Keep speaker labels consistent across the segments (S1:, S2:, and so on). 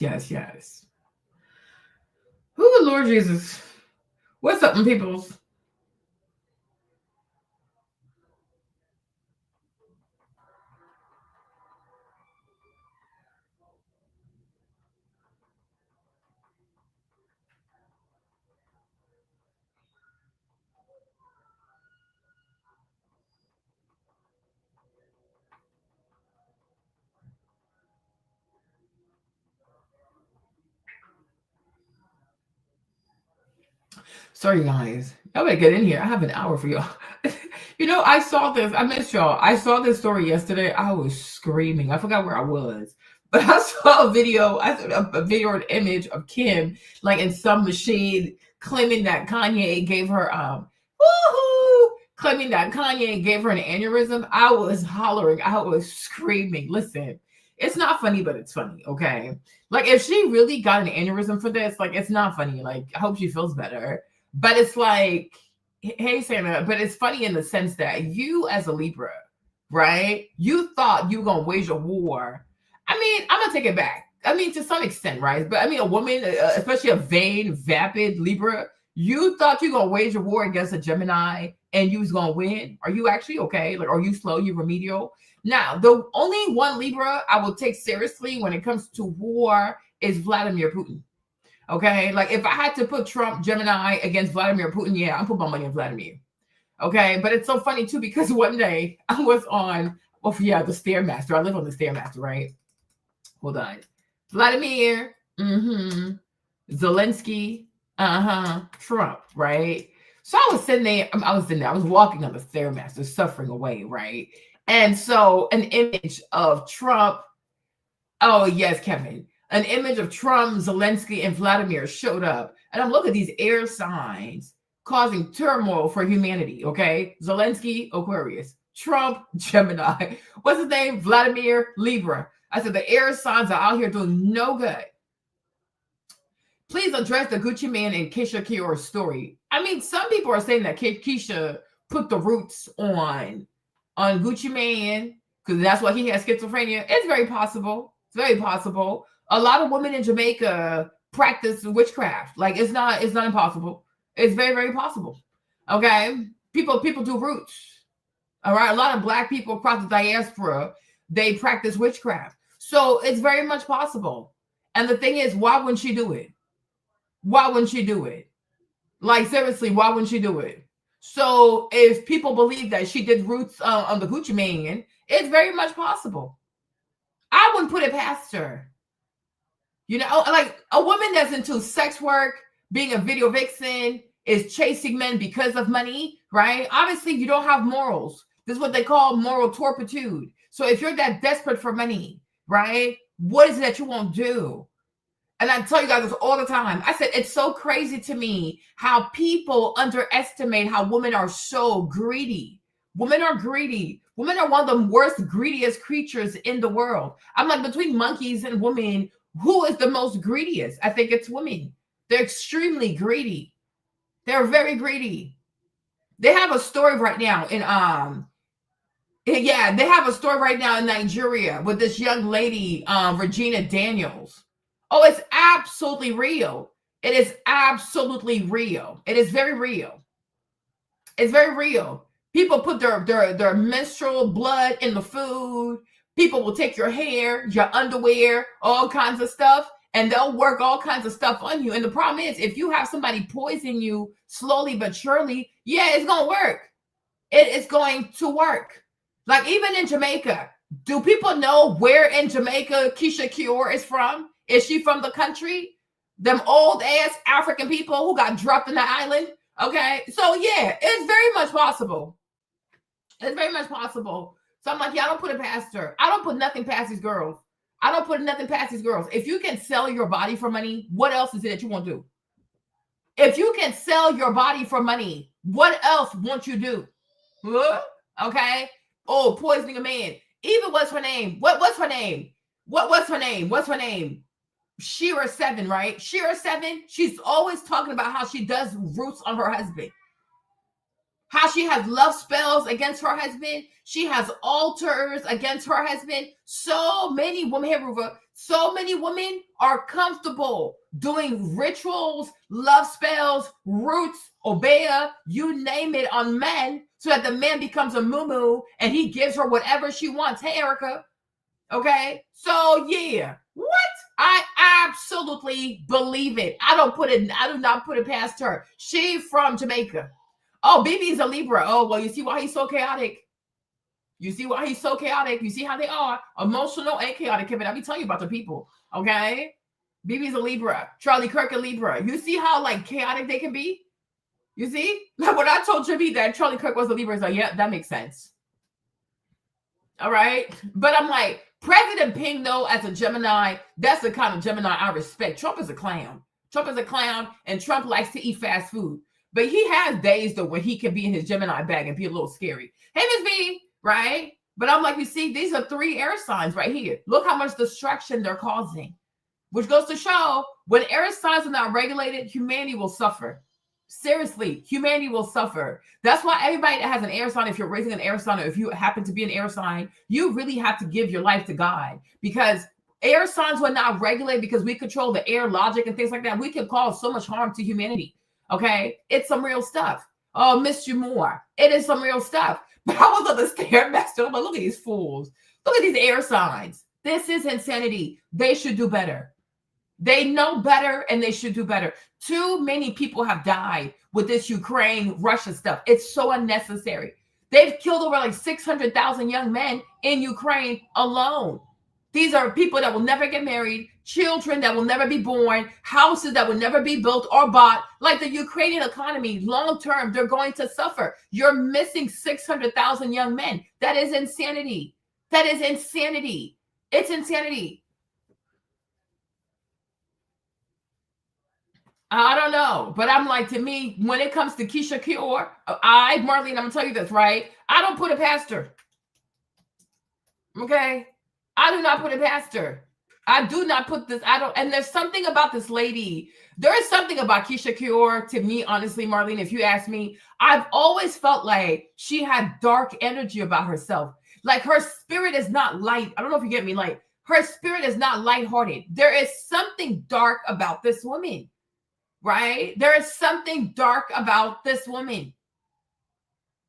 S1: Yes, yes. Who, Lord Jesus? What's up, peoples? Sorry, guys. Y'all better get in here. I have an hour for y'all. I saw this. I missed y'all. I saw this story yesterday. I was screaming. I forgot where I was. But I saw a video. I saw a video or an image of Kim, like in some machine, claiming that Kanye gave her woohoo, claiming that Kanye gave her an aneurysm. I was hollering. I was screaming. Listen, it's not funny, but it's funny. Okay, like if she really got an aneurysm for this, like it's not funny. Like I hope she feels better. But it's like, hey, Santa, but it's funny in the sense that you, as a Libra, right? You thought you were going to wage a war. I mean, I'm going to take it back. I mean, to some extent, right? But I mean, a woman, especially a vain, vapid Libra, you thought you were going to wage a war against a Gemini and you was going to win. Are you actually okay? Like, are you slow? You remedial? Now, the only one Libra I will take seriously when it comes to war is Vladimir Putin. Okay, like if I had to put Trump, Gemini against Vladimir Putin, yeah, I'm putting my money on Vladimir. Okay, but it's so funny too because one day I was on, the Stairmaster. I live on the Stairmaster, right? Hold on, Vladimir, Zelensky, Trump, right? So I was sitting there. I was walking on the Stairmaster, suffering away, right? And so an image of Trump. Oh yes, Kevin. An image of Trump, Zelensky, and Vladimir showed up. And I'm looking at these air signs causing turmoil for humanity, okay? Zelensky, Aquarius. Trump, Gemini. What's his name? Vladimir, Libra. I said, the air signs are out here doing no good. Please address the Gucci Man and Keisha Kior's story. I mean, some people are saying that Keisha put the roots on Gucci Man because that's why he has schizophrenia. It's very possible. It's very possible. A lot of women in Jamaica practice witchcraft. Like it's not impossible. It's very, very possible. Okay. People do roots. All right. A lot of Black people across the diaspora, they practice witchcraft. So it's very much possible. And the thing is, why wouldn't she do it? Why wouldn't she do it? Like seriously, why wouldn't she do it? So if people believe that she did roots on the Gucci Man, it's very much possible. I wouldn't put it past her. Like a woman that's into sex work, being a video vixen, is chasing men because of money, right? Obviously, you don't have morals. This is what they call moral turpitude. So if you're that desperate for money, right, what is it that you won't do? And I tell you guys this all the time. I said, it's so crazy to me how people underestimate how women are so greedy. Women are greedy. Women are one of the worst, greediest creatures in the world. I'm like, between monkeys and women, who is the most greediest? I think it's women. They're extremely greedy. They're very greedy. They have a story right now in they have a story right now in Nigeria with this young lady, Regina Daniels. Oh, it's absolutely real. It is absolutely real. It is very real. It's very real. People put their menstrual blood in the food. People will take your hair, your underwear, all kinds of stuff, and they'll work all kinds of stuff on you. And the problem is, if you have somebody poison you slowly but surely, yeah, it's going to work. It is going to work. Like even in Jamaica, do people know where in Jamaica Keisha Kior is from? Is she from the country? Them old ass African people who got dropped in the island? Okay, so yeah, it's very much possible. It's very much possible. So I'm like, yeah, I don't put it past her. I don't put nothing past these girls. I don't put nothing past these girls. If you can sell your body for money, what else is it that you won't do? If you can sell your body for money, what else won't you do? Huh? Okay. Oh, poisoning a man. Even what's her name? What's her name? What's her name? What's her name? Shira 7, right? Shira 7. She's always talking about how she does roots on her husband. How she has love spells against her husband. She has altars against her husband. So many women, so many women are comfortable doing rituals, love spells, roots, obeah, you name it, on men, so that the man becomes a moo and he gives her whatever she wants. Hey, Erica. Okay. So yeah. What? I absolutely believe it. I do not put it past her. She from Jamaica. Oh, BB's a Libra. Oh, well, you see why he's so chaotic. You see why he's so chaotic. You see how they are emotional and chaotic. Kevin, I'll be telling you about the people. Okay. BB's a Libra. Charlie Kirk a Libra. You see how like chaotic they can be? You see? Like when I told Jimmy that Charlie Kirk was a Libra, he's like, yeah, that makes sense. All right. But I'm like, President Ping, though, as a Gemini, that's the kind of Gemini I respect. Trump is a clown. Trump is a clown, and Trump likes to eat fast food. But he has days, though, where he can be in his Gemini bag and be a little scary. Hey, Miss V, right? But I'm like, you see, these are 3 air signs right here. Look how much distraction they're causing, which goes to show when air signs are not regulated, humanity will suffer. Seriously, humanity will suffer. That's why everybody that has an air sign, if you're raising an air sign, or if you happen to be an air sign, you really have to give your life to God, because air signs were not regulated, because we control the air logic and things like that. We can cause so much harm to humanity. Okay. It's some real stuff. Oh, missed you more. It is some real stuff. But I was on the Stairmaster. I'm like, look at these fools. Look at these air signs. This is insanity. They should do better. They know better, and they should do better. Too many people have died with this Ukraine-Russia stuff. It's so unnecessary. They've killed over like 600,000 young men in Ukraine alone. These are people that will never get married, children that will never be born, houses that will never be built or bought. Like the Ukrainian economy, long-term, they're going to suffer. You're missing 600,000 young men. That is insanity. That is insanity. It's insanity. I don't know, but I'm like, to me, when it comes to Keisha Kior, Marlene, I'm gonna tell you this, right? I don't put it past her. Okay, I do not put it past her. I do not put this. I don't. And there's something about this lady. There is something about Keisha Kior, to me, honestly, Marlene. If you ask me, I've always felt like she had dark energy about herself. Like her spirit is not light. I don't know if you get me. Like her spirit is not lighthearted. There is something dark about this woman. Right? There is something dark about this woman.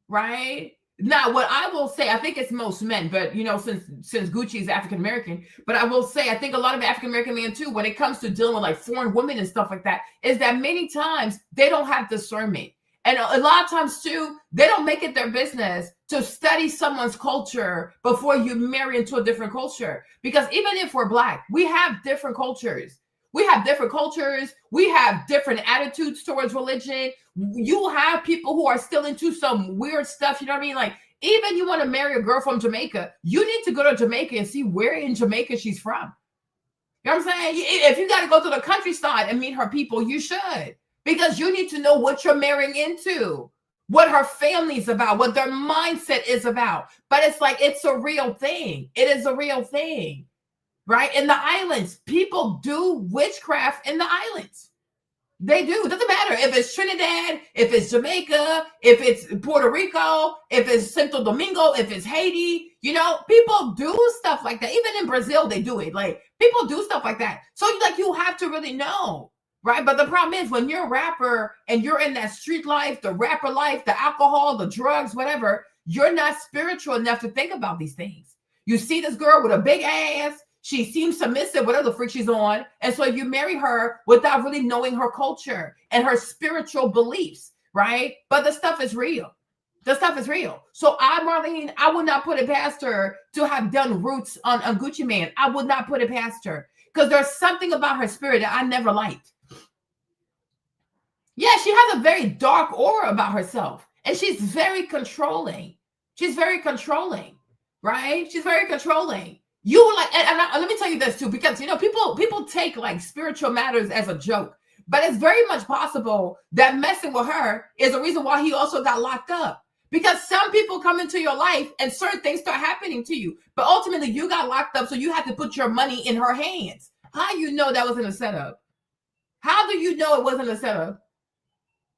S1: Right? Now, what I will say, I think it's most men, but you know, since Gucci is African American, but I will say, I think a lot of African American men too, when it comes to dealing with like foreign women and stuff like that, is that many times they don't have discernment. And a lot of times too, they don't make it their business to study someone's culture before you marry into a different culture. Because even if we're Black, we have different cultures. We have different cultures. We have different attitudes towards religion. You have people who are still into some weird stuff. You know what I mean? Like, even you want to marry a girl from Jamaica, you need to go to Jamaica and see where in Jamaica she's from. You know what I'm saying? If you got to go to the countryside and meet her people, you should. Because you need to know what you're marrying into, what her family's about, what their mindset is about. But it's like, it's a real thing. It is a real thing. Right? In the islands, people do witchcraft in the islands. They do. It doesn't matter if it's Trinidad, if it's Jamaica, if it's Puerto Rico, if it's Santo Domingo, if it's Haiti. You know, people do stuff like that. Even in Brazil, they do it. Like, people do stuff like that. So, like, you have to really know. Right? But the problem is, when you're a rapper and you're in that street life, the rapper life, the alcohol, the drugs, whatever, you're not spiritual enough to think about these things. You see this girl with a big ass. She seems submissive, whatever the freak she's on. And so you marry her without really knowing her culture and her spiritual beliefs, right? But the stuff is real. The stuff is real. So Marlene, I would not put it past her to have done roots on Gucci Mane. I would not put it past her, because there's something about her spirit that I never liked. Yeah, she has a very dark aura about herself. And she's very controlling. She's very controlling, right? She's very controlling. You like, and let me tell you this too, because you know, people take like spiritual matters as a joke, but it's very much possible that messing with her is the reason why he also got locked up. Because some people come into your life and certain things start happening to you, but ultimately you got locked up, so you had to put your money in her hands. How do you know that wasn't a setup? How do you know it wasn't a setup?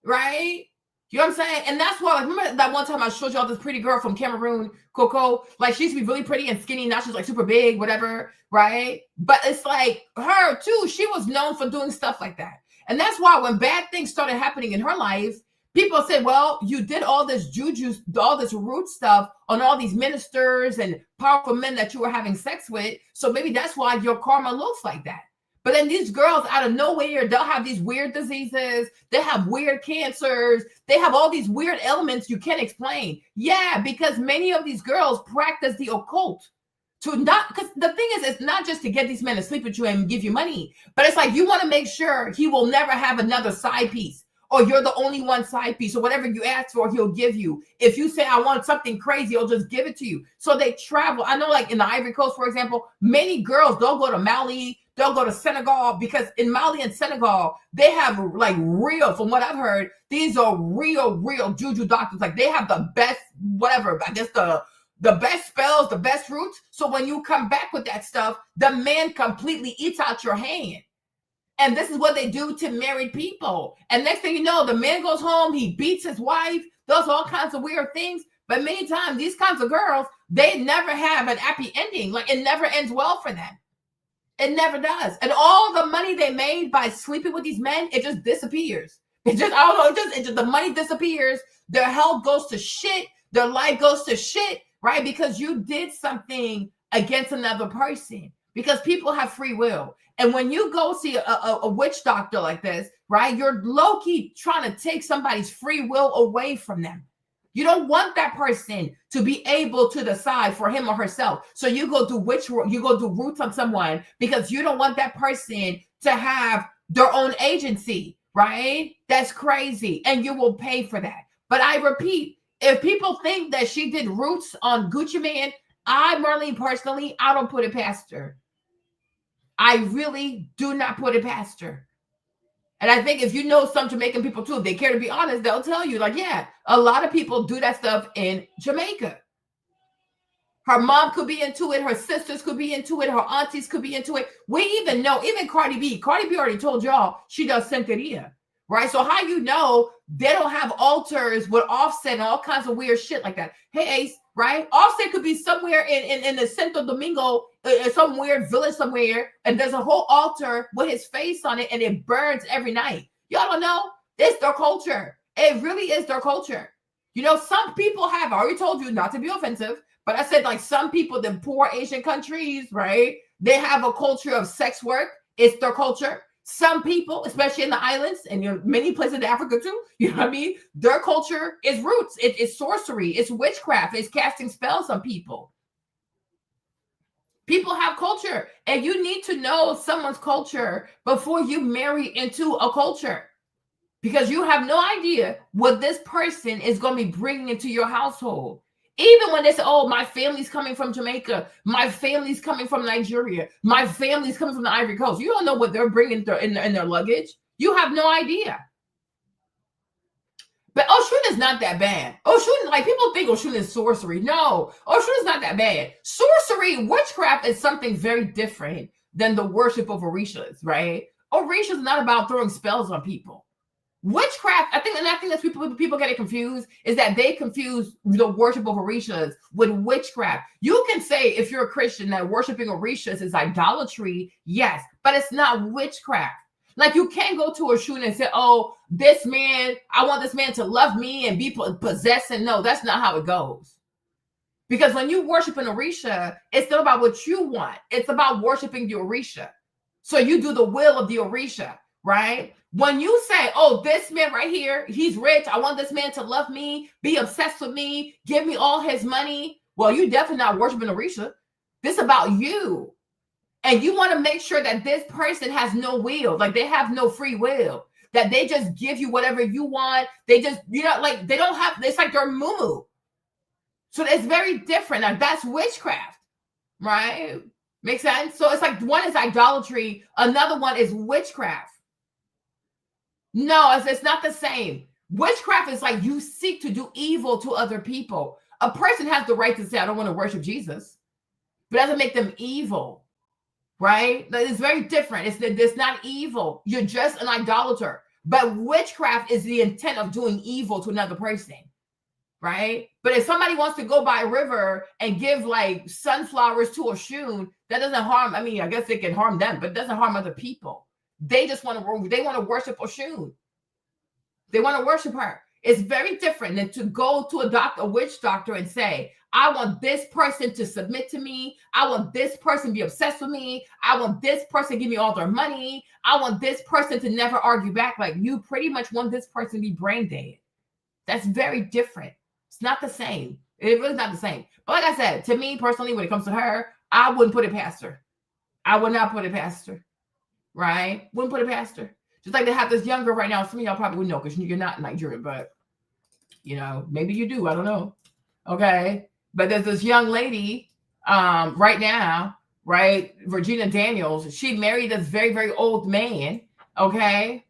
S1: Right? You know what I'm saying? And that's why, like, remember that one time I showed y'all this pretty girl from Cameroon, Coco? Like, she used to be really pretty and skinny. Now she's like super big, whatever, right? But it's like her too. She was known for doing stuff like that. And that's why when bad things started happening in her life, people said, well, you did all this juju, all this root stuff on all these ministers and powerful men that you were having sex with. So maybe that's why your karma looks like that. But then these girls out of nowhere, they'll have these weird diseases. They have weird cancers. They have all these weird ailments you can't explain. Yeah, because many of these girls practice the occult. Because the thing is, it's not just to get these men to sleep with you and give you money, but it's like you want to make sure he will never have another side piece, or you're the only one side piece, or whatever you ask for, he'll give you. If you say, I want something crazy, he'll just give it to you. So they travel. I know, like in the Ivory Coast, for example, many girls, they'll go to Mali, they'll go to Senegal, because in Mali and Senegal, they have like real, from what I've heard, these are real juju doctors. Like they have the best, whatever, I guess the best spells, the best roots. So when you come back with that stuff, the man completely eats out your hand. And this is what they do to married people. And next thing you know, the man goes home, he beats his wife, does all kinds of weird things. But many times, these kinds of girls, they never have an happy ending. Like it never ends well for them. It never does. And all the money they made by sleeping with these men, it just disappears. It just, I don't know, it just the money disappears. Their health goes to shit. Their life goes to shit, right? Because you did something against another person. Because people have free will. And when you go see a witch doctor like this, right, you're low-key trying to take somebody's free will away from them. You don't want that person to be able to decide for him or herself. So you go do roots on someone because you don't want that person to have their own agency, right? That's crazy. And you will pay for that. But I repeat, if people think that she did roots on Gucci Mane, Marlene, personally, I don't put it past her. I really do not put it past her. And I think if you know some Jamaican people too, if they care to be honest, they'll tell you, like, yeah, a lot of people do that stuff in Jamaica. Her mom could be into it. Her sisters could be into it. Her aunties could be into it. We even know, even Cardi B already told y'all she does Santeria, right? So how you know they don't have altars with Offset and all kinds of weird shit like that? Hey, Ace, right? Offset could be somewhere in the Santo Domingo, some weird village somewhere, and there's a whole altar with his face on it, and it burns every night. Y'all don't know? It's their culture. It really is their culture. You know, some people have, I already told you not to be offensive, but I said, like, some people in poor Asian countries, right? They have a culture of sex work. It's their culture. Some people, especially in the islands and many places in Africa too, you know what I mean? Their culture is roots. It's sorcery. It's witchcraft. It's casting spells on people. People have culture, and you need to know someone's culture before you marry into a culture, because you have no idea what this person is going to be bringing into your household. Even when they say, oh, my family's coming from Jamaica, my family's coming from Nigeria, my family's coming from the Ivory Coast. You don't know what they're bringing in their luggage. You have no idea. But Oshun is not that bad. Oshun, like, people think Oshun is sorcery. No, Oshun is not that bad. Sorcery, witchcraft is something very different than the worship of Orishas, right? Orisha is not about throwing spells on people. Witchcraft, I think that's people get it confused, is that they confuse the worship of Orishas with witchcraft. You can say, if you're a Christian, that worshiping Orishas is idolatry, yes, but it's not witchcraft. Like, you can't go to Oshun and say, oh, this man, I want this man to love me and be possessed. And no, that's not how it goes. Because when you worship an Orisha, it's not about what you want. It's about worshiping the Orisha. So you do the will of the Orisha, right? When you say, oh, this man right here, he's rich, I want this man to love me, be obsessed with me, give me all his money. Well, you're definitely not worshiping Orisha. This is about you. And you want to make sure that this person has no will, like they have no free will, that they just give you whatever you want. They just, like they don't have, it's like they're moo-moo. So it's very different. Like, that's witchcraft, right? Makes sense? So it's like, one is idolatry, another one is witchcraft. No, it's not the same. Witchcraft is like you seek to do evil to other people. A person has the right to say, I don't want to worship Jesus, but it doesn't make them evil, right? It's very different. It's not evil. You're just an idolater. But witchcraft is the intent of doing evil to another person, right? But if somebody wants to go by a river and give like sunflowers to a Shun, that doesn't harm. I mean, I guess it can harm them, but it doesn't harm other people. They just want to worship a Shun. They want to worship her. It's very different than to go to a witch doctor and say, I want this person to submit to me. I want this person to be obsessed with me. I want this person to give me all their money. I want this person to never argue back. Like, you pretty much want this person to be brain dead. That's very different. It's not the same. It really not the same. But like I said, to me personally, when it comes to her, I wouldn't put it past her. I would not put it past her. Right? Wouldn't put it past her. Just like they have this young girl right now. Some of y'all probably would know because you're not Nigerian, but maybe you do. I don't know. Okay. But there's this young lady right now, right? Regina Daniels. She married this very, very old man. Okay.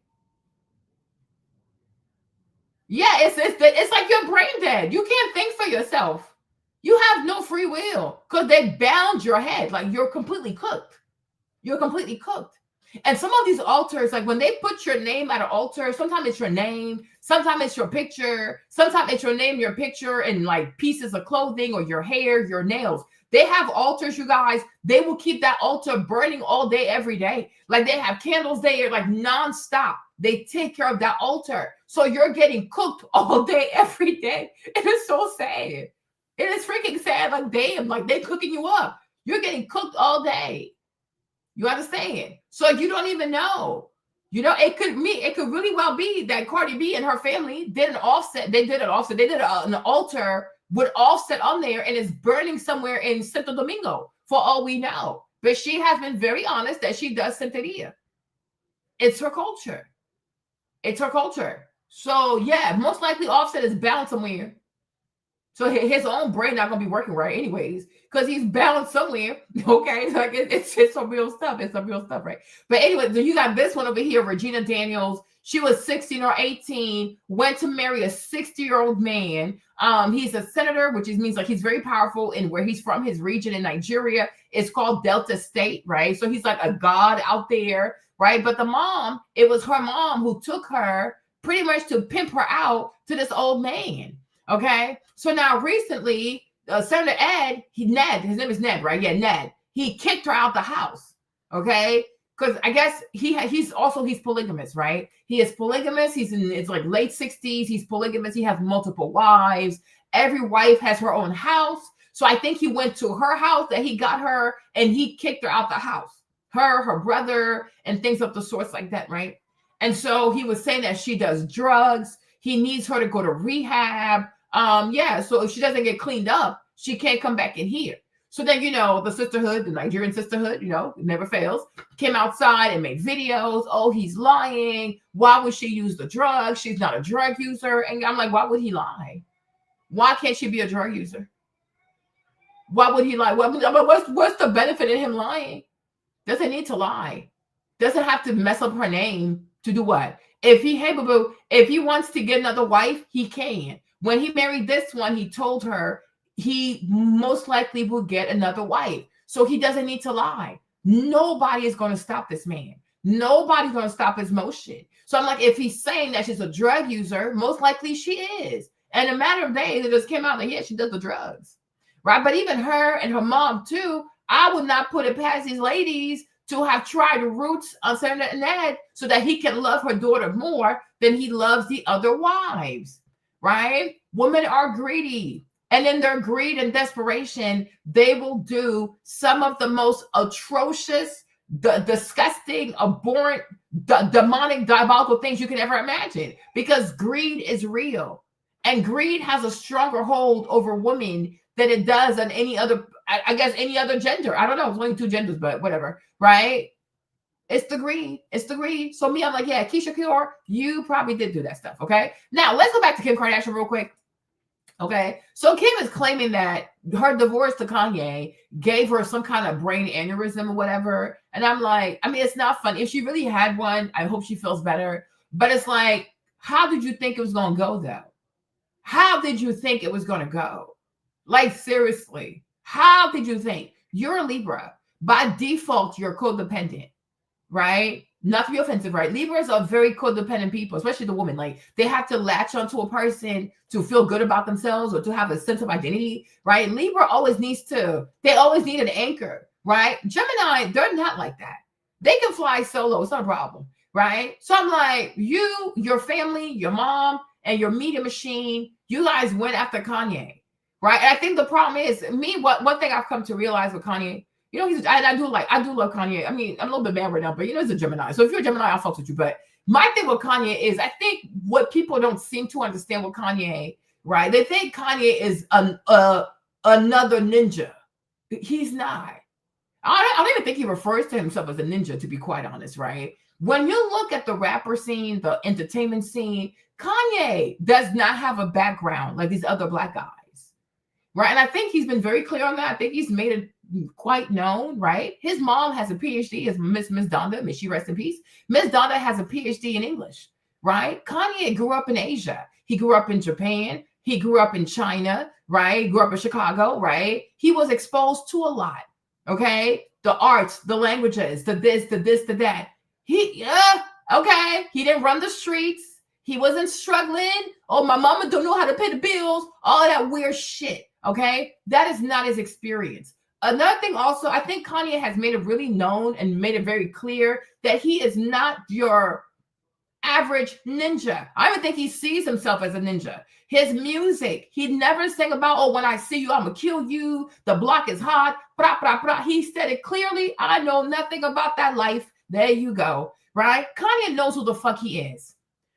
S1: Yeah, it's like you're brain dead. You can't think for yourself. You have no free will because they bound your head. Like, you're completely cooked. You're completely cooked. And some of these altars, like when they put your name at an altar, sometimes it's your name, sometimes it's your picture, sometimes it's your name, your picture, and like pieces of clothing or your hair, your nails. They have altars, you guys. They will keep that altar burning all day, every day. Like, they have candles there, like nonstop. They take care of that altar. So you're getting cooked all day, every day. It is so sad. It is freaking sad. Like, damn, like they cooking you up. You're getting cooked all day. You understand? So you don't even know. It could really well be that Cardi B and her family did an offset. They did an offset. They did an altar with offset on there, and it's burning somewhere in Santo Domingo, for all we know. But she has been very honest that she does Santeria. It's her culture. It's her culture. So yeah, most likely Offset is bound somewhere. So his own brain not gonna be working right anyways, because he's bound somewhere. Okay, like it's some real stuff. It's some real stuff, right? But anyway, so you got this one over here, Regina Daniels. She was 16 or 18, went to marry a 60-year-old man. He's a senator, which means like he's very powerful in where he's from. His region in Nigeria is called Delta State, right? So he's like a god out there, right? But the mom, it was her mom who took her pretty much to pimp her out to this old man. Okay, so now recently, Senator his name is Ned, right? Yeah, Ned. He kicked her out the house. Okay, because I guess he's polygamous, right? He is polygamous. It's like late 60s. He's polygamous. He has multiple wives. Every wife has her own house. So I think he went to her house that he got her, and he kicked her out the house. Her brother, and things of the sorts like that, right? And so he was saying that she does drugs. He needs her to go to rehab. So if she doesn't get cleaned up, she can't come back in here. So then, the sisterhood, the Nigerian sisterhood, it never fails, came outside and made videos. Oh, he's lying. Why would she use the drugs? She's not a drug user. And I'm like, why would he lie? Why can't she be a drug user? Why would he lie? What's the benefit in him lying? Doesn't need to lie. Doesn't have to mess up her name to do what? If he wants to get another wife, he can. When he married this one, he told her he most likely will get another wife. So he doesn't need to lie. Nobody is going to stop this man. Nobody's going to stop his motion. So I'm like, if he's saying that she's a drug user, most likely she is. And in a matter of days, it just came out that, yeah, she does the drugs. Right? But even her and her mom, too, I would not put it past these ladies to have tried roots on Senator Ned so that he can love her daughter more than he loves the other wives, right? Women are greedy. And in their greed and desperation, they will do some of the most atrocious, disgusting, abhorrent, demonic, diabolical things you can ever imagine, because greed is real. And greed has a stronger hold over women than it does on any other, I guess, any other gender. I don't know. It's only two genders, but whatever, right? It's the greed. It's the greed. So me, I'm like, yeah, Keisha Kior, you probably did do that stuff, okay? Now, let's go back to Kim Kardashian real quick. Okay, so Kim is claiming that her divorce to Kanye gave her some kind of brain aneurysm or whatever. And I'm like, I mean, it's not fun. If she really had one, I hope she feels better. But it's like, how did you think it was going to go, though? How did you think it was going to go? Like, seriously, how did you think? You're a Libra. By default, you're codependent, right? not to be offensive, right? Libras are very codependent people, especially the woman. Like they have to latch onto a person to feel good about themselves or to have a sense of identity, right? Libra always they always need an anchor, right? Gemini, they're not like that. They can fly solo, it's not a problem, right? So I'm like, you, your family, your mom, and your media machine, you guys went after Kanye, right? And I think the problem is one thing I've come to realize with Kanye, you know, I do love Kanye. I mean, I'm a little bit mad right now, but you know, he's a Gemini. So if you're a Gemini, I'll fuck with you. But my thing with Kanye is, I think what people don't seem to understand with Kanye, right? They think Kanye is another ninja. He's not. I don't even think he refers to himself as a ninja, to be quite honest, right? When you look at the rapper scene, the entertainment scene, Kanye does not have a background like these other Black guys, right? And I think he's been very clear on that. I think he's made it quite known, right? His mom has a PhD, is Miss Donda, may she rest in peace. Miss Donda has a PhD in English, right? Kanye grew up in Asia. He grew up in Japan. He grew up in China, right? He grew up in Chicago, right? He was exposed to a lot, okay? The arts, the languages, the this, the that. Okay. He didn't run the streets. He wasn't struggling. Oh, my mama don't know how to pay the bills. All that weird shit, okay? That is not his experience. Another thing also, I think Kanye has made it really known and made it very clear that he is not your average ninja. I don't think he sees himself as a ninja. His music, he never sang about, oh, when I see you, I'm going to kill you. The block is hot. Blah, blah, blah. He said it clearly. I know nothing about that life. There you go, right? Kanye knows who the fuck he is,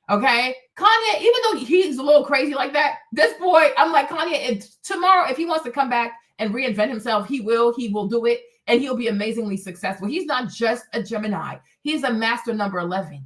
S1: okay? Kanye, even though he's a little crazy like that, this boy, I'm like, Kanye, tomorrow, if he wants to come back and reinvent himself, he will do it, and he'll be amazingly successful. He's not just a Gemini. He's a master number 11,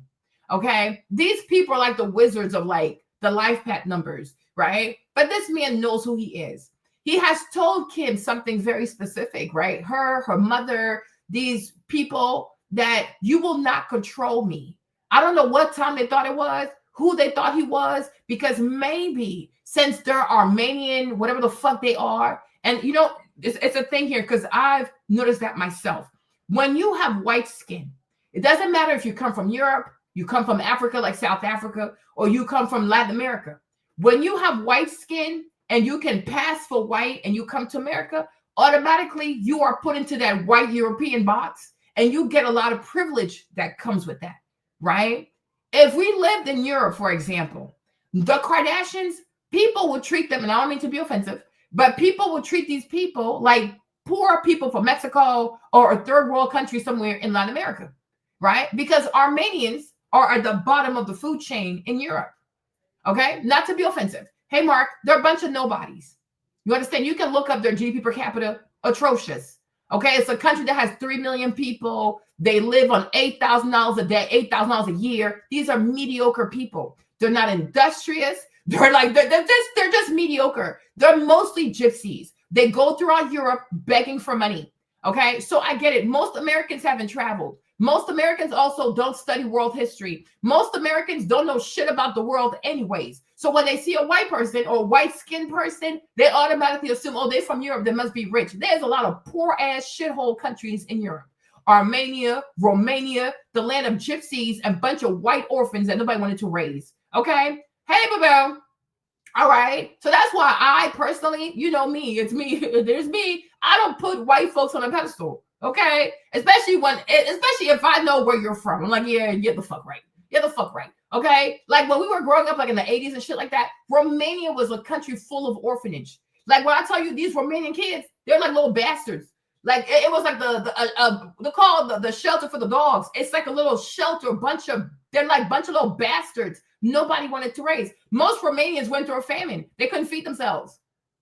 S1: okay? These people are like the wizards of like the life path numbers, right? But this man knows who he is. He has told Kim something very specific, right? Her mother, these people, that you will not control me. I don't know what time they thought it was, who they thought he was, because maybe since they're Armenian, whatever the fuck they are, and you know, it's a thing here because I've noticed that myself. When you have white skin, it doesn't matter if you come from Europe, you come from Africa, like South Africa, or you come from Latin America. When you have white skin and you can pass for white and you come to America, automatically you are put into that white European box. And you get a lot of privilege that comes with that, right? If we lived in Europe, for example, the Kardashians, people would treat them, and I don't mean to be offensive, but people would treat these people like poor people from Mexico or a third world country somewhere in Latin America, right? Because Armenians are at the bottom of the food chain in Europe, okay? Not to be offensive. Hey, Mark, they're a bunch of nobodies. You understand? You can look up their GDP per capita, atrocious. Okay, it's a country that has 3 million people. They live on $8,000 a day, $8,000 a year. These are mediocre people. They're not industrious. They're just mediocre. They're mostly gypsies. They go throughout Europe begging for money. Okay, so I get it. Most Americans haven't traveled. Most Americans also don't study world history. Most Americans don't know shit about the world anyways. So when they see a white person or a white-skinned person, they automatically assume, oh, they're from Europe, they must be rich. There's a lot of poor-ass shithole countries in Europe. Armenia, Romania, the land of gypsies, and a bunch of white orphans that nobody wanted to raise. Okay? Hey, boo-boo. All right? So that's why I personally, you know me, it's me, there's me. I don't put white folks on a pedestal. Okay, especially if I know where you're from. I'm like, yeah, get the fuck right. Get the fuck right. Okay, like when we were growing up, like in the 80s and shit like that, Romania was a country full of orphanage. Like when I tell you these Romanian kids, they're like little bastards. Like it was like they call the shelter for the dogs. It's like a little shelter, they're like a bunch of little bastards. Nobody wanted to raise. Most Romanians went through a famine. They couldn't feed themselves.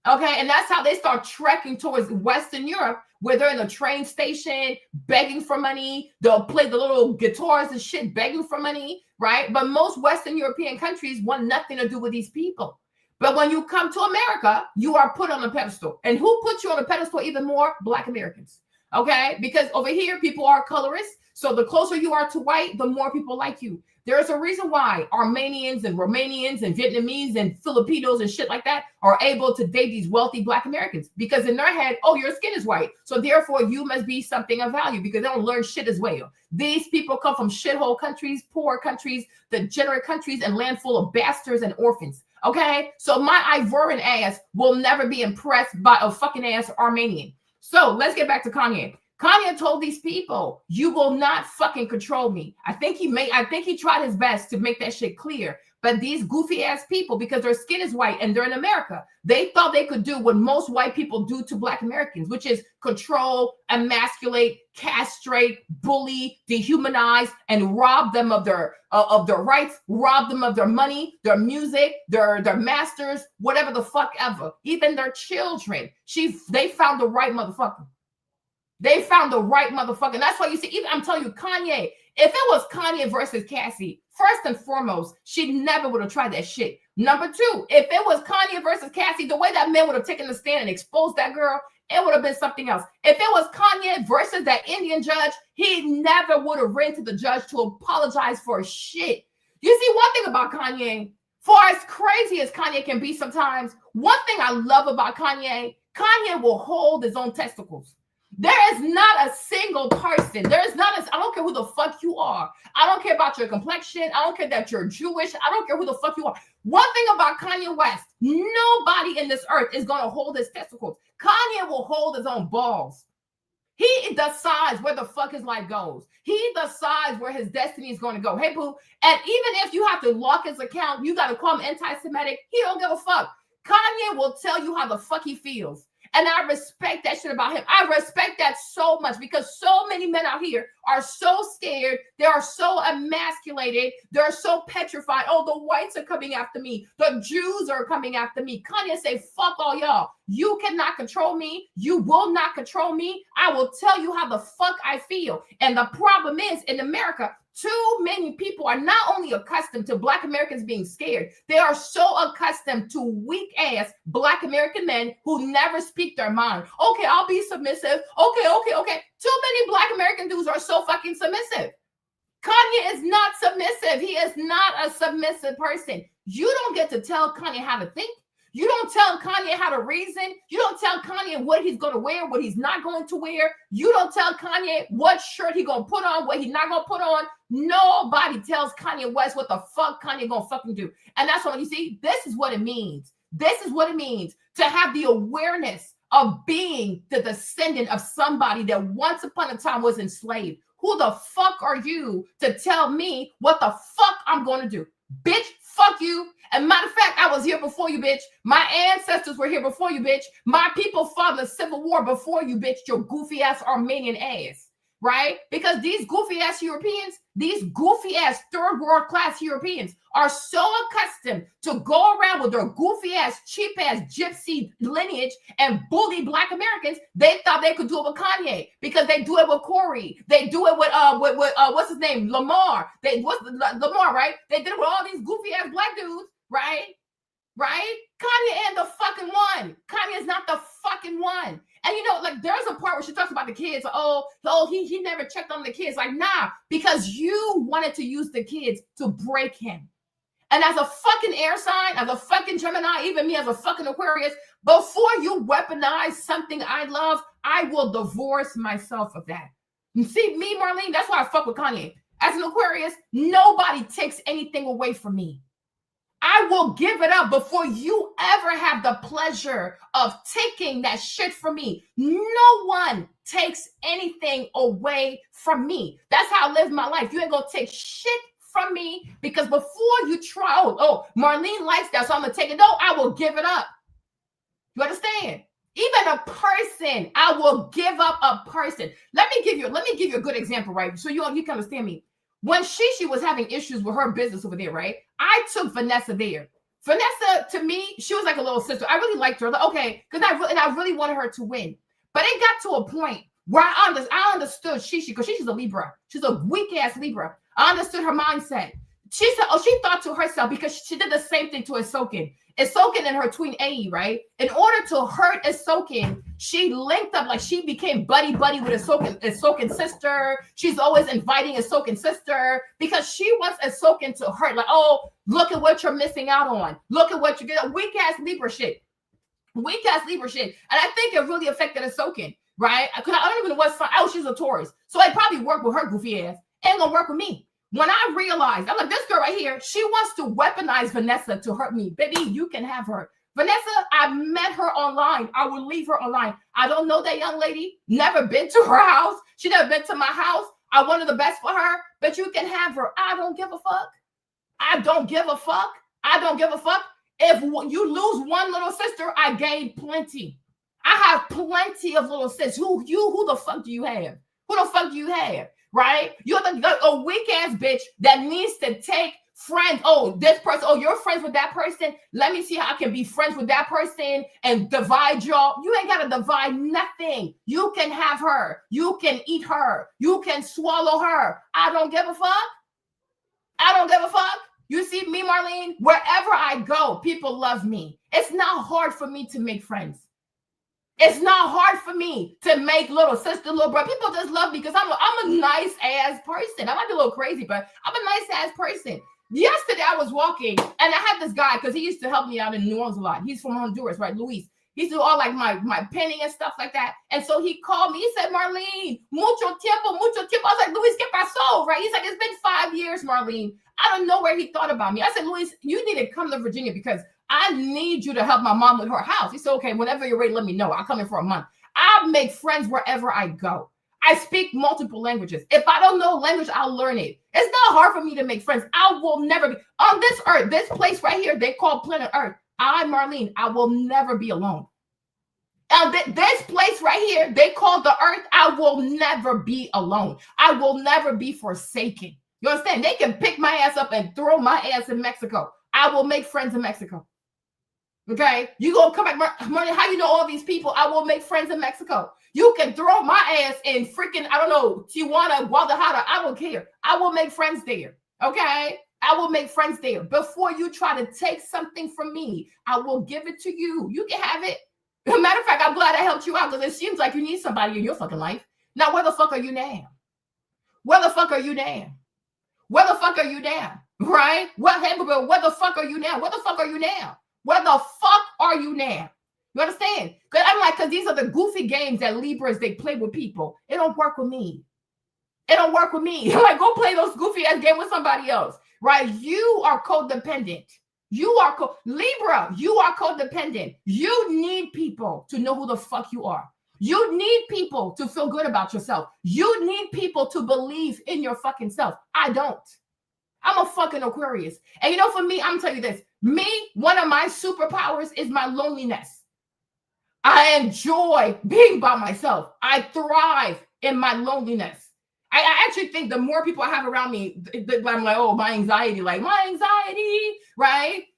S1: Okay, and that's how they start trekking towards Western Europe, where they're in a train station begging for money. They'll play the little guitars and shit, begging for money, right? But most Western European countries want nothing to do with these people. But when you come to America, you are put on a pedestal. And who puts you on a pedestal even more? Black Americans, okay? Because over here, people are colorists. So the closer you are to white, the more people like you. There's a reason why Armenians and Romanians and Vietnamese and Filipinos and shit like that are able to date these wealthy Black Americans, because in their head, oh, your skin is white, so therefore you must be something of value, because they don't learn shit as well. These people come from shithole countries, poor countries, degenerate countries, and land full of bastards and orphans. Okay, so my Ivorian ass will never be impressed by a fucking ass Armenian. So let's get back to Kanye. Kanye told these people, you will not fucking control me. I think he tried his best to make that shit clear. But these goofy ass people, because their skin is white and they're in America, they thought they could do what most white people do to Black Americans, which is control, emasculate, castrate, bully, dehumanize, and rob them of their rights, rob them of their money, their music, their masters, whatever the fuck ever, even their children. They found the right motherfucker. They found the right motherfucker. And that's why you see, even I'm telling you, Kanye, if it was Kanye versus Cassie, first and foremost, she never would have tried that shit. Number two, if it was Kanye versus Cassie, the way that man would have taken the stand and exposed that girl, it would have been something else. If it was Kanye versus that Indian judge, he never would have ran to the judge to apologize for shit. You see, one thing about Kanye, for as crazy as Kanye can be sometimes, one thing I love about Kanye will hold his own testicles. There is not a single person. I don't care who the fuck you are. I don't care about your complexion. I don't care that you're Jewish. I don't care who the fuck you are. One thing about Kanye West, nobody in this earth is going to hold his testicles. Kanye will hold his own balls. He decides where the fuck his life goes. He decides where his destiny is going to go. Hey, boo. And even if you have to lock his account, you got to call him anti-Semitic. He don't give a fuck. Kanye will tell you how the fuck he feels. And I respect that shit about him. I respect that so much, because so many men out here are so scared. They are so emasculated. They're so petrified. Oh, the whites are coming after me. The Jews are coming after me. Kanye say, fuck all y'all. You cannot control me. You will not control me. I will tell you how the fuck I feel. And the problem is, in America, too many people are not only accustomed to Black Americans being scared, they are so accustomed to weak-ass Black American men who never speak their mind. Okay, I'll be submissive. Okay. Too many Black American dudes are so fucking submissive. Kanye is not submissive. He is not a submissive person. You don't get to tell Kanye how to think. You don't tell Kanye how to reason. You don't tell Kanye what he's going to wear, what he's not going to wear. You don't tell Kanye what shirt he's going to put on, what he's not going to put on. Nobody tells Kanye West what the fuck Kanye going to fucking do. And that's what you see. This is what it means. This is what it means to have the awareness of being the descendant of somebody that once upon a time was enslaved. Who the fuck are you to tell me what the fuck I'm going to do? Bitch, fuck you. And matter of fact, I was here before you, bitch. My ancestors were here before you, bitch. My people fought in the Civil War before you, bitch, your goofy ass Armenian ass. Right? Because these goofy ass Europeans, these goofy ass third world class Europeans are so accustomed to go around with their goofy ass, cheap ass gypsy lineage and bully Black Americans. They thought they could do it with Kanye because they do it with Corey. They do it with what's his name? Lamar. Lamar, right? They did it with all these goofy ass Black dudes, right? Right? Kanye ain't the fucking one. Kanye is not the fucking one. And you know, like there's a part where she talks about the kids. He never checked on the kids. Like, nah, because you wanted to use the kids to break him. And as a fucking air sign, as a fucking Gemini, even me as a fucking Aquarius, before you weaponize something I love, I will divorce myself of that. You see, me, Marlene, that's why I fuck with Kanye. As an Aquarius, nobody takes anything away from me. I will give it up before you ever have the pleasure of taking that shit from me. No one takes anything away from me. That's how I live my life. You ain't gonna take shit from me, because before you try, Marlene likes that, so I'm gonna take it. No, I will give it up. You understand? Even a person, I will give up a person. Let me give you a good example, right? So you can understand me. When she was having issues with her business over there, right? I took Vanessa there. Vanessa, to me, she was like a little sister. I really liked her. Like, okay, because I really wanted her to win. But it got to a point where I understood Shishi, because Shishi's a Libra. She's a weak-ass Libra. I understood her mindset. She said, she thought to herself, because she did the same thing to Ahsoken. Ahsoken and her twin AE, right? In order to hurt Ahsoken, She linked up, like she became buddy with Ahsoka's sister. She's always inviting Ahsoka's sister because she wants Ahsoka to hurt. Like, oh, look at what you're missing out on. Look at what you get. Weak ass Libra shit. Weak ass Libra shit. And I think it really affected Ahsoka, right? Because I don't even know what sign. Oh, she's a Taurus. So it probably worked with her goofy ass. Ain't gonna work with me. When I realized, I'm like, this girl right here, she wants to weaponize Vanessa to hurt me. Baby, you can have her. Vanessa, I met her online. I will leave her online. I don't know that young lady. Never been to her house. She never been to my house. I wanted the best for her, but you can have her. I don't give a fuck. I don't give a fuck. I don't give a fuck. If you lose one little sister, I gain plenty. I have plenty of little sisters. Who the fuck do you have? Who the fuck do you have? Right? You're a weak ass bitch that needs to take friends. Oh, this person. Oh, you're friends with that person. Let me see how I can be friends with that person and divide y'all. You ain't got to divide nothing. You can have her. You can eat her. You can swallow her. I don't give a fuck. I don't give a fuck. You see me, Marlene? Wherever I go, people love me. It's not hard for me to make friends. It's not hard for me to make little sister, little brother. People just love me because I'm a nice ass person. I might be a little crazy, but I'm a nice ass person. Yesterday I was walking and I had this guy because he used to help me out in New Orleans a lot. He's from Honduras, right? Luis. He used to do all like my penning and stuff like that. And so he called me. He said, Marlene, mucho tiempo, mucho tiempo. I was like, Luis, ¿qué pasó? Right? He's like, it's been 5 years, Marlene. I don't know where he thought about me. I said, Luis, you need to come to Virginia because I need you to help my mom with her house. He said, okay, whenever you're ready, let me know. I'll come in for a month. I make friends wherever I go. I speak multiple languages. If I don't know language, I'll learn it. It's not hard for me to make friends. I will never be on this earth, this place right here, they call planet Earth. Marlene, I will never be alone. And this place right here, they call the earth, I will never be alone. I will never be forsaken. You understand? They can pick my ass up and throw my ass in Mexico. I will make friends in Mexico. Okay? You gonna come back, Marlene, how you know all these people? I will make friends in Mexico. You can throw my ass in freaking, I don't know, Tijuana, Guadalajara. I don't care. I will make friends there. Okay? I will make friends there. Before you try to take something from me, I will give it to you. You can have it. As a matter of fact, I'm glad I helped you out because it seems like you need somebody in your fucking life. Now, where the fuck are you now? Where the fuck are you now? Where the fuck are you now? Right? Where the fuck are you now? Where the fuck are you now? Where the fuck are you now? You understand? Because these are the goofy games that Libras, they play with people. It don't work with me. It don't work with me. Like, go play those goofy ass games with somebody else. Right? You are codependent. Libra, you are codependent. You need people to know who the fuck you are. You need people to feel good about yourself. You need people to believe in your fucking self. I don't. I'm a fucking Aquarius. And you know, for me, I'm gonna tell you this. One of my superpowers is my loneliness. I enjoy being by myself. I thrive in my loneliness. I actually think the more people I have around me, I'm like, oh, my anxiety, right?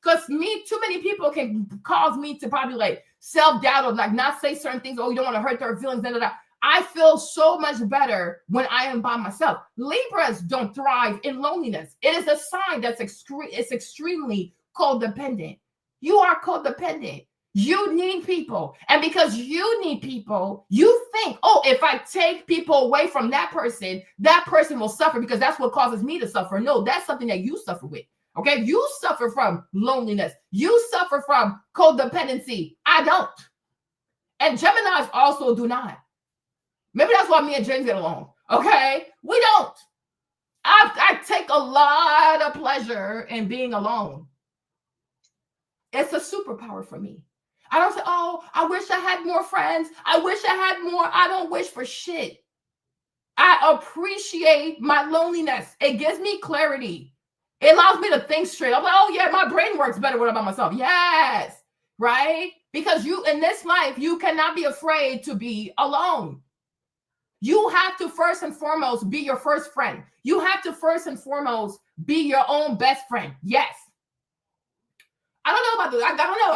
S1: Because too many people can cause me to probably like self-doubt or like not say certain things. Oh, you don't want to hurt their feelings. I feel so much better when I am by myself. Libras don't thrive in loneliness. It is a sign that's extremely codependent. You are codependent. You need people. And because you need people, you think, oh, if I take people away from that person will suffer because that's what causes me to suffer. No, that's something that you suffer with. Okay. You suffer from loneliness. You suffer from codependency. I don't. And Geminis also do not. Maybe that's why me and James get along. Okay. We don't. I take a lot of pleasure in being alone. It's a superpower for me. I don't say, oh, I wish I had more friends. I wish I had more. I don't wish for shit. I appreciate my loneliness. It gives me clarity. It allows me to think straight. I'm like, oh yeah, my brain works better when I'm by myself. Yes, right? Because in this life, you cannot be afraid to be alone. You have to first and foremost be your first friend. You have to first and foremost be your own best friend. Yes. I don't know about this. I don't know.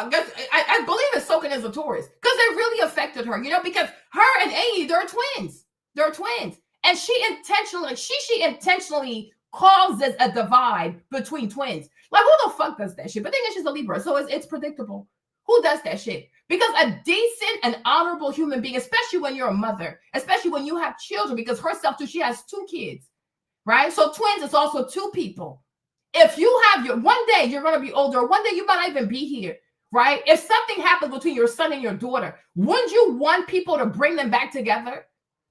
S1: I believe Ahsoka is a Taurus because it really affected her, because her and Amy, they're twins. They're twins. And she intentionally causes a divide between twins. Like, who the fuck does that shit? But then she's a Libra, so it's predictable. Who does that shit? Because a decent and honorable human being, especially when you're a mother, especially when you have children, because herself too, she has 2 kids, right? So twins is also 2 people. If you have one day you're going to be older, one day you might not even be here, right? If something happens between your son and your daughter, wouldn't you want people to bring them back together?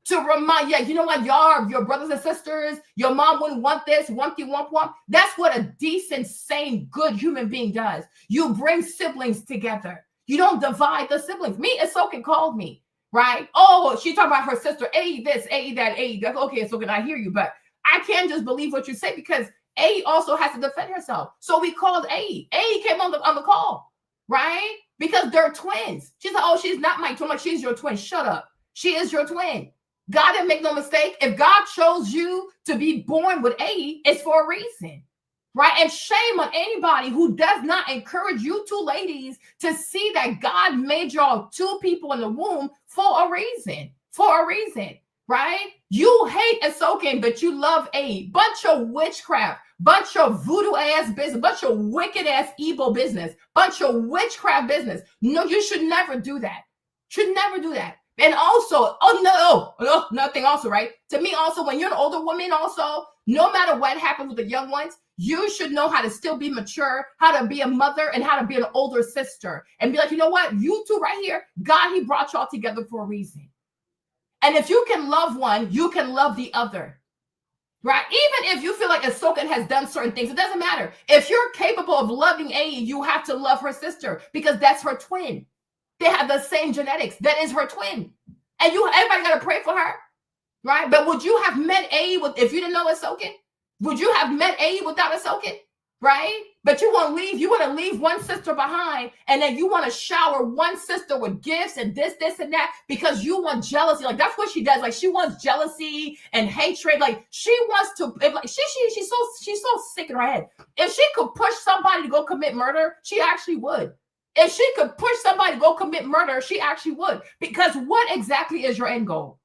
S1: To remind, yeah, you know what, y'all are your brothers and sisters. Your mom wouldn't want this, womp. That's what a decent, sane, good human being does. You bring siblings together. You don't divide the siblings. Me, Ahsoka called me, right? Oh, she talked about her sister, A this, A that, A that. Okay, Ahsoka, I hear you, but I can't just believe what you say because A also has to defend herself. So we called A. A came on the call, right? Because they're twins. She's like, oh, she's not my twin. I'm like, she's your twin. Shut up. She is your twin. God didn't make no mistake. If God chose you to be born with A, it's for a reason, right? And shame on anybody who does not encourage you 2 ladies to see that God made y'all 2 people in the womb for a reason, right? You hate Ahsoka, but you love A. Bunch of witchcraft, bunch of voodoo ass business, bunch of wicked ass evil business, bunch of witchcraft business. No, you should never do that. Should never do that. And also, nothing also, right? To me also, when you're an older woman also, no matter what happens with the young ones, you should know how to still be mature, how to be a mother, and how to be an older sister. And be like, you know what? You 2 right here, God, he brought y'all together for a reason. And if you can love one, you can love the other, right? Even if you feel like Ahsoka has done certain things, it doesn't matter. If you're capable of loving A, you have to love her sister because that's her twin. They have the same genetics. That is her twin. And everybody got to pray for her, right? But would you have met A if you didn't know Ahsoka? Would you have met A without Ahsoka, right? But you want to leave one sister behind, and then you want to shower one sister with gifts and this and that because you want jealousy. Like that's what she does. Like she wants jealousy and hatred. Like she wants to. She's so sick in her head. If she could push somebody to go commit murder, she actually would. If she could push somebody to go commit murder, she actually would. Because what exactly is your end goal?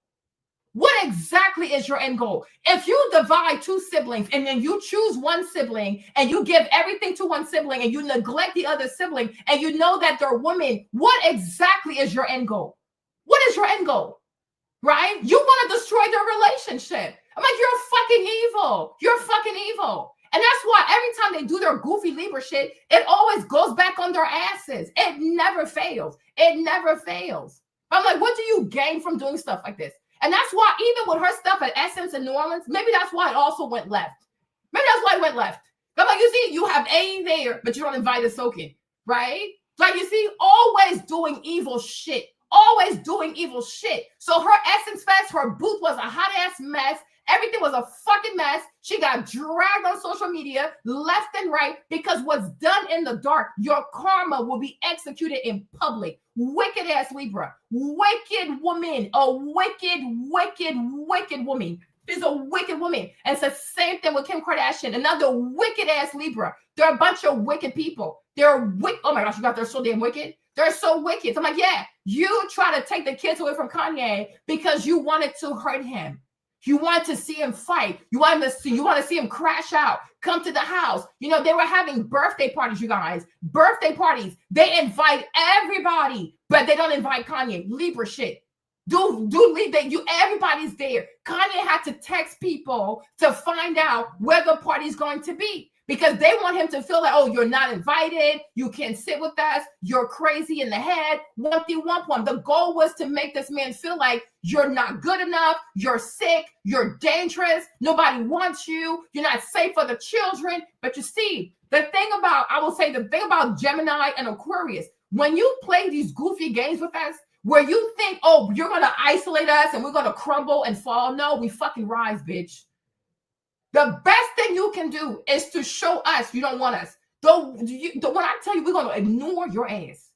S1: What exactly is your end goal? If you divide 2 siblings and then you choose one sibling and you give everything to one sibling and you neglect the other sibling and you know that they're women, what exactly is your end goal? What is your end goal? Right? You want to destroy their relationship. I'm like, you're fucking evil. You're fucking evil. And that's why every time they do their goofy Libra shit, it always goes back on their asses. It never fails. It never fails. I'm like, what do you gain from doing stuff like this? And that's why even with her stuff at Essence in New Orleans, maybe that's why it also went left. Maybe that's why it went left. I'm like, you see, you have A there, but you don't invite Ahsoka, right? Like, you see, always doing evil shit. Always doing evil shit. So her Essence Fest, her booth was a hot ass mess. Everything was a fucking mess. She got dragged on social media left and right because what's done in the dark, your karma will be executed in public. Wicked ass Libra. Wicked woman. A wicked woman. She's a wicked woman. And it's the same thing with Kim Kardashian. Another wicked ass Libra. They're a bunch of wicked people. They're wicked. Oh my gosh, they're so damn wicked. They're so wicked. So I'm like, yeah, you try to take the kids away from Kanye because you wanted to hurt him. You want to see him fight. You want to see him crash out, come to the house. You know, they were having birthday parties, you guys. Birthday parties. They invite everybody, but they don't invite Kanye. Libra shit. Everybody's there. Kanye had to text people to find out where the party's going to be because they want him to feel like, oh, you're not invited. You can't sit with us. You're crazy in the head. One. The goal was to make this man feel like you're not good enough. You're sick. You're dangerous. Nobody wants you. You're not safe for the children. But you see, the thing about Gemini and Aquarius, when you play these goofy games with us, where you think, oh, you're going to isolate us and we're going to crumble and fall. No, we fucking rise, bitch. The best thing you can do is to show us you don't want us. When I tell you we're going to ignore your ass.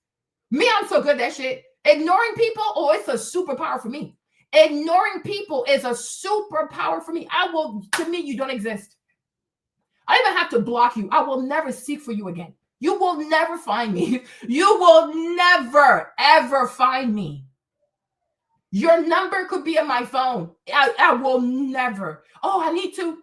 S1: Me, I'm so good at that shit. Ignoring people, oh, it's a superpower for me. Ignoring people is a superpower for me. To me, you don't exist. I don't even have to block you. I will never seek for you again. You will never find me. You will never, ever find me. Your number could be on my phone. I will never. Oh, I need to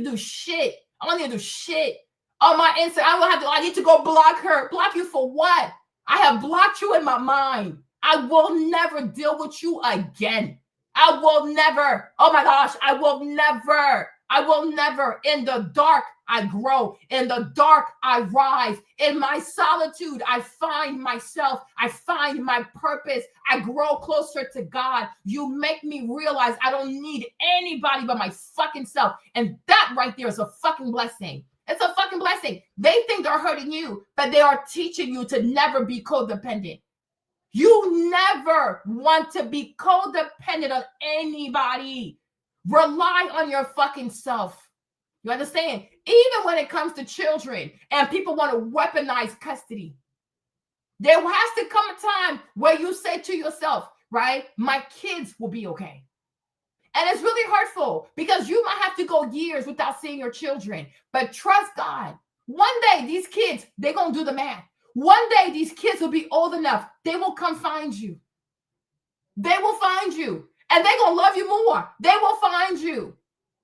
S1: do shit. I don't need to do shit. On my Insta, I need to go block her. Block you for what? I have blocked you in my mind. I will never deal with you again. I will never. Oh my gosh, I will never. I will never. In the dark, I grow. In the dark, I rise. In my solitude, I find myself. I find my purpose. I grow closer to God. You make me realize I don't need anybody but my fucking self. And that right there is a fucking blessing. It's a fucking blessing. They think they're hurting you, but they are teaching you to never be codependent. You never want to be codependent on anybody. Rely on your fucking self. You understand? Even when it comes to children and people want to weaponize custody, there has to come a time where you say to yourself, right, my kids will be okay. And it's really hurtful because you might have to go years without seeing your children. But trust God. One day, these kids, they're going to do the math. One day, these kids will be old enough. They will come find you. They will find you. And they're going to love you more. They will find you.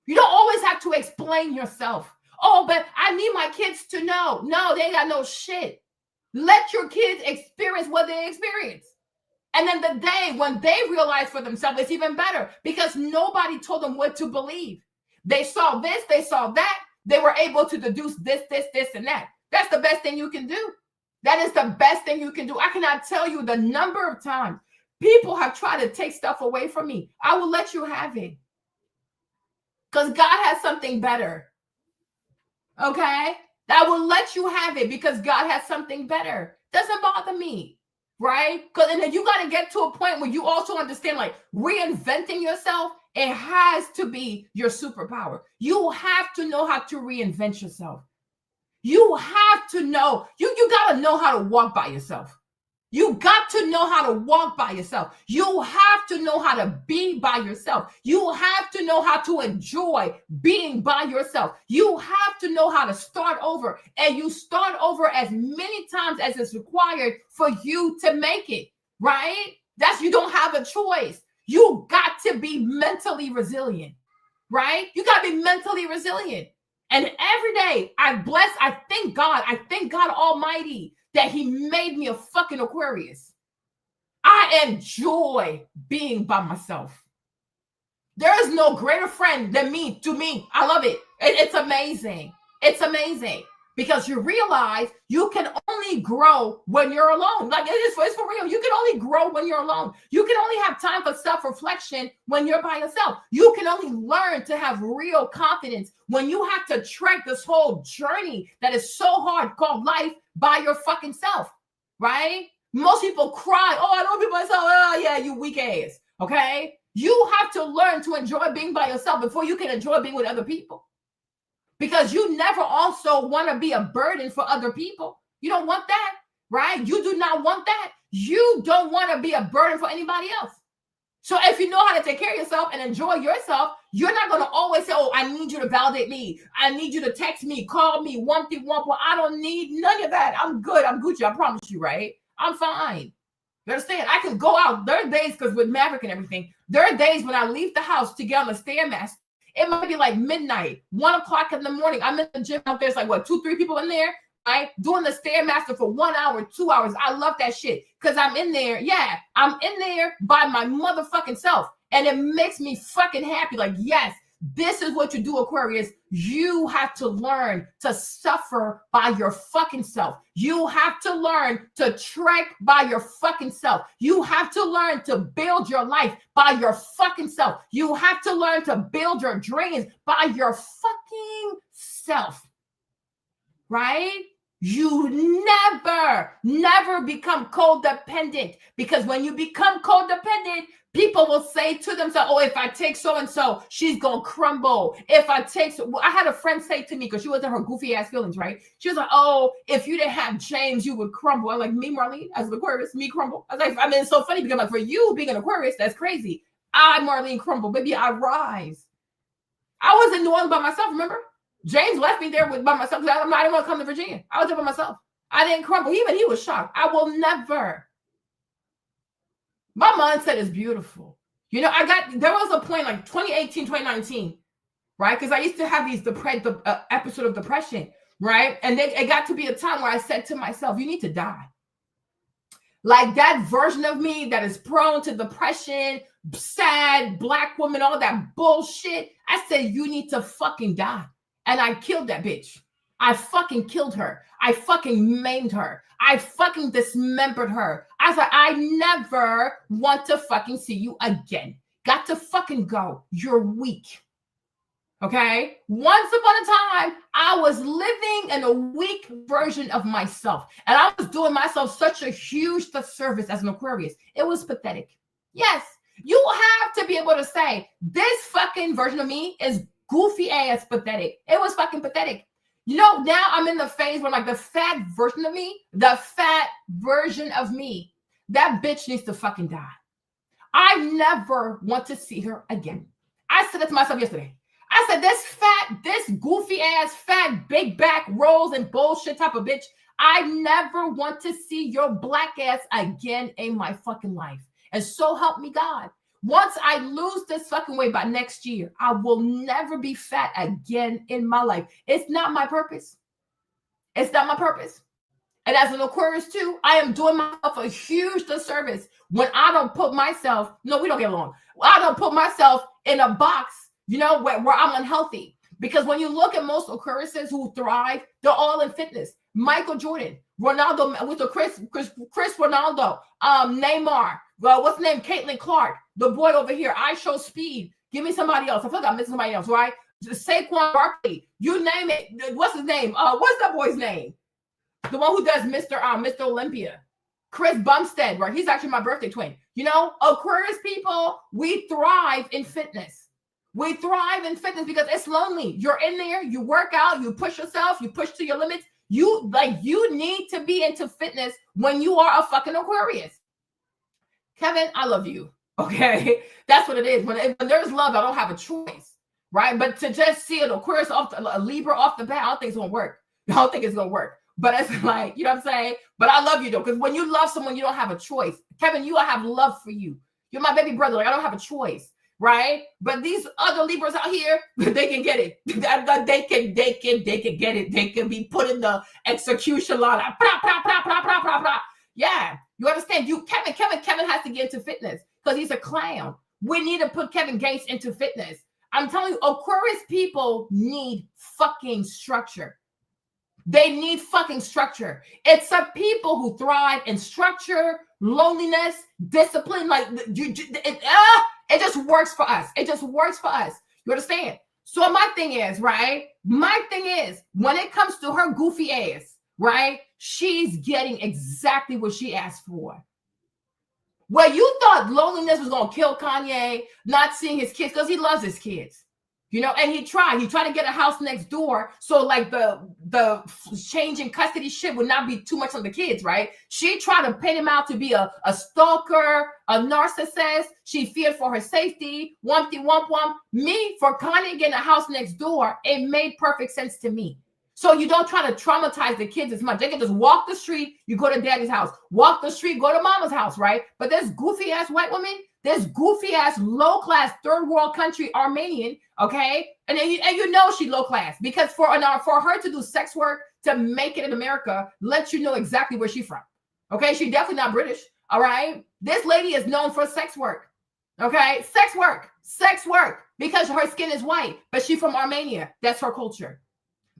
S1: You don't always have to explain yourself. Oh, but I need my kids to know. No, they got no shit. Let your kids experience what they experience. And then the day when they realize for themselves, it's even better because nobody told them what to believe. They saw this, they saw that. They were able to deduce this, and that. That's the best thing you can do. That is the best thing you can do. I cannot tell you the number of times people have tried to take stuff away from me. I will let you have it because God has something better. Okay? I will let you have it because God has something better. Doesn't bother me. Right? And then you got to get to a point where you also understand, like, reinventing yourself, it has to be your superpower. You have to know how to reinvent yourself. You have to know. You got to know how to walk by yourself. You got to know how to walk by yourself. You have to know how to be by yourself. You have to know how to enjoy being by yourself. You have to know how to start over. And you start over as many times as it's required for you to make it, right? You don't have a choice. You got to be mentally resilient, right? You got to be mentally resilient. And every day I thank God Almighty that he made me a fucking Aquarius. I enjoy being by myself. There is no greater friend than me to me. I love it. It's amazing. It's amazing because you realize you can only grow when you're alone. Like it's for real. You can only grow when you're alone. You can only have time for self-reflection when you're by yourself. You can only learn to have real confidence when you have to trek this whole journey that is so hard called life by your fucking self, right? Most people cry, oh, I don't be myself. Oh, yeah, you weak ass, okay? You have to learn to enjoy being by yourself before you can enjoy being with other people. Because you never also want to be a burden for other people. You don't want that, right? You do not want that. You don't want to be a burden for anybody else. So if you know how to take care of yourself and enjoy yourself, you're not going to always say, oh, I need you to validate me. I need you to text me, call me, one thing, one point. I don't need none of that. I'm good. I'm Gucci. I promise you, right? I'm fine. You understand? I can go out. There are days, because with Maverick and everything, there are days when I leave the house to get on the Stairmaster. It might be like midnight, 1 o'clock in the morning. I'm in the gym out there. It's like, what, 2-3 people in there? Right? Doing the Stairmaster for 1 hour, 2 hours. I love that shit because I'm in there. Yeah, I'm in there by my motherfucking self. And it makes me fucking happy. Like, yes, this is what you do, Aquarius. You have to learn to suffer by your fucking self. You have to learn to trek by your fucking self. You have to learn to build your life by your fucking self. You have to learn to build your dreams by your fucking self. Right? You never become codependent, because when you become codependent, people will say to themselves, oh, if I take so-and-so, she's going to crumble. If I take, I had a friend say to me, because she was in her goofy ass feelings, right? She was like, oh, if you didn't have James, you would crumble. I'm like, me, Marlene, as an Aquarius, me crumble. I was like, I mean, it's so funny because like, for you being an Aquarius, that's crazy. I, Marlene, crumble. Baby, I rise. I was in New Orleans by myself, remember? James left me there by myself. I didn't want to come to Virginia. I was there by myself. I didn't crumble. Even he was shocked. I will never. My mindset is beautiful. You know, there was a point like 2018, 2019, right? Because I used to have these episode of depression, right? And then it got to be a time where I said to myself, you need to die. Like that version of me that is prone to depression, sad, black woman, all that bullshit. I said, you need to fucking die. And I killed that bitch. I fucking killed her. I fucking maimed her. I fucking dismembered her. I said, I never want to fucking see you again. Got to fucking go. You're weak. Okay? Once upon a time, I was living in a weak version of myself. And I was doing myself such a huge disservice as an Aquarius. It was pathetic. Yes, you have to be able to say, this fucking version of me is goofy ass pathetic. It was fucking pathetic. You know, now I'm in the phase where like the fat version of me, that bitch needs to fucking die. I never want to see her again. I said that to myself yesterday. I said, this goofy ass, fat, big back rolls and bullshit type of bitch, I never want to see your black ass again in my fucking life. And so help me God. Once I lose this fucking weight by next year, I will never be fat again in my life. It's not my purpose. It's not my purpose. And as an Aquarius too, I am doing myself a huge disservice when I don't put myself, no, we don't get along. I don't put myself in a box, you know, where I'm unhealthy. Because when you look at most Aquariuses who thrive, they're all in fitness. Michael Jordan, Ronaldo, with the Chris Ronaldo, Neymar, what's the name? Caitlin Clark, the boy over here, I Show Speed. Give me somebody else. I feel like I'm missing somebody else, right? Saquon Barkley, you name it. What's his name? What's that boy's name? The one who does Mr. Olympia. Chris Bumstead, right? He's actually my birthday twin. You know, Aquarius people, we thrive in fitness. We thrive in fitness because it's lonely. You're in there, you work out, you push yourself, you push to your limits. You need to be into fitness when you are a fucking Aquarius. Kevin, I love you. Okay, that's what it is. When there's love, I don't have a choice, right? But to just see an Aquarius a Libra off the bat, I don't think it's gonna work. I don't think it's gonna work. But it's like, you know what I'm saying? But I love you though, because when you love someone, you don't have a choice. Kevin, I have love for you. You're my baby brother. Like I don't have a choice, right? But these other Libras out here, they can get it. They can get it. They can be put in the execution line. Yeah, you understand? Kevin has to get into fitness because he's a clown. We need to put Kevin Gates into fitness. I'm telling you, Aquarius people need fucking structure. They need fucking structure. It's a people who thrive in structure, loneliness, discipline. Like it just works for us. It just works for us. You understand? So my thing is, right? My thing is, when it comes to her goofy ass, right? She's getting exactly what she asked for. Well, you thought loneliness was going to kill Kanye, not seeing his kids, because he loves his kids. You know, and he tried to get a house next door. So like the change in custody shit would not be too much on the kids, right? She tried to paint him out to be a stalker, a narcissist. She feared for her safety. Me, for Kanye getting a house next door, it made perfect sense to me. So you don't try to traumatize the kids as much. They can just walk the street, you go to daddy's house. Walk the street, go to mama's house, right? But this goofy ass white woman, this goofy ass low class third world country Armenian, okay, and you know she low class because for her to do sex work to make it in America lets you know exactly where she's from. Okay, she definitely not British. All right, this lady is known for sex work. Okay, sex work because her skin is white, but she's from Armenia. That's her culture.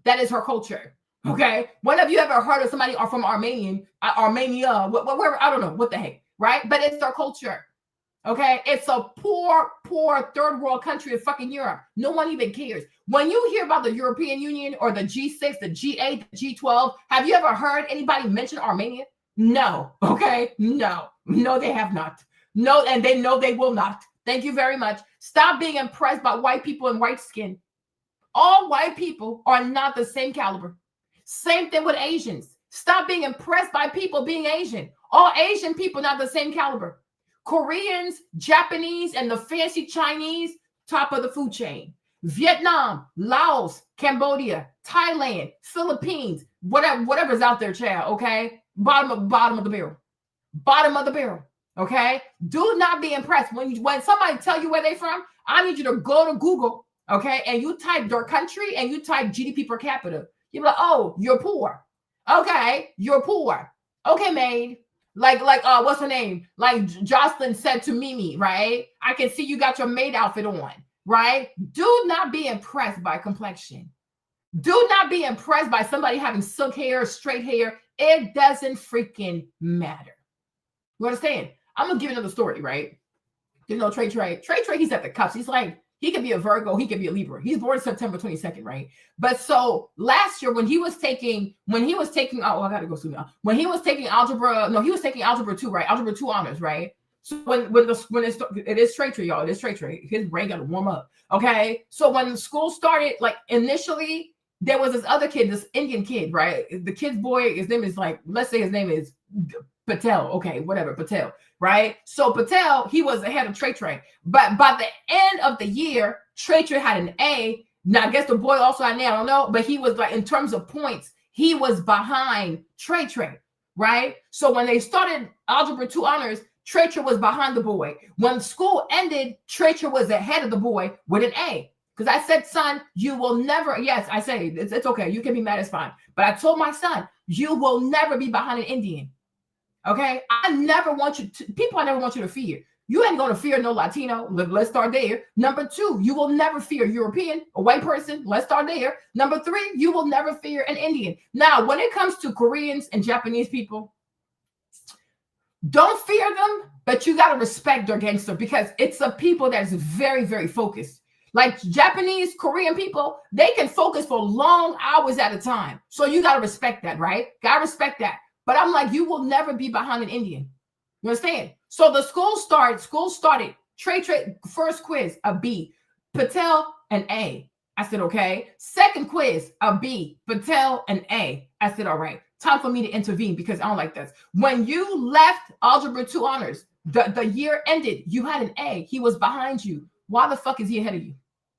S1: That is her culture. Okay, when have you ever heard of somebody from Armenia, wherever? I don't know what the heck, right? But it's their culture. Okay, it's a poor third world country of fucking Europe. No one even cares. When you hear about the European Union or the G6, the G8, the G12, have you ever heard anybody mention Armenia? No. Okay, no, they have not. No, and they know they will not. Thank you very much. Stop being impressed by white people and white skin. All white people are not the same caliber. Same thing with Asians. Stop being impressed by people being Asian. All Asian people not the same caliber. Koreans, Japanese, and the fancy Chinese, top of the food chain. Vietnam, Laos, Cambodia, Thailand, Philippines, whatever's out there, child, okay? Bottom of the barrel. Bottom of the barrel, okay? Do not be impressed. When somebody tell you where they from, I need you to go to Google, okay? And you type their country and you type GDP per capita. You're like, oh, you're poor. Okay, you're poor. Okay, maid. what's her name? Like Jocelyn said to Mimi, right? I can see you got your maid outfit on, right? Do not be impressed by complexion. Do not be impressed by somebody having silk hair, straight hair. It doesn't freaking matter. You understand? I'm gonna give you another story, right? You know, Trey, he's at the cups. He's like, he could be a Virgo, he could be a Libra. He's born September 22nd, right? But so last year when he was taking, I gotta go soon now. When he was taking algebra, no, he was taking algebra 2, right? Algebra 2 honors, right? So it is Trey, y'all, it is Trey. His brain got to warm up. Okay. So when school started, like initially, there was this other kid, this Indian kid, right? The kid's boy, his name is like, let's say his name is Patel. Okay, whatever, Patel, right? So Patel, he was ahead of Trey. But by the end of the year, Trey had an A. Now, I guess the boy also had an A, I don't know, but he was like, in terms of points, he was behind Trey, right? So when they started Algebra 2 honors, Trey was behind the boy. When school ended, Trey was ahead of the boy with an A. Because I said, son, you will never, yes, I say, it's okay. You can be mad, it's fine. But I told my son, you will never be behind an Indian. Okay? I never want you to fear. You ain't going to fear no Latino. Let's start there. Number 2, you will never fear European, a white person. Let's start there. Number 3, you will never fear an Indian. Now, when it comes to Koreans and Japanese people, don't fear them, but you got to respect their gangster because it's a people that is very, very focused. Like Japanese, Korean people, they can focus for long hours at a time. So you got to respect that, right? Got to respect that. But I'm like, you will never be behind an Indian. You understand? So the school started. Trey, first quiz, a B. Patel, an A. I said, okay. Second quiz, a B. Patel, an A. I said, all right. Time for me to intervene because I don't like this. When you left Algebra 2 honors, the year ended, you had an A. He was behind you. Why the fuck is he ahead of you?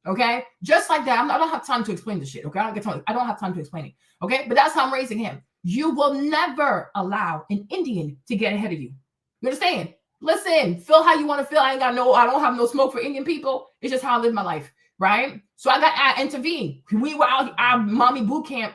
S1: Okay? Just like that. I don't have time to explain the shit. Okay? I don't have time to explain it. Okay? But that's how I'm raising him. You will never allow an Indian to get ahead of you. You understand? Listen, feel how you want to feel. I don't have no smoke for Indian people. It's just how I live my life. Right? So I intervened. We were out our mommy boot camp.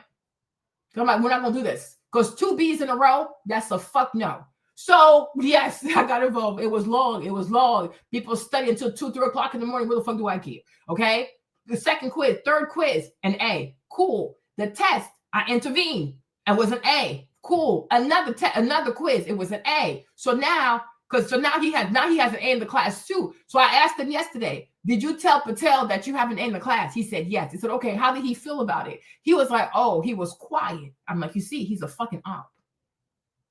S1: I'm like, we're not gonna do this. Because 2 B's in a row, that's a fuck no. So yes, I got involved. It was long. People study until 2, 3 o'clock in the morning. Where the fuck do I care? Okay. The second quiz, third quiz, an A. Cool. The test, I intervened. It was an A. Cool. Another quiz. It was an A. So now he has an A in the class too. So I asked him yesterday, did you tell Patel that you have an A in the class? He said yes. He said, okay, how did he feel about it? He was like, oh, he was quiet. I'm like, you see, he's a fucking op.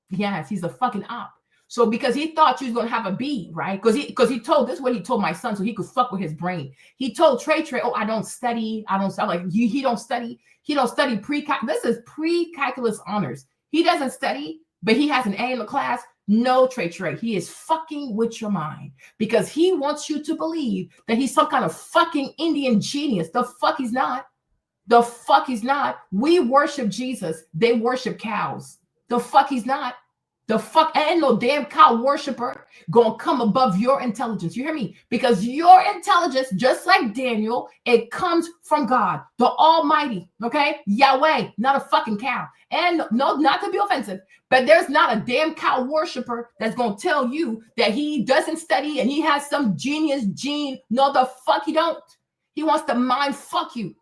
S1: Yes, he's a fucking op. So because he thought you was gonna have a B, right? Because he told, this is what he told my son, so he could fuck with his brain. He told Trey, oh, I don't study. I don't sound like he don't study. He don't study this is pre-calculus honors. He doesn't study, but he has an A in the class. No, Trey, he is fucking with your mind because he wants you to believe that he's some kind of fucking Indian genius. The fuck he's not. The fuck he's not. We worship Jesus. They worship cows. The fuck he's not. The fuck ain't no damn cow worshiper gonna come above your intelligence. You hear me? Because your intelligence, just like Daniel, it comes from God, the Almighty. Okay, Yahweh, not a fucking cow. And no, not to be offensive, but there's not a damn cow worshiper that's gonna tell you that he doesn't study and he has some genius gene. No, the fuck he don't. He wants to mind fuck you.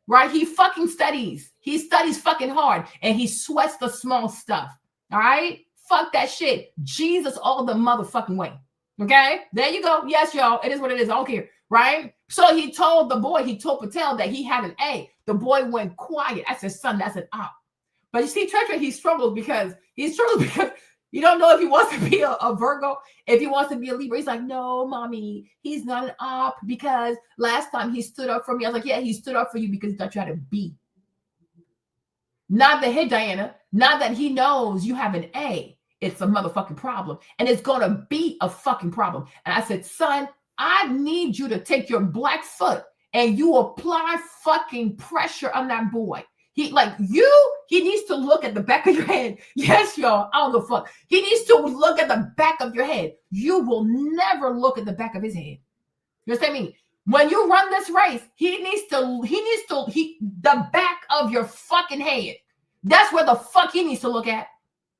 S1: Right? He fucking studies. He studies fucking hard and he sweats the small stuff. All right? Fuck that shit. Jesus all the motherfucking way. Okay? There you go. Yes, y'all. It is what it is. I don't care. Right? So he told Patel that he had an A. The boy went quiet. I said, son, that's an op. But you see, Trey, he struggles because you don't know if he wants to be a Virgo, if he wants to be a Libra. He's like, no, mommy, he's not an op because last time he stood up for me. I was like, yeah, he stood up for you because he thought you had a B. Not that, hey, Diana, not that he knows you have an A. It's a motherfucking problem. And it's going to be a fucking problem. And I said, son, I need you to take your black foot and you apply fucking pressure on that boy. He needs to look at the back of your head. Yes, y'all. I don't give a fuck. He needs to look at the back of your head. You will never look at the back of his head. You understand me? When you run this race, the back of your fucking head. That's where the fuck he needs to look at.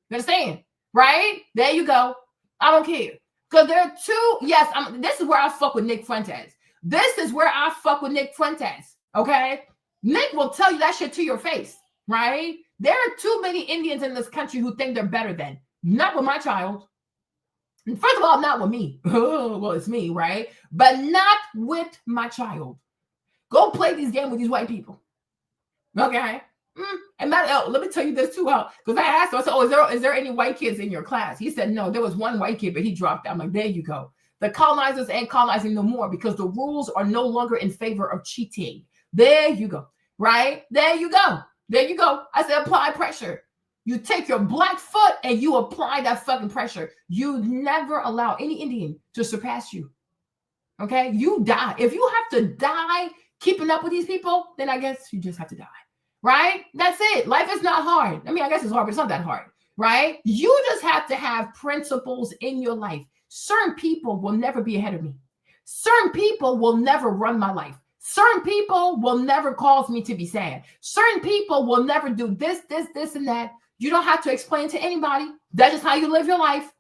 S1: You understand? right? There you go. I don't care. Because there are two, yes, this is where I fuck with Nick Fuentes. This is where I fuck with Nick Fuentes, okay? Nick will tell you that shit to your face, right? There are too many Indians in this country who think they're better than. Not with my child. First of all, not with me. Well, it's me, right? But not with my child. Go play these games with these white people. Okay? And let me tell you this too, because I asked him, I said, oh, is there any white kids in your class? He said, no, there was one white kid, but he dropped out. I'm like, there you go. The colonizers ain't colonizing no more because the rules are no longer in favor of cheating. There you go. Right? There you go. There you go. I said, apply pressure. You take your black foot and you apply that fucking pressure. You never allow any Indian to surpass you. Okay? You die. If you have to die keeping up with these people, then I guess you just have to die. Right? That's it. Life is not hard. I mean, I guess it's hard, but it's not that hard. Right? You just have to have principles in your life. Certain people will never be ahead of me. Certain people will never run my life. Certain people will never cause me to be sad. Certain people will never do this, and that. You don't have to explain to anybody. That's just how you live your life.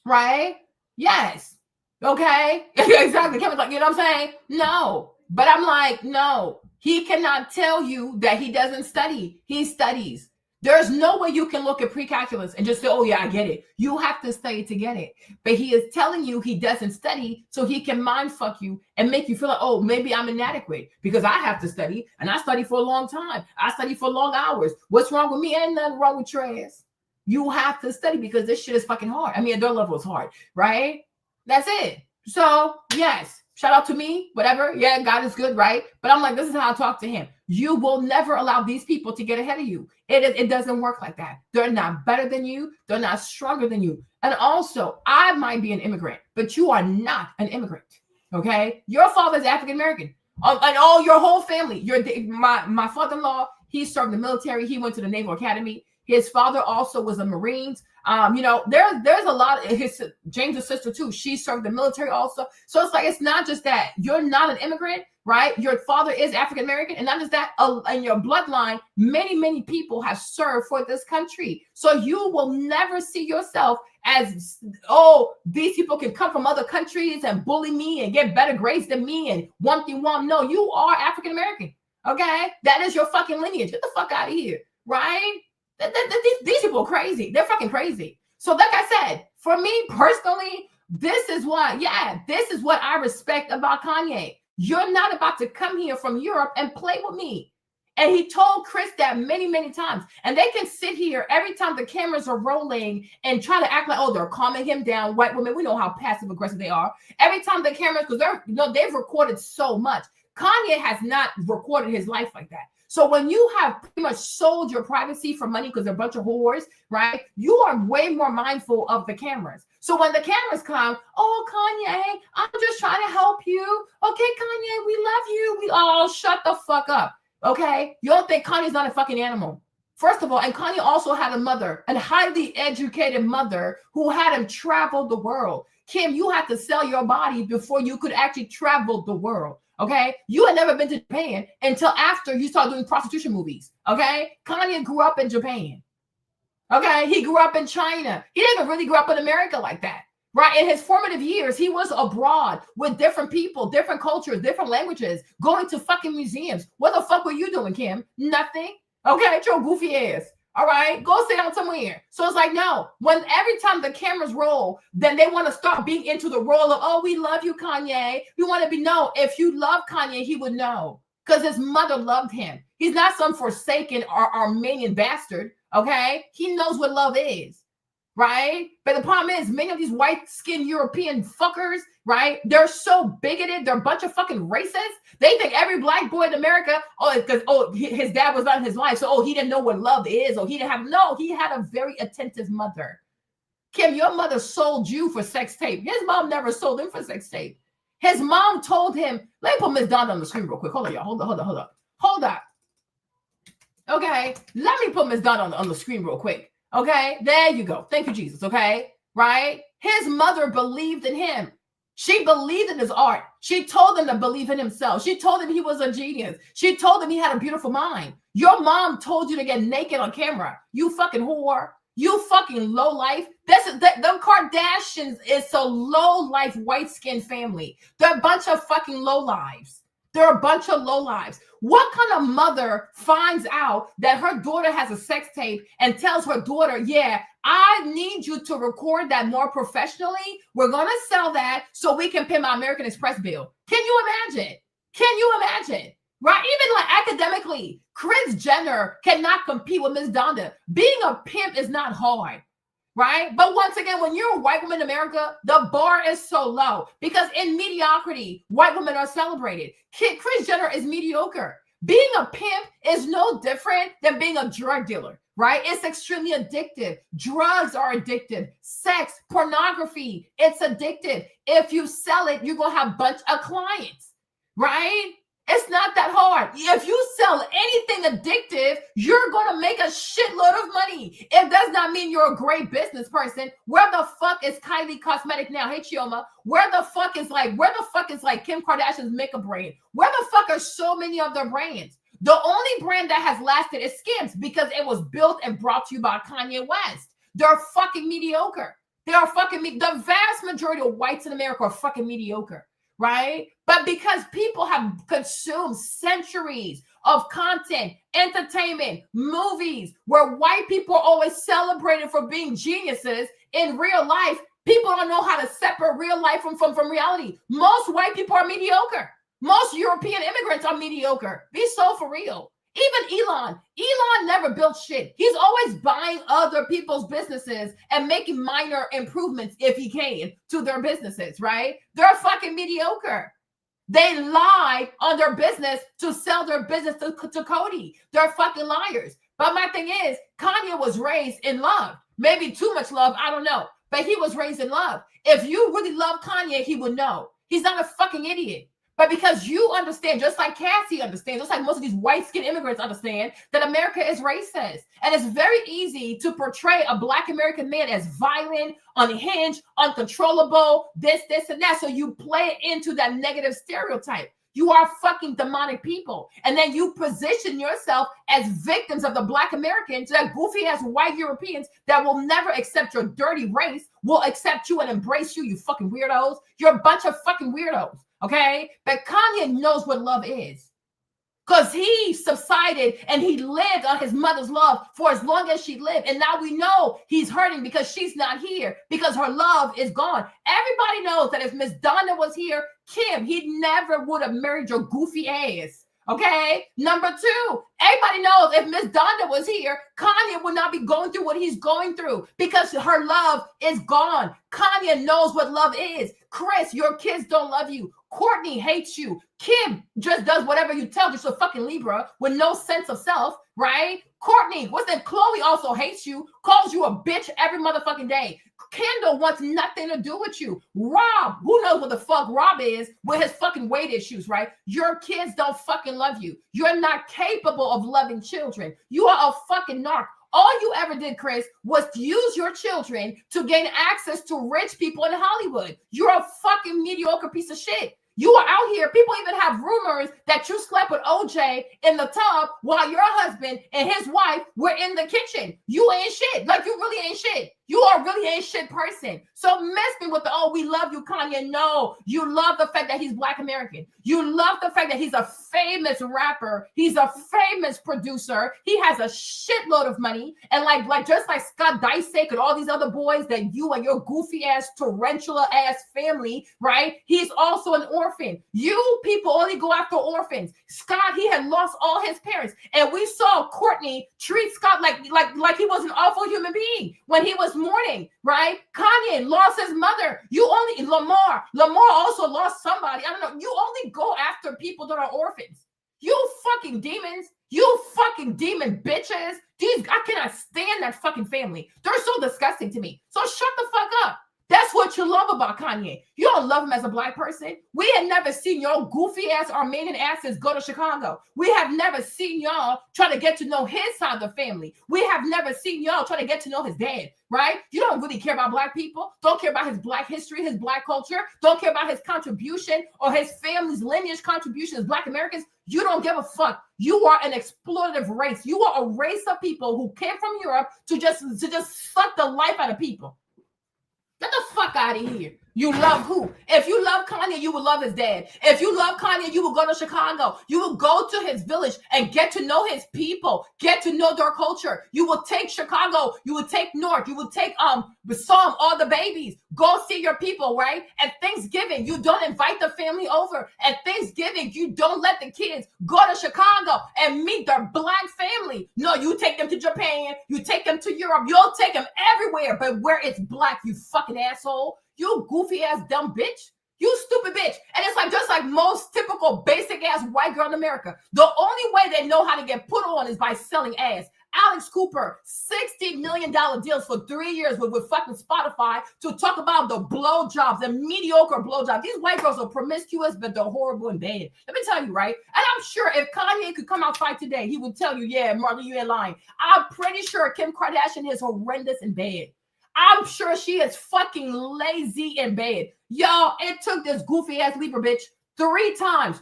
S1: Right? Yes. Okay? Exactly. Kevin's like, you know what I'm saying? No. But I'm like, no. He cannot tell you that he doesn't study. He studies. There's no way you can look at pre-calculus and just say, oh, yeah, I get it. You have to study to get it. But he is telling you he doesn't study so he can mind fuck you and make you feel like, oh, maybe I'm inadequate because I have to study. And I study for a long time. I study for long hours. What's wrong with me? Ain't nothing wrong with your ass. You have to study because this shit is fucking hard. I mean, at their level is hard, right? That's it. So, yes. Shout out to me, whatever. Yeah, God is good, right? But I'm like, this is how I talk to him. You will never allow these people to get ahead of you. It doesn't work like that. They're not better than you. They're not stronger than you. And also, I might be an immigrant, but you are not an immigrant, okay? Your father's African-American. And all your whole family. My father-in-law, he served the military. He went to the Naval Academy. His father also was a Marines. There's a lot of James' sister too. She served the military also. So it's like, it's not just that you're not an immigrant, right? Your father is African-American, and not just that, in your bloodline, many, many people have served for this country. So you will never see yourself as, oh, these people can come from other countries and bully me and get better grades than me and one thing one. No, you are African-American. Okay? That is your fucking lineage. Get the fuck out of here, right? These people are crazy. They're fucking crazy. So like I said, for me personally, this is what I respect about Kanye. You're not about to come here from Europe and play with me. And he told Chris that many, many times. And they can sit here every time the cameras are rolling and try to act like, oh, they're calming him down. White women, we know how passive aggressive they are. Every time the cameras, because they've recorded so much. Kanye has not recorded his life like that. So when you have pretty much sold your privacy for money because they're a bunch of whores, right? You are way more mindful of the cameras. So when the cameras come, oh, Kanye, I'm just trying to help you. Okay, Kanye, we love you. We all shut the fuck up. Okay? You don't think Kanye's not a fucking animal. First of all, and Kanye also had a mother, a highly educated mother who had him travel the world. Kim, you had to sell your body before you could actually travel the world. Okay, you had never been to Japan until after you started doing prostitution movies. Okay, Kanye grew up in Japan. Okay, he grew up in China. He didn't really grow up in America like that, right? In his formative years, he was abroad with different people, different cultures, different languages, going to fucking museums. What the fuck were you doing, Kim? Nothing. Okay, it's your goofy ass. All right, go sit down somewhere. So it's like, no, when every time the cameras roll, then they want to start being into the role of, oh, we love you, Kanye. We want to be, no, if you love Kanye, he would know because his mother loved him. He's not some forsaken or Armenian bastard, okay? He knows what love is, right? But the problem is many of these white-skinned European fuckers, right? They're so bigoted. They're a bunch of fucking racists. They think every black boy in America, his dad was not in his life. So, he didn't know what love is. Or he had a very attentive mother. Kim, your mother sold you for sex tape. His mom never sold him for sex tape. His mom told him, let me put Miss Donna on the screen real quick. Hold on, y'all. Hold up. Okay. Let me put Miss Donna on the screen real quick. Okay. There you go. Thank you, Jesus. Okay. Right? His mother believed in him. She believed in his art. She told him to believe in himself. She told him he was a genius. She told him he had a beautiful mind. Your mom told you to get naked on camera. You fucking whore. You fucking low life. The Kardashians is a low life white skinned family. They're a bunch of fucking low lives. They're a bunch of low lives. What kind of mother finds out that her daughter has a sex tape and tells her daughter, yeah, I need you to record that more professionally. We're going to sell that so we can pay my American Express bill. Can you imagine? Can you imagine? Right? Even like academically, Kris Jenner cannot compete with Miss Donda. Being a pimp is not hard. Right? But once again, when you're a white woman in America, the bar is so low because in mediocrity, white women are celebrated. Kris Jenner is mediocre. Being a pimp is no different than being a drug dealer, right? It's extremely addictive. Drugs are addictive. Sex, pornography, it's addictive. If you sell it, you're going to have a bunch of clients, right? It's not that hard. If you sell anything addictive, you're going to make a shitload of money. It does not mean you're a great business person. Where the fuck is Kylie Cosmetic now? Hey, Chioma. Where the fuck is Kim Kardashian's makeup brand? Where the fuck are so many of their brands? The only brand that has lasted is Skims because it was built and brought to you by Kanye West. They're fucking mediocre. They are fucking the vast majority of whites in America are fucking mediocre. Right? But because people have consumed centuries of content, entertainment, movies, where white people are always celebrated for being geniuses, in real life, people don't know how to separate real life from reality. Most white people are mediocre. Most European immigrants are mediocre. Be so for real. Even Elon never built shit. He's always buying other people's businesses and making minor improvements, if he can, to their businesses, right? They're fucking mediocre. They lie on their business to sell their business to Cody. They're fucking liars. But my thing is, Kanye was raised in love. Maybe too much love, I don't know. But he was raised in love. If you really love Kanye, he would know. He's not a fucking idiot. But because you understand, just like Cassie understands, just like most of these white-skinned immigrants understand, that America is racist. And it's very easy to portray a Black American man as violent, unhinged, uncontrollable, this, and that. So you play into that negative stereotype. You are fucking demonic people. And then you position yourself as victims of the Black Americans, that goofy-ass white Europeans that will never accept your dirty race, will accept you and embrace you, you fucking weirdos. You're a bunch of fucking weirdos. Okay, but Kanye knows what love is because he subsided and he lived on his mother's love for as long as she lived. And now we know he's hurting because she's not here because her love is gone. Everybody knows that if Miss Donna was here, Kim, he never would have married your goofy ass. Okay, number two, everybody knows if Miss Donda was here, Kanye would not be going through what he's going through because her love is gone. Kanye knows what love is. Kris, your kids don't love you. Courtney hates you. Kim just does whatever you tell. She's a fucking Libra with no sense of self, right? Courtney, what's that? Chloe also hates you, calls you a bitch every motherfucking day. Kendall wants nothing to do with you. Rob, who knows what the fuck Rob is with his fucking weight issues, right? Your kids don't fucking love you. You're not capable of loving children. You are a fucking narc. All you ever did, Kris, was to use your children to gain access to rich people in Hollywood. You're a fucking mediocre piece of shit. You are out here. People even have rumors that you slept with OJ in the tub while your husband and his wife were in the kitchen. You ain't shit. Like, you really ain't shit. You are really ain't shit person. So mess me with the, oh, we love you, Kanye. No, you love the fact that he's Black American. You love the fact that he's a famous rapper. He's a famous producer. He has a shitload of money. And like just like Scott Disick and all these other boys that you and your goofy ass tarantula ass family, right? He's also an orphan. You people only go after orphans. Scott, he had lost all his parents. And we saw Courtney treat Scott like he was an awful human being when he was mourning, right? Kanye lost his mother. Lamar also lost somebody. I don't know. You only go after people that are orphans. You fucking demons. You fucking demon bitches. I cannot stand that fucking family. They're so disgusting to me. So shut the fuck up. That's That's what you love about Kanye. You don't love him as a black person. We have never seen your goofy ass Armenian asses go to Chicago. We have never seen y'all try to get to know his side of the family. We have never seen y'all try to get to know his dad, right? You don't really care about black people. Don't care about his black history, his black culture. Don't care about his contribution or his family's lineage contribution as black Americans. You don't give a fuck. You are an exploitative race. You are a race of people who came from Europe to just suck the life out of people. Get the fuck out of here. You love who? If you love Kanye, you would love his dad. If you love Kanye, you would go to Chicago. You would go to his village and get to know his people, get to know their culture. You will take Chicago. You would take North. You would take Psalm, all the babies. Go see your people, right? At Thanksgiving, you don't invite the family over. At Thanksgiving, you don't let the kids go to Chicago and meet their black family. No, you take them to Japan. You take them to Europe. You'll take them everywhere, but where it's black, you fucking asshole. You goofy ass dumb bitch. You stupid bitch. And it's like just like most typical basic ass white girl in America. The only way they know how to get put on is by selling ass. Alex Cooper, $60 million deals for 3 years with fucking Spotify to talk about the blowjobs, the mediocre blowjobs. These white girls are promiscuous, but they're horrible and bad. Let me tell you, right? And I'm sure if Kanye could come outside today, he would tell you, yeah, Marley, you ain't lying. I'm pretty sure Kim Kardashian is horrendous and bad. I'm sure she is fucking lazy and bad. Y'all, it took this goofy ass Libra bitch three times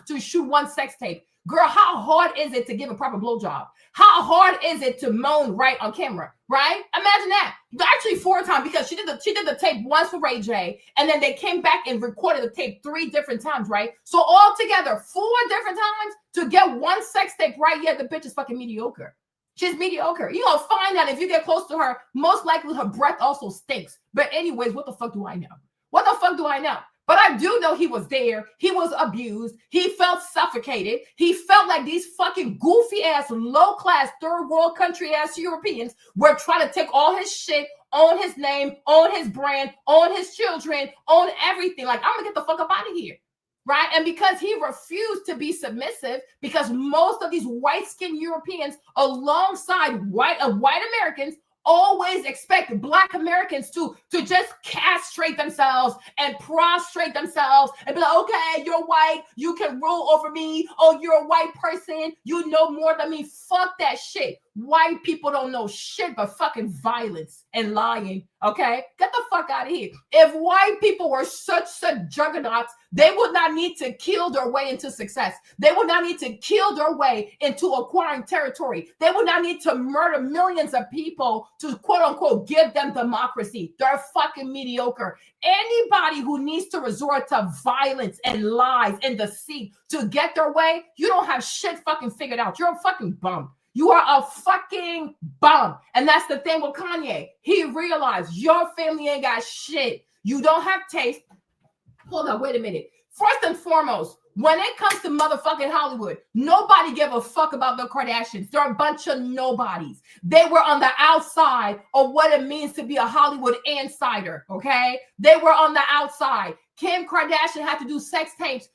S1: to shoot one sex tape. Girl, how hard is it to give a proper blowjob? How hard is it to moan right on camera, right? Imagine that. Actually 4 times because she did the tape once for Ray J, and then they came back and recorded the tape 3 different times, right? So altogether, 4 different times to get one sex tape right. Yeah, the bitch is fucking mediocre. She's mediocre. You're going to find out if you get close to her, most likely her breath also stinks. But anyways, what the fuck do I know? What the fuck do I know? But I do know he was there. He was abused. He felt suffocated. He felt like these fucking goofy ass, low class, third world country ass Europeans were trying to take all his shit, own his name, own his brand, own his children, own everything. Like, I'm going to get the fuck up out of here. Right? And because he refused to be submissive, because most of these white-skinned Europeans alongside white Americans always expect black Americans to just castrate themselves and prostrate themselves and be like, okay, you're white, you can rule over me. Oh, you're a white person, you know more than me. Fuck that shit. White people don't know shit but fucking violence and lying. Okay, get the fuck out of here. If white people were such juggernauts, they would not need to kill their way into success. They would not need to kill their way into acquiring territory. They would not need to murder millions of people to quote unquote give them democracy. They're fucking mediocre. Anybody who needs to resort to violence and lies and deceit to get their way, you don't have shit fucking figured out. You're a fucking bum. You are a fucking bum. And that's the thing with Kanye. He realized your family ain't got shit. You don't have taste. Hold on, wait a minute. First and foremost, when it comes to motherfucking Hollywood, nobody give a fuck about the Kardashians. They're a bunch of nobodies. They were on the outside of what it means to be a Hollywood insider, okay? They were on the outside. Kim Kardashian had to do sex tapes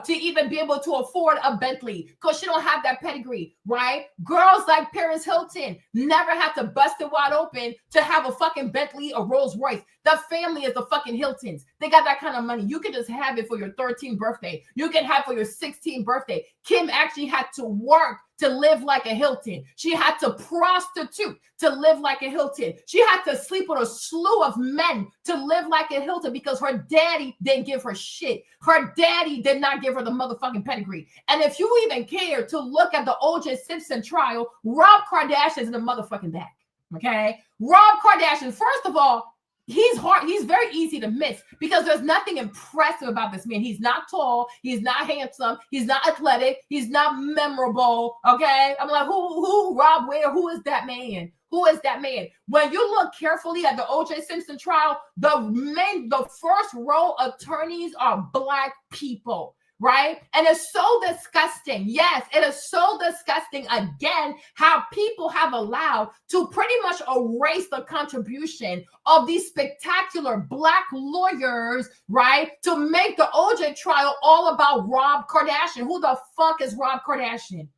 S1: to even be able to afford a Bentley because she don't have that pedigree, right? Girls like Paris Hilton never had to bust it wide open to have a fucking Bentley or Rolls Royce. The family is the fucking Hiltons. They got that kind of money. You can just have it for your 13th birthday. You can have it for your 16th birthday. Kim actually had to work to live like a Hilton. She had to prostitute to live like a Hilton. She had to sleep with a slew of men to live like a Hilton because her daddy didn't give her shit. Her daddy did not give her the motherfucking pedigree. And if you even care to look at the O.J. Simpson trial, Rob Kardashian's in the motherfucking back. Okay? Rob Kardashian, first of all, he's hard. He's very easy to miss because there's nothing impressive about this man. He's not tall. He's not handsome. He's not athletic. He's not memorable. Okay. I'm like, who, Rob Ware? Who is that man? Who is that man? When you look carefully at the O.J. Simpson trial, the first row attorneys are black people. Right? And it's so disgusting. Yes, it is so disgusting again how people have allowed to pretty much erase the contribution of these spectacular black lawyers, right? To make the OJ trial all about Rob Kardashian. Who the fuck is Rob Kardashian?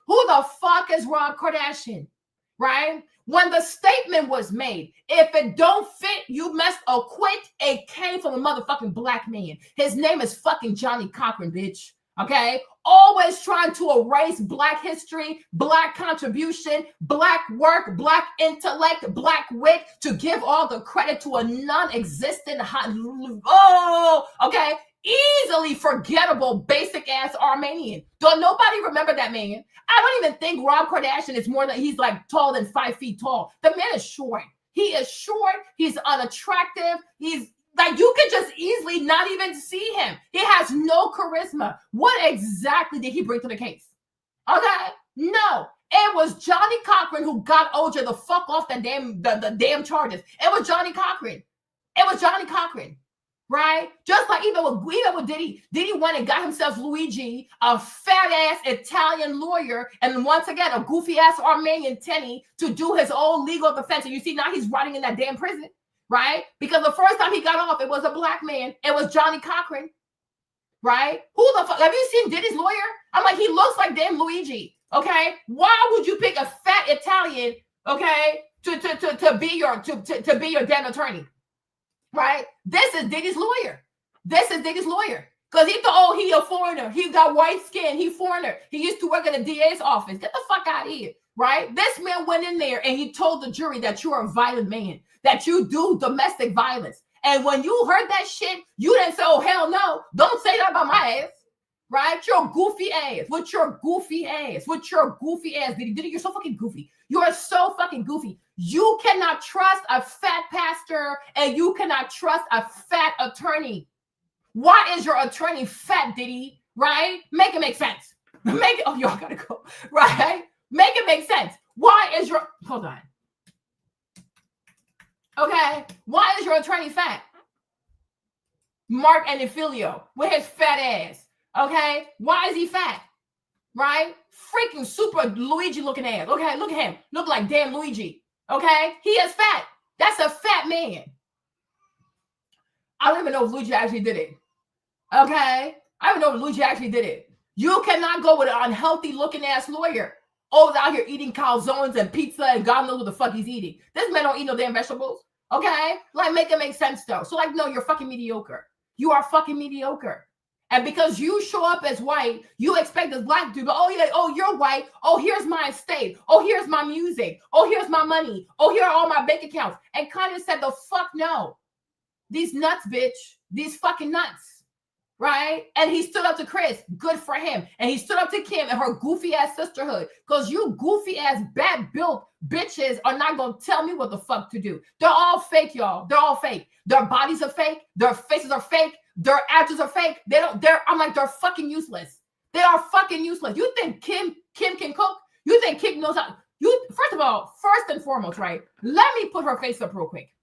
S1: Who the fuck is Rob Kardashian? right? When the statement was made, if it don't fit, you must acquit. It came from a motherfucking black man. His name is fucking Johnny Cochran, bitch. Okay? Always trying to erase black history, black contribution, black work, black intellect, black wit, to give all the credit to a non-existent, okay? Easily forgettable, basic ass Armenian. Don't nobody remember that man. I don't even think Rob Kardashian is more than, he's like taller than 5 feet tall. The man is short. He is short. He's unattractive. He's like, you could just easily not even see him. He has no charisma. What exactly did he bring to the case? Okay, no. It was Johnny Cochran who got OJ the fuck off the damn charges. It was Johnny Cochran. It was Johnny Cochran. Right? Just like even with Diddy. Diddy went and got himself Luigi, a fat ass Italian lawyer, and once again, a goofy ass Armenian Tenny to do his own legal defense. And you see, now he's rotting in that damn prison, right? Because the first time he got off, it was a black man. It was Johnny Cochran, right? Who the fuck? Have you seen Diddy's lawyer? I'm like, he looks like damn Luigi, okay? Why would you pick a fat Italian, okay, to be your damn attorney? Right? This is Diddy's lawyer. This is Diddy's lawyer. Because he thought, oh, he a foreigner. He got white skin. He foreigner. He used to work in the DA's office. Get the fuck out of here. Right? This man went in there and he told the jury that you're a violent man, that you do domestic violence. And when you heard that shit, you didn't say, oh, hell no. Don't say that about my ass. Right? Your goofy ass. With your goofy ass. With your goofy ass. Diddy, you're so fucking goofy. You are so fucking goofy. You cannot trust a fat pastor and you cannot trust a fat attorney. Why is your attorney fat, Diddy? Right? Make it make sense. Make it, oh, y'all gotta go. Right? Make it make sense. Why is your, hold on. Okay. Why is your attorney fat? Mark Anifilio with his fat ass. Okay. Why is he fat? Right? Freaking super Luigi looking ass. Okay. Look at him. Look like damn Luigi. Okay. He is fat. That's a fat man. I don't even know if Luigi actually did it. Okay. I don't know if Luigi actually did it. You cannot go with an unhealthy looking ass lawyer. Always out here eating calzones and pizza and God knows what the fuck he's eating. This man don't eat no damn vegetables. Okay? Like, make it make sense though. So like, no, you're fucking mediocre. You are fucking mediocre. And because you show up as white, you expect this black dude, oh yeah, oh, you're white. Oh, here's my estate. Oh, here's my music. Oh, here's my money. Oh, here are all my bank accounts. And Kanye said, the fuck no. These nuts, bitch. These fucking nuts. Right? And he stood up to Chris. Good for him. And he stood up to Kim and her goofy ass sisterhood. Because you goofy ass bad built bitches are not going to tell me what the fuck to do. They're all fake, y'all. They're all fake. Their bodies are fake. Their faces are fake. Their actors are fake. I'm like, they're fucking useless. They are fucking useless. You think Kim can cook? You think Kim knows how? First of all, first and foremost, right? Let me put her face up real quick.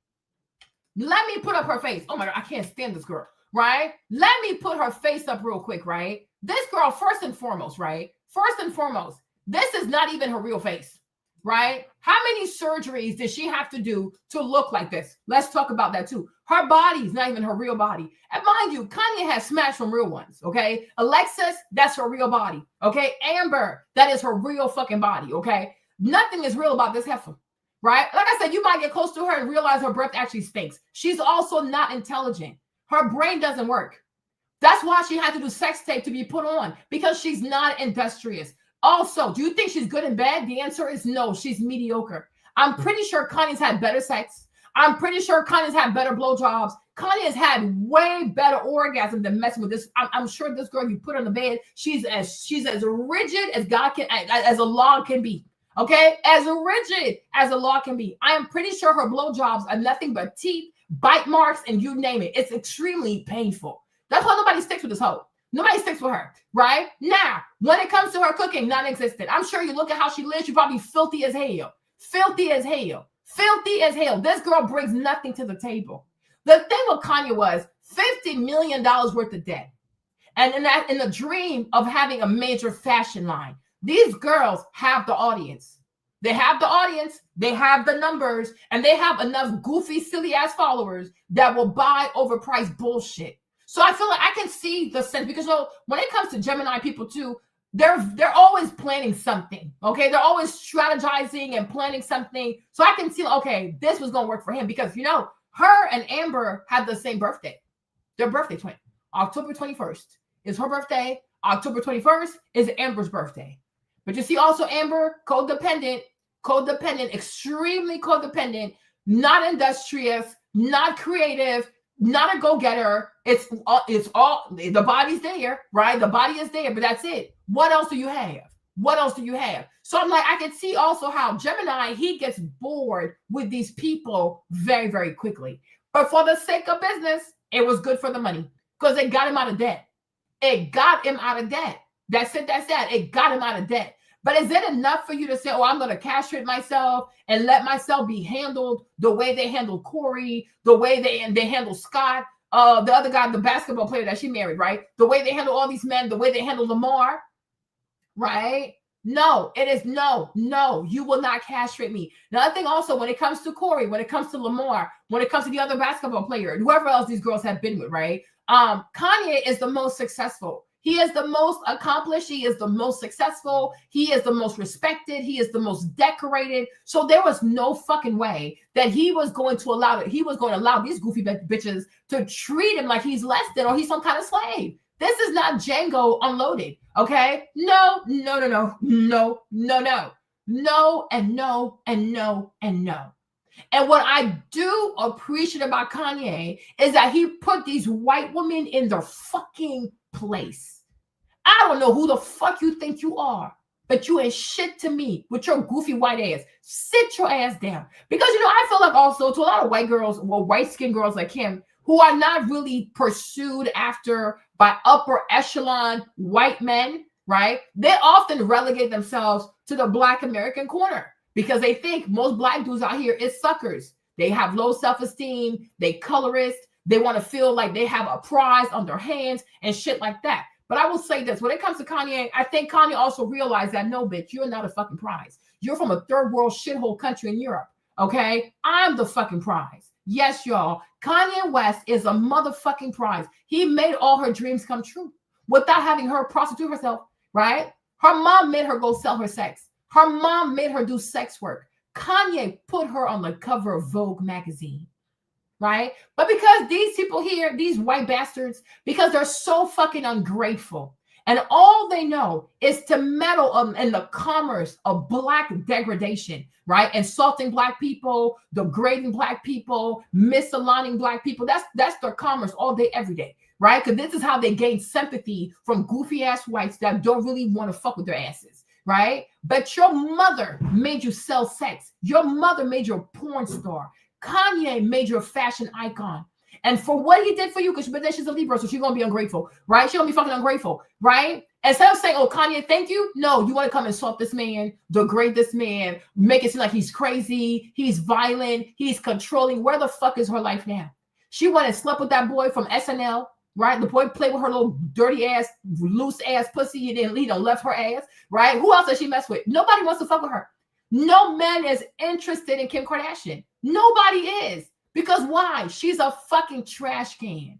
S1: Let me put up her face. Oh my God, I can't stand this girl. Right? Let me put her face up real quick, right? This girl, first and foremost, right? First and foremost, this is not even her real face, right? How many surgeries did she have to do to look like this? Let's talk about that too. Her body is not even her real body. And mind you, Kanye has smashed from real ones, okay? Alexis, that's her real body, okay? Amber, that is her real fucking body, okay? Nothing is real about this heifer, right? Like I said, you might get close to her and realize her breath actually stinks. She's also not intelligent. Her brain doesn't work. That's why she had to do sex tape to be put on, because she's not industrious. Also, do you think she's good and bad? The answer is no, she's mediocre. I'm pretty sure Kanye's had better sex. I'm pretty sure Kanye's had better blowjobs. Kanye has had way better orgasm than messing with this. I'm sure this girl you put on the bed, she's as rigid as God can, as a law can be. Okay, as rigid as a law can be. I am pretty sure her blowjobs are nothing but teeth, bite marks, and you name it. It's extremely painful. That's why nobody sticks with this hoe. Nobody sticks with her, right? Now, when it comes to her cooking, non-existent. I'm sure you look at how she lives, she's probably filthy as hell. Filthy as hell. Filthy as hell. This girl brings nothing to the table. The thing with Kanye was $50 million worth of debt. And in the dream of having a major fashion line, these girls have the audience. They have the audience, they have the numbers, and they have enough goofy, silly ass followers that will buy overpriced bullshit. So I feel like I can see the sense, because when it comes to Gemini people too, they're always planning something. Okay, they're always strategizing and planning something. So I can see, okay, this was gonna work for him because her and Amber had the same birthday. Their birthday twin. October 21st is her birthday. October 21st is Amber's birthday. But you see also Amber, codependent, extremely codependent, not industrious, not creative, not a go-getter. It's all the body's there, right? The body is there, but that's it. What else do you have? What else do you have? So I'm like, I can see also how Gemini, he gets bored with these people very, very quickly. But for the sake of business, it was good for the money because it got him out of debt. It got him out of debt. That's it. That's that. It got him out of debt. But is it enough for you to say, oh, I'm going to castrate myself and let myself be handled the way they handled Corey, the way they handle Scott, the other guy, the basketball player that she married, right? The way they handle all these men, the way they handle Lamar, right? No, it is no, you will not castrate me. Another thing also, when it comes to Corey, when it comes to Lamar, when it comes to the other basketball player, whoever else these girls have been with, right? Kanye is the most successful. He is the most accomplished. He is the most successful. He is the most respected. He is the most decorated. So there was no fucking way that he was going to allow these goofy bitches to treat him like he's less than or he's some kind of slave. This is not Django Unloaded, okay? No, and no, and no. And what I do appreciate about Kanye is that he put these white women in their fucking place. I don't know who the fuck you think you are, but you ain't shit to me with your goofy white ass. Sit your ass down. Because, I feel like also to a lot of white girls, well, white-skinned girls like him, who are not really pursued after by upper echelon white men, right? They often relegate themselves to the Black American corner because they think most Black dudes out here is suckers. They have low self-esteem, they colorist, they want to feel like they have a prize on their hands and shit like that. But I will say this, when it comes to Kanye, I think Kanye also realized that, no, bitch, you're not a fucking prize. You're from a third world shithole country in Europe, okay? I'm the fucking prize. Yes, y'all. Kanye West is a motherfucking prize. He made all her dreams come true without having her prostitute herself, right? Her mom made her go sell her sex. Her mom made her do sex work. Kanye put her on the cover of Vogue magazine, right? But because these people here, these white bastards, because they're so fucking ungrateful, and all they know is to meddle in the commerce of Black degradation, right? Insulting Black people, degrading Black people, misaligning Black people. That's their commerce all day, every day, right? Because this is how they gain sympathy from goofy ass whites that don't really want to fuck with their asses, right? But your mother made you sell sex. Your mother made you a porn star. Kanye made you a fashion icon. And for what he did for you, because she's a Libra, so she's going to be ungrateful, right? She's going to be fucking ungrateful, right? Instead of saying, oh, Kanye, thank you. No, you want to come insult this man, degrade this man, make it seem like he's crazy, he's violent, he's controlling. Where the fuck is her life now? She went and slept with that boy from SNL, right? The boy played with her little dirty ass, loose ass pussy, and then left her ass, right? Who else does she mess with? Nobody wants to fuck with her. No man is interested in Kim Kardashian. Nobody is. Because why? She's a fucking trash can.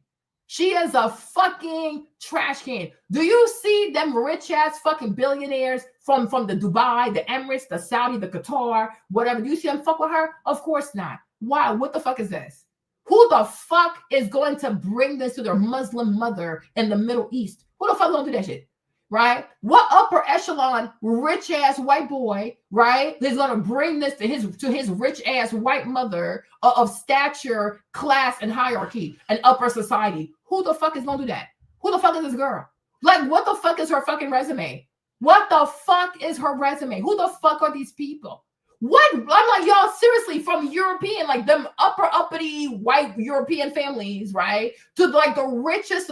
S1: She is a fucking trash can. Do you see them rich ass fucking billionaires from the Dubai, the Emirates, the Saudi, the Qatar, whatever? Do you see them fuck with her? Of course not. Why? What the fuck is this? Who the fuck is going to bring this to their Muslim mother in the Middle East? Who the fuck gonna do that shit? Right? What upper echelon rich ass white boy, right, is gonna bring this to his rich ass white mother of stature, class, and hierarchy and upper society? Who the fuck is gonna do that? Who the fuck is this girl? Like, what the fuck is her fucking resume? What the fuck is her resume? Who the fuck are these people? What? I'm like, y'all, seriously, from European, like them uppity white European families, right, to like the richest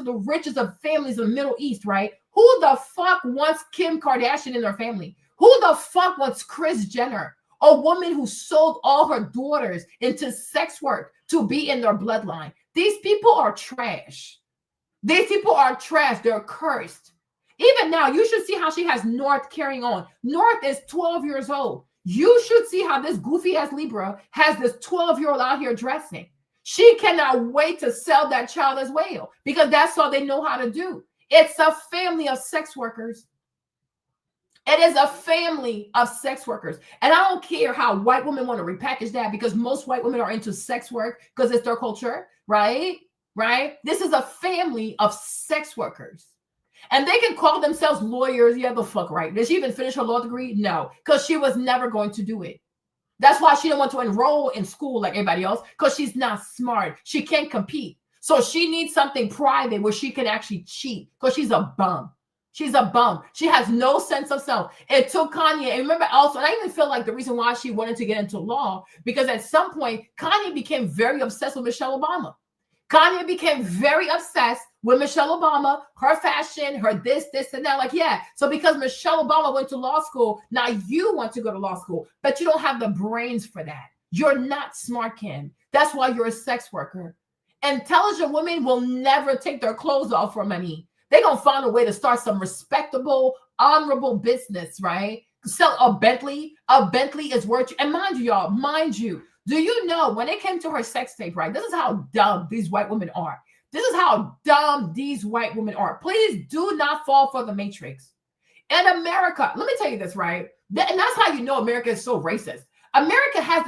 S1: of families in the Middle East, right? Who the fuck wants Kim Kardashian in their family? Who the fuck wants Kris Jenner, a woman who sold all her daughters into sex work to be in their bloodline? These people are trash. These people are trash. They're cursed. Even now, you should see how she has North carrying on. North is 12 years old. You should see how this goofy ass Libra has this 12-year-old out here dressing. She cannot wait to sell that child as well because that's all they know how to do. It's a family of sex workers. It is a family of sex workers. And I don't care how white women want to repackage that, because most white women are into sex work because it's their culture, right? Right? This is a family of sex workers. And they can call themselves lawyers. Yeah, the fuck right. Did she even finish her law degree? No, because she was never going to do it. That's why she didn't want to enroll in school like everybody else, because she's not smart. She can't compete. So she needs something private where she can actually cheat, because she's a bum. She's a bum. She has no sense of self. It took Kanye. And remember also, and I even feel like the reason why she wanted to get into law, because at some point, Kanye became very obsessed with Michelle Obama. Kanye became very obsessed with Michelle Obama, her fashion, her this, and that. Like, yeah. So because Michelle Obama went to law school, now you want to go to law school, but you don't have the brains for that. You're not smart, Kim. That's why you're a sex worker. Intelligent women will never take their clothes off for money. They're going to find a way to start some respectable, honorable business, right? Sell a Bentley. A Bentley is worth, and mind you, y'all, mind you, do you know when it came to her sex tape, right? This is how dumb these white women are. This is how dumb these white women are. Please do not fall for the matrix. In America, let me tell you this, right? And that's how you know America is so racist. America has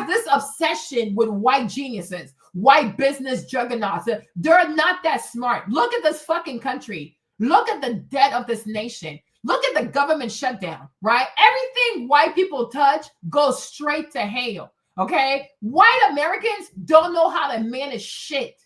S1: this obsession with white geniuses, white business juggernauts. They're not that smart. Look at this fucking country. Look at the debt of this nation. Look at the government shutdown, right? Everything white people touch goes straight to hell, okay? White Americans don't know how to manage shit,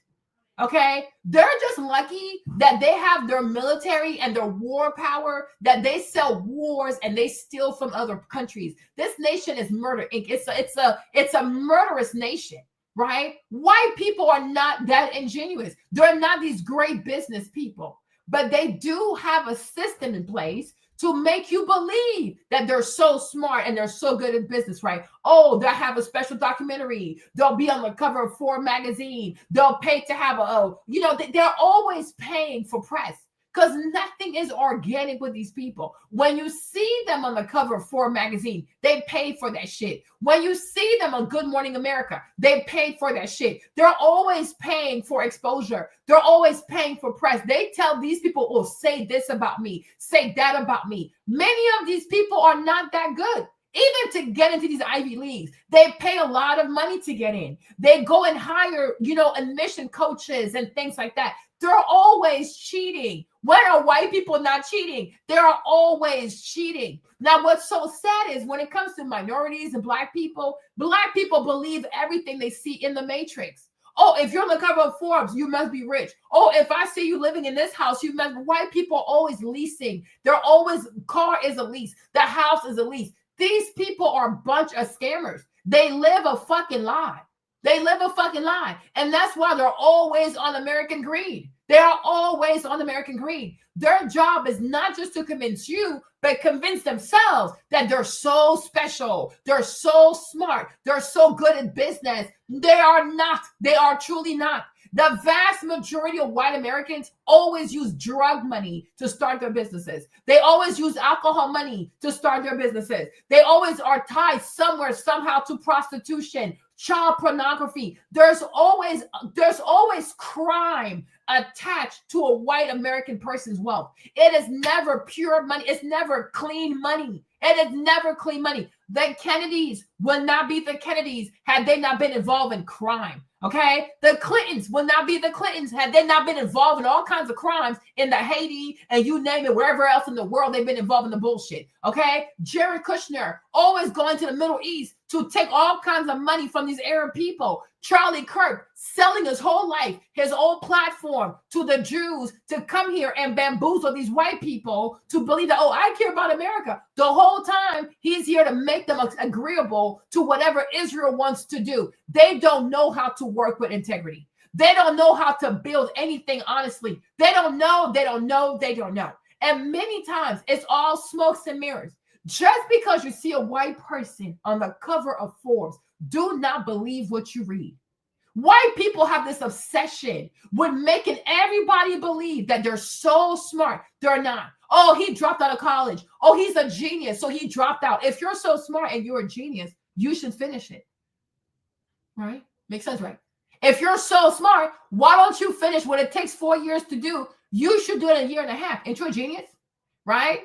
S1: okay? They're just lucky that they have their military and their war power, that they sell wars and they steal from other countries. This nation is murder inc. It's a murderous nation, right? White people are not that ingenuous. They're not these great business people. But they do have a system in place to make you believe that they're so smart and they're so good at business, right? Oh, they'll have a special documentary. They'll be on the cover of Forbes magazine. They'll pay to have they're always paying for press, because nothing is organic with these people. When you see them on the cover of Forbes magazine, they pay for that shit. When you see them on Good Morning America, they pay for that shit. They're always paying for exposure. They're always paying for press. They tell these people, oh, say this about me, say that about me. Many of these people are not that good. Even to get into these Ivy Leagues, they pay a lot of money to get in. They go and hire, admission coaches and things like that. They're always cheating. When are white people not cheating? They are always cheating. Now, what's so sad is when it comes to minorities and black people believe everything they see in the Matrix. Oh, if you're on the cover of Forbes, you must be rich. Oh, if I see you living in this house, you must. White people are always leasing. They're always, car is a lease. The house is a lease. These people are a bunch of scammers. They live a fucking lie. They live a fucking lie. And that's why they're always on American greed. They are always on American greed. Their job is not just to convince you, but convince themselves that they're so special. They're so smart. They're so good at business. They are not. They are truly not. The vast majority of white Americans always use drug money to start their businesses. They always use alcohol money to start their businesses. They always are tied somewhere, somehow, to prostitution, child pornography. There's always crime attached to a white American person's wealth. It is never pure money. It's never clean money. It is never clean money. The Kennedys would not be the Kennedys had they not been involved in crime. Okay, the Clintons would not be the Clintons had they not been involved in all kinds of crimes in the Haiti and you name it, wherever else in the world they've been involved in the bullshit. Okay, Jared Kushner always going to the Middle East to take all kinds of money from these Arab people. Charlie Kirk selling his whole life, his own platform to the Jews to come here and bamboozle these white people to believe that, oh, I care about America. The whole time he's here to make them agreeable to whatever Israel wants to do. They don't know how to work with integrity. They don't know how to build anything honestly. They don't know. And many times it's all smokes and mirrors. Just because you see a white person on the cover of Forbes, do not believe what you read. White people have this obsession with making everybody believe that they're so smart. They're not. Oh, he dropped out of college. Oh, he's a genius, so he dropped out. If you're so smart and you're a genius, you should finish it. Right? Makes sense, right? If you're so smart, why don't you finish what it takes 4 years to do? You should do it in a year and a half. Ain't you a genius? right?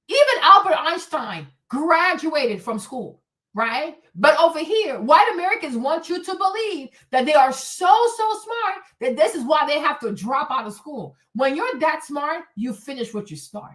S1: Even Albert Einstein graduated from school, right? But over here, white Americans want you to believe that they are so smart that this is why they have to drop out of school. When you're that smart, you finish what you start.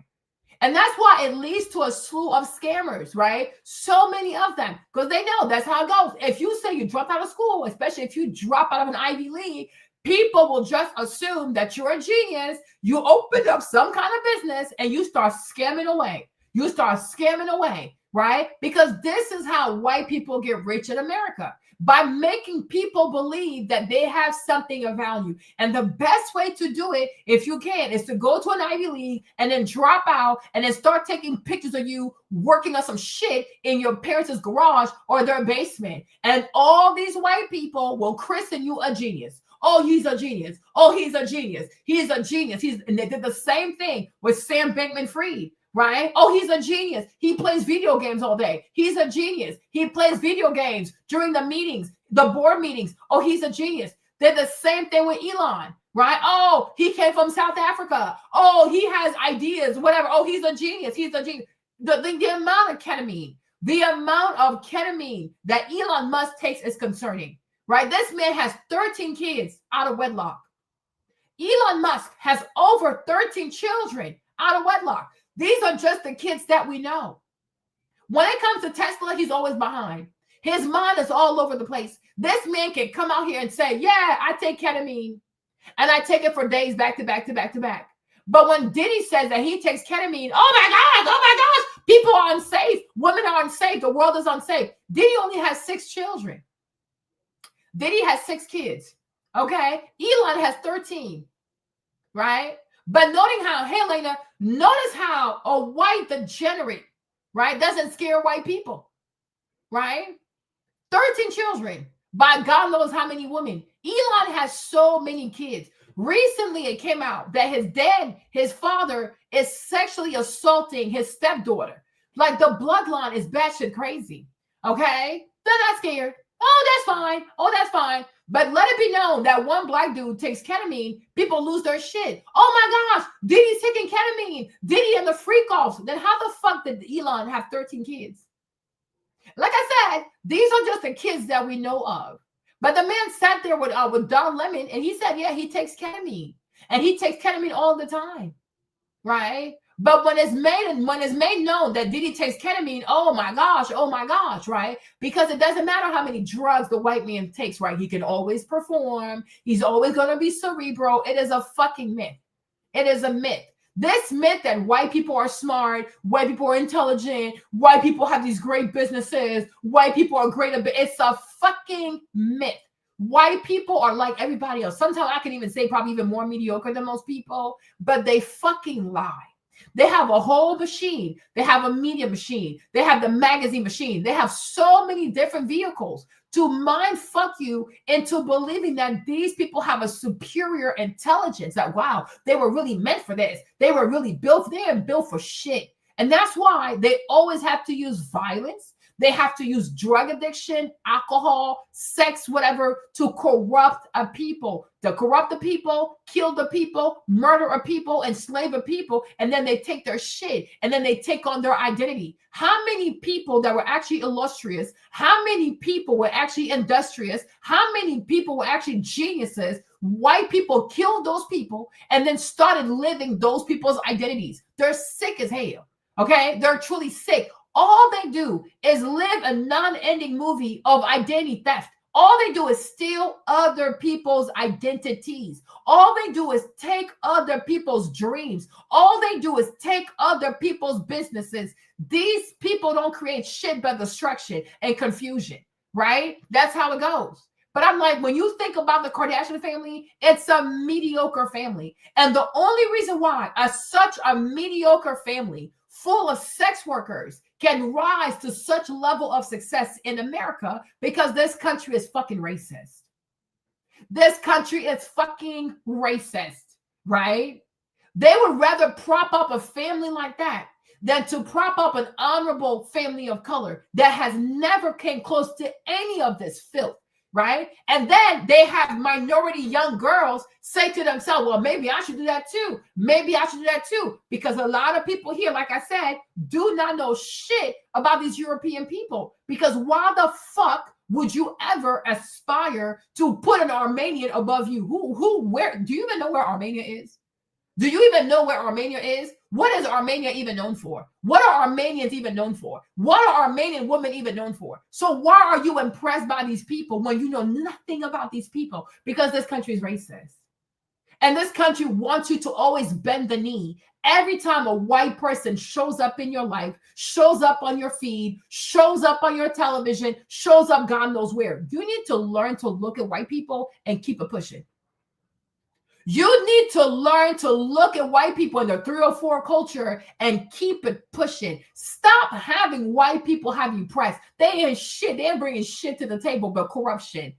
S1: And that's why it leads to a slew of scammers, right? So many of them, because they know that's how it goes. If you say you dropped out of school, especially if you drop out of an Ivy League, people will just assume that you're a genius. You open up some kind of business and you start scamming away. You start scamming away, right? Because this is how white people get rich in America, by making people believe that they have something of value. And the best way to do it, if you can, is to go to an Ivy League and then drop out and then start taking pictures of you working on some shit in your parents' garage or their basement. And all these white people will christen you a genius. Oh, he's a genius. Oh, he's a genius. He's a genius. And they did the same thing with Sam Bankman-Fried. Right? Oh, he's a genius. He plays video games all day. He's a genius. He plays video games during the meetings, the board meetings. Oh, he's a genius. They're the same thing with Elon, right? Oh, he came from South Africa. Oh, he has ideas, whatever. Oh, he's a genius. He's a genius. The amount of ketamine, that Elon Musk takes is concerning, right? This man has 13 kids out of wedlock. Elon Musk has over 13 children out of wedlock. These are just the kids that we know. When it comes to Tesla, he's always behind. His mind is all over the place. This man can come out here and say, yeah, I take ketamine and I take it for days back to back to back to back. But when Diddy says that he takes ketamine, oh my gosh, people are unsafe. Women are unsafe. The world is unsafe. Diddy only has 6 children. Diddy has 6 kids. Okay. Elon has 13. Right? But noting how, hey, Lena, notice how a white degenerate, right, doesn't scare white people, right? 13 children by God knows how many women. Elon has so many kids. Recently, it came out that his father, is sexually assaulting his stepdaughter. Like, the bloodline is batshit crazy, okay? They're not scared. Oh, that's fine. Oh, that's fine. But let it be known that one black dude takes ketamine, people lose their shit. Oh my gosh, Diddy's taking ketamine. Diddy and the freak offs. Then how the fuck did Elon have 13 kids? Like I said, these are just the kids that we know of. But the man sat there with Don Lemon and he said, yeah, he takes ketamine. And he takes ketamine all the time. Right? But when it's made known that Diddy takes ketamine, oh my gosh, right? Because it doesn't matter how many drugs the white man takes, right? He can always perform. He's always going to be cerebral. It is a fucking myth. It is a myth. This myth that white people are smart, white people are intelligent, white people have these great businesses, white people are great, it's a fucking myth. White people are like everybody else. Sometimes I can even say probably even more mediocre than most people, but they fucking lie. They have a whole machine. They have a media machine. They have the magazine machine. They have so many different vehicles to mind fuck you into believing that these people have a superior intelligence, that, wow, they were really meant for this. They were really built. They are built for shit. And that's why they always have to use violence. They have to use drug addiction, alcohol, sex, whatever, to corrupt a people. To corrupt the people, kill the people, murder a people, enslave a people, and then they take their shit, and then they take on their identity. How many people that were actually illustrious, how many people were actually industrious, how many people were actually geniuses, white people killed those people and then started living those people's identities. They're sick as hell, okay? They're truly sick. All they do is live a non-ending movie of identity theft. All they do is steal other people's identities. All they do is take other people's dreams. All they do is take other people's businesses. These people don't create shit but destruction and confusion, right? That's how it goes. But I'm like, when you think about the Kardashian family, it's a mediocre family. And the only reason why such a mediocre family full of sex workers can rise to such level of success in America, because this country is fucking racist. This country is fucking racist, right? They would rather prop up a family like that than to prop up an honorable family of color that has never came close to any of this filth. right? And then they have minority young girls say to themselves, well, maybe I should do that too. Maybe I should do that too. Because a lot of people here, like I said, do not know shit about these European people. Because why the fuck would you ever aspire to put an Armenian above you? Where? Do you even know where Armenia is? Do you even know where Armenia is? What is Armenia even known for? What are Armenians even known for? What are Armenian women even known for? So why are you impressed by these people when you know nothing about these people? Because this country is racist. And this country wants you to always bend the knee. Every time a white person shows up in your life, shows up on your feed, shows up on your television, shows up God knows where, you need to learn to look at white people and keep it pushing. You need to learn to look at white people in their 304 culture and keep it pushing. Stop having white people have you pressed. They ain't shit. They ain't bringing shit to the table but corruption.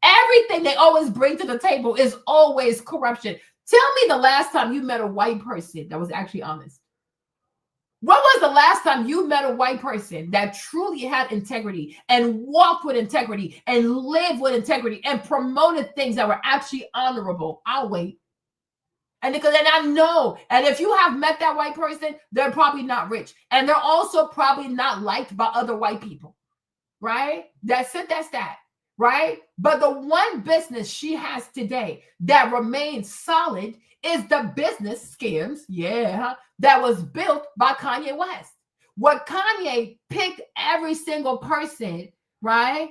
S1: Everything they always bring to the table is always corruption. Tell me the last time you met a white person that was actually honest. When was the last time you met a white person that truly had integrity and walked with integrity and lived with integrity and promoted things that were actually honorable? I'll wait. And because then I know, and if you have met that white person, they're probably not rich. And they're also probably not liked by other white people, right? That's it, that's that, right? But the one business she has today that remains solid is the business scams, that was built by Kanye West. What Kanye picked every single person, right?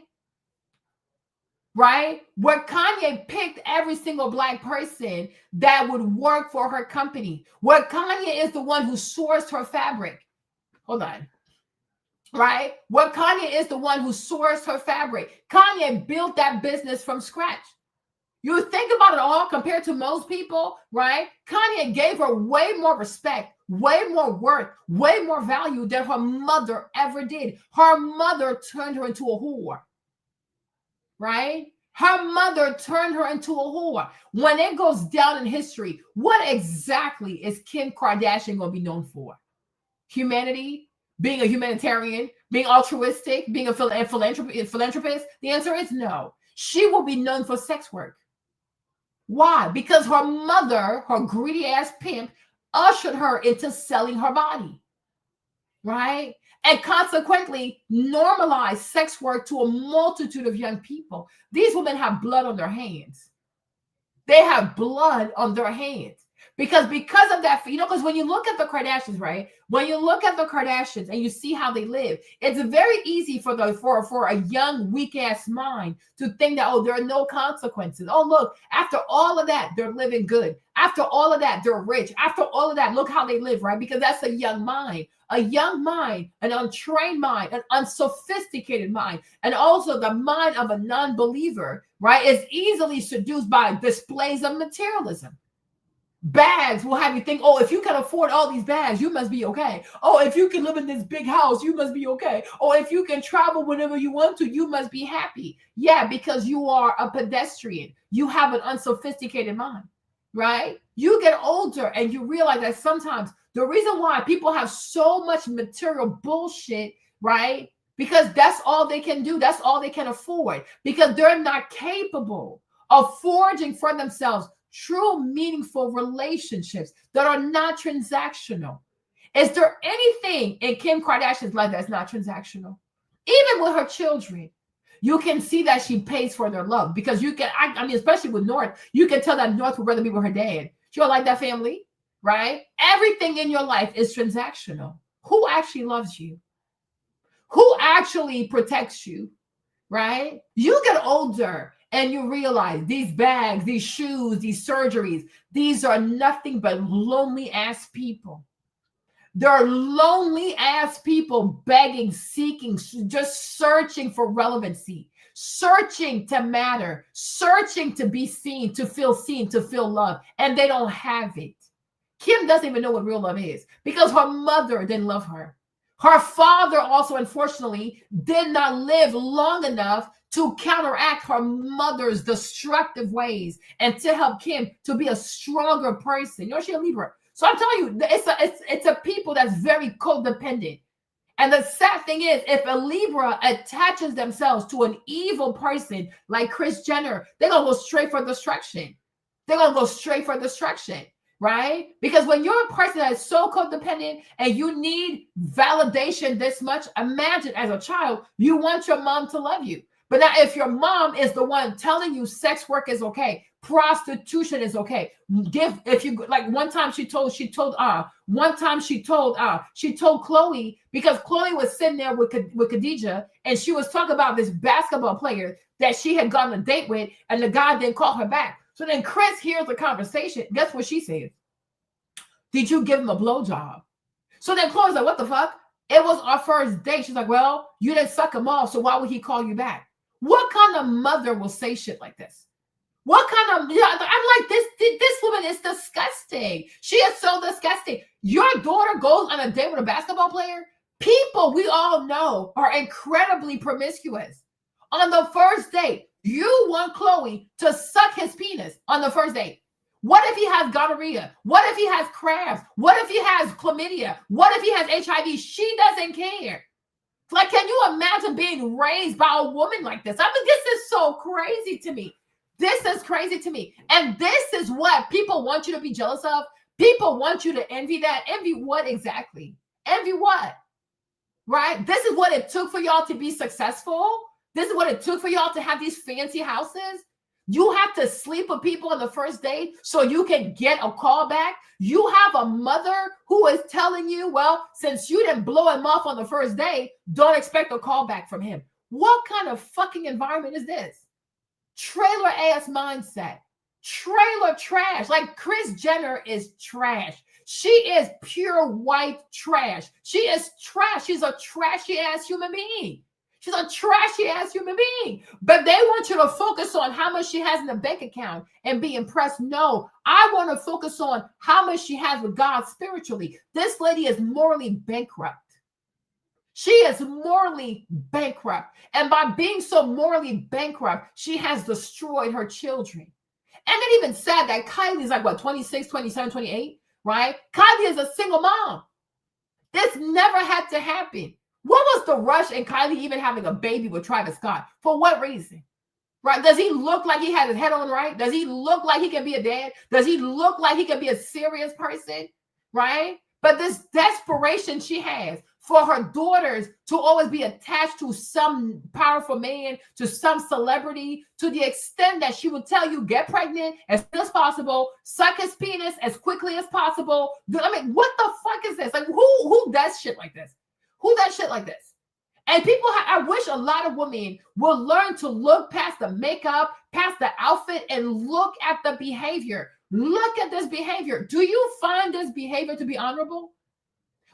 S1: Where Kanye picked every single black person that would work for her company. Where Kanye is the one who sourced her fabric. Hold on. Right? Where Kanye is the one who sourced her fabric. Kanye built that business from scratch. You think about it all compared to most people, right? Kanye gave her way more respect, way more worth, way more value than her mother ever did. Her mother turned her into a whore. Right? Her mother turned her into a whore. When it goes down in history, what exactly is Kim Kardashian going to be known for? Humanity? Being a humanitarian? Being altruistic? Being a philanthropist? The answer is no. She will be known for sex work. Why? Because her mother, her greedy ass pimp, ushered her into selling her body. Right? And consequently normalize sex work to a multitude of young people. These women have blood on their hands. They have blood on their hands. Because of that, because when you look at the Kardashians, right? When you look at the Kardashians and you see how they live, it's very easy for a young, weak-ass mind to think that, oh, there are no consequences. Oh, look, after all of that, they're living good. After all of that, they're rich. After all of that, look how they live, right? Because that's a young mind. A young mind, an untrained mind, an unsophisticated mind, and also the mind of a non-believer, right, is easily seduced by displays of materialism. Bags will have you think, oh, if you can afford all these bags, you must be okay. Oh, if you can live in this big house, you must be okay. Oh, if you can travel whenever you want to, you must be happy. Yeah, because you are a pedestrian. You have an unsophisticated mind, right? You get older and you realize that sometimes the reason why people have so much material bullshit, right? Because that's all they can do. That's all they can afford. Because they're not capable of forging for themselves true, meaningful relationships that are not transactional. Is there anything in Kim Kardashian's life that's not transactional? Even with her children, you can see that she pays for their love because you can, I mean, especially with North, you can tell that North would rather be with her dad. She don't like that family, right? Everything in your life is transactional. Who actually loves you? Who actually protects you, right? You get older and you realize these bags, these shoes, these surgeries, these are nothing but lonely ass people. They're lonely ass people begging, seeking, just searching for relevancy, searching to matter, searching to be seen, to feel love, and they don't have it. Kim doesn't even know what real love is because her mother didn't love her. Her father also, unfortunately, did not live long enough to counteract her mother's destructive ways and to help Kim to be a stronger person. You know, she's a Libra. So I'm telling you, it's a people that's very codependent. And the sad thing is, if a Libra attaches themselves to an evil person like Kris Jenner, they're going to go straight for destruction. They're going to go straight for destruction, right? Because when you're a person that is so codependent and you need validation this much, imagine as a child, you want your mom to love you. But now if your mom is the one telling you sex work is okay, prostitution is okay. One time she told Chloe, because Chloe was sitting there with Khadijah and she was talking about this basketball player that she had gone on a date with and the guy didn't call her back. So then Kris hears the conversation. Guess what she says? Did you give him a blowjob? So then Chloe's like, what the fuck? It was our first date. She's like, well, you didn't suck him off, so why would he call you back? What kind of mother will say shit like this? What kind of, I'm like, this woman is disgusting. She is so disgusting. Your daughter goes on a date with a basketball player. People we all know are incredibly promiscuous. On the first date, you want Chloe to suck his penis on the first date. What if he has gonorrhea? What if he has crabs? What if he has chlamydia? What if he has HIV? She doesn't care. Like, can you imagine being raised by a woman like this? I mean, this is so crazy to me. This is crazy to me. And this is what people want you to be jealous of. People want you to envy that. Envy what exactly? Envy what? Right? This is what it took for y'all to be successful. This is what it took for y'all to have these fancy houses. You have to sleep with people on the first date so you can get a call back. You have a mother who is telling you, well, since you didn't blow him off on the first date, don't expect a call back from him. What kind of fucking environment is this? Trailer ass mindset. Trailer trash. Like Kris Jenner is trash. She is pure white trash. She is trash. She's a trashy ass human being. She's a trashy ass human being. But they want you to focus on how much she has in the bank account and be impressed. No, I want to focus on how much she has with God spiritually. This lady is morally bankrupt. She is morally bankrupt. And by being so morally bankrupt, she has destroyed her children. And it even said that Kylie's like, what, 26, 27, 28, right? Kylie is a single mom. This never had to happen. What was the rush in Kylie even having a baby with Travis Scott? For what reason? Right? Does he look like he had his head on right? Does he look like he can be a dad? Does he look like he can be a serious person? Right? But this desperation she has for her daughters to always be attached to some powerful man, to some celebrity, to the extent that she would tell you, get pregnant as soon as possible, suck his penis as quickly as possible. I mean, what the fuck is this? Like, who does shit like this? Who does shit like this? And people, I wish a lot of women will learn to look past the makeup, past the outfit, and look at the behavior. Look at this behavior. Do you find this behavior to be honorable?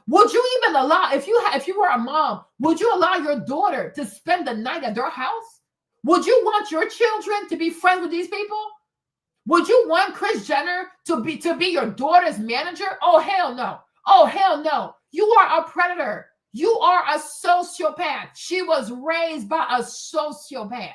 S1: Would you even allow, if you were a mom, would you allow your daughter to spend the night at their house? Would you want your children to be friends with these people? Would you want Kris Jenner to be your daughter's manager? Oh, hell no. Oh, hell no. You are a predator. You are a sociopath. She was raised by a sociopath.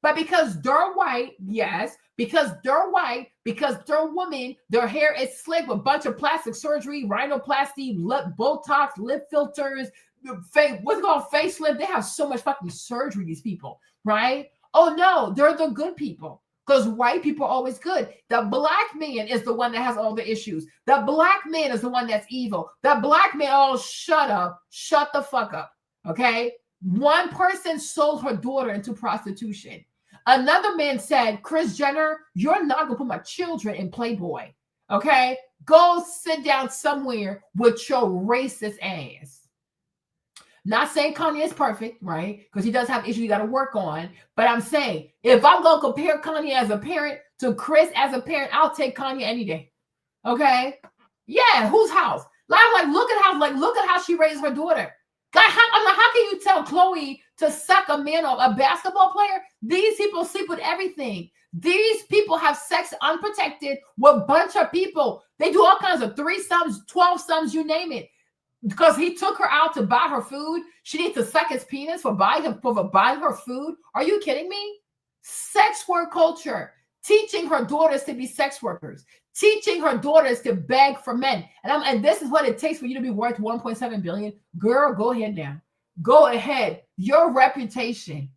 S1: But because they're white, yes, because they're white, because they're women, their hair is slick with a bunch of plastic surgery, rhinoplasty, Botox, lip filters, what's it called, facelift. They have so much fucking surgery, these people, right? Oh no, they're the good people. Because white people are always good. The black man is the one that has all the issues. The black man is the one that's evil. The black man, oh, shut up. Shut the fuck up. Okay? One person sold her daughter into prostitution. Another man said, Kris Jenner, you're not going to put my children in Playboy. Okay? Go sit down somewhere with your racist ass. Not saying Kanye is perfect, right? Because he does have issues you got to work on. But I'm saying, if I'm going to compare Kanye as a parent to Kris as a parent, I'll take Kanye any day. Okay? Yeah, whose house? Look at how she raised her daughter. God, how can you tell Chloe to suck a man or a basketball player? These people sleep with everything. These people have sex unprotected with a bunch of people. They do all kinds of 3-sums, 12-sums, you name it. Because he took her out to buy her food. She needs to suck his penis for buying her food. Are you kidding me? Sex work culture. Teaching her daughters to be sex workers. teaching her daughters to beg for men. And this is what it takes for you to be worth 1.7 billion. Girl, go ahead now. Go ahead. Your reputation.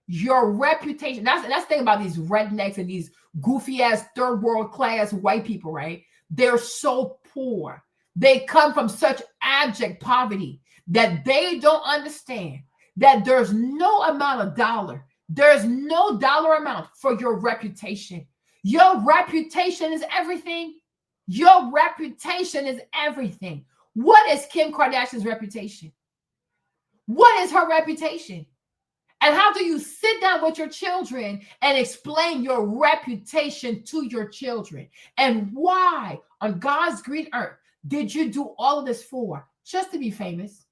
S1: That's the thing about these rednecks and these goofy ass third world class white people, right? They're so poor. They come from such abject poverty that they don't understand that there's no amount of dollar. There's no dollar amount for your reputation. Your reputation is everything. Your reputation is everything. What is Kim Kardashian's reputation? What is her reputation? And how do you sit down with your children and explain your reputation to your children? And why on God's green earth did you do all of this for? Just to be famous,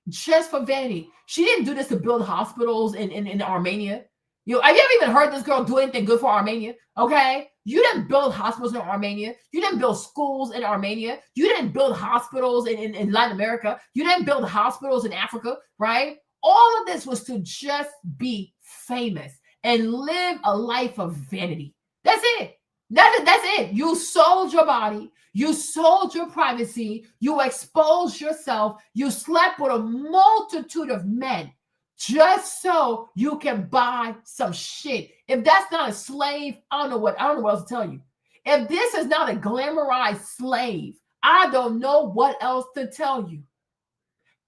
S1: just for vanity. She didn't do this to build hospitals in Armenia. You know, have you ever even heard this girl do anything good for Armenia? Okay. You didn't build hospitals in Armenia. You didn't build schools in Armenia. You didn't build hospitals in Latin America. You didn't build hospitals in Africa, right? All of this was to just be famous and live a life of vanity. That's it. That's it. You sold your body. You sold your privacy. You exposed yourself. You slept with a multitude of men just so you can buy some shit. If that's not a slave, I don't know what else to tell you. If this is not a glamorized slave, I don't know what else to tell you.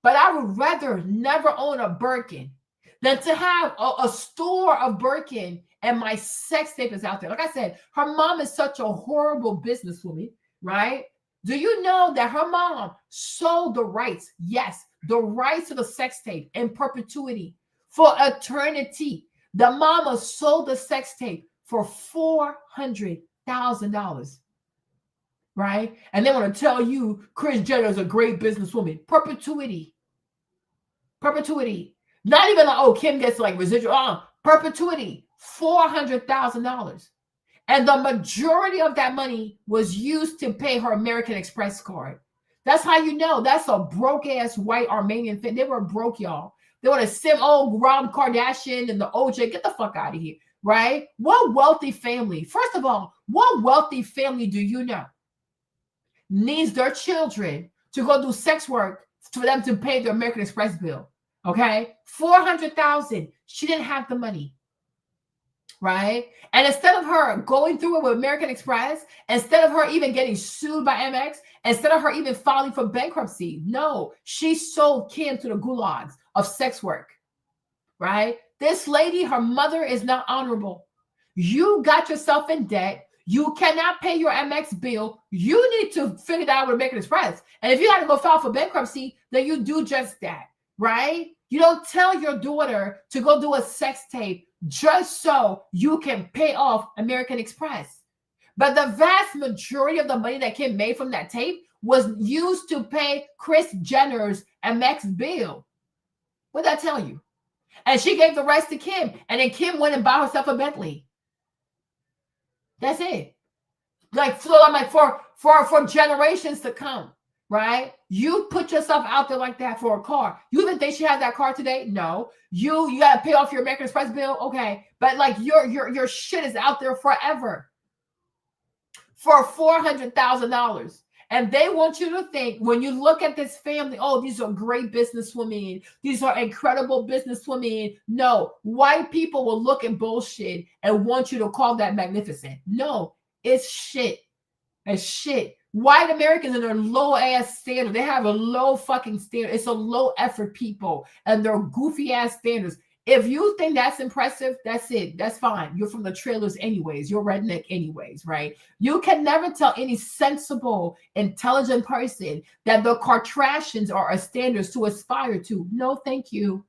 S1: But I would rather never own a Birkin than to have a store of Birkin and my sex tape is out there. Like I said, her mom is such a horrible businesswoman, right? Do you know that her mom sold the rights? Yes, the rights to the sex tape in perpetuity for eternity. The mama sold the sex tape for $400,000. Right? And they want to tell you Kris Jenner is a great businesswoman. Perpetuity. Perpetuity. Not even like, oh, Kim gets like residual. Perpetuity. $400,000. And the majority of that money was used to pay her American Express card. That's how you know. That's a broke-ass white Armenian thing. They were broke, y'all. They want to sim Rob Kardashian and the OJ. Get the fuck out of here. Right? What wealthy family? First of all, what wealthy family do you know needs their children to go do sex work for them to pay their American Express bill? Okay, $400,000. She didn't have the money, right? And instead of her going through it with American Express, instead of her even getting sued by MX, instead of her even filing for bankruptcy, no, she sold Kim to the gulags of sex work, right? This lady, her mother is not honorable. You got yourself in debt. You cannot pay your MX bill. You need to figure that out with American Express. And if you got to go file for bankruptcy, then you do just that, right? You don't tell your daughter to go do a sex tape just so you can pay off American Express. But the vast majority of the money that Kim made from that tape was used to pay Kris Jenner's MX bill. What did I tell you? And she gave the rest to Kim. And then Kim went and bought herself a Bentley. That's it. Like, so I'm like, for generations to come, right? You put yourself out there like that for a car. You even think she has that car today? No. You got to pay off your American Express bill? Okay. But like your shit is out there forever for $400,000. And they want you to think, when you look at this family, oh, these are great businesswomen. These are incredible businesswomen. No, white people will look at bullshit and want you to call that magnificent. No, it's shit. It's shit. White Americans and their low ass standard. They have a low fucking standard. It's a low effort people and their goofy ass standards. If you think that's impressive, that's it. That's fine. You're from the trailers anyways. You're redneck anyways, right? You can never tell any sensible, intelligent person that the Kardashians are a standards to aspire to. No, thank you.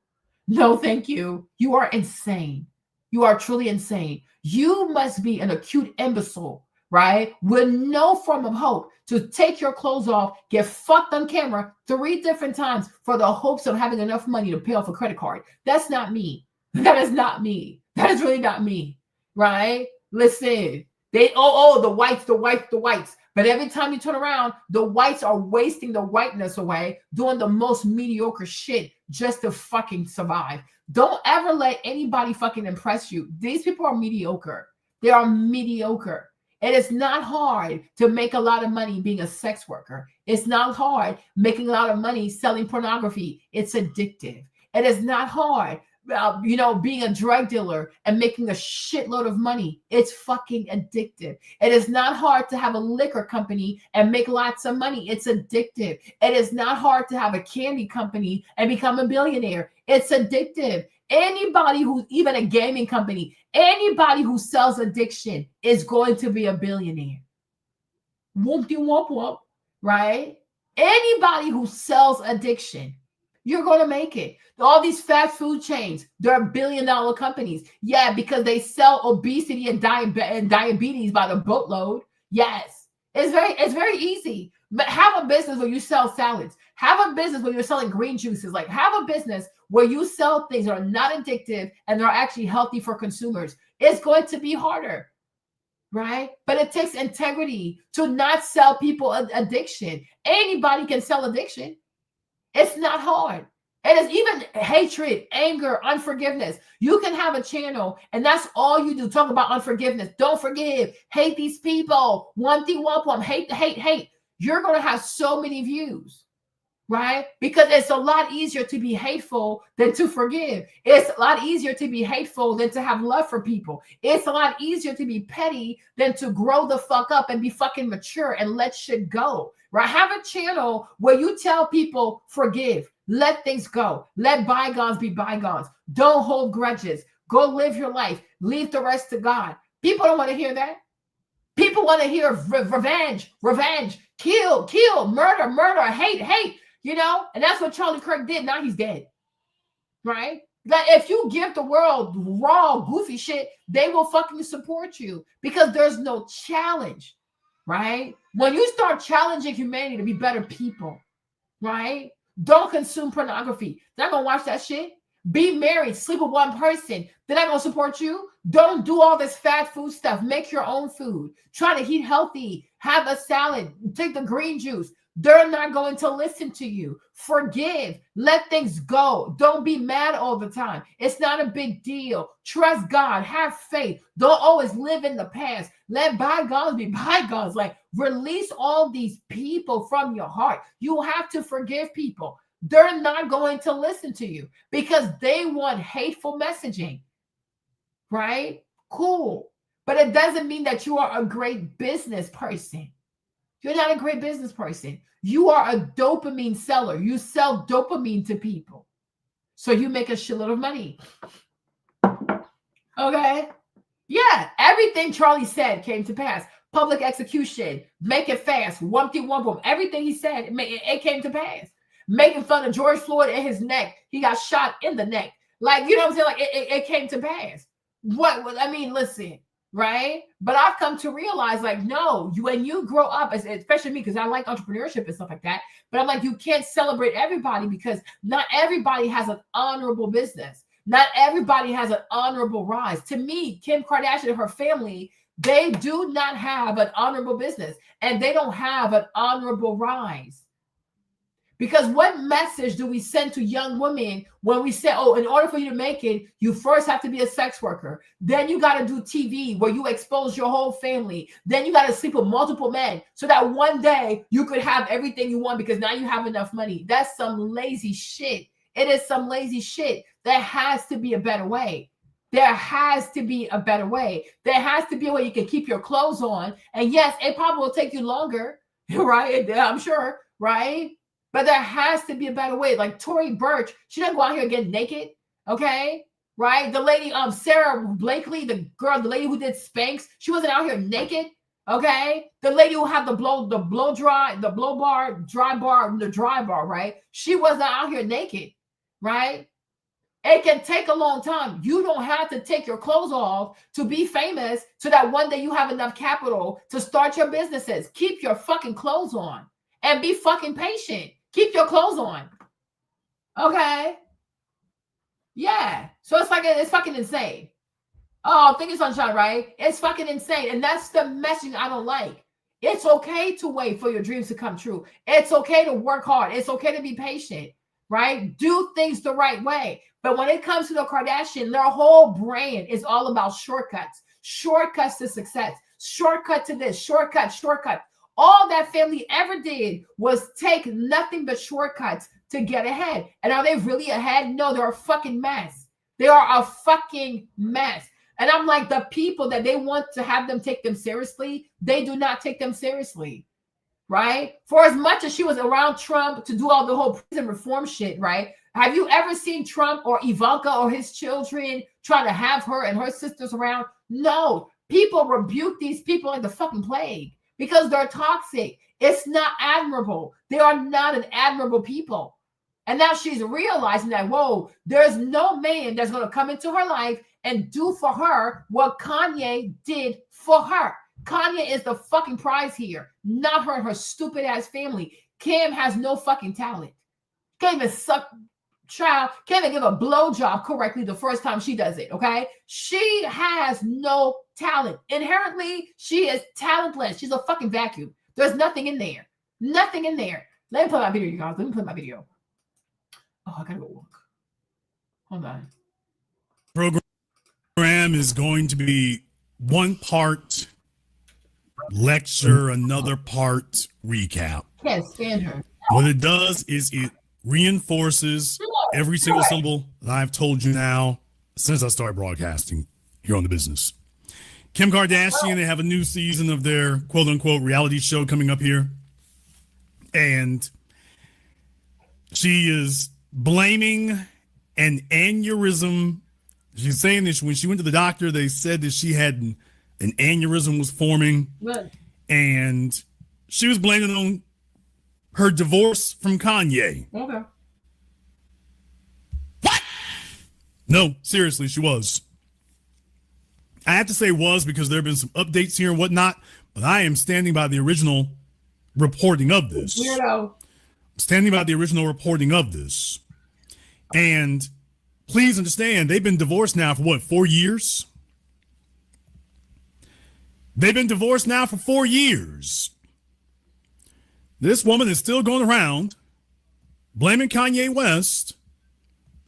S1: No, thank you. You are insane. You are truly insane. You must be an acute imbecile, right? With no form of hope to take your clothes off, get fucked on camera 3 different times for the hopes of having enough money to pay off a credit card. That's not me. That is not me. That is really not me, right? Listen, the whites. But every time you turn around, the whites are wasting the whiteness away, doing the most mediocre shit just to fucking survive. Don't ever let anybody fucking impress you. These people are mediocre. They are mediocre. It is not hard to make a lot of money being a sex worker. It's not hard making a lot of money selling pornography. It's addictive. It is not hard, being a drug dealer and making a shitload of money. It's fucking addictive. It is not hard to have a liquor company and make lots of money. It's addictive. It is not hard to have a candy company and become a billionaire. It's addictive. Anybody who's even a gaming company, anybody who sells addiction is going to be a billionaire. Whoop-de whoop whoop, right? Anybody who sells addiction, you're going to make it. All these fast food chains, they're billion-dollar companies. Yeah, because they sell obesity and diabetes by the boatload. Yes, it's very easy. But have a business where you sell salads. Have a business where you're selling green juices. Like, have a business where you sell things that are not addictive and they're actually healthy for consumers. It's going to be harder, right? But it takes integrity to not sell people addiction. Anybody can sell addiction. It's not hard. It is even hatred, anger, unforgiveness. You can have a channel and that's all you do. Talk about unforgiveness. Don't forgive. Hate these people. One thing, hate. You're going to have so many views, right? Because it's a lot easier to be hateful than to forgive. It's a lot easier to be hateful than to have love for people. It's a lot easier to be petty than to grow the fuck up and be fucking mature and let shit go, right? Have a channel where you tell people forgive, let things go, let bygones be bygones. Don't hold grudges. Go live your life. Leave the rest to God. People don't want to hear that. People want to hear revenge, kill, murder, hate. And that's what Charlie Kirk did. Now he's dead, right? That if you give the world raw, goofy shit, they will fucking support you because there's no challenge, right? When you start challenging humanity to be better people, right? Don't consume pornography. They're not going to watch that shit. Be married, sleep with one person. They're not going to support you. Don't do all this fat food stuff. Make your own food. Try to eat healthy. Have a salad. Take the green juice. They're not going to listen to you. Forgive. Let things go. Don't be mad all the time. It's not a big deal. Trust God. Have faith. Don't always live in the past. Let bygones be bygones. Like, release all these people from your heart. You have to forgive people. They're not going to listen to you because they want hateful messaging, right? Cool. But it doesn't mean that you are a great business person. You're not a great business person. You are a dopamine seller. You sell dopamine to people. So you make a shitload of money. Okay? Yeah, everything Charlie said came to pass. Public execution, make it fast, whoop-de-whoop. Everything he said, it came to pass. Making fun of George Floyd in his neck. He got shot in the neck. Like, you know what I'm saying? Like, it came to pass. Listen, right? But I've come to realize, like, no, when you grow up, especially me, because I like entrepreneurship and stuff like that, but I'm like, you can't celebrate everybody because not everybody has an honorable business. Not everybody has an honorable rise. To me, Kim Kardashian and her family, they do not have an honorable business and they don't have an honorable rise. Because what message do we send to young women when we say, oh, in order for you to make it, you first have to be a sex worker. Then you got to do TV where you expose your whole family. Then you got to sleep with multiple men so that one day you could have everything you want because now you have enough money. That's some lazy shit. It is some lazy shit. There has to be a better way. There has to be a better way. There has to be a way you can keep your clothes on. And yes, it probably will take you longer, right? I'm sure, right? But there has to be a better way. Like Tory Burch, she doesn't go out here and get naked, okay? Right? The lady, Sarah Blakely, the lady who did Spanx, she wasn't out here naked, okay? The lady who had the dry bar, right? She wasn't out here naked, right? It can take a long time. You don't have to take your clothes off to be famous so that one day you have enough capital to start your businesses. Keep your fucking clothes on and be fucking patient. Keep your clothes on. Okay? Yeah. So it's fucking insane. Oh, think it's sunshine, right? It's fucking insane. And that's the message I don't like. It's okay to wait for your dreams to come true. It's okay to work hard. It's okay to be patient, right? Do things the right way. But when it comes to the Kardashian, their whole brand is all about shortcuts to success. shortcut to this, shortcut. All that family ever did was take nothing but shortcuts to get ahead. And are they really ahead? No, they're a fucking mess. They are a fucking mess. And I'm like, the people that they want to have them take them seriously, they do not take them seriously, right? For as much as she was around Trump to do all the whole prison reform shit, right? Have you ever seen Trump or Ivanka or his children try to have her and her sisters around? No. People rebuke these people like the fucking plague because they're toxic. It's not admirable. They are not an admirable people. And now she's realizing that, whoa, there's no man that's going to come into her life and do for her what Kanye did for her. Kanye is the fucking prize here, not her and her stupid ass family. Kim has no fucking talent. Can't even suck, child, can't even give a blowjob correctly the first time she does it, okay? She has no talent. Inherently, she is talentless. She's a fucking vacuum. There's nothing in there. Nothing in there. Let me play my video, you guys. Let me play my video. Oh, I gotta go walk. Hold on.
S2: Program is going to be one part lecture, another part recap.
S1: Can't stand her.
S2: What it does is it reinforces every single syllable that I've told you now since I started broadcasting here on the business. Kim Kardashian, they have a new season of their quote unquote reality show coming up here. And she is blaming an aneurysm. She's saying that when she went to the doctor, they said that she had an aneurysm was forming.
S1: What?
S2: And she was blaming it on her divorce from Kanye.
S1: Okay.
S2: What? No, seriously, she was. I have to say was because there have been some updates here and whatnot, but I am standing by the original reporting of this.
S1: Weirdo.
S2: I'm standing by the original reporting of this. And please understand, they've been divorced now for what, 4 years? They've been divorced now for 4 years. This woman is still going around blaming Kanye West,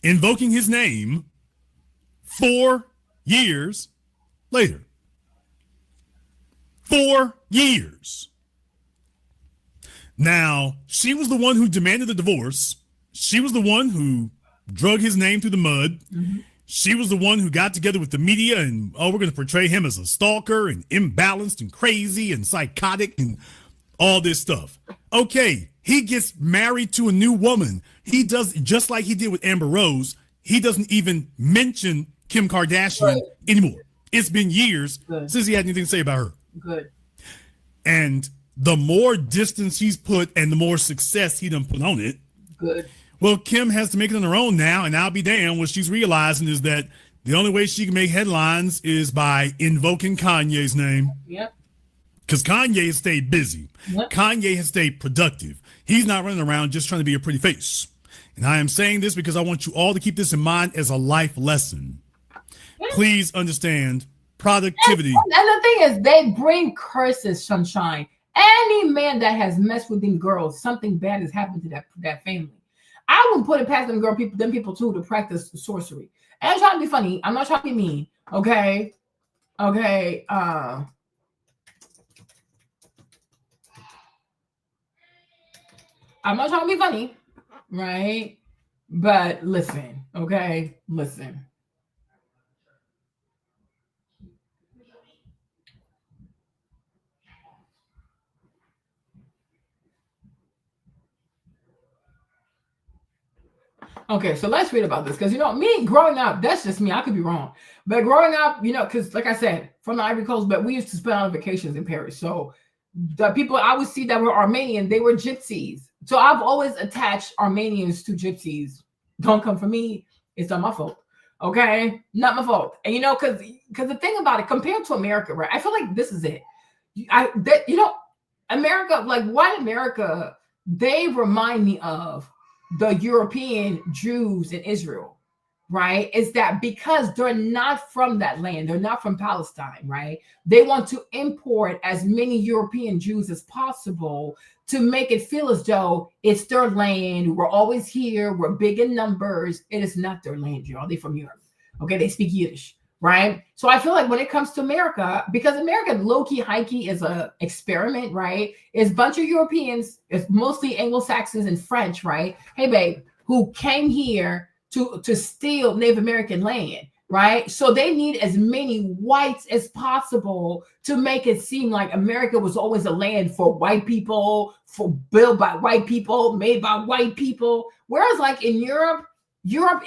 S2: invoking his name 4 years later. 4 years. Now, she was the one who demanded the divorce. She was the one who drug his name through the mud. Mm-hmm. She was the one who got together with the media and, oh, we're going to portray him as a stalker and imbalanced and crazy and psychotic and all this stuff. Okay, he gets married to a new woman. He does, just like he did with Amber Rose, he doesn't even mention Kim Kardashian anymore. It's been years since he had anything to say about her.
S1: Good.
S2: And the more distance he's put and the more success he done put on it.
S1: Good.
S2: Well, Kim has to make it on her own now, and I'll be damned. What she's realizing is that the only way she can make headlines is by invoking Kanye's name.
S1: Yep.
S2: Because Kanye has stayed busy. Yep. Kanye has stayed productive. He's not running around just trying to be a pretty face. And I am saying this because I want you all to keep this in mind as a life lesson. Yep. Please understand productivity.
S1: And the thing is, they bring curses, sunshine. Any man that has messed with them girls, something bad has happened to that family. I wouldn't put it past them people too to practice sorcery. And I'm trying to be funny. I'm not trying to be mean. Okay. Okay. I'm not trying to be funny, right? But listen, okay? Listen. Okay, so let's read about this because, me growing up, that's just me. I could be wrong. But growing up, because like I said, from the Ivory Coast, but we used to spend our vacations in Paris. So the people I would see that were Armenian, they were gypsies. So I've always attached Armenians to gypsies. Don't come for me. It's not my fault. Okay? Not my fault. And, because the thing about it, compared to America, right? I feel like this is it. America, like white America, they remind me of the European Jews in Israel, right? Is that because they're not from that land, they're not from Palestine, right? They want to import as many European Jews as possible to make it feel as though it's their land. We're always here. We're big in numbers. It is not their land, y'all. They're from Europe. Okay, they speak Yiddish. right? So I feel like when it comes to America, because America low-key, high-key is a experiment, right? It's a bunch of Europeans, it's mostly Anglo-Saxons and French, right? Hey, babe, who came here to steal Native American land, right? So they need as many whites as possible to make it seem like America was always a land for white people, for built by white people, made by white people. Whereas like in Europe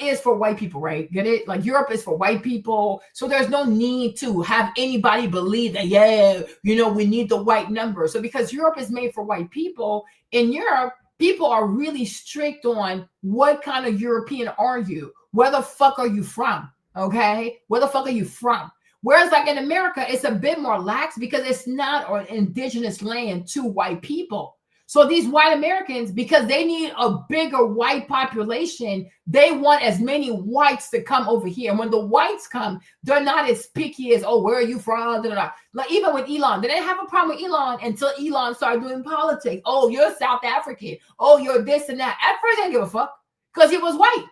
S1: is for white people, right? Get it? Like Europe is for white people. So there's no need to have anybody believe that, yeah, we need the white number. So because Europe is made for white people, in Europe, people are really strict on what kind of European are you? Where the fuck are you from? Okay? Where the fuck are you from? Whereas like in America, it's a bit more lax because it's not an indigenous land to white people. So these white Americans, because they need a bigger white population, they want as many whites to come over here. And when the whites come, they're not as picky as, oh, where are you from? Like even with Elon, they didn't have a problem with Elon until Elon started doing politics. Oh, you're South African. Oh, you're this and that. At first, I didn't give a fuck because he was white.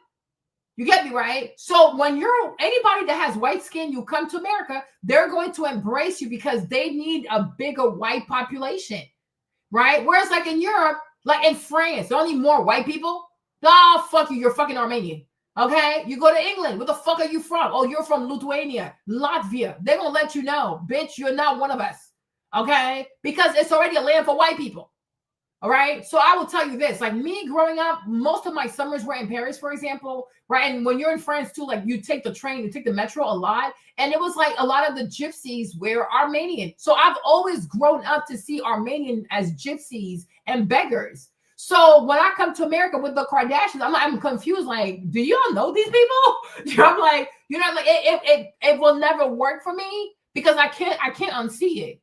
S1: You get me, right? So when you're anybody that has white skin, you come to America, they're going to embrace you because they need a bigger white population. Right? Whereas like in Europe, like in France, they don't need more white people. Oh, fuck you. You're fucking Armenian. Okay? You go to England. Where the fuck are you from? Oh, you're from Lithuania, Latvia. They're going to let you know, bitch, you're not one of us. Okay? Because it's already a land for white people. All right. So I will tell you this, like me growing up, most of my summers were in Paris, for example. Right. And when you're in France too, like you take the train, you take the metro a lot. And it was like a lot of the gypsies were Armenian. So I've always grown up to see Armenian as gypsies and beggars. So when I come to America with the Kardashians, I'm confused. Like, do y'all know these people? I'm like, like it will never work for me because I can't unsee it.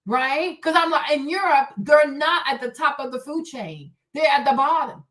S1: Right? Because I'm like, in Europe, they're not at the top of the food chain. They're at the bottom.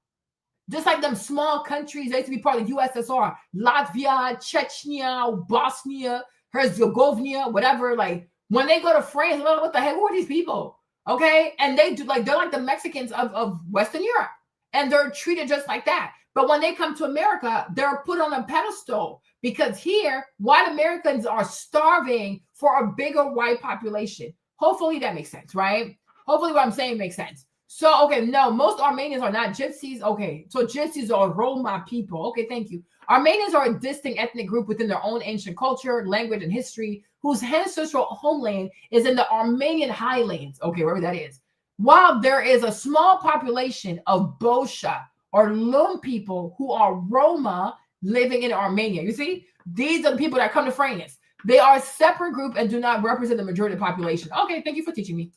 S1: Just like them small countries, they used to be part of the USSR, Latvia, Chechnya, Bosnia, Herzegovina, whatever. Like when they go to France, what the heck? Who are these people? Okay. And they do like, they're like the Mexicans of Western Europe. And they're treated just like that. But when they come to America, they're put on a pedestal because here, white Americans are starving for a bigger white population. Hopefully that makes sense, right? Hopefully what I'm saying makes sense. So, okay, no, most Armenians are not gypsies. Okay, so gypsies are Roma people. Okay, thank you. Armenians are a distinct ethnic group within their own ancient culture, language, and history, whose ancestral homeland is in the Armenian highlands. Okay, wherever that is. While there is a small population of Bosha or Lum people who are Roma living in Armenia. You see, these are the people that come to France. They are a separate group and do not represent the majority of the population. Okay, thank you for teaching me.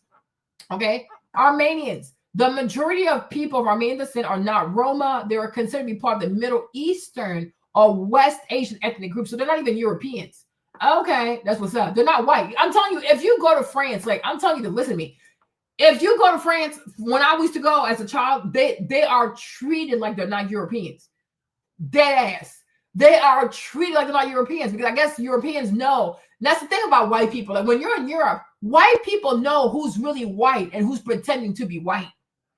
S1: Okay, Armenians. The majority of people of Armenian descent are not Roma. They are considered to be part of the Middle Eastern or West Asian ethnic group. So they're not even Europeans. Okay, that's what's up. They're not white. I'm telling you, if you go to France, like I'm telling you to listen to me. If you go to France, when I used to go as a child, they are treated like they're not Europeans. Dead ass. They are treated like they're not Europeans because I guess Europeans know. And that's the thing about white people. Like when you're in Europe, white people know who's really white and who's pretending to be white.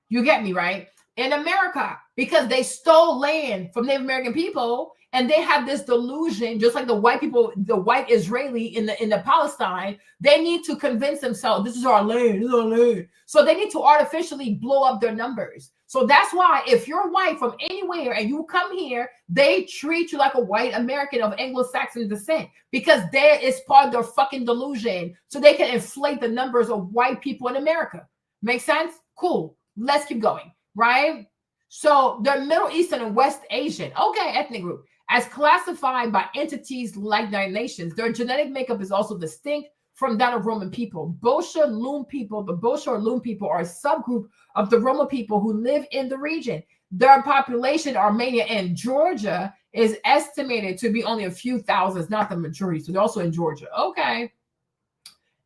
S1: You get me, right? In America, because they stole land from Native American people and they have this delusion, just like the white people, the white Israeli in the Palestine, they need to convince themselves this is our land, this is our land. So they need to artificially blow up their numbers. So that's why if you're white from anywhere and you come here, they treat you like a white American of Anglo-Saxon descent because there is part of their fucking delusion. So they can inflate the numbers of white people in America. Make sense? Cool. Let's keep going, right? So the Middle Eastern and West Asian, okay, ethnic group, as classified by entities like the United Nations, their genetic makeup is also distinct from that of Roman people. Bosha Lum people, the Bosha or Lum people are a subgroup of the Roma people who live in the region. Their population, Armenia and Georgia, is estimated to be only a few thousands, not the majority. So they're also in Georgia. Okay.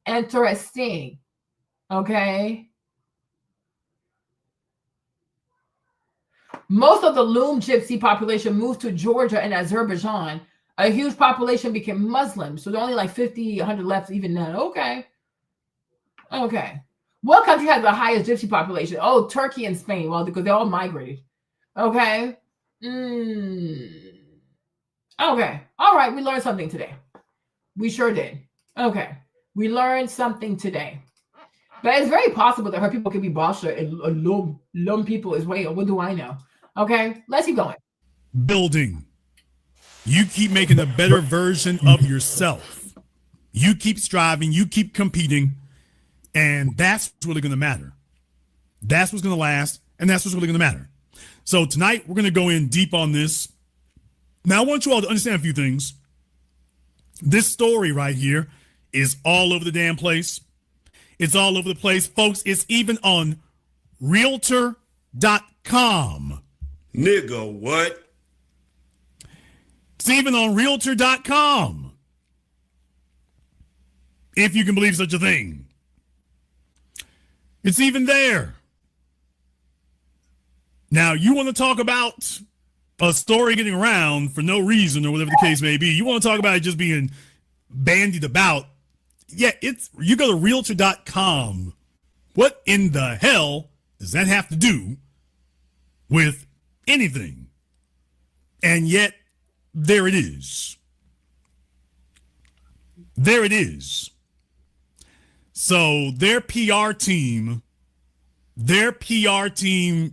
S1: Interesting. Okay. Most of the Lum Gypsy population moved to Georgia and Azerbaijan. A huge population became Muslim. So there are only like 50, 100 left even now. Okay. Okay. What country has the highest Gypsy population? Oh, Turkey and Spain. Well, because they all migrated. Okay. Okay. All right. We learned something today. We sure did. Okay. We learned something today. But it's very possible that her people could be Basha and Lum people as well. What do I know? Okay. Let's keep going.
S2: Building. You keep making a better version of yourself. You keep striving. You keep competing. And that's what's really going to matter. That's what's going to last. And that's what's really going to matter. So tonight, we're going to go in deep on this. Now, I want you all to understand a few things. This story right here is all over the damn place. It's all over the place. Folks, it's even on Realtor.com.
S3: Nigga, what?
S2: It's even on Realtor.com. If you can believe such a thing. It's even there. Now, you want to talk about a story getting around for no reason or whatever the case may be. You want to talk about it just being bandied about. Yeah, you go to Realtor.com. What in the hell does that have to do with anything? And yet, there it is. There it is. So their PR team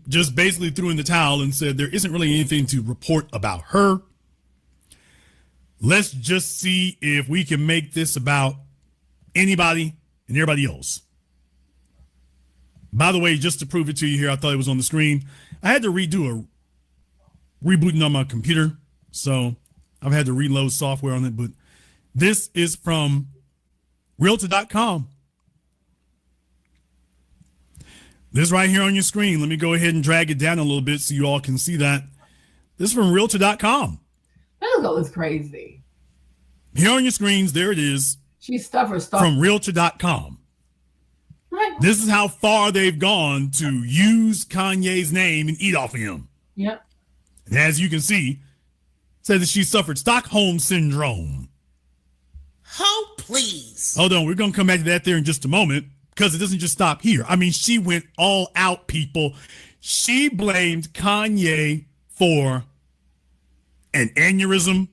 S2: just basically threw in the towel and said there isn't really anything to report about her. Let's just see if we can make this about anybody and everybody else. By the way, just to prove it to you here, I thought it was on the screen. I had to redo a rebooting on my computer, so I've had to reload software on it, but this is from Realtor.com. This right here on your screen. Let me go ahead and drag it down a little bit so you all can see that. This is from Realtor.com.
S1: That girl is crazy.
S2: Here on your screens, there it is.
S1: She stuff her stuff.
S2: From Realtor.com.
S1: Right.
S2: This is how far they've gone to use Kanye's name and eat off of him.
S1: Yep.
S2: And as you can see, said that she suffered Stockholm Syndrome.
S3: Oh, please.
S2: Hold on, we're going to come back to that there in just a moment because it doesn't just stop here. I mean, she went all out, people. She blamed Kanye for an aneurysm.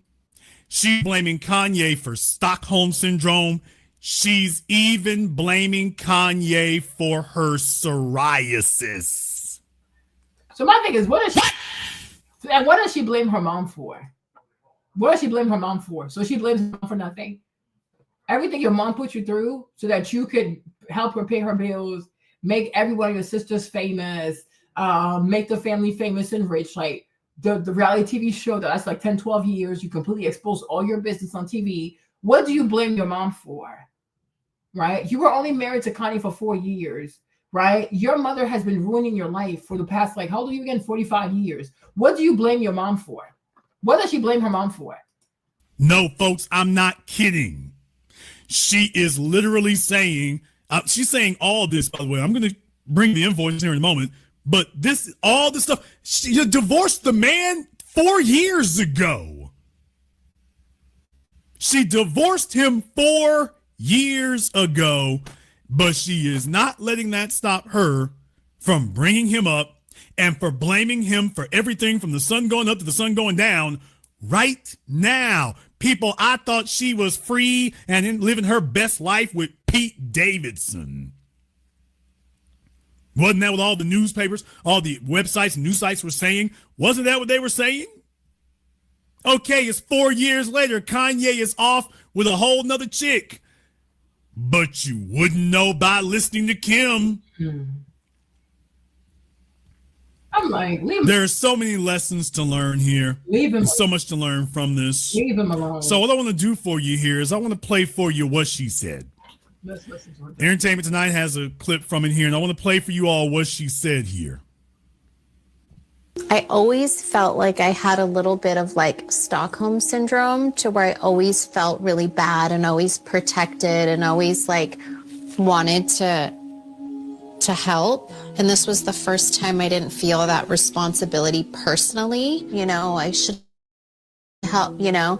S2: She's blaming Kanye for Stockholm Syndrome. She's even blaming Kanye for her psoriasis.
S1: So my thing is, what does she blame her mom for? What does she blame her mom for? So she blames her mom for nothing. Everything your mom put you through so that you could help her pay her bills, make every one of your sisters famous, make the family famous and rich. Like the reality TV show that's like 10, 12 years, you completely exposed all your business on TV. What do you blame your mom for? Right? You were only married to Kanye for 4 years, right? Your mother has been ruining your life for the past, like, how old are you again? 45 years. What do you blame your mom for? What does she blame her mom for?
S2: No, folks, I'm not kidding. She is literally saying, she's saying all this, by the way. I'm going to bring the invoice here in a moment, but all this stuff, she divorced the man 4 years ago. She divorced him 4 years ago, but she is not letting that stop her from bringing him up and for blaming him for everything from the sun going up to the sun going down right now. People, I thought she was free and living her best life with Pete Davidson. Wasn't that what all the newspapers, all the websites and news sites were saying? Wasn't that what they were saying? Okay, it's 4 years later. Kanye is off with a whole nother chick. But you wouldn't know by listening to Kim.
S1: I'm like,
S2: there are so many lessons to learn here.
S1: Leave him.
S2: So much to learn from this.
S1: Leave him alone.
S2: So what I want to do for you here is I want to play for you what she said.
S1: Let's listen to her.
S2: Entertainment Tonight has a clip from it here, and I want to play for you all what she said here.
S4: I always felt like I had a little bit of like Stockholm syndrome, to where I always felt really bad and always protected and always like wanted to help. And this was the first time I didn't feel that responsibility personally. You know, I should help, you know,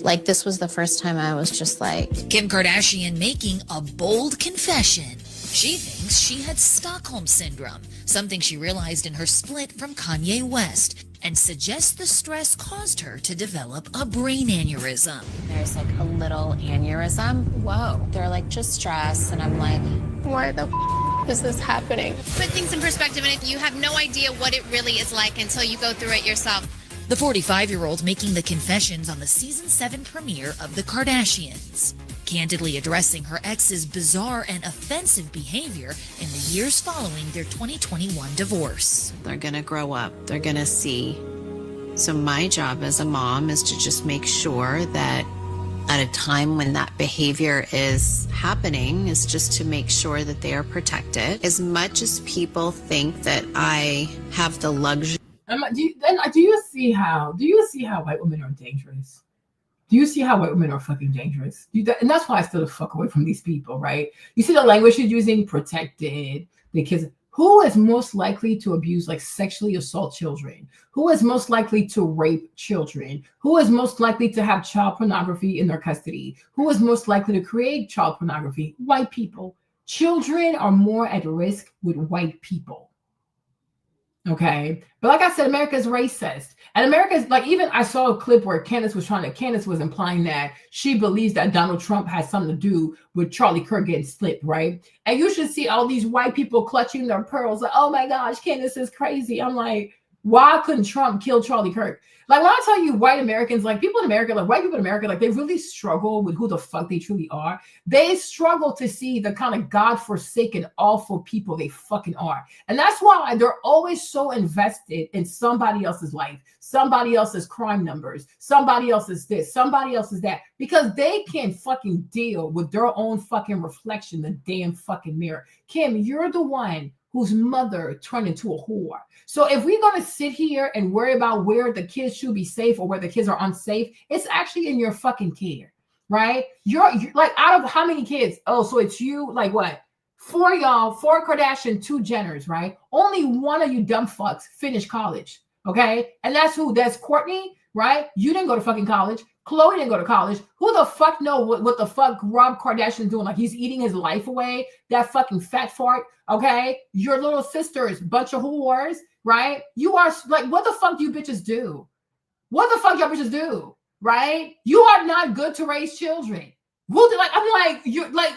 S4: like this was the first time I was just like.
S5: Kim Kardashian making a bold confession. She thinks she had Stockholm Syndrome, something she realized in her split from Kanye West, and suggests the stress caused her to develop a brain aneurysm.
S4: There's like a little aneurysm. Whoa. They're like, just stress. And I'm like, why the is this happening?
S6: Put things in perspective, and you have no idea what it really is like until you go through it yourself.
S5: The 45-year-old making the confessions on the season 7 premiere of The Kardashians, candidly addressing her ex's bizarre and offensive behavior in the years following their 2021 divorce.
S4: They're going to grow up. They're going to see. So my job as a mom is to just make sure that at a time when that behavior is happening is just to make sure that they are protected. As much as people think that I have the luxury.
S1: Do you see how white women are dangerous? Do you see how white women are fucking dangerous? And that's why I still fuck away from these people, right? You see the language she's using, protected, the kids. Who is most likely to abuse, like sexually assault children? Who is most likely to rape children? Who is most likely to have child pornography in their custody? Who is most likely to create child pornography? White people. Children are more at risk with white people. Okay. But like I said, America is racist. And America is like, even I saw a clip where Candace was implying that she believes that Donald Trump has something to do with Charlie Kirk getting slipped, right? And you should see all these white people clutching their pearls like, oh my gosh, Candace is crazy. I'm like, why couldn't Trump kill Charlie Kirk? Like when I tell you white Americans, like people in America, like white people in America, like they really struggle with who the fuck they truly are. They struggle to see the kind of godforsaken, awful people they fucking are. And that's why they're always so invested in somebody else's life, somebody else's crime numbers, somebody else's this, somebody else's that, because they can't fucking deal with their own fucking reflection, the damn fucking mirror. Kim, you're the one whose mother turned into a whore. So if we're going to sit here and worry about where the kids should be safe or where the kids are unsafe, it's actually in your fucking care, right? You're like, out of how many kids? Oh, so it's you, like what? 4 y'all, 4 Kardashian, 2 Jenners, right? Only one of you dumb fucks finished college, okay? And that's who? That's Courtney, right? You didn't go to fucking college. Khloe didn't go to college. Who the fuck know what the fuck Rob Kardashian doing? Like he's eating his life away. That fucking fat fart. Okay. Your little sisters, bunch of whores, right? You are like, what the fuck do you bitches do? What the fuck y'all bitches do? Right? You are not good to raise children. I'm like, you're like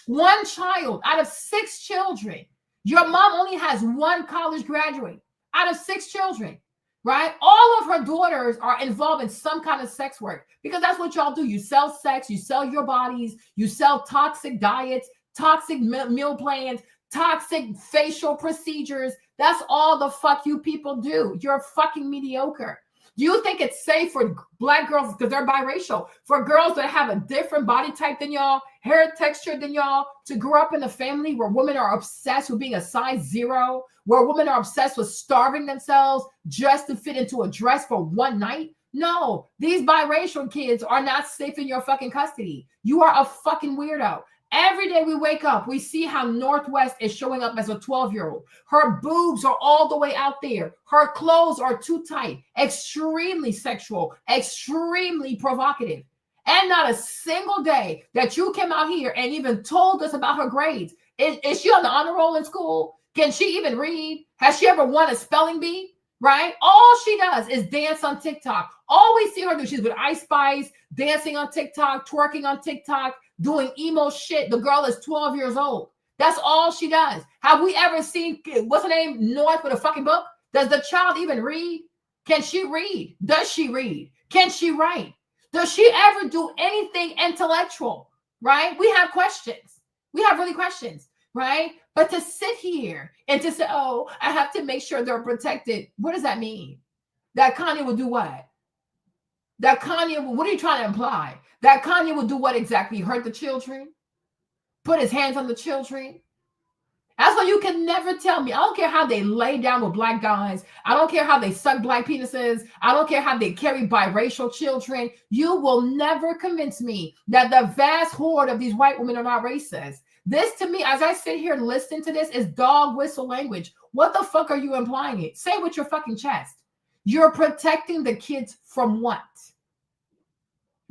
S1: one child out of 6 children. Your mom only has 1 college graduate out of 6 children. Right? All of her daughters are involved in some kind of sex work because that's what y'all do. You sell sex, you sell your bodies, you sell toxic diets, toxic meal plans, toxic facial procedures. That's all the fuck you people do. You're fucking mediocre. Do you think it's safe for black girls, because they're biracial, for girls that have a different body type than y'all, hair texture than y'all, to grow up in a family where women are obsessed with being a size 0, where women are obsessed with starving themselves just to fit into a dress for one night? No, these biracial kids are not safe in your fucking custody. You are a fucking weirdo. Every day we wake up, we see how Northwest is showing up as a 12-year-old. Her boobs are all the way out there. Her clothes are too tight, extremely sexual, extremely provocative. And not a single day that you came out here and even told us about her grades. Is she on the honor roll in school? Can she even read? Has she ever won a spelling bee? Right? All she does is dance on TikTok. All we see her do, she's with Ice Spice, dancing on TikTok, twerking on TikTok, doing emo shit. The girl is 12 years old. That's all she does. Have we ever seen, what's her name, North with a fucking book? Does the child even read? Can she read? Does she read? Can she write? Does she ever do anything intellectual? Right? We have questions. We have really questions. Right? But to sit here and to say, oh, I have to make sure they're protected. What does that mean? That Kanye will do what? That Kanye, what are you trying to imply? That Kanye will do what exactly? Hurt the children? Put his hands on the children? That's why you can never tell me. I don't care how they lay down with black guys. I don't care how they suck black penises. I don't care how they carry biracial children. You will never convince me that the vast horde of these white women are not racist. This to me, as I sit here and listen to this, is dog whistle language. What the fuck are you implying it? Say it with your fucking chest. You're protecting the kids from what?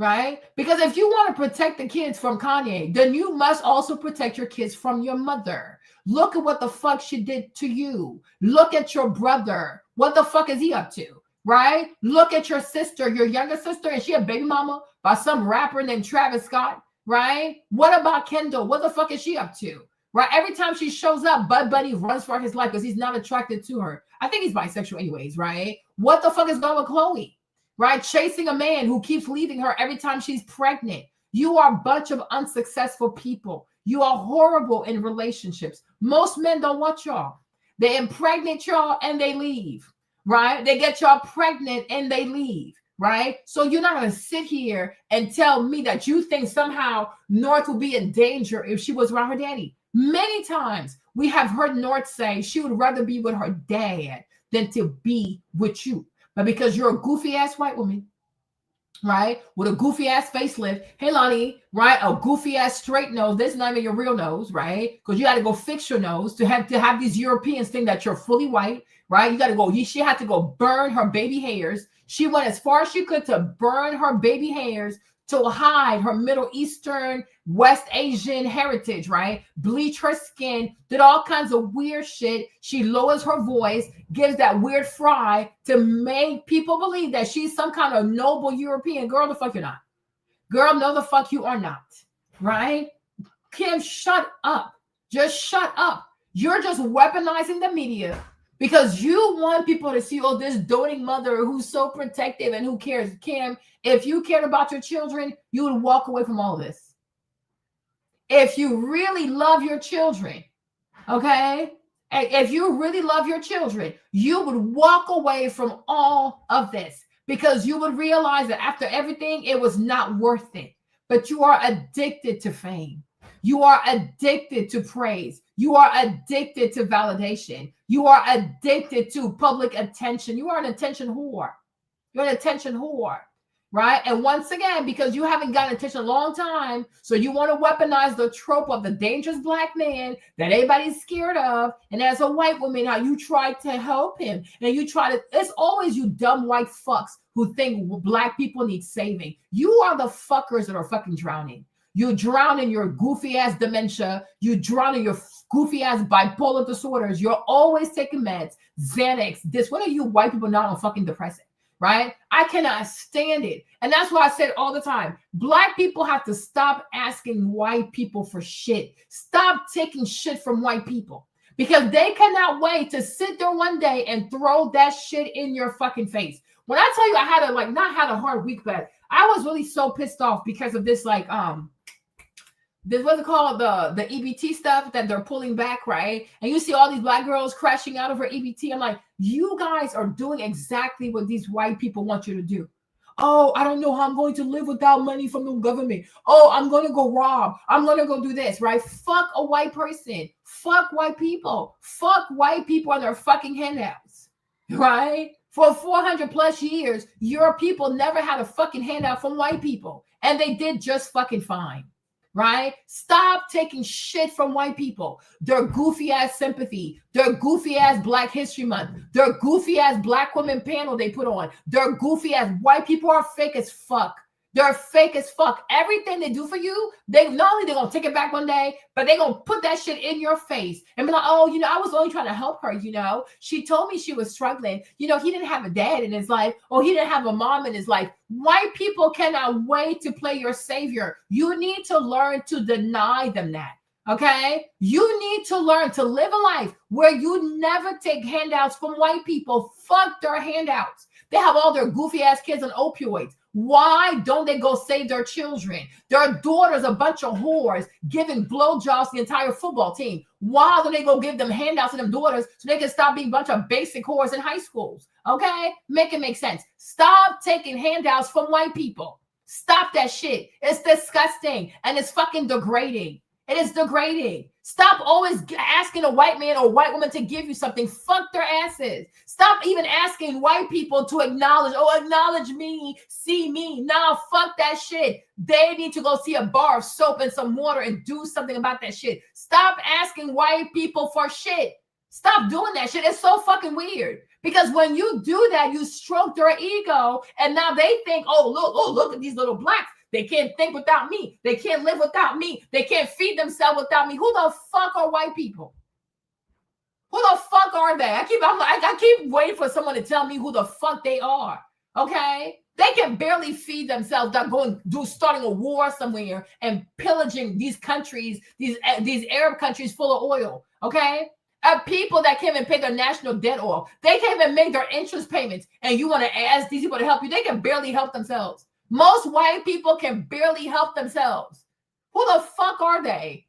S1: right? Because if you want to protect the kids from Kanye, then you must also protect your kids from your mother. Look at what the fuck she did to you. Look at your brother. What the fuck is he up to? Right? Look at your sister, your younger sister. Is she a baby mama by some rapper named Travis Scott? Right? What about Kendall? What the fuck is she up to? Right? Every time she shows up, Bud Bunny runs for his life because he's not attracted to her. I think he's bisexual anyways, right? What the fuck is going with Chloe? Right? Chasing a man who keeps leaving her every time she's pregnant. You are a bunch of unsuccessful people. You are horrible in relationships. Most men don't want y'all. They impregnate y'all and they leave, right? They get y'all pregnant and they leave, right? So you're not going to sit here and tell me that you think somehow North will be in danger if she was around her daddy. Many times we have heard North say she would rather be with her dad than to be with you. But because you're a goofy ass white woman, right, with a goofy ass facelift, hey Lonnie, right, a goofy ass straight nose, this is not even your real nose, right? Because you got to go fix your nose to have these Europeans think that you're fully white, right? You got to go. She had to go burn her baby hairs. She went as far as she could to burn her baby hairs to hide her Middle Eastern, West Asian heritage, right? Bleach her skin, did all kinds of weird shit. She lowers her voice, gives that weird fry to make people believe that she's some kind of noble European. Girl, the fuck you're not. Girl, no, the fuck you are not, right? Kim, shut up. Just shut up. You're just weaponizing the media because you want people to see, oh, this doting mother who's so protective and who cares. Kim, if you cared about your children, you would walk away from all this. If you really love your children, okay? If you really love your children, you would walk away from all of this because you would realize that after everything, it was not worth it. But you are addicted to fame. You are addicted to praise. You are addicted to validation. You are addicted to public attention. You are an attention whore. You're an attention whore, right? And once again, because you haven't gotten attention a long time, so you want to weaponize the trope of the dangerous black man that everybody's scared of. And as a white woman, how you try to help him. And you try to, it's always you dumb white fucks who think black people need saving. You are the fuckers that are fucking drowning. You drown in your goofy ass dementia. You drown in your goofy ass bipolar disorders. You're always taking meds, Xanax, this. What are you white people not on fucking depressant, right? I cannot stand it. And that's why I said all the time, black people have to stop asking white people for shit. Stop taking shit from white people because they cannot wait to sit there one day and throw that shit in your fucking face. When I tell you I had not had a hard week, but I was really so pissed off because of this, this what's it called, the EBT stuff that they're pulling back, right? And you see all these black girls crashing out over EBT. I'm like, you guys are doing exactly what these white people want you to do. Oh, I don't know how I'm going to live without money from the government. Oh, I'm going to go rob. I'm going to go do this, right? Fuck a white person. Fuck white people. Fuck white people and their fucking handouts, right? For 400 plus years, your people never had a fucking handout from white people. And they did just fucking fine. Right? Stop taking shit from white people. Their goofy ass sympathy, their goofy ass Black History Month, their goofy ass Black women panel they put on, their goofy ass white people are fake as fuck. They're fake as fuck. Everything they do for you, they not only they're gonna take it back one day, but they're gonna put that shit in your face and be like, oh, I was only trying to help her, She told me she was struggling. He didn't have a dad in his life, or he didn't have a mom in his life. White people cannot wait to play your savior. You need to learn to deny them that. Okay? You need to learn to live a life where you never take handouts from white people. Fuck their handouts. They have all their goofy ass kids on opioids. Why don't they go save their children? Their daughters, a bunch of whores, giving blowjobs to the entire football team. Why don't they go give them handouts to them daughters so they can stop being a bunch of basic whores in high schools? Okay? Make it make sense. Stop taking handouts from white people. Stop that shit. It's disgusting and it's fucking degrading. It is degrading. Stop always asking a white man or a white woman to give you something. Fuck their asses. Stop even asking white people to acknowledge me, see me. Nah, fuck that shit. They need to go see a bar of soap and some water and do something about that shit. Stop asking white people for shit. Stop doing that shit. It's so fucking weird. Because when you do that, you stroke their ego, and now they think, look at these little blacks. They can't think without me. They can't live without me. They can't feed themselves without me. Who the fuck are white people? Who the fuck are they? I keep waiting for someone to tell me who the fuck they are. Okay? They can barely feed themselves. They're starting a war somewhere and pillaging these countries, these Arab countries full of oil. Okay? People that can't even pay their national debt off. They can't even make their interest payments. And you want to ask these people to help you? They can barely help themselves. Most white people can barely help themselves. Who the fuck are they?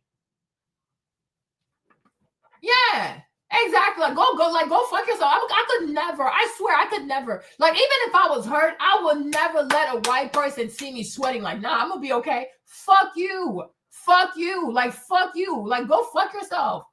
S1: Yeah, exactly. Go fuck yourself. I could never. I swear, I could never. Like, even if I was hurt, I would never let a white person see me sweating. Like, nah, I'm gonna be okay. Fuck you. Fuck you. Like, fuck you. Like, go fuck yourself.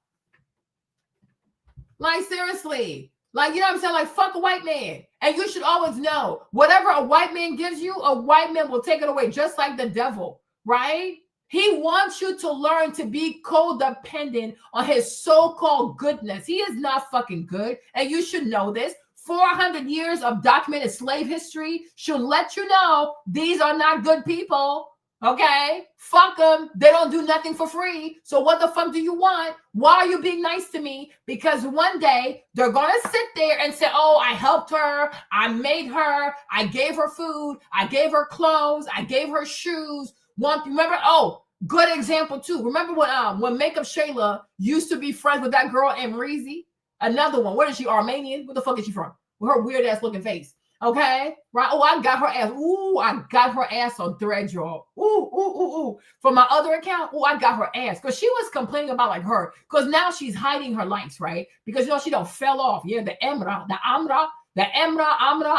S1: Like, seriously. Like, you know what I'm saying? Like, fuck a white man. And you should always know, whatever a white man gives you, a white man will take it away, just like the devil, right? He wants you to learn to be codependent on his so-called goodness. He is not fucking good. And you should know this. 400 years of documented slave history should let you know these are not good people. Okay? Fuck them. They don't do nothing for free. So what the fuck do you want? Why are you being nice to me? Because one day they're going to sit there and say, oh, I helped her. I made her. I gave her food. I gave her clothes. I gave her shoes. Remember? Oh, good example too. Remember when Makeup Shayla used to be friends with that girl Amrezy? Another one. Where is she? Armenian? Where the fuck is she from? With her weird ass looking face. Okay, right? Oh, I got her ass. Ooh, I got her ass on thread, y'all. Ooh. From my other account, I got her ass. Because she was complaining about like her. Because now she's hiding her likes, right? Because you know she don't fell off. Yeah, the Amra,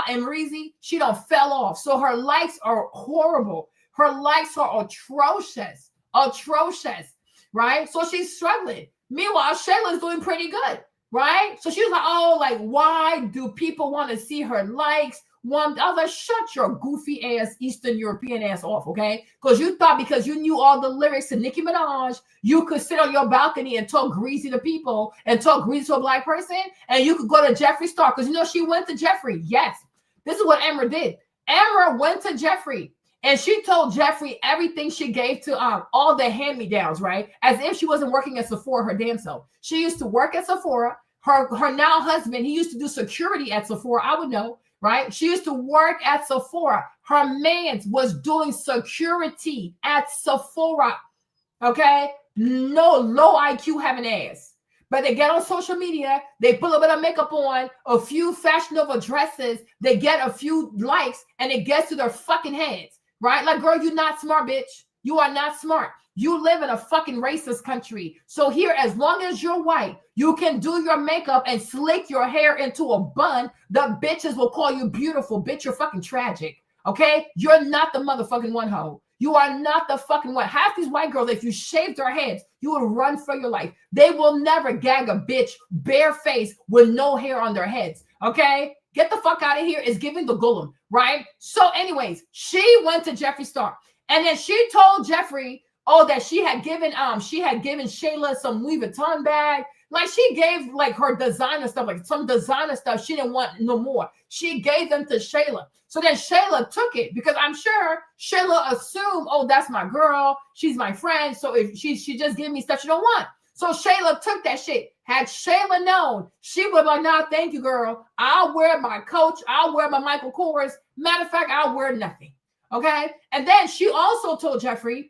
S1: Amrezy, she don't fell off. So her likes are horrible. Her likes are atrocious, right? So she's struggling. Meanwhile, Shayla's doing pretty good, right? So she was like, oh, like, why do people want to see her likes? I was like, shut your goofy ass Eastern European ass off, okay? Because you thought because you knew all the lyrics to Nicki Minaj, you could sit on your balcony and talk greasy to people and talk greasy to a black person, and you could go to Jeffree Star. Because you know she went to Jeffree. Yes, this is what Emma did. Emma went to Jeffree. And she told Jeffree everything she gave to all the hand-me-downs, right? As if she wasn't working at Sephora her damn self. She used to work at Sephora. Her now husband, he used to do security at Sephora. I would know, right? She used to work at Sephora. Her man was doing security at Sephora, okay? No low IQ having ass. But they get on social media, they put a little bit of makeup on, a few fashionable dresses, they get a few likes, and it gets to their fucking heads. Right? Like, girl, you're not smart, bitch. You are not smart. You live in a fucking racist country. So here, as long as you're white, you can do your makeup and slick your hair into a bun. The bitches will call you beautiful. Bitch, you're fucking tragic. Okay? You're not the motherfucking one hoe. You are not the fucking one. Half these white girls, if you shaved their heads, you would run for your life. They will never gag a bitch bare face with no hair on their heads. Okay? Get the fuck out of here. It's giving the Golem, right? So anyways, she went to Jeffree Star. And then she told Jeffree, that she had given Shayla some Louis Vuitton bag. Like, she gave like her designer stuff, like some designer stuff she didn't want no more. She gave them to Shayla. So then Shayla took it because I'm sure Shayla assumed, that's my girl. She's my friend. So if she just gave me stuff she don't want. So Shayla took that shit. Had Shayla known, she would be like, nah, thank you, girl. I'll wear my Coach. I'll wear my Michael Kors. Matter of fact, I'll wear nothing. Okay? And then she also told Jeffree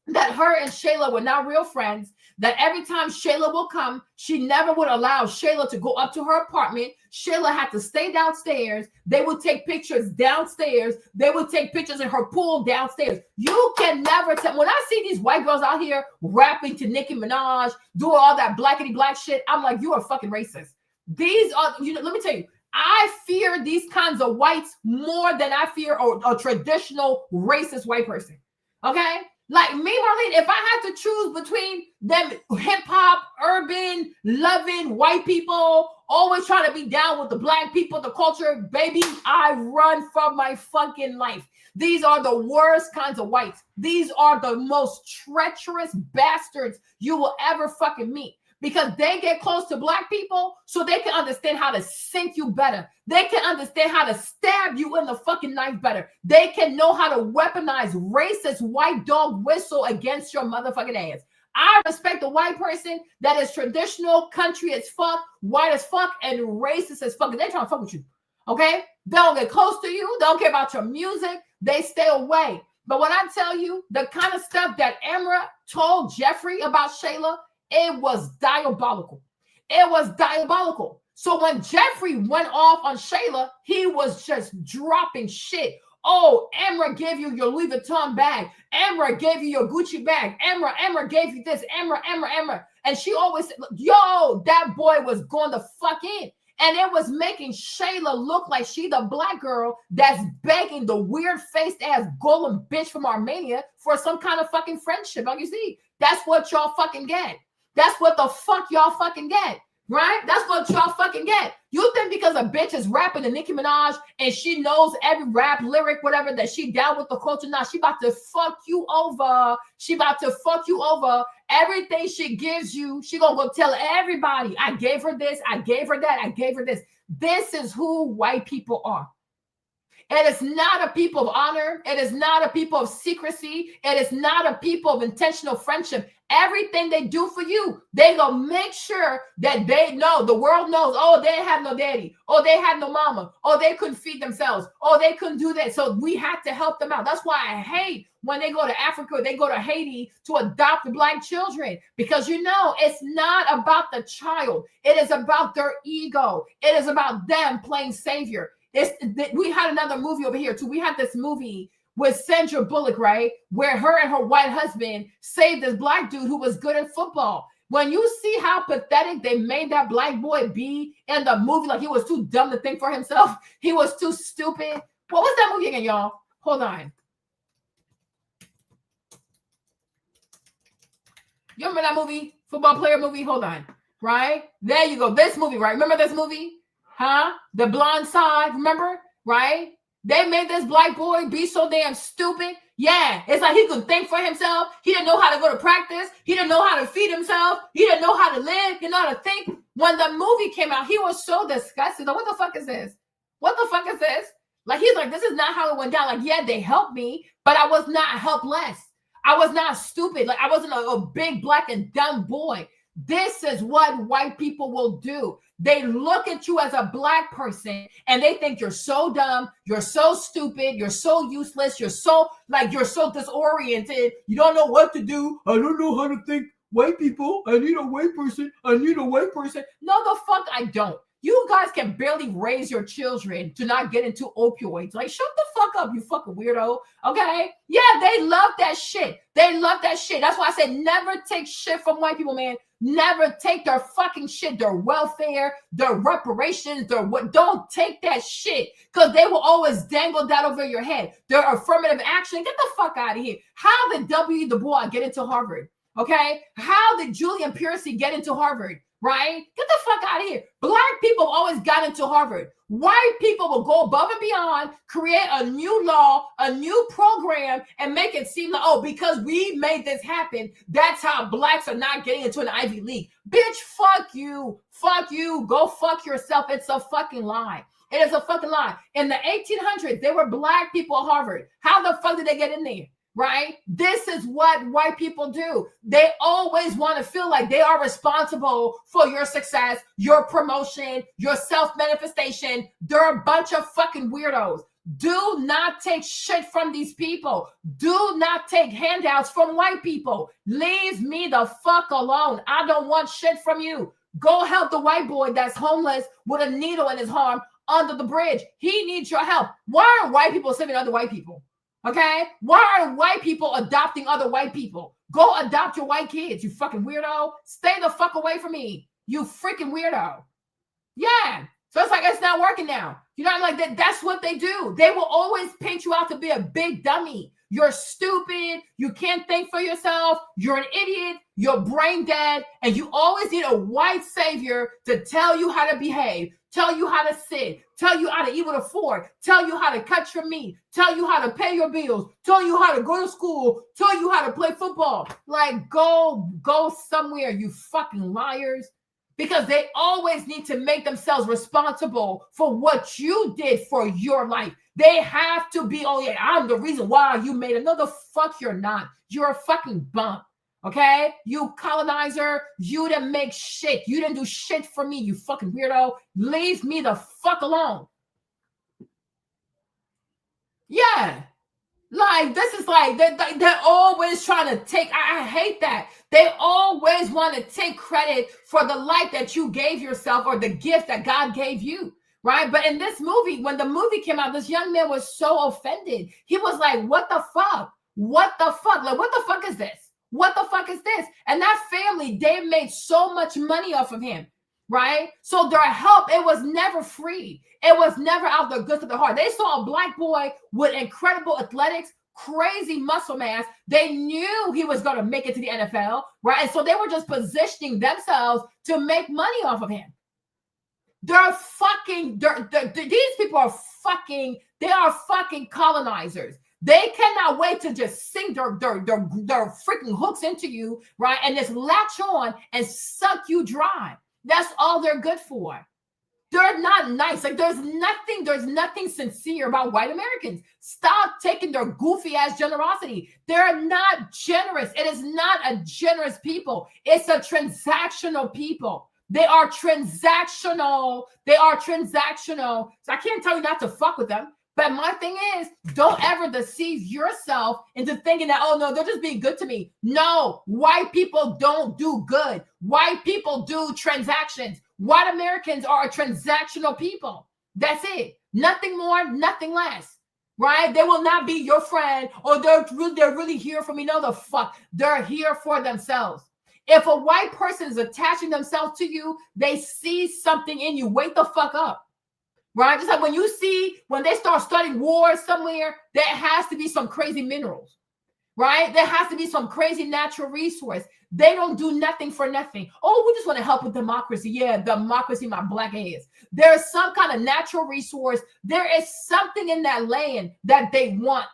S1: that her and Shayla were not real friends, that every time Shayla will come, she never would allow Shayla to go up to her apartment. Shayla had to stay downstairs. They would take pictures downstairs. They would take pictures in her pool downstairs. You can never tell. When I see these white girls out here rapping to Nicki Minaj, doing all that blackity black shit, I'm like, you are fucking racist. These are, let me tell you, I fear these kinds of whites more than I fear a traditional racist white person. Okay? Like me, Marlene, if I had to choose between them hip-hop, urban, loving white people, always trying to be down with the black people, the culture, baby, I run for my fucking life. These are the worst kinds of whites. These are the most treacherous bastards you will ever fucking meet. because they get close to black people so they can understand how to sink you better. They can understand how to stab you in the fucking knife better. They can know how to weaponize racist white dog whistle against your motherfucking ass. I respect a white person that is traditional, country as fuck, white as fuck, and racist as fuck. They're trying to fuck with you. Okay? They don't get close to you. They don't care about your music. They stay away. But when I tell you the kind of stuff that Emra told Jeffrey about Shayla, it was diabolical. It was diabolical. So when Jeffrey went off on Shayla, he was just dropping shit. Oh, Emra gave you your Louis Vuitton bag. Emra gave you your Gucci bag. Emra gave you this. Emra. And she always said, yo, that boy was going the fuck in. And it was making Shayla look like she the black girl that's begging the weird-faced ass golem bitch from Armenia for some kind of fucking friendship. Like you see, that's what y'all fucking get. That's what the fuck y'all fucking get. Right? That's what y'all fucking get. You think because a bitch is rapping to Nicki Minaj and she knows every rap lyric, whatever, that she down with the culture now, she about to fuck you over. She about to fuck you over. Everything she gives you, she gonna go tell everybody, I gave her this, I gave her that, I gave her this. This is who white people are. It is not a people of honor. It is not a people of secrecy. It is not a people of intentional friendship. Everything they do for you, they gonna make sure that they know, the world knows, oh, they have no daddy. Oh, they had no mama. Oh, they couldn't feed themselves. Oh, they couldn't do that. So we had to help them out. That's why I hate when they go to Africa, they go to Haiti to adopt the black children, because you know, it's not about the child. It is about their ego. It is about them playing savior. We had another movie over here too. We had this movie with Sandra Bullock, right? Where her and her white husband saved this black dude who was good at football. When you see how pathetic they made that black boy be in the movie, like he was too dumb to think for himself. He was too stupid. What was that movie again, y'all? Hold on. You remember that movie? Football player movie? Hold on. Right? There you go. This movie, right? Remember this movie? Huh? The Blonde Side, remember? Right? They made this black boy be so damn stupid. Yeah, it's like he couldn't think for himself. He didn't know how to go to practice. He didn't know how to feed himself. He didn't know how to live. He didn't know how to think. When the movie came out, he was so disgusted. Like, what the fuck is this? What the fuck is this? Like, he's like, this is not how it went down. Like, yeah, they helped me, but I was not helpless. I was not stupid. Like, I wasn't a big black and dumb boy. This is what white people will do. They look at you as a black person and they think you're so dumb, you're so stupid, you're so useless, you're so disoriented, you don't know what to do. I don't know how to think. White people, I need a white person. I need a white person. No, the fuck I don't. You guys can barely raise your children to not get into opioids. Like, shut the fuck up, you fucking weirdo. Okay? Yeah, they love that shit. They love that shit. That's why I said never take shit from white people, man. Never take their fucking shit, their welfare, their reparations, their what. Don't take that shit, because they will always dangle that over your head. Their affirmative action. Get the fuck out of here. How did W. Du Bois get into Harvard? Okay? How did Julian Piercy get into Harvard? Right? Get the fuck out of here. Black people always got into Harvard. White people will go above and beyond, create a new law, a new program, and make it seem like, oh, because we made this happen, that's how blacks are not getting into an Ivy League. Bitch, fuck you. Fuck you. Go fuck yourself. It's a fucking lie. It is a fucking lie. In the 1800s, there were black people at Harvard. How the fuck did they get in there? Right? This is what white people do. They always want to feel like they are responsible for your success, your promotion, your self-manifestation. They're a bunch of fucking weirdos. Do not take shit from these people. Do not take handouts from white people. Leave me the fuck alone. I don't want shit from you. Go help the white boy that's homeless with a needle in his arm under the bridge. He needs your help. Why are white people saving other white people? Okay? Why are white people adopting other white people? Go adopt your white kids, you fucking weirdo. Stay the fuck away from me, you freaking weirdo. Yeah. So it's like, it's not working now. You know, like that. That's what they do. They will always paint you out to be a big dummy. You're stupid. You can't think for yourself. You're an idiot. You're brain dead. And you always need a white savior to tell you how to behave, tell you how to sit, tell you how to eat with a fork, tell you how to cut your meat, tell you how to pay your bills, tell you how to go to school, tell you how to play football. Like, like, go somewhere, you fucking liars. Because they always need to make themselves responsible for what you did for your life. They have to be, oh yeah, I'm the reason why you made it. No, the fuck you're not. You're a fucking bum. Okay? You colonizer, you didn't make shit. You didn't do shit for me, you fucking weirdo. Leave me the fuck alone. Yeah. Like, this is like, they're always trying to take, I hate that. They always want to take credit for the life that you gave yourself or the gift that God gave you, right? But in this movie, when the movie came out, this young man was so offended. He was like, what the fuck? What the fuck? Like, what the fuck is this? What the fuck is this? And that family, they made so much money off of him, right? So their help, it was never free. It was never out of the goodness of the heart. They saw a black boy with incredible athletics, crazy muscle mass. They knew he was going to make it to the NFL, right? And so they were just positioning themselves to make money off of him. These people are fucking, they are fucking colonizers. They cannot wait to just sink their freaking hooks into you, right? And just latch on and suck you dry. That's all they're good for. They're not nice. Like, there's nothing sincere about white Americans. Stop taking their goofy ass generosity. They're not generous. It is not a generous people. It's a transactional people. They are transactional. So I can't tell you not to fuck with them. But my thing is, don't ever deceive yourself into thinking that, oh no, they're just being good to me. No, white people don't do good. White people do transactions. White Americans are a transactional people. That's it. Nothing more, nothing less. Right? They will not be your friend, or they're really here for me. No, the fuck. They're here for themselves. If a white person is attaching themselves to you, they see something in you. Wake the fuck up. Right? Just like when they start studying wars somewhere, there has to be some crazy minerals. Right? There has to be some crazy natural resource. They don't do nothing for nothing. Oh, we just want to help with democracy. Yeah, democracy, my black ass. There's some kind of natural resource. There is something in that land that they want.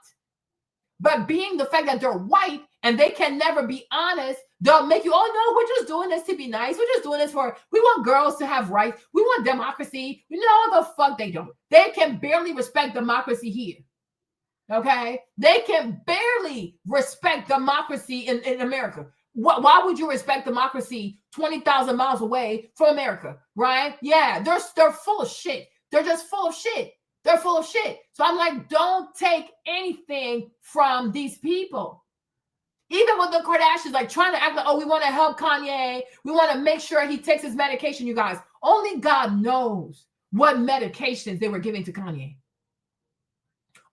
S1: But being the fact that they're white and they can never be honest, they'll make you, oh no, we're just doing this to be nice. We're just doing this we want girls to have rights. We want democracy. You know the fuck they don't. They can barely respect democracy here. Okay? They can barely respect democracy in America. Why would you respect democracy 20,000 miles away from America? Right? Yeah, they're full of shit. They're just full of shit. They're full of shit. So I'm like, don't take anything from these people. Even with the Kardashians, like trying to act like, oh, we want to help Kanye. We want to make sure he takes his medication, you guys. Only God knows what medications they were giving to Kanye.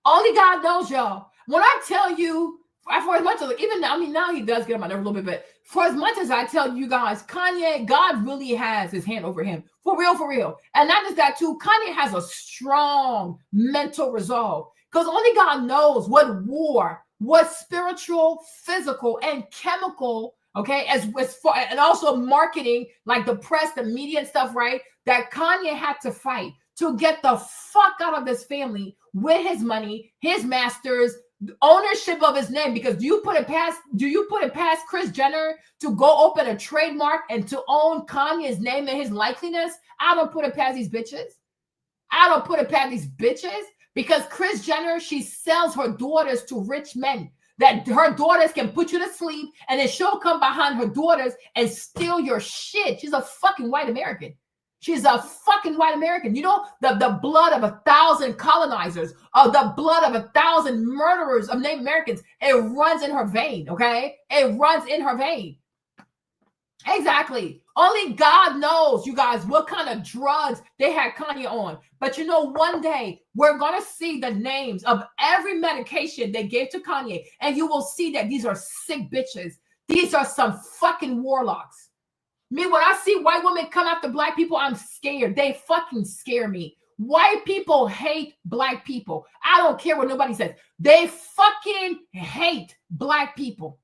S1: Only God knows, y'all. When I tell you, for as much as, even now, I mean, now he does get on my nerve a little bit, but for as much as I tell you guys, Kanye, God really has his hand over him. For real, for real. And not just that too, Kanye has a strong mental resolve because only God knows what war, what spiritual, physical, and chemical, okay, as far, and also marketing, like the press, the media and stuff, right, that Kanye had to fight to get the fuck out of this family with his money, his masters, ownership of his name. Because do you put it past Kris Jenner to go open a trademark and to own Kanye's name and his likeliness? I don't put it past these bitches. I don't put it past these bitches because Kris Jenner, she sells her daughters to rich men. That her daughters can put you to sleep and then she'll come behind her daughters and steal your shit. She's a fucking white American. She's a fucking white American. You know, the blood of 1,000 colonizers, of the blood of 1,000 murderers of Native Americans, it runs in her vein, okay? It runs in her vein. Exactly. Only God knows, you guys, what kind of drugs they had Kanye on. But you know, one day we're going to see the names of every medication they gave to Kanye, and you will see that these are sick bitches. These are some fucking warlocks. Me, when I see white women come after black people, I'm scared. They fucking scare me. White people hate black people. I don't care what nobody says. They fucking hate black people.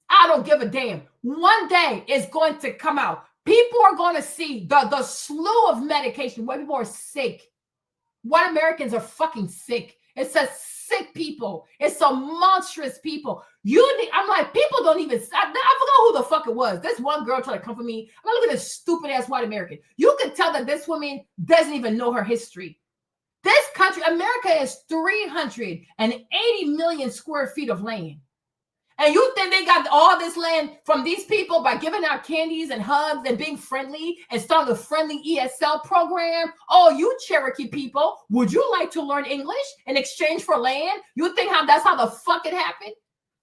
S1: I don't give a damn. One day it's going to come out. People are going to see the slew of medication. White people are sick. White Americans are fucking sick. It's a sick people. It's some monstrous people. I'm like, people don't even, I forgot who the fuck it was. This one girl tried to come for me. I'm like, look at this stupid ass white American. You can tell that this woman doesn't even know her history. This country, America, is 380 million square feet of land. And you think they got all this land from these people by giving out candies and hugs and being friendly and starting a friendly ESL program? Oh, you Cherokee people, would you like to learn English in exchange for land? You think that's how the fuck it happened?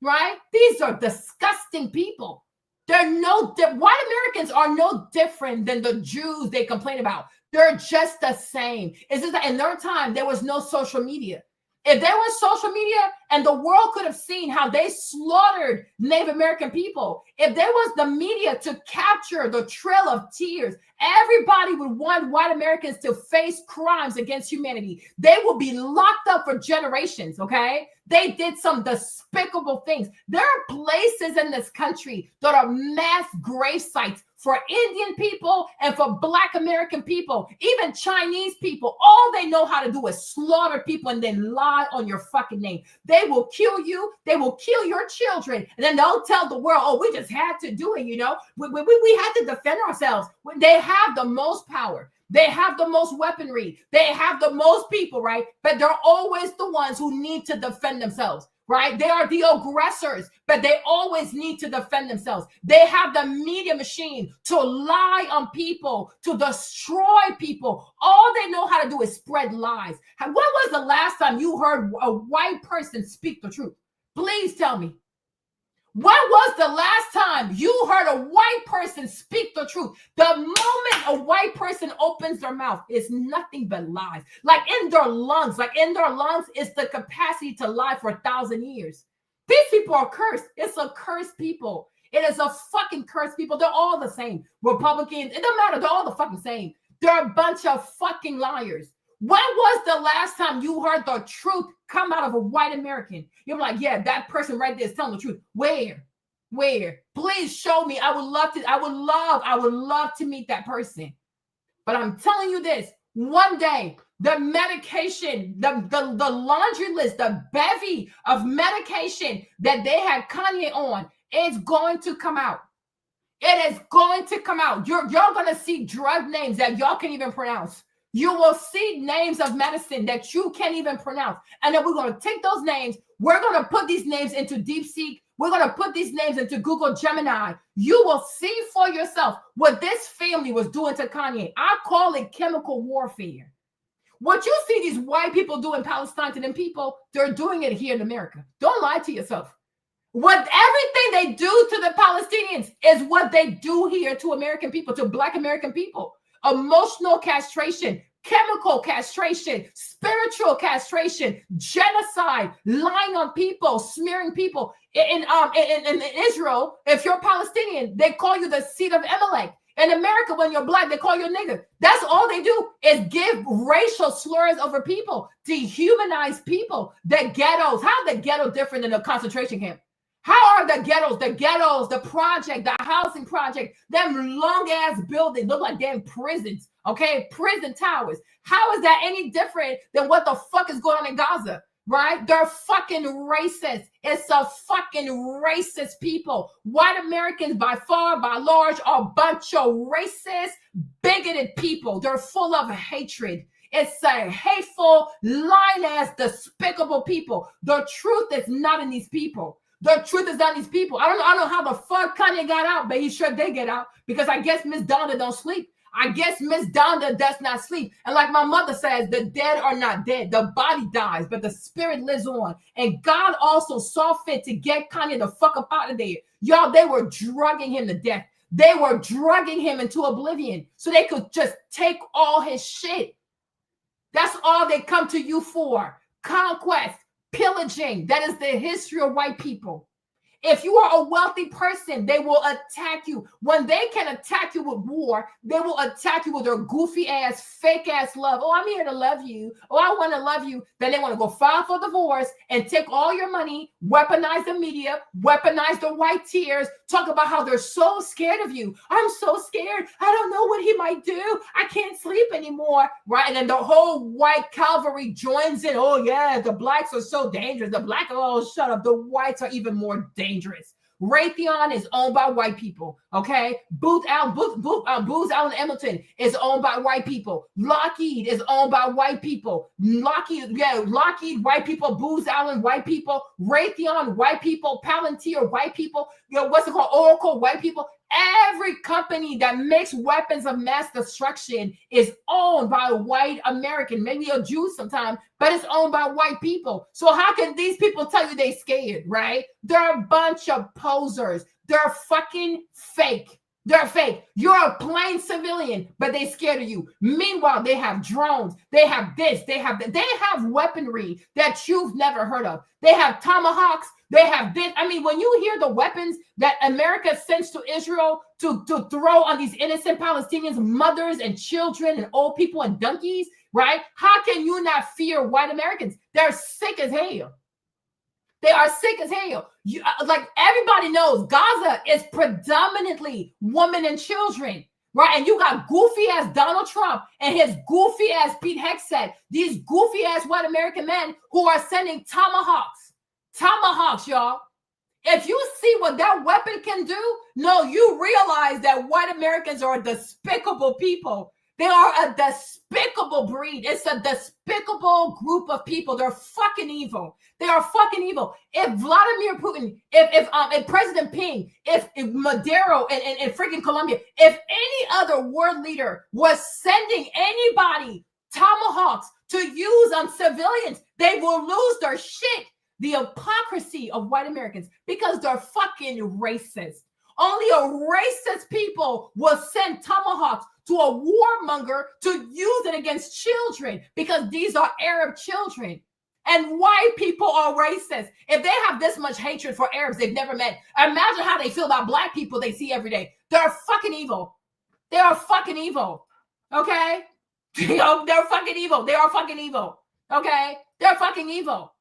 S1: Right? These are disgusting people. White Americans are no different than the Jews they complain about. They're just the same. It's just that in their time, there was no social media. If there was social media and the world could have seen how they slaughtered Native American people, if there was the media to capture the trail of tears, everybody would want white Americans to face crimes against humanity. They will be locked up for generations, okay? They did some despicable things. There are places in this country that are mass grave sites for Indian people and for Black American people, even Chinese people. All they know how to do is slaughter people and then lie on your fucking name. They will kill you. They will kill your children. And then they'll tell the world, oh, we just had to do it, you know. We had to defend ourselves. They have the most power. They have the most weaponry. They have the most people, right? But they're always the ones who need to defend themselves, right? They are the aggressors, but they always need to defend themselves. They have the media machine to lie on people, to destroy people. All they know how to do is spread lies. When was the last time you heard a white person speak the truth? Please tell me. When was the last time you heard a white person speak the truth? The moment a white person opens their mouth, it's nothing but lies. Like in their lungs is the capacity to lie for 1,000 years. These people are cursed. It's a cursed people. It is a fucking cursed people. They're all the same. Republicans, it don't matter. They're all the fucking same. They're a bunch of fucking liars. When was the last time you heard the truth come out of a white American? You're like, yeah, that person right there is telling the truth. Where? Please show me. I would love to meet that person. But I'm telling you this, one day, the medication, the laundry list, the bevy of medication that they had Kanye on is going to come out. It is going to come out. You're going to see drug names that y'all can't even pronounce. You will see names of medicine that you can't even pronounce. And then we're going to take those names. We're going to put these names into DeepSeek. We're going to put these names into Google Gemini. You will see for yourself what this family was doing to Kanye. I call it chemical warfare. What you see these white people do in Palestine to them people, they're doing it here in America. Don't lie to yourself. Everything they do to the Palestinians is what they do here to American people, to Black American people. Emotional castration, chemical castration, spiritual castration, genocide, lying on people, smearing people. In Israel, if you're Palestinian, they call you the seed of Amalek. In America, when you're Black, they call you a nigger. That's all they do is give racial slurs over people, dehumanize people. The ghettos, how are the ghetto different than a concentration camp? How are the ghettos, the project, the housing project, them long-ass buildings look like damn prisons, okay? Prison towers. How is that any different than what the fuck is going on in Gaza, right? They're fucking racist. It's a fucking racist people. White Americans, by far, by large, are a bunch of racist, bigoted people. They're full of hatred. It's a hateful, lying-ass, despicable people. The truth is not in these people. The truth is not these people. I don't know how the fuck Kanye got out, but he sure did get out because I guess Miss Donda don't sleep. I guess Miss Donda does not sleep. And like my mother says, the dead are not dead. The body dies, but the spirit lives on. And God also saw fit to get Kanye the fuck up out of there. Y'all, they were drugging him to death. They were drugging him into oblivion so they could just take all his shit. That's all they come to you for. Conquest. Pillaging. That is the history of white people. If you are a wealthy person, they will attack you. When they can attack you with war, they will attack you with their goofy ass, fake ass love. Oh, I'm here to love you. Oh, I want to love you. Then they want to go file for divorce and take all your money, weaponize the media, weaponize the white tears, talk about how they're so scared of you. I'm so scared. I don't know what he might do. I can't sleep anymore. Right? And then the whole white cavalry joins in. Oh, yeah, the blacks are so dangerous. The black, oh, shut up. The whites are even more dangerous. Raytheon is owned by white people. Okay, Booz Allen Hamilton is owned by white people. Lockheed is owned by white people. Lockheed, white people. Booz Allen, white people. Raytheon, white people. Palantir, white people. What's it called? Oracle, white people. Every company that makes weapons of mass destruction is owned by a white American, maybe a Jew sometime, but it's owned by white people. So how can these people tell you they scared, right? They're a bunch of posers. They're fucking fake. They're fake. You're a plain civilian, but they scared of you. Meanwhile, they have drones. They have this. They have that. They have weaponry that you've never heard of. They have tomahawks. They have this. I mean, when you hear the weapons that America sends to Israel to throw on these innocent Palestinians, mothers and children and old people and donkeys, right? How can you not fear white Americans? They're sick as hell. They are sick as hell. Like everybody knows, Gaza is predominantly women and children, right? And you got goofy ass Donald Trump and his goofy ass Pete Hegseth, these goofy ass white American men who are sending tomahawks, y'all. If you see what that weapon can do, no, you realize that white Americans are despicable people. They are a despicable breed. It's a despicable group of people. They're fucking evil. They are fucking evil. If Vladimir Putin, if President Ping, if Maduro and freaking Colombia, if any other world leader was sending anybody tomahawks to use on civilians, they will lose their shit. The hypocrisy of white Americans, because they're fucking racist. Only a racist people will send tomahawks to a warmonger to use it against children, because these are Arab children. And white people are racist. If they have this much hatred for Arabs they've never met, imagine how they feel about black people they see every day. They're fucking evil. They are fucking evil. Okay? They're fucking evil. They are fucking evil. Okay? They're fucking evil.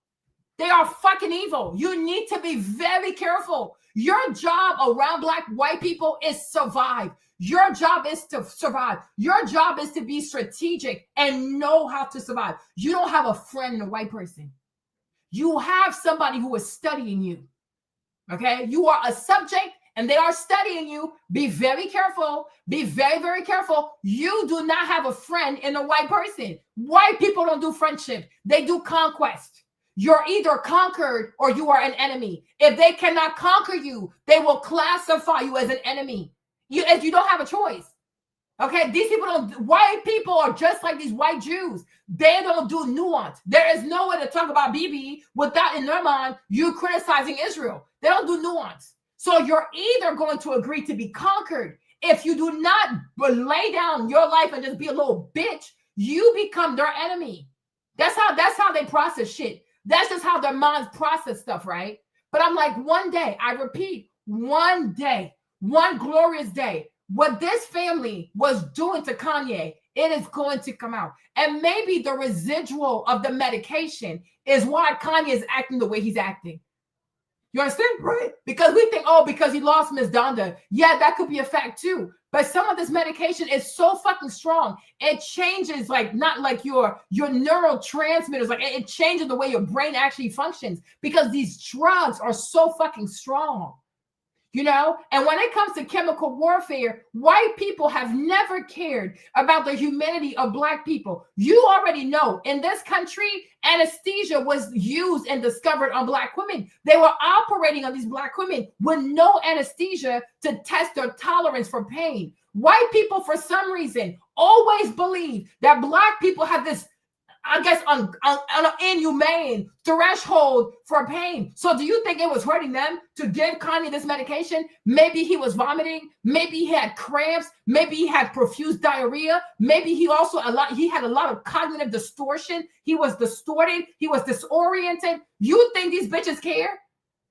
S1: They are fucking evil. You need to be very careful. Your job around white people is survive. Your job is to survive. Your job is to be strategic and know how to survive. You don't have a friend in a white person. You have somebody who is studying you. Okay? You are a subject and they are studying you. Be very careful. Be very, very careful. You do not have a friend in a white person. White people don't do friendship. They do conquest. You're either conquered or you are an enemy. If they cannot conquer you, they will classify you as an enemy. You don't have a choice. Okay, these people white people are just like these white Jews. They don't do nuance. There is no way to talk about Bibi without, in their mind, you criticizing Israel. They don't do nuance. So you're either going to agree to be conquered. If you do not lay down your life and just be a little bitch, you become their enemy. That's how they process shit. That's just how their minds process stuff, right? But I'm like, one day, I repeat, one day, one glorious day, what this family was doing to Kanye, it is going to come out. And maybe the residual of the medication is why Kanye is acting the way he's acting. You understand? Right? Because we think, oh, because he lost Miss Donda. Yeah, that could be a fact too. But some of this medication is so fucking strong. It changes, like, not like your neurotransmitters. Like, it changes the way your brain actually functions because these drugs are so fucking strong. You know, and when it comes to chemical warfare, white people have never cared about the humanity of black people. You already know in this country, anesthesia was used and discovered on black women. They were operating on these black women with no anesthesia to test their tolerance for pain. White people, for some reason, always believe that black people have this, I guess, on an inhumane threshold for pain. So do you think it was hurting them to give Kanye this medication? Maybe he was vomiting. Maybe he had cramps. Maybe he had profuse diarrhea. Maybe he had a lot of cognitive distortion. He was distorted. He was disoriented. You think these bitches care?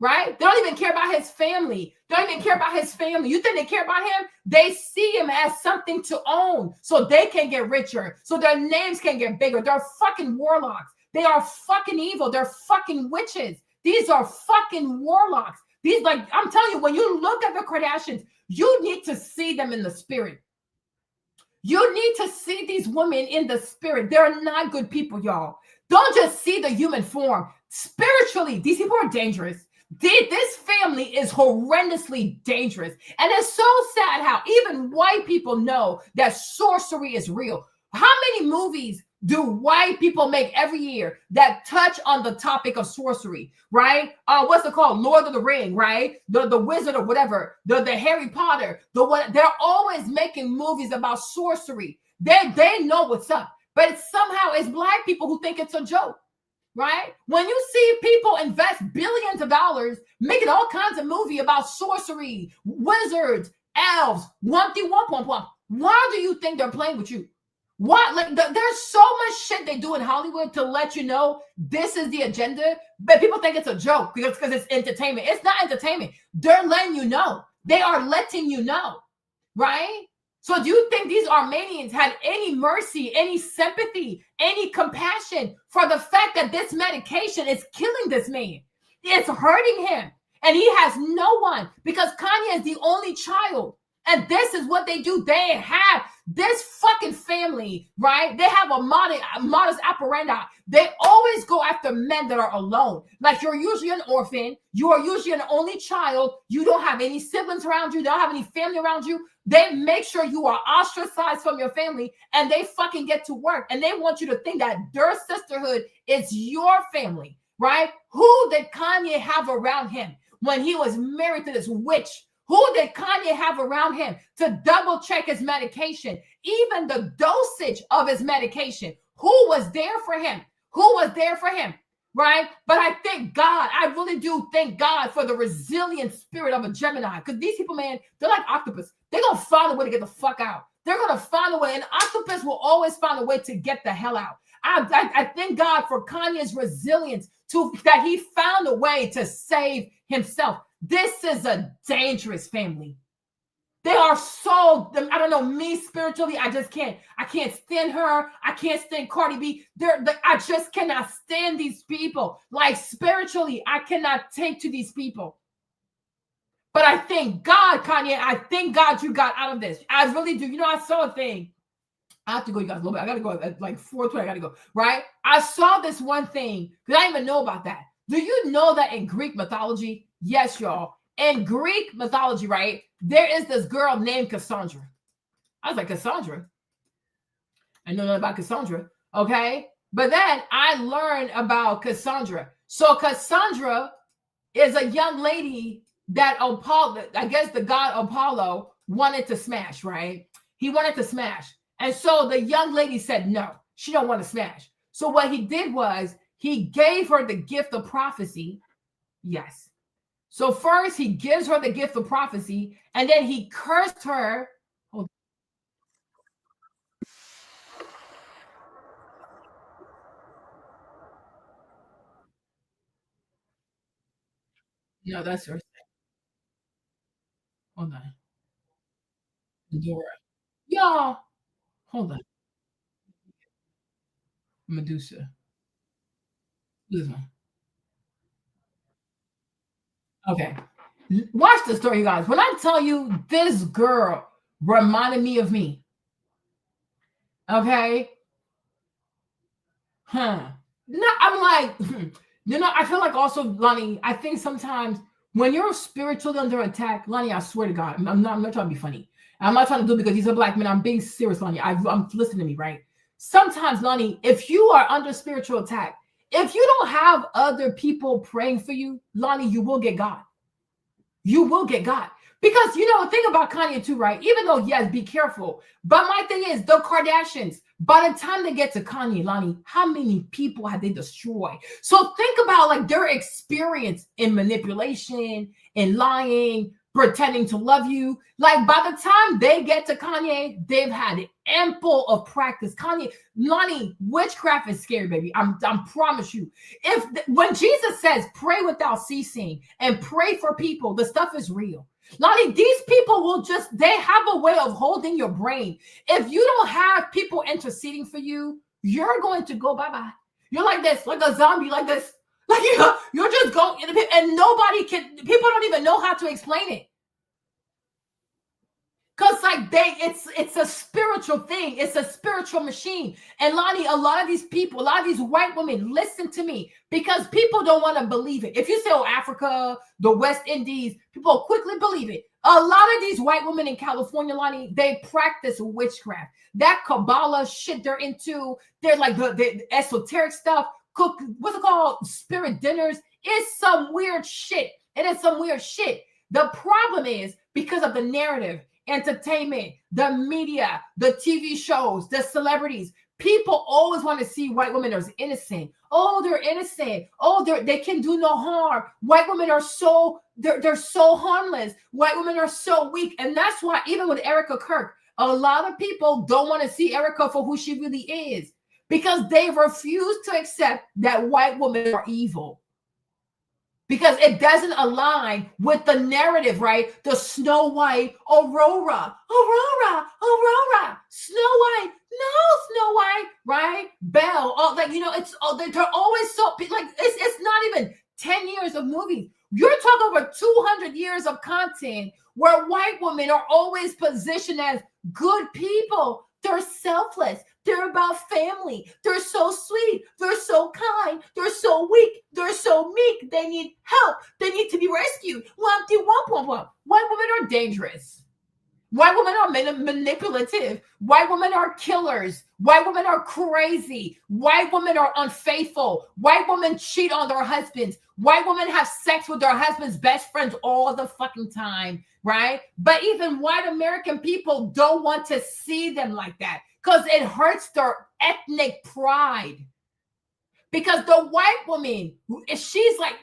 S1: right? They don't even care about his family. They don't even care about his family. You think they care about him? They see him as something to own so they can get richer, so their names can get bigger. They're fucking warlocks. They are fucking evil. They're fucking witches. These are fucking warlocks. These, like, I'm telling you, when you look at the Kardashians, you need to see them in the spirit. You need to see these women in the spirit. They're not good people, y'all. Don't just see the human form. Spiritually, these people are dangerous. This family is horrendously dangerous. And it's so sad how even white people know that sorcery is real. How many movies do white people make every year that touch on the topic of sorcery, right? What's it called? Lord of the Ring, right? The Wizard or whatever, the Harry Potter, they're always making movies about sorcery. They know what's up, but somehow it's black people who think it's a joke, right? When you see people invest billions of dollars making all kinds of movie about sorcery, wizards, elves, womp womp womp womp, why do you think they're playing with you? What? Like, there's so much shit they do in Hollywood to let you know this is the agenda, but people think it's a joke because it's entertainment. It's not entertainment. They're letting you know. They are letting you know, right? So do you think these Armenians had any mercy, any sympathy, any compassion for the fact that this medication is killing this man? It's hurting him, and he has no one because Kanye is the only child. And this is what they do. They have this fucking family, right? They have a modest operandi. They always go after men that are alone. Like, you're usually an orphan. You are usually an only child. You don't have any siblings around you. They don't have any family around you. They make sure you are ostracized from your family, and they fucking get to work. And they want you to think that their sisterhood is your family, right? Who did Kanye have around him when he was married to this witch? Who did Kanye have around him to double check his medication? Even the dosage of his medication. Who was there for him? Who was there for him? Right? But I thank God. I really do thank God for the resilient spirit of a Gemini. Because these people, man, they're like octopus. They're going to find a way to get the fuck out. They're going to find a way. And octopus will always find a way to get the hell out. I thank God for Kanye's resilience that he found a way to save himself. This is a dangerous family. They are so, I don't know, me spiritually, I can't stand her. I can't stand Cardi B. I just cannot stand these people. Like, spiritually, I cannot take to these people. But I thank God, Kanye, I thank God you got out of this. I really do. You know, I saw a thing. I have to go, you guys, a little bit. I got to go at like 4:20. I got to go, right? I saw this one thing because I didn't even know about that. Do you know that in Greek mythology, yes, y'all, in Greek mythology, right, there is this girl named Cassandra. I was like, Cassandra? I know nothing about Cassandra, okay? But then I learned about Cassandra. So Cassandra is a young lady that Apollo, I guess the god Apollo, wanted to smash, right? He wanted to smash. And so the young lady said, no, she don't want to smash. So what he did was he gave her the gift of prophecy. Yes. So first he gives her the gift of prophecy, and then he cursed her. No, that's her. Hold on. Dora. Y'all, hold on. Medusa. This one. Okay. Watch the story, you guys. When I tell you this girl reminded me of me. Okay. No, I'm like, you know, I feel like also, Lonnie, I think sometimes when you're spiritually under attack, Lonnie, I swear to God, I'm not trying to be funny. I'm not trying to do it because he's a black man. I'm being serious, Lonnie. I'm listening to me, right? Sometimes, Lonnie, if you are under spiritual attack, if you don't have other people praying for you, Lonnie, you will get God. You will get God. Because, you know, the thing about Kanye too, right? Even though, yes, be careful. But my thing is, the Kardashians, by the time they get to Kanye, Lonnie, how many people have they destroyed? So think about like their experience in manipulation, in lying, pretending to love you. Like by the time they get to Kanye, they've had ample of practice. Kanye, Lonnie, witchcraft is scary, baby. I'm promise you. When Jesus says pray without ceasing and pray for people, the stuff is real. Lonnie, these people will they have a way of holding your brain. If you don't have people interceding for you, you're going to go bye-bye. You're like this, like a zombie, like this. Like you're just going, and nobody can, people don't even know how to explain it. Because like it's a spiritual thing. It's a spiritual machine. And Lonnie, a lot of these people, a lot of these white women, listen to me, because people don't want to believe it. If you say, oh, Africa, the West Indies, people quickly believe it. A lot of these white women in California, Lonnie, they practice witchcraft. That Kabbalah shit they're into, they're like the esoteric stuff, cook, what's it called? Spirit dinners. It's some weird shit. It is some weird shit. The problem is because of the narrative, entertainment, the media, the TV shows, the celebrities. People always want to see white women as innocent. Oh, they're innocent. Oh, they can do no harm. White women are they're so harmless. White women are so weak. And that's why even with Erica Kirk, a lot of people don't want to see Erica for who she really is, because they refuse to accept that white women are evil. Because it doesn't align with the narrative, right? The Snow White, Aurora, Snow White, no Snow White, right? Belle, they're always so, like, it's not even 10 years of movies. You're talking over 200 years of content where white women are always positioned as good people. They're selfless. They're about family. They're so sweet. They're so kind. They're so weak. They're so meek. They need help. They need to be rescued. White women are dangerous. White women are manipulative. White women are killers. White women are crazy. White women are unfaithful. White women cheat on their husbands. White women have sex with their husband's best friends all the fucking time, right? But even white American people don't want to see them like that, because it hurts their ethnic pride. Because the white woman, she's like,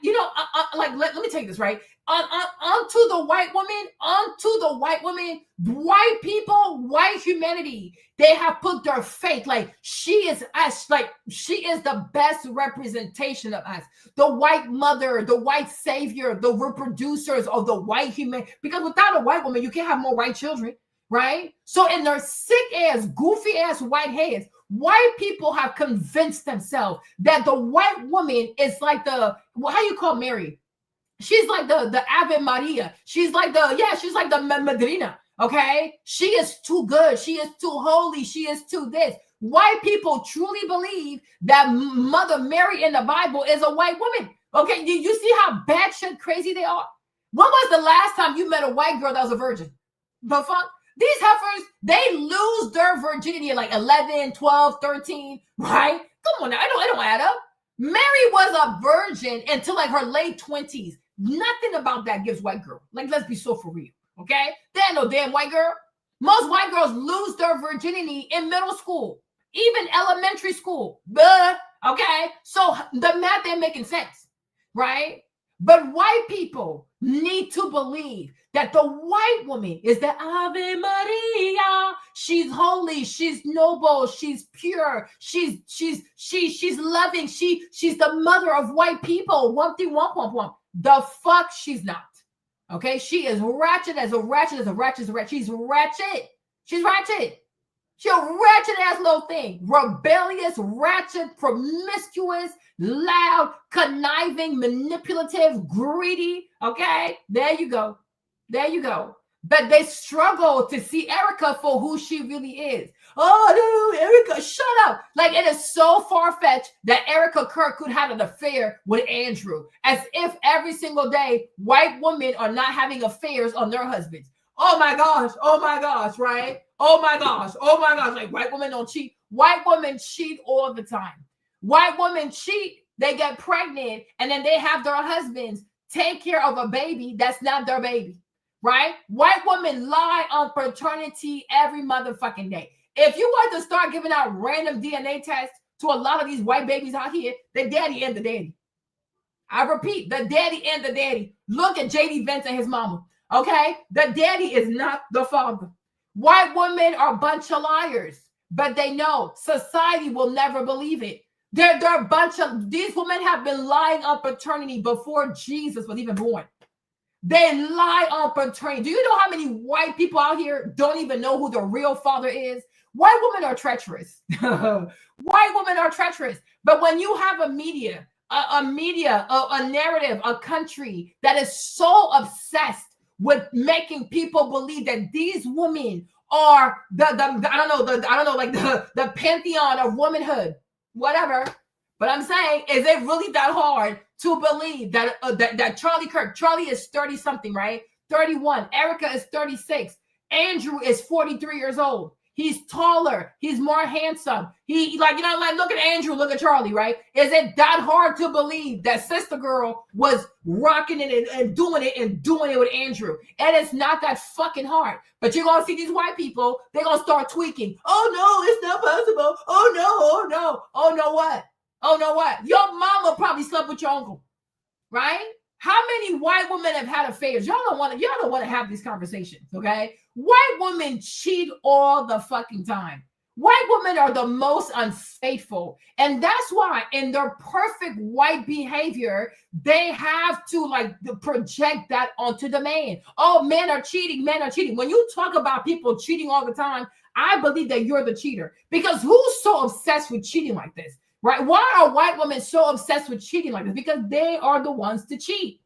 S1: let me take this, right? Onto the white woman, white people, white humanity, they have put their faith, like she is us, like she is the best representation of us. The white mother, the white savior, the reproducers of the white human, because without a white woman, you can't have more white children, right? So in their sick ass, goofy ass white heads, white people have convinced themselves that the white woman is like how you call Mary? She's like the Ave Maria. She's like the Madrina. Okay. She is too good. She is too holy. She is too this. White people truly believe that Mother Mary in the Bible is a white woman. Okay. You see how batshit crazy they are? When was the last time you met a white girl that was a virgin? The fuck? These heifers, they lose their virginity at like 11, 12, 13, right? Come on now, it don't add up. Mary was a virgin until like her late 20s. Nothing about that gives white girl. Like, let's be so for real, okay? There ain't no damn white girl. Most white girls lose their virginity in middle school, even elementary school. Okay? So the math ain't making sense, right? But white people need to believe that the white woman is the Ave Maria. She's holy. She's noble. She's pure. She's loving. She's the mother of white people. The fuck she's not. Okay, she is ratchet as a ratchet. She's ratchet. She's ratchet. She's a ratchet ass little thing. Rebellious, ratchet, promiscuous, loud, conniving, manipulative, greedy. Okay, there you go. But they struggle to see Erica for who she really is. Oh, no, Erica, shut up. Like, it is so far-fetched that Erica Kirk could have an affair with Andrew, as if every single day white women are not having affairs on their husbands. Oh my gosh, right? Oh my gosh. Like, white women don't cheat. White women cheat all the time. White women cheat, they get pregnant, and then they have their husbands take care of a baby that's not their baby, right? White women lie on paternity every motherfucking day. If you want to start giving out random DNA tests to a lot of these white babies out here, the daddy and the daddy. I repeat, the daddy and the daddy. Look at JD Vance and his mama. Okay? The daddy is not the father. White women are a bunch of liars, but they know society will never believe it. They're a bunch of, these women have been lying on paternity before Jesus was even born. They lie on paternity. Do you know how many white people out here don't even know who the real father is? White women are treacherous. White women are treacherous. But when you have a media, a narrative, a country that is so obsessed with making people believe that these women are the pantheon of womanhood, whatever. But I'm saying, is it really that hard to believe that that Charlie Kirk, Charlie is 30 something, right? 31. Erica is 36. Andrew is 43 years old. He's taller. He's more handsome. He look at Andrew, look at Charlie, right? Is it that hard to believe that Sister Girl was rocking it and doing it with Andrew? And it's not that fucking hard. But you're going to see these white people, they're going to start tweaking. Oh, no, it's not possible. Oh, no, oh, no. Oh, no, what? Oh, no, what? Your mama probably slept with your uncle, right? How many white women have had affairs? Y'all don't want to have these conversations, okay? White women cheat all the fucking time. White women are the most unfaithful. And that's why in their perfect white behavior, they have to project that onto the man. Oh, men are cheating. Men are cheating. When you talk about people cheating all the time, I believe that you're the cheater. Because who's so obsessed with cheating like this? Right? Why are white women so obsessed with cheating like this? Because they are the ones to cheat.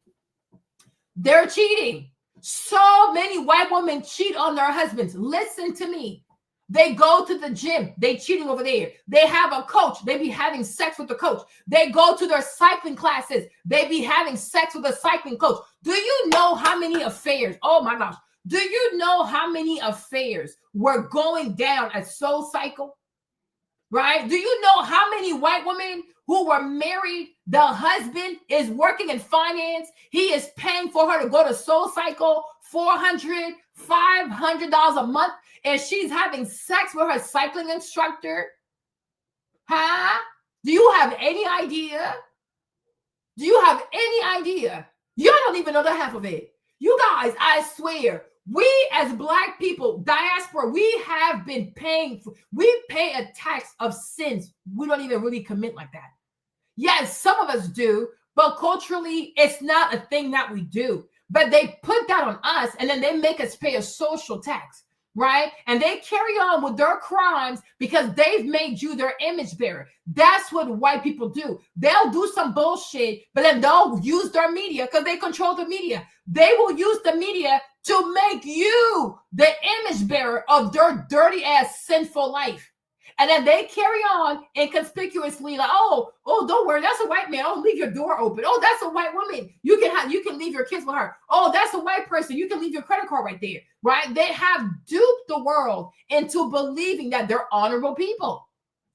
S1: They're cheating. So many white women cheat on their husbands. Listen to me. They go to the gym. They cheating over there. They have a coach. They be having sex with the coach. They go to their cycling classes. They be having sex with the cycling coach. Do you know how many affairs? Oh my gosh. Do you know how many affairs were going down at Soul Cycle? Right? Do you know how many white women who were married, the husband is working in finance, he is paying for her to go to Soul Cycle $400, $500 a month, and she's having sex with her cycling instructor? Huh? Do you have any idea? Do you have any idea? You don't even know the half of it. You guys, I swear, we as Black people, diaspora, we have been we pay a tax of sins we don't even really commit like that. Yes, some of us do, but culturally, it's not a thing that we do. But they put that on us, and then they make us pay a social tax, right? And they carry on with their crimes because they've made you their image bearer. That's what white people do. They'll do some bullshit, but then they'll use their media because they control the media. They will use the media to make you the image bearer of their dirty ass sinful life. And then they carry on inconspicuously like, oh, don't worry, that's a white man. Oh, leave your door open. Oh, that's a white woman. You can leave your kids with her. Oh, that's a white person. You can leave your credit card right there, right? They have duped the world into believing that they're honorable people.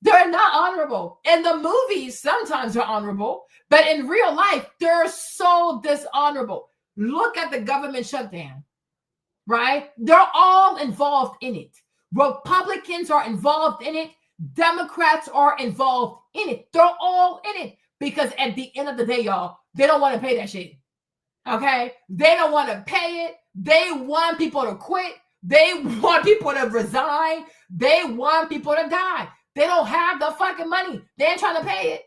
S1: They're not honorable. In the movies, sometimes they're honorable, but in real life, they're so dishonorable. Look at the government shutdown, right? They're all involved in it. Republicans are involved in it. Democrats are involved in it. They're all in it because at the end of the day, y'all, they don't want to pay that shit. Okay? They don't want to pay it. They want people to quit. They want people to resign. They want people to die. They don't have the fucking money. They ain't trying to pay it.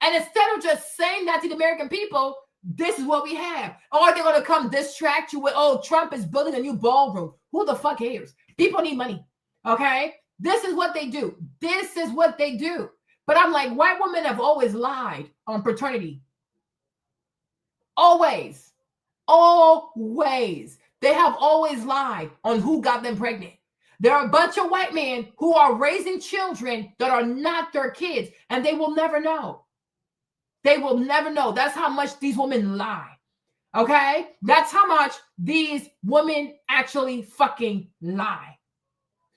S1: And instead of just saying that to the American people, this is what we have. Or they're going to come distract you with, oh, Trump is building a new ballroom. Who the fuck cares? People need money, okay? This is what they do. This is what they do. But I'm like, white women have always lied on paternity. Always. Always. They have always lied on who got them pregnant. There are a bunch of white men who are raising children that are not their kids, and they will never know. They will never know. That's how much these women lie. Okay? That's how much these women actually fucking lie.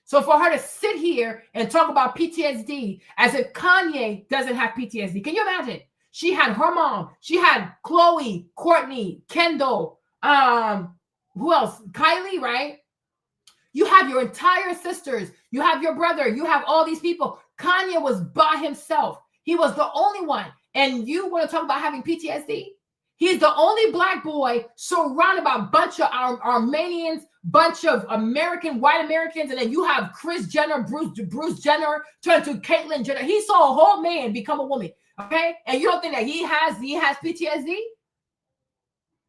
S1: So for her to sit here and talk about PTSD as if Kanye doesn't have PTSD. Can you imagine? She had her mom. She had Chloe, Courtney, Kendall, who else? Kylie, right? You have your entire sisters. You have your brother. You have all these people. Kanye was by himself. He was the only one. And you want to talk about having PTSD? He's the only black boy surrounded by a bunch of Armenians, bunch of white Americans, and then you have Kris Jenner, Bruce Jenner turned to Caitlyn Jenner. He saw a whole man become a woman. Okay, and you don't think that he has PTSD?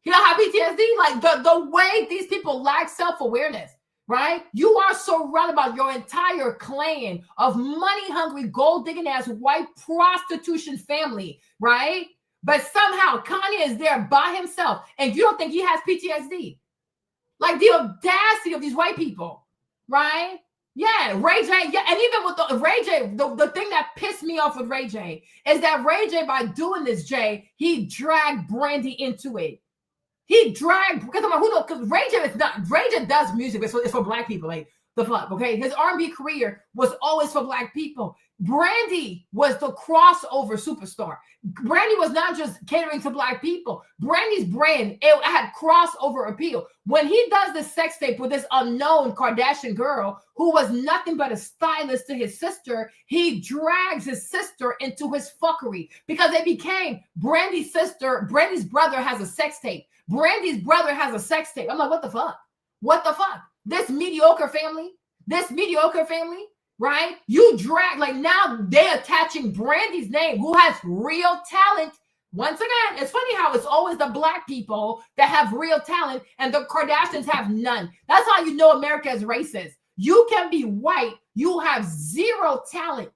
S1: He don't have PTSD? Like the way these people lack self-awareness, right? You are surrounded by your entire clan of money-hungry, gold-digging ass white prostitution family, right? But somehow Kanye is there by himself, and you don't think he has PTSD? Like the audacity of these white people, right? Yeah, Ray J. Yeah, and even with Ray J, the thing that pissed me off with Ray J is that Ray J, by doing this, Jay, he dragged Brandy into it. He dragged, because I'm like, who knows? Because Ray J does music, it's for black people, like the fuck, okay? His R&B career was always for black people. Brandy was the crossover superstar. Brandy was not just catering to black people. Brandy's brand, it had crossover appeal. When he does this sex tape with this unknown Kardashian girl who was nothing but a stylist to his sister, he drags his sister into his fuckery because it became Brandy's sister. Brandy's brother has a sex tape. Brandy's brother has a sex tape. I'm like, what the fuck? What the fuck? This mediocre family, right? You drag, like now they're attaching Brandy's name, who has real talent. Once again, it's funny how it's always the black people that have real talent and the Kardashians have none. That's how you know America is racist. You can be white, you have zero talent.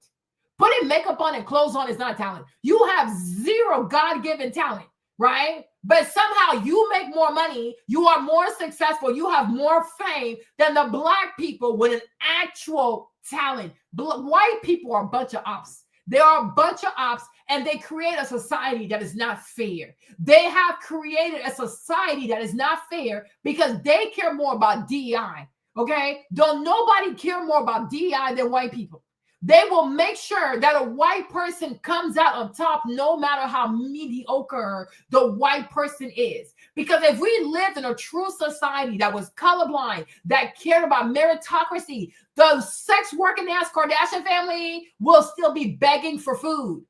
S1: Putting makeup on and clothes on is not talent. You have zero God-given talent, right? But somehow you make more money, you are more successful, you have more fame than the black people with an actual talent. White people are a bunch of ops. They are a bunch of ops, and they create a society that is not fair. They have created a society that is not fair because they care more about DEI, okay? Don't nobody care more about DEI than white people. They will make sure that a white person comes out on top no matter how mediocre the white person is. Because if we lived in a true society that was colorblind, that cared about meritocracy, the sex working ass Kardashian family will still be begging for food.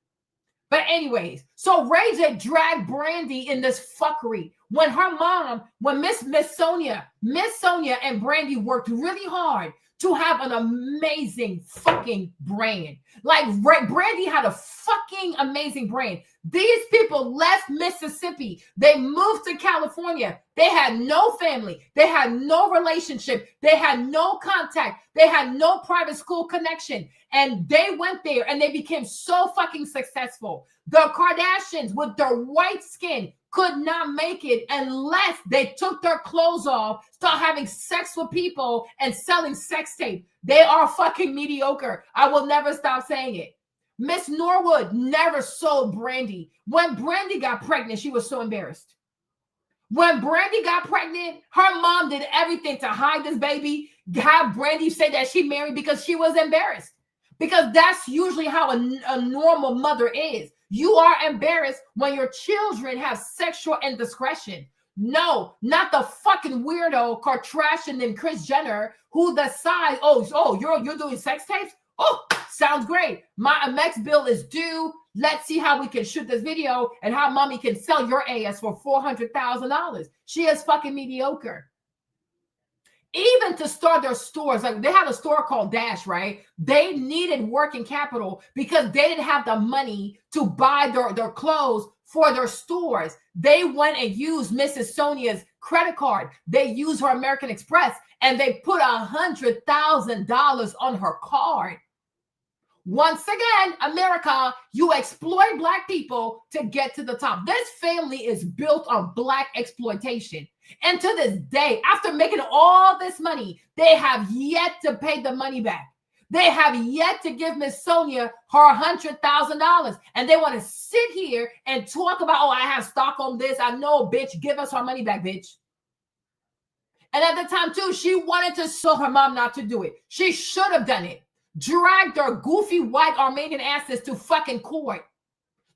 S1: But anyways, so Ray J dragged Brandy in this fuckery. When her mom, when Miss Sonia and Brandy worked really hard to have an amazing fucking brand. Like Brandy had a fucking amazing brand. These people left Mississippi. They moved to California. They had no family. They had no relationship. They had no contact. They had no private school connection. And they went there and they became so fucking successful. The Kardashians with their white skin could not make it unless they took their clothes off, start having sex with people and selling sex tape. They are fucking mediocre. I will never stop saying it. Miss Norwood never sold Brandy. When Brandy got pregnant, she was so embarrassed. When Brandy got pregnant, her mom did everything to hide this baby, have Brandy say that she married because she was embarrassed. Because that's usually how a normal mother is. You are embarrassed when your children have sexual indiscretion. No, not the fucking weirdo Kardashian named Kris Jenner who decides, you're doing sex tapes? Oh, sounds great. My Amex bill is due. Let's see how we can shoot this video and how mommy can sell your ass for $400,000. She is fucking mediocre. Even to start their stores, like they had a store called Dash, right? They needed working capital because they didn't have the money to buy their clothes for their stores. They went and used Mrs. Sonia's credit card. They used her American Express and they put $100,000 on her card. Once again, America, you exploit black people to get to the top. This family is built on black exploitation. And to this day, after making all this money, they have yet to pay the money back. They have yet to give Miss Sonia her $100,000. And they want to sit here and talk about, I have stock on this. I know, bitch, give us our money back, bitch. And at the time, too, she wanted to show her mom not to do it. She should have done it. Dragged their goofy white Armenian asses to fucking court.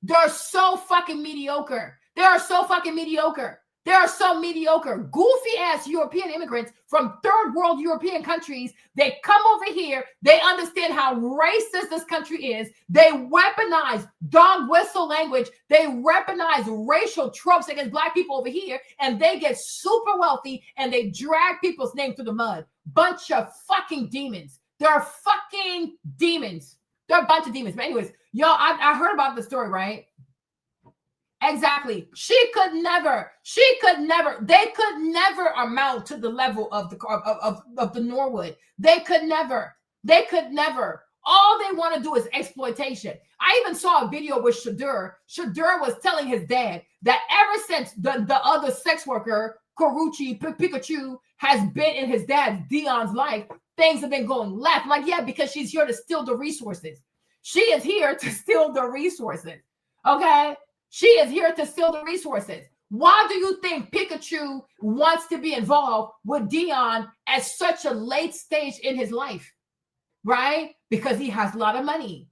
S1: They're so fucking mediocre. They are so fucking mediocre. There are some mediocre, goofy ass European immigrants from third world European countries. They come over here. They understand how racist this country is. They weaponize dog whistle language. They weaponize racial tropes against black people over here. And they get super wealthy and they drag people's name through the mud. Bunch of fucking demons. They're fucking demons. They're a bunch of demons. But anyways, y'all, I heard about the story, right? Exactly. They could never amount to the level of the Norwood. They could never. All they want to do is exploitation. I even saw a video with Shadur. Shadur was telling his dad that ever since the other sex worker, Karuchi, Pikachu, has been in his dad, Dion's life, things have been going left. I'm like, yeah, because she's here to steal the resources. She is here to steal the resources. Okay? She is here to steal the resources. Why do you think Pikachu wants to be involved with Dion at such a late stage in his life? Right? Because he has a lot of money.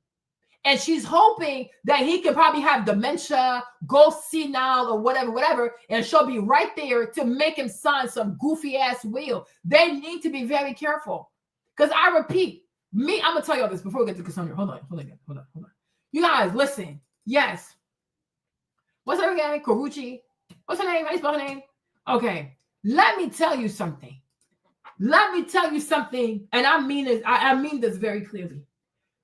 S1: And she's hoping that he can probably have dementia, go senile or whatever, and she'll be right there to make him sign some goofy ass will. They need to be very careful. Because I repeat, I'm going to tell you all this before we get to Cassandra. Hold on. You guys, listen. Yes. What's her name? Karuchi. What's her name? How you spell her name? Okay. Let me tell you something. And I mean this. I mean this very clearly.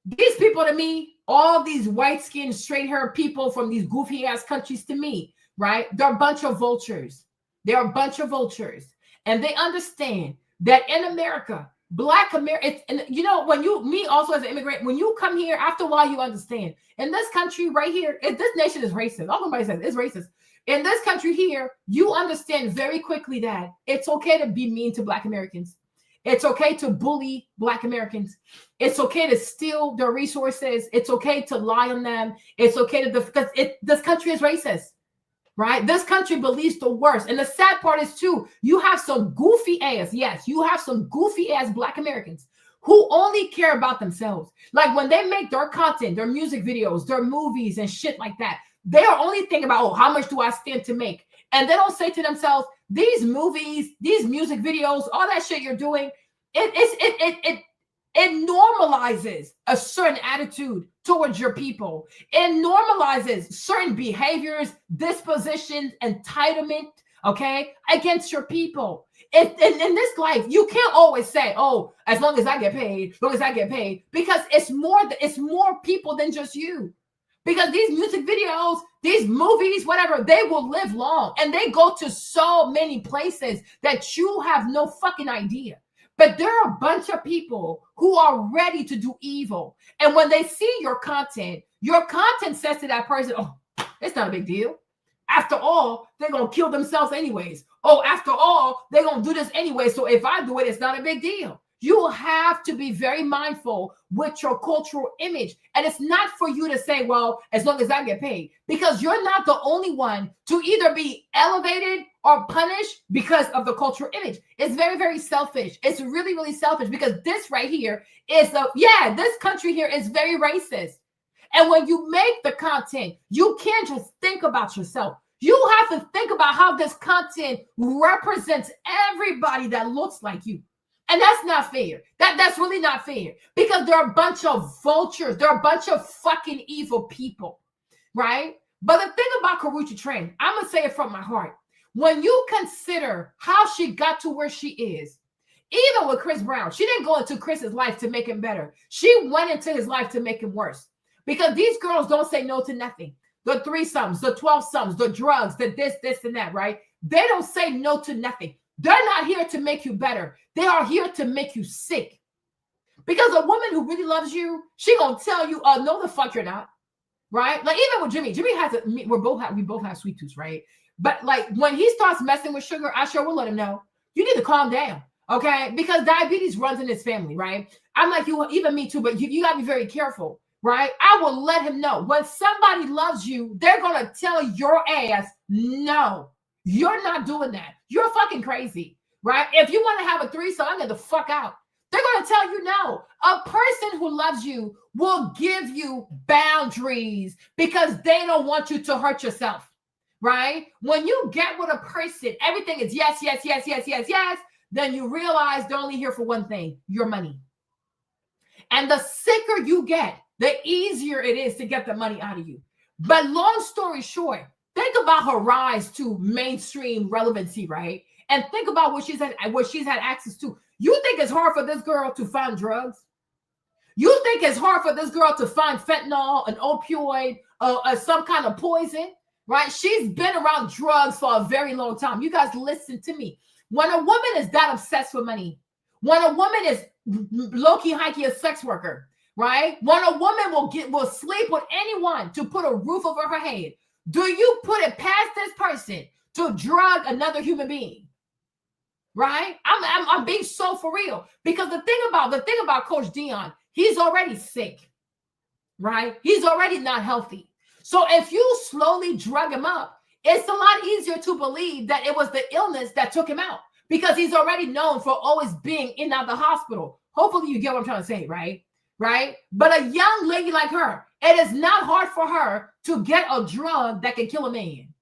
S1: These people to me, all these white-skinned, straight-haired people from these goofy-ass countries to me, right? They're a bunch of vultures. And they understand that in America, Black America, and you know, me also as an immigrant, when you come here, after a while, you understand. In this country right here, this nation is racist. All nobody says it's racist. In this country here, you understand very quickly that it's okay to be mean to Black Americans. It's okay to bully Black Americans. It's okay to steal their resources. It's okay to lie on them. It's okay to, because this country is racist. Right? This country believes the worst. And the sad part is too, you have some goofy ass Black Americans who only care about themselves. Like when they make their content, their music videos, their movies and shit like that, they are only thinking about, oh, how much do I stand to make? And they don't say to themselves, these movies, these music videos, all that shit you're doing, it normalizes a certain attitude towards your people. It normalizes certain behaviors, dispositions, entitlement, okay, against your people. In this life, you can't always say, oh, as long as I get paid, because it's more people than just you. Because these music videos, these movies, whatever, they will live long. And they go to so many places that you have no fucking idea. But there are a bunch of people who are ready to do evil. And when they see your content says to that person, oh, it's not a big deal. After all, they're going to kill themselves anyways. Oh, after all, they're going to do this anyway. So if I do it, it's not a big deal. You have to be very mindful with your cultural image. And it's not for you to say, well, as long as I get paid, because you're not the only one to either be elevated or punished because of the cultural image. It's very, very selfish. It's really, really selfish because this right here is this country here is very racist. And when you make the content, you can't just think about yourself. You have to think about how this content represents everybody that looks like you. And that's not fair. That's really not fair because they're a bunch of vultures. They're a bunch of fucking evil people, right? But the thing about Karuchi Tran, I'm going to say it from my heart. When you consider how she got to where she is, even with Chris Brown, she didn't go into Chris's life to make him better. She went into his life to make him worse because these girls don't say no to nothing. The threesomes, the 12-somes, the drugs, the this, and that, right? They don't say no to nothing. They're not here to make you better. They are here to make you sick. Because a woman who really loves you, she gonna tell you, no, the fuck you're not, right? Like even with Jimmy has we both have sweet tooth, right? But like when he starts messing with sugar, I sure will let him know. You need to calm down, okay? Because diabetes runs in his family, right? I'm like you, even me too, but you gotta be very careful, right? I will let him know when somebody loves you, they're gonna tell your ass, no, you're not doing that. You're fucking crazy, right? If you want to have a threesome, I'm going to fuck out. They're going to tell you no. A person who loves you will give you boundaries because they don't want you to hurt yourself, right? When you get with a person, everything is yes, yes, yes, yes, yes, yes. Then you realize they're only here for one thing, your money. And the sicker you get, the easier it is to get the money out of you. But long story short, think about her rise to mainstream relevancy, right? And think about what she's had access to. You think it's hard for this girl to find drugs? You think it's hard for this girl to find fentanyl, an opioid, some kind of poison, right? She's been around drugs for a very long time. You guys listen to me. When a woman is that obsessed with money, when a woman is low-key, high-key a sex worker, right? When a woman will sleep with anyone to put a roof over her head, do you put it past this person to drug another human being? Right? I'm being so for real, because the thing about Coach Dion, he's already sick, right? He's already not healthy. So if you slowly drug him up, it's a lot easier to believe that it was the illness that took him out, because he's already known for always being in and out of the hospital. Hopefully you get what I'm trying to say, right? Right? But a young lady like her, it is not hard for her to get a drug that can kill a man.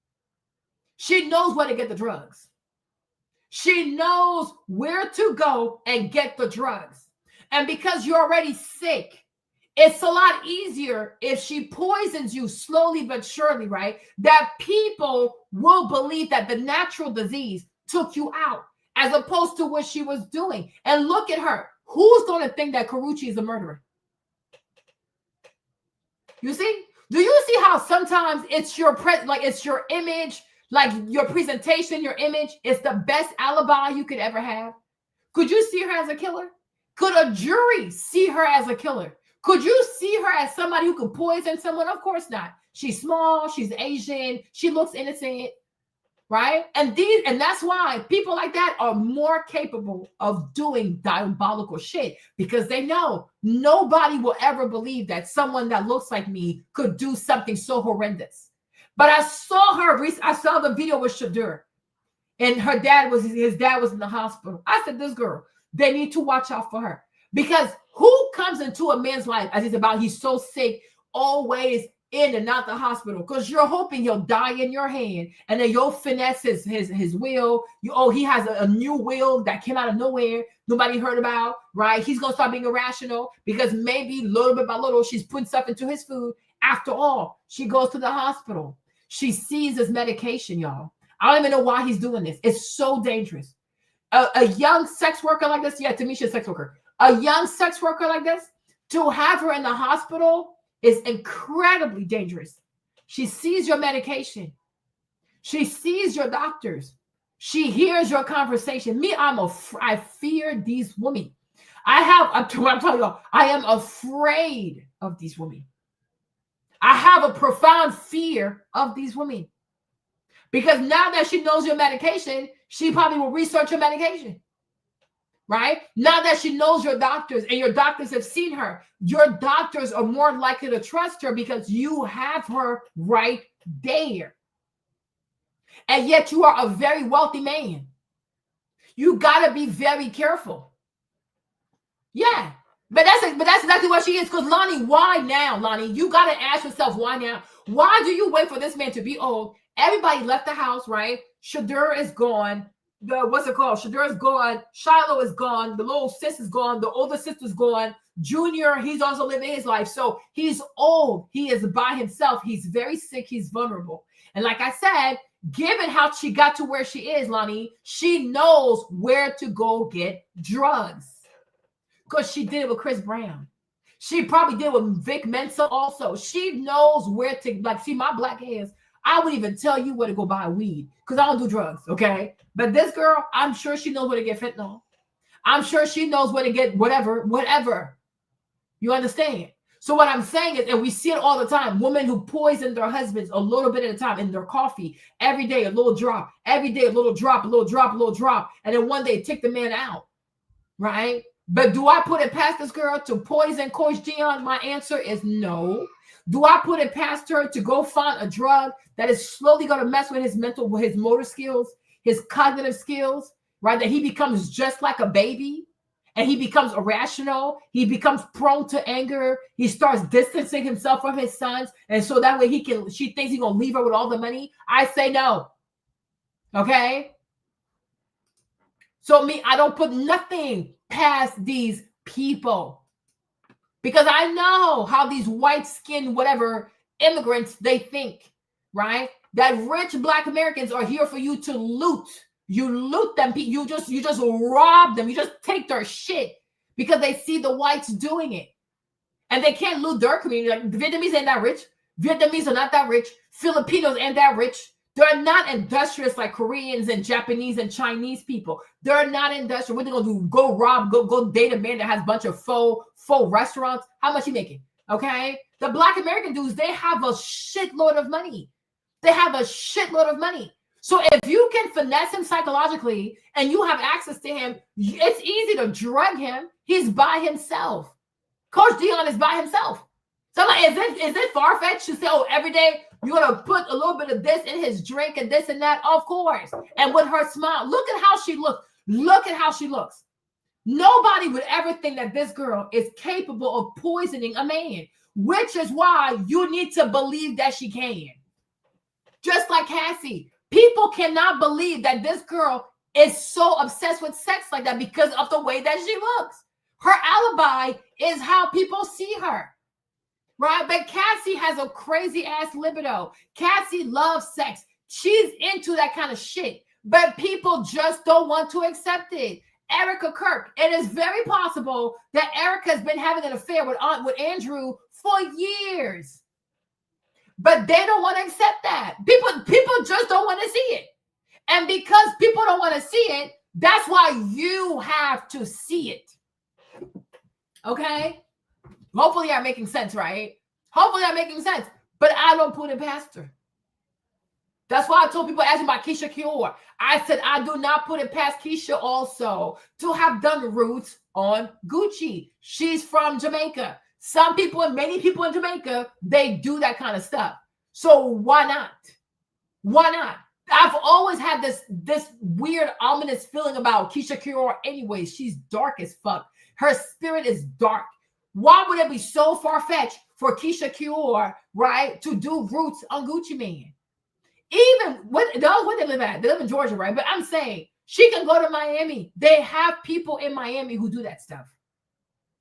S1: She knows where to get the drugs. She knows where to go and get the drugs. And because you're already sick, it's a lot easier if she poisons you slowly but surely, right? That people will believe that the natural disease took you out, as opposed to what she was doing. And look at her. Who's going to think that Karrueche is a murderer? You see? Do you see how sometimes it's your it's your image, like your presentation, your image is the best alibi you could ever have? Could you see her as a killer? Could a jury see her as a killer? Could you see her as somebody who could poison someone? Of course not. She's small, she's Asian, she looks innocent, right? And that's why people like that are more capable of doing diabolical shit, because they know nobody will ever believe that someone that looks like me could do something so horrendous. But I saw the video with Shadur, and his dad was in the hospital. I said, this girl, they need to watch out for her, because who comes into a man's life as he's so sick, always in and out the hospital, because you're hoping he'll die in your hand, and then you'll finesse his will. He has a new will that came out of nowhere, nobody heard about, right? He's gonna start being irrational because maybe little bit by little she's putting stuff into his food. After all, she goes to the hospital. She sees his medication, y'all. I don't even know why he's doing this. It's so dangerous. A young sex worker like this, yeah, to me she's a sex worker. A young sex worker like this, to have her in the hospital is incredibly dangerous. She sees your medication. She sees your doctors. She hears your conversation. I fear these women. I'm telling y'all, I am afraid of these women. I have a profound fear of these women, because now that she knows your medication, she probably will research your medication. Right? Now that she knows your doctors and your doctors have seen her, your doctors are more likely to trust her because you have her right there. And yet you are a very wealthy man. You got to be very careful. Yeah. But that's exactly what she is. Because Lonnie, why now, Lonnie? You got to ask yourself, why now? Why do you wait for this man to be old? Everybody left the house, right? Shadur is gone. Shadur is gone. Shiloh is gone. The little sis is gone. The older sister's gone. Junior, he's also living his life. So he's old. He is by himself. He's very sick. He's vulnerable. And like I said, given how she got to where she is, Lonnie, she knows where to go get drugs. Because she did it with Chris Brown. She probably did it with Vic Mensa also. She knows where to, see my black hands. I would even tell you where to go buy weed, because I don't do drugs, okay? But this girl, I'm sure she knows where to get fentanyl. I'm sure she knows where to get whatever. You understand? So what I'm saying is, and we see it all the time, women who poison their husbands a little bit at a time in their coffee, every day a little drop, every day a little drop, a little drop, a little drop, and then one day take the man out, right? But do I put it past this girl to poison Coach Dion? My answer is no. Do I put it past her to go find a drug that is slowly going to mess with his motor skills, his cognitive skills, right? That he becomes just like a baby and he becomes irrational. He becomes prone to anger. He starts distancing himself from his sons. And so that way she thinks he's going to leave her with all the money. I say no. Okay. So I don't put nothing past these people, because I know how these white skinned, whatever immigrants, they think, right? That rich Black Americans are here for you to loot. You loot them. You just rob them. You just take their shit because they see the whites doing it. And they can't loot their community. Like, the Vietnamese ain't that rich. Vietnamese are not that rich. Filipinos ain't that rich. They're not industrious like Koreans and Japanese and Chinese people. They're not industrial. What they gonna do? Go rob, go date a man that has a bunch of faux restaurants? How much you making? Okay? The Black American dudes, they have a shitload of money. They have a shitload of money. So if you can finesse him psychologically and you have access to him, it's easy to drug him. He's by himself. Coach Dion is by himself. So I'm like, is it far-fetched to say, oh, every day you're going to put a little bit of this in his drink and this and that? Of course. And with her smile, look at how she looks. Look at how she looks. Nobody would ever think that this girl is capable of poisoning a man, which is why you need to believe that she can. Just like Cassie. People cannot believe that this girl is so obsessed with sex like that because of the way that she looks. Her alibi is how people see her, right? But Cassie has a crazy ass libido. Cassie loves sex. She's into that kind of shit, but people just don't want to accept it. Erica Kirk, it is very possible that Erica has been having an affair with Andrew for years. But they don't want to accept that. People just don't want to see it. And because people don't want to see it, that's why you have to see it. Okay? Hopefully I'm making sense, right? Hopefully I'm making sense. But I don't put it past her. That's why I told people asking about Keisha Kior. I said I do not put it past Keisha also to have done roots on Gucci. She's from Jamaica. Some people and many people in Jamaica, they do that kind of stuff. So why not? Why not? I've always had this weird, ominous feeling about Keisha Kior anyway. She's dark as fuck. Her spirit is dark. Why would it be so far-fetched for Keisha Kior, right, to do roots on Gucci Mane? Even what they live at? They live in Georgia, right? But I'm saying she can go to Miami. They have people in Miami who do that stuff.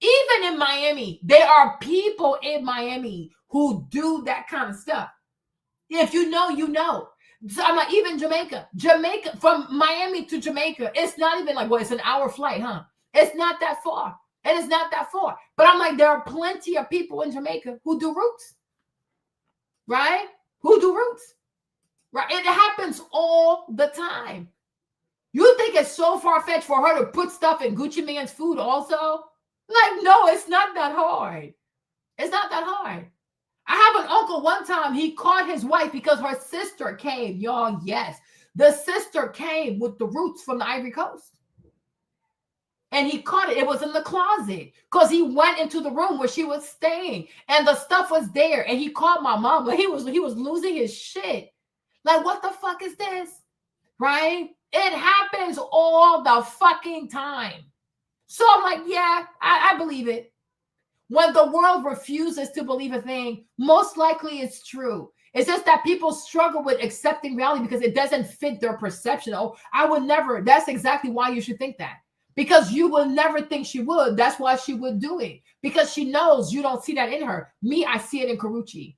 S1: Even in Miami, there are people in Miami who do that kind of stuff. If you know, you know. So I'm like, even Jamaica, from Miami to Jamaica, it's not even like, well, it's an hour flight, huh? It's not that far. It is not that far. But I'm like, there are plenty of people in Jamaica who do roots, right? Who do roots, right? It happens all the time. You think it's so far-fetched for her to put stuff in Gucci Mane's food also? Like, no, it's not that hard. It's not that hard. I have an uncle one time, he caught his wife because her sister came, y'all. Yes. The sister came with the roots from the Ivory Coast. And he caught it. It was in the closet because he went into the room where she was staying and the stuff was there. And he called my mom. Like he was losing his shit. Like, what the fuck is this? Right? It happens all the fucking time. So I'm like, yeah, I believe it. When the world refuses to believe a thing, most likely it's true. It's just that people struggle with accepting reality because it doesn't fit their perception. Oh, I would never. That's exactly why you should think that. Because you will never think she would. That's why she would do it. Because she knows you don't see that in her. Me, I see it in Karrueche.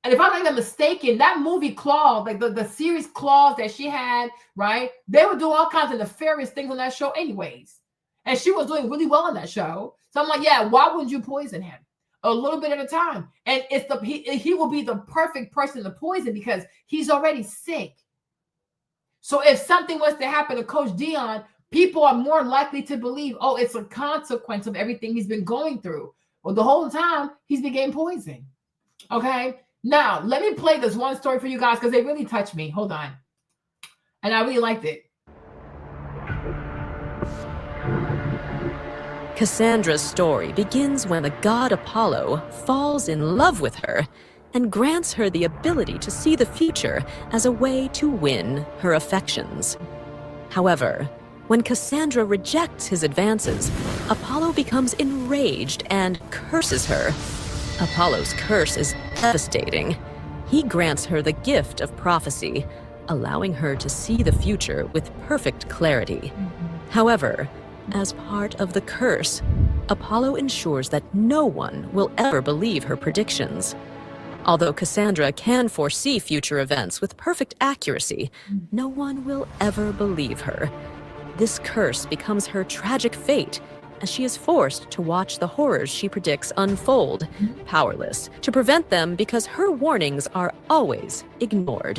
S1: And if I'm not even mistaken, that movie Claws, like the series Claws that she had, right? They would do all kinds of nefarious things on that show anyways. And she was doing really well on that show. So I'm like, yeah, why wouldn't you poison him? A little bit at a time. And he will be the perfect person to poison because he's already sick. So if something was to happen to Coach Dion, people are more likely to believe, oh, it's a consequence of everything he's been going through. Well, the whole time he's been getting poisoned. Okay. Now, let me play this one story for you guys because they really touched me. Hold on. And I really liked it.
S7: Cassandra's story begins when the god Apollo falls in love with her and grants her the ability to see the future as a way to win her affections. However, When Cassandra rejects his advances, Apollo becomes enraged and curses her. Apollo's curse is devastating. He grants her the gift of prophecy, allowing her to see the future with perfect clarity. However, as part of the curse, Apollo ensures that no one will ever believe her predictions. Although Cassandra can foresee future events with perfect accuracy, no one will ever believe her. This curse becomes her tragic fate, as she is forced to watch the horrors she predicts unfold, powerless to prevent them because her warnings are always ignored.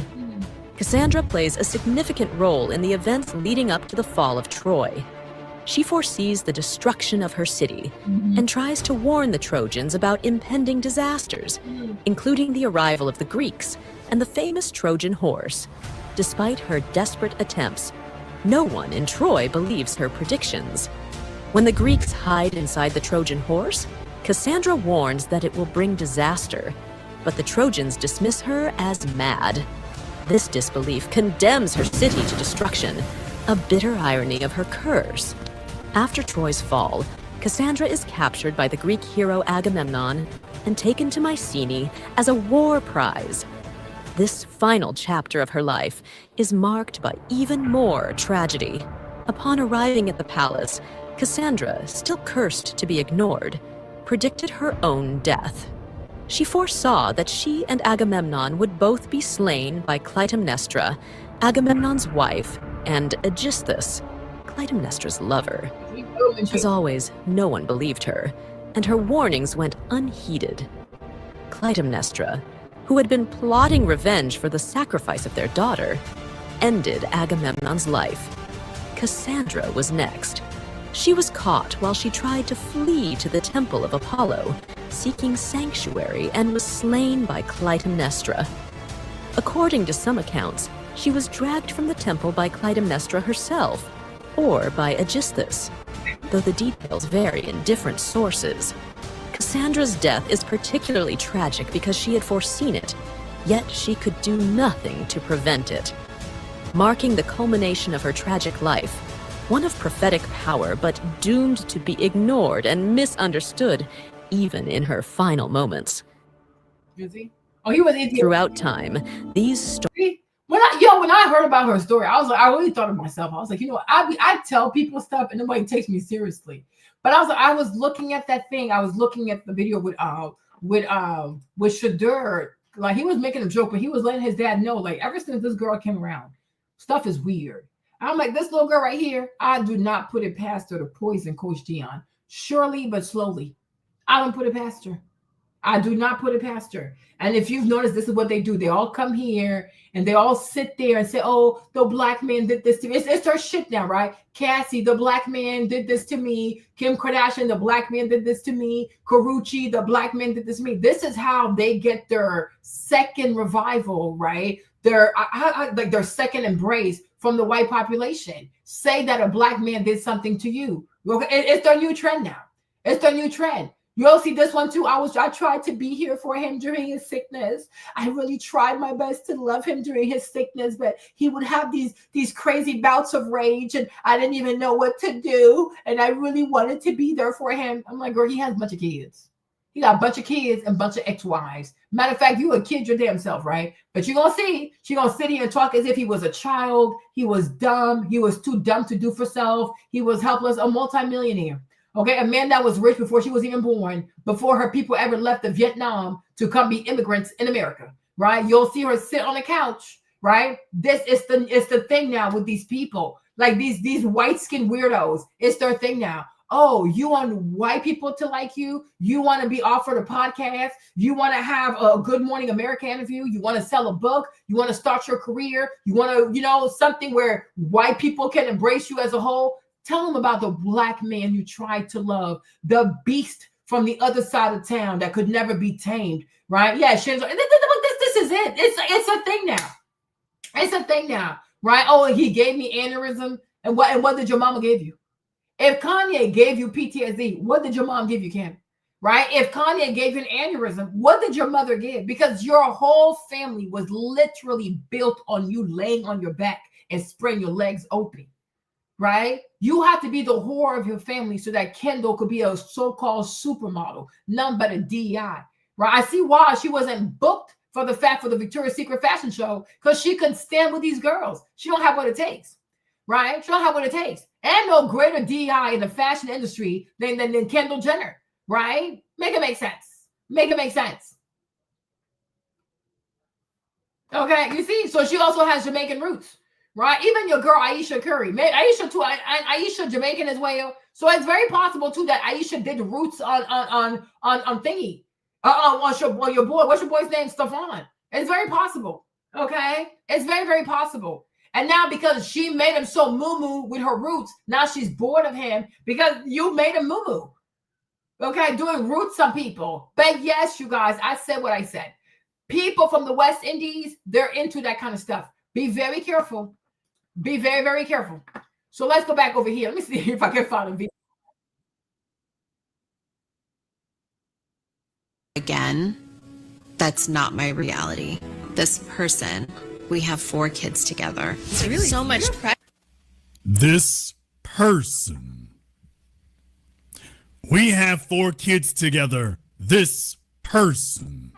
S7: Cassandra plays a significant role in the events leading up to the fall of Troy. She foresees the destruction of her city and tries to warn the Trojans about impending disasters, including the arrival of the Greeks and the famous Trojan horse. Despite her desperate attempts, no one in Troy believes her predictions. When the Greeks hide inside the Trojan horse, Cassandra warns that it will bring disaster, but the Trojans dismiss her as mad. This disbelief condemns her city to destruction, a bitter irony of her curse. After Troy's fall, Cassandra is captured by the Greek hero Agamemnon and taken to Mycenae as a war prize. This final chapter of her life is marked by even more tragedy. Upon arriving at the palace, Cassandra, still cursed to be ignored, predicted her own death. She foresaw that she and Agamemnon would both be slain by Clytemnestra, Agamemnon's wife, and Aegisthus, Clytemnestra's lover. As always, no one believed her, and her warnings went unheeded. Clytemnestra, who had been plotting revenge for the sacrifice of their daughter, ended Agamemnon's life. Cassandra was next. She was caught while she tried to flee to the temple of Apollo, seeking sanctuary, and was slain by Clytemnestra. According to some accounts, she was dragged from the temple by Clytemnestra herself, or by Aegisthus, though the details vary in different sources. Cassandra's death is particularly tragic because she had foreseen it, yet she could do nothing to prevent it. Marking the culmination of her tragic life, one of prophetic power, but doomed to be ignored and misunderstood, even in her final moments.
S1: Oh, he was Indian.
S7: Throughout time, these stories.
S1: When I heard about her story, I really thought of myself. I was like, I tell people stuff and nobody takes me seriously. But I was looking at that thing. I was looking at the video with Shadur. Like, he was making a joke, but he was letting his dad know, like, ever since this girl came around, stuff is weird. I'm like, this little girl right here, I do not put it past her to poison Coach Dion. Surely, but slowly. I don't put it past her. I do not put it past her. And if you've noticed, this is what they do. They all come here and they all sit there and say, oh, the black man did this to me. It's their shit now, right? Cassie, the black man did this to me. Kim Kardashian, the black man did this to me. Karuchi, the black man did this to me. This is how they get their second revival, right? Their second embrace from the white population. Say that a black man did something to you. It's their new trend now. It's their new trend. You'll see this one too. I tried to be here for him during his sickness. I really tried my best to love him during his sickness, but he would have these crazy bouts of rage and I didn't even know what to do. And I really wanted to be there for him. I'm like, girl, he has a bunch of kids. He got a bunch of kids and a bunch of ex-wives. Matter of fact, you would kid your damn self, right? But you're going to see, she's going to sit here and talk as if he was a child. He was dumb. He was too dumb to do for self. He was helpless, a multimillionaire. Okay, a man that was rich before she was even born, before her people ever left the Vietnam to come be immigrants in America, right? You'll see her sit on the couch, right? It's the thing now with these people, like these white-skinned weirdos. It's their thing now. Oh, you want white people to like you? You want to be offered a podcast? You want to have a Good Morning America interview? You want to sell a book? You want to start your career? You want to, something where white people can embrace you as a whole? Tell them about the black man you tried to love, the beast from the other side of town that could never be tamed, right? Yeah, this is it. It's a thing now. It's a thing now, right? Oh, he gave me aneurysm. And what did your mama give you? If Kanye gave you PTSD, what did your mom give you, Kim? Right? If Kanye gave you an aneurysm, what did your mother give? Because your whole family was literally built on you laying on your back and spreading your legs open. right? You have to be the whore of your family so that Kendall could be a so-called supermodel, none but a DEI, right? I see why she wasn't booked for the Victoria's Secret fashion show, because she couldn't stand with these girls. She don't have what it takes, right? She don't have what it takes. And no greater DEI in the fashion industry than Kendall Jenner, right? Make it make sense. Make it make sense. Okay, you see? So she also has Jamaican roots, right? Even your girl Aisha Curry, Aisha too. Aisha Jamaican as well. So it's very possible too that Aisha did roots on thingy. What's your boy? What's your boy's name? Stefan. It's very possible. Okay, it's very, very possible. And now because she made him so moo with her roots, now she's bored of him because you made him moo. Okay, doing roots on people. But yes, you guys, I said what I said. People from the West Indies, they're into that kind of stuff. Be very careful. Be very, very careful. So let's go back over here. Let me see if I can find a video.
S8: Again, that's not my reality. This person, we have 4 kids together.
S6: It's really so much pressure.
S2: This person. We have 4 kids together. This person.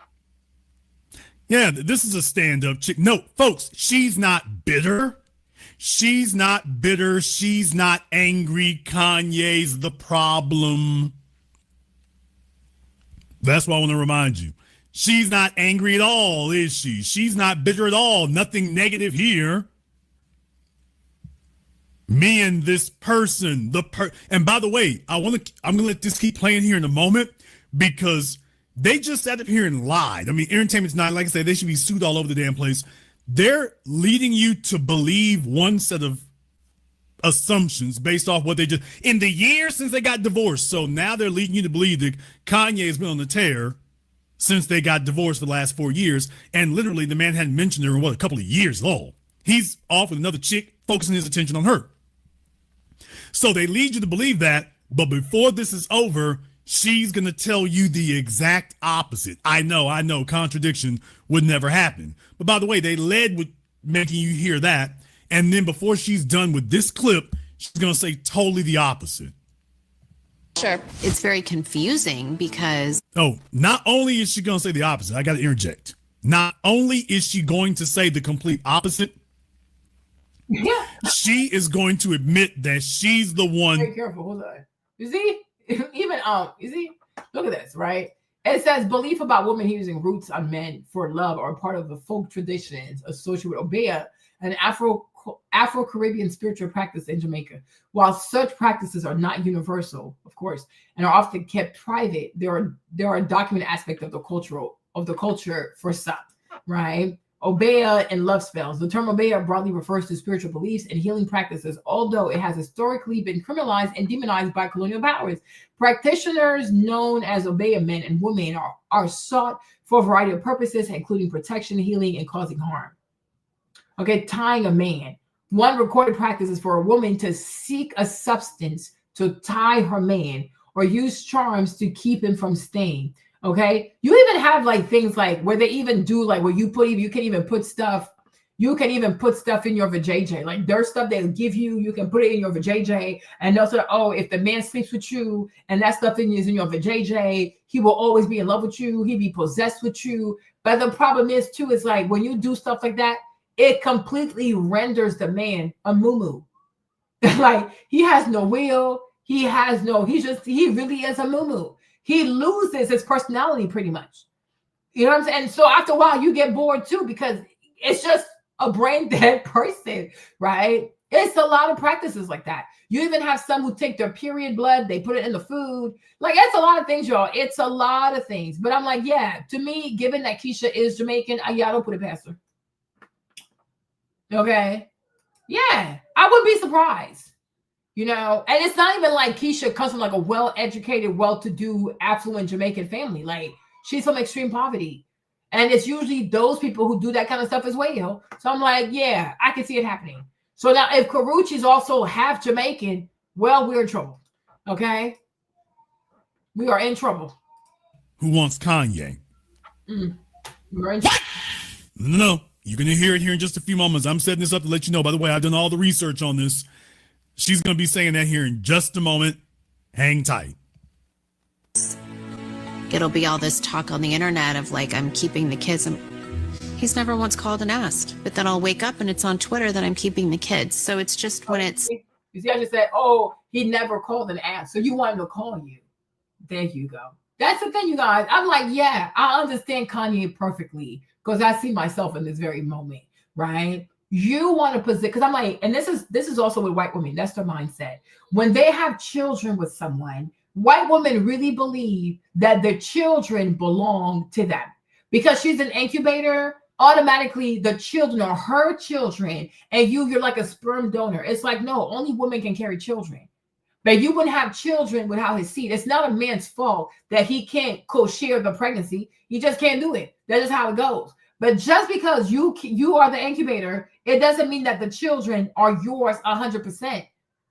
S2: Yeah, this is a stand-up chick. No, folks, she's not bitter. She's not bitter. She's not angry. Kanye's the problem. That's why I want to remind you. She's not angry at all, is she? She's not bitter at all. Nothing negative here. Me and this person, and by the way, I'm gonna let this keep playing here in a moment because they just sat up here and lied. I mean, Entertainment's not, like I said, they should be sued all over the damn place. They're leading you to believe one set of assumptions based off what they just, in the years since they got divorced. So now they're leading you to believe that Kanye has been on the tear since they got divorced for the last 4 years. And literally the man hadn't mentioned her in, a couple of years at all. He's off with another chick, focusing his attention on her. So they lead you to believe that, but before this is over, she's going to tell you the exact opposite. I know, contradiction would never happen. But by the way, they led with making you hear that. And then before she's done with this clip, she's going to say totally the opposite.
S8: Sure. It's very confusing because...
S2: Oh, not only is she going to say the opposite, I got to interject. Not only is she going to say the complete opposite,
S1: Yeah.
S2: she is going to admit that she's the one.
S1: Very careful. Hold on. You see? Even you see? Look at this, right? It says belief about women using roots on men for love are part of the folk traditions associated with Obeah, an Afro-Caribbean spiritual practice in Jamaica. While such practices are not universal, of course, and are often kept private, there are documented aspects of the culture for some, right? Obeah and love spells. The term Obeah broadly refers to spiritual beliefs and healing practices, although it has historically been criminalized and demonized by colonial powers. Practitioners known as Obeah men and women are sought for a variety of purposes, including protection, healing, and causing harm. Okay, tying a man. One recorded practice is for a woman to seek a substance to tie her man or use charms to keep him from staying. Okay, you even have like things like where they even do like where you can even put stuff in your vajayjay. Like there's stuff they'll give you, you can put it in your vajayjay, and also, oh, if the man sleeps with you and that stuff is in your vajayjay, he will always be in love with you, he'll be possessed with you. But the problem is too, is like when you do stuff like that, it completely renders the man a muumuu. Like he has no will, he really is a muumuu. He loses his personality pretty much. You know what I'm saying? And so after a while, you get bored too, because it's just a brain dead person, right? It's a lot of practices like that. You even have some who take their period blood, they put it in the food. Like, it's a lot of things, y'all. It's a lot of things. But I'm like, yeah, to me, given that Keisha is Jamaican, I don't put it past her. Okay? Yeah, I would be surprised. You know, and it's not even like Keisha comes from like a well-educated, well-to-do, affluent Jamaican family. Like, she's from extreme poverty. And it's usually those people who do that kind of stuff as well. So I'm like, yeah, I can see it happening. So now if Karrueche's also half Jamaican, well, we're in trouble. Okay? We are in trouble.
S2: Who wants Kanye?
S1: We're in trouble.
S2: No, you're going to hear it here in just a few moments. I'm setting this up to let you know. By the way, I've done all the research on this. She's going to be saying that here in just a moment. Hang tight.
S8: It'll be all this talk on the internet of like, I'm keeping the kids. He's never once called and asked, but then I'll wake up and it's on Twitter that I'm keeping the kids. So it's just when it's.
S1: You see, I just said, oh, he never called and asked. So you want him to call you. There you go. That's the thing, you guys. I'm like, yeah, I understand Kanye perfectly because I see myself in this very moment, right? You want to position, because I'm like, and this is also with white women. That's their mindset. When they have children with someone, white women really believe that the children belong to them. Because she's an incubator, automatically the children are her children, and you're like a sperm donor. It's like, no, only women can carry children. But you wouldn't have children without his seed. It's not a man's fault that he can't co-share the pregnancy. He just can't do it. That's just how it goes. But just because you are the incubator, it doesn't mean that the children are yours 100%.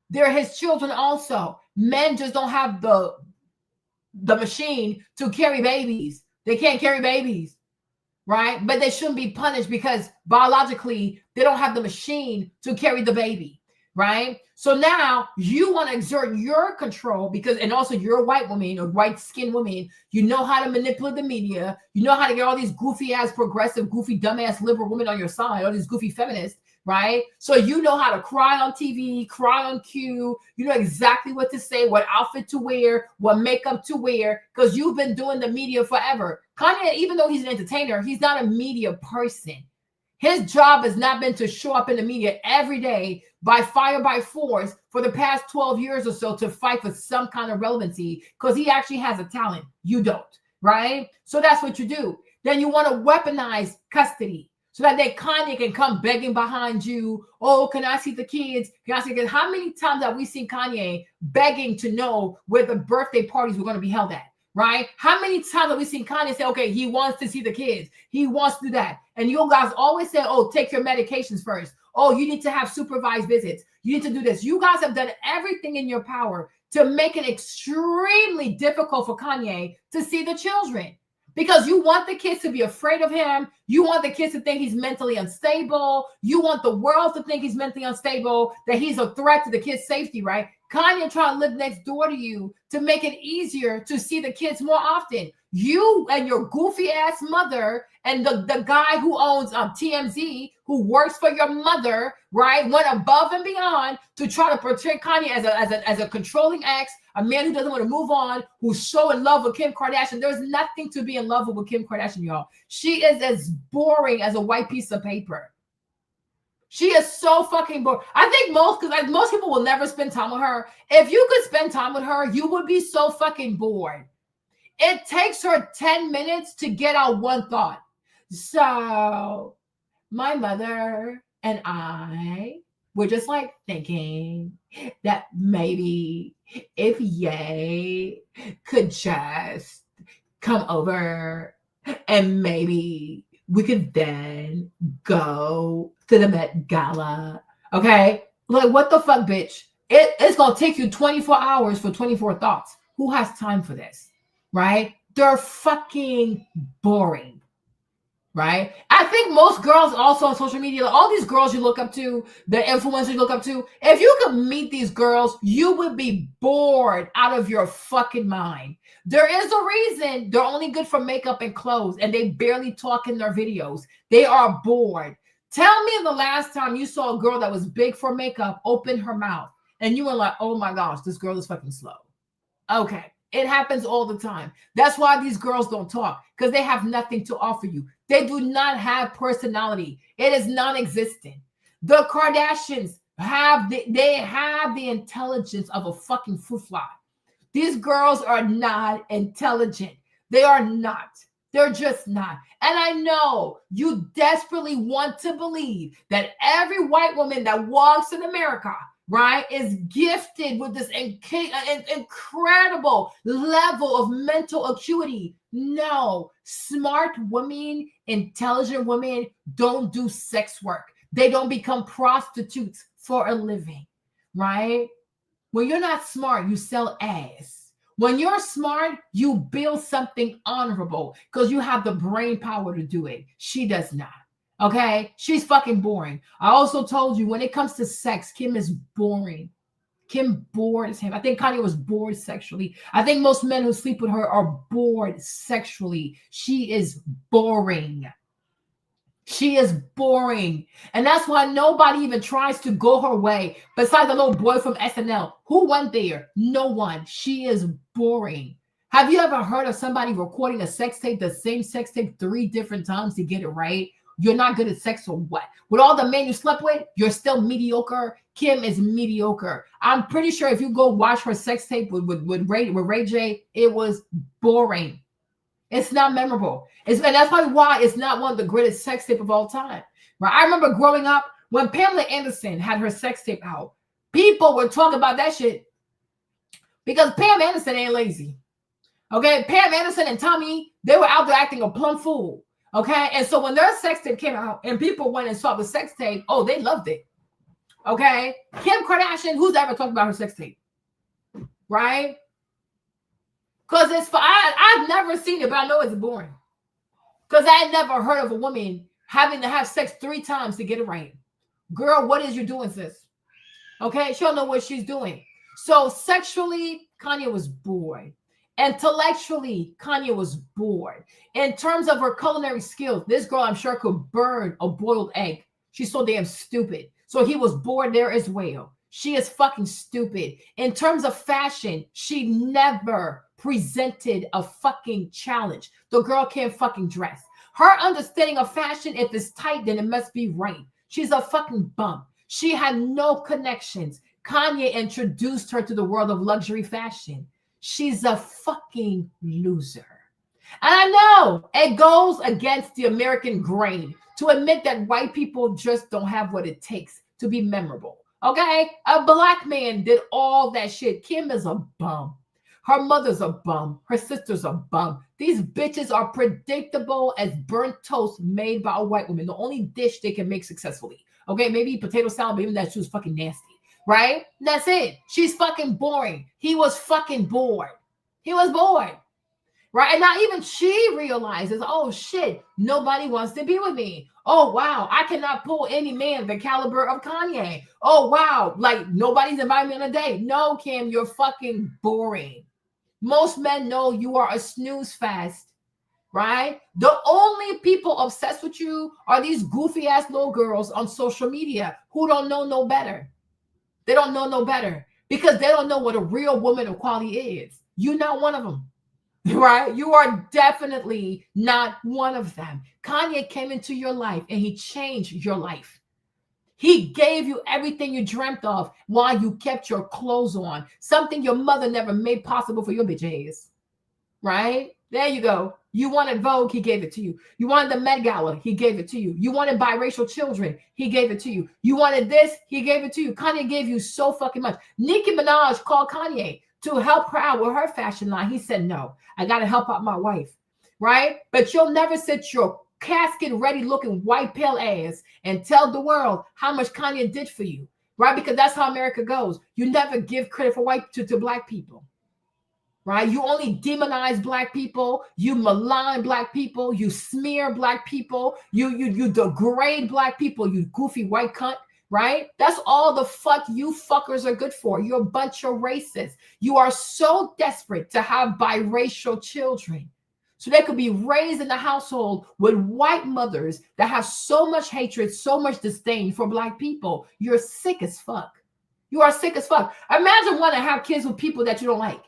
S1: They're his children also. Men just don't have the machine to carry babies. They can't carry babies, right? But they shouldn't be punished because biologically, they don't have the machine to carry the baby, right? So now you want to exert your control because, and also you're a white woman or white-skinned woman, you know how to manipulate the media, you know how to get all these goofy-ass, progressive, goofy, dumbass, liberal women on your side, all these goofy feminists, right? So you know how to cry on TV, cry on cue, you know exactly what to say, what outfit to wear, what makeup to wear, because you've been doing the media forever. Kanye, even though he's an entertainer, he's not a media person. His job has not been to show up in the media every day by fire by force for the past 12 years or so to fight for some kind of relevancy because he actually has a talent. You don't, right? So that's what you do. Then you want to weaponize custody so that Kanye can come begging behind you. Oh, can I see the kids? Can I see the kids? How many times have we seen Kanye begging to know where the birthday parties were going to be held at? Right? How many times have we seen Kanye say, okay, he wants to see the kids. He wants to do that. And you guys always say, oh, take your medications first. Oh, you need to have supervised visits. You need to do this. You guys have done everything in your power to make it extremely difficult for Kanye to see the children because you want the kids to be afraid of him. You want the kids to think he's mentally unstable. You want the world to think he's mentally unstable, that he's a threat to the kids' safety, right? Kanye trying to live next door to you to make it easier to see the kids more often. You and your goofy ass mother and the guy who owns TMZ, who works for your mother, right, went above and beyond to try to portray Kanye as a controlling ex, a man who doesn't want to move on, who's so in love with Kim Kardashian. There's nothing to be in love with Kim Kardashian, y'all. She is as boring as a white piece of paper. She is so fucking bored. I think most people will never spend time with her. If you could spend time with her, you would be so fucking bored. It takes her 10 minutes to get out one thought. So my mother and I were just like thinking that maybe if Ye could just come over and maybe we could then go to the Met Gala. Okay? Like, what the fuck, bitch? It's going to take you 24 hours for 24 thoughts. Who has time for this? Right? They're fucking boring. Right? I think most girls also on social media, all these girls you look up to, the influencers you look up to, if you could meet these girls, you would be bored out of your fucking mind. There is a reason they're only good for makeup and clothes, and they barely talk in their videos. They are bored. Tell me the last time you saw a girl that was big for makeup open her mouth, and you were like, oh my gosh, this girl is fucking slow. Okay. It happens all the time. That's why these girls don't talk, because they have nothing to offer you. They do not have personality. It is non-existent. The Kardashians have the intelligence of a fucking fruit fly. These girls are not intelligent. They are not. They're just not. And I know you desperately want to believe that every white woman that walks in America, right, is gifted with this incredible level of mental acuity. No, smart women, intelligent women don't do sex work. They don't become prostitutes for a living, right? When you're not smart, you sell ass. When you're smart, you build something honorable because you have the brain power to do it. She does not. Okay, she's fucking boring. I also told you when it comes to sex, Kim is boring. Kim bored as him. I think Kanye was bored sexually. I think most men who sleep with her are bored sexually. She is boring. She is boring. And that's why nobody even tries to go her way besides the little boy from SNL. Who went there? No one. She is boring. Have you ever heard of somebody recording a sex tape, the same sex tape 3 different times to get it right? You're not good at sex or what? With all the men you slept with, you're still mediocre. Kim is mediocre. I'm pretty sure if you go watch her sex tape with Ray J, it was boring. It's not memorable. And that's probably why it's not one of the greatest sex tape of all time. Right? I remember growing up when Pamela Anderson had her sex tape out. People were talking about that shit because Pam Anderson ain't lazy. Okay, Pam Anderson and Tommy, they were out there acting a plumb fool. Okay, and so when their sex tape came out and people went and saw the sex tape, oh, they loved it. Okay, Kim Kardashian, who's ever talked about her sex tape? Right? Because I've never seen it, but I know it's boring. Because I never heard of a woman having to have sex 3 times to get it right. Girl, what is you doing, sis? Okay, she don't know what she's doing. So sexually, Kanye was bored. Intellectually, Kanye was bored. In terms of her culinary skills, this girl, I'm sure, could burn a boiled egg. She's so damn stupid. So he was bored there as well. She is fucking stupid. In terms of fashion, she never presented a fucking challenge. The girl can't fucking dress. Her understanding of fashion, if it's tight, then it must be right. She's a fucking bum. She had no connections. Kanye introduced her to the world of luxury fashion. She's a fucking loser. And I know it goes against the American grain to admit that white people just don't have what it takes to be memorable. Okay? A black man did all that shit. Kim is a bum. Her mother's a bum. Her sister's a bum. These bitches are predictable as burnt toast made by a white woman. The only dish they can make successfully. Okay? Maybe potato salad, but even that shit was fucking nasty. Right? That's it. She's fucking boring. He was fucking bored. He was bored. Right? And now even she realizes, oh shit, nobody wants to be with me. Oh wow, I cannot pull any man the caliber of Kanye. Oh wow, like nobody's inviting me on a date. No, Kim, you're fucking boring. Most men know you are a snooze fest. Right? The only people obsessed with you are these goofy ass little girls on social media who don't know no better. They don't know no better because they don't know what a real woman of quality is. You're not one of them, right? You are definitely not one of them. Kanye came into your life and he changed your life. He gave you everything you dreamt of while you kept your clothes on, something your mother never made possible for your bitch ass, right? There you go. You wanted Vogue, he gave it to you. You wanted the Met Gala, he gave it to you. You wanted biracial children, he gave it to you. You wanted this, he gave it to you. Kanye gave you so fucking much. Nicki Minaj called Kanye to help her out with her fashion line. He said, no, I got to help out my wife, right? But you'll never sit your casket-ready looking white pale ass and tell the world how much Kanye did for you, right? Because that's how America goes. You never give credit for white to black people. Right? You only demonize black people. You malign black people. You smear black people. You degrade black people. You goofy white cunt. Right? That's all the fuck you fuckers are good for. You're a bunch of racists. You are so desperate to have biracial children so they could be raised in a household with white mothers that have so much hatred, so much disdain for black people. You're sick as fuck. You are sick as fuck. Imagine wanting to have kids with people that you don't like.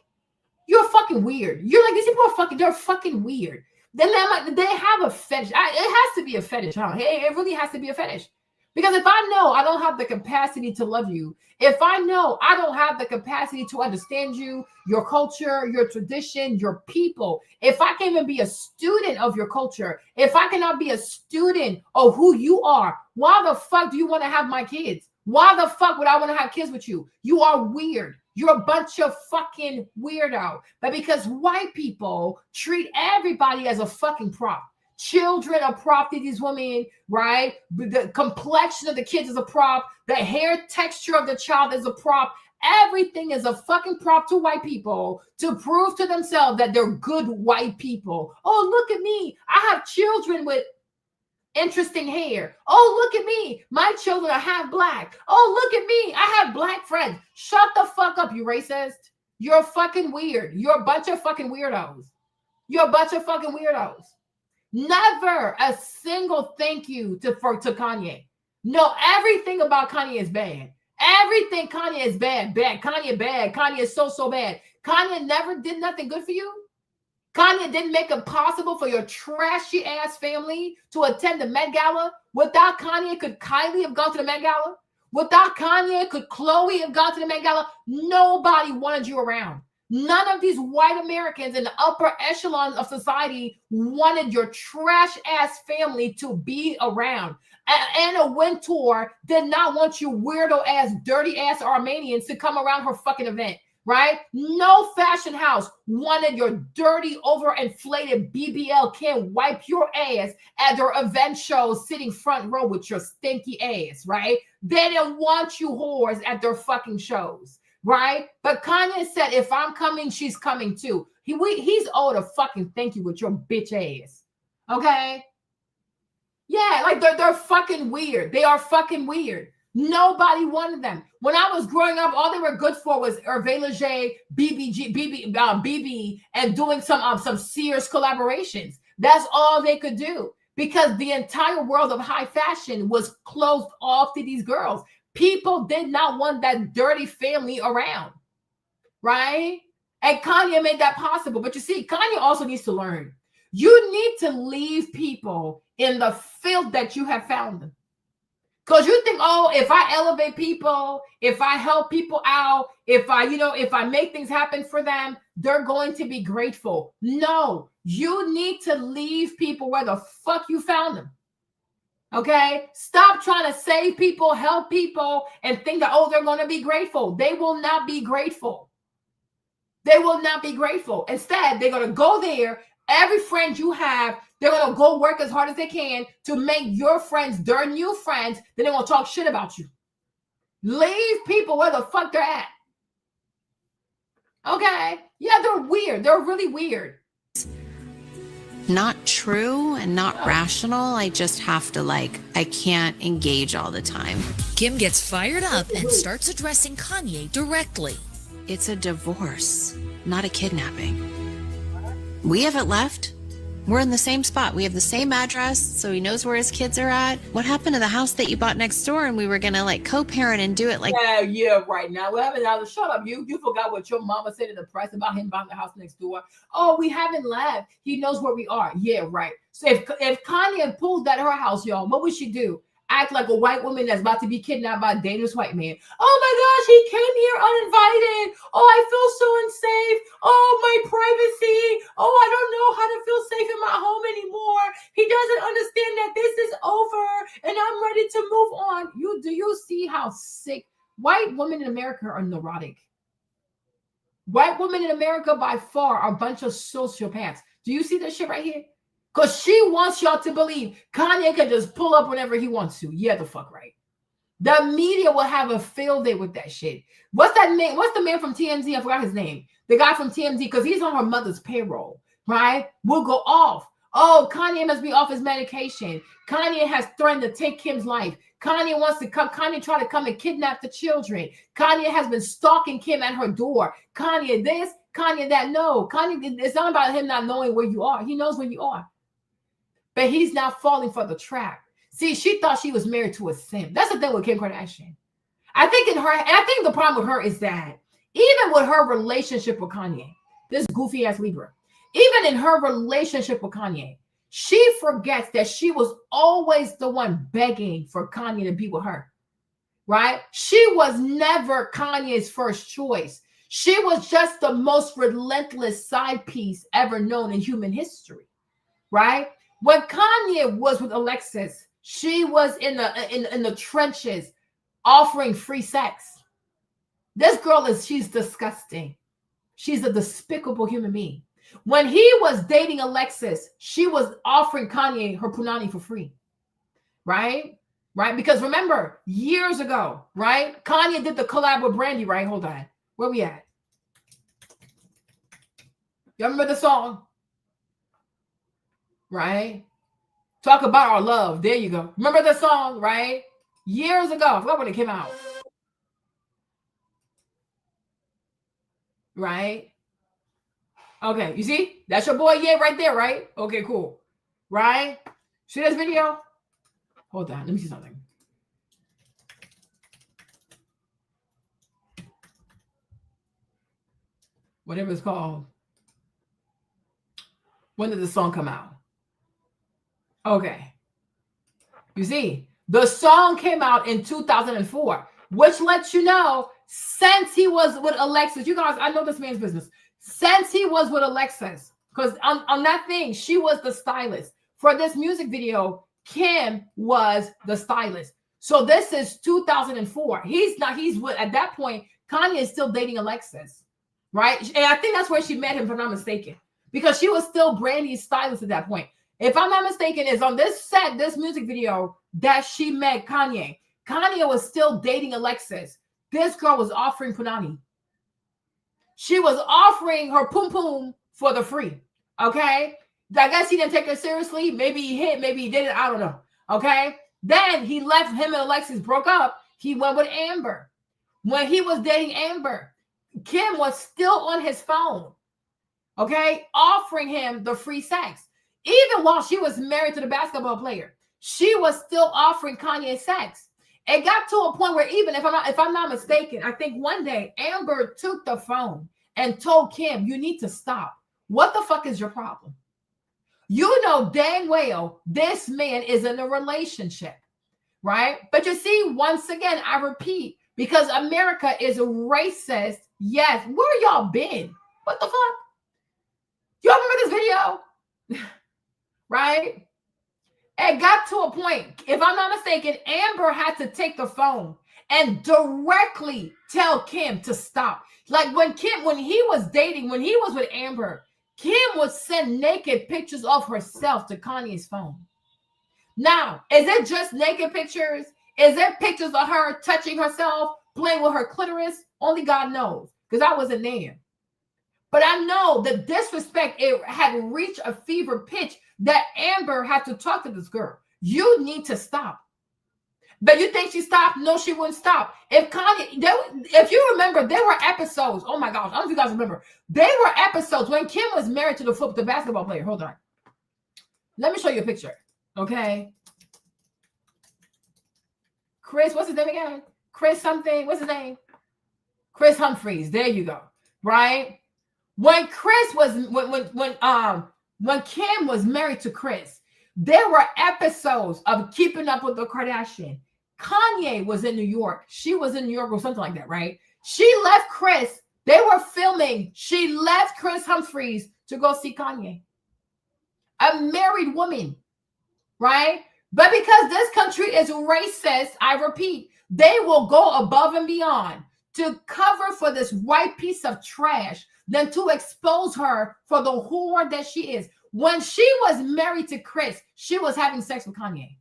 S1: You're fucking weird. You're like, these people are fucking, they're fucking weird. Then they have a fetish. It has to be a fetish, huh? It really has to be a fetish. Because if I know I don't have the capacity to love you, if I know I don't have the capacity to understand you, your culture, your tradition, your people, if I can't even be a student of your culture, if I cannot be a student of who you are, why the fuck do you want to have my kids? Why the fuck would I want to have kids with you? You are weird. You're a bunch of fucking weirdo. But because white people treat everybody as a fucking prop. Children are prop to these women, right? The complexion of the kids is a prop. The hair texture of the child is a prop. Everything is a fucking prop to white people to prove to themselves that they're good white people. Oh, look at me. I have children with interesting hair. Oh, look at me. My children are half black. Oh, look at me. I have black friends. Shut the fuck up, you racist. You're fucking weird. You're a bunch of fucking weirdos. You're a bunch of fucking weirdos. Never a single thank you to Kanye. No, everything about Kanye is bad. Everything Kanye is bad. Kanye bad. Kanye is so bad. Kanye never did nothing good for you. Kanye didn't make it possible for your trashy ass family to attend the Met Gala. Without Kanye, could Kylie have gone to the Met Gala? Without Kanye, could Chloe have gone to the Met Gala? Nobody wanted you around. None of these white Americans in the upper echelons of society wanted your trash ass family to be around. Anna Wintour did not want you weirdo ass, dirty ass Armenians to come around her fucking event, right? No fashion house wanted your dirty, overinflated BBL can wipe your ass at their event shows sitting front row with your stinky ass, right? They didn't want you whores at their fucking shows. Right? But Kanye said, if I'm coming, she's coming too. He's owed a fucking thank you with your bitch ass. Okay? Yeah, like they're fucking weird. They are fucking weird. Nobody wanted them. When I was growing up, all they were good for was Hervé Leger, BB, and doing some Sears collaborations. That's all they could do because the entire world of high fashion was closed off to these girls. People did not want that dirty family around, right? And Kanye made that possible. But you see, Kanye also needs to learn. You need to leave people in the filth that you have found them. Because you think, oh, if I elevate people, if I help people out, if I make things happen for them, they're going to be grateful. No, you need to leave people where the fuck you found them. Okay, stop trying to save people, help people, and think that, oh, they're going to be grateful. They will not be grateful. They will not be grateful. Instead, they're going to go there. Every friend you have, they're going to go work as hard as they can to make your friends their new friends. Then they're going to talk shit about you. Leave people where the fuck they're at. Okay, yeah, they're weird. They're really weird.
S8: Not true and not rational. I just have to I can't engage all the time.
S5: Kim gets fired up and starts addressing Kanye directly.
S8: It's a divorce, not a kidnapping. We haven't left. We're in the same spot. We have the same address, so he knows where his kids are at. What happened to the house that you bought next door and we were gonna co-parent and do it
S1: Yeah, right now. What happened now? Shut up. You forgot what your mama said in the press about him buying the house next door. Oh, we haven't left. He knows where we are. Yeah, right. So if Kanye pulled that at her house, y'all, what would she do? Act like a white woman that's about to be kidnapped by a dangerous white man. Oh my gosh, he came here uninvited. Oh, I feel so unsafe. Oh, my privacy. Oh, I don't know how to feel safe in my home anymore. He doesn't understand that this is over and I'm ready to move on. Do you see how sick white women in America are neurotic? White women in America by far are a bunch of sociopaths. Do you see this shit right here? Because she wants y'all to believe Kanye can just pull up whenever he wants to. Yeah, the fuck right. The media will have a field day with that shit. What's that name? What's the man from TMZ? I forgot his name. The guy from TMZ, because he's on her mother's payroll, right? Will go off. Oh, Kanye must be off his medication. Kanye has threatened to take Kim's life. Kanye wants to come. Kanye tried to come and kidnap the children. Kanye has been stalking Kim at her door. Kanye this, Kanye that. No, Kanye, it's not about him not knowing where you are. He knows where you are. But he's now falling for the trap. See, she thought she was married to a simp. That's the thing with Kim Kardashian. I think the problem with her is that even with her relationship with Kanye, this goofy ass Libra, even in her relationship with Kanye, she forgets that she was always the one begging for Kanye to be with her, right? She was never Kanye's first choice. She was just the most relentless side piece ever known in human history, right? When Kanye was with Alexis, she was in the trenches offering free sex. This girl she's disgusting. She's a despicable human being. When he was dating Alexis, she was offering Kanye her punani for free, right? Right? Because remember, years ago, right? Kanye did the collab with Brandy, right? Hold on. Where we at? You remember the song? Right? Talk about our love. There you go. Remember the song, right? Years ago. I forgot when it came out. Right? Okay, you see? That's your boy Ye right there, right? Okay, cool. Right? See this video? Hold on. Let me see something. Whatever it's called. When did the song come out? Okay. You see, the song came out in 2004, which lets you know since he was with Alexis, you guys, I know this man's business. Since he was with Alexis, because on that thing, she was the stylist. For this music video, Kim was the stylist. So this is 2004. He's with, at that point, Kanye is still dating Alexis, right? And I think that's where she met him, if I'm not mistaken, because she was still Brandy's stylist at that point. If I'm not mistaken, it's on this set, this music video, that she met Kanye. Kanye was still dating Alexis. This girl was offering punani. She was offering her pum pum for the free. Okay? I guess he didn't take her seriously. Maybe he hit, maybe he didn't. I don't know. Okay? Then he left, him and Alexis broke up. He went with Amber. When he was dating Amber, Kim was still on his phone. Okay? Offering him the free sex. Even while she was married to the basketball player, she was still offering Kanye sex. It got to a point where even if I'm not mistaken, I think one day Amber took the phone and told Kim, you need to stop. What the fuck is your problem? You know dang well this man is in a relationship, right? But you see, once again, I repeat, because America is racist. Yes, where y'all been? What the fuck? Y'all remember this video? Right? It got to a point, if I'm not mistaken, Amber had to take the phone and directly tell Kim to stop. Like when he was dating, when he was with Amber, Kim would send naked pictures of herself to Kanye's phone. Now, is it just naked pictures? Is it pictures of her touching herself, playing with her clitoris? Only God knows, because I wasn't there. But I know the disrespect, it had reached a fever pitch that Amber had to talk to this girl. You need to stop. But you think she stopped? No, she wouldn't stop. If you remember, there were episodes. Oh my gosh, I don't know if you guys remember. There were episodes when Kim was married to the basketball player. Hold on. Let me show you a picture. Okay. Chris, what's his name again? Chris something. What's his name? Chris Humphreys. There you go. Right? When Kim was married to Chris, there were episodes of Keeping Up with the Kardashians. Kanye was in New York. She was in New York or something like that, right? She left Chris. They were filming. She left Chris Humphreys to go see Kanye. A married woman, right? But because this country is racist, I repeat, they will go above and beyond to cover for this white piece of trash than to expose her for the whore that she is. When she was married to Chris, she was having sex with Kanye.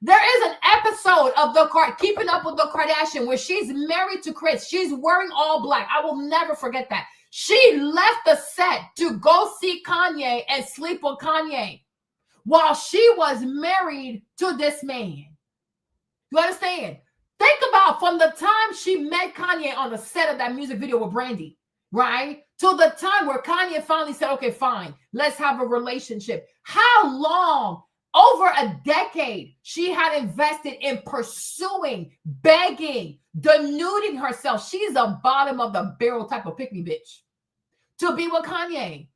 S1: There is an episode of Keeping Up with the Kardashians where she's married to Chris. She's wearing all black. I will never forget that. She left the set to go see Kanye and sleep with Kanye while she was married to this man. You understand? Think about from the time she met Kanye on the set of that music video with Brandy, right? To the time where Kanye finally said, okay, fine, let's have a relationship. How long? Over a decade, she had invested in pursuing, begging, denuding herself. She's a bottom of the barrel type of pick-me bitch to be with Kanye.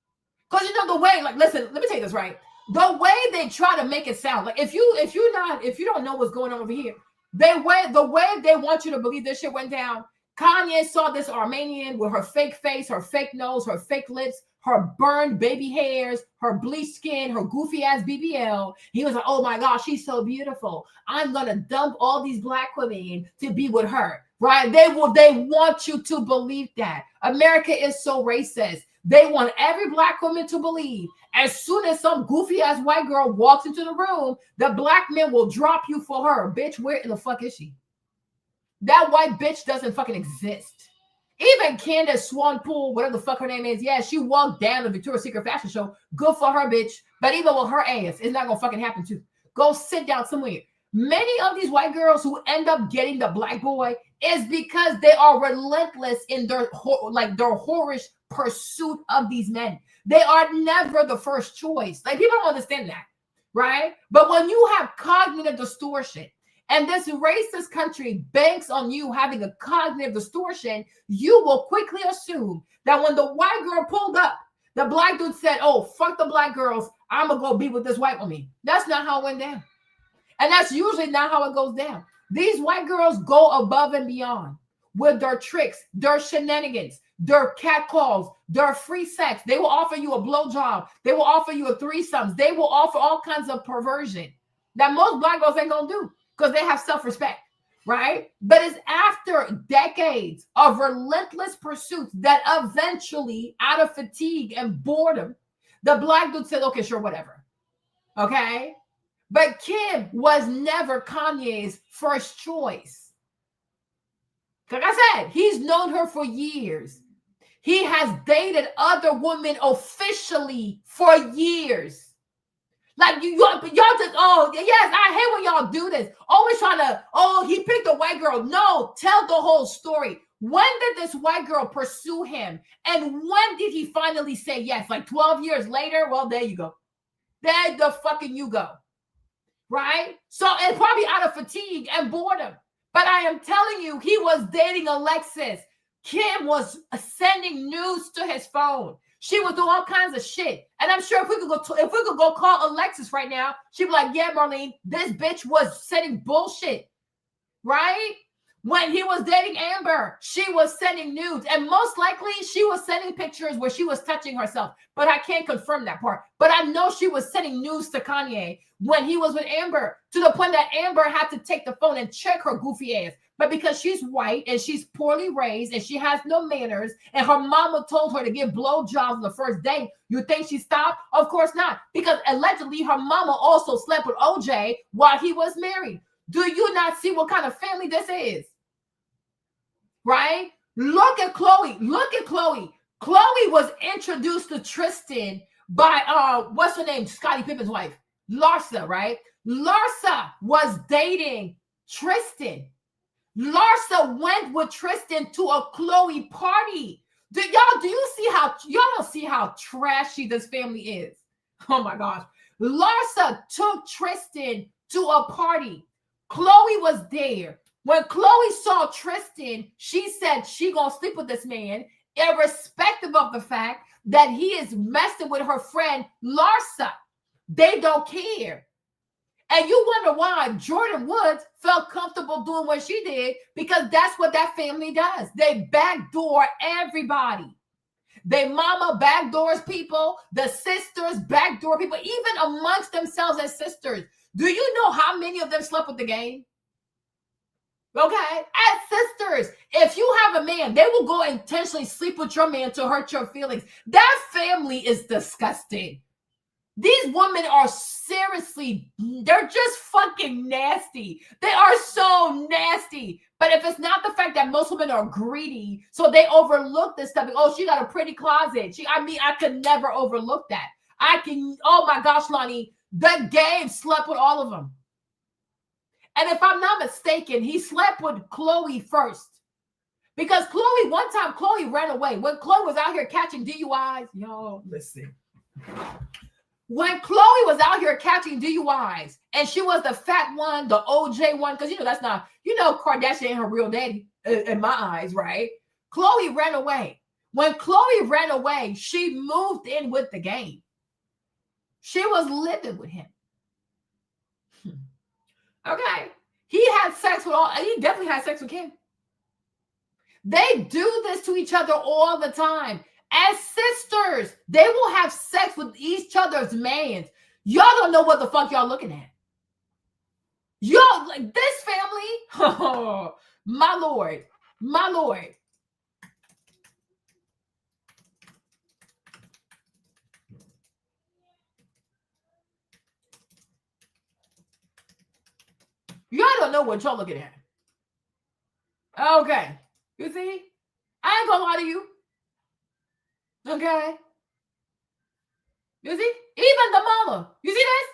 S1: Because you know the way, like, listen, let me tell you this, right? The way they try to make it sound, like if you don't know what's going on over here, the way they want you to believe this shit went down. Kanye saw this Armenian with her fake face, her fake nose, her fake lips, her burned baby hairs, her bleached skin, her goofy ass BBL. He was like, oh my gosh, she's so beautiful. I'm going to dump all these black women to be with her, right? They want you to believe that. America is so racist. They want every black woman to believe as soon as some goofy ass white girl walks into the room, the black men will drop you for her. Bitch, where in the fuck is she? That white bitch doesn't fucking exist. Even Candace Swanpool, whatever the fuck her name is, yeah, she walked down the Victoria's Secret fashion show. Good for her, bitch. But even with her ass, it's not gonna fucking happen too. Go sit down somewhere. Many of these white girls who end up getting the black boy is because they are relentless in their whorish pursuit of these men. They are never the first choice. Like, people don't understand that, right? But when you have cognitive distortion, and this racist country banks on you having a cognitive distortion, you will quickly assume that when the white girl pulled up, the black dude said, oh, fuck the black girls, I'm going to go be with this white woman. That's not how it went down. And that's usually not how it goes down. These white girls go above and beyond with their tricks, their shenanigans, their catcalls, their free sex. They will offer you a blowjob. They will offer you a threesomes. They will offer all kinds of perversion that most black girls ain't going to do, because they have self-respect, right? But it's after decades of relentless pursuits that eventually, out of fatigue and boredom, the black dude said, okay, sure, whatever. Okay? But Kim was never Kanye's first choice. Like I said, he's known her for years. He has dated other women officially for years. Like y'all just, oh, yes, I hate when y'all do this. Always trying to, oh, he picked a white girl. No, tell the whole story. When did this white girl pursue him? And when did he finally say yes? Like 12 years later? Well, there you go. There the fucking you go. Right? So it's probably out of fatigue and boredom. But I am telling you, he was dating Alexis. Kim was sending news to his phone. She would do all kinds of shit. And I'm sure if we could go call Alexis right now, she'd be like, yeah, Marlene, this bitch was sending bullshit. Right? When he was dating Amber, she was sending nudes. And most likely she was sending pictures where she was touching herself. But I can't confirm that part. But I know she was sending news to Kanye when he was with Amber, to the point that Amber had to take the phone and check her goofy ass. But because she's white and she's poorly raised and she has no manners and her mama told her to give blowjobs on the first date, you think she stopped? Of course not. Because allegedly her mama also slept with OJ while he was married. Do you not see what kind of family this is? Right? Look at Chloe. Look at Chloe. Chloe was introduced to Tristan by, what's her name? Scottie Pippen's wife. Larsa, right? Larsa was dating Tristan. Larsa went with Tristan to a Chloe party. Do you see how, y'all don't see how trashy this family is? Oh my gosh. Larsa took Tristan to a party. Chloe was there. When Chloe saw Tristan, she said she gonna sleep with this man, irrespective of the fact that he is messing with her friend Larsa. They don't care. And you wonder why Jordan Woods felt comfortable doing what she did, because that's what that family does. They backdoor everybody. They mama backdoors people. The sisters backdoor people, even amongst themselves as sisters. Do you know how many of them slept with the game? Okay, as sisters, if you have a man, they will go intentionally sleep with your man to hurt your feelings. That family is disgusting. These women are seriously, they're just fucking nasty. They are so nasty. But if it's not the fact that most women are greedy, so they overlook this stuff. Oh, she got a pretty closet. I could never overlook that. Oh my gosh, Lonnie, the game slept with all of them. And if I'm not mistaken, he slept with Chloe first. Because one time Chloe ran away. When Chloe was out here catching DUIs, y'all, listen. When Chloe was out here catching DUIs, and she was the fat one, the OJ one, because that's not, Kardashian ain't her real daddy in my eyes, right? Chloe ran away. When Chloe ran away, she moved in with the game. She was living with him. Okay. He definitely had sex with Kim. They do this to each other all the time. As sisters, they will have sex with each other's mans. Y'all don't know what the fuck y'all looking at. Y'all, like this family, oh, my Lord, my Lord. Y'all don't know what y'all looking at. Okay. You see? I I ain't gonna lie to you. Okay. You see? Even the mama. You see this?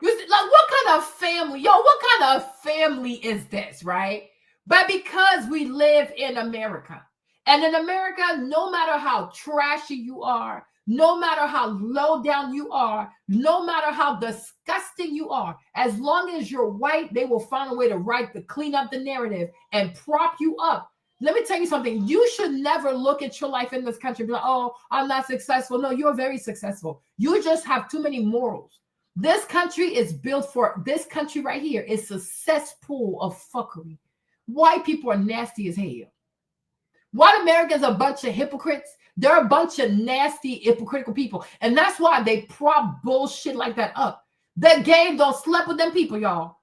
S1: You see, like, what kind of family? Yo, what kind of family is this, right? But because we live in America, and in America, no matter how trashy you are, no matter how low down you are, no matter how disgusting you are, as long as you're white, they will find a way to clean up the narrative and prop you up. Let me tell you something. You should never look at your life in this country and be like, oh, I'm not successful. No, you're very successful. You just have too many morals. This country is built for, this country right here is a cesspool of fuckery. White people are nasty as hell. White Americans are a bunch of hypocrites. They're a bunch of nasty, hypocritical people. And that's why they prop bullshit like that up. That Gabe don't sleep with them people, y'all.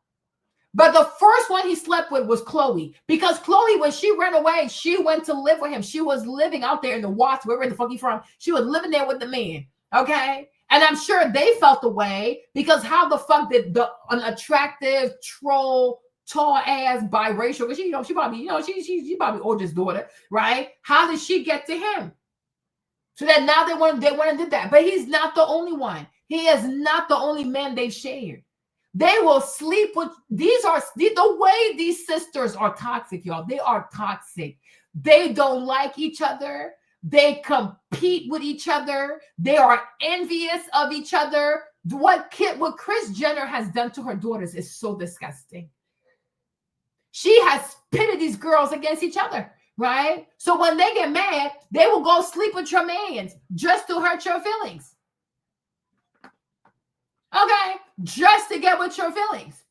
S1: But the first one he slept with was Chloe. Because Chloe, when she ran away, she went to live with him. She was living out there in the Watts, wherever the fuck he from. She was living there with the man. Okay? And I'm sure they felt the way, because how the fuck did an attractive troll, tall ass biracial, because she probably, she's probably oldest daughter, right? How did she get to him? So that now they went and did that. But he's not the only one. He is not the only man they've shared. They will sleep with, the way these sisters are toxic, y'all. They are toxic. They don't like each other. They compete with each other. They are envious of each other. What Kris Jenner has done to her daughters is so disgusting. She has pitted these girls against each other, right? So when they get mad, they will go sleep with your mans just to hurt your feelings. Okay, just to get with your feelings.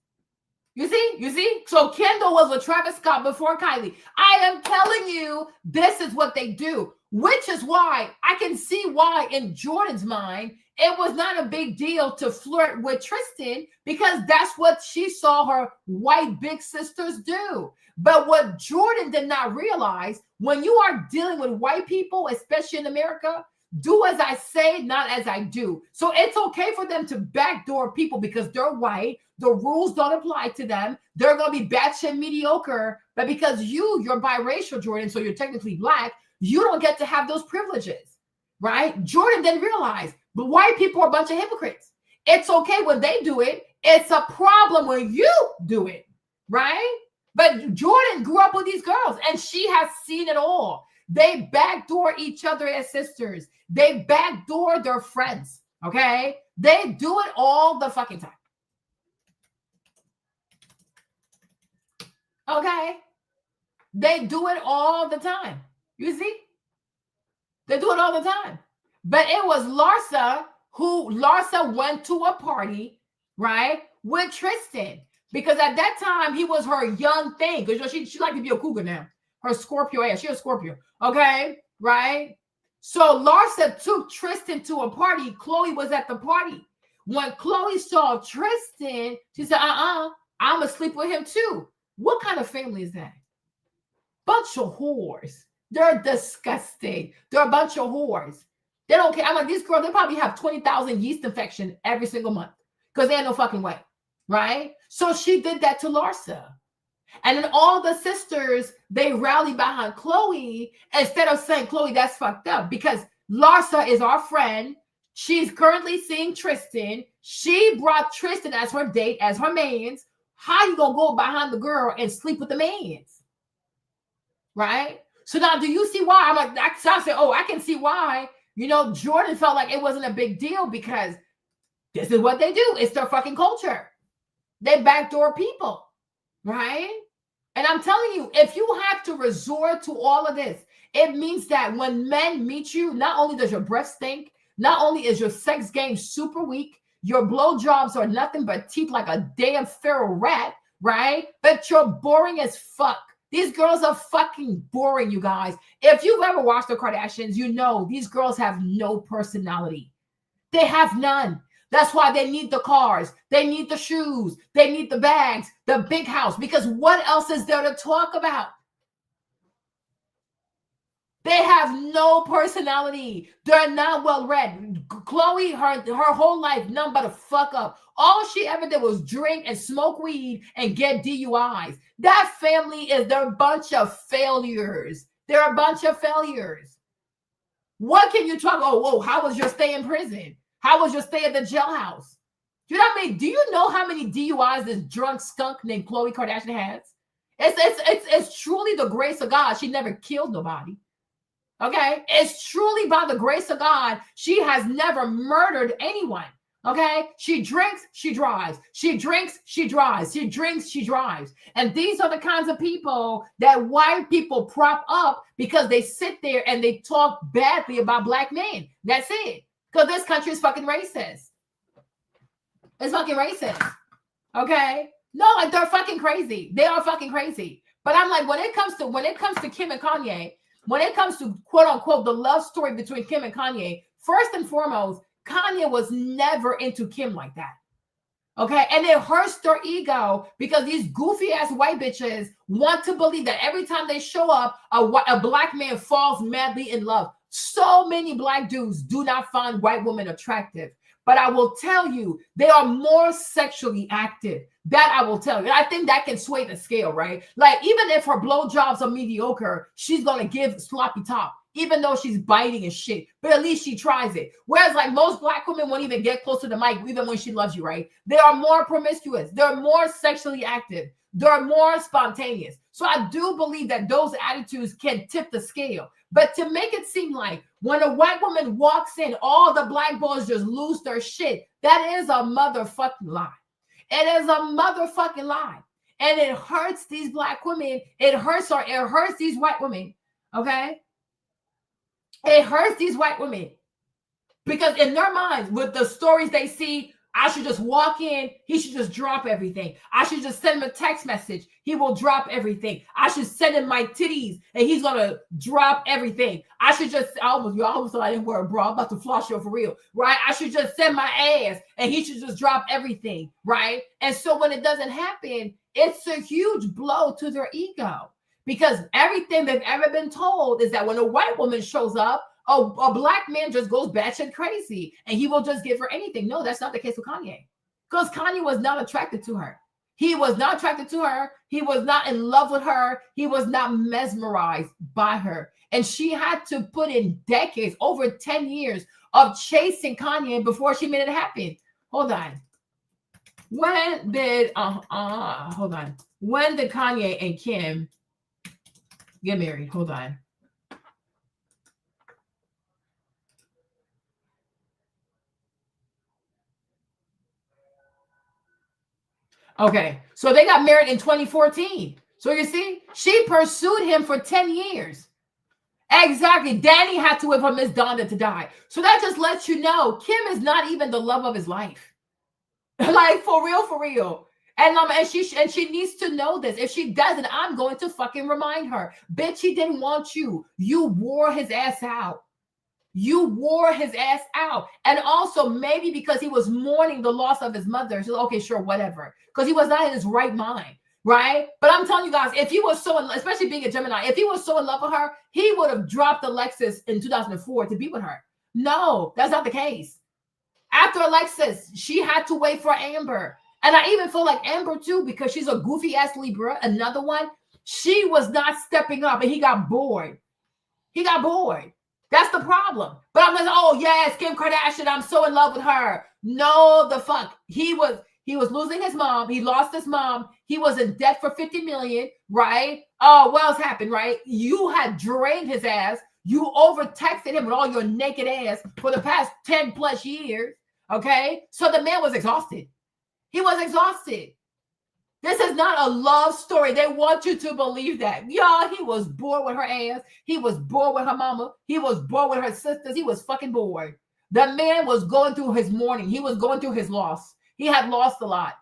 S1: You see? So Kendall was with Travis Scott before Kylie. I am telling you, this is what they do, which is why I can see why in Jordan's mind, it was not a big deal to flirt with Tristan, because that's what she saw her white big sisters do. But what Jordan did not realize, when you are dealing with white people, especially in America, do as I say, not as I do. So it's okay for them to backdoor people because they're white. The rules don't apply to them. They're going to be batshit mediocre. But because you're biracial, Jordan, so you're technically black, you don't get to have those privileges, right? Jordan didn't realize, but white people are a bunch of hypocrites. It's okay when they do it. It's a problem when you do it, right? But Jordan grew up with these girls, and she has seen it all. They backdoor each other as sisters. They backdoor their friends, okay? They do it all the fucking time. Okay? They do it all the time. You see? They do it all the time. But it was Larsa went to a party, right, with Tristan. Because at that time, he was her young thing. Because she liked to be a cougar now. Her Scorpio ass. She's a Scorpio. Okay? Right? So Larsa took Tristan to a party. Chloe was at the party. When Chloe saw Tristan, she said, I'm going to sleep with him too. What kind of family is that? Bunch of whores. They're disgusting. They're a bunch of whores. They don't care. I'm like, these girls, they probably have 20,000 yeast infection every single month. Because they ain't no fucking way. Right? So she did that to Larsa. And then all the sisters, they rallied behind Chloe instead of saying, Chloe, that's fucked up. Because Larsa is our friend. She's currently seeing Tristan. She brought Tristan as her date, as her mans. How you gonna go behind the girl and sleep with the mans? Right? So now, do you see why? I'm like, I said, I can see why. Jordan felt like it wasn't a big deal because this is what they do. It's their fucking culture. They backdoor people. Right? And I'm telling you, if you have to resort to all of this, it means that when men meet you, not only does your breath stink, not only is your sex game super weak, your blowjobs are nothing but teeth like a damn feral rat, right? But you're boring as fuck. These girls are fucking boring, you guys. If you've ever watched the Kardashians, you know these girls have no personality. They have none. That's why they need the cars. They need the shoes. They need the bags, the big house, because what else is there to talk about? They have no personality. They're not well read. Chloe, her whole life, nothing but a fuck up. All she ever did was drink and smoke weed and get DUIs. That family is their bunch of failures. They're a bunch of failures. What can you talk? Oh, whoa, how was your stay in prison? How was your stay at the jailhouse? You know what I mean? Do you know how many DUIs this drunk skunk named Khloe Kardashian has? It's truly the grace of God. She never killed nobody. Okay? It's truly by the grace of God. She has never murdered anyone. Okay? She drinks, she drives. She drinks, she drives. She drinks, she drives. And these are the kinds of people that white people prop up because they sit there and they talk badly about black men. That's it. Because this country is fucking racist. It's fucking racist. Okay? No, like they're fucking crazy. They are fucking crazy. But I'm like, when it comes to Kim and Kanye, when it comes to quote unquote the love story between Kim and Kanye, first and foremost, Kanye was never into Kim like that. Okay. And it hurts their ego because these goofy ass white bitches want to believe that every time they show up, a black man falls madly in love. So many black dudes do not find white women attractive. But I will tell you, they are more sexually active. That I will tell you. And I think that can sway the scale, right? Like, even if her blowjobs are mediocre, she's going to give sloppy top, even though she's biting and shit. But at least she tries it. Whereas, like, most black women won't even get close to the mic, even when she loves you, right? They are more promiscuous. They're more sexually active. They're more spontaneous. So I do believe that those attitudes can tip the scale. But to make it seem like when a white woman walks in, all the black boys just lose their shit, that is a motherfucking lie. It is a motherfucking lie. And it hurts these black women. It hurts these white women. Okay? It hurts these white women. Because in their minds, with the stories they see, I should just walk in. He should just drop everything. I should just send him a text message. He will drop everything. I should send him my titties and he's going to drop everything. I should just, you almost thought I didn't wear a bra. I'm about to floss you for real, right? I should just send my ass and he should just drop everything, right? And so when it doesn't happen, it's a huge blow to their ego because everything they've ever been told is that when a white woman shows up, a black man just goes batshit crazy and he will just give her anything. No, that's not the case with Kanye. Because Kanye was not attracted to her. He was not attracted to her. He was not in love with her. He was not mesmerized by her. And she had to put in decades, over 10 years of chasing Kanye before she made it happen. Hold on. When did Kanye and Kim get married? Hold on. Okay, so they got married in 2014. So you see, she pursued him for 10 years. Exactly. Danny had to wait for Miss Donda to die. So that just lets you know Kim is not even the love of his life. Like, for real, for real. And she needs to know this. If she doesn't, I'm going to fucking remind her. Bitch, he didn't want you. You wore his ass out. You wore his ass out. And also maybe because he was mourning the loss of his mother. So, okay, sure, whatever. Because he was not in his right mind, right? But I'm telling you guys, if he was so, especially being a Gemini, if he was so in love with her, he would have dropped Alexis in 2004 to be with her. No, that's not the case. After Alexis, she had to wait for Amber. And I even feel like Amber too, because she's a goofy ass Libra, another one. She was not stepping up and he got bored. He got bored. That's the problem. But I'm like, oh yes, Kim Kardashian, I'm so in love with her. No, the fuck. He was losing his mom. He lost his mom. He was in debt for $50 million, right? Oh, what else happened, right? You had drained his ass. You over-texted him with all your naked ass for the past 10 plus years, okay? So the man was exhausted. He was exhausted. This is not a love story. They want you to believe that. Y'all, he was bored with her ass. He was bored with her mama. He was bored with her sisters. He was fucking bored. The man was going through his mourning. He was going through his loss. He had lost a lot.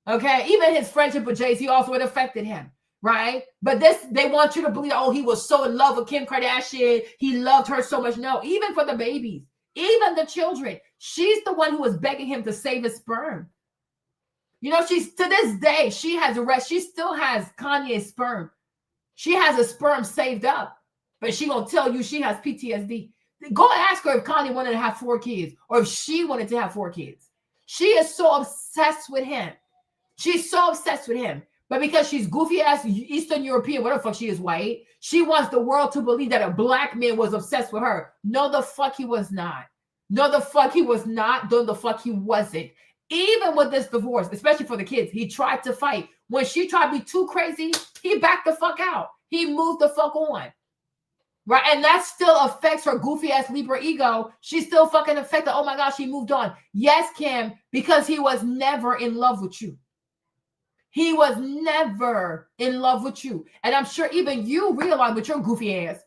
S1: Okay? Even his friendship with Jay-Z also it affected him, right? But they want you to believe, oh, he was so in love with Kim Kardashian. He loved her so much. No, even for the babies, even the children, she's the one who was begging him to save his sperm. You know, she's to this day, she still has Kanye's sperm. She has a sperm saved up, but she gonna tell you she has PTSD. Go ask her if Kanye wanted to have 4 kids or if she wanted to have 4 kids. She is so obsessed with him. She's so obsessed with him. But because she's goofy ass Eastern European, whatever the fuck she is, white, she wants the world to believe that a black man was obsessed with her. No, the fuck he was not. No, the fuck he was not. No, the fuck he wasn't. Even with this divorce, especially for the kids, he tried to fight. When she tried to be too crazy, he backed the fuck out. He moved the fuck on. Right? And that still affects her goofy ass Libra ego. She's still fucking affected. Oh my gosh, she moved on. Yes, Kim, because he was never in love with you. He was never in love with you. And I'm sure even you realize with your goofy ass,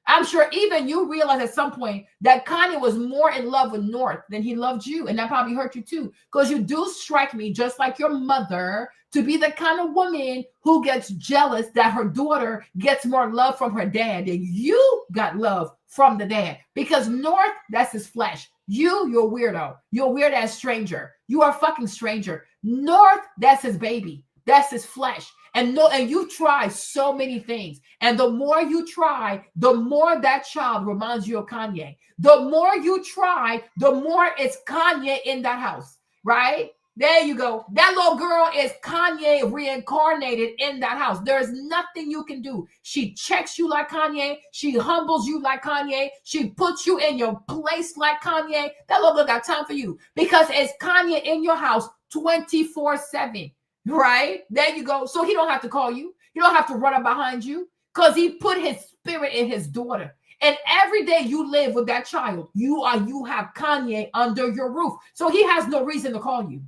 S1: I'm sure even you realize at some point that Kanye was more in love with North than he loved you. And that probably hurt you too. Because you do strike me just like your mother to be the kind of woman who gets jealous that her daughter gets more love from her dad than you got love from the dad. Because North, that's his flesh. You're a weirdo. You're a weird ass stranger. You are a fucking stranger. North, that's his baby. That's his flesh. And you try so many things. And the more you try, the more that child reminds you of Kanye. The more you try, the more it's Kanye in that house, right? There you go. That little girl is Kanye reincarnated in that house. There's nothing you can do. She checks you like Kanye. She humbles you like Kanye. She puts you in your place like Kanye. That little girl got time for you because it's Kanye in your house 24/7. Right? There you go. So he don't have to call you. He don't have to run up behind you because he put his spirit in his daughter. And every day you live with that child, you have Kanye under your roof. So he has no reason to call you.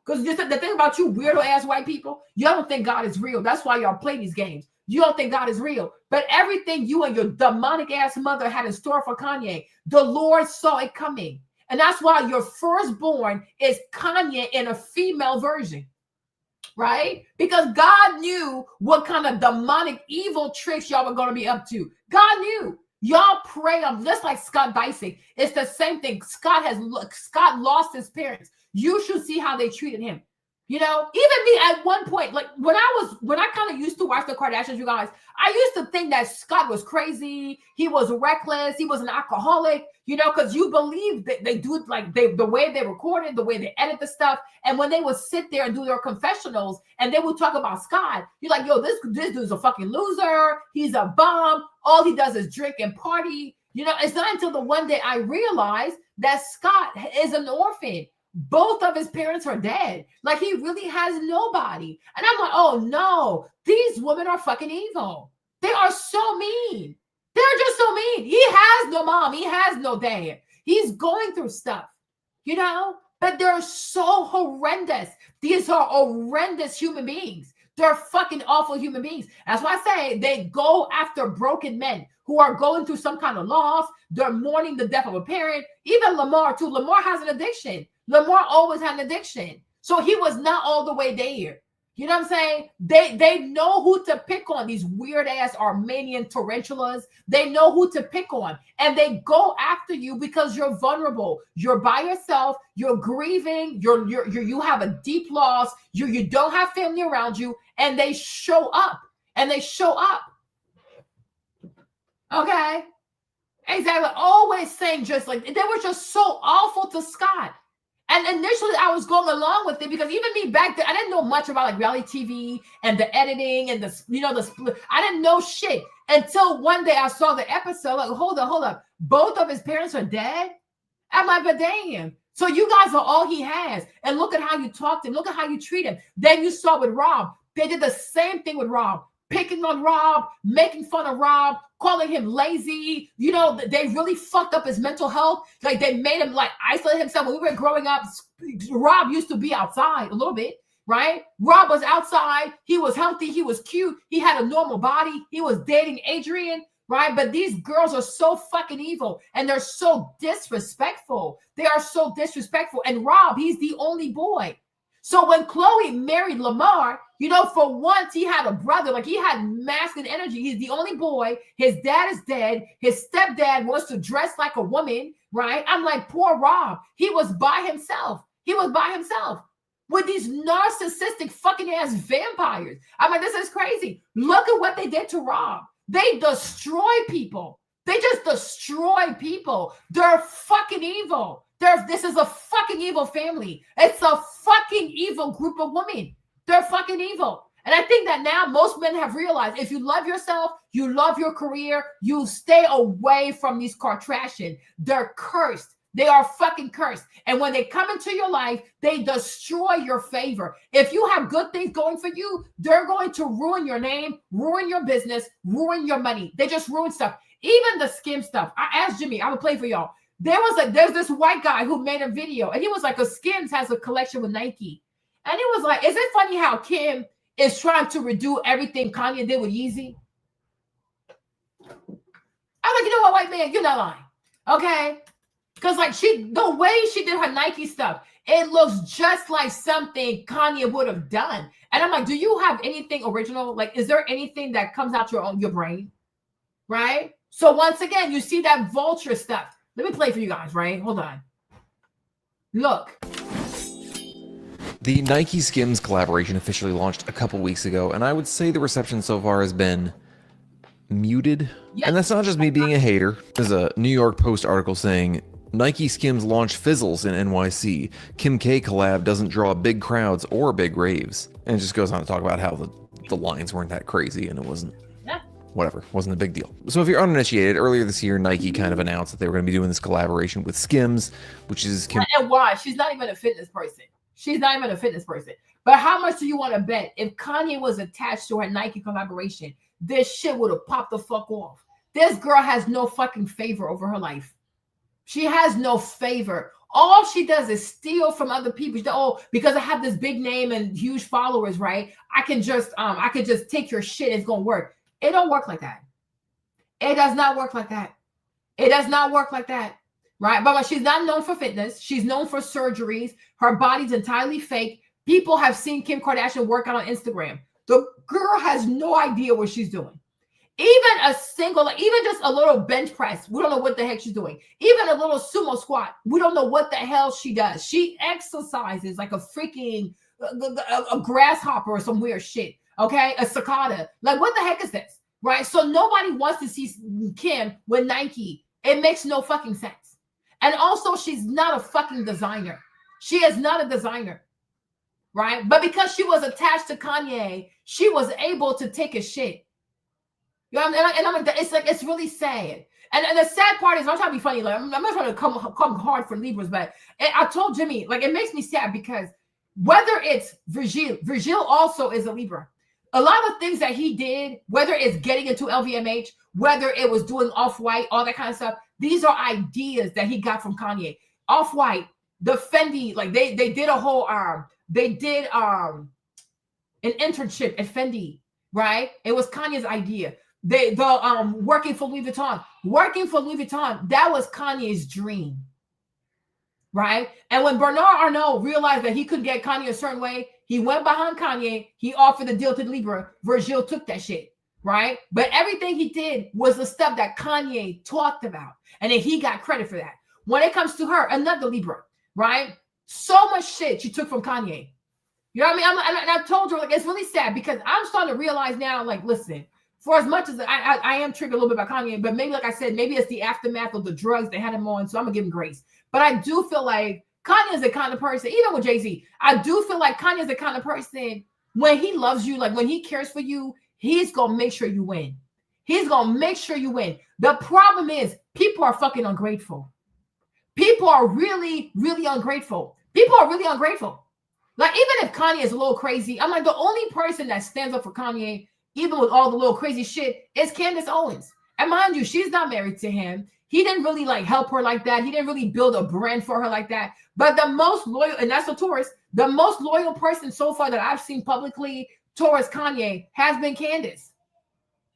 S1: Because the thing about you weirdo ass white people, you don't think God is real. That's why y'all play these games. You don't think God is real. But everything you and your demonic ass mother had in store for Kanye, the Lord saw it coming. And that's why your firstborn is Kanye in a female version. Right? Because God knew what kind of demonic evil tricks y'all were going to be up to. God knew. Y'all pray on just like Scott Disick. It's the same thing. Scott lost his parents. You should see how they treated him. You know, even me at one point, like when I kind of used to watch the Kardashians, you guys, I used to think that Scott was crazy. He was reckless. He was an alcoholic, you know, because you believe that they do it like the way they recorded, the way they edit the stuff. And when they would sit there and do their confessionals and they would talk about Scott, you're like, yo, this dude's a fucking loser. He's a bum. All he does is drink and party. You know, it's not until the one day I realized that Scott is an orphan. Both of his parents are dead. Like he really has nobody. And I'm like, oh no, these women are fucking evil. They are so mean. They're just so mean. He has no mom. He has no dad. He's going through stuff, you know, but they're so horrendous. These are horrendous human beings. They're fucking awful human beings. That's why I say they go after broken men who are going through some kind of loss. They're mourning the death of a parent. Even Lamar too. Lamar has an addiction. Lamar always had an addiction. So he was not all the way there. You know what I'm saying? They know who to pick on, these weird ass Armenian tarantulas. They know who to pick on. And they go after you because you're vulnerable. You're by yourself. You're grieving. You have a deep loss. You don't have family around you. And they show up. Okay? Exactly. Always saying just like, they were just so awful to Scott. And initially I was going along with it because even me back then, I didn't know much about like reality TV and the editing and the split. I didn't know shit until one day I saw the episode. Like, hold up. Both of his parents are dead? I'm like, but damn. So you guys are all he has. And look at how you talk to him. Look at how you treat him. Then you saw with Rob. They did the same thing with Rob. Picking on Rob, making fun of Rob, calling him lazy. You know, they really fucked up his mental health. Like they made him like isolate himself. When we were growing up, Rob used to be outside a little bit, right? Rob was outside. He was healthy. He was cute. He had a normal body. He was dating Adrian, right? But these girls are so fucking evil and they're so disrespectful. They are so disrespectful. And Rob, he's the only boy. So when Chloe married Lamar, you know, for once he had a brother, like he had masculine energy. He's the only boy. His dad is dead. His stepdad wants to dress like a woman, right? I'm like, poor Rob. He was by himself. With these narcissistic fucking ass vampires. I'm like, this is crazy. Look at what they did to Rob. They destroy people. They just destroy people. They're fucking evil. This is a fucking evil family. It's a fucking evil group of women. They're fucking evil. And I think that now most men have realized if you love yourself, you love your career, you stay away from these Kardashians. They're cursed. They are fucking cursed. And when they come into your life, they destroy your favor. If you have good things going for you, they're going to ruin your name, ruin your business, ruin your money. They just ruin stuff. Even the skim stuff. I asked Jimmy, I would play for y'all. There's this white guy who made a video, and he was like, Skims has a collection with Nike. And he was like, is it funny how Kim is trying to redo everything Kanye did with Yeezy? I'm like, you know what, white man, you're not lying. Okay? Because like the way she did her Nike stuff, it looks just like something Kanye would have done. And I'm like, do you have anything original? Like, is there anything that comes out your brain? Right? So once again, you see that vulture stuff. Let me play for you guys, right? Hold on. Look.
S9: The Nike Skims collaboration officially launched a couple weeks ago, and I would say the reception so far has been muted. Yes. And that's not just me being a hater. There's a New York Post article saying, Nike Skims launch fizzles in NYC. Kim K collab doesn't draw big crowds or big raves. And it just goes on to talk about how the lines weren't that crazy and it wasn't, whatever, wasn't a big deal. So if you're uninitiated, earlier this year, Nike kind of announced that they were going to be doing this collaboration with Skims, which is Kim.
S1: And why? She's not even a fitness person. She's not even a fitness person. But how much do you want to bet if Kanye was attached to her Nike collaboration, this shit would have popped the fuck off? This girl has no fucking favor over her life. She has no favor. All she does is steal from other people. Because I have this big name and huge followers, right? I can just take your shit. It's gonna work. It don't work like that. It does not work like that. It does not work like that, right? But she's not known for fitness. She's known for surgeries. Her body's entirely fake. People have seen Kim Kardashian work out on Instagram. The girl has no idea what she's doing. Even just a little bench press, we don't know what the heck she's doing. Even a little sumo squat, we don't know what the hell she does. She exercises like a freaking a grasshopper or some weird shit. Okay, a cicada. Like, what the heck is this? Right? So nobody wants to see Kim with Nike. It makes no fucking sense. And also, she's not a fucking designer. She is not a designer. Right? But because she was attached to Kanye, she was able to take a shit. You know, and I'm like, it's really sad. And the sad part is, I'm trying to be funny. Like, I'm not trying to come hard for Libras, but I told Jimmy, like, it makes me sad because whether it's Virgil also is a Libra. A lot of things that he did, whether it's getting into LVMH, whether it was doing Off-White, all that kind of stuff, these are ideas that he got from Kanye. Off-White, the Fendi, like they did a whole an internship at Fendi, right? It was Kanye's idea. Working for Louis Vuitton, that was Kanye's dream, right? And when Bernard Arnault realized that he could get Kanye a certain way, he went behind Kanye. He offered the deal to Libra. Virgil took that shit, right? But everything he did was the stuff that Kanye talked about, and then he got credit for that. When it comes to her, another Libra, right? So much shit she took from Kanye. You know what I mean? I told her, like, it's really sad because I'm starting to realize now, like, listen, for as much as I am triggered a little bit by Kanye, but maybe, like I said, maybe it's the aftermath of the drugs they had him on, so I'm going to give him grace. But I do feel like Kanye is the kind of person, even with Jay-Z, I do feel like Kanye is the kind of person, when he loves you, like when he cares for you, he's going to make sure you win. He's going to make sure you win. The problem is people are fucking ungrateful. People are really, really ungrateful. People are really ungrateful. Like, even if Kanye is a little crazy, I'm like, the only person that stands up for Kanye, even with all the little crazy shit, is Candace Owens. And mind you, she's not married to him. He didn't really like help her like that. He didn't really build a brand for her like that. But the most loyal, and that's a Taurus, the most loyal person so far that I've seen publicly towards Kanye has been Candace.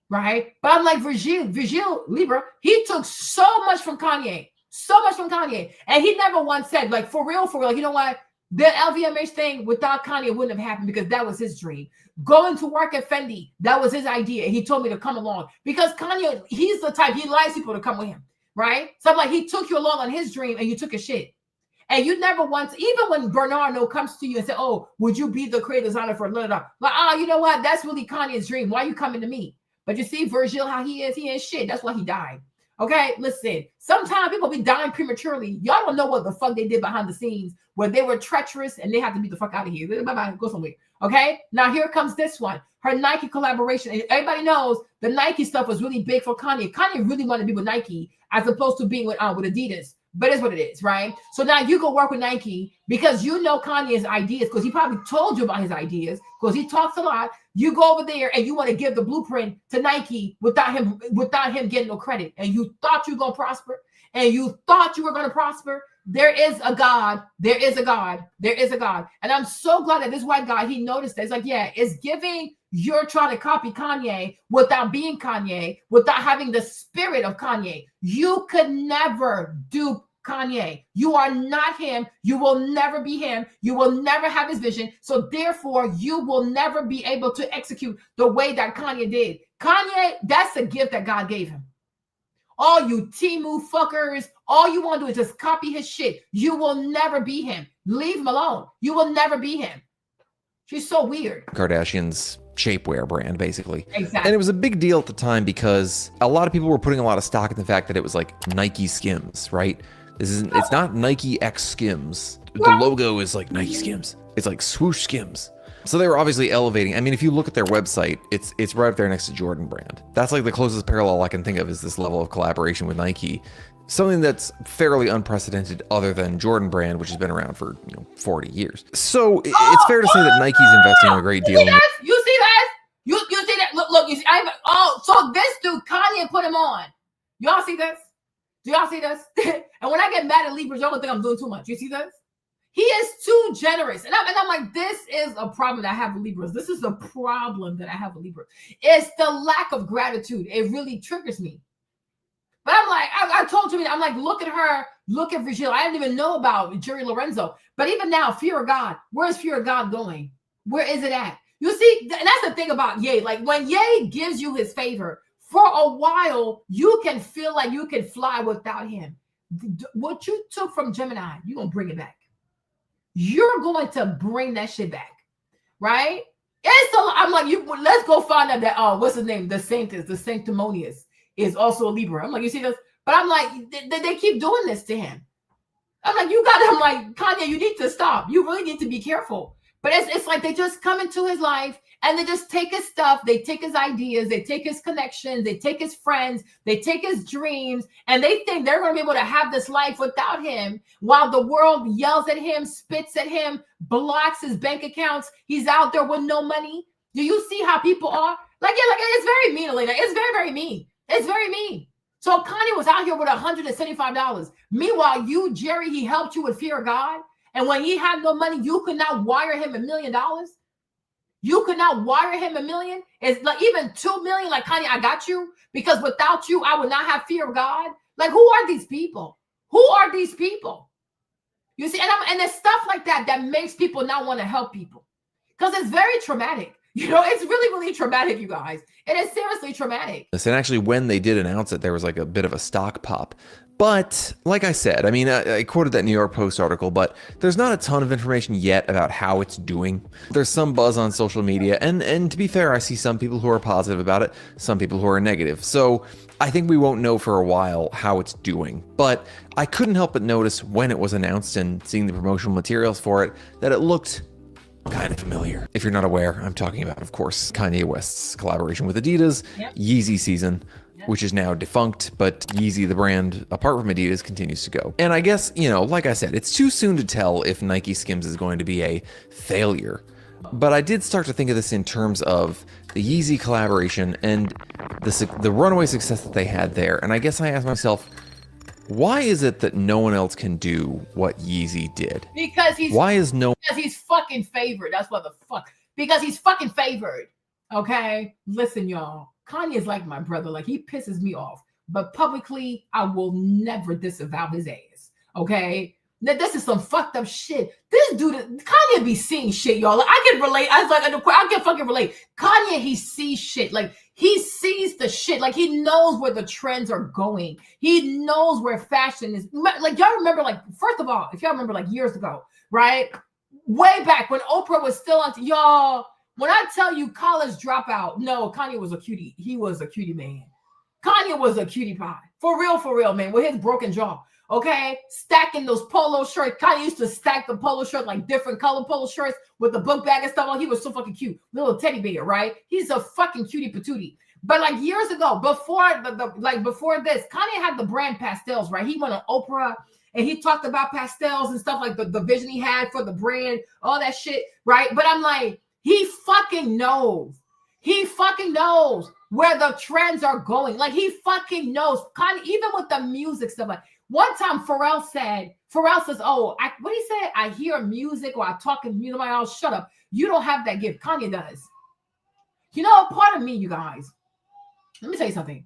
S1: Right? But I'm like, Virgil Libra, he took so much from Kanye. So much from Kanye. And he never once said, like, for real, like, you know what? The LVMH thing without Kanye wouldn't have happened because that was his dream. Going to work at Fendi, that was his idea. He told me to come along because Kanye, he's the type, he likes people to come with him, right? So I'm like, he took you along on his dream and you took a shit. And you never once, even when Bernard Arnault comes to you and say, oh, would you be the creative designer for blah, blah, blah. Like, you know what? That's really Kanye's dream. Why are you coming to me? But you see, Virgil, how he is shit. That's why he died. Okay, listen. Sometimes people be dying prematurely. Y'all don't know what the fuck they did behind the scenes, where they were treacherous and they had to be the fuck out of here. Bye-bye, go somewhere. Okay, now here comes this one. Her Nike collaboration. And everybody knows the Nike stuff was really big for Kanye. Kanye really wanted to be with Nike as opposed to being with Adidas. But it's what it is, right? So now you go work with Nike because you know Kanye's ideas, because he probably told you about his ideas, because he talks a lot. You go over there and you want to give the blueprint to Nike without him getting no credit. And you thought you were going to prosper, and you thought you were going to prosper. There is a God. There is a God. There is a God. And I'm so glad that this white guy, he noticed that. It's like, yeah, it's giving you're trying to copy Kanye without being Kanye, without having the spirit of Kanye. You could never dupe Kanye. You are not him. You will never be him. You will never have his vision. So therefore, you will never be able to execute the way that Kanye did. Kanye, that's a gift that God gave him. All you Timu fuckers, all you want to do is just copy his shit. You will never be him. Leave him alone. You will never be him. She's so weird.
S9: Kardashian's shapewear brand, basically.
S1: Exactly.
S9: And it was a big deal at the time because a lot of people were putting a lot of stock in the fact that it was like Nike Skims, right? It's not Nike X Skims. The logo is like Nike Skims. It's like swoosh Skims. So they were obviously elevating. I mean, if you look at their website, it's right up there next to Jordan Brand. That's like the closest parallel I can think of is this level of collaboration with Nike. Something that's fairly unprecedented other than Jordan Brand, which has been around for 40 years. So it's fair to say that Nike's investing a great deal in it.
S1: You see that? You see that? Look, you see, so this dude, Kanye put him on. Y'all see this? Do y'all see this? And when I get mad at Libras, y'all gonna think I'm doing too much. You see this? He is too generous. And I'm like, this is a problem that I have with Libras. This is the problem that I have with Libras. It's the lack of gratitude. It really triggers me. But I'm like, I told you, I'm like, look at her, look at Virgil. I didn't even know about Jerry Lorenzo. But even now, fear of God. Where's fear of God going? Where is it at? You see, and that's the thing about Ye. Like when Ye gives you his favor, for a while, you can feel like you can fly without him. What you took from Gemini, you're going to bring it back. You're going to bring that shit back, right? I'm like, let's go find out that, what's his name? The Sanctimonious is also a Libra. I'm like, you see this? But I'm like, they keep doing this to him. I'm like, I'm like, Kanye, you need to stop. You really need to be careful. But it's like they just come into his life and they just take his stuff. They take his ideas. They take his connections. They take his friends. They take his dreams. And they think they're going to be able to have this life without him while the world yells at him, spits at him, blocks his bank accounts. He's out there with no money. Do you see how people are? Like it's very mean, Elena. It's very, very mean. It's very mean. So Kanye was out here with $175. Meanwhile, you, Jerry, he helped you with fear of God. And when he had no money, you could not wire him $1 million. You could not wire him $1 million. It's like even 2 million. Like, Kanye, I got you, because without you, I would not have fear of God. Like, who are these people? Who are these people? You see, and there's stuff like that makes people not want to help people because it's very traumatic. It's really, really traumatic, you guys. It is seriously traumatic.
S9: And actually, when they did announce it, there was like a bit of a stock pop. But like I said, I mean, I quoted that New York Post article, but there's not a ton of information yet about how it's doing. There's some buzz on social media. And to be fair, I see some people who are positive about it, some people who are negative. So I think we won't know for a while how it's doing. But I couldn't help but notice when it was announced and seeing the promotional materials for it that it looked kind of familiar. If you're not aware, I'm talking about, of course, Kanye West's collaboration with Adidas, Yeezy season, which is now defunct, but Yeezy, the brand, apart from Adidas, continues to go. And I guess, like I said, it's too soon to tell if Nike Skims is going to be a failure. But I did start to think of this in terms of the Yeezy collaboration and the runaway success that they had there. And I guess I asked myself, why is it that no one else can do what Yeezy did?
S1: Because he's fucking favored. That's what the fuck. Because he's fucking favored. Okay? Listen, y'all. Kanye is like my brother. Like, he pisses me off. But publicly, I will never disavow his ass. Okay? Now, this is some fucked up shit. This dude, Kanye be seeing shit, y'all. Like, I can relate. I can fucking relate. Kanye, he sees shit. Like, he sees the shit. Like, he knows where the trends are going. He knows where fashion is. Like, y'all remember, like, first of all, if y'all remember, like, years ago, right? Way back when Oprah was still on, y'all, when I tell you college dropout, no, Kanye was a cutie. He was a cutie man. Kanye was a cutie pie. For real, man, with his broken jaw. Okay, stacking those polo shirts. Kanye used to stack the polo shirt, like different color polo shirts with the book bag and stuff. Like, he was so fucking cute, little teddy bear, right? He's a fucking cutie patootie. But like years ago, before before this, Kanye had the brand Pastels, right? He went on Oprah and he talked about pastels and stuff, like the vision he had for the brand, all that shit, right? But I'm like, he fucking knows. He fucking knows where the trends are going. Like, he fucking knows. Kanye, even with the music stuff, like, one time Pharrell says, oh, what he said? I hear music or I talk in music. Oh, shut up. You don't have that gift. Kanye does. You know, part of me, you guys, let me tell you something.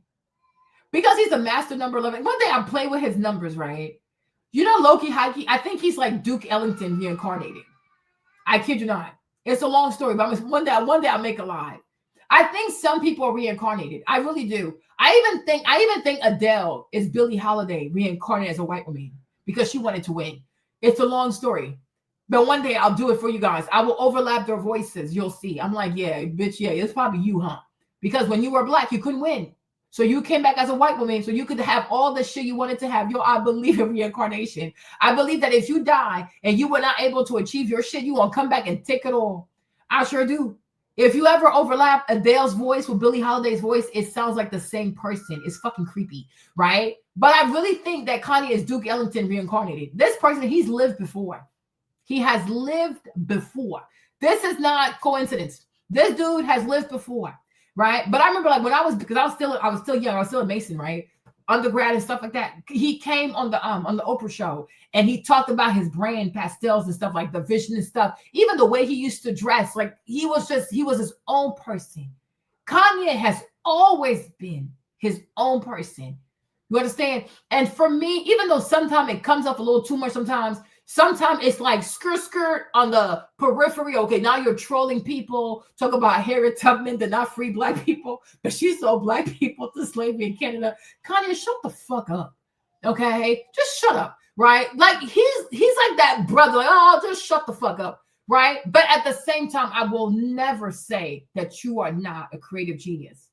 S1: Because he's a master number 11. One day I play with his numbers, right? You know, Loki, I think he's like Duke Ellington reincarnated. I kid you not. It's a long story, but one day I'll make a lie. I think some people are reincarnated. I really do. I even think Adele is Billie Holiday reincarnated as a white woman because she wanted to win. It's a long story. But one day I'll do it for you guys. I will overlap their voices. You'll see. I'm like, yeah, bitch, yeah, it's probably you, huh? Because when you were black, you couldn't win. So you came back as a white woman so you could have all the shit you wanted to have. Yo, I believe in reincarnation. I believe that if you die and you were not able to achieve your shit, you won't come back and take it all. I sure do. If you ever overlap Adele's voice with Billie Holiday's voice, it sounds like the same person. It's fucking creepy, right? But I really think that Kanye is Duke Ellington reincarnated. This person, he's lived before. He has lived before. This is not coincidence. This dude has lived before, right? But I remember, like, when I was still young, I was still a Mason, right? Undergrad and stuff like that. He came on the Oprah show and he talked about his brand Pastels and stuff, like the vision and stuff. Even the way he used to dress, like he was his own person. Kanye has always been his own person. You understand? And for me, even though sometimes it comes up a little too much, sometimes it's like skirt on the periphery. Okay, now you're trolling people. Talk about Harriet Tubman did not free black people, but she sold black people to slavery in Canada. Kanye, shut the fuck up. Okay, just shut up, right? Like he's like that brother. Like, oh, just shut the fuck up, right? But at the same time, I will never say that you are not a creative genius.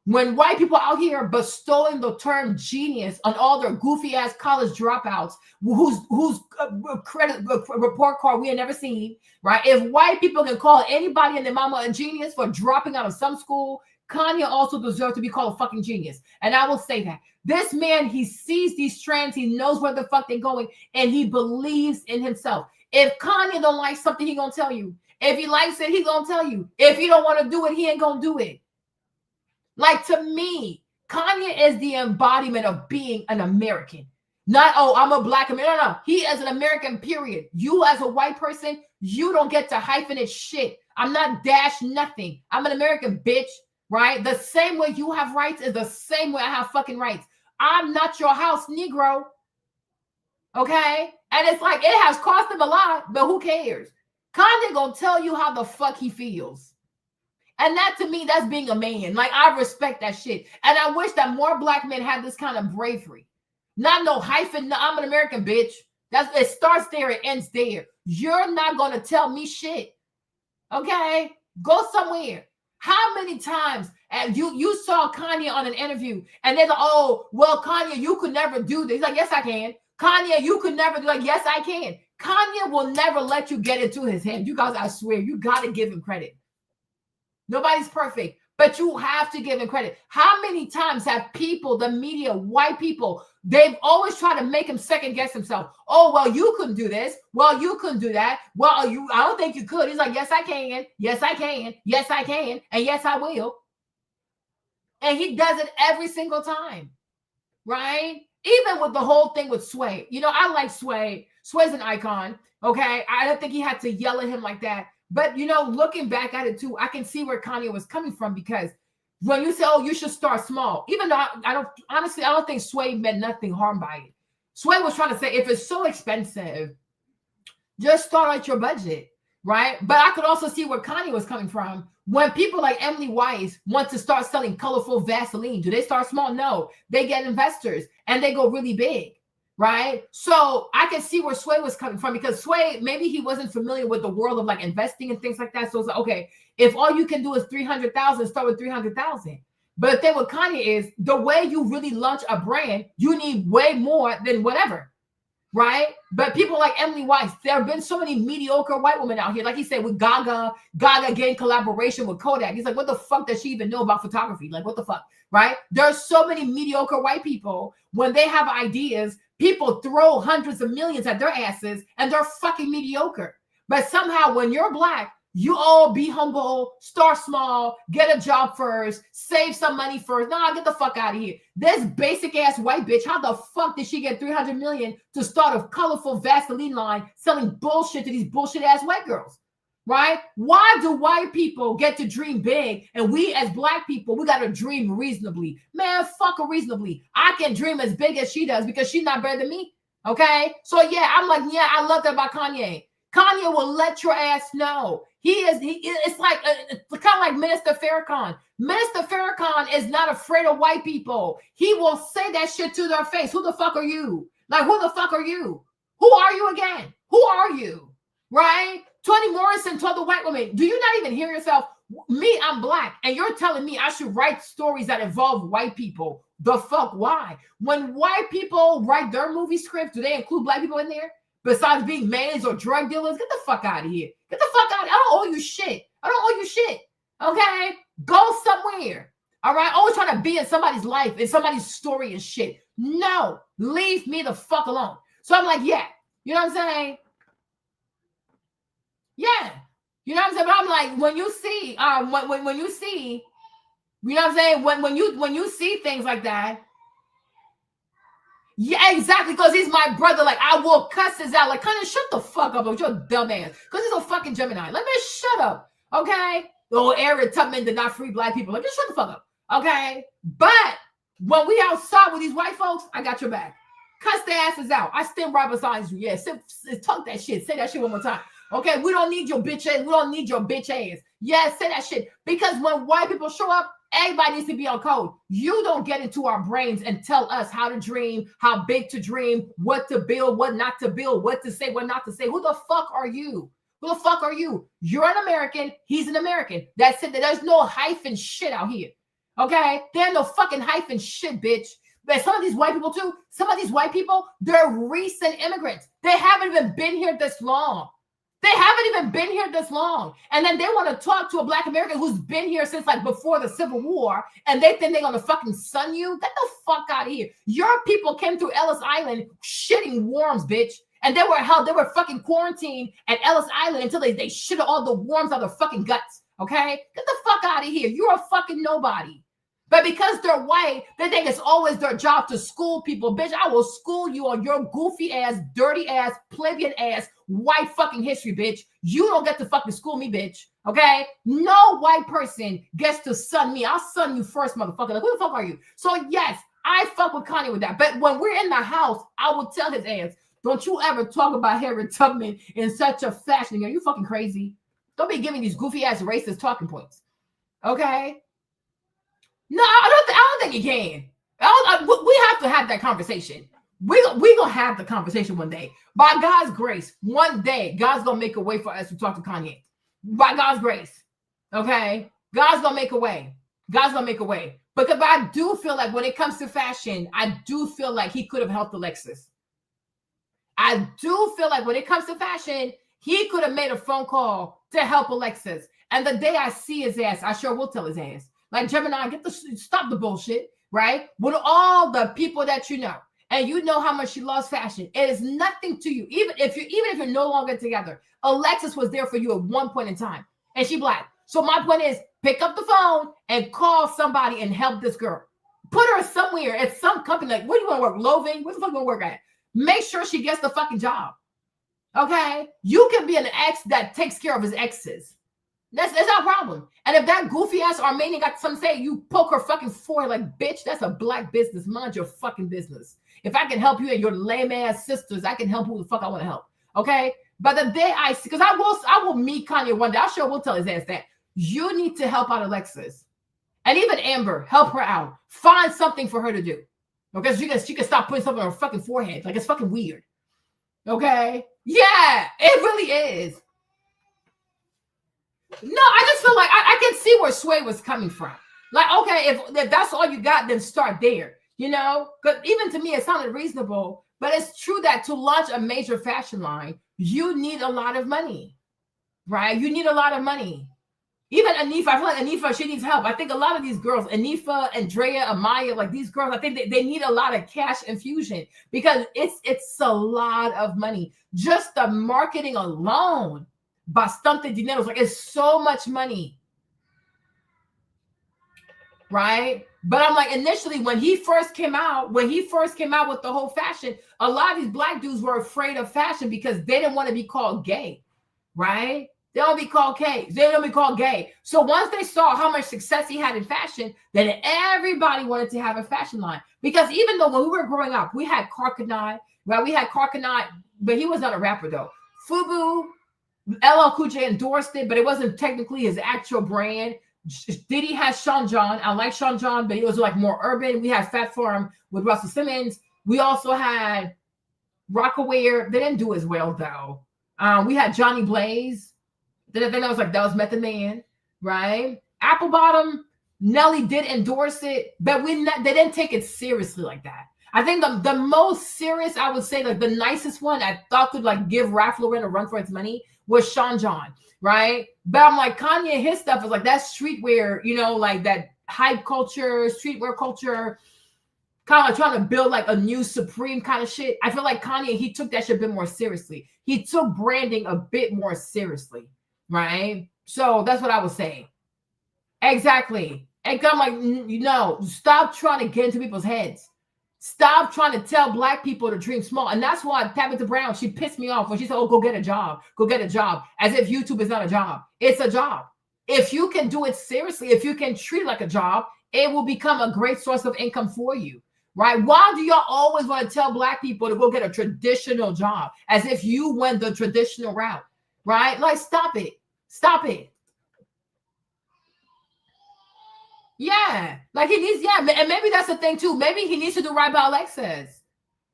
S1: When white people out here bestowing the term genius on all their goofy ass college dropouts, whose credit report card we have never seen, right? If white people can call anybody and their mama a genius for dropping out of some school, Kanye also deserves to be called a fucking genius. And I will say that. This man, he sees these trends, he knows where the fuck they're going, and he believes in himself. If Kanye don't like something, he gonna tell you. If he likes it, he gonna tell you. If he don't want to do it, he ain't gonna do it. Like, to me, Kanye is the embodiment of being an American. Not, oh, I'm a black American. No. He is an American, period. You as a white person, you don't get to hyphenate shit. I'm not dash nothing. I'm an American, bitch, right? The same way you have rights is the same way I have fucking rights. I'm not your house Negro, okay? And it's like, it has cost him a lot, but who cares? Kanye gonna tell you how the fuck he feels. And that, to me, that's being a man. Like, I respect that shit. And I wish that more black men had this kind of bravery. Not no hyphen, no, I'm an American, bitch. It starts there, it ends there. You're not going to tell me shit. Okay? Go somewhere. How many times you saw Kanye on an interview and they're like, oh, well, Kanye, you could never do this. He's like, yes, I can. Kanye, you could never do. Like, yes, I can. Kanye will never let you get into his head. You guys, I swear, you got to give him credit. Nobody's perfect, but you have to give him credit. How many times have people, the media, white people, they've always tried to make him second guess himself. Oh, well, you couldn't do this. Well, you couldn't do that. Well, I don't think you could. He's like, yes, I can. Yes, I can. Yes, I can. And yes, I will. And he does it every single time, right? Even with the whole thing with Sway. You know, I like Sway. Sway's an icon, okay? I don't think he had to yell at him like that. But, you know, looking back at it, too, I can see where Kanye was coming from, because when you say, oh, you should start small, even though I don't think Sway meant nothing harm by it. Sway was trying to say, if it's so expensive, just start at your budget, right? But I could also see where Kanye was coming from. When people like Emily Weiss want to start selling colorful Vaseline, do they start small? No, they get investors and they go really big. Right. So I can see where Sway was coming from, because Sway, maybe he wasn't familiar with the world of like investing and things like that. So it's like, okay, if all you can do is 300,000, start with 300,000. But the thing with Kanye is the way you really launch a brand, you need way more than whatever, right? But people like Emily Weiss, there have been so many mediocre white women out here. Like he said with Gaga getting collaboration with Kodak. He's like, what the fuck does she even know about photography? Like, what the fuck, right? There's so many mediocre white people. When they have ideas, people throw hundreds of millions at their asses and they're fucking mediocre. But somehow when you're Black, you all be humble, start small, get a job first, save some money first. Nah, get the fuck out of here. This basic ass white bitch, how the fuck did she get 300 million to start a colorful Vaseline line selling bullshit to these bullshit ass white girls? Right? Why do white people get to dream big and we as Black people, we got to dream reasonably? Man, fuck her reasonably. I can dream as big as she does because she's not better than me. Okay? So yeah, I'm like, yeah, I love that about Kanye. Kanye will let your ass know. It's like kind of like Minister Farrakhan. Minister Farrakhan is not afraid of white people. He will say that shit to their face. Who the fuck are you? Like, who the fuck are you? Who are you again? Who are you? Right? Toni Morrison told the white woman, do you not even hear yourself? Me, I'm Black, and you're telling me I should write stories that involve white people. The fuck, why? When white people write their movie scripts, do they include Black people in there? Besides being maids or drug dealers? Get the fuck out of here. Get the fuck out. I don't owe you shit. I don't owe you shit. Okay? Go somewhere. All right? Always trying to be in somebody's life, in somebody's story and shit. No. Leave me the fuck alone. So I'm like, yeah. You know what I'm saying? Yeah. You know what I'm saying? But I'm like, when you see, when you see, you know what I'm saying? When you see things like that, yeah, exactly, because he's my brother. Like, I will cuss his out. Like, Kanye, shut the fuck up with your dumb ass. Because he's a fucking Gemini. Let me shut up, okay? Oh, Aaron Tubman did not free Black people. Like, just shut the fuck up, okay? But when we outside with these white folks, I got your back. Cuss their asses out. I stand right beside you. Yeah, talk that shit. Say that shit one more time. Okay, we don't need your bitch ass. We don't need your bitch ass. Yeah, say that shit. Because when white people show up, everybody needs to be on code. You don't get into our brains and tell us how to dream, how big to dream, what to build, what not to build, what to say, what not to say. Who the fuck are you? Who the fuck are you? You're an American. He's an American. That's it. There's no hyphen shit out here. Okay? There's no fucking hyphen shit, bitch. But some of these white people too, they're recent immigrants. They haven't even been here this long. They haven't even been here this long. And then they want to talk to a Black American who's been here since like before the Civil War. And they think they're going to fucking sun you. Get the fuck out of here. Your people came through Ellis Island shitting worms, bitch. And they were fucking quarantined at Ellis Island until they shit all the worms out of their fucking guts. Okay? Get the fuck out of here. You're a fucking nobody. But because they're white, they think it's always their job to school people. Bitch, I will school you on your goofy ass, dirty ass, plebeian ass, white fucking history, bitch. You don't get to fucking school me, bitch. Okay? No white person gets to sun me. I'll sun you first, motherfucker. Like, who the fuck are you? So yes, I fuck with Kanye with that. But when we're in the house, I will tell his ass, don't you ever talk about Harry Tubman in such a fashion. Are you fucking crazy? Don't be giving these goofy ass racist talking points. Okay? No, I don't think you can. We have to have that conversation. We gonna have the conversation one day. By God's grace, one day, God's gonna make a way for us to talk to Kanye. By God's grace. Okay? God's gonna make a way. God's gonna make a way. Because I do feel like when it comes to fashion, I do feel like he could have helped Alexis. I do feel like when it comes to fashion, he could have made a phone call to help Alexis. And the day I see his ass, I sure will tell his ass. Like, Gemini, stop the bullshit, right? With all the people that you know, and you know how much she loves fashion, it is nothing to you. Even if you're no longer together, Alexis was there for you at one point in time, and she Black. So my point is, pick up the phone and call somebody and help this girl. Put her somewhere at some company. Like, where do you want to work? Loving? Where the fuck you want to work at? Make sure she gets the fucking job. Okay? You can be an ex that takes care of his exes. That's our problem. And if that goofy ass Armenian got something to say, you poke her fucking forehead like, bitch, that's a Black business. Mind your fucking business. If I can help you and your lame ass sisters, I can help who the fuck I want to help. Okay? But the day I see, because I will meet Kanye one day. I sure will tell his ass that. You need to help out Alexis. And even Amber, help her out. Find something for her to do. Okay? So she can stop putting something on her fucking forehead. Like, it's fucking weird. Okay? Yeah, it really is. No, I just feel like I can see where Sway was coming from. Like, okay, if that's all you got, then start there. You know, because even to me, it sounded reasonable. But it's true that to launch a major fashion line, you need a lot of money, right? You need a lot of money. Even Anifa, I feel like Anifa, she needs help. I think a lot of these girls, Anifa, Andrea, Amaya, like these girls, I think they need a lot of cash infusion because it's a lot of money. Just the marketing alone, bastante dinero, like it's so much money, right? But I'm like, initially, when he first came out with the whole fashion, a lot of these black dudes were afraid of fashion because they didn't want to be called gay, right? They don't be called gay. They don't be called gay. So once they saw how much success he had in fashion, then everybody wanted to have a fashion line. Because even though when we were growing up, we had Carcanine, right? We had Carcanine, but he was not a rapper though. Fubu, LL Cool J endorsed it, but it wasn't technically his actual brand. Diddy has Sean John. I like Sean John, but he was like more urban. We had Fat Farm with Russell Simmons. We also had Rockaware. They didn't do as well though. We had Johnny Blaze. Then I was like, that was Method Man, right? Apple Bottom, Nelly did endorse it, but they didn't take it seriously like that. I think the most serious, I would say, like the nicest one I thought could like give Ralph Lauren a run for its money was Sean John, right? But I'm like, Kanye, his stuff is like that streetwear, you know, like that hype culture, streetwear culture, kind of like trying to build like a new Supreme kind of shit. I feel like Kanye, he took that shit a bit more seriously. He took branding a bit more seriously. Right? So that's what I was saying. Exactly. And I'm like, you know, stop trying to get into people's heads. Stop trying to tell black people to dream small. And that's why Tabitha Brown, she pissed me off when she said, oh, go get a job. Go get a job. As if YouTube is not a job. It's a job. If you can do it seriously, if you can treat it like a job, it will become a great source of income for you. Right? Why do y'all always want to tell black people to go get a traditional job as if you went the traditional route? Right? Like, stop it. Stop it. Yeah. Like he needs, yeah. And maybe that's the thing too. Maybe he needs to do right by Alexis.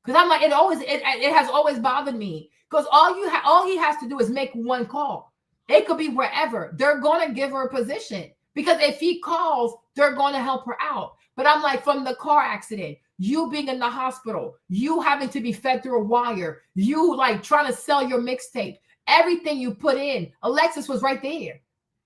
S1: Because I'm like, it has always bothered me. Because all he has to do is make one call. It could be wherever. They're going to give her a position. Because if he calls, they're going to help her out. But I'm like, from the car accident, you being in the hospital, you having to be fed through a wire, you like trying to sell your mixtape, everything you put in, Alexis was right there,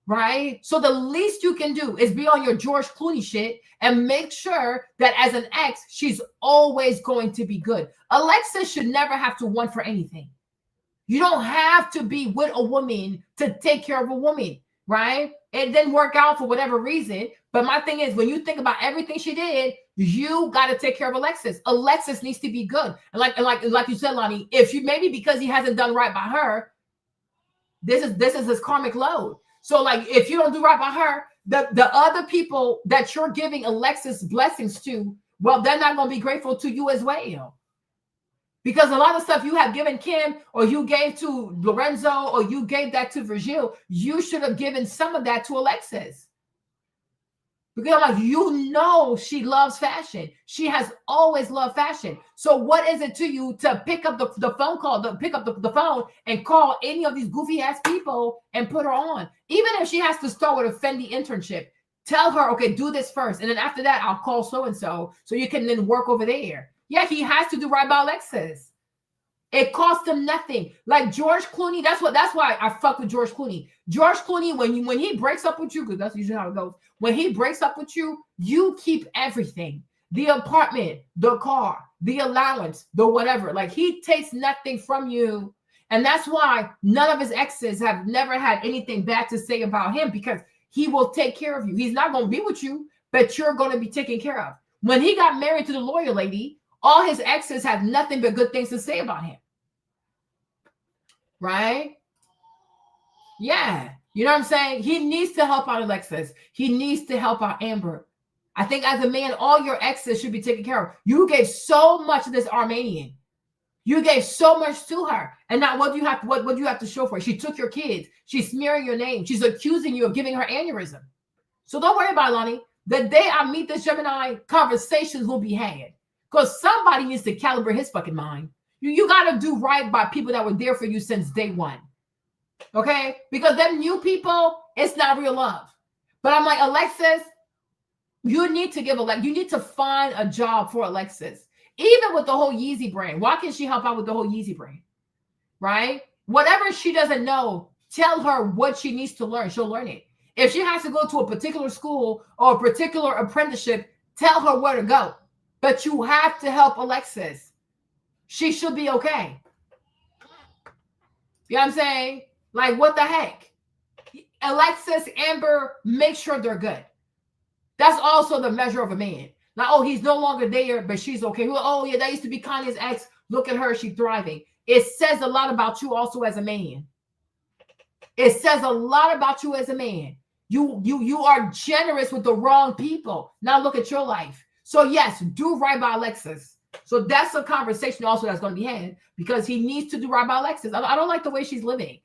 S1: right? So the least you can do is be on your George Clooney shit and make sure that as an ex, she's always going to be good. Alexis should never have to want for anything. You don't have to be with a woman to take care of a woman, right? It didn't work out for whatever reason. But my thing is, when you think about everything she did, you got to take care of Alexis. Alexis needs to be good. And like you said, Lonnie, if you maybe because he hasn't done right by her, this is his karmic load. So like, if you don't do right by her, the other people that you're giving Alexis blessings to, well, they're not going to be grateful to you as well. Because a lot of stuff you have given Kim or you gave to Lorenzo or you gave that to Virgil, you should have given some of that to Alexis. Because I'm like, you know, she loves fashion. She has always loved fashion. So what is it to you to pick up the phone call, to pick up the phone and call any of these goofy ass people and put her on? Even if she has to start with a Fendi internship, tell her, okay, do this first. And then after that, I'll call so-and-so so you can then work over there. Yeah, he has to do right by Alexis. It cost him nothing. Like George Clooney, that's why I fuck with George Clooney. George Clooney, when he breaks up with you, because that's usually how it goes. When he breaks up with you, you keep everything. The apartment, the car, the allowance, the whatever. Like he takes nothing from you. And that's why none of his exes have never had anything bad to say about him, because he will take care of you. He's not going to be with you, but you're going to be taken care of. When he got married to the lawyer lady, all his exes had nothing but good things to say about him. Right? Yeah. You know what I'm saying? He needs to help out Alexis. He needs to help out Amber. I think as a man, all your exes should be taken care of. You gave so much to this Armenian. You gave so much to her. And now what do you have to show for it? She took your kids. She's smearing your name. She's accusing you of giving her aneurysm. So don't worry about it, Lonnie. The day I meet this Gemini, conversations will be had. Because somebody needs to calibrate his fucking mind. You got to do right by people that were there for you since day one. Okay? Because them new people, it's not real love. But I'm like, Alexis, You need to you need to find a job for Alexis. Even with the whole Yeezy brand. Why can't she help out with the whole Yeezy brand? Right? Whatever she doesn't know, tell her what she needs to learn. She'll learn it. If she has to go to a particular school or a particular apprenticeship, tell her where to go. But you have to help Alexis. She should be okay. You know what I'm saying? Like, what the heck? Alexis, Amber, make sure they're good. That's also the measure of a man. Like, oh, he's no longer there, but she's okay. Oh, yeah, that used to be Kanye's ex. Look at her. She's thriving. It says a lot about you also as a man. It says a lot about you as a man. You are generous with the wrong people. Now look at your life. So yes, do right by Alexis. So that's a conversation also that's going to be had because he needs to do right by Alexis. I don't like the way she's living.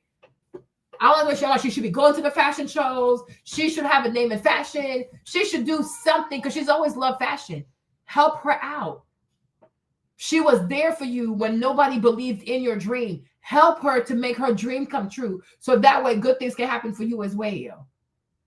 S1: I don't like the way she should be going to the fashion shows. She should have a name in fashion. She should do something because she's always loved fashion. Help her out. She was there for you when nobody believed in your dream. Help her to make her dream come true. So that way good things can happen for you as well.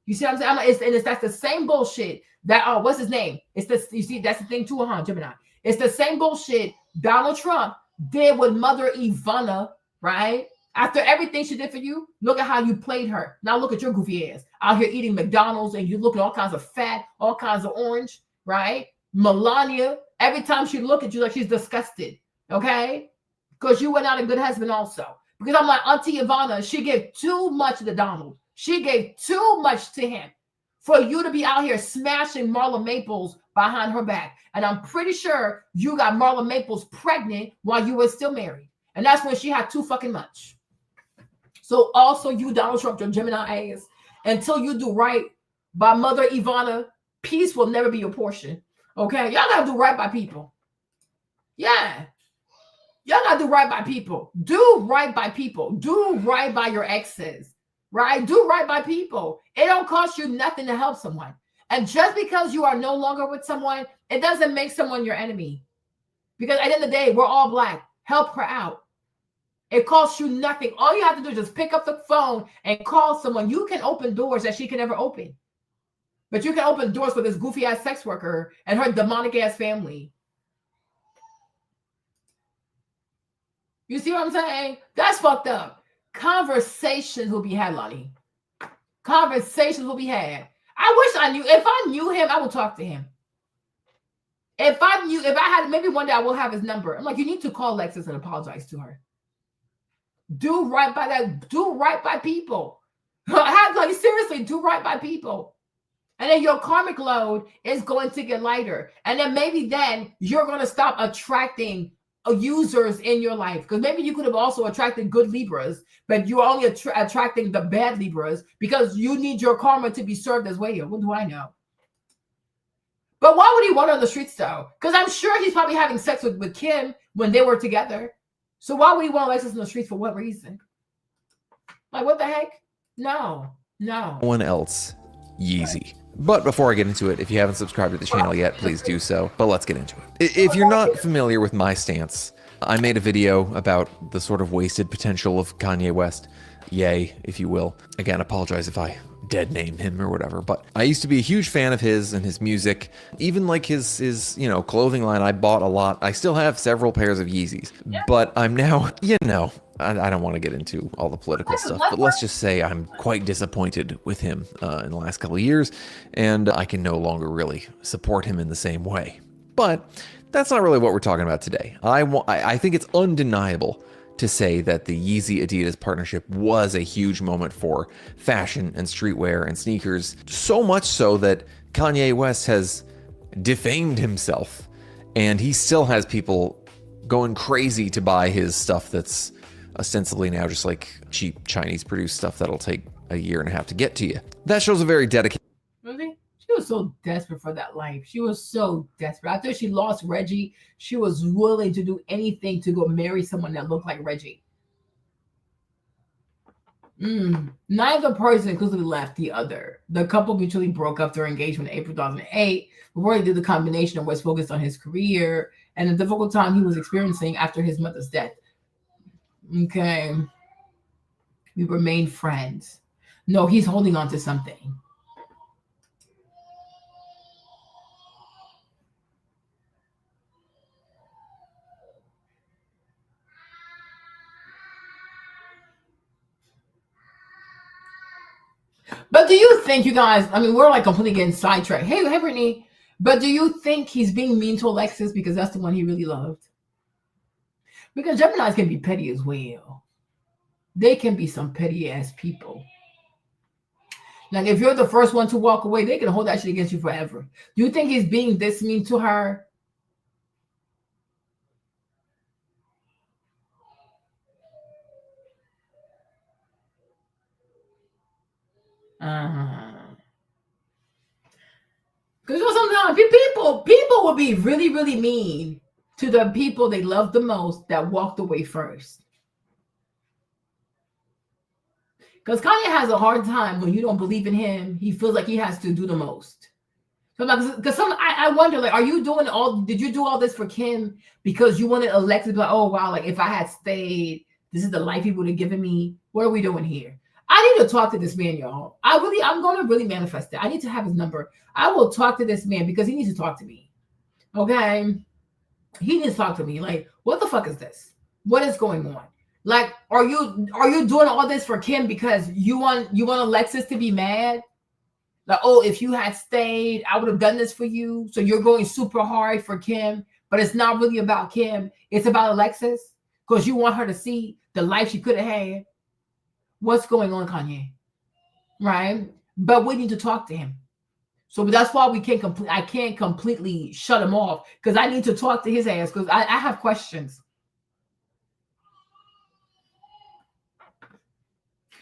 S1: You see what I'm saying? That's the same bullshit that, what's his name? You see, that's the thing too, Gemini. It's the same bullshit Donald Trump did with Mother Ivana, right? After everything she did for you, look at how you played her. Now look at your goofy ass out here eating McDonald's and you look at all kinds of fat, all kinds of orange, right? Melania, every time she look at you like she's disgusted, okay? Because you were not a good husband also. Because I'm like, Auntie Ivana, she gave too much to Donald. She gave too much to him for you to be out here smashing Marla Maples behind her back. And I'm pretty sure you got Marla Maples pregnant while you were still married. And that's when she had too fucking much. So also you, Donald Trump, your Gemini ass, until you do right by Mother Ivana, peace will never be your portion. Okay? Y'all got to do right by people. Yeah. Y'all got to do right by people. Do right by people. Do right by your exes. Right? Do right by people. It don't cost you nothing to help someone. And just because you are no longer with someone, it doesn't make someone your enemy. Because at the end of the day, we're all black. Help her out. It costs you nothing. All you have to do is just pick up the phone and call someone. You can open doors that she can never open. But you can open doors for this goofy ass sex worker and her demonic ass family. You see what I'm saying? That's fucked up. Conversations will be had, Lonnie. Conversations will be had. I wish I knew. If I knew him, I would talk to him. If I had, maybe one day I will have his number. I'm like, you need to call Lexus and apologize to her. Do right by that. Do right by people. Like, seriously, do right by people. And then your karmic load is going to get lighter. And then maybe then you're going to stop attracting users in your life. Because maybe you could have also attracted good Libras, but you're only attracting the bad Libras because you need your karma to be served as well. What do I know? But why would he want her on the streets though? Because I'm sure he's probably having sex with Kim when they were together. So why would he want Alexis in the streets? For what reason? Like, what the heck? No.
S9: One else, Yeezy. But before I get into it, if you haven't subscribed to the channel yet, please do so. But let's get into it. If you're not familiar with my stance, I made a video about the sort of wasted potential of Kanye West. Yay, if you will. Again, apologize if I dead name him or whatever, but I used to be a huge fan of his and his music, even like his clothing line. I bought a lot. I still have several pairs of Yeezys, but I'm now, I don't want to get into all the political stuff, but let's just say I'm quite disappointed with him in the last couple of years, and I can no longer really support him in the same way. But that's not really what we're talking about today. I think it's undeniable to say that the Yeezy Adidas partnership was a huge moment for fashion and streetwear and sneakers, so much so that Kanye West has defamed himself, and he still has people going crazy to buy his stuff that's ostensibly now just like cheap Chinese produced stuff that'll take a year and a half to get to you. That shows a very dedicated.
S1: Really? She was so desperate for that life. She was so desperate. After she lost Reggie, she was willing to do anything to go marry someone that looked like Reggie. Neither person inclusively left the other. The couple mutually broke up their engagement in April 2008 before he did the combination of was focused on his career and the difficult time he was experiencing after his mother's death. Okay. We remained friends. No, he's holding on to something. But do you think, you guys, I mean, we're like completely getting sidetracked. Hey, Brittany, but do you think he's being mean to Alexis because that's the one he really loved? Because Geminis can be petty as well. They can be some petty ass people. Like if you're the first one to walk away, they can hold that shit against you forever. Do you think he's being this mean to her? Because sometimes people will be really, really mean to the people they love the most that walked away first. Because Kanye has a hard time when you don't believe in him. He feels like he has to do the most. Because I wonder, like, did you do all this for Kim because you wanted Alexis to be like, oh wow, like if I had stayed, this is the life he would have given me. What are we doing here? I need to talk to this man, y'all. I'm going to really manifest it. I need to have his number. I will talk to this man because he needs to talk to me. Okay? He needs to talk to me. Like, what the fuck is this? What is going on? Like, are you doing all this for Kim because you want Alexis to be mad? Like, oh, if you had stayed, I would have done this for you. So you're going super hard for Kim, but it's not really about Kim. It's about Alexis because you want her to see the life she could have had. What's going on, Kanye? Right? But we need to talk to him. So that's why I can't completely shut him off because I need to talk to his ass because I have questions.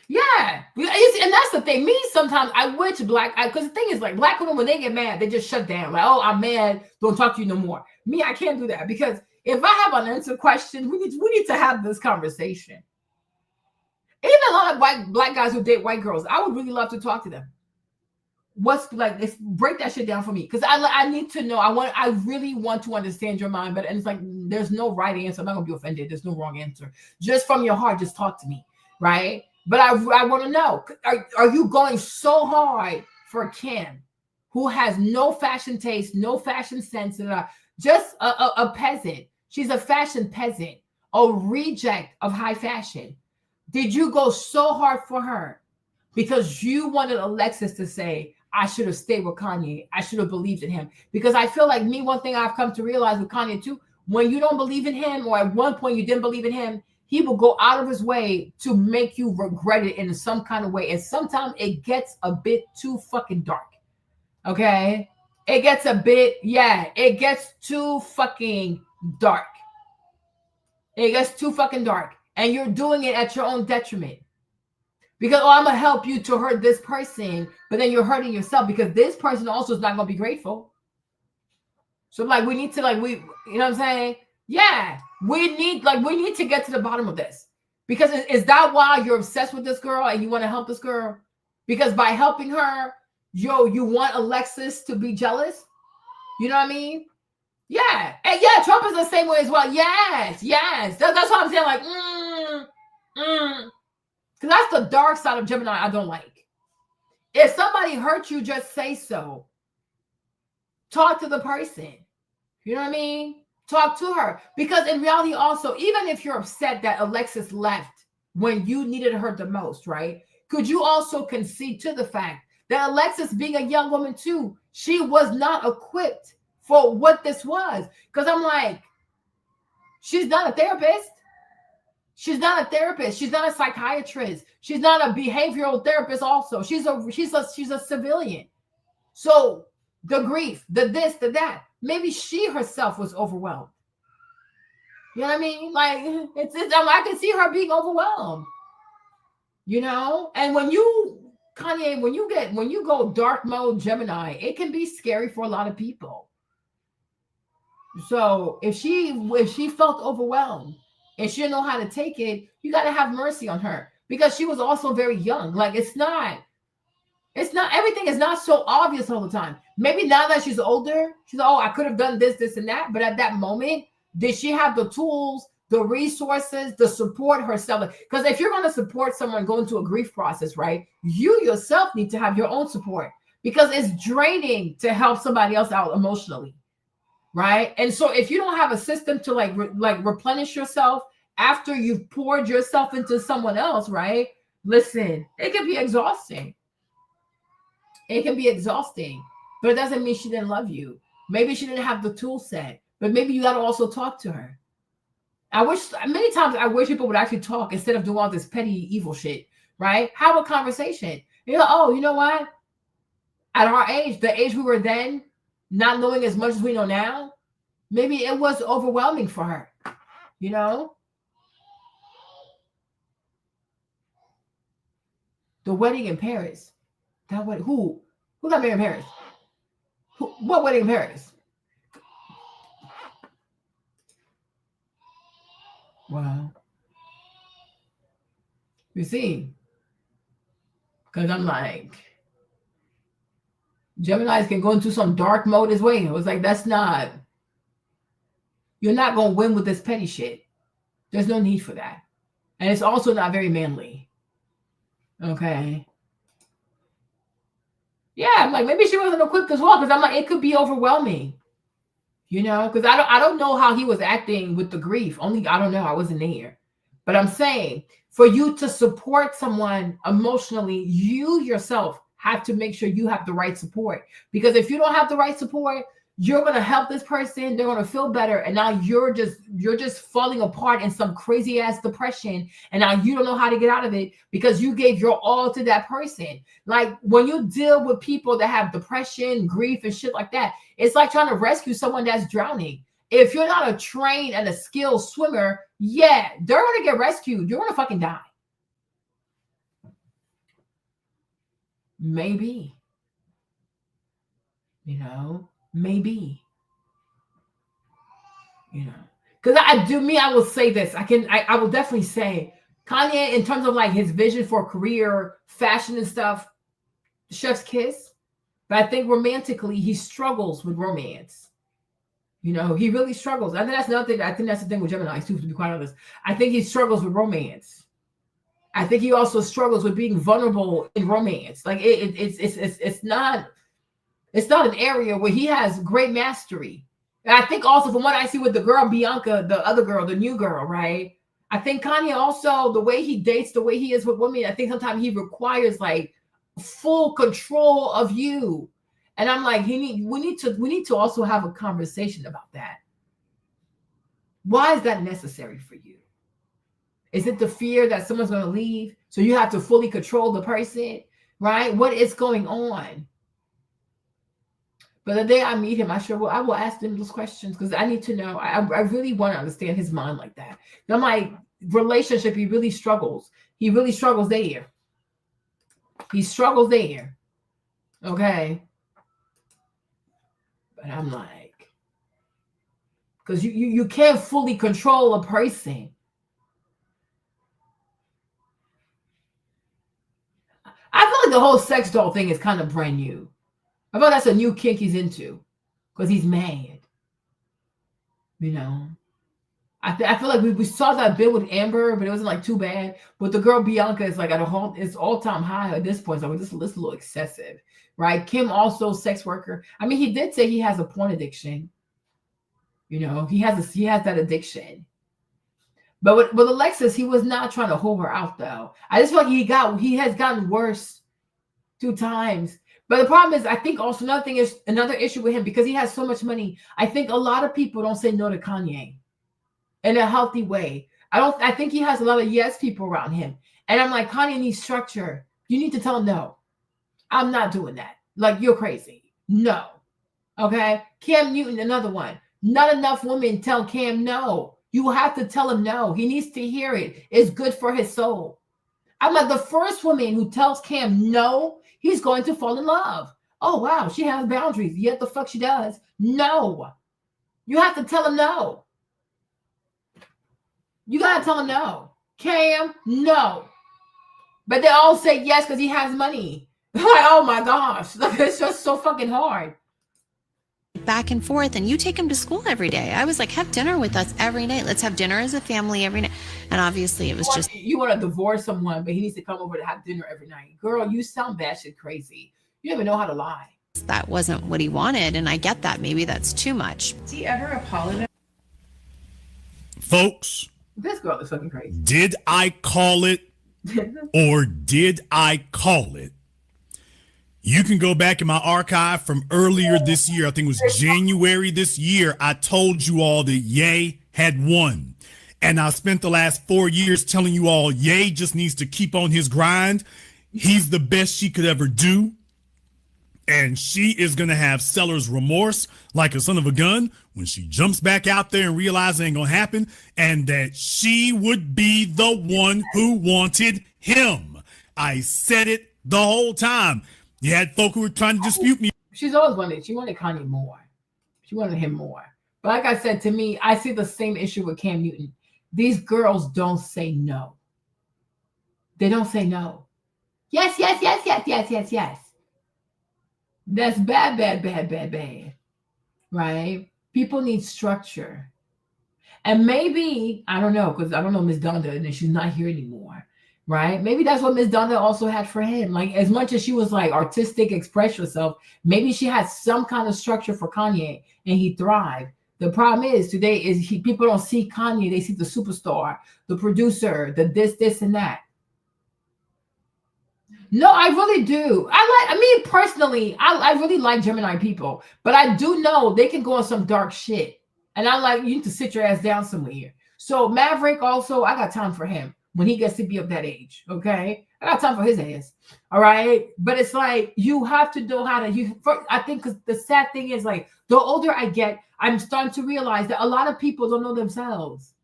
S1: Yeah. And that's the thing. Me, sometimes I wish because the thing is like black women, when they get mad, they just shut down. Like, oh, I'm mad. Don't talk to you no more. Me, I can't do that because if I have unanswered questions, we need to have this conversation. Even a lot of black guys who date white girls, I would really love to talk to them. Break that shit down for me because I need to know. I really want to understand your mind, but it's like there's no right answer. I'm not gonna be offended. There's no wrong answer. Just from your heart, just talk to me, right? But I want to know: are you going so hard for Kim, who has no fashion taste, no fashion sense, just a peasant? She's a fashion peasant, a reject of high fashion. Did you go so hard for her because you wanted Alexis to say, I should have stayed with Kanye. I should have believed in him. Because I feel like one thing I've come to realize with Kanye too, when you don't believe in him or at one point you didn't believe in him, he will go out of his way to make you regret it in some kind of way. And sometimes it gets a bit too fucking dark. Okay? It gets too fucking dark. It gets too fucking dark. And you're doing it at your own detriment. Because, I'm going to help you to hurt this person, but then you're hurting yourself because this person also is not going to be grateful. So, we need to, you know what I'm saying? Yeah, we need to get to the bottom of this. Because is that why you're obsessed with this girl and you want to help this girl? Because by helping her, you want Alexis to be jealous? You know what I mean? Yeah. And yeah, Trump is the same way as well. Yes. That's what I'm saying. Like, Because that's the dark side of Gemini I don't like. If somebody hurt you, just say so. Talk to the person. You know what I mean? Talk to her. Because in reality also, even if you're upset that Alexis left when you needed her the most, right? Could you also concede to the fact that Alexis, being a young woman too, she was not equipped for what this was? Because I'm like, she's not a therapist. She's not a therapist. She's not a psychiatrist. She's not a behavioral therapist also. She's a civilian. So the grief, the this, the that, maybe she herself was overwhelmed. You know what I mean? Like I can see her being overwhelmed. You know? And when you go dark mode Gemini, it can be scary for a lot of people. So if she felt overwhelmed and she didn't know how to take it, you got to have mercy on her because she was also very young. Like it's not everything is not so obvious all the time. Maybe now that she's older, she's like, oh, I could have done this and that. But at that moment, did she have the tools, the resources, the support herself? Because if you're going to support someone going through a grief process, right, you yourself need to have your own support because it's draining to help somebody else out emotionally. Right. And so if you don't have a system to like replenish yourself after you've poured yourself into someone else, right? Listen, it can be exhausting. It can be exhausting, but it doesn't mean she didn't love you. Maybe she didn't have the tool set, but maybe you got to also talk to her. Many times I wish people would actually talk instead of doing all this petty evil shit, right? Have a conversation. You're like, oh, you know what? At our age, the age we were then, not knowing as much as we know now, maybe it was overwhelming for her, you know? The wedding in Paris. That wedding, who got married in Paris? What wedding in Paris? Wow. You see? Because I'm like, Geminis can go into some dark mode as well. It was like, you're not going to win with this petty shit. There's no need for that. And it's also not very manly. Okay. Yeah, I'm like, maybe she wasn't equipped as well, because I'm like, it could be overwhelming. You know, because I don't know how he was acting with the grief. I don't know. I wasn't there. But I'm saying, for you to support someone emotionally, you yourself have to make sure you have the right support. Because if you don't have the right support, you're going to help this person. They're going to feel better. And now you're just falling apart in some crazy ass depression. And now you don't know how to get out of it because you gave your all to that person. Like when you deal with people that have depression, grief, and shit like that, it's like trying to rescue someone that's drowning. If you're not a trained and a skilled swimmer, yeah, they're going to get rescued. You're going to fucking die. Maybe. You know? Maybe, you know, because I will say this. I will definitely say Kanye, in terms of like his vision for career, fashion and stuff, chef's kiss. But I think romantically, he struggles with romance. You know, he really struggles. I think that's another thing. I think that's the thing with Gemini too, to be quite honest. I think he struggles with romance. I think he also struggles with being vulnerable in romance. Like it's not an area where he has great mastery. And I think also from what I see with the girl, Bianca, the other girl, the new girl, right? I think Kanye also, the way he dates, the way he is with women, I think sometimes he requires like full control of you. And I'm like, we need to also have a conversation about that. Why is that necessary for you? Is it the fear that someone's going to leave? So you have to fully control the person, right? What is going on? But the day I meet him, I will ask him those questions because I need to know. I really want to understand his mind like that. I'm like, relationship, he really struggles. He really struggles there. He struggles there. Okay. But I'm like, because you can't fully control a person. I feel like the whole sex doll thing is kind of brand new. I thought that's a new kink he's into because he's mad. You know, I feel like we saw that bit with Amber, but it wasn't like too bad. But the girl Bianca is like it's all-time high at this point. So this is a little excessive, right? Kim also sex worker. I mean, he did say he has a porn addiction. You know, he has that addiction. But with Alexis, he was not trying to hold her out though. I just feel like he has gotten worse 2 times. But the problem is, I think also another issue with him because he has so much money. I think a lot of people don't say no to Kanye in a healthy way. I think he has a lot of yes people around him. And I'm like, Kanye needs structure. You need to tell him no. I'm not doing that. Like, you're crazy. No. Okay. Cam Newton, another one. Not enough women tell Cam no. You have to tell him no. He needs to hear it. It's good for his soul. I'm like, the first woman who tells Cam no, he's going to fall in love. Oh, wow. She has boundaries. Yet the fuck she does. No. You have to tell him no. You got to tell him no. Cam, no. But they all say yes because he has money. Like, oh my gosh. Like, it's just so fucking hard.
S8: Back and forth, and you take him to school every day. I was like, have dinner with us every night. Let's have dinner as a family every night. And obviously it was just,
S1: you want to divorce someone, but he needs to come over to have dinner every night. Girl, you sound batshit crazy. You don't even know how to lie.
S8: that wasn't what he wanted. And I get that. Maybe that's too much.
S10: Did he ever apologize?
S2: Folks,
S1: this girl is fucking crazy.
S2: Did I call it or did I call it? You can go back in my archive from earlier this year. I think it was January this year. I told you all that Ye had won. And I spent the last 4 years telling you all Ye just needs to keep on his grind. He's the best she could ever do. And she is going to have seller's remorse like a son of a gun when she jumps back out there and realizes it ain't going to happen, and that she would be the one who wanted him. I said it the whole time. You had folk who were trying to dispute me.
S1: She wanted Kanye more. She wanted him more. But like I said, to me, I see the same issue with Cam Newton. These girls don't say no. They don't say no. Yes, yes, yes, yes, yes, yes, yes. That's bad. Right? People need structure. And maybe, I don't know, because I don't know Miss Donda, and she's not here anymore. Right? Maybe that's what Miss Donda also had for him. Like, as much as she was like artistic, express yourself, maybe she had some kind of structure for Kanye and he thrived. The problem is today is people don't see Kanye, they see the superstar, the producer, the this, and that. No, I really do. Personally, I really like Gemini people, but I do know they can go on some dark shit. And I like, you need to sit your ass down somewhere. So Maverick also, I got time for him when he gets to be of that age. Okay. I got time for his ass. All right. But it's like, you have to know how to, I think, because the sad thing is, like, the older I get, I'm starting to realize that a lot of people don't know themselves.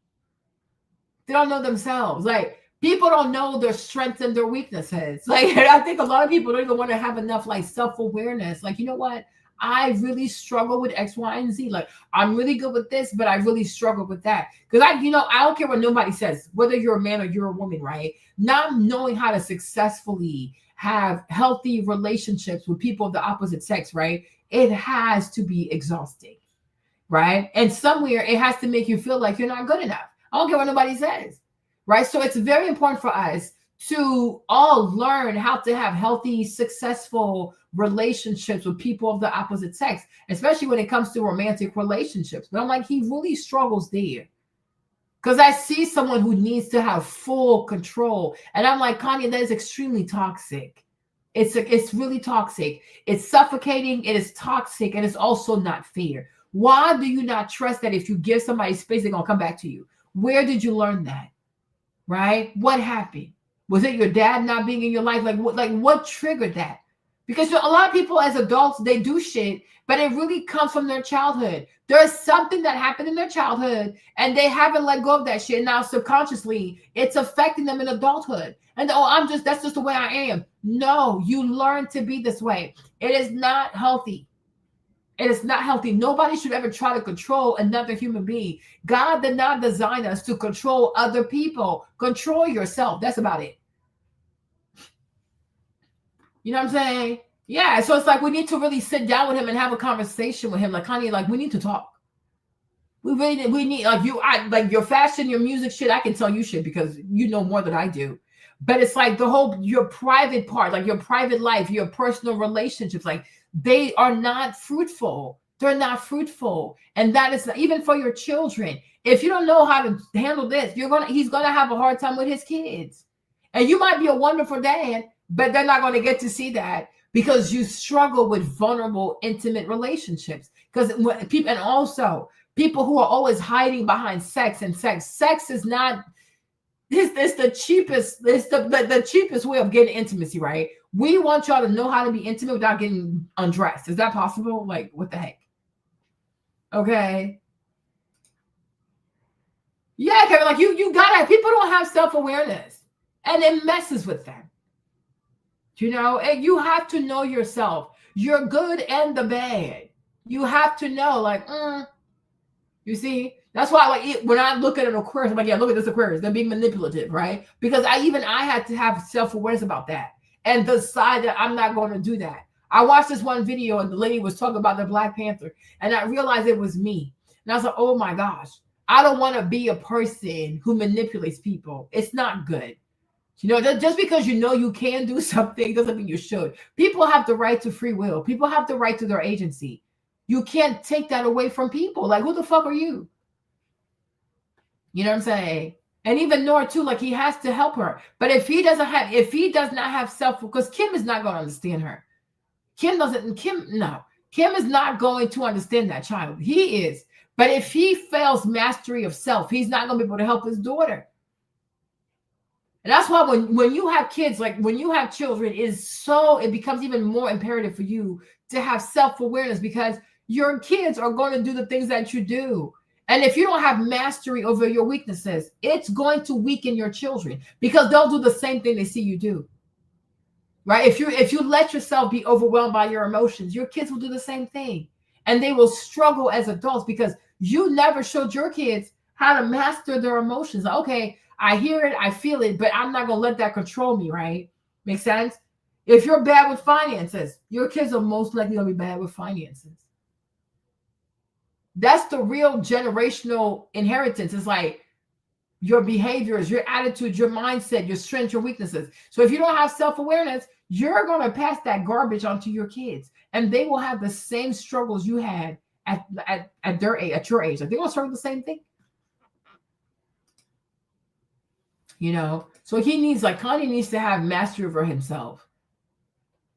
S1: They don't know themselves. Like, people don't know their strengths and their weaknesses. Like, I think a lot of people don't even want to have enough, like, self-awareness. Like, you know what? I really struggle with X, Y, and Z. Like, I'm really good with this, but I really struggle with that. Because I don't care what nobody says, whether you're a man or you're a woman, right? Not knowing how to successfully have healthy relationships with people of the opposite sex, right? It has to be exhausting, right? And somewhere it has to make you feel like you're not good enough. I don't care what nobody says, right? So it's very important for us to all learn how to have healthy, successful relationships with people of the opposite sex, especially when it comes to romantic relationships. But I'm like, he really struggles there. Because I see someone who needs to have full control. And I'm like, Kanye, that is extremely toxic. It's really toxic. It's suffocating. It is toxic. And it's also not fair. Why do you not trust that if you give somebody space, they're going to come back to you? Where did you learn that? Right? What happened? Was it your dad not being in your life? What triggered that? Because a lot of people as adults, they do shit, but it really comes from their childhood. There's something that happened in their childhood and they haven't let go of that shit. Now, subconsciously, it's affecting them in adulthood. And that's just the way I am. No, you learn to be this way. It is not healthy. It is not healthy. Nobody should ever try to control another human being. God did not design us to control other people. Control yourself. That's about it. You know what I'm saying? Yeah. So it's like we need to really sit down with him and have a conversation with him. Like, Kanye, like, we need to talk. We need like your fashion, your music shit. I can tell you shit because you know more than I do. But it's like your private part, like your private life, your personal relationships, like they are not fruitful. They're not fruitful. And that is even for your children. If you don't know how to handle this, he's gonna have a hard time with his kids. And you might be a wonderful dad, but they're not going to get to see that because you struggle with vulnerable, intimate relationships. Because people, and also people who are always hiding behind sex is not. It's the cheapest. It's the cheapest way of getting intimacy, right? We want y'all to know how to be intimate without getting undressed. Is that possible? Like, what the heck? Okay. Yeah, Kevin. Like you gotta. People don't have self-awareness, and it messes with them. You know, and you have to know yourself. You're good and the bad. You have to know, like, you see, that's why, when I look at an Aquarius, I'm like, yeah, look at this Aquarius. They're being manipulative, right? Because I had to have self-awareness about that and decide that I'm not going to do that. I watched this one video and the lady was talking about the Black Panther, and I realized it was me. And I was like, oh my gosh, I don't want to be a person who manipulates people. It's not good. You know, just because you know you can do something doesn't mean you should. People have the right to free will. People have the right to their agency. You can't take that away from people. Like, who the fuck are you? You know what I'm saying? And even Nora too, like, he has to help her. But if he does not have self, because Kim is not going to understand her. Kim is not going to understand that child. He is. But if he fails mastery of self, he's not going to be able to help his daughter. And that's why when you have kids, like when you have children, it becomes even more imperative for you to have self-awareness, because your kids are going to do the things that you do. And if you don't have mastery over your weaknesses, it's going to weaken your children, because they'll do the same thing they see you do. Right? If you let yourself be overwhelmed by your emotions, your kids will do the same thing. And they will struggle as adults because you never showed your kids how to master their emotions. Okay, I hear it, I feel it, but I'm not going to let that control me, right? Make sense? If you're bad with finances, your kids are most likely going to be bad with finances. That's the real generational inheritance. It's like your behaviors, your attitude, your mindset, your strengths, your weaknesses. So if you don't have self-awareness, you're going to pass that garbage onto your kids, and they will have the same struggles you had at their age, at your age. Like they're going to struggle the same thing. You know, so Kanye needs to have mastery over himself.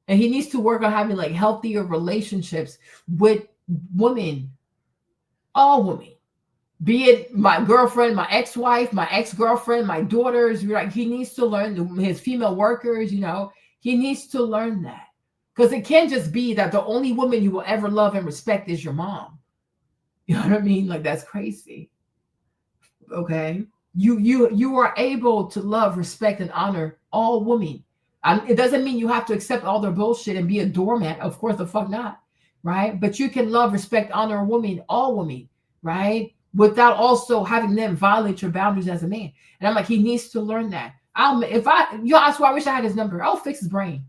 S1: And he needs to work on having like healthier relationships with women, all women, be it my girlfriend, my ex-wife, my ex-girlfriend, my daughters. Like he needs to learn his female workers, you know, he needs to learn that, because it can't just be that the only woman you will ever love and respect is your mom. You know what I mean? Like that's crazy. Okay. You are able to love, respect, and honor all women. It doesn't mean you have to accept all their bullshit and be a doormat. Of course, the fuck not, right? But you can love, respect, honor a woman, all women, right? Without also having them violate your boundaries as a man. And I'm like, he needs to learn that. I swear, I wish I had his number. I'll fix his brain.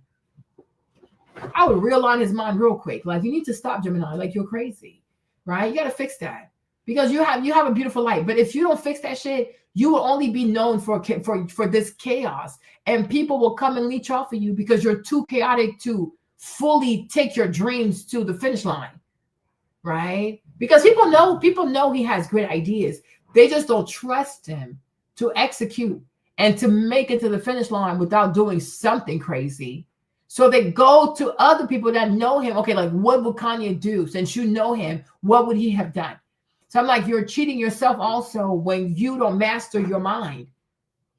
S1: I would realign his mind real quick. Like, you need to stop, Gemini. Like, you're crazy, right? You got to fix that, because you have a beautiful life. But if you don't fix that shit, you will only be known for this chaos, and people will come and leech off of you because you're too chaotic to fully take your dreams to the finish line, right? Because people know he has great ideas. They just don't trust him to execute and to make it to the finish line without doing something crazy. So they go to other people that know him. Okay, like what would Kanye do? Since you know him, what would he have done? So I'm like, you're cheating yourself also when you don't master your mind.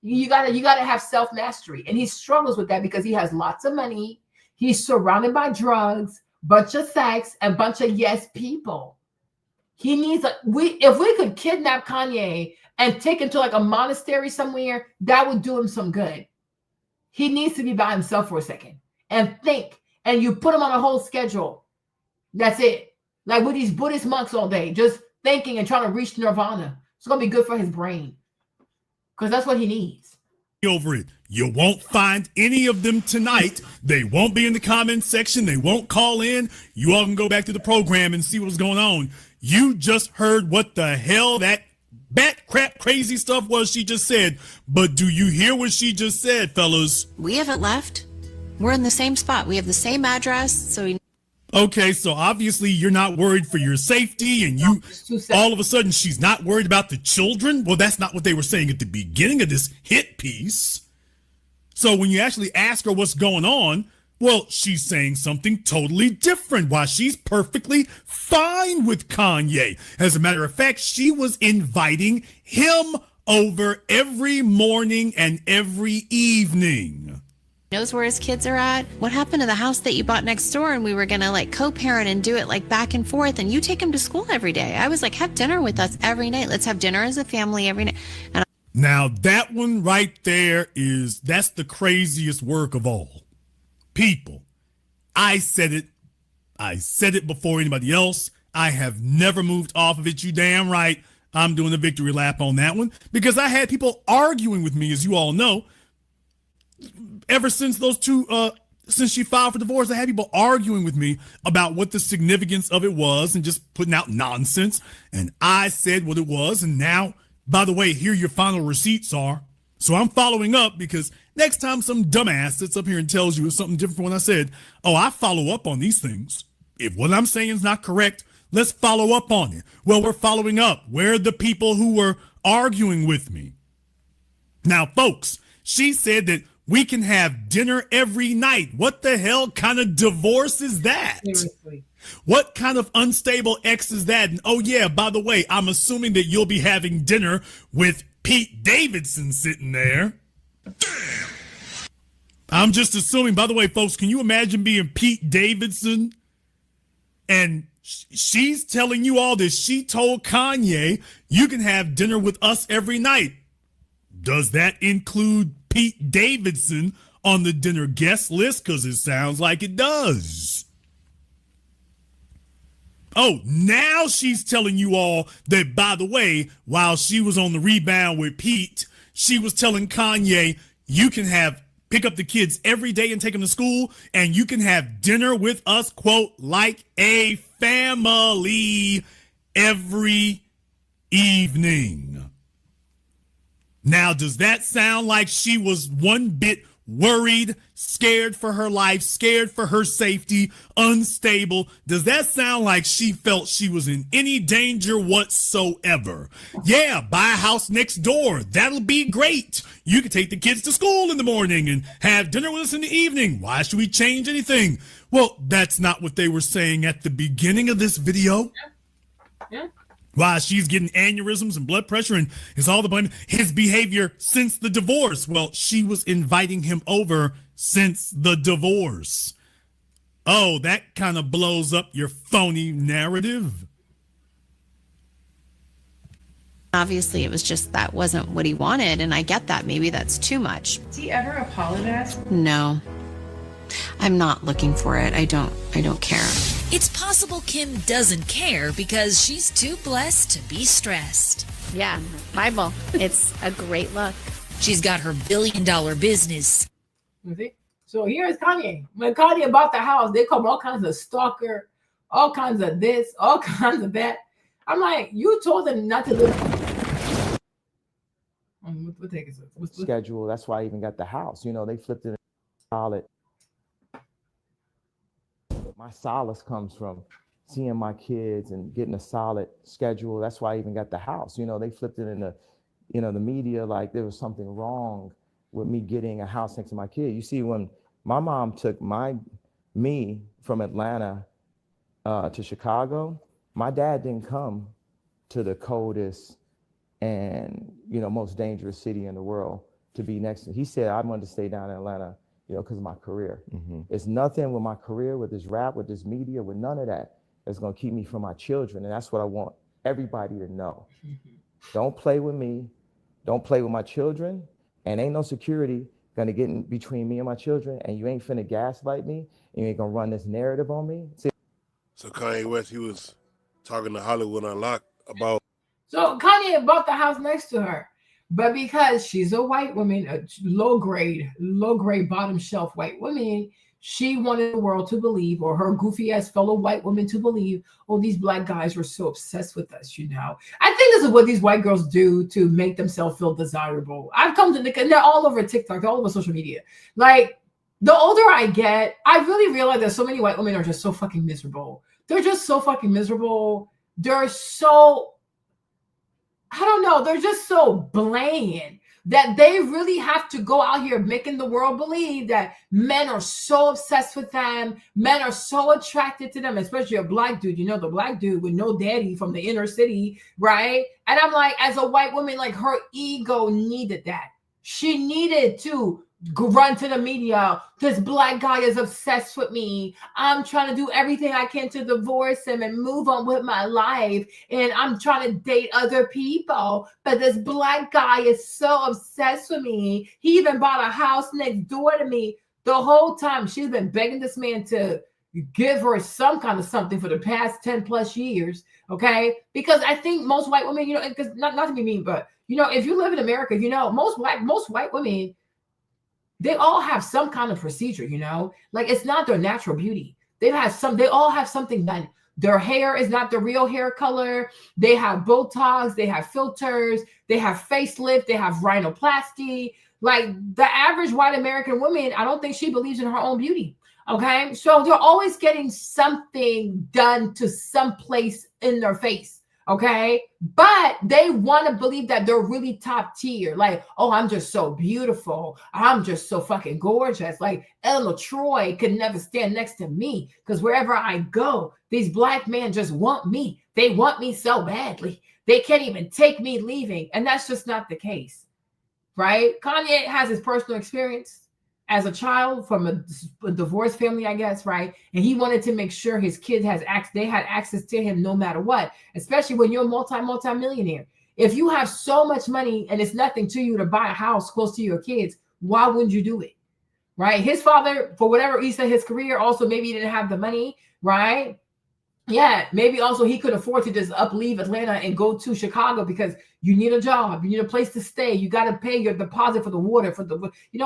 S1: You gotta have self-mastery. And he struggles with that because he has lots of money. He's surrounded by drugs, bunch of sex, and bunch of yes people. He needs if we could kidnap Kanye and take him to like a monastery somewhere, that would do him some good. He needs to be by himself for a second and think. And you put him on a whole schedule. That's it. Like with these Buddhist monks all day, just thinking and trying to reach nirvana. It's going to be good for his brain, because that's what he needs.
S2: Over it. You won't find any of them tonight. They won't be in the comment section. They won't call in. You all can go back to the program and see what's going on. You just heard what the hell that bat crap crazy stuff was she just said. But do you hear what she just said, fellas?
S8: We haven't left. We're in the same spot. We have the same address. So
S2: okay, so obviously you're not worried for your safety, and you all of a sudden she's not worried about the children. Well, that's not what they were saying at the beginning of this hit piece. So when you actually ask her what's going on, well, she's saying something totally different. Why, she's perfectly fine with Kanye. As a matter of fact, she was inviting him over every morning and every evening.
S8: Knows where his kids are at. What happened to the house that you bought next door, and we were gonna like co-parent and do it like back and forth, and you take him to school every day? I was like, have dinner with us every night. Let's have dinner as a family every night. And
S2: now that one right there that's the craziest work of all. People, I said it before anybody else. I have never moved off of it. You damn right. I'm doing a victory lap on that one, because I had people arguing with me, as you all know. Ever since since she filed for divorce, I had people arguing with me about what the significance of it was and just putting out nonsense. And I said what it was. And now, by the way, here your final receipts are. So I'm following up, because next time some dumbass sits up here and tells you it's something different from what I said, oh, I follow up on these things. If what I'm saying is not correct, let's follow up on it. Well, we're following up. We're the people who were arguing with me. Now, folks, she said that we can have dinner every night. What the hell kind of divorce is that?
S1: Seriously.
S2: What kind of unstable ex is that? And oh yeah, by the way, I'm assuming that you'll be having dinner with Pete Davidson sitting there. I'm just assuming. By the way, folks, can you imagine being Pete Davidson? And she's telling you all this. She told Kanye, you can have dinner with us every night. Does that include Pete Davidson on the dinner guest list? Because it sounds like it does. Oh, now she's telling you all that, by the way, while she was on the rebound with Pete, she was telling Kanye, you can pick up the kids every day and take them to school, and you can have dinner with us, quote, like a family every evening. Now, does that sound like she was one bit worried, scared for her life, scared for her safety, unstable? Does that sound like she felt she was in any danger whatsoever? Yeah, buy a house next door. That'll be great. You can take the kids to school in the morning and have dinner with us in the evening. Why should we change anything? Well, that's not what they were saying at the beginning of this video.
S1: Yeah.
S2: Why she's getting aneurysms and blood pressure and it's all the blame. His behavior since the divorce. Well, she was inviting him over since the divorce. Oh, that kind of blows up your phony narrative.
S8: Obviously, it was just that wasn't what he wanted, and I get that. Maybe that's too much.
S1: Has he ever apologized?
S8: No. I'm not looking for it. I don't care.
S5: It's possible Kim doesn't care because she's too blessed to be stressed.
S4: Yeah, Bible. It's a great look.
S5: She's got her billion-dollar business.
S1: You see? So here's Kanye. When Kanye bought the house, they call him all kinds of stalker, all kinds of this, all kinds of that. I'm like, you told them not to live. What take is it?
S10: Schedule. That's why I even got the house. You know, they flipped it in solid. My solace comes from seeing my kids and getting a solid schedule. That's why I even got the house. You know, they flipped it in the, the media like there was something wrong with me getting a house next to my kid. You see, when my mom took me from Atlanta to Chicago, my dad didn't come to the coldest and, most dangerous city in the world to be next to. He said, I wanted to stay down in Atlanta, because of my career. Mm-hmm. It's nothing with my career, with this rap, with this media, with none of that that's going to keep me from my children. And that's what I want everybody to know. Mm-hmm. Don't play with me. Don't play with my children. And ain't no security going to get in between me and my children. And you ain't finna gaslight me. And you ain't going to run this narrative on me. See?
S3: So Kanye West, he was talking to Hollywood Unlocked about.
S1: So Kanye bought the house next to her. But because she's a white woman, a low grade, bottom shelf white woman, she wanted the world to believe, or her goofy ass fellow white women to believe, oh, these black guys were so obsessed with us, I think this is what these white girls do to make themselves feel desirable. I've come to and they're all over TikTok, they're all over social media. Like, the older I get, I really realize that so many white women are just so fucking miserable. They're just so fucking miserable. They're so, I don't know, they're just so bland that they really have to go out here making the world believe that men are so obsessed with them, men are so attracted to them, especially a black dude, the black dude with no daddy from the inner city, right? And I'm like, as a white woman, like, her ego needed that. She needed to run to the media. This black guy is obsessed with me. I'm trying to do everything I can to divorce him and move on with my life. And I'm trying to date other people. But this black guy is so obsessed with me. He even bought a house next door to me. The whole time she's been begging this man to give her some kind of something for the past 10 plus years. Okay. Because I think most white women, because not to be mean, but if you live in America, most white women, they all have some kind of procedure, like it's not their natural beauty. They all have something done. Their hair is not the real hair color. They have Botox, they have filters, they have facelift, they have rhinoplasty. Like the average white American woman, I don't think she believes in her own beauty. Okay. So they're always getting something done to some place in their face. Okay. But they want to believe that they're really top tier. Like, oh, I'm just so beautiful. I'm just so fucking gorgeous. Like, Eleanor Troy could never stand next to me because wherever I go, these black men just want me. They want me so badly. They can't even take me leaving. And that's just not the case. Right? Kanye has his personal experience as a child from a divorced family, I guess, right? And he wanted to make sure his kids had access to him no matter what, especially when you're a multi-millionaire. If you have so much money and it's nothing to you to buy a house close to your kids, why wouldn't you do it? Right? His father, for whatever reason, his career, also maybe he didn't have the money, right? Yeah, maybe also he could afford to just leave Atlanta and go to Chicago because you need a job, you need a place to stay, you got to pay your deposit for the water,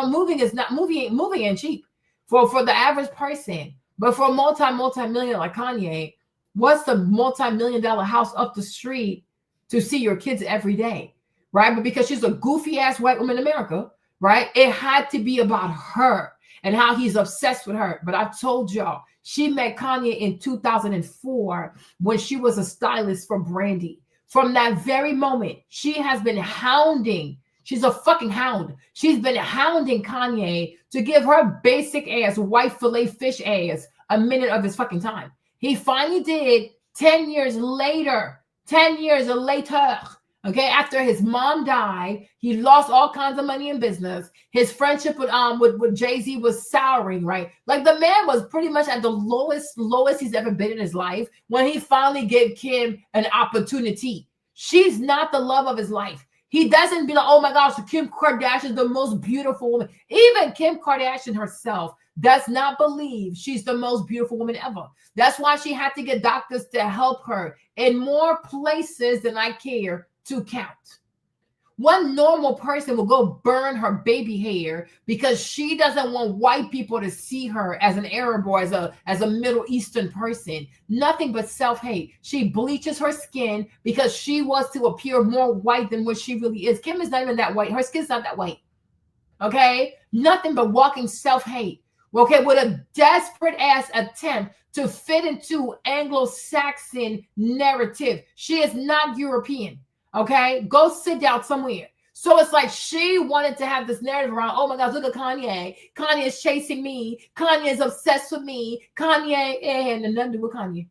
S1: moving ain't cheap for the average person. But for a multi-millionaire like Kanye, what's the multi-million-dollar house up the street to see your kids every day, right? But because she's a goofy ass white woman in America, right? It had to be about her and how he's obsessed with her. But I've told y'all, she met Kanye in 2004 when she was a stylist for Brandy. From that very moment, she has been hounding. She's a fucking hound. She's been hounding Kanye to give her basic ass white fillet fish ass a minute of his fucking time. He finally did 10 years later. 10 years later. Okay, after his mom died, he lost all kinds of money in business. His friendship with Jay-Z was souring, right? Like the man was pretty much at the lowest he's ever been in his life when he finally gave Kim an opportunity. She's not the love of his life. He doesn't be like, oh my gosh, Kim Kardashian is the most beautiful woman. Even Kim Kardashian herself does not believe she's the most beautiful woman ever. That's why she had to get doctors to help her in more places than I care to count. One normal person will go burn her baby hair because she doesn't want white people to see her as an Arab or as a Middle Eastern person. Nothing but self-hate. She bleaches her skin because she wants to appear more white than what she really is. Kim is not even that white. Her skin's not that white. Okay? Nothing but walking self-hate. Okay, with a desperate ass attempt to fit into Anglo-Saxon narrative. She is not European. Okay, go sit down somewhere. So it's like she wanted to have this narrative around, oh my God, look at Kanye. Kanye is chasing me. Kanye is obsessed with me. Kanye, and nothing to do with Kanye.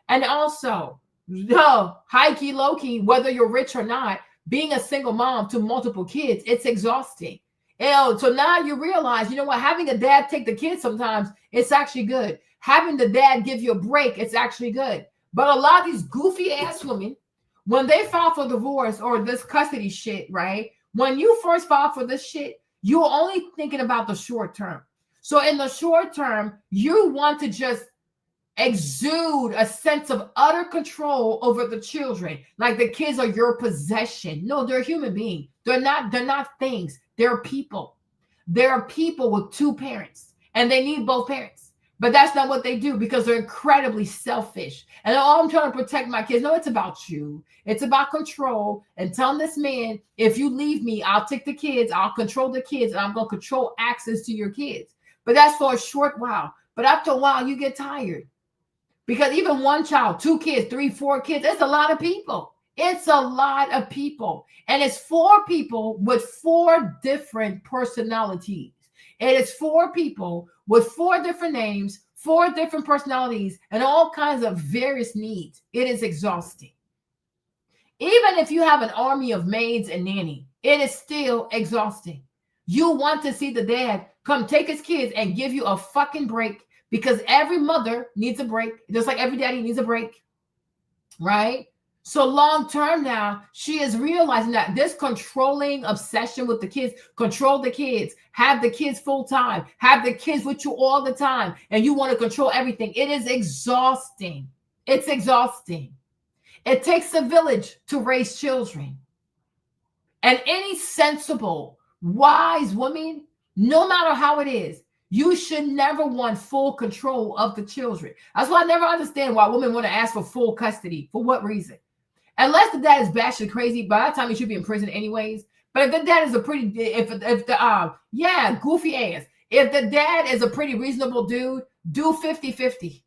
S1: And also, high key, low key, whether you're rich or not, being a single mom to multiple kids, it's exhausting. So now you realize, you know what, having a dad take the kids sometimes, it's actually good. Having the dad give you a break, it's actually good. But a lot of these goofy ass women, when they file for divorce or this custody shit, right? When you first file for this shit, you're only thinking about the short term. So in the short term, you want to just exude a sense of utter control over the children. Like the kids are your possession. No, they're human beings. They're not things. They're people. They're people with two parents and they need both parents. But that's not what they do because they're incredibly selfish. And I'm trying to protect my kids. No, it's about you. It's about control and telling this man, if you leave me, I'll take the kids, I'll control the kids, and I'm going to control access to your kids. But that's for a short while. But after a while, you get tired. Because even one child, 2 kids, 3, 4 kids, it's a lot of people. It's a lot of people. And it's 4 people with 4 different personalities. It is 4 people with 4 different names, 4 different personalities, and all kinds of various needs. It is exhausting. Even if you have an army of maids and nanny, it is still exhausting. You want to see the dad come take his kids and give you a fucking break because every mother needs a break, just like every daddy needs a break, right? So long term now, she is realizing that this controlling obsession with the kids, control the kids, have the kids full time, have the kids with you all the time, and you want to control everything. It is exhausting. It's exhausting. It takes a village to raise children. And any sensible, wise woman, no matter how it is, you should never want full control of the children. That's why I never understand why women want to ask for full custody. For what reason? Unless the dad is batshit crazy, by that time he should be in prison anyways. But if the dad is a pretty, goofy ass. If the dad is a pretty reasonable dude, do 50-50.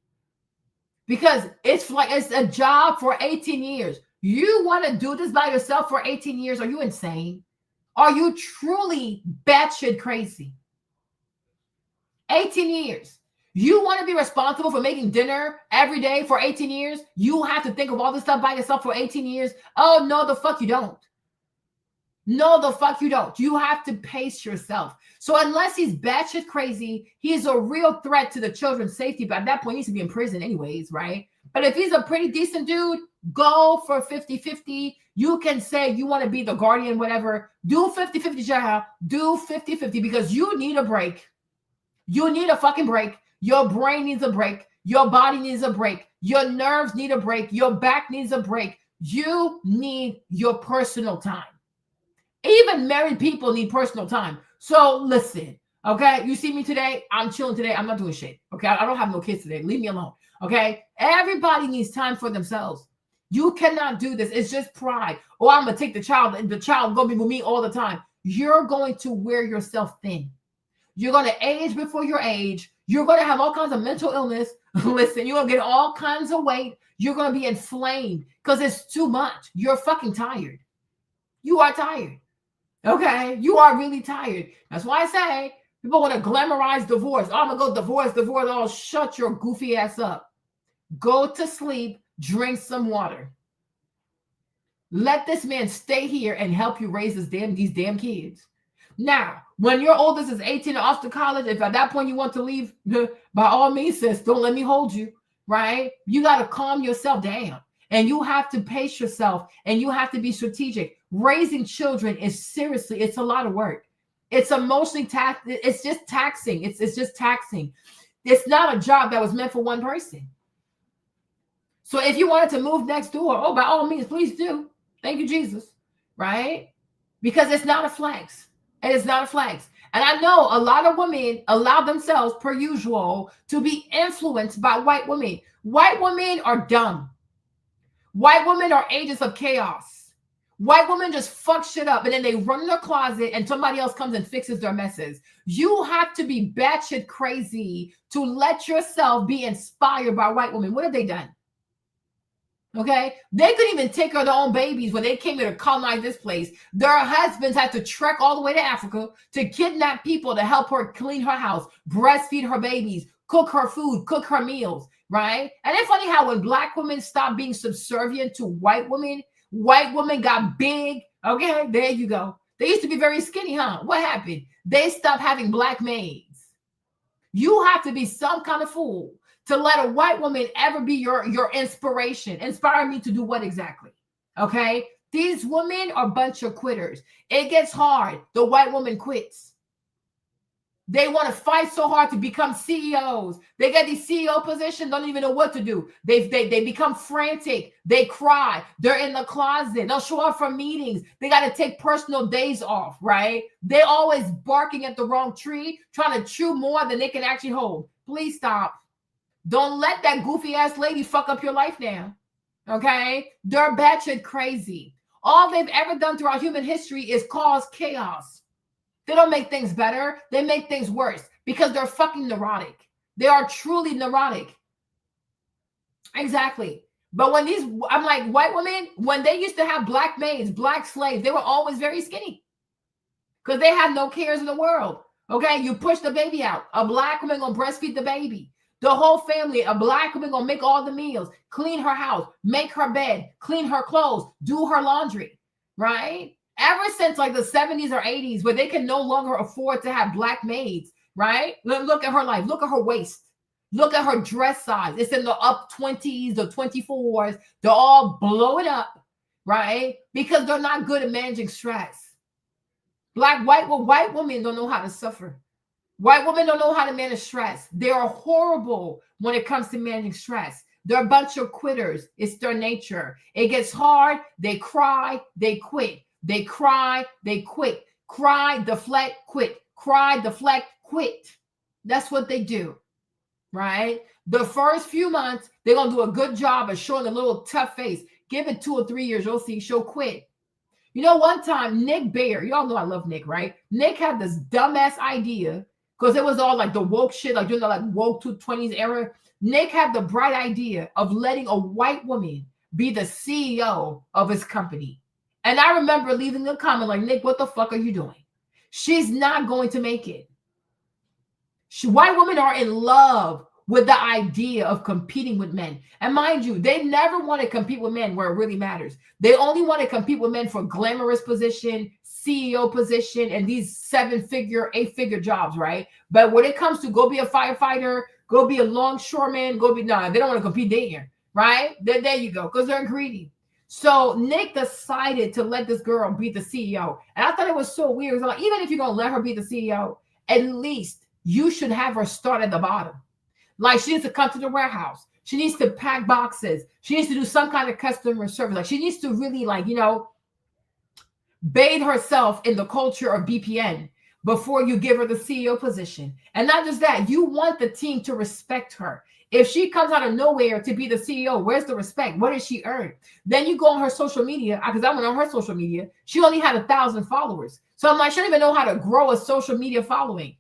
S1: Because it's a job for 18 years. You want to do this by yourself for 18 years? Are you insane? Are you truly batshit crazy? 18 years. You want to be responsible for making dinner every day for 18 years? You have to think of all this stuff by yourself for 18 years? Oh, no, the fuck you don't. No, the fuck you don't. You have to pace yourself. So unless he's batshit crazy, he's a real threat to the children's safety. But at that point, he needs to be in prison anyways, right? But if he's a pretty decent dude, go for 50-50. You can say you want to be the guardian, whatever. Do 50-50, child. Do 50-50 because you need a break. You need a fucking break. Your brain needs a break. Your body needs a break. Your nerves need a break. Your back needs a break. You need your personal time. Even married people need personal time. So listen, okay? You see me today? I'm chilling today. I'm not doing shit, okay? I don't have no kids today. Leave me alone, okay? Everybody needs time for themselves. You cannot do this. It's just pride. Oh, I'm going to take the child, and the child going to be with me all the time. You're going to wear yourself thin. You're going to age before your age. You're going to have all kinds of mental illness. Listen, you're going to get all kinds of weight. You're going to be inflamed because it's too much. You're fucking tired. You are tired. Okay, you are really tired. That's why I say people want to glamorize divorce. Oh, I'm gonna go divorce. Oh, shut your goofy ass up. Go to sleep, drink some water. Let this man stay here and help you raise these damn kids. Now, when your oldest is 18 and off to college, if at that point you want to leave, by all means, sis, don't let me hold you, right? You got to calm yourself down. And you have to pace yourself and you have to be strategic. Raising children is seriously, it's a lot of work. It's emotionally taxing. It's just taxing. It's just taxing. It's not a job that was meant for one person. So if you wanted to move next door, oh, by all means, please do. Thank you, Jesus. Right? Because it's not a flex. It is not a flex. And I know a lot of women allow themselves, per usual, to be influenced by white women. White women are dumb. White women are agents of chaos. White women just fuck shit up and then they run in their closet and somebody else comes and fixes their messes. You have to be batshit crazy to let yourself be inspired by white women. What have they done? Okay? They couldn't even take care of their own babies when they came here to colonize this place. Their husbands had to trek all the way to Africa to kidnap people to help her clean her house, breastfeed her babies, cook her food, cook her meals. Right? And it's funny how when black women stopped being subservient to white women got big. Okay, there you go. They used to be very skinny, huh? What happened? They stopped having black maids. You have to be some kind of fool to let a white woman ever be your inspiration. Inspire me to do what exactly? Okay? These women are a bunch of quitters. It gets hard. The white woman quits. They want to fight so hard to become CEOs. They get these CEO positions, don't even know what to do. They become frantic. They cry. They're in the closet. They'll show up for meetings. They got to take personal days off, right? They're always barking at the wrong tree, trying to chew more than they can actually hold. Please stop. Don't let that goofy ass lady fuck up your life now, okay? They're batshit crazy. All they've ever done throughout human history is cause chaos. They don't make things better. They make things worse because they're fucking neurotic. They are truly neurotic. Exactly. But when I'm like, white women, when they used to have black maids, black slaves, they were always very skinny because they had no cares in the world. Okay, you push the baby out. A black woman gonna breastfeed the baby. The whole family, a black woman gonna make all the meals, clean her house, make her bed, clean her clothes, do her laundry, right? Ever since like the 70s or 80s, where they can no longer afford to have black maids, right? Look at her life. Look at her waist. Look at her dress size. It's in the up 20s, the 24s. They're all blowing up, right? Because they're not good at managing stress. White women don't know how to suffer. White women don't know how to manage stress. They are horrible when it comes to managing stress. They're a bunch of quitters. It's their nature. It gets hard. They cry. They quit. They cry, they quit. Cry, deflect, quit. Cry, deflect, quit. That's what they do, right? The first few months, they're going to do a good job of showing a little tough face. Give it 2 or 3 years, you'll see she'll quit. You know, one time, Nick Bayer, y'all know I love Nick, right? Nick had this dumbass idea because it was all like the woke shit, like, you know, like woke 20s era. Nick had the bright idea of letting a white woman be the CEO of his company. And I remember leaving a comment like, Nick, what the fuck are you doing? She's not going to make it. White women are in love with the idea of competing with men. And mind you, they never want to compete with men where it really matters. They only want to compete with men for glamorous position, CEO position, and these 7-figure, 8-figure jobs, right? But when it comes to go be a firefighter, go be a longshoreman, they don't want to compete there, right? There you go, because they're greedy. So Nick decided to let this girl be the CEO. And I thought it was so weird. So like, even if you're going to let her be the CEO, at least you should have her start at the bottom. Like she needs to come to the warehouse. She needs to pack boxes. She needs to do some kind of customer service. Like she needs to really bathe herself in the culture of BPN before you give her the CEO position. And not just that, you want the team to respect her. If she comes out of nowhere to be the CEO, where's the respect? What did she earn? Then you go on her social media, because I went on her social media. She only had 1,000 followers. So I'm like, she don't even know how to grow a social media following.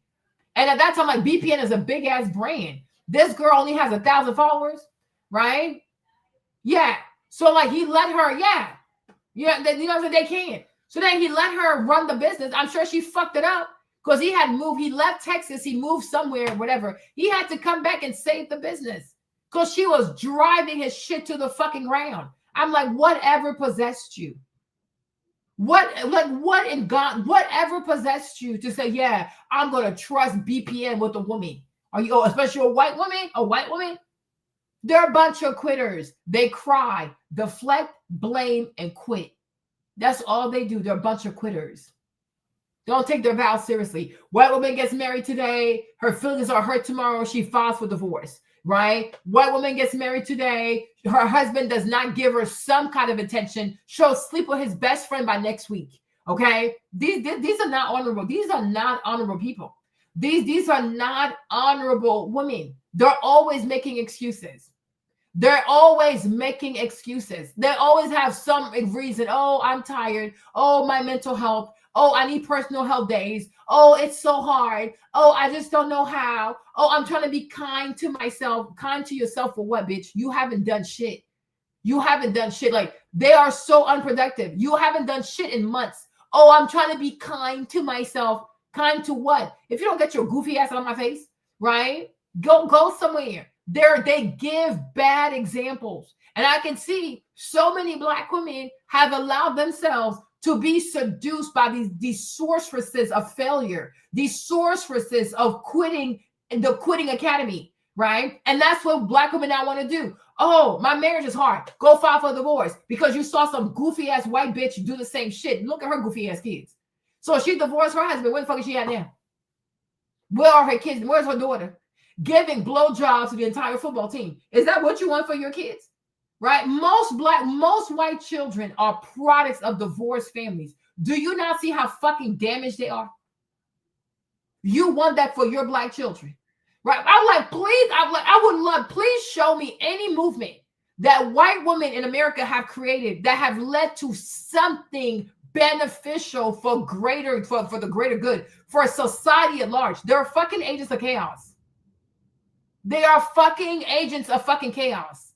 S1: And at that time, like BPN is a big ass brand. This girl only has 1,000 followers, right? Yeah. So like he let her, you know what I'm saying? They can't. So then he let her run the business. I'm sure she fucked it up because he had moved. He left Texas. He moved somewhere, whatever. He had to come back and save the business because she was driving his shit to the fucking ground. I'm like, whatever possessed you? What in God, whatever possessed you to say, yeah, I'm going to trust BPN with a woman? Are you, especially a white woman? They're a bunch of quitters. They cry, deflect, blame, and quit. That's all they do. They're a bunch of quitters. Don't take their vows seriously. White woman gets married today. Her feelings are hurt tomorrow. She files for divorce, right? White woman gets married today. Her husband does not give her some kind of attention. She'll sleep with his best friend by next week, okay? These are not honorable. These are not honorable people. These are not honorable women. They're always making excuses. They're always making excuses. They always have some reason. Oh, I'm tired. Oh, my mental health. Oh, I need personal health days. Oh, it's so hard. Oh, I just don't know how. Oh, I'm trying to be kind to myself. Kind to yourself for what, bitch? You haven't done shit. You haven't done shit. Like, they are so unproductive. You haven't done shit in months. Oh, I'm trying to be kind to myself. Kind to what? If you don't get your goofy ass out of my face, right? Go somewhere. They give bad examples. And I can see so many Black women have allowed themselves to be seduced by these sorceresses of failure, these sorceresses of quitting, the quitting academy, right? And that's what Black women now want to do. Oh, my marriage is hard. Go file for divorce because you saw some goofy ass white bitch do the same shit. Look at her goofy ass kids. So she divorced her husband. Where the fuck is she at now? Where are her kids? Where's her daughter? Giving blowjobs to the entire football team. Is that what you want for your kids? Right? Most white children are products of divorced families. Do you not see how fucking damaged they are? You want that for your Black children, right? I would love, please show me any movement that white women in America have created that have led to something beneficial for the greater good, for society at large. They're fucking agents of chaos. They are fucking agents of fucking chaos.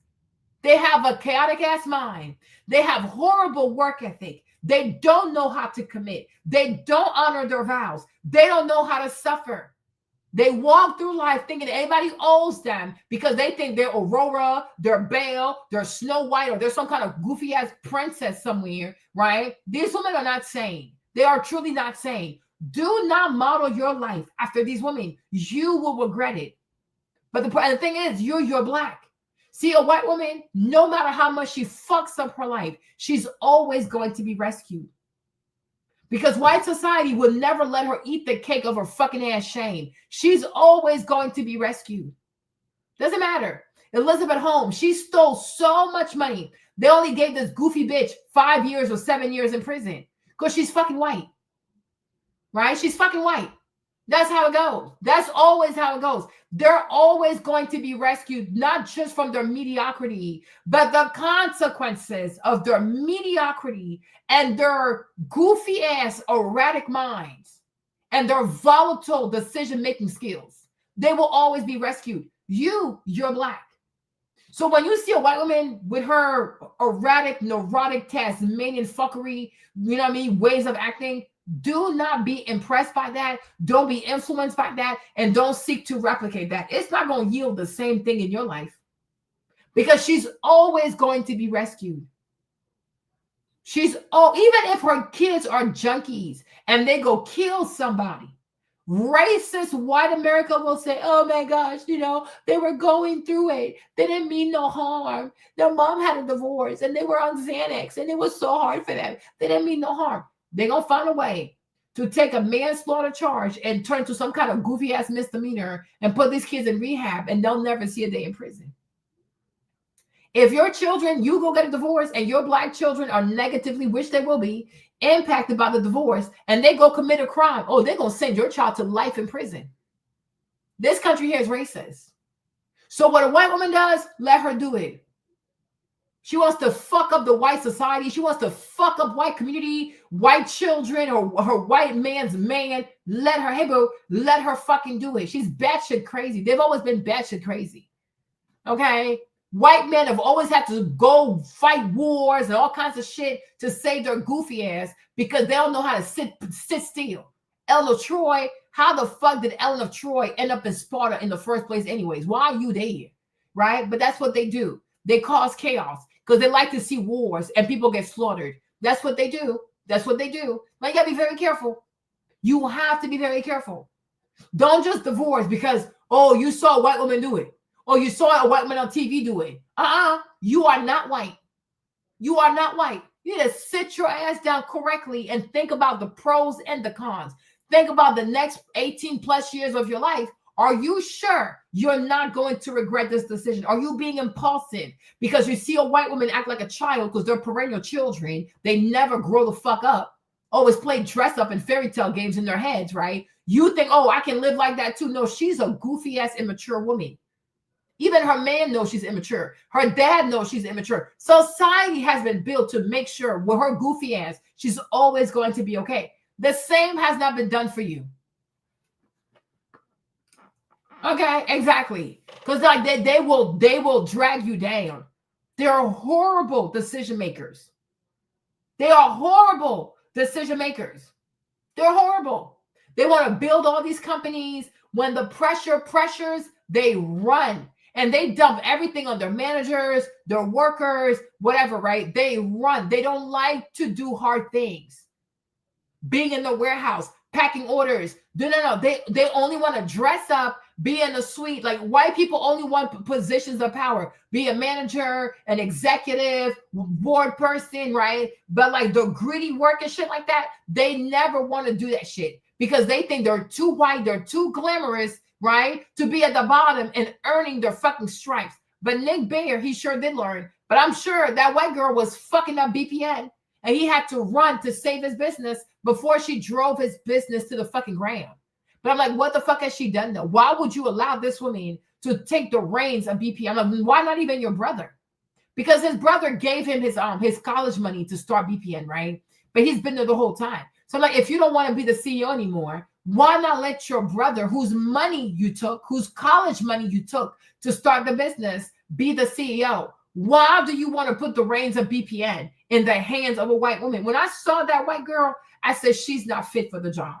S1: They have a chaotic ass mind. They have horrible work ethic. They don't know how to commit. They don't honor their vows. They don't know how to suffer. They walk through life thinking everybody owes them because they think they're Aurora, they're Belle, they're Snow White, or they're some kind of goofy ass princess somewhere, right? These women are not sane. They are truly not sane. Do not model your life after these women. You will regret it. But the thing is, you're Black. See, a white woman, no matter how much she fucks up her life, she's always going to be rescued. Because white society will never let her eat the cake of her fucking ass shame. She's always going to be rescued. Doesn't matter. Elizabeth Holmes, she stole so much money. They only gave this goofy bitch 5 years or 7 years in prison because she's fucking white. Right? She's fucking white. That's how it goes. That's always how it goes. They're always going to be rescued, not just from their mediocrity, but the consequences of their mediocrity and their goofy ass erratic minds and their volatile decision-making skills. They will always be rescued. You're Black. So when you see a white woman with her erratic, neurotic, Tasmanian fuckery, you know what I mean, ways of acting, do not be impressed by that. Don't be influenced by that, and don't seek to replicate that. It's not going to yield the same thing in your life, because she's always going to be rescued. Even if her kids are junkies and they go kill somebody, racist white America will say, oh my gosh, you know, they were going through it. They didn't mean no harm. Their mom had a divorce and they were on Xanax and it was so hard for them. They didn't mean no harm. They're going to find a way to take a manslaughter charge and turn to some kind of goofy ass misdemeanor and put these kids in rehab, and they'll never see a day in prison. If your children, you go get a divorce and your black children are negatively, which they will be, impacted by the divorce, and they go commit a crime, oh, they're going to send your child to life in prison. This country here is racist. So what a white woman does, let her do it. She wants to fuck up the white society. She wants to fuck up white community, white children, or her white man's man. Let her, hey bro, let her fucking do it. She's batshit crazy. They've always been batshit crazy. Okay? White men have always had to go fight wars and all kinds of shit to save their goofy ass because they don't know how to sit still. Ellen of Troy, how the fuck did Ellen of Troy end up in Sparta in the first place anyways? Why are you there? Right? But that's what they do. They cause chaos because they like to see wars and people get slaughtered. That's what they do. That's what they do. Like, you gotta be very careful. You have to be very careful. Don't just divorce because, oh, you saw a white woman do it. Oh, you saw a white man on TV do it. You are not white. You are not white. You need to sit your ass down correctly and think about the pros and the cons. Think about the next 18 plus years of your life. Are you sure you're not going to regret this decision? Are you being impulsive because you see a white woman act like a child because they're perennial children? They never grow the fuck up. Always play dress up in fairy tale games in their heads, right? You think, oh, I can live like that too. No, she's a goofy ass immature woman. Even her man knows she's immature. Her dad knows she's immature. Society has been built to make sure with her goofy ass, she's always going to be okay. The same has not been done for you. Okay, exactly. Because like they will drag you down. They're horrible decision makers. They are horrible decision makers. They're horrible. They want to build all these companies. When the pressures, they run. And they dump everything on their managers, their workers, whatever, right? They run. They don't like to do hard things. Being in the warehouse, packing orders. No. They only want to dress up, be in a suite. Like, white people only want positions of power. Be a manager, an executive, board person, right? But like the gritty work and shit like that, they never want to do that shit because they think they're too white, they're too glamorous, right? To be at the bottom and earning their fucking stripes. But Nick Bayer, he sure did learn. But I'm sure that white girl was fucking up BPN and he had to run to save his business before she drove his business to the fucking ground. But I'm like, what the fuck has she done though? Why would you allow this woman to take the reins of BPN? I'm like, why not even your brother? Because his brother gave him his college money to start BPN, right? But he's been there the whole time. So like, if you don't want to be the CEO anymore, why not let your brother, whose money you took, whose college money you took to start the business, be the CEO? Why do you want to put the reins of BPN in the hands of a white woman? When I saw that white girl, I said, she's not fit for the job.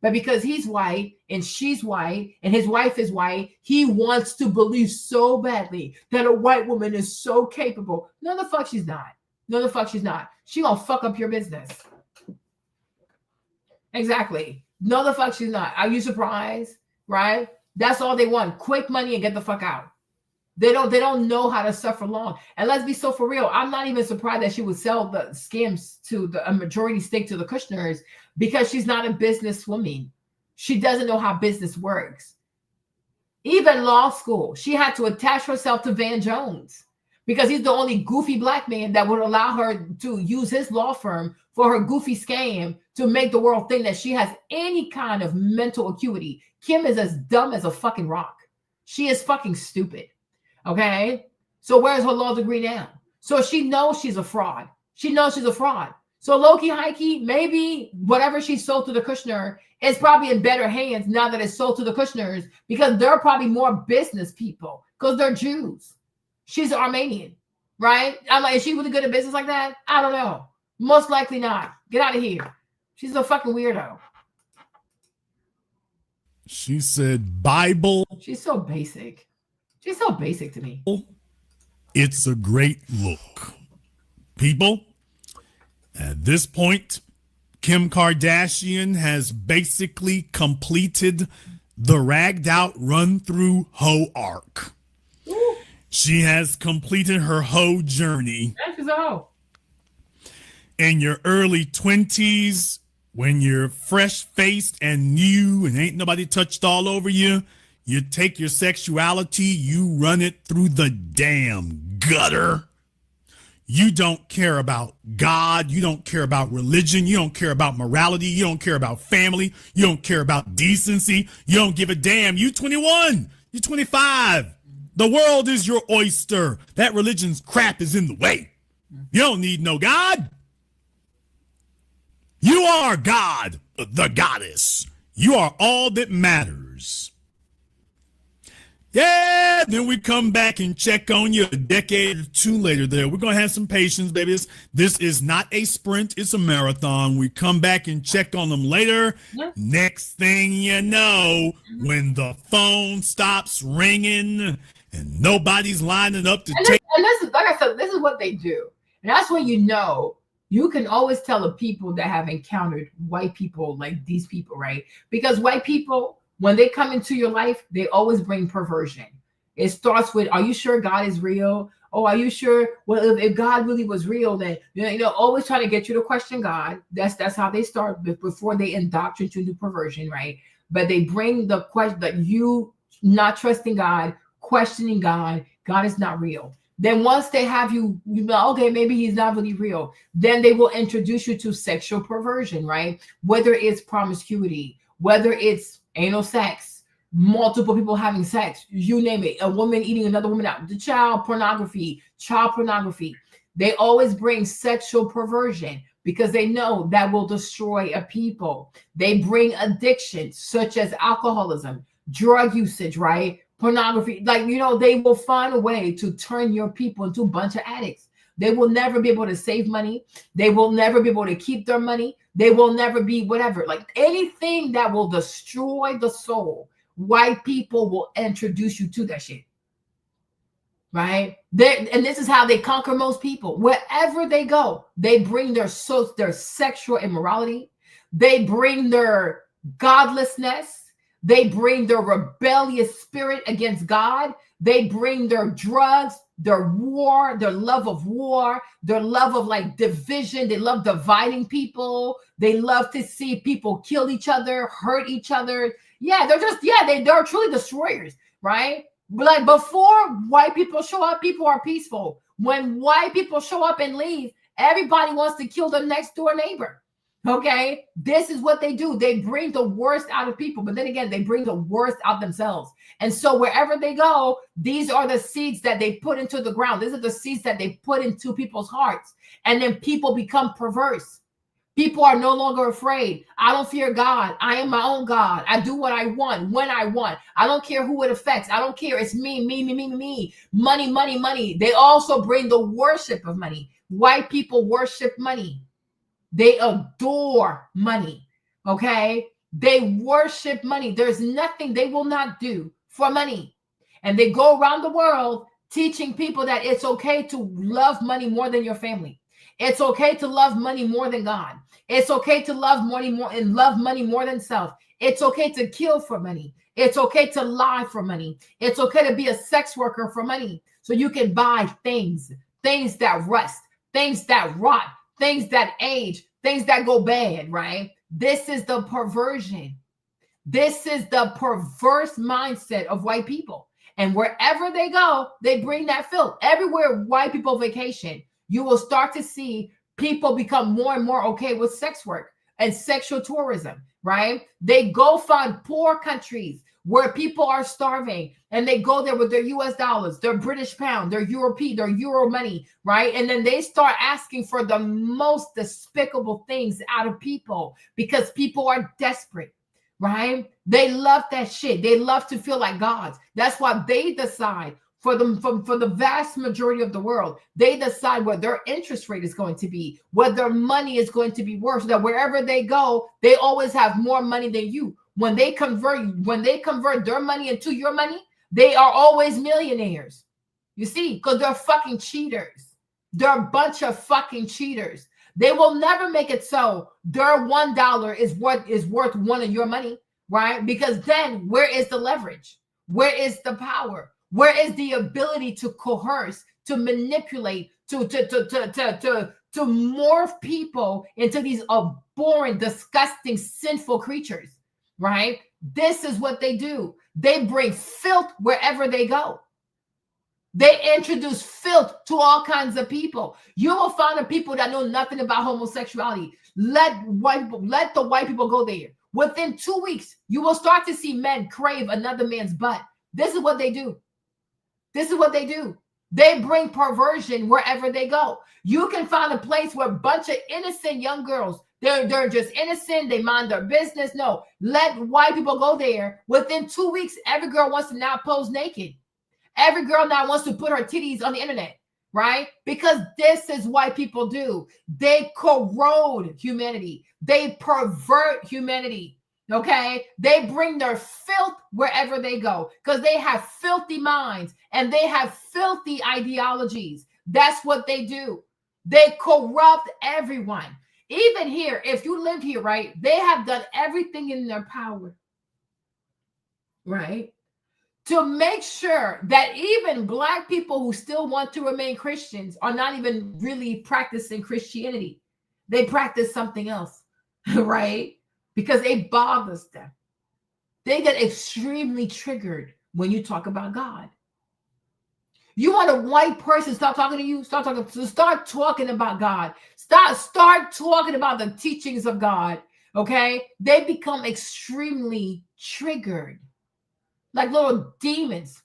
S1: But because he's white and she's white and his wife is white, he wants to believe so badly that a white woman is so capable. No, the fuck she's not. No, the fuck she's not. She gonna fuck up your business. Exactly. No, the fuck she's not. Are you surprised? Right? That's all they want. Quick money and get the fuck out. They don't know how to suffer long. And let's be so for real. I'm not even surprised that she would sell the skims to a majority stake to the Kushners because she's not a businesswoman. She doesn't know how business works. Even law school, she had to attach herself to Van Jones because he's the only goofy black man that would allow her to use his law firm for her goofy scam to make the world think that she has any kind of mental acuity. Kim is as dumb as a fucking rock. She is fucking stupid. Okay? So where's her law degree now? So she knows she's a fraud. She knows she's a fraud. So low-key, high-key, maybe whatever she sold to the Kushner is probably in better hands now that it's sold to the Kushners because they're probably more business people because they're Jews. She's Armenian, right? I'm like, is she really good at business like that? I don't know. Most likely not. Get out of here. She's a fucking weirdo.
S2: She said, Bible.
S1: She's so basic. She's so basic to me.
S2: It's a great look. People, at this point, Kim Kardashian has basically completed the ragged out run through hoe arc.
S1: Ooh.
S2: She has completed her hoe journey.
S1: Yeah, she's a hoe.
S2: In your early 20s, when you're fresh faced and new and ain't nobody touched all over you, you take your sexuality, you run it through the damn gutter. You don't care about God. You don't care about religion. You don't care about morality. You don't care about family. You don't care about decency. You don't give a damn. You 21. You 25. The world is your oyster. That religion's crap is in the way. You don't need no God. You are God, the goddess. You are all that matters. Yeah, then we come back and check on you a decade or two later there. We're going to have some patience, baby. This is not a sprint. It's a marathon. We come back and check on them later. Yeah. Next thing you know, when the phone stops ringing and nobody's lining up to take.
S1: And this is, like I said, this is what they do. And that's when you know. You can always tell the people that have encountered white people like these people, right? Because white people, when they come into your life, they always bring perversion. It starts with, are you sure God is real? Oh, are you sure? Well, if God really was real, then, always trying to get you to question God. That's how they start before they indoctrinate you to do perversion, right? But they bring the question that you not trusting God, questioning God. God is not real. Then once they have you know, okay, maybe he's not really real, then they will introduce you to sexual perversion, right? Whether it's promiscuity, whether it's anal sex, multiple people having sex, you name it, a woman eating another woman out, the child pornography. They always bring sexual perversion because they know that will destroy a people. They bring addiction such as alcoholism, drug usage, right? Pornography, they will find a way to turn your people into a bunch of addicts. They will never be able to save money. They will never be able to keep their money. They will never be whatever. Like anything that will destroy the soul, white people will introduce you to that shit. Right? And this is how they conquer most people. Wherever they go, they bring their sexual immorality. They bring their godlessness. They bring their rebellious spirit against God. They bring their drugs, their war, their love of war, their love of division. They love dividing people. They love to see people kill each other, hurt each other. Yeah, they're truly destroyers, right? But before white people show up, people are peaceful. When white people show up and leave, everybody wants to kill their next door neighbor. Okay, this is what they do. They bring the worst out of people, but then again, they bring the worst out themselves. And so wherever they go, these are the seeds that they put into the ground. These are the seeds that they put into people's hearts. And then people become perverse. People are no longer afraid. I don't fear God. I am my own God. I do what I want, when I want. I don't care who it affects. I don't care. It's me. Money, money, money. They also bring the worship of money. White people worship money. They adore money, okay? They worship money. There's nothing they will not do for money. And they go around the world teaching people that it's okay to love money more than your family. It's okay to love money more than God. It's okay to love money more than self. It's okay to kill for money. It's okay to lie for money. It's okay to be a sex worker for money. So you can buy things that rust, things that rot, things that age, things that go bad, right? This is the perversion. This is the perverse mindset of white people. And wherever they go, they bring that filth. Everywhere white people vacation, you will start to see people become more and more okay with sex work and sexual tourism, right? They go find poor countries where people are starving and they go there with their US dollars, their British pound, their Euro money, right? And then they start asking for the most despicable things out of people because people are desperate, right? They love that shit. They love to feel like gods. That's why they decide for the vast majority of the world. They decide what their interest rate is going to be, what their money is going to be worth, so that wherever they go, they always have more money than you. When they convert their money into your money, they are always millionaires. You see, because they're fucking cheaters. They're a bunch of fucking cheaters. They will never make it so their $1 is worth one of your money, right? Because then where is the leverage? Where is the power? Where is the ability to coerce, to manipulate, to morph people into these abhorrent, disgusting, sinful creatures, right? This is what they do. They bring filth wherever they go. They introduce filth to all kinds of people. You will find the people that know nothing about homosexuality. Let the white people go there. Within 2 weeks, you will start to see men crave another man's butt. This is what they do. This is what they do. They bring perversion wherever they go. You can find a place where a bunch of innocent young girls, they're just innocent. They mind their business. No, let white people go there. Within 2 weeks, every girl wants to now pose naked. Every girl now wants to put her titties on the internet, right? Because this is what people do. They corrode humanity. They pervert humanity, okay? They bring their filth wherever they go because they have filthy minds and they have filthy ideologies. That's what they do. They corrupt everyone. Even here, if you live here, right, they have done everything in their power, right, to make sure that even Black people who still want to remain Christians are not even really practicing Christianity. They practice something else, right? Because it bothers them. They get extremely triggered when you talk about God. You want a white person to start talking to you? Start talking about God. Start talking about the teachings of God, okay? They become extremely triggered. Like little demons,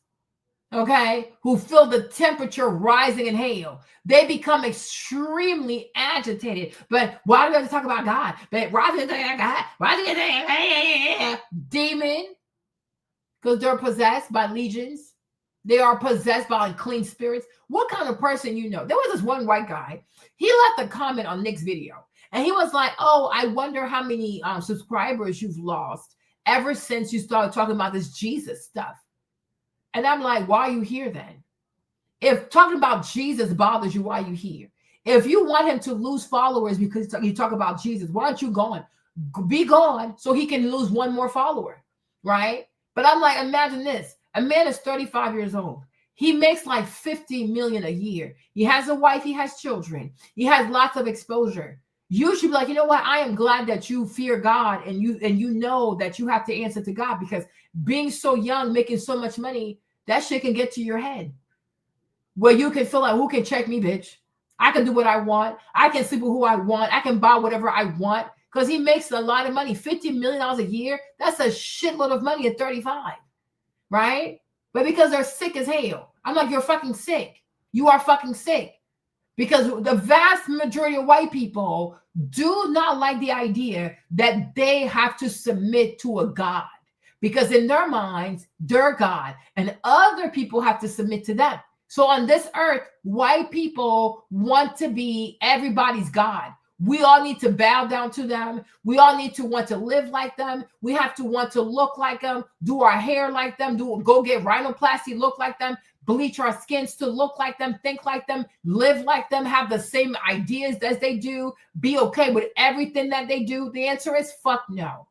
S1: okay, who feel the temperature rising in hell. They become extremely agitated. But why do we have to talk about God? But why do you think God? Why do you think demon? Because they're possessed by legions. They are possessed by unclean spirits. What kind of person you know? There was this one white guy. He left a comment on Nick's video. And he was like, oh, I wonder how many subscribers you've lost ever since you started talking about this Jesus stuff. And I'm like, why are you here then? If talking about Jesus bothers you, why are you here? If you want him to lose followers because you talk about Jesus, why aren't you going? Be gone so he can lose one more follower, right? But I'm like, imagine this. A man is 35 years old. He makes like 50 million a year. He has a wife. He has children. He has lots of exposure. You should be like, you know what? I am glad that you fear God and you know that you have to answer to God, because being so young, making so much money, that shit can get to your head where you can feel like, who can check me, bitch? I can do what I want. I can sleep with who I want. I can buy whatever I want, because he makes a lot of money. $50 million a year. That's a shitload of money at 35, right? But because they're sick as hell. I'm like, you're fucking sick. You are fucking sick. Because the vast majority of white people do not like the idea that they have to submit to a God, because in their minds, they're God and other people have to submit to them. So on this earth, white people want to be everybody's God. We all need to bow down to them. We all need to want to live like them. We have to want to look like them, do our hair like them, go get rhinoplasty, look like them, bleach our skins to look like them, think like them, live like them, have the same ideas as they do, be okay with everything that they do. The answer is fuck no.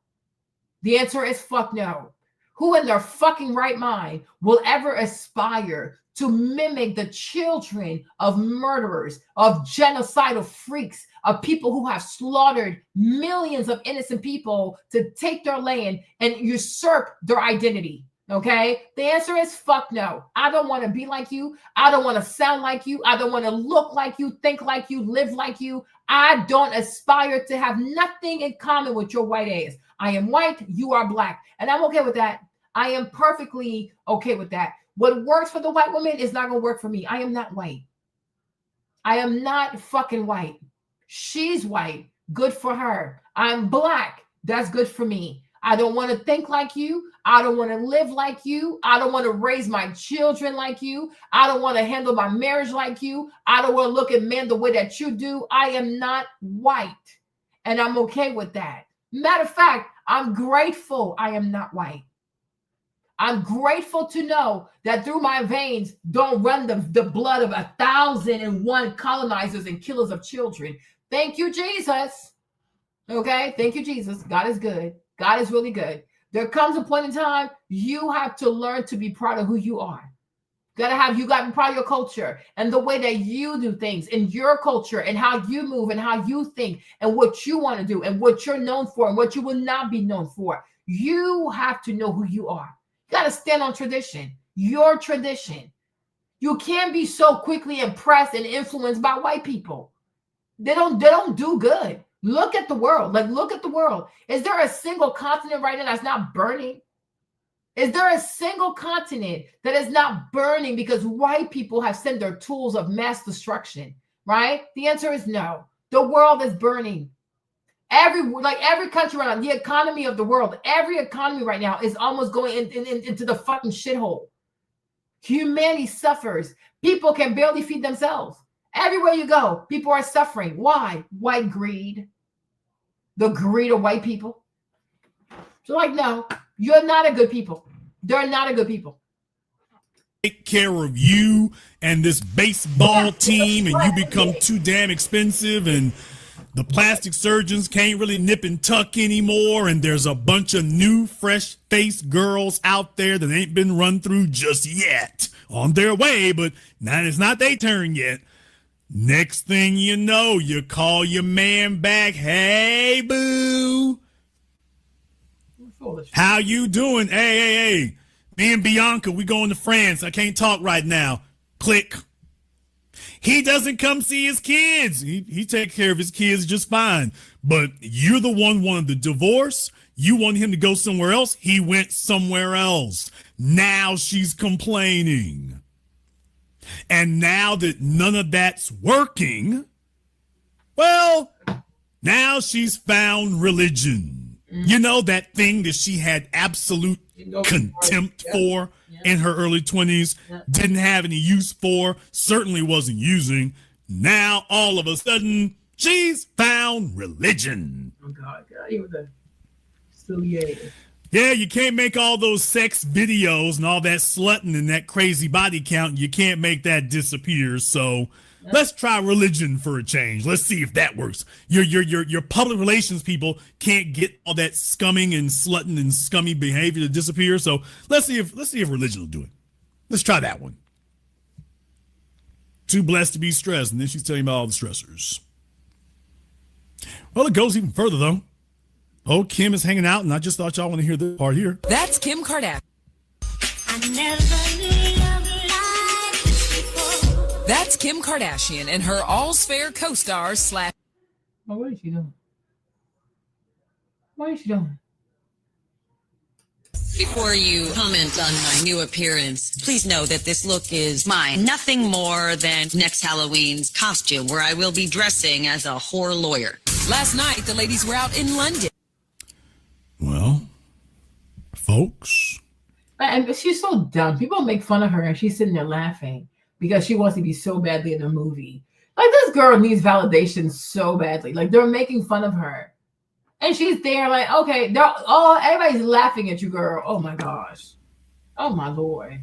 S1: The answer is fuck no. Who in their fucking right mind will ever aspire to mimic the children of murderers, of genocidal freaks, of people who have slaughtered millions of innocent people to take their land and usurp their identity? Okay, the answer is fuck no. I don't want to be like you. I don't want to sound like you. I don't want to look like you, think like you, live like you. I don't aspire to have nothing in common with your white ass. I am white, you are Black, and I'm okay with that. I am perfectly okay with that. What works for the white woman is not going to work for me. I am not white. I am not fucking white. She's white. Good for her. I'm Black. That's good for me. I don't want to think like you. I don't want to live like you. I don't want to raise my children like you. I don't want to handle my marriage like you. I don't want to look at men the way that you do. I am not white, and I'm okay with that. Matter of fact, I'm grateful I am not white. I'm grateful to know that through my veins don't run the blood of 1,001 colonizers and killers of children. Thank you, Jesus. Okay, thank you, Jesus. God is good. God is really good. There comes a point in time you have to learn to be proud of who you are. You got to be proud of your culture and the way that you do things in your culture and how you move and how you think and what you want to do and what you're known for and what you will not be known for. You have to know who you are. You got to stand on tradition, your tradition. You can't be so quickly impressed and influenced by white people. They don't do good. Look at the world. Look at the world. Is there a single continent right now that's not burning? Is there a single continent that is not burning because white people have sent their tools of mass destruction, right? The answer is no. The world is burning. Every country around the economy of the world, every economy right now is almost going into the fucking shithole. Humanity suffers. People can barely feed themselves. Everywhere you go, people are suffering. Why? White greed. The greed of white people. So no, you're not a good people. They're not a good people.
S2: Take care of you and this baseball team, and you become too damn expensive, and the plastic surgeons can't really nip and tuck anymore, and there's a bunch of new, fresh-faced girls out there that ain't been run through just yet. On their way, but now it's not their turn yet. Next thing you know, you call your man back. Hey, boo. How you doing? Hey. Me and Bianca, we going to France. I can't talk right now. Click. He doesn't come see his kids. He takes care of his kids just fine. But you're the one wanting the divorce. You want him to go somewhere else. He went somewhere else. Now she's complaining. And now that none of that's working, well, now she's found religion. You know, that thing that she had absolute contempt for in her early 20s, didn't have any use for, certainly wasn't using. Now, all of a sudden, she's found religion.
S1: Oh, God, he was a silly ass.
S2: Yeah, you can't make all those sex videos and all that slutting and that crazy body count. You can't make that disappear. So let's try religion for a change. Let's see if that works. Your public relations people can't get all that scumming and slutting and scummy behavior to disappear. So let's see if religion will do it. Let's try that one. Too blessed to be stressed, and then she's telling you about all the stressors. Well, it goes even further though. Oh, Kim is hanging out, and I just thought y'all want to hear this part here.
S11: That's Kim Kardashian. That's Kim Kardashian and her All's Fair co-stars /
S1: Oh, what is she doing? What is she doing?
S12: Before you comment on my new appearance, please know that this look is mine. Nothing more than next Halloween's costume, where I will be dressing as a whore lawyer.
S11: Last night, the ladies were out in London.
S2: Well, folks.
S1: And she's so dumb. People make fun of her, and she's sitting there laughing because she wants to be so badly in a movie. This girl needs validation so badly. They're making fun of her. And she's there okay, everybody's laughing at you, girl. Oh my gosh. Oh my Lord.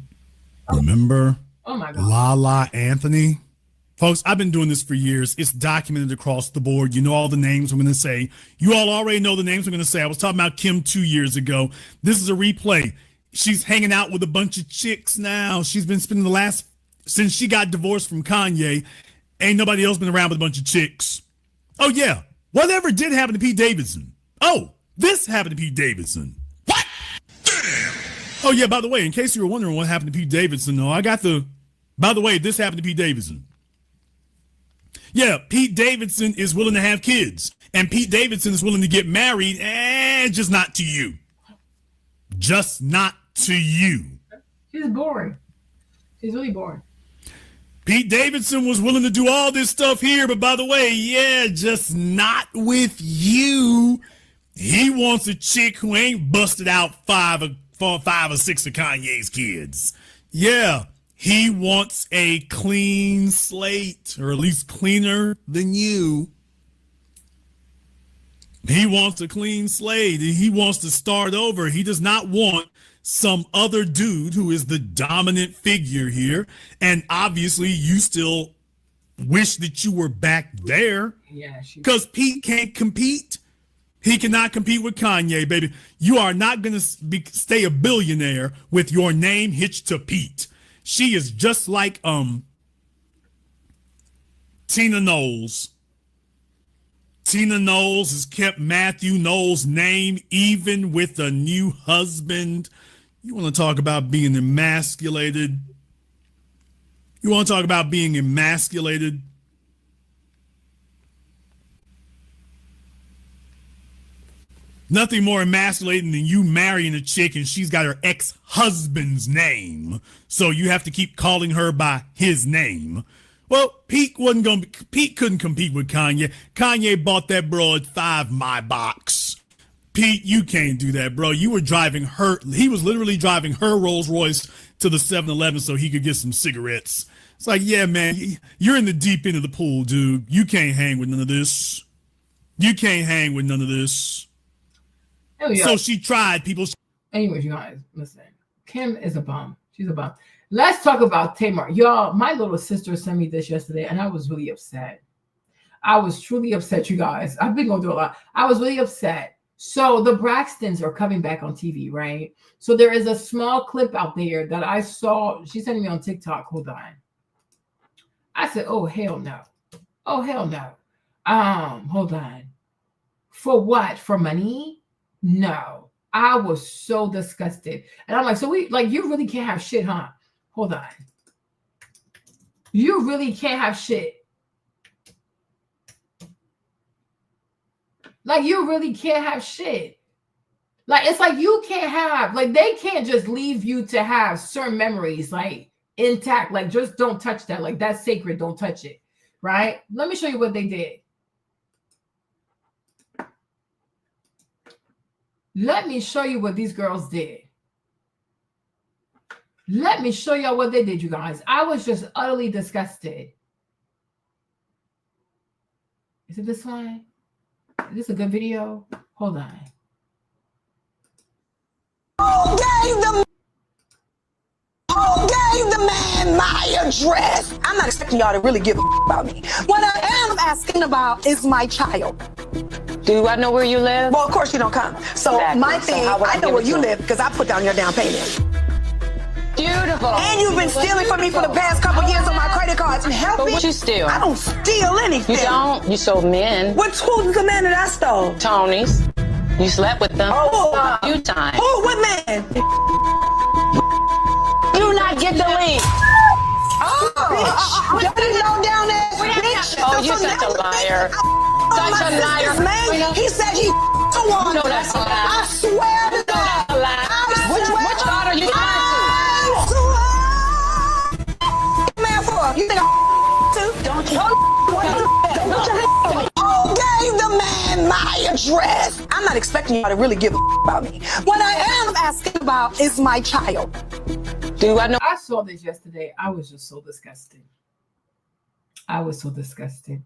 S2: Remember?
S1: Oh my God.
S2: Lala Anthony? Folks, I've been doing this for years. It's documented across the board. You know all the names I'm going to say. You all already know the names I'm going to say. I was talking about Kim 2 years ago. This is a replay. She's hanging out with a bunch of chicks now. She's been spending since she got divorced from Kanye, ain't nobody else been around with a bunch of chicks. Oh, yeah. Whatever did happen to Pete Davidson? Oh, this happened to Pete Davidson. What? Oh, yeah, by the way, in case you were wondering what happened to Pete Davidson, by the way, this happened to Pete Davidson. Yeah, Pete Davidson is willing to have kids, and Pete Davidson is willing to get married, and just not to you. Just not to you.
S1: She's boring. She's really boring.
S2: Pete Davidson was willing to do all this stuff here, but by the way, yeah, just not with you. He wants a chick who ain't busted out five or six of Kanye's kids. Yeah, he wants a clean slate, or at least cleaner than you. He wants a clean slate. He wants to start over. He does not want some other dude who is the dominant figure here. And obviously, you still wish that you were back there.
S1: Yeah,
S2: because Pete can't compete. He cannot compete with Kanye, baby. You are not going to stay a billionaire with your name hitched to Pete. She is just like Tina Knowles. Tina Knowles has kept Matthew Knowles' name even with a new husband. You want to talk about being emasculated? You want to talk about being emasculated? Nothing more emasculating than you marrying a chick and she's got her ex-husband's name. So you have to keep calling her by his name. Well, Pete couldn't compete with Kanye. Kanye bought that bro at 5 Maybachs. Pete, you can't do that, bro. You were driving he was literally driving her Rolls Royce to the 7-Eleven so he could get some cigarettes. It's like, yeah, man, you're in the deep end of the pool, dude. You can't hang with none of this. You can't hang with none of this. So she tried, people.
S1: Anyways, you guys, listen. Kim is a bum. She's a bum. Let's talk about Tamar. Y'all, my little sister sent me this yesterday, and I was really upset. I was truly upset, you guys. I've been going through a lot. I was really upset. So the Braxtons are coming back on TV, right? So there is a small clip out there that I saw. She sent me on TikTok. Hold on. I said, oh, hell no. Oh, hell no. Hold on. For what? For money? No. I was so disgusted. And I'm like, so you really can't have shit, huh? Hold on. You really can't have shit. Like, you really can't have shit. Like, it's like you can't have, like, they can't just leave you to have certain memories, like, intact. Like, just don't touch that. Like, that's sacred. Don't touch it. Right? Let me show you what they did. Let me show you what these girls did. Let me show y'all what they did, you guys. I was just utterly disgusted. Is it this one? Is this a good video? Hold on.
S13: Who gave the man my address? I'm not expecting y'all to really give a about me. What I am asking about is my child.
S14: Do I know where you live?
S13: Well, of course you don't come. So
S14: exactly.
S13: My thing,
S14: so
S13: I know where you live because I put down your down payment.
S14: Beautiful.
S13: And you've been stealing from me for the past couple years on my credit cards. And help me.
S14: What you steal?
S13: I don't steal anything.
S14: You don't? You sold men.
S13: Who's the man that I stole?
S14: Tony's. You slept with them.
S13: Oh.
S14: A few times.
S13: Who? What man?
S14: You not get the link.
S13: Oh, bitch. You didn't know down there, bitch.
S14: Oh, you're such a liar. Such a liar.
S13: Man, he said he one.
S14: No, that's a lie.
S13: I swear to God.
S14: No, that's a lie. Which part are you lying
S13: to? Man, for you think too? Don't you? Who gave the man my address? I'm not expecting y'all to really give a about me. What I am asking about is my child.
S14: Do I know?
S1: I saw this yesterday. I was just so disgusted. I was so disgusted.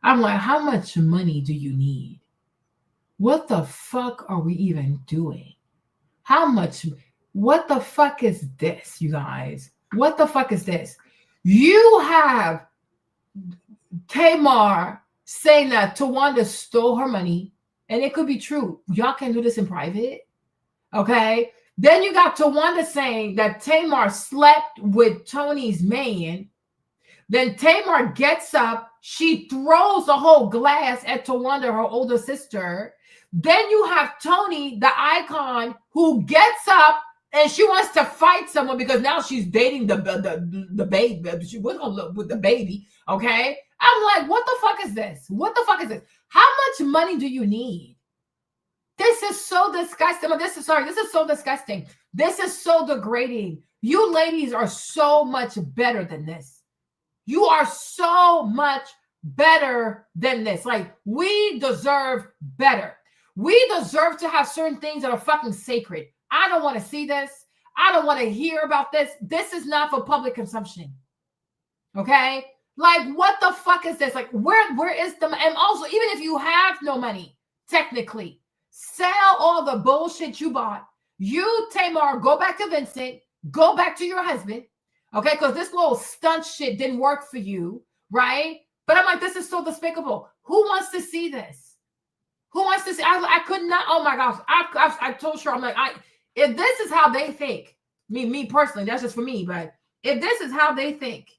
S1: I'm like, how much money do you need? What the fuck are we even doing? How much? What the fuck is this, you guys? What the fuck is this? You have Tamar saying that Tawanda stole her money, and it could be true. Y'all can do this in private, okay? Then you got Tawanda saying that Tamar slept with Tony's man. Then Tamar gets up. She throws a whole glass at Tawanda, her older sister. Then you have Tony, the icon, who gets up and she wants to fight someone because now she's dating the baby. She was gonna look with the baby. Okay. I'm like, what the fuck is this? What the fuck is this? How much money do you need? This is so disgusting. This is so disgusting. This is so degrading. You ladies are so much better than this. You are so much better than this. Like, we deserve better. We deserve to have certain things that are fucking sacred. I don't want to see this. I don't want to hear about this. This is not for public consumption. Okay? Like, what the fuck is this? Like, where is the, and also, even if you have no money, technically, sell all the bullshit you bought. You, Tamar, go back to Vincent, go back to your husband, okay? Because this little stunt shit didn't work for you, right? But I'm like, this is so despicable. Who wants to see this? Who wants to see? I could not, oh my gosh. I told her, I'm like, if this is how they think, me personally, that's just for me, but if this is how they think,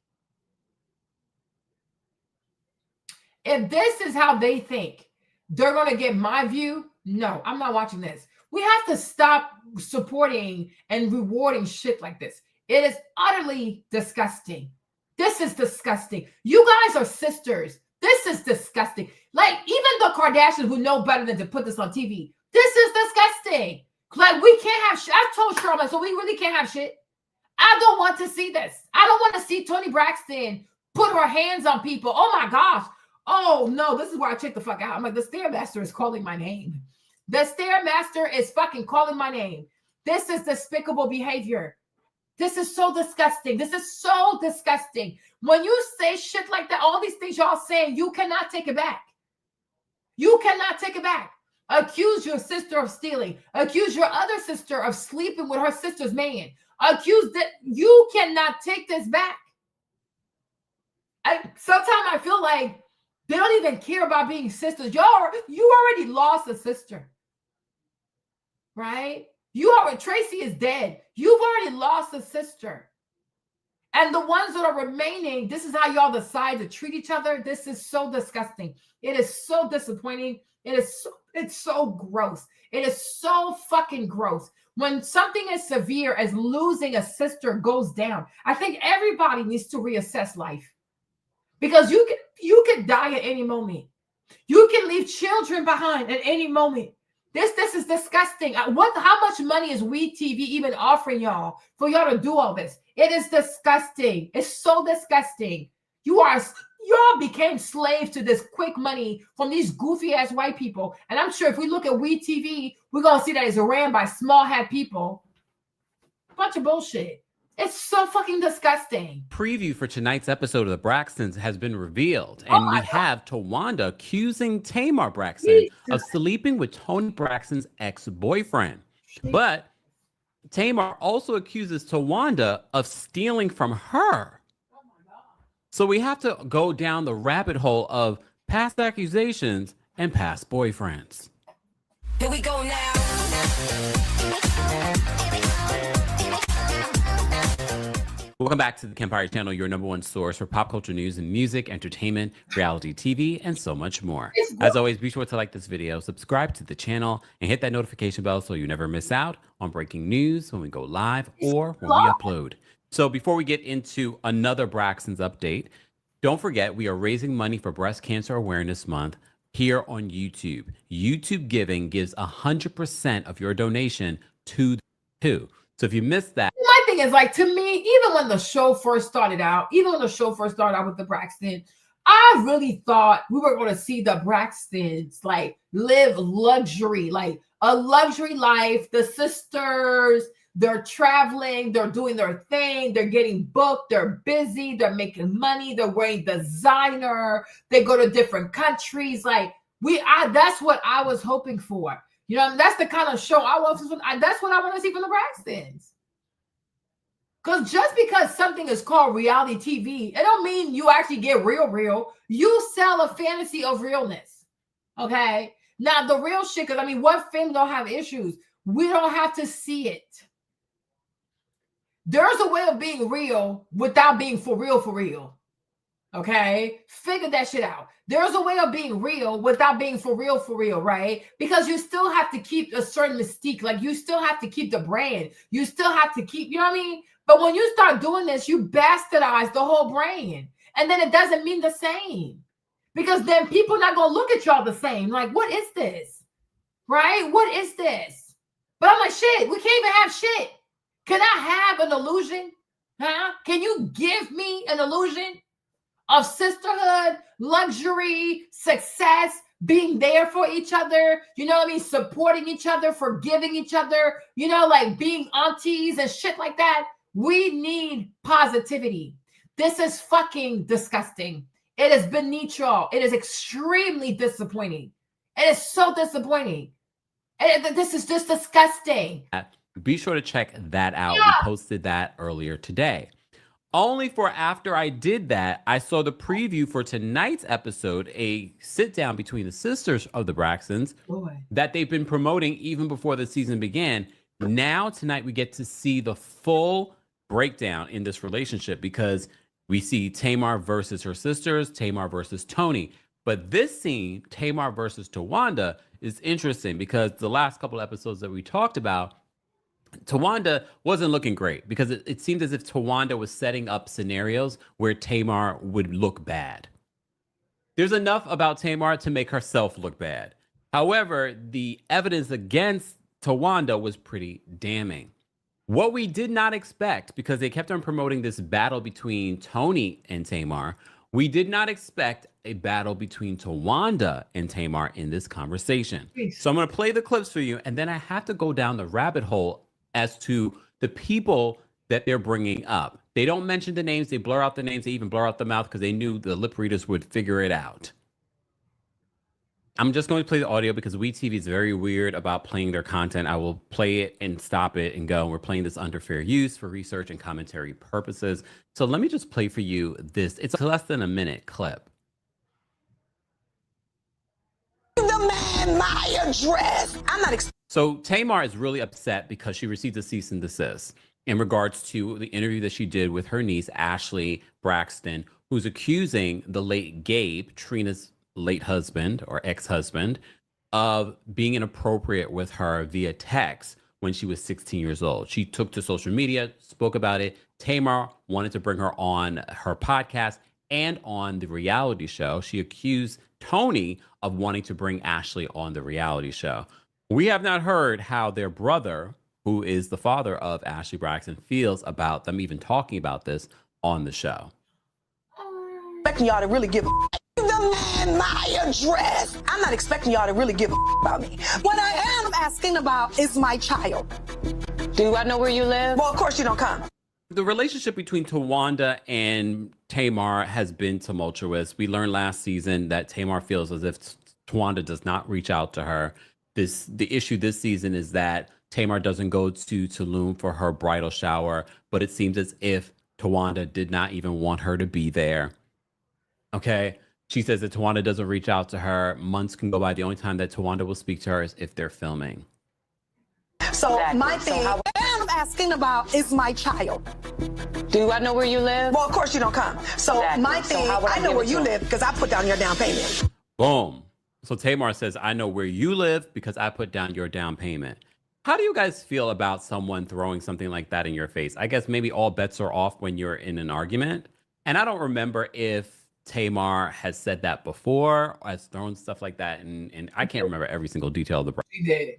S1: if this is how they think, they're going to get my view. No, I'm not watching this. We have to stop supporting and rewarding shit like this. It is utterly disgusting. This is disgusting. You guys are sisters. This is disgusting. Like, even the Kardashians who know better than to put this on TV. This is disgusting. Like, we can't have shit. I told Charlotte, so we really can't have shit. I don't want to see this. I don't want to see Toni Braxton put her hands on people. Oh my gosh. Oh no, this is where I check the fuck out. I'm like, the Stairmaster is calling my name. The Stairmaster is fucking calling my name. This is despicable behavior. This is so disgusting. This is so disgusting. When you say shit like that, all these things y'all saying, you cannot take it back. You cannot take it back. Accuse your sister of stealing. Accuse your other sister of sleeping with her sister's man. Accuse that. You cannot take this back. Sometimes I feel like they don't even care about being sisters. You already lost a sister. Right? Tracy is dead. You've already lost a sister. And the ones that are remaining, this is how y'all decide to treat each other. This is so disgusting. It is so disappointing. It's so gross. It is so fucking gross. When something as severe as losing a sister goes down, I think everybody needs to reassess life. Because you could die at any moment. You can leave children behind at any moment. This is disgusting. How much money is We TV even offering y'all for y'all to do all this? It is disgusting. It's so disgusting. Y'all became slaves to this quick money from these goofy ass white people. And I'm sure if we look at We TV, we're gonna see that it's ran by small hat people. Bunch of bullshit. It's so fucking disgusting.
S15: Preview for tonight's episode of The Braxtons has been revealed, and we have Tawanda accusing Tamar Braxton of sleeping with Toni Braxton's ex-boyfriend. But Tamar also accuses Tawanda of stealing from her. So we have to go down the rabbit hole of past accusations and past boyfriends.
S11: Here we go now.
S15: Welcome back to the Kempire Channel, your number one source for pop culture news and music, entertainment, reality TV, and so much more. As always, be sure to like this video, subscribe to the channel, and hit that notification bell so you never miss out on breaking news when we go live or when we upload. So before we get into another Braxton's update, don't forget we are raising money for Breast Cancer Awareness Month here on YouTube. YouTube Giving gives 100% of your donation to the two. So if you missed that.
S1: My thing is, like, to me, even when the show first started out with the Braxton, I really thought we were going to see the Braxtons like live luxury, like a luxury life. The sisters, they're traveling, they're doing their thing, they're getting booked, they're busy, they're making money, they're wearing designer, they go to different countries. Like that's what I was hoping for. You know, that's the kind of show I want. That's what I want to see from the Braxtons. Because just because something is called reality TV, it don't mean you actually get real. You sell a fantasy of realness. Okay? Now, the real shit, because, I mean, what family don't have issues? We don't have to see it. There's a way of being real without being for real. Okay? Figure that shit out. There's a way of being real without being for real, right? Because you still have to keep a certain mystique. Like, you still have to keep the brand. You still have to keep, you know what I mean? But when you start doing this, you bastardize the whole brand. And then it doesn't mean the same. Because then people not going to look at y'all the same. Like, what is this? Right? What is this? But I'm like, shit, we can't even have shit. Can I have an illusion? Huh? Can you give me an illusion of sisterhood, luxury, success, being there for each other, you know what I mean? Supporting each other, forgiving each other, you know, like being aunties and shit like that. We need positivity. This is fucking disgusting. It is beneath y'all. It is extremely disappointing. It is so disappointing. This is just disgusting.
S15: Be sure to check that out.
S1: Yeah.
S15: We posted that earlier today. Only for after I did that, I saw the preview for tonight's episode, a sit down between the sisters of the Braxtons that they've been promoting even before the season began. Now, tonight, we get to see the full breakdown in this relationship because we see Tamar versus her sisters, Tamar versus Tony. But this scene, Tamar versus Tawanda, is interesting because the last couple episodes that we talked about, Tawanda wasn't looking great because it seemed as if Tawanda was setting up scenarios where Tamar would look bad. There's enough about Tamar to make herself look bad. However, the evidence against Tawanda was pretty damning. What we did not expect, because they kept on promoting this battle between Tony and Tamar, we did not expect a battle between Tawanda and Tamar in this conversation. So I'm going to play the clips for you, and then I have to go down the rabbit hole as to the people that they're bringing up. They don't mention the names. They blur out the names. They even blur out the mouth because they knew the lip readers would figure it out. I'm just going to play the audio because WeTV is very weird about playing their content. I will play it and stop it and go. We're playing this under fair use for research and commentary purposes. So let me just play for you this. It's a less than a minute clip.
S13: The man my address. I'm not.
S15: So Tamar is really upset because she received a cease and desist in regards to the interview that she did with her niece, Ashley Braxton, who's accusing the late Gabe, Trina's late husband or ex-husband, of being inappropriate with her via text when she was 16 years old. She took to social media, spoke about it. Tamar wanted to bring her on her podcast and on the reality show. She accused Tony of wanting to bring Ashley on the reality show. We have not heard how their brother, who is the father of Ashley Braxton, feels about them even talking about this on the show.
S13: Expecting y'all to really give the man my address. I'm not expecting y'all to really give about me. What I am asking about is my child.
S14: Do I know where you live?
S13: Well, of course you don't come.
S15: The relationship between Tawanda and Tamar has been tumultuous. We learned last season that Tamar feels as if Tawanda does not reach out to her. The issue this season is that Tamar doesn't go to Tulum for her bridal shower, but it seems as if Tawanda did not even want her to be there. Okay. She says that Tawanda doesn't reach out to her. Months can go by. The only time that Tawanda will speak to her is if they're filming.
S13: So my thing I'm asking about is my child.
S14: Do I know where you live?
S13: Well, of course you don't come. So my thing, I know where you live because I put down your down payment.
S15: Boom. So Tamar says, I know where you live because I put down your down payment. How do you guys feel about someone throwing something like that in your face? I guess maybe all bets are off when you're in an argument. And I don't remember if Tamar has said that before or has thrown stuff like that. And I can't remember every single detail of the
S1: She did.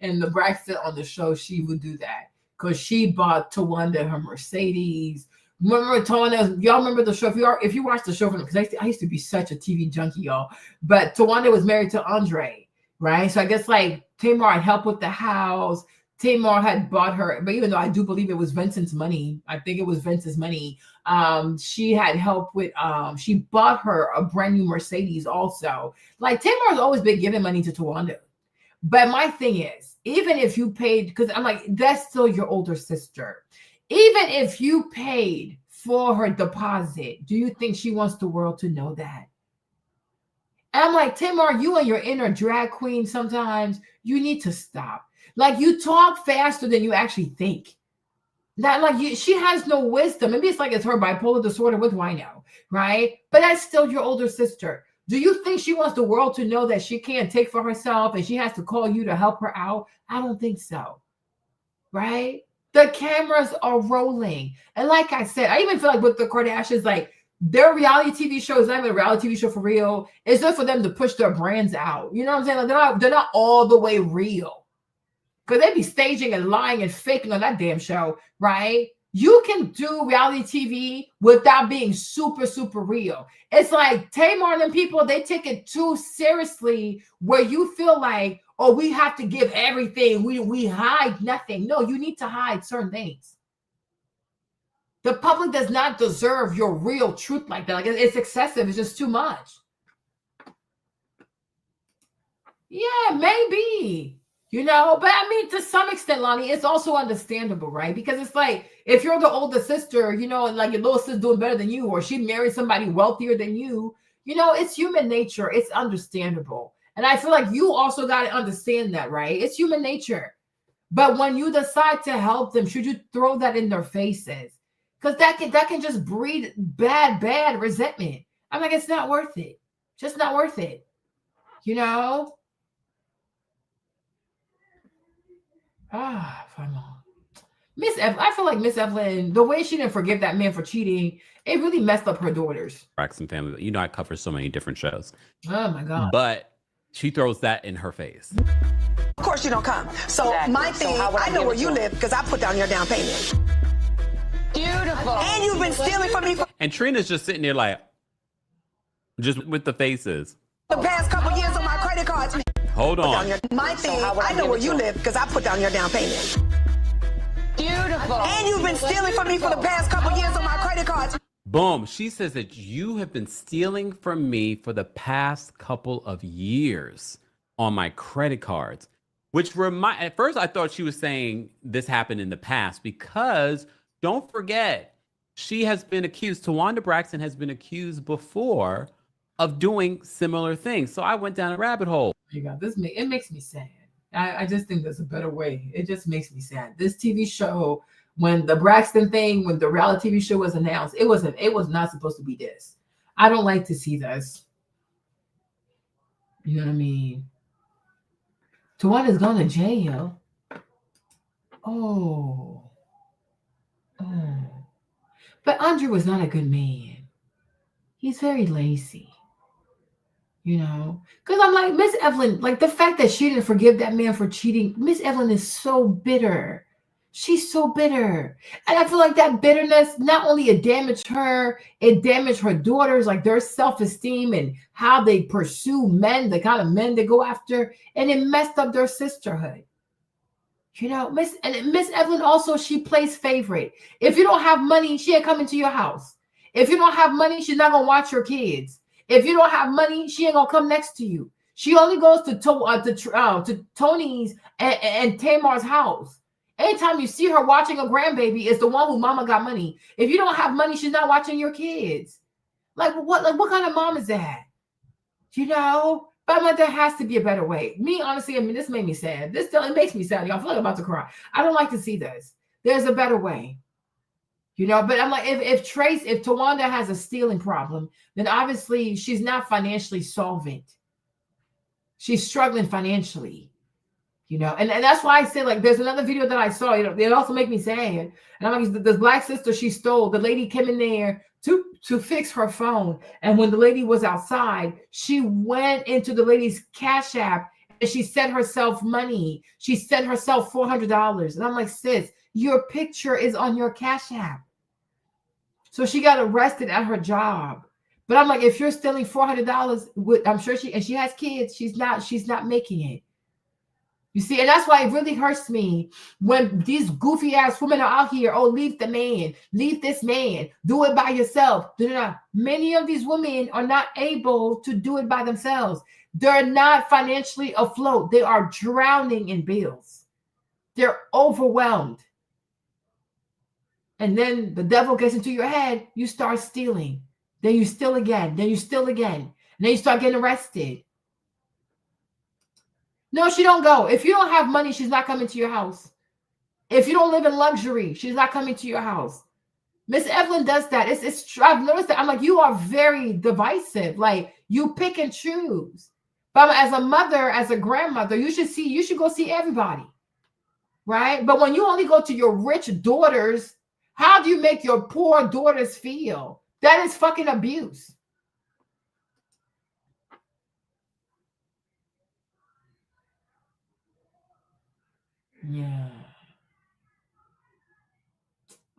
S1: And the Braxton on the show, she would do that because she bought Tawanda her Mercedes. Remember Tawanda? Y'all remember the show? If you watch the show from, because I used to be such a TV junkie, y'all. But Tawanda was married to Andre, right? So I guess like Tamar had helped with the house. Tamar had bought her, but even though I do believe it was Vincent's money, I think it was Vince's money. She had help with. She bought her a brand new Mercedes also. Like Tamar's always been giving money to Tawanda. But my thing is, even if you paid, because I'm like, that's still your older sister. Even if you paid for her deposit, do you think she wants the world to know that? And I'm like, Tamar, you and your inner drag queen, sometimes you need to stop. Like you talk faster than you actually think. That like she has no wisdom. Maybe it's like it's her bipolar disorder with wino, right? But that's still your older sister. Do you think she wants the world to know that she can't take for herself and she has to call you to help her out? I don't think so, right? The cameras are rolling. And like I said, I even feel like with the Kardashians, like their reality TV show is not even a reality TV show for real. It's just for them to push their brands out. You know what I'm saying? Like they're not all the way real. Because they be staging and lying and faking on that damn show, right? You can do reality TV without being super, super real. It's like Tamar and them people, they take it too seriously where you feel like, oh, we have to give everything. We hide nothing. No, you need to hide certain things. The public does not deserve your real truth like that. Like it's excessive. It's just too much. Yeah, maybe. But I mean, to some extent, Lonnie, it's also understandable, right? Because it's like if you're the older sister, and like your little sister's doing better than you, or she married somebody wealthier than you, it's human nature. It's understandable. And I feel like you also got to understand that, right? It's human nature. But when you decide to help them, should you throw that in their faces? Because that can just breed bad resentment. I'm like, it's not worth it. Just not worth it. Miss Evelyn, I feel like Miss Evelyn, the way she didn't forgive that man for cheating, it really messed up her daughters.
S15: Braxton family. I cover so many different shows.
S1: Oh my God.
S15: But she throws that in her face.
S13: Of course you don't come. So my thing, I know where you live because I put down your down payment.
S14: Beautiful.
S13: And you've been stealing from me for
S15: And Trina's just sitting there like, just with the faces.
S13: the past couple years on my credit cards.
S15: Hold on.
S13: My thing, I know where you live because I put down your down payment.
S14: Beautiful.
S13: And you've been stealing from me for the past couple years on my credit cards.
S15: Boom. She says that you have been stealing from me for the past couple of years on my credit cards. Which at first I thought she was saying this happened in the past because don't forget, she has been accused, Tawanda Braxton has been accused before of doing similar things. So I went down a rabbit hole.
S1: You got it makes me sad. I just think there's a better way. It just makes me sad. This TV show, when the Braxton thing, when the reality TV show was announced, it was not supposed to be this. I don't like to see this. You know what I mean? Tawanda's gone to jail. Oh. But Andre was not a good man. He's very lazy. Because I'm like, Miss Evelyn, like the fact that she didn't forgive that man for cheating, Miss Evelyn is so bitter. She's so bitter. And I feel like that bitterness, not only it damaged her, it damaged her daughters, like their self-esteem and how they pursue men, the kind of men they go after, and it messed up their sisterhood. Miss Evelyn also, she plays favorite. If you don't have money, she ain't coming to your house. If you don't have money, she's not gonna watch your kids. If you don't have money, she ain't gonna come next to you. She only goes to Tony's and Tamar's house. Anytime you see her watching a grandbaby, it's the one who mama got money. If you don't have money, she's not watching your kids. Like what kind of mom is that? But I'm like, there has to be a better way. Me, honestly, I mean, this made me sad. It makes me sad. Y'all, I feel like I'm about to cry. I don't like to see this. There's a better way. But I'm like, if Tawanda has a stealing problem, then obviously she's not financially solvent. She's struggling financially, and that's why I say, like, there's another video that I saw, it also make me sad. And I'm like, the black sister she stole, the lady came in there to fix her phone. And when the lady was outside, she went into the lady's Cash App and she sent herself money. She sent herself $400. And I'm like, sis, your picture is on your Cash App. So she got arrested at her job. But I'm like, if you're stealing $400, I'm sure she has kids. She's not making it. You see, and that's why it really hurts me when these goofy ass women are out here. Oh, leave the man, leave this man, do it by yourself. Many of these women are not able to do it by themselves. They're not financially afloat. They are drowning in bills. They're overwhelmed. And then the devil gets into your head, you start stealing. Then you steal again. Then you steal again. And then you start getting arrested. No, she don't go. If you don't have money, she's not coming to your house. If you don't live in luxury, she's not coming to your house. Miss Evelyn does that. I've noticed that. I'm like, you are very divisive. Like, you pick and choose. But as a mother, as a grandmother, you should go see everybody. Right? But when you only go to your rich daughters, how do you make your poor daughters feel? That is fucking abuse. Yeah.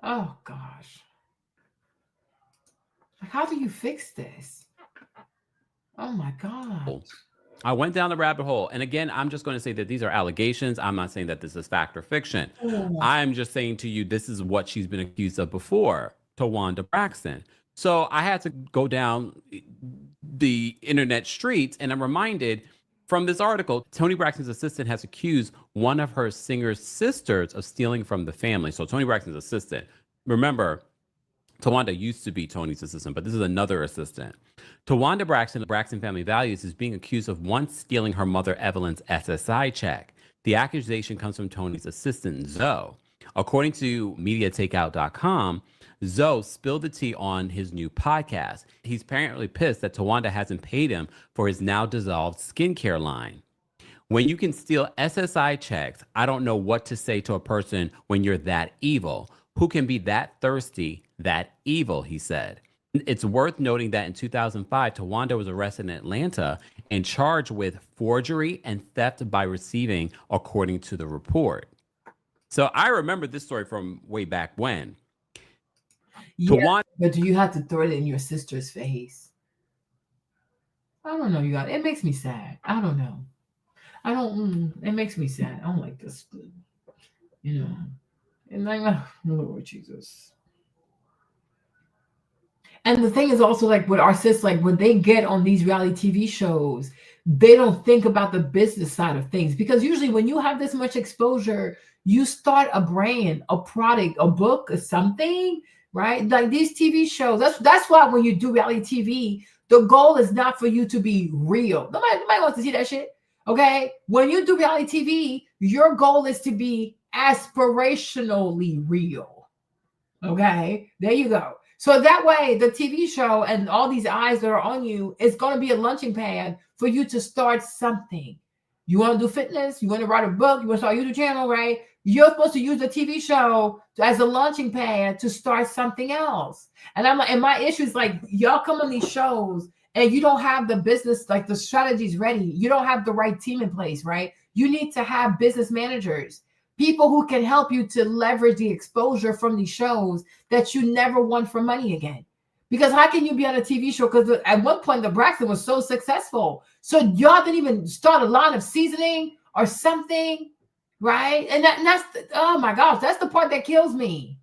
S1: Oh gosh. Like, how do you fix this? Oh my God.
S15: I went down the rabbit hole. And again, I'm just going to say that these are allegations. I'm not saying that this is fact or fiction. I'm just saying to you, this is what she's been accused of before, Tawanda Braxton. So I had to go down the internet streets, and I'm reminded from this article, Toni Braxton's assistant has accused one of her singer's sisters of stealing from the family. So Toni Braxton's assistant, remember, Tawanda used to be Tony's assistant, but this is another assistant. Tawanda Braxton, Braxton Family Values, is being accused of once stealing her mother Evelyn's SSI check. The accusation comes from Tony's assistant, Zoe. According to MediaTakeout.com, Zoe spilled the tea on his new podcast. He's apparently pissed that Tawanda hasn't paid him for his now dissolved skincare line. When you can steal SSI checks, I don't know what to say to a person when you're that evil. Who can be that thirsty, that evil, he said. It's worth noting that in 2005, Tawanda was arrested in Atlanta and charged with forgery and theft by receiving, according to the report. So I remember this story from way back when.
S1: Yeah, but do you have to throw it in your sister's face? I don't know, you guys. It makes me sad. I don't know. It makes me sad. I don't like this. You know. And like, oh, Lord Jesus. And the thing is also, like, with our sis, like, when they get on these reality TV shows, they don't think about the business side of things. Because usually when you have this much exposure, you start a brand, a product, a book, or something, right? Like these TV shows. That's why when you do reality TV, the goal is not for you to be real. Nobody wants to see that shit. Okay? When you do reality TV, your goal is to be aspirationally real. Okay, there you go. So that way the TV show and all these eyes that are on you is going to be a launching pad for you to start something. You want to do fitness, you want to write a book, you want to start a YouTube channel, right? You're supposed to use the TV show as a launching pad to start something else. And I'm like, and my issue is like, y'all come on these shows and you don't have the business, like the strategies ready. You don't have the right team in place, right? You need to have business managers, people who can help you to leverage the exposure from these shows that you never want for money again. Because how can you be on a TV show? Because at one point, the Braxton was so successful. So y'all didn't even start a line of seasoning or something, right? And that's, oh my gosh, that's the part that kills me.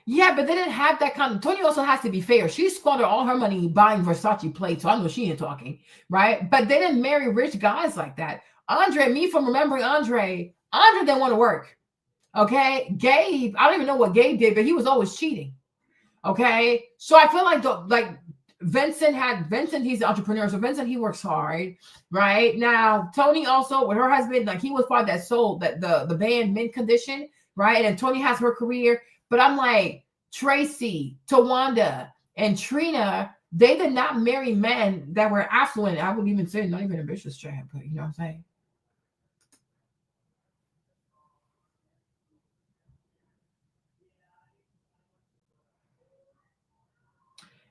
S1: Yeah, but they didn't have that kind of. Toni also has to be fair. She squandered all her money buying Versace plates, so I know she ain't talking, right? But they didn't marry rich guys like that. Andre, me from remembering Andre didn't want to work. Okay, Gabe, I don't even know what Gabe did, but he was always cheating. Okay, so I feel like Vincent, he's an entrepreneur, so Vincent, he works hard, right? Now Toni also with her husband, like he was part of that soul, that the band Mint Condition, right? And Toni has her career. But I'm like, Tracy, Tawanda, and Trina, they did not marry men that were affluent. I would even say not even ambitious, Chad, but you know what I'm saying?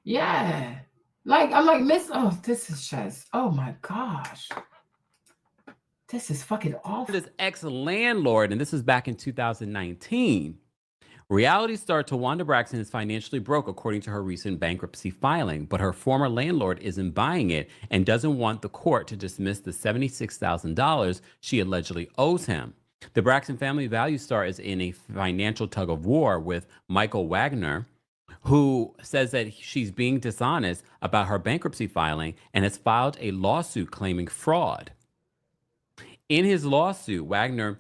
S1: Yeah. Like, I'm like, this is just, oh my gosh. This is fucking awful.
S15: This ex-landlord, and this is back in 2019. Reality star Tawanda Braxton is financially broke, according to her recent bankruptcy filing, but her former landlord isn't buying it and doesn't want the court to dismiss the $76,000 she allegedly owes him. The Braxton Family Value star is in a financial tug of war with Michael Wagner, who says that she's being dishonest about her bankruptcy filing and has filed a lawsuit claiming fraud. In his lawsuit, Wagner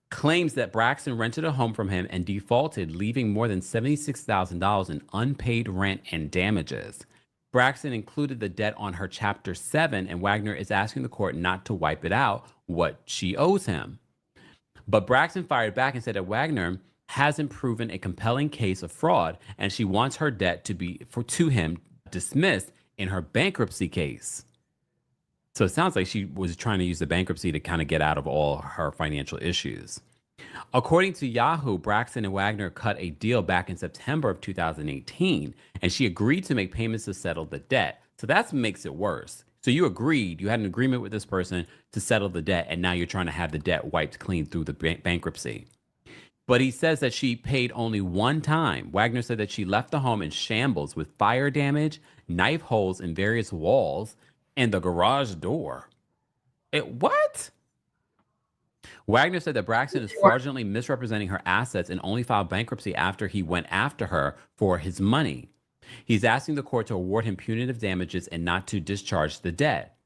S15: claims that Braxton rented a home from him and defaulted, leaving more than $76,000 in unpaid rent and damages. Braxton included the debt on her Chapter 7, and Wagner is asking the court not to wipe it out, what she owes him. But Braxton fired back and said that Wagner hasn't proven a compelling case of fraud, and she wants her debt to him dismissed in her bankruptcy case. So it sounds like she was trying to use the bankruptcy to kind of get out of all her financial issues. According to Yahoo, Braxton and Wagner cut a deal back in September of 2018, and she agreed to make payments to settle the debt. So that makes it worse. So you agreed, you had an agreement with this person to settle the debt, and now you're trying to have the debt wiped clean through the bankruptcy. But he says that she paid only one time. Wagner said that she left the home in shambles with fire damage, knife holes in various walls, and the garage door. What? Wagner said that Braxton is fraudulently misrepresenting her assets and only filed bankruptcy after he went after her for his money. He's asking the court to award him punitive damages and not to discharge the debt.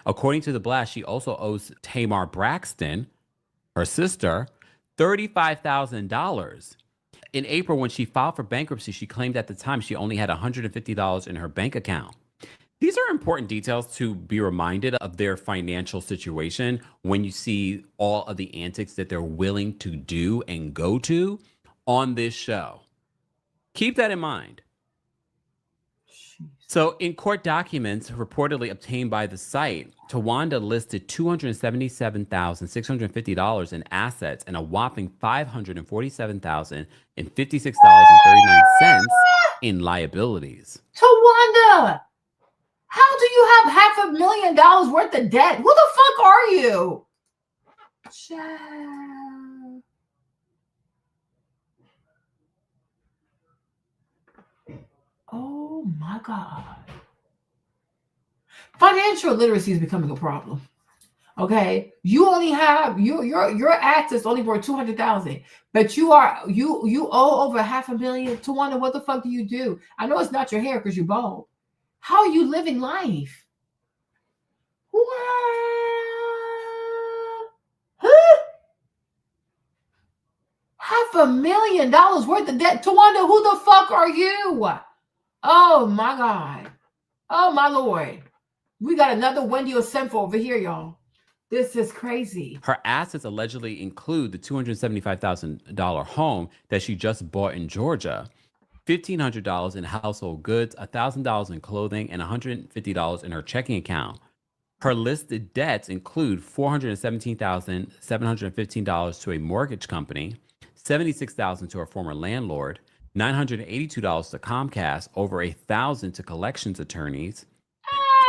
S15: According to the blast, she also owes Tamar Braxton, her sister, $35,000. In April, when she filed for bankruptcy, she claimed at the time she only had $150 in her bank account. These are important details to be reminded of their financial situation when you see all of the antics that they're willing to do and go to on this show. Keep that in mind. So in court documents reportedly obtained by the site, Tawanda listed $277,650 in assets and a whopping $547,056.39 in liabilities.
S1: Tawanda, how do you have $500,000 worth of debt? Who the fuck are you? Child. Oh my God. Financial literacy is becoming a problem. Okay. You only have your assets only worth $200,000, but you owe over $500,000. Tawanda, what the fuck do you do? I know it's not your hair because you're bald. How are you living life? What? Huh? $500,000 worth of debt. Tawanda, who the fuck are you? Oh my God. Oh my Lord. We got another Wendy Osenfo over here, y'all. This is crazy.
S15: Her assets allegedly include the $275,000 home that she just bought in Georgia, $1,500 in household goods, $1,000 in clothing, and $150 in her checking account. Her listed debts include $417,715 to a mortgage company, $76,000 to her former landlord, $982 to Comcast, over $1,000 to collections attorneys,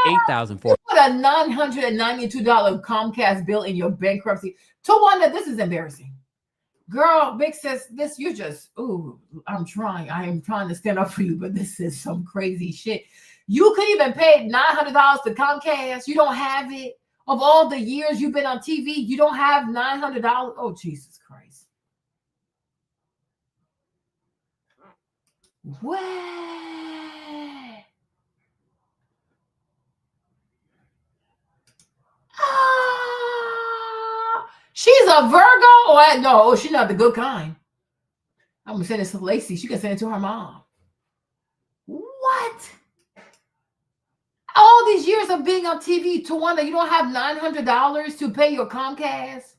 S15: $8,000 for.
S1: Put a $992 Comcast bill in your bankruptcy. Tawanda, this is embarrassing. Girl, big sis, this you just, ooh, I am trying to stand up for you, but this is some crazy shit. You could even pay $900 to Comcast. You don't have it. Of all the years you've been on TV, you don't have $900. Oh, Jesus Christ. What? She's a Virgo? No, she's not the good kind. I'm going to send this to Lacey. She can send it to her mom. What? All these years of being on TV, Tawanda, you don't have $900 to pay your Comcast?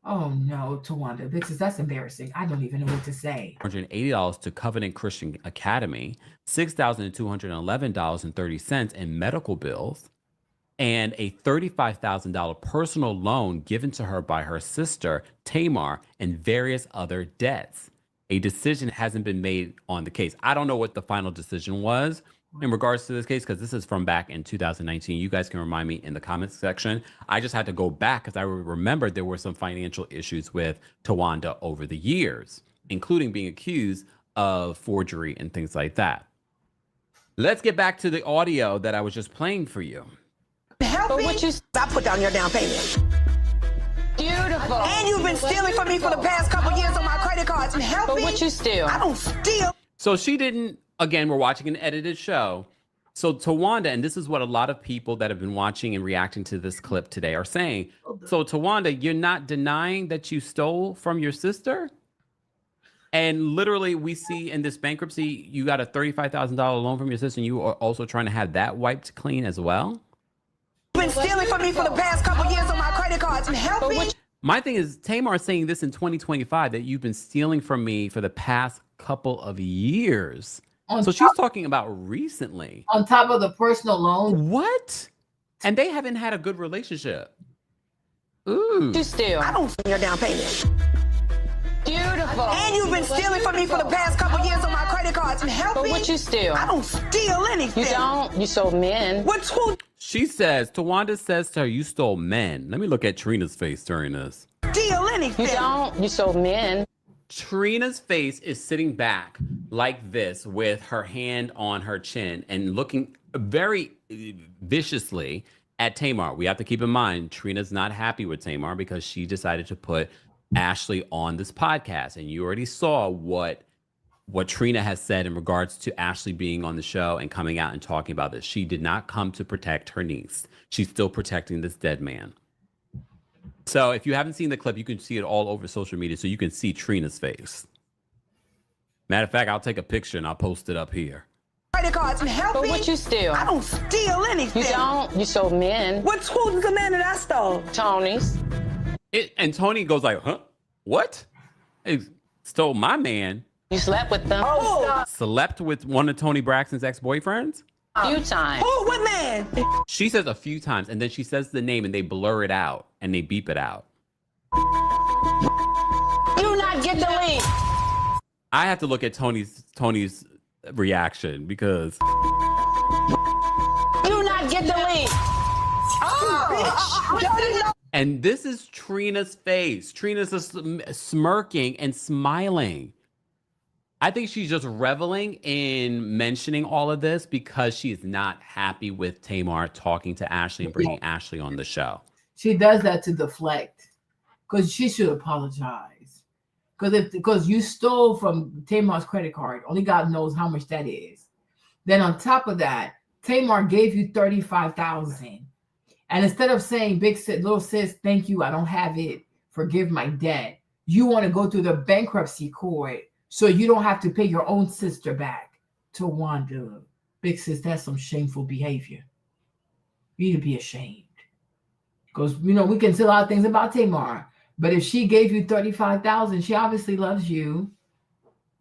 S1: Oh, no, Tawanda, because that's embarrassing. I don't even know what to say.
S15: $180 to Covenant Christian Academy, $6,211.30 in medical bills, and a $35,000 personal loan given to her by her sister, Tamar, and various other debts. A decision hasn't been made on the case. I don't know what the final decision was in regards to this case, because this is from back in 2019. You guys can remind me in the comments section. I just had to go back because I remembered there were some financial issues with Tawanda over the years, including being accused of forgery and things like that. Let's get back to the audio that I was just playing for you.
S13: Help me. I put down your down payment.
S14: Beautiful.
S13: And you've been stealing from me for the past couple years on my credit cards. Help me.
S14: But what you steal?
S13: I don't steal.
S15: So she didn't, again, we're watching an edited show. So Tawanda, and this is what a lot of people that have been watching and reacting to this clip today are saying. So Tawanda, you're not denying that you stole from your sister? And literally we see in this bankruptcy, you got a $35,000 loan from your sister, and you are also trying to have that wiped clean as well?
S13: You've been stealing from me for the past couple years on my credit cards. Help me.
S15: My thing is, Tamar is saying this in 2025, that you've been stealing from me for the past couple of years. So she's talking about recently.
S1: On top of the personal loan.
S15: What? And they haven't had a good relationship. Ooh.
S14: You steal?
S13: I don't steal your down payment.
S14: Beautiful.
S13: And you've been stealing from me for the past couple years on my credit cards. And help me.
S14: What you steal?
S13: I don't steal anything.
S14: You don't? You sold men.
S13: What's who
S15: She says, Tawanda says to her, you stole men. Let me look at Trina's face during this.
S13: steal anything?
S14: You don't? You sold men.
S15: Trina's face is sitting back like this with her hand on her chin and looking very viciously at Tamar. We have to keep in mind, Trina's not happy with Tamar because she decided to put Ashley on this podcast. And you already saw what Trina has said in regards to Ashley being on the show and coming out and talking about this. She did not come to protect her niece. She's still protecting this dead man. So if you haven't seen the clip, you can see it all over social media so you can see Trina's face. Matter of fact, I'll take a picture and I'll post it up here.
S13: Credit cards and help me.
S14: What you steal?
S13: I don't steal anything.
S14: You don't? You sold men.
S13: Who's the man that I stole?
S14: Tony's.
S15: And Tony goes like, huh? What? He stole my man.
S14: You slept with them.
S13: Oh,
S15: Slept with one of Tony Braxton's ex-boyfriends?
S14: A few times.
S13: what man?
S15: She says a few times, and then she says the name, and they blur it out, and they beep it out.
S14: You not get the lead.
S15: I have to look at Tony's reaction because
S14: You not get the lead.
S13: Oh,
S15: and this is Trina's face. Trina's just smirking and smiling. I think she's just reveling in mentioning all of this because she is not happy with Tamar talking to Ashley and bringing Ashley on the show.
S1: She does that to deflect because she should apologize. Because you stole from Tamar's credit card, only God knows how much that is. Then on top of that, Tamar gave you $35,000, and instead of saying, "Big sis, little sis, thank you, I don't have it, forgive my debt," you want to go through the bankruptcy court so you don't have to pay your own sister back. Tawanda, big sis, that's some shameful behavior. You need to be ashamed. Because we can say a lot of things about Tamar. But if she gave you $35,000, she obviously loves you,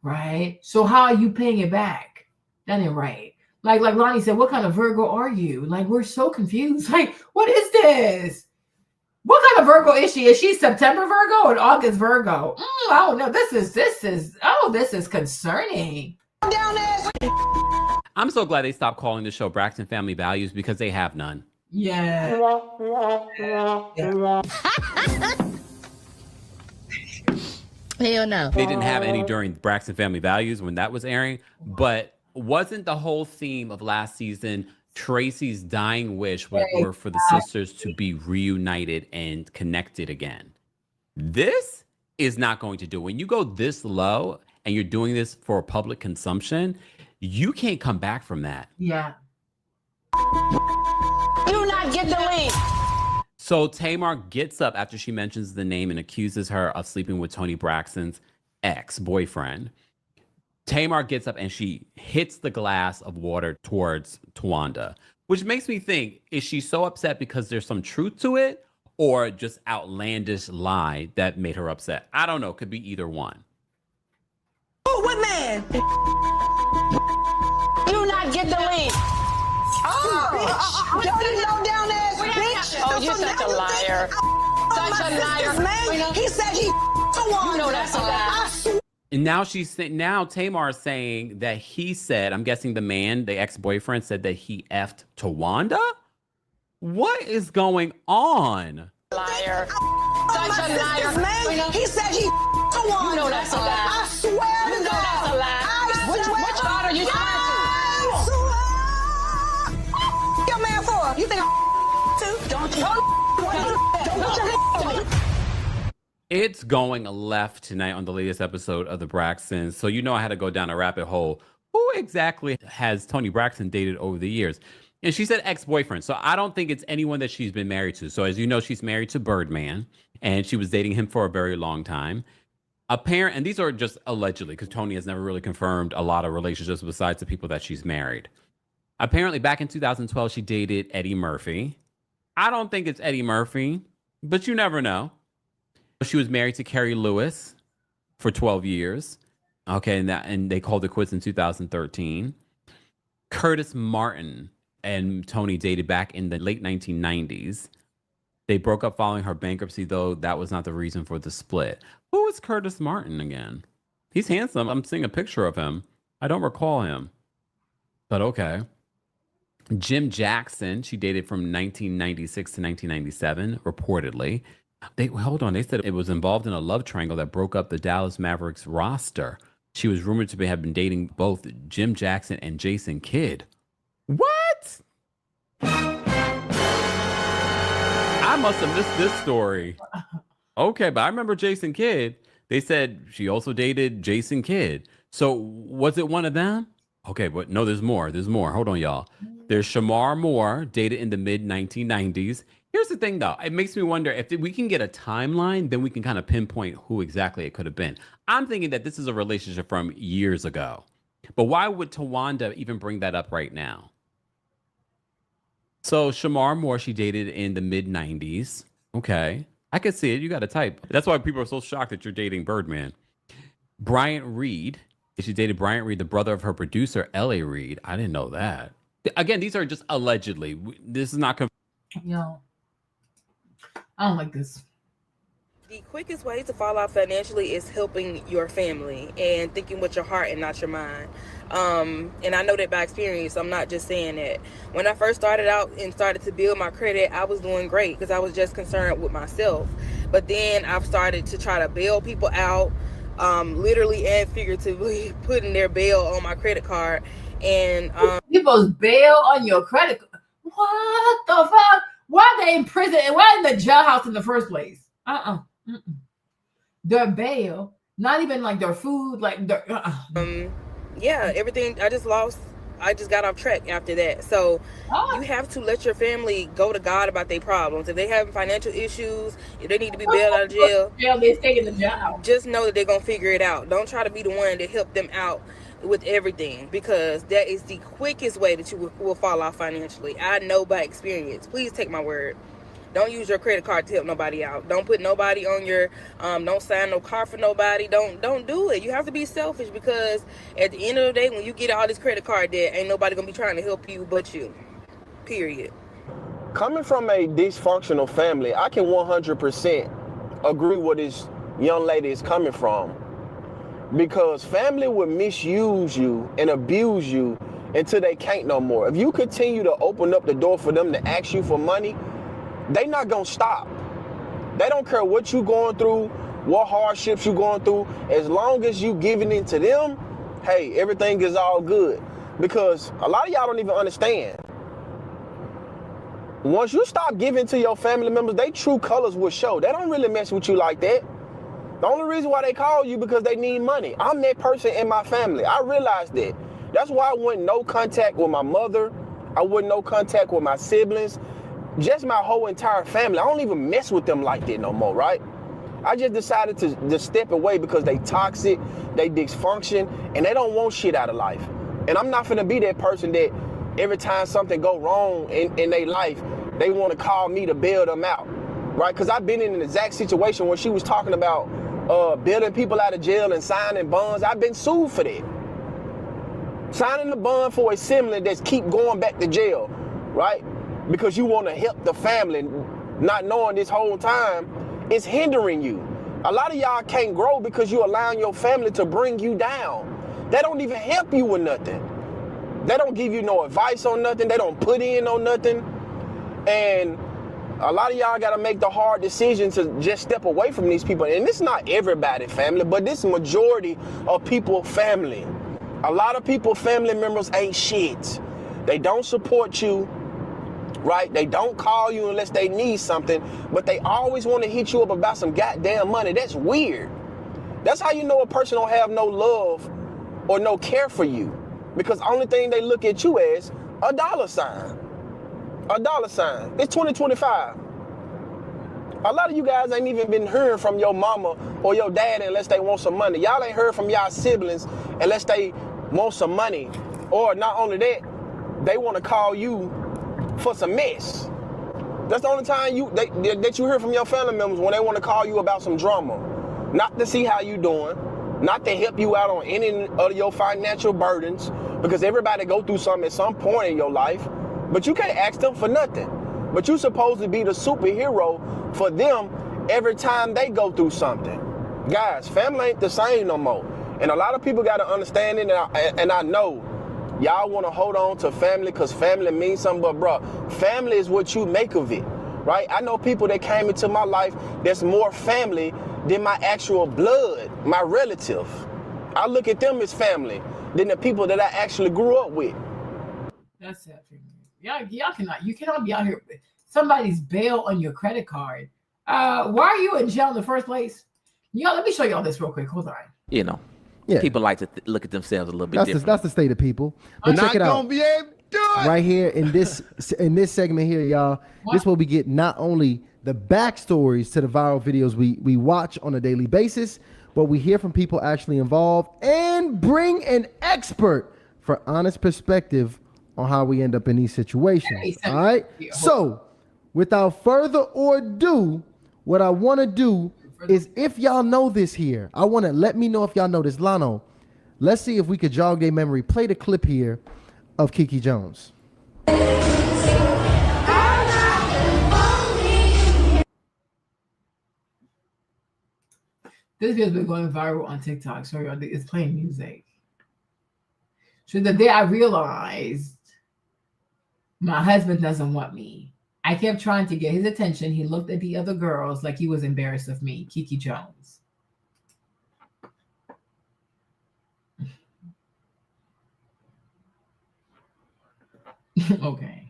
S1: right? So how are you paying it back? That ain't right. Like Lonnie said, what kind of Virgo are you? Like, we're so confused. Like, what is this? What kind of Virgo is she? Is she September Virgo or August Virgo? I don't know. This is concerning.
S13: down there.
S15: I'm so glad they stopped calling the show Braxton Family Values because they have none.
S1: Yeah.
S16: Hell no.
S15: They didn't have any during Braxton Family Values when that was airing, but wasn't the whole theme of last season Tracy's dying wish were for the sisters to be reunited and connected again? This is not going to do it. When you go this low and you're doing this for public consumption, you can't come back from that.
S1: Yeah.
S14: You not get the lead.
S15: So Tamar gets up after she mentions the name and accuses her of sleeping with Tony Braxton's ex-boyfriend. Tamar gets up and she hits the glass of water towards Tawanda, which makes me think, is she so upset because there's some truth to it or just outlandish lie that made her upset? I don't know. Could be either one.
S13: Oh, what man?
S14: You not get the lead.
S13: Oh, dirty low down ass bitch.
S14: Oh, you're such a liar. Such a liar.
S13: Man, he said he Tawanda.
S14: You know that's a lie.
S15: And now Tamar is saying that he said, I'm guessing the ex-boyfriend said that he effed Tawanda? What is going on?
S14: Liar. Such a liar.
S13: Man, he said he Tawanda.
S14: You know that's a lie.
S13: I swear to God.
S14: That's a lie. Which God are you trying
S13: to? Your man for? You think I'm too? Don't you? Don't put your hands on me.
S15: It's going left tonight on the latest episode of the Braxtons. So I had to go down a rabbit hole. Who exactly has Tony Braxton dated over the years? And she said ex-boyfriend. So I don't think it's anyone that she's been married to. So as you know, she's married to Birdman, and she was dating him for a very long time. And these are just allegedly, because Tony has never really confirmed a lot of relationships besides the people that she's married. Apparently, back in 2012, she dated Eddie Murphy. I don't think it's Eddie Murphy, but you never know. She was married to Carrie Lewis for 12 years. Okay, and they called it quits in 2013. Curtis Martin and Tony dated back in the late 1990s. They broke up following her bankruptcy, though that was not the reason for the split. Who is Curtis Martin again? He's handsome. I'm seeing a picture of him. I don't recall him, but okay. Jim Jackson, she dated from 1996 to 1997, reportedly. Hold on, they said it was involved in a love triangle that broke up the Dallas Mavericks roster. She was rumored to have been dating both Jim Jackson and Jason Kidd. What? I must have missed this story. Okay, but I remember Jason Kidd. They said she also dated Jason Kidd. So was it one of them? Okay, but no, there's more. There's more. Hold on, y'all. There's Shamar Moore, dated in the mid-1990s. Here's the thing, though. It makes me wonder if we can get a timeline, then we can kind of pinpoint who exactly it could have been. I'm thinking that this is a relationship from years ago. But why would Tawanda even bring that up right now? So Shamar Moore, she dated in the mid-90s. Okay. I could see it. You got to type. That's why people are so shocked that you're dating Birdman. Bryant Reed. She dated Bryant Reed, the brother of her producer, L.A. Reid. I didn't know that. Again, these are just allegedly. This is not
S1: Yo, I don't like this.
S17: The quickest way to fall out financially is helping your family and thinking with your heart and not your mind. And I know that by experience. I'm not just saying that. When I first started out and started to build my credit, I was doing great because I was just concerned with myself. But then I've started to try to bail people out, literally and figuratively putting their bail on my credit card. And
S1: people's bail on your credit card. What the fuck? Why are they in prison and why in the jailhouse in the first place? Their bail, not even like their food, like their
S17: yeah, everything. I just got off track after that. So you have to let your family go to God about their problems. If they have financial issues, if they need to be bailed out of jail,
S1: they stay in the jail.
S17: Just know that they're gonna figure it out. Don't try to be the one to help them out with everything, because that is the quickest way that you will fall off financially. I know by experience. Please take my word. Don't use your credit card to help nobody out. Don't put nobody on your don't sign no car for nobody. Don't do it. You have to be selfish, because at the end of the day, when you get all this credit card debt, ain't nobody gonna be trying to help you but you. Period.
S10: Coming from a dysfunctional family, I can 100% agree where this young lady is coming from. Because family will misuse you and abuse you until they can't no more. If you continue to open up the door for them to ask you for money, they not gonna stop. They don't care what you going through, what hardships you going through. As long as you giving it to them, hey, everything is all good. Because a lot of y'all don't even understand. Once you stop giving to your family members, they true colors will show. They don't really mess with you like that. The only reason why they call you because they need money. I'm that person in my family. I realized that. That's why I wouldn't no contact with my mother. I wouldn't no contact with my siblings. Just my whole entire family. I don't even mess with them like that no more, right? I just decided to step away because they toxic, they dysfunction, and they don't want shit out of life. And I'm not finna be that person that every time something go wrong in their life, they want to call me to bail them out, right? Because I've been in an exact situation where she was talking about bailing people out of jail and signing bonds. I've been sued for that. Signing the bond for a sibling that's keep going back to jail, right? Because you want to help the family, not knowing this whole time it's hindering you. A lot of y'all can't grow because you allowing your family to bring you down. They don't even help you with nothing. They don't give you no advice on nothing. They don't put in on nothing. And a lot of y'all got to make the hard decision to just step away from these people. And it's not everybody family, but this majority of people family. A lot of people family members ain't shit. They don't support you, right? They don't call you unless they need something, but they always want to hit you up about some goddamn money. That's weird. That's how you know a person don't have no love or no care for you, because the only thing they look at you as a dollar sign. A dollar sign. It's 2025. A lot of you guys ain't even been hearing from your mama or your dad unless they want some money. Y'all ain't heard from y'all siblings unless they want some money. Or not only that, they want to call you for some mess. That's the only time that you hear from your family members, when they want to call you about some drama. Not to see how you doing, not to help you out on any of your financial burdens, because everybody go through something at some point in your life, but you can't ask them for nothing.
S18: but you're supposed to be the superhero for them every time they go through something. Guys, family ain't the same no more. And a lot of people got to understand it, and I know y'all want to hold on to family because family means something, but bro, family is what you make of it, right? I know people that came into my life that's more family than my actual blood, my relative. I look at them as family than the people that I actually grew up with.
S1: That's sad for me. You cannot be out here. Somebody's bail on your credit card. Why are you in jail in the first place? Let me show y'all this real quick. Hold on.
S19: You know, people like to look at themselves a little bit different.
S20: That's the state of people. But check it out.
S3: Be able to do it.
S20: Right here in this segment here, y'all. This is where we get not only the backstories to the viral videos we watch on a daily basis, but we hear from people actually involved and bring an expert for honest perspective on how we end up in these situations. All right. So, without further ado, what I want to do is, if y'all know this here, I want to let me know if y'all know this. Lano, let's see if we could jog their memory. Play the clip here of Kiki Jones.
S1: This video's been going viral on TikTok. Sorry, it's playing music. So the day I realized my husband doesn't want me, I kept trying to get his attention. He looked at the other girls like he was embarrassed of me. Kiki Jones. Okay.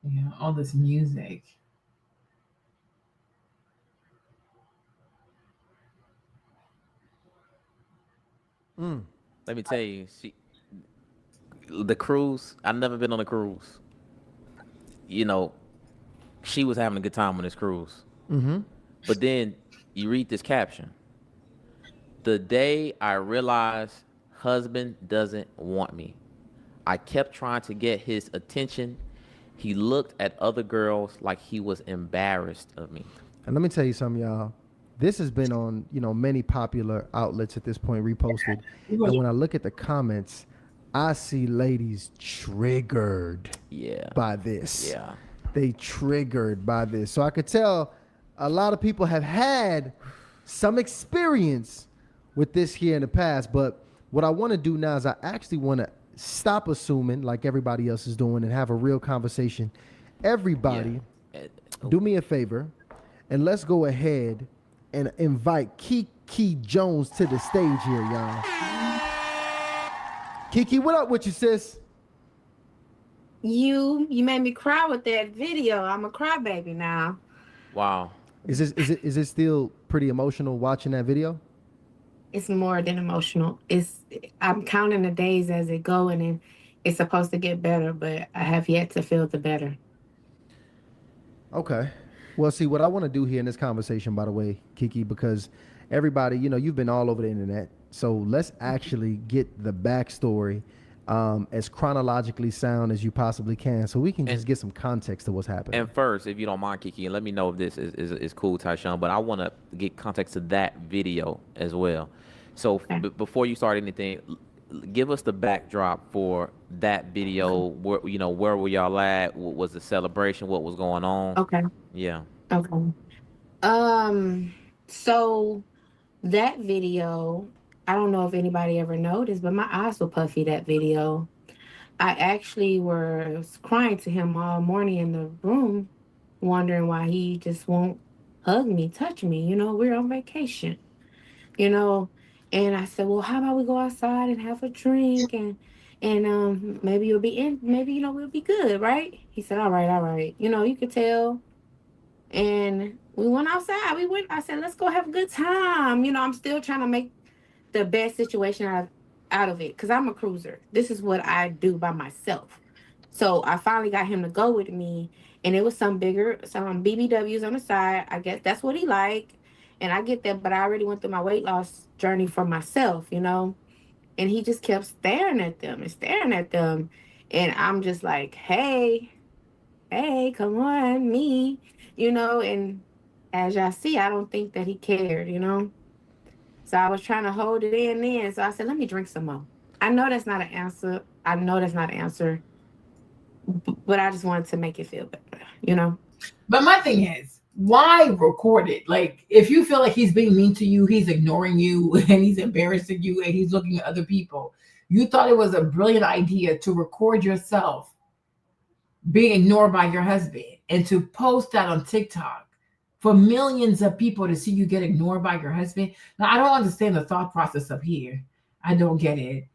S1: Yeah, all this music.
S19: Let me tell you, the cruise, I've never been on a cruise. You know, she was having a good time on this cruise.
S20: Mm-hmm.
S19: But then you read this caption. The day I realized husband doesn't want me, I kept trying to get his attention. He looked at other girls like he was embarrassed of me.
S20: And let me tell you something, y'all. This has been on, many popular outlets at this point, reposted. And when I look at the comments, I see ladies triggered by this.
S19: Yeah.
S20: They triggered by this. So I could tell a lot of people have had some experience with this here in the past. But what I want to do now is I actually want to stop assuming like everybody else is doing and have a real conversation. Everybody, do me a favor, and let's go ahead and invite Kiki Jones to the stage here, y'all. Kiki, what up with you, sis?
S21: You made me cry with that video. I'm a crybaby now.
S19: Wow.
S20: Is it still pretty emotional watching that video?
S21: It's more than emotional. I'm counting the days as it go, and it's supposed to get better, but I have yet to feel the better.
S20: Okay. Well, see, what I want to do here in this conversation, by the way, Kiki, because everybody, you've been all over the internet. So let's actually get the backstory as chronologically sound as you possibly can, so we can just get some context to what's happening.
S19: And first, if you don't mind, Kiki, and let me know if this is cool, Tyshawn, but I want to get context to that video as well. So before you start anything, give us the backdrop for that video. Where were y'all at? What was the celebration? What was going on?
S21: Okay.
S19: Yeah.
S21: Okay. So that video, I don't know if anybody ever noticed, but my eyes were puffy that video. I actually was crying to him all morning in the room, wondering why he just won't hug me, touch me. We're on vacation, and I said, well, how about we go outside and have a drink and maybe you'll be in, maybe, we'll be good, right? He said, all right. You could tell. And we went outside. I said, let's go have a good time. I'm still trying to make the best situation out of it because I'm a cruiser. This is what I do by myself. So I finally got him to go with me, and it was some BBWs on the side. I guess that's what he liked, and I get that. But I already went through my weight loss journey for myself, you know. And he just kept staring at them and staring at them, and I'm just like, hey, come on, me, you know. And as y'all see, I don't think that he cared, you know. So I was trying to hold it in then. So I said, let me drink some more. I know that's not an answer. But I just wanted to make it feel better, you know.
S1: But my thing is, why record it? Like, if you feel like he's being mean to you, he's ignoring you, and he's embarrassing you, and he's looking at other people, you thought it was a brilliant idea to record yourself being ignored by your husband and to post that on TikTok for millions of people to see you get ignored by your husband. Now, I don't understand the thought process up here. I don't get it.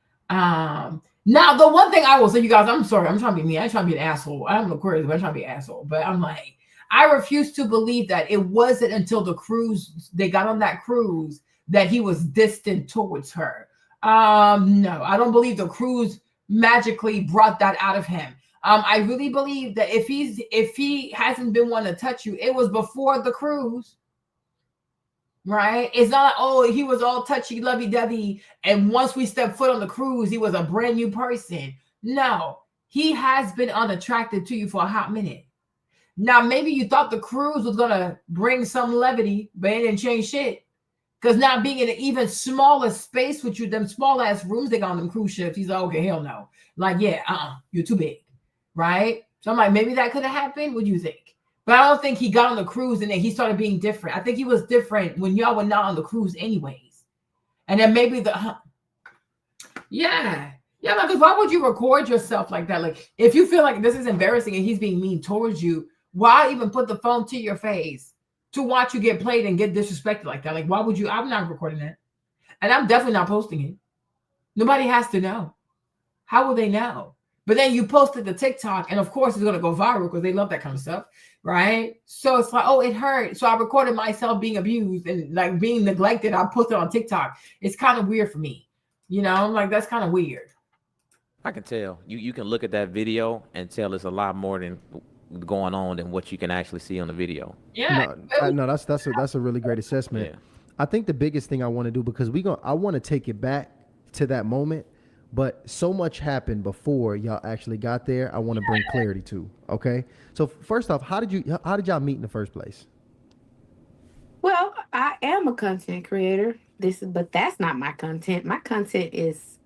S1: Now, the one thing I will say, you guys, I'm sorry, I'm trying to be mean. I'm trying to be an asshole. I'm Aquarius, but I'm trying to be an asshole. But I'm like, I refuse to believe that it wasn't until the cruise, they got on that cruise, that he was distant towards her. No, I don't believe the cruise magically brought that out of him. I really believe that if he hasn't been one to touch you, it was before the cruise. Right? It's not like, oh, he was all touchy, lovey-dovey, and once we stepped foot on the cruise, he was a brand new person. No, he has been unattracted to you for a hot minute. Now, maybe you thought the cruise was gonna bring some levity, but it didn't change shit. Because now being in an even smaller space with you, them small ass rooms they got on them cruise ships, he's like, okay, hell no. Like, yeah, you're too big, right? So I'm like, maybe that could have happened. What do you think? But I don't think he got on the cruise and then he started being different. I think he was different when y'all were not on the cruise anyways. And then maybe yeah, because why would you record yourself like that? Like, if you feel like this is embarrassing and he's being mean towards you, why even put the phone to your face to watch you get played and get disrespected like that? Like, why would you? I'm not recording that. And I'm definitely not posting it. Nobody has to know. How will they know? But then you posted the TikTok, and of course it's going to go viral because they love that kind of stuff, right? So it's like, oh, it hurt. So I recorded myself being abused and like being neglected. I posted on TikTok. It's kind of weird for me. You know, I'm like, that's kind of weird.
S19: I can tell. You can look at that video and tell it's a lot more than going on than what you can actually see on the video.
S1: Yeah.
S20: No, that's a really great assessment.
S19: Yeah.
S20: I think the biggest thing I want to do, because I want to take it back to that moment, but so much happened before y'all actually got there. I want to bring clarity to. Okay, so first off, how did y'all meet in the first place?
S21: Well, I am a content creator. But that's not my content. My content is,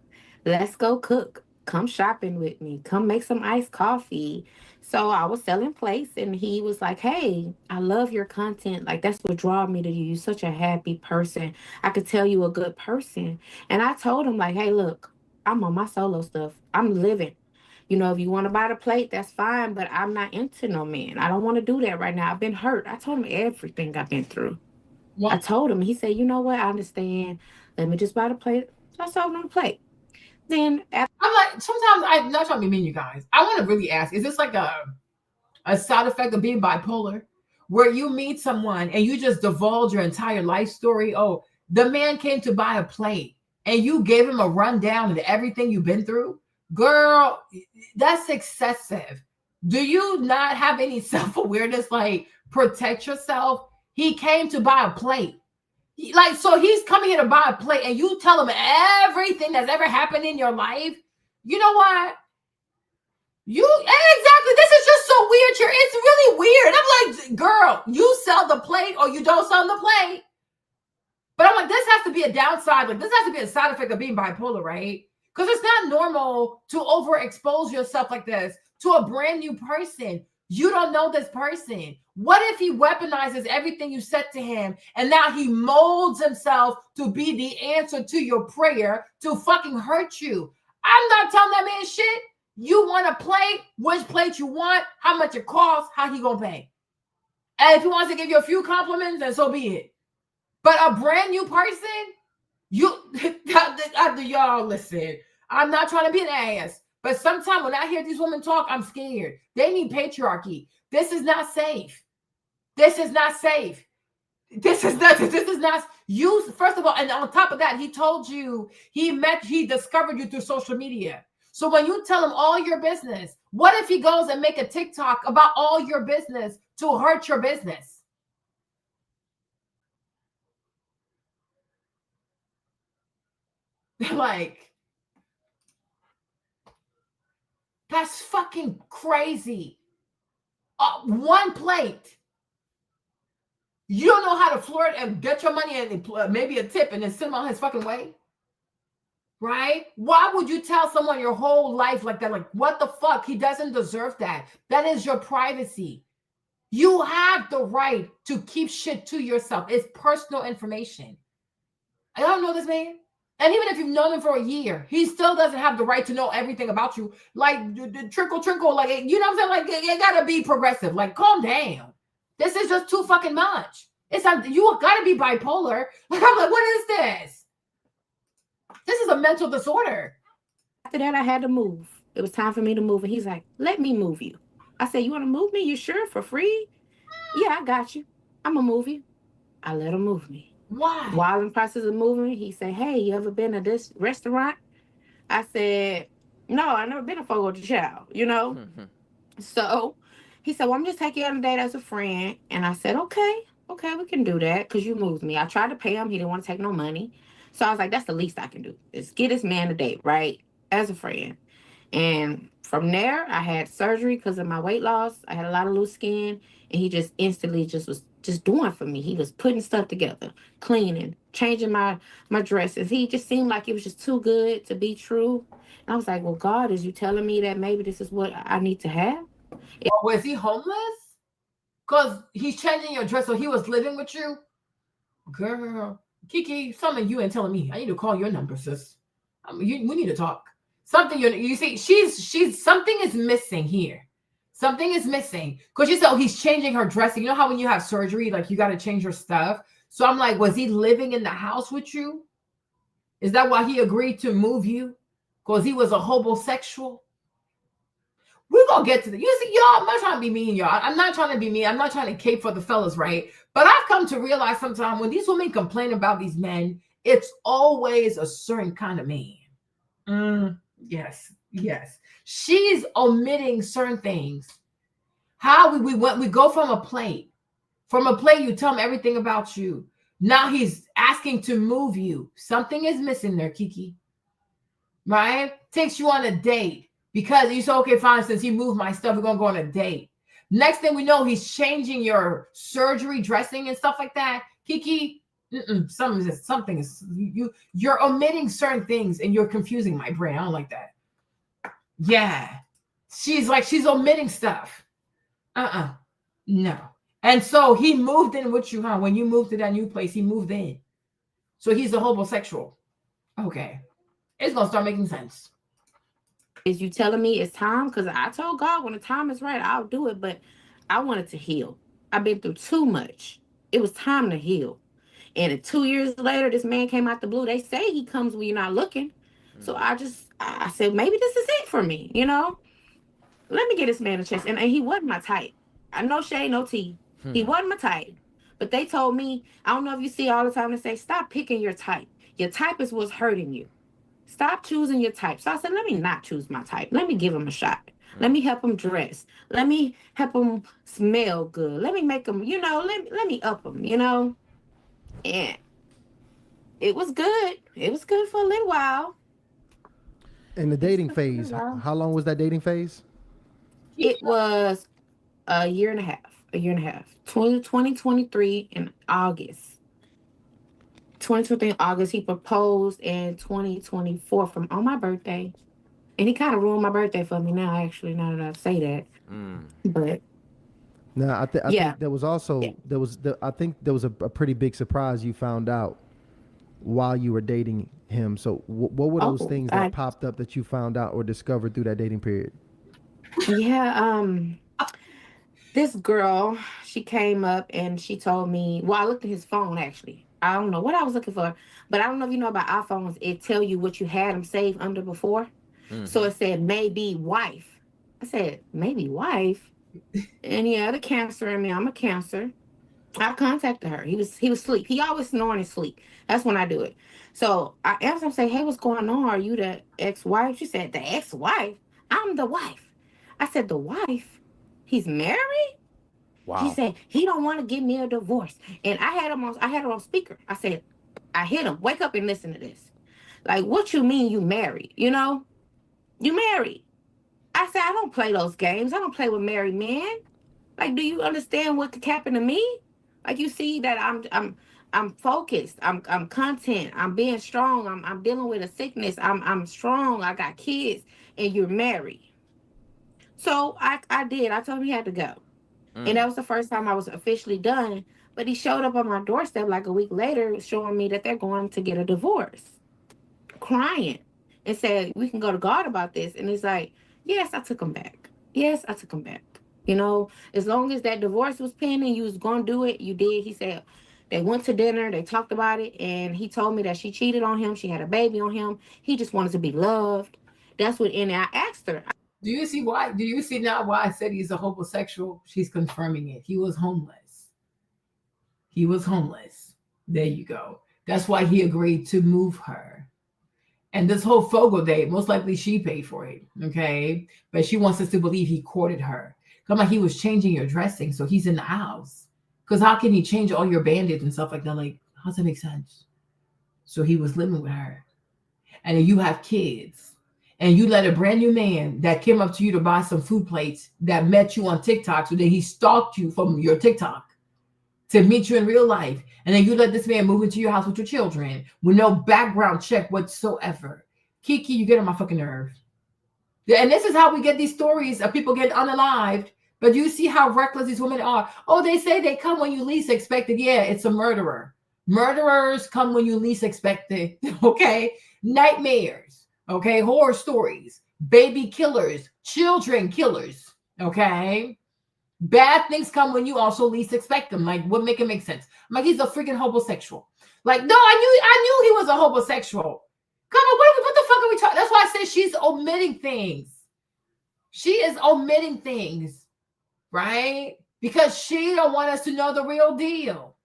S21: let's go cook. Come shopping with me. Come make some iced coffee. So I was selling plates, and he was like, hey, I love your content. Like, that's what drew me to you. You're such a happy person. I could tell you a good person. And I told him, like, hey, look, I'm on my solo stuff. I'm living. You know, if you want to buy the plate, that's fine. But I'm not into no man. I don't want to do that right now. I've been hurt. I told him everything I've been through. I told him. He said, you know what? I understand. Let me just buy the plate. So I sold him the plate. Then
S1: I'm like, sometimes I'm not trying to be mean, you guys. I want to really ask, is this like a side effect of being bipolar, where you meet someone and you just divulge your entire life story? Oh, the man came to buy a plate and you gave him a rundown of everything you've been through? Girl, that's excessive. Do you not have any self-awareness? Like, protect yourself. He came to buy a plate. Like, so he's coming here to buy a plate and you tell him everything that's ever happened in your life. You know what? Exactly. This is just so weird. It's really weird. I'm like, girl, you sell the plate or you don't sell the plate. But I'm like, this has to be a downside. Like, this has to be a side effect of being bipolar, right? Because it's not normal to overexpose yourself like this to a brand new person. You don't know this person. What if he weaponizes everything you said to him and now he molds himself to be the answer to your prayer to fucking hurt you? I'm not telling that man shit. You want a plate, which plate you want, how much it costs, how he gonna pay. And if he wants to give you a few compliments, then so be it. But a brand new person, y'all listen, I'm not trying to be an ass. But sometimes when I hear these women talk, I'm scared. They need patriarchy. This is not safe. This is not safe. This is not you. First of all, and on top of that, he told you he discovered you through social media. So when you tell him all your business, what if he goes and make a TikTok about all your business to hurt your business? Like, that's fucking crazy. One plate. You don't know how to flirt and get your money and maybe a tip and then send him on his fucking way? Right? Why would you tell someone your whole life like that? Like, what the fuck? He doesn't deserve that. That is your privacy. You have the right to keep shit to yourself. It's personal information. I don't know this man. And even if you've known him for a year, he still doesn't have the right to know everything about you. Like, the trickle, like, you know what I'm saying? Like, you gotta be progressive. Like, calm down. This is just too fucking much. It's like, you gotta be bipolar. Like, I'm like, what is this? This is a mental disorder.
S21: After that, I had to move. It was time for me to move. And he's like, let me move you. I said, you want to move me? You sure? For free? Yeah, I got you. I'm going to move you. I let him move me.
S1: Why?
S21: While in the process of moving, he said, hey, you ever been to this restaurant? I said, no, I've never been to Fogo de Chao, you know? So he said, well, I'm just taking you on a date as a friend. And I said, okay, we can do that because you moved me. I tried to pay him. He didn't want to take no money. So I was like, that's the least I can do is get this man a date, right? As a friend. And from there, I had surgery because of my weight loss. I had a lot of loose skin. And he just instantly was doing for me. He was putting stuff together, cleaning, changing my dresses. He just seemed like it was just too good to be true. And I was like, well, God, is you telling me that maybe this is what I need to have?
S1: Was he homeless? Because he's changing your dress, so he was living with you? Girl, Kiki, something you ain't telling me. I need to call your number, sis. We need to talk. Something you see, she's something is missing here. Something is missing. Because you said, oh, he's changing her dressing. You know how when you have surgery, like you got to change her stuff? So I'm like, was he living in the house with you? Is that why he agreed to move you? Because he was a homosexual? We're going to get to the, you see, y'all, I'm not trying to be mean, y'all. I'm not trying to be mean. I'm not trying to cape for the fellas, right? But I've come to realize sometimes when these women complain about these men, it's always a certain kind of man. Yes. She's omitting certain things. How we go from a plate. From a plate, you tell him everything about you. Now he's asking to move you. Something is missing there, Kiki. Right? Takes you on a date. Because you say, okay, fine, since he moved my stuff, we're going to go on a date. Next thing we know, he's changing your surgery dressing and stuff like that. Kiki, something is, you're omitting certain things and you're confusing my brain. I don't like that. Yeah. She's omitting stuff. No. And so he moved in with you, huh? When you moved to that new place, he moved in. So he's a homosexual. Okay. It's going to start making sense.
S21: Is you telling me it's time? Because I told God when the time is right, I'll do it. But I wanted to heal. I've been through too much. It was time to heal. And 2 years later, this man came out the blue. They say he comes when you're not looking. So I said, maybe this is it for me, you know? Let me get this man a chance. And he wasn't my type. I no shade, no tea. He wasn't my type. But they told me, I don't know if you see all the time, they say, stop picking your type. Your type is what's hurting you. Stop choosing your type. So I said, let me not choose my type. Let me give him a shot. Let me help him dress. Let me help him smell good. Let me make him, you know, let me up him, you know? And it was good. It was good for a little while.
S20: In the dating phase, how long was that dating phase?
S21: It was a year and a half. 2023 in August. 2023 in August, he proposed in 2024 on my birthday. And he kind of ruined my birthday for me now, actually, now that I say that. But
S20: now I think there was also I think there was a pretty big surprise you found out while you were dating him. So what were those things that popped up that you found out or discovered through that dating period?
S21: Yeah, this girl, she came up and she told me, well, I looked at his phone actually. I don't know what I was looking for, but I don't know if you know about iPhones. It tell you what you had them saved under before. So it said, maybe wife. I said, maybe wife? And yeah, the Cancer in me, I'm a Cancer. I contacted her. He was asleep. He always snoring and sleep. That's when I do it. So I asked him, say, hey, what's going on? Are you the ex-wife? She said, the ex-wife? I'm the wife. I said, the wife? He's married?
S19: Wow.
S21: He said, he don't want to give me a divorce. And I had her on speaker. I said, I hit him. Wake up and listen to this. Like, what you mean you married? You know? You married. I said, I don't play those games. I don't play with married men. Like, do you understand what could happen to me? Like, you see that I'm focused. I'm content. I'm being strong. I'm dealing with a sickness. I'm strong. I got kids, and you're married. So I did. I told him he had to go. And that was the first time I was officially done. But he showed up on my doorstep like a week later, showing me that they're going to get a divorce, crying, and said, we can go to God about this. And it's like, yes, I took him back. Yes, I took him back. You know, as long as that divorce was pending, you was going to do it. You did. He said they went to dinner. They talked about it. And he told me that she cheated on him. She had a baby on him. He just wanted to be loved. That's what, and I asked her.
S1: Do you see why? Do you see now why I said he's a homosexual? She's confirming it. He was homeless. He was homeless. There you go. That's why he agreed to move her. And this whole Fogo date, most likely she paid for it. Okay. But she wants us to believe he courted her. Come on, he was changing your dressing, so he's in the house. Because how can he change all your bandage and stuff like that? Like, how does that make sense? So he was living with her. And then you have kids. And you let a brand new man that came up to you to buy some food plates that met you on TikTok. So then he stalked you from your TikTok to meet you in real life. And then you let this man move into your house with your children with no background check whatsoever. Kiki, you get on my fucking nerve. And this is how we get these stories of people getting unalived. But you see how reckless these women are. Oh, they say they come when you least expect it. Yeah, it's a murderer. Murderers come when you least expect it. Okay? Nightmares. Okay? Horror stories. Baby killers. Children killers. Okay? Bad things come when you also least expect them. Like, what make it make sense? I'm like, he's a freaking homosexual. Like, no, I knew he was a homosexual. Come on, what the fuck are we talking? That's why I said she's omitting things. She is omitting things, right? Because she don't want us to know the real deal.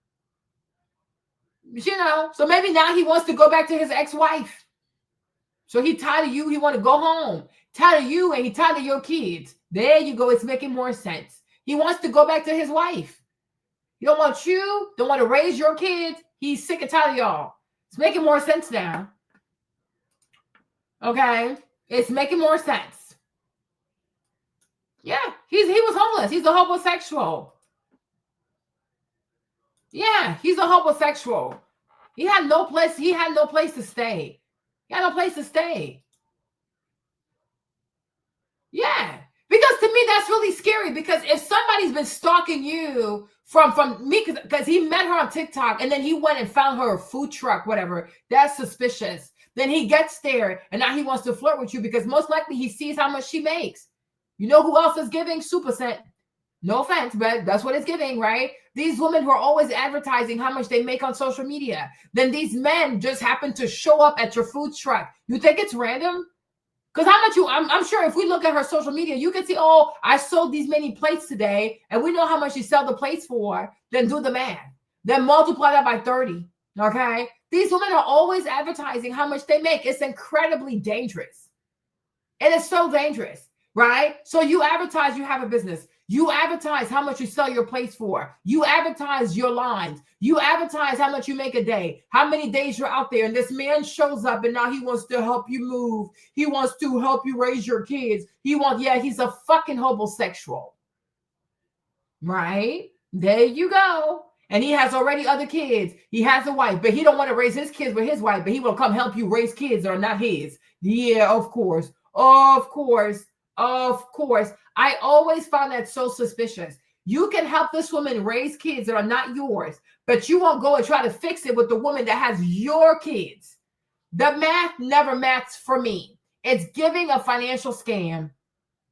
S1: You know, so maybe now he wants to go back to his ex-wife. So he tired of you. He want to go home. Tired of you and he tired of your kids. There you go. It's making more sense. He wants to go back to his wife. He don't want you. Don't want to raise your kids. He's sick and tired of y'all. It's making more sense now. Okay, it's making more sense. Yeah, he was homeless. He's a homosexual. Yeah, he's a homosexual. He had no place. He had no place to stay. He had no place to stay. Yeah, because to me that's really scary. Because if somebody's been stalking you from me, because he met her on TikTok and then he went and found her a food truck, whatever, that's suspicious. Then he gets there and now he wants to flirt with you because most likely he sees how much she makes. You know who else is giving? Supercent. No offense, but that's what it's giving, right? These women who are always advertising how much they make on social media. Then these men just happen to show up at your food truck. You think it's random? Because how much I'm sure if we look at her social media, you can see, oh, I sold these many plates today, and we know how much you sell the plates for. Then do the math. Then multiply that by 30. Okay? These women are always advertising how much they make. It's incredibly dangerous. It is so dangerous, right? So you advertise you have a business. You advertise how much you sell your plates for. You advertise your lines. You advertise how much you make a day, how many days you're out there. And this man shows up and now he wants to help you move. He wants to help you raise your kids. He's a fucking homosexual. Right? There you go. And he has already other kids. He has a wife, but he don't want to raise his kids with his wife, but he will come help you raise kids that are not his. Yeah, of course. Of course. Of course. I always found that so suspicious. You can help this woman raise kids that are not yours, but you won't go and try to fix it with the woman that has your kids. The math never maths for me. It's giving a financial scam.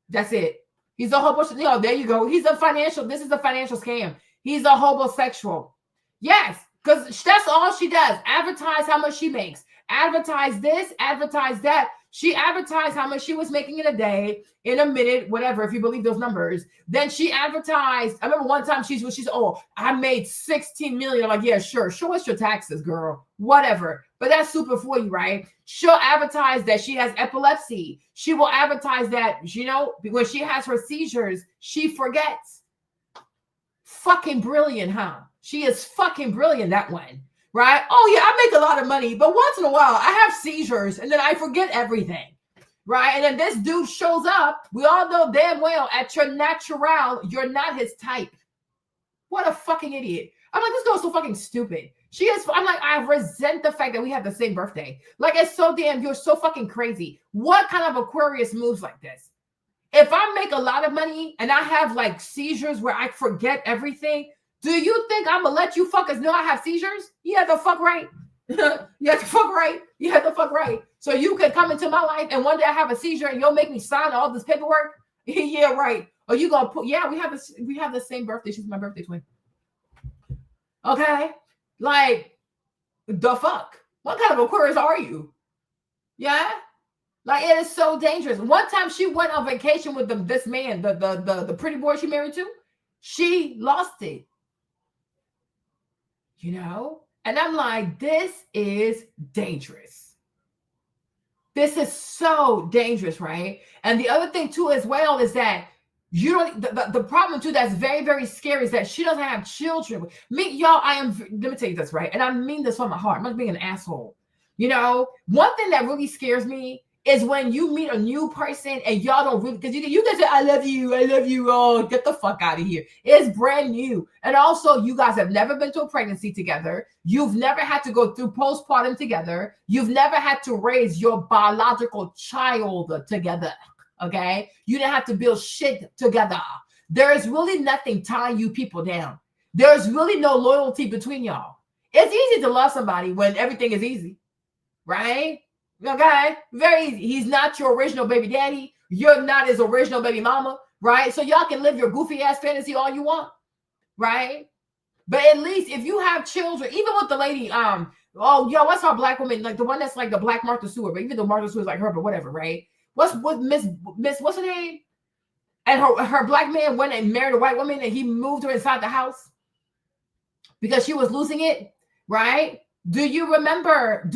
S1: That's it. He's a homosexual. You know, there you go. This is a financial scam. He's a homosexual. Yes, because that's all she does. Advertise how much she makes. Advertise this, advertise that. She advertised how much she was making in a day, in a minute, whatever, if you believe those numbers. Then she advertised. I remember one time she's oh, I made 16 million. I'm like, yeah, sure. Show us your taxes, girl. Whatever. But that's super for you, right? She'll advertise that she has epilepsy. She will advertise that, when she has her seizures, she forgets. Fucking brilliant, huh? She is fucking brilliant, that one. Right? Oh, yeah, I make a lot of money, but once in a while, I have seizures, and then I forget everything. Right? And then this dude shows up. We all know damn well, at your natural, you're not his type. What a fucking idiot. I'm like, this girl's so fucking stupid. She is. I'm like, I resent the fact that we have the same birthday. Like, it's so damn, you're so fucking crazy. What kind of Aquarius moves like this? If I make a lot of money and I have like seizures where I forget everything, do you think I'm gonna let you fuckers know I have seizures? You have the fuck right. You have the fuck right. You have the fuck right. So you can come into my life and one day I have a seizure and you'll make me sign all this paperwork? Yeah, right. Or you gonna put, yeah, we have the same birthday. She's my birthday twin. Okay? Like, the fuck? What kind of Aquarius are you? Yeah? Like, it is so dangerous. One time she went on vacation with this man, the pretty boy she married to. She lost it. And I'm like, this is dangerous. This is so dangerous, right? And the other thing too as well is that you don't, the problem too that's very, very scary is that she doesn't have children. Y'all, let me tell you this, right? And I mean this from my heart. I'm not being an asshole. One thing that really scares me is when you meet a new person and y'all don't really, because you guys say, I love you. Oh, get the fuck out of here. It's brand new. And also, you guys have never been to a pregnancy together. You've never had to go through postpartum together. You've never had to raise your biological child together. Okay? You didn't have to build shit together. There is really nothing tying you people down. There's really no loyalty between y'all. It's easy to love somebody when everything is easy. Right? Okay, very easy. He's not your original baby daddy. You're not his original baby mama, right? So y'all can live your goofy ass fantasy all you want, right? But at least if you have children, even with the lady, what's our black woman, like the one that's like the black Martha Stewart, but even though Martha Stewart's like her, but whatever, right? What's Miss what's her name? And her black man went and married a white woman and he moved her inside the house because she was losing it, right? Do you remember?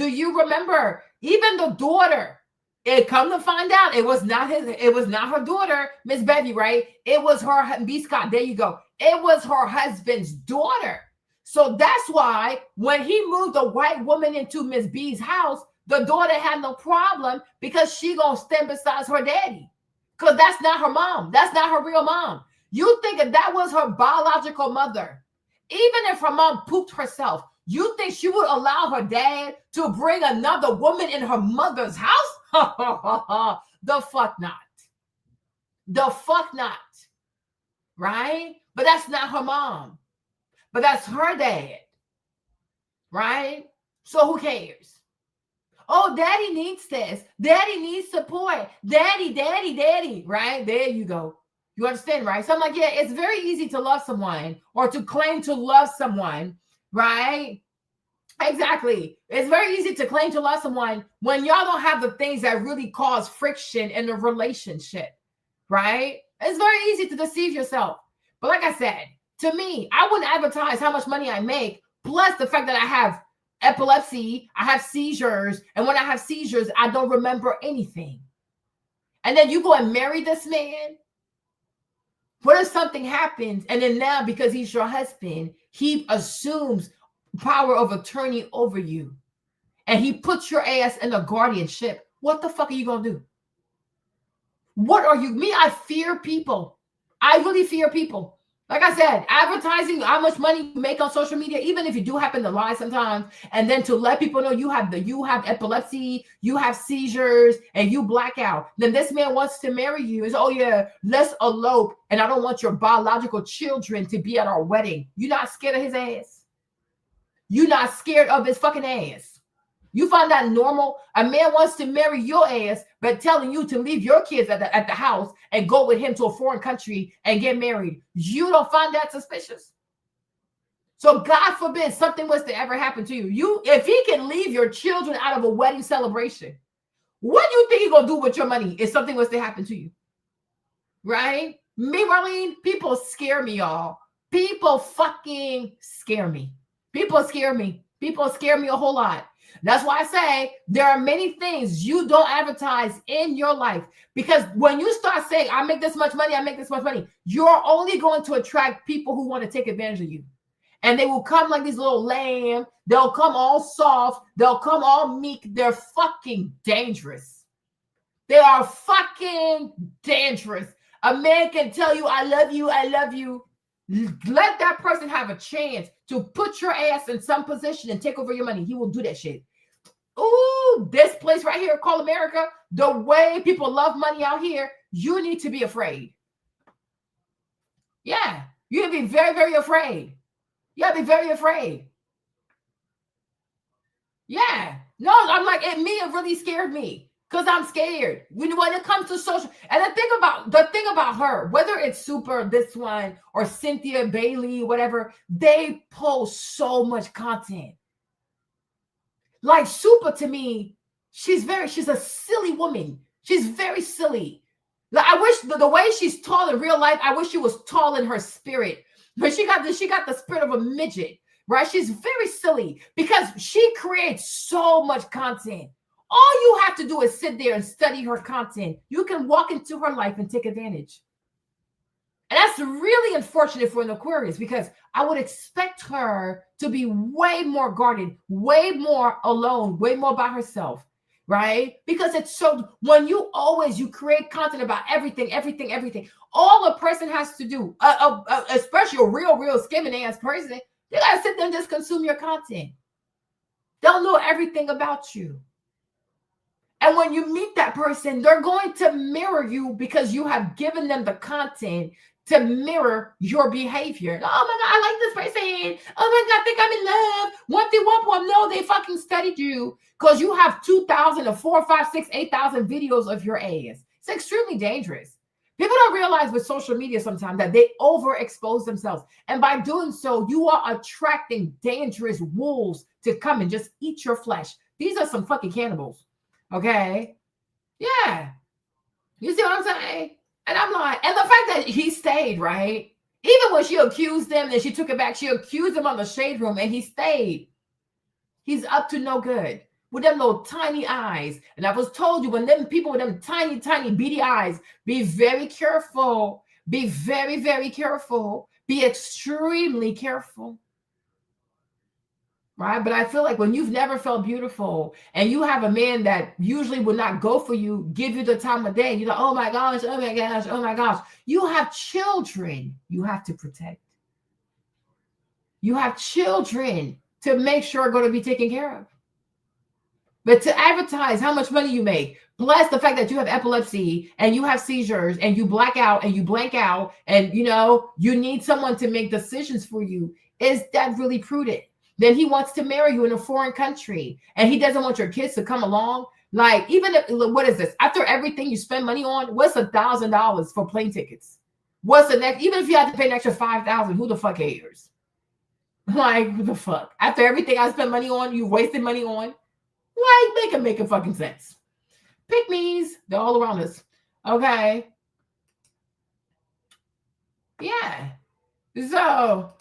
S1: Even the daughter, it come to find out, it was not her daughter, Miss Bevy, right? It was her, B. Scott, there you go. It was her husband's daughter. So that's why when he moved a white woman into Miss B's house, the daughter had no problem because she gonna stand beside her daddy. Because that's not her mom. That's not her real mom. You think if that was her biological mother, even if her mom pooped herself, you think she would allow her dad to bring another woman in her mother's house? The fuck not. The fuck not. Right? But that's not her mom. But that's her dad. Right? So who cares? Oh, daddy needs this. Daddy needs support. Daddy. Right? There you go. You understand, right? So I'm like, yeah, it's very easy to love someone or to claim to love someone. Right? Exactly. It's very easy to claim to love someone when y'all don't have the things that really cause friction in the relationship. Right? It's very easy to deceive yourself. But like I said, to me, I wouldn't advertise how much money I make, plus the fact that I have epilepsy, I have seizures, and when I have seizures, I don't remember anything. And then you go and marry this man. What if something happens and then now because he's your husband, he assumes power of attorney over you and he puts your ass in a guardianship? What the fuck are you gonna do? What are you? Me, I fear people. I really fear people. Like I said, advertising how much money you make on social media, even if you do happen to lie sometimes, and then to let people know you have epilepsy, you have seizures, and you black out. Then this man wants to marry you. Is, oh yeah, let's elope, and I don't want your biological children to be at our wedding. You're not scared of his ass. You're not scared of his fucking ass. You find that normal? A man wants to marry your ass, but telling you to leave your kids at the house and go with him to a foreign country and get married. You don't find that suspicious? So God forbid something was to ever happen to you. If he can leave your children out of a wedding celebration, What do you think you're going to do with your money if something was to happen to you? Right? Me, Marlene, people scare me, y'all. People fucking scare me. People scare me. People scare me a whole lot. That's why I say there are many things you don't advertise in your life, because when you start saying, I make this much money, I make this much money, you're only going to attract people who want to take advantage of you. And they will come like these little lamb. They'll come all soft. They'll come all meek. They're fucking dangerous. They are fucking dangerous. A man can tell you, I love you, I love you. Let that person have a chance to put your ass in some position and take over your money. He will do that shit. Ooh, this place right here called America, the way people love money out here, you need to be afraid. Yeah, you need to be very, very afraid. You gotta be very afraid. Yeah. No, I'm like, it really scared me. Because I'm scared when it comes to social. And the thing about her, whether it's Super, this one, or Cynthia Bailey, whatever, they post so much content. Like Super, to me, she's a silly woman. She's very silly. Like, I wish the way she's tall in real life, I wish she was tall in her spirit. But she got the spirit of a midget, right? She's very silly because she creates so much content. All you have to do is sit there and study her content. You can walk into her life and take advantage. And that's really unfortunate for an Aquarius, because I would expect her to be way more guarded, way more alone, way more by herself, right? Because it's so, when you create content about everything, all a person has to do, especially a real skimming ass person, they gotta sit there and just consume your content. They'll know everything about you. And when you meet that person, they're going to mirror you because you have given them the content to mirror your behavior. Oh my God, I like this person. Oh my God, I think I'm in love. No, they fucking studied you because you have 2,000 or 4, 5, 6, 8,000 videos of your ass. It's extremely dangerous. People don't realize with social media sometimes that they overexpose themselves. And by doing so, you are attracting dangerous wolves to come and just eat your flesh. These are some fucking cannibals. Okay. Yeah. You see what I'm saying? And I'm like, and the fact that he stayed, right? Even when she accused them and she took it back, she accused him on the shade room and he stayed. He's up to no good with them little tiny eyes. And I was told you, when them people with them tiny, tiny beady eyes, be very careful. Be very, very careful. Be extremely careful. Right? But I feel like when you've never felt beautiful and you have a man that usually would not go for you, give you the time of day, you're like, oh my gosh, oh my gosh, oh my gosh. You have children you have to protect. You have children to make sure are going to be taken care of. But to advertise how much money you make, plus the fact that you have epilepsy and you have seizures and you black out and you blank out and, you need someone to make decisions for you, is that really prudent? Then he wants to marry you in a foreign country and he doesn't want your kids to come along. Like, even if, what is this? After everything you spend money on, what's $1,000 for plane tickets? What's the next? Even if you have to pay an extra $5,000, who the fuck cares? Like, who the fuck? After everything I spent money on, you wasted money on. Like, make a fucking sense. Pick me's, they're all around us. Okay. Yeah. So.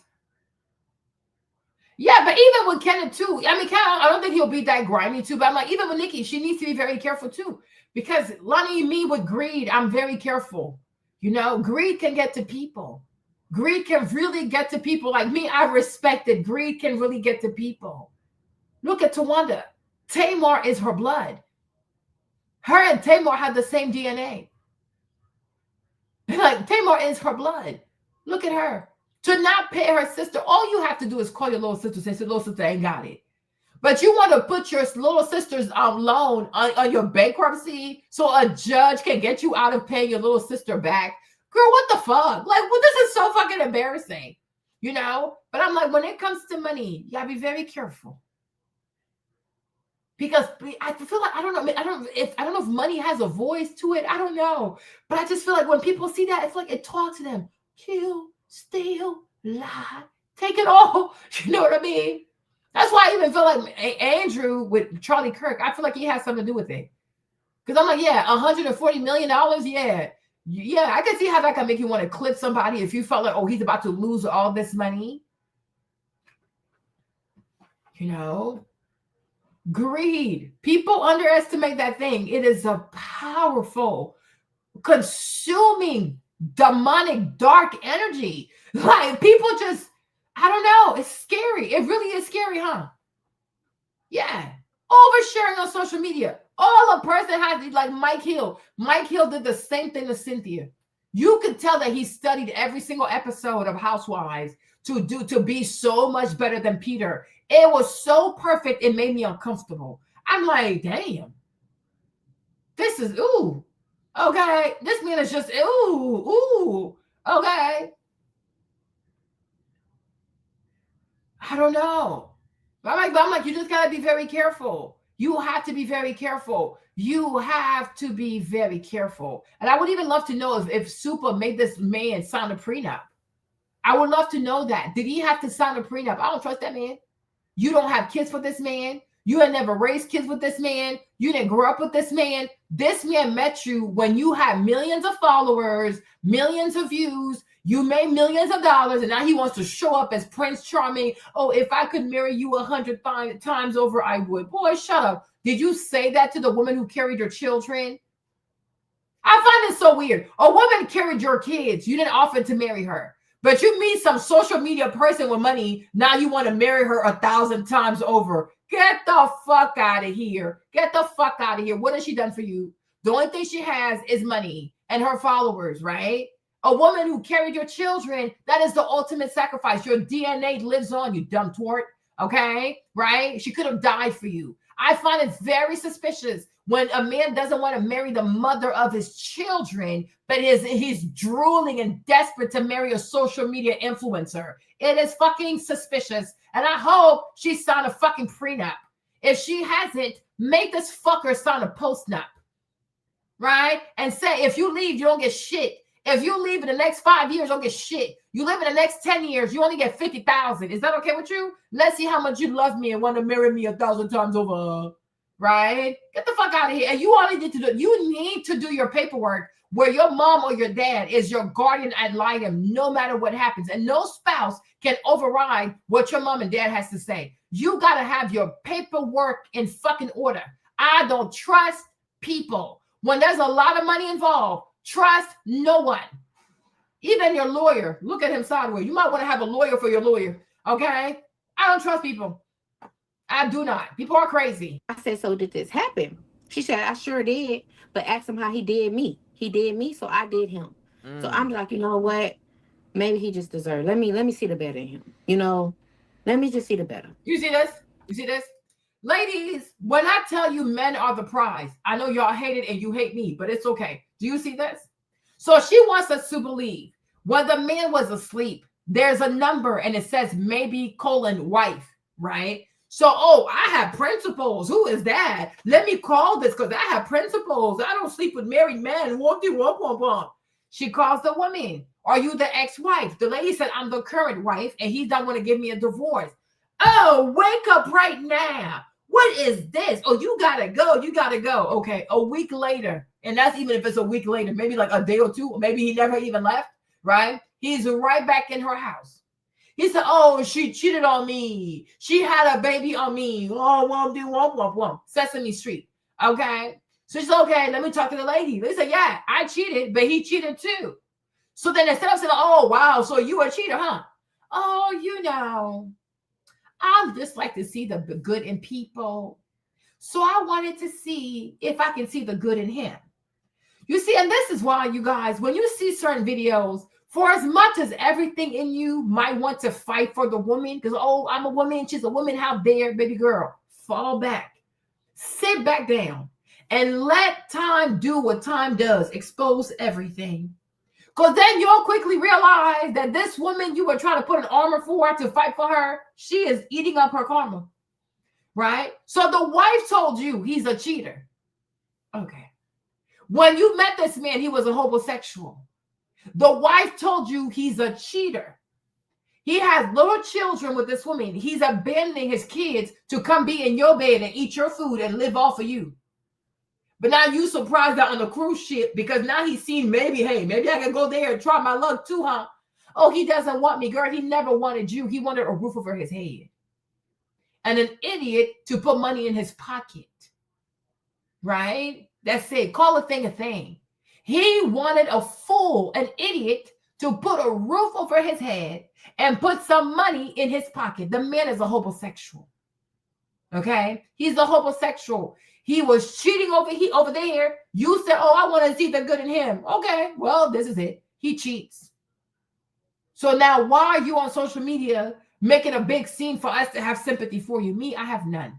S1: Yeah, but even with Kenneth too, I mean, I don't think he'll be that grimy too, but I'm like, even with Nikki, she needs to be very careful too. Because Lonnie, me with greed, I'm very careful. Greed can get to people. Greed can really get to people. Like me, I respect it. Greed can really get to people. Look at Tawanda. Tamar is her blood. Her and Tamar have the same DNA. Like, Tamar is her blood. Look at her. To not pay her sister, all you have to do is call your little sister, say, little sister ain't got it. But you want to put your little sister's loan on your bankruptcy so a judge can get you out of paying your little sister back. Girl, what the fuck? Like, well, this is so fucking embarrassing, But I'm like, when it comes to money, you gotta be very careful. Because I feel like, I don't know if money has a voice to it. I don't know. But I just feel like when people see that, it's like it talks to them. Kill, steal, lie, take it all. You know what I mean? That's why I even feel like Andrew with Charlie Kirk, I feel like he has something to do with it. Because I'm like, yeah, $140 million, yeah. Yeah, I can see how that can make you want to clip somebody if you felt like, oh, he's about to lose all this money. You know, greed. People underestimate that thing. It is a powerful, consuming, demonic, dark energy. Like people just, I don't know. It's scary. It really is scary, huh? Yeah. Oversharing on social media. All a person has, like Mike Hill. Mike Hill did the same thing to Cynthia. You could tell that he studied every single episode of Housewives to be so much better than Peter. It was so perfect, it made me uncomfortable. I'm like, damn. This is, ooh. Okay. This man is just, ooh. Okay. I don't know. I'm like, you just got to be very careful. You have to be very careful. You have to be very careful. And I would even love to know if Super made this man sign a prenup. I would love to know that. Did he have to sign a prenup? I don't trust that man. You don't have kids for this man. You had never raised kids with this man. You didn't grow up with this man. This man met you when you had millions of followers, millions of views. You made millions of dollars, and now he wants to show up as Prince Charming. Oh, if I could marry you 100 times over, I would. Boy, shut up. Did you say that to the woman who carried your children? I find it so weird. A woman carried your kids. You didn't offer to marry her. But you meet some social media person with money. Now you want to marry her 1,000 times over. Get the fuck out of here. Get the fuck out of here. What has she done for you? The only thing she has is money and her followers, right? A woman who carried your children, that is the ultimate sacrifice. Your DNA lives on, you dumb twart. Okay? Right? She could have died for you. I find it very suspicious when a man doesn't want to marry the mother of his children, but he's drooling and desperate to marry a social media influencer. It is fucking suspicious. And I hope she signed a fucking prenup. If she hasn't, make this fucker sign a postnup. Right? And say, if you leave, you don't get shit. If you leave in the next 5 years, you don't get shit. You live in the next 10 years, you only get 50,000. Is that okay with you? Let's see how much you love me and want to marry me 1,000 times over. Right? Get the fuck out of here. And you only need to do, you need to do your paperwork where your mom or your dad is your guardian ad litem, no matter what happens. And no spouse can override what your mom and dad has to say. You got to have your paperwork in fucking order. I don't trust people. When there's a lot of money involved, trust no one. Even your lawyer. Look at him sideways. You might want to have a lawyer for your lawyer. Okay? I don't trust people. I do not. People are crazy.
S21: I said, so did this happen? She said, I sure did. But ask him how he did me. He did me, so I did him. So I'm like, you know what? Maybe he just deserved. Let me see the better in him. You know, let me just see the better.
S1: You see this? You see this? Ladies, when I tell you men are the prize, I know y'all hate it and you hate me, but it's okay. Do you see this? So she wants us to believe when the man was asleep, there's a number and it says maybe : wife, right? So, oh, I have principles. Who is that? Let me call this because I have principles. I don't sleep with married men. She calls the woman. Are you the ex-wife? The lady said, I'm the current wife and he don't want to give me a divorce. Oh, wake up right now. What is this? Oh, you gotta go. You gotta go. Okay, a week later. And that's even if it's a week later, maybe like a day or two, or maybe he never even left, right? He's right back in her house. He said, oh, she cheated on me. She had a baby on me. Oh, Sesame Street. Okay. So she's okay, let me talk to the lady. They said, yeah, I cheated, but he cheated too. So then instead of saying, oh, wow, so you a cheater, huh? Oh, you know, I just like to see the good in people. So I wanted to see if I can see the good in him. You see, and this is why, you guys, when you see certain videos, for as much as everything in you might want to fight for the woman, because, oh, I'm a woman, she's a woman, how dare, baby girl, fall back, sit back down, and let time do what time does, expose everything. Because then you'll quickly realize that this woman you were trying to put an armor for to fight for her, she is eating up her karma, right? So the wife told you he's a cheater. Okay. When you met this man, he was a homosexual. The wife told you he's a cheater. He has little children with this woman. He's abandoning his kids to come be in your bed and eat your food and live off of you. But now you surprised out on the cruise ship because now he's seen maybe I can go there and try my luck too, huh? Oh, he doesn't want me, girl. He never wanted you. He wanted a roof over his head. And an idiot to put money in his pocket. Right? That's it. Call a thing a thing. He wanted a fool, an idiot, to put a roof over his head and put some money in his pocket. The man is a homosexual. Okay? He's a homosexual. He was cheating over there. You said, oh, I want to see the good in him. Okay, well, this is it. He cheats. So now why are you on social media making a big scene for us to have sympathy for you? Me, I have none.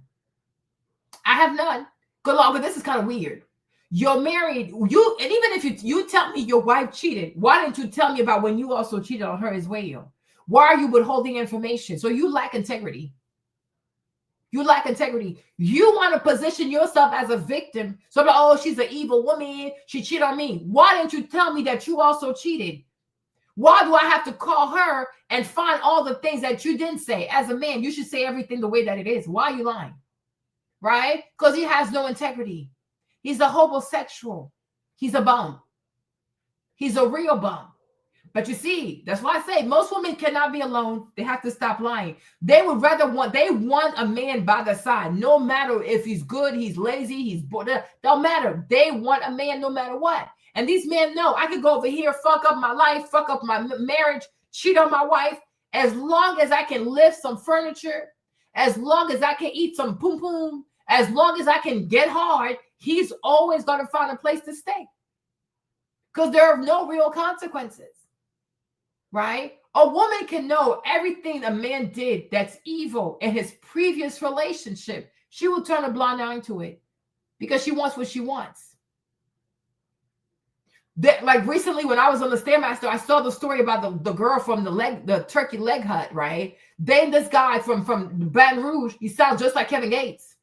S1: I have none. Good luck, but this is kind of weird. You're married. And even if you tell me your wife cheated, why didn't you tell me about when you also cheated on her as well? Why are you withholding information? So you lack integrity. You lack integrity. You want to position yourself as a victim. So, oh, she's an evil woman. She cheated on me. Why didn't you tell me that you also cheated? Why do I have to call her and find all the things that you didn't say? As a man, you should say everything the way that it is. Why are you lying? Right? Because he has no integrity. He's a homosexual. He's a bum. He's a real bum. But you see, that's why I say most women cannot be alone. They have to stop lying. They want a man by their side, no matter if he's good, he's lazy, he's bored. Don't matter. They want a man no matter what. And these men know I could go over here, fuck up my life, fuck up my marriage, cheat on my wife. As long as I can lift some furniture, as long as I can eat some poom poom, as long as I can get hard, he's always going to find a place to stay. Because there are no real consequences. Right? A woman can know everything a man did that's evil in his previous relationship. She will turn a blind eye to it because she wants what she wants. Like recently when I was on the Stairmaster, I saw the story about the girl from the turkey leg hut, right? Then this guy from Baton Rouge, he sounds just like Kevin Gates,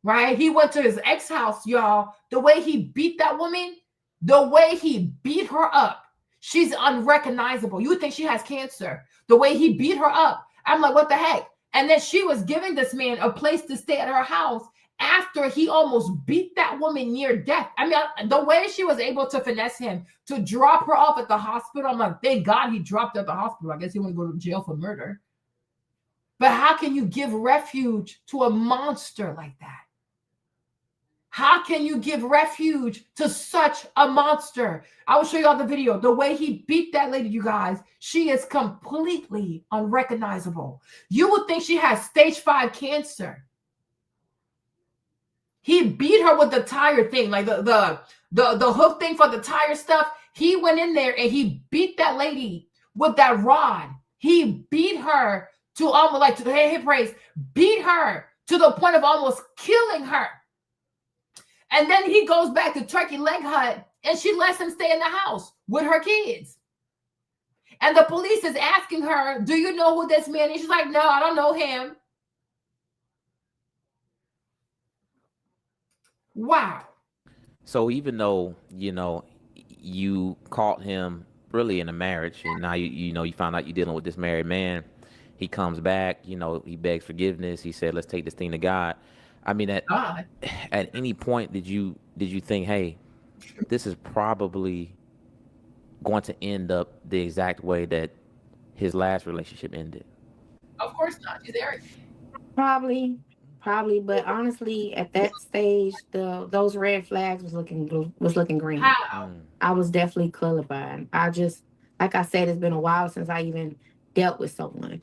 S1: right? He went to his ex-house, y'all. The way he beat that woman, the way he beat her up, she's unrecognizable. You would think she has cancer. The way he beat her up. I'm like, what the heck? And then she was giving this man a place to stay at her house after he almost beat that woman near death. I mean, the way she was able to finesse him to drop her off at the hospital, I'm like, thank God he dropped her at the hospital. I guess he wouldn't go to jail for murder. But how can you give refuge to a monster like that? How can you give refuge to such a monster? I will show you all the video. The way he beat that lady, you guys, she is completely unrecognizable. You would think she has stage 5 cancer. He beat her with the tire thing, like the hook thing for the tire stuff. He went in there and he beat that lady with that rod. He beat her to almost like to the hip raise, beat her to the point of almost killing her. And then he goes back to Turkey Leg Hut and she lets him stay in the house with her kids. And the police is asking her, do you know who this man is? She's like, no, I don't know him. Wow.
S19: So even though, you caught him really in a marriage and now you found out you're dealing with this married man, he comes back, he begs forgiveness. He said, let's take this thing to God. I mean, at any point did you think, hey, this is probably going to end up the exact way that his last relationship ended?
S1: Of course not. He's Eric.
S21: Probably, but honestly, at that stage, those red flags was looking green.
S1: How?
S21: I was definitely colorblind. Like I said, it's been a while since I even dealt with someone,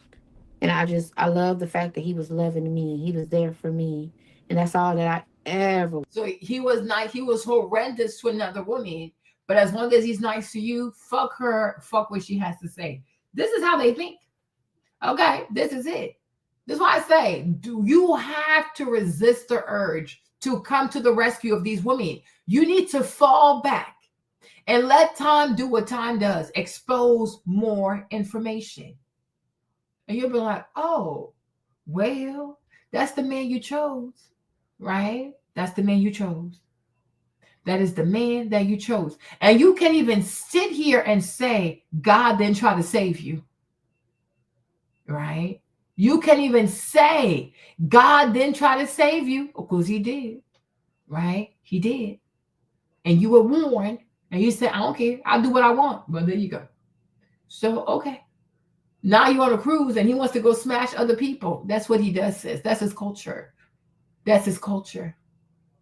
S21: and I love the fact that he was loving me. He was there for me. And that's all that I ever.
S1: So he was nice. He was horrendous to another woman. But as long as he's nice to you, fuck her, fuck what she has to say. This is how they think. Okay, this is it. This is why I say, do you have to resist the urge to come to the rescue of these women? You need to fall back and let time do what time does. Expose more information. And you'll be like, oh, well, that's the man you chose. Right? That's the man you chose. That is the man that you chose. And you can't even sit here and say, God didn't try to save you. Right? You can't even say, God didn't try to save you. Of course he did. Right? He did. and you were warned, and you said, I don't care, I'll do what I want. Well, there you go. So, okay. Now you're on a cruise and he wants to go smash other people. That's what he does, sis. That's his culture. That's his culture,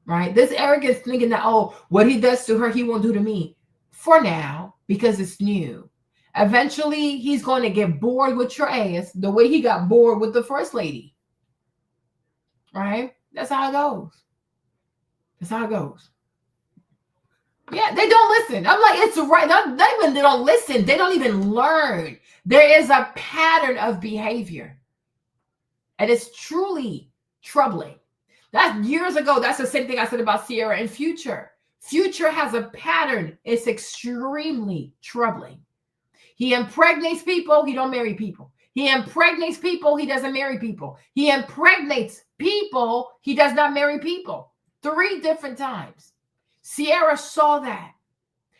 S1: right? This arrogance thinking that, oh, what he does to her, he won't do to me. For now, because it's new. Eventually, he's going to get bored with your ass the way he got bored with the first lady. Right? That's how it goes. That's how it goes. Yeah, they don't listen. I'm like, it's right. They don't listen. They don't even learn. There is a pattern of behavior. And it's truly troubling. That's years ago. That's the same thing I said about Sierra and Future. Future has a pattern. It's extremely troubling. He impregnates people. He don't marry people. He impregnates people. He doesn't marry people. He impregnates people. He does not marry people. 3 different times. Sierra saw that.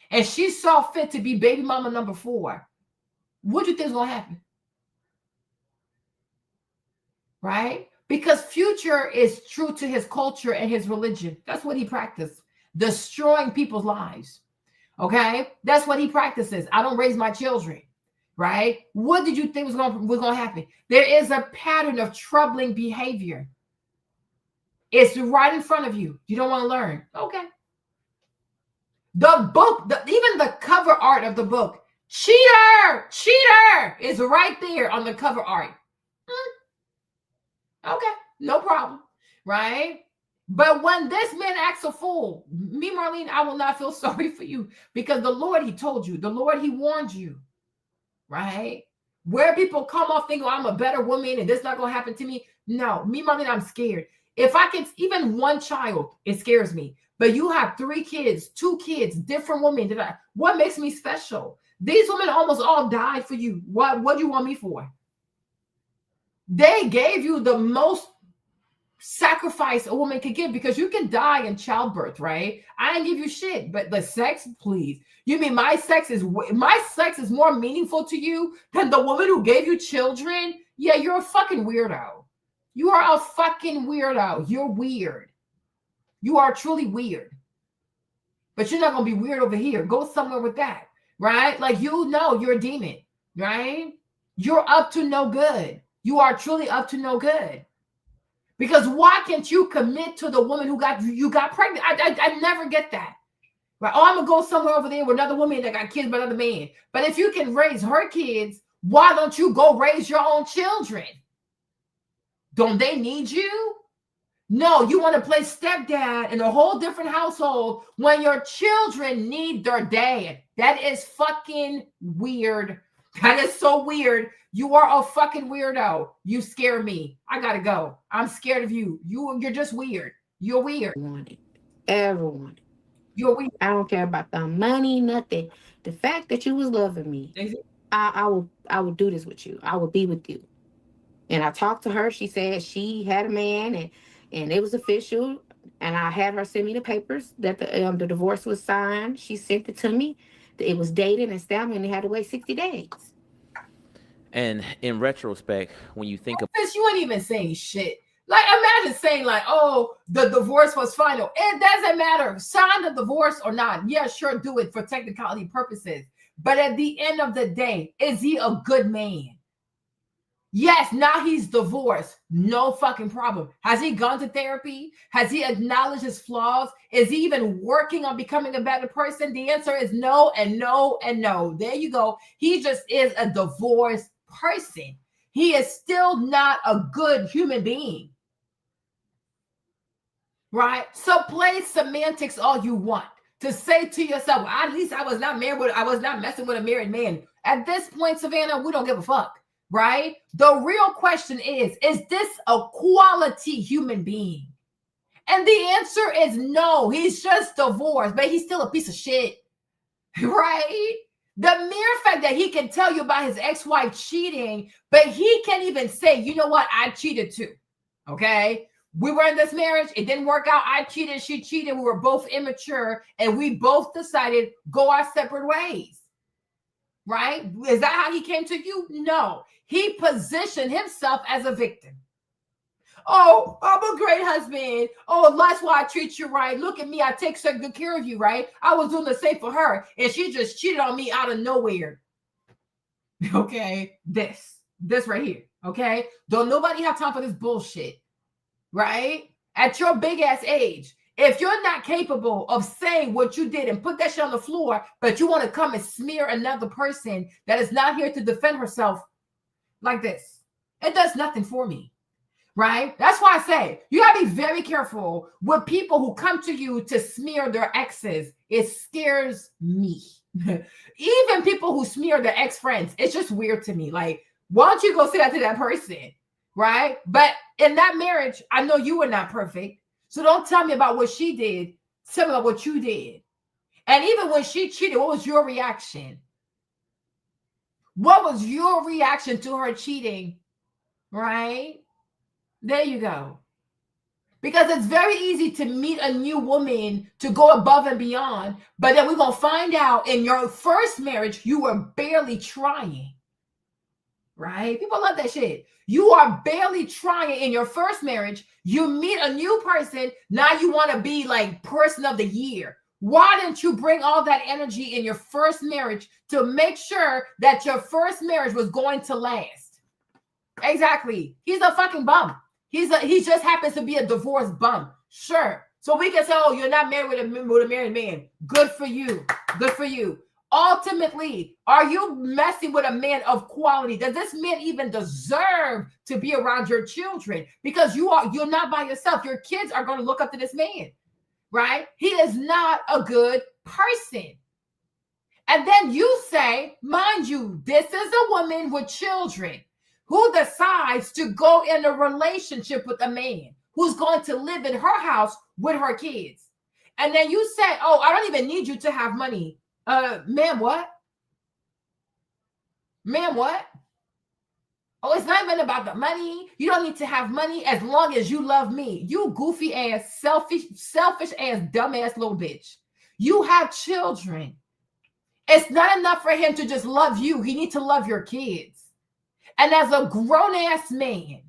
S1: And she saw fit to be baby mama number 4. What do you think is going to happen? Right? Because Future is true to his culture and his religion. That's what he practiced. Destroying people's lives. Okay? That's what he practices. I don't raise my children. Right? What did you think was going to happen? There is a pattern of troubling behavior. It's right in front of you. You don't want to learn. Okay. The book, even the cover art of the book, cheater, is right there on the cover art. Okay, no problem, right? But when this man acts a fool, me, Marlene, I will not feel sorry for you because the Lord, he told you, the Lord, he warned you, right? Where people come off thinking, oh, I'm a better woman and this is not going to happen to me. No, me, Marlene, I'm scared. If I can, even one child, it scares me. But you have 3 kids, 2 kids, different women. What makes me special? These women almost all died for you. What do you want me for? They gave you the most sacrifice a woman could give because you can die in childbirth, right? I didn't give you shit, but the sex, please. You mean my sex is more meaningful to you than the woman who gave you children? Yeah, you're a fucking weirdo. You are a fucking weirdo. You're weird. You are truly weird. But you're not going to be weird over here. Go somewhere with that, right? Like, you know you're a demon, right? You're up to no good. You are truly up to no good. Because why can't you commit to the woman who you got pregnant? I never get that. Right? Oh, I'm going to go somewhere over there with another woman that got kids by another man. But if you can raise her kids, why don't you go raise your own children? Don't they need you? No, you want to play stepdad in a whole different household when your children need their dad. That is fucking weird. That is so weird. You are a fucking weirdo. You scare me. I gotta go. I'm scared of you. You're just weird. You're weird.
S21: Everyone.
S1: You're weird.
S21: I don't care about the money, nothing. The fact that you was loving me, I will do this with you. I will be with you. And I talked to her. She said she had a man and it was official. And I had her send me the papers that the divorce was signed. She sent it to me. It was dated and stamped, and they had to wait 60 days.
S19: And in retrospect, when you think of
S1: you ain't even saying shit. Like, imagine saying like, oh, the divorce was final. It doesn't matter. Sign the divorce or not. Yeah, sure, do it for technicality purposes. But at the end of the day, is he a good man? Yes, now he's divorced. No fucking problem. Has he gone to therapy? Has he acknowledged his flaws? Is he even working on becoming a better person? The answer is no and no and no. There you go. He just is a divorced person. He is still not a good human being. Right? So play semantics all you want to say to yourself, well, at least I was not married. I was not messing with a married man. At this point, Savannah, we don't give a fuck. Right? The real question is this a quality human being? And the answer is no. He's just divorced, but he's still a piece of shit. Right? The mere fact that he can tell you about his ex-wife cheating, but he can't even say, you know what? I cheated too. Okay? We were in this marriage. It didn't work out. I cheated. She cheated. We were both immature, and we both decided go our separate ways. Right? Is that how he came to you? No. He positioned himself as a victim. Oh, I'm a great husband. Oh, that's why I treat you right. Look at me. I take so good care of you, right? I was doing the same for her, and she just cheated on me out of nowhere. Okay, this right here. Okay, don't nobody have time for this bullshit, right? At your big ass age, if you're not capable of saying what you did and put that shit on the floor, but you want to come and smear another person that is not here to defend herself like this, it does nothing for me, right? That's why I say you gotta be very careful with people who come to you to smear their exes. It scares me. Even people who smear their ex-friends, it's just weird to me. Like, why don't you go say that to that person, right? But in that marriage, I know you were not perfect. So don't tell me about what she did. Tell me about what you did. And even when she cheated, what was your reaction? What was your reaction to her cheating, right? There you go. Because it's very easy to meet a new woman to go above and beyond, but then we're going to find out in your first marriage, you were barely trying, right? People love that shit. You are barely trying in your first marriage. You meet a new person. Now you want to be like person of the year. Why didn't you bring all that energy in your first marriage to make sure that your first marriage was going to last? Exactly. He's a fucking bum. He just happens to be a divorced bum. Sure. So we can say, oh, you're not married with a married man. Good for you. Good for you. Ultimately, are you messing with a man of quality? Does this man even deserve to be around your children? Because you're not by yourself. Your kids are going to look up to this man, right? He is not a good person. And then you say, mind you, this is a woman with children who decides to go in a relationship with a man who's going to live in her house with her kids. And then you say, oh, I don't even need you to have money. Ma'am, what? Ma'am, what? Oh, it's not even about the money. You don't need to have money as long as you love me. You goofy ass, selfish ass, dumbass little bitch. You have children. It's not enough for him to just love you. He needs to love your kids. And as a grown-ass man,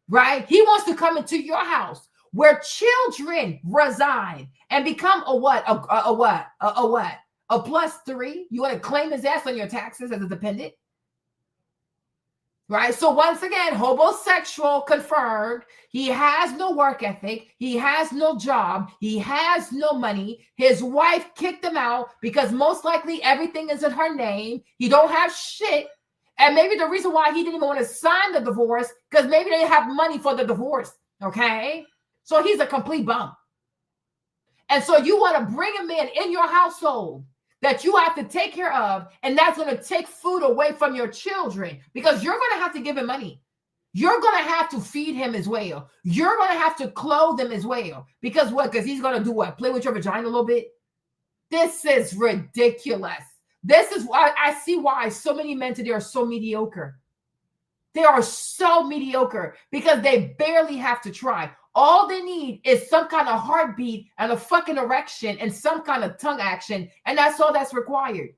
S1: right, he wants to come into your house where children reside and become a what? A what? A what? A +3? You want to claim his ass on your taxes as a dependent? Right? So once again, homosexual confirmed. He has no work ethic. He has no job. He has no money. His wife kicked him out because most likely everything is in her name. He don't have shit. And maybe the reason why he didn't even want to sign the divorce, because maybe they didn't have money for the divorce, okay? So he's a complete bum. And so you want to bring a man in your household that you have to take care of, and that's going to take food away from your children because you're going to have to give him money. You're going to have to feed him as well. You're going to have to clothe him as well. Because what? Because he's going to do what? Play with your vagina a little bit? This is ridiculous. This is why I see why so many men today are so mediocre. They are so mediocre because they barely have to try. All they need is some kind of heartbeat and a fucking erection and some kind of tongue action. And that's all that's required.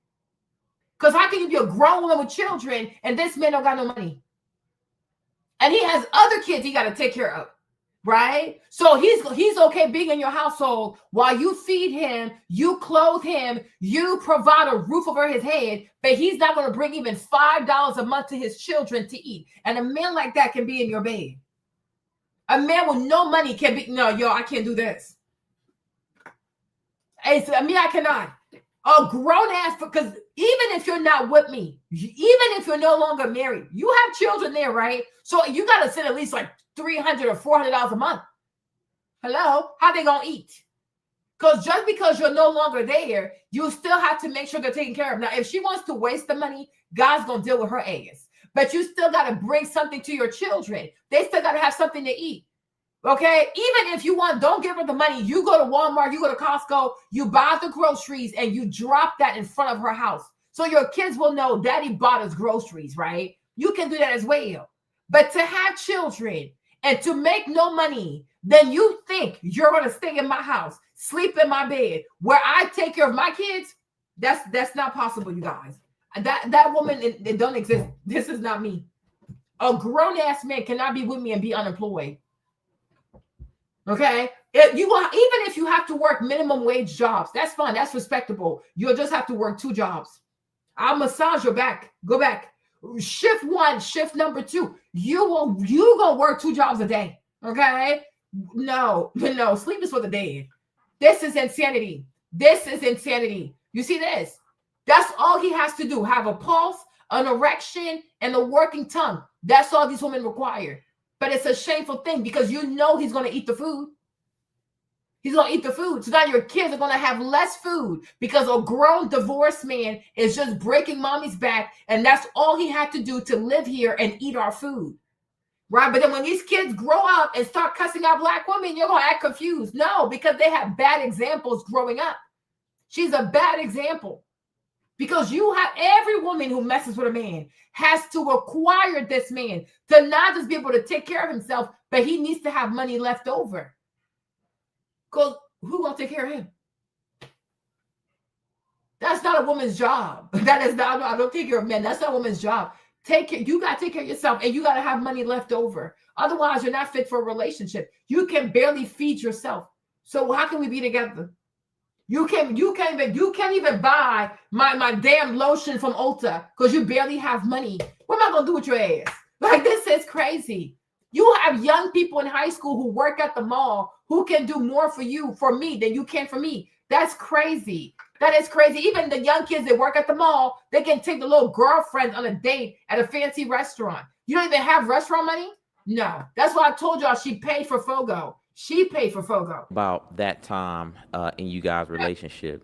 S1: Because how can you be a grown woman with children and this man don't got no money? And he has other kids he got to take care of. Right? So he's okay being in your household while you feed him, you clothe him, you provide a roof over his head, but he's not going to bring even $5 a month to his children to eat. And a man like that can be in your bed. A man with no money can be, no, yo, I can't do this. I mean, I cannot. A grown ass, because even if you're not with me, even if you're no longer married, you have children there, right? So you got to send at least like $300 or $400 a month. Hello? How they gonna eat? Because just because you're no longer there, you still have to make sure they're taken care of. Now, if she wants to waste the money, God's gonna deal with her ass. But you still got to bring something to your children. They still got to have something to eat. Okay? Even if you want, don't give her the money. You go to Walmart, you go to Costco, you buy the groceries, and you drop that in front of her house. So your kids will know daddy bought us groceries, right? You can do that as well. But to have children and to make no money, then you think you're going to stay in my house, sleep in my bed, where I take care of my kids? That's not possible, you guys. That woman, it don't exist. This is not me. A grown-ass man cannot be with me and be unemployed. Okay. Even if you have to work minimum wage jobs, that's fine. That's respectable. You'll just have to work 2 jobs. I'll massage your back. Go back. Shift 1, shift number 2. You gonna work 2 jobs a day. Okay. No. Sleep is for the dead. This is insanity. This is insanity. You see this? That's all he has to do. Have a pulse, an erection, and a working tongue. That's all these women require. But it's a shameful thing because you know he's going to eat the food. He's going to eat the food. So now your kids are going to have less food because a grown divorced man is just breaking mommy's back. And that's all he had to do to live here and eat our food. Right? But then when these kids grow up and start cussing out black women, you're going to act confused. No, because they have bad examples growing up. She's a bad example. Because you have every woman who messes with a man has to acquire this man to not just be able to take care of himself, but he needs to have money left over. Because who gonna take care of him? That's not a woman's job. That is not, I don't take care of men. That's not a woman's job. You gotta take care of yourself and you gotta have money left over. Otherwise, you're not fit for a relationship. You can barely feed yourself. So how can we be together? You can't even buy my damn lotion from Ulta because you barely have money. What am I gonna do with your ass? Like, this is crazy. You have young people in high school who work at the mall who can do more for me than you can for me. That's crazy. That is crazy. Even the young kids that work at the mall, they can take the little girlfriend on a date at a fancy restaurant. You don't even have restaurant money? No. That's why I told y'all she paid for Fogo. She paid for Fogo.
S19: About that time in you guys' relationship,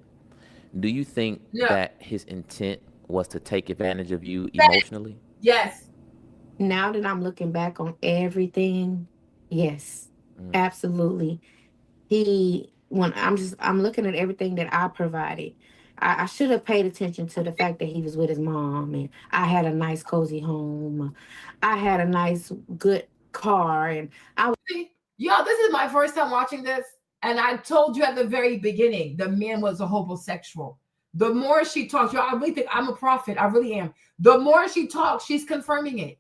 S19: do you think that his intent was to take advantage of you emotionally?
S1: Yes.
S21: Now that I'm looking back on everything, yes, absolutely. I'm looking at everything that I provided. I should have paid attention to the fact that he was with his mom and I had a nice cozy home. I had a nice good car and
S1: Yo, this is my first time watching this. And I told you at the very beginning, the man was a homosexual. The more she talks, y'all, I really think I'm a prophet. I really am. The more she talks, she's confirming it.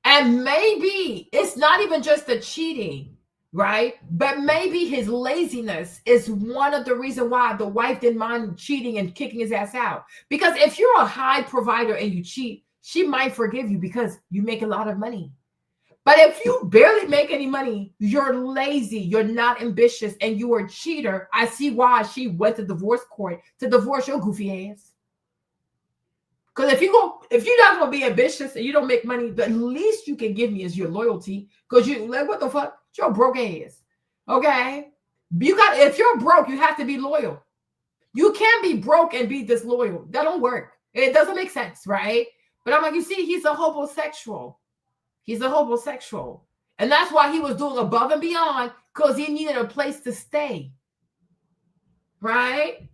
S1: And maybe it's not even just the cheating, right? But maybe his laziness is one of the reasons why the wife didn't mind cheating and kicking his ass out. Because if you're a high provider and you cheat, she might forgive you because you make a lot of money. But if you barely make any money, you're lazy, you're not ambitious, and you are a cheater, I see why she went to divorce court to divorce your goofy ass. Because if you're not gonna be ambitious and you don't make money, the least you can give me is your loyalty. Because you like, what the fuck? You're broke ass. Okay? If you're broke, you have to be loyal. You can't be broke and be disloyal. That don't work. It doesn't make sense, right? But I'm like, you see, he's a homosexual. He's a homosexual. And that's why he was doing above and beyond, because he needed a place to stay. Right?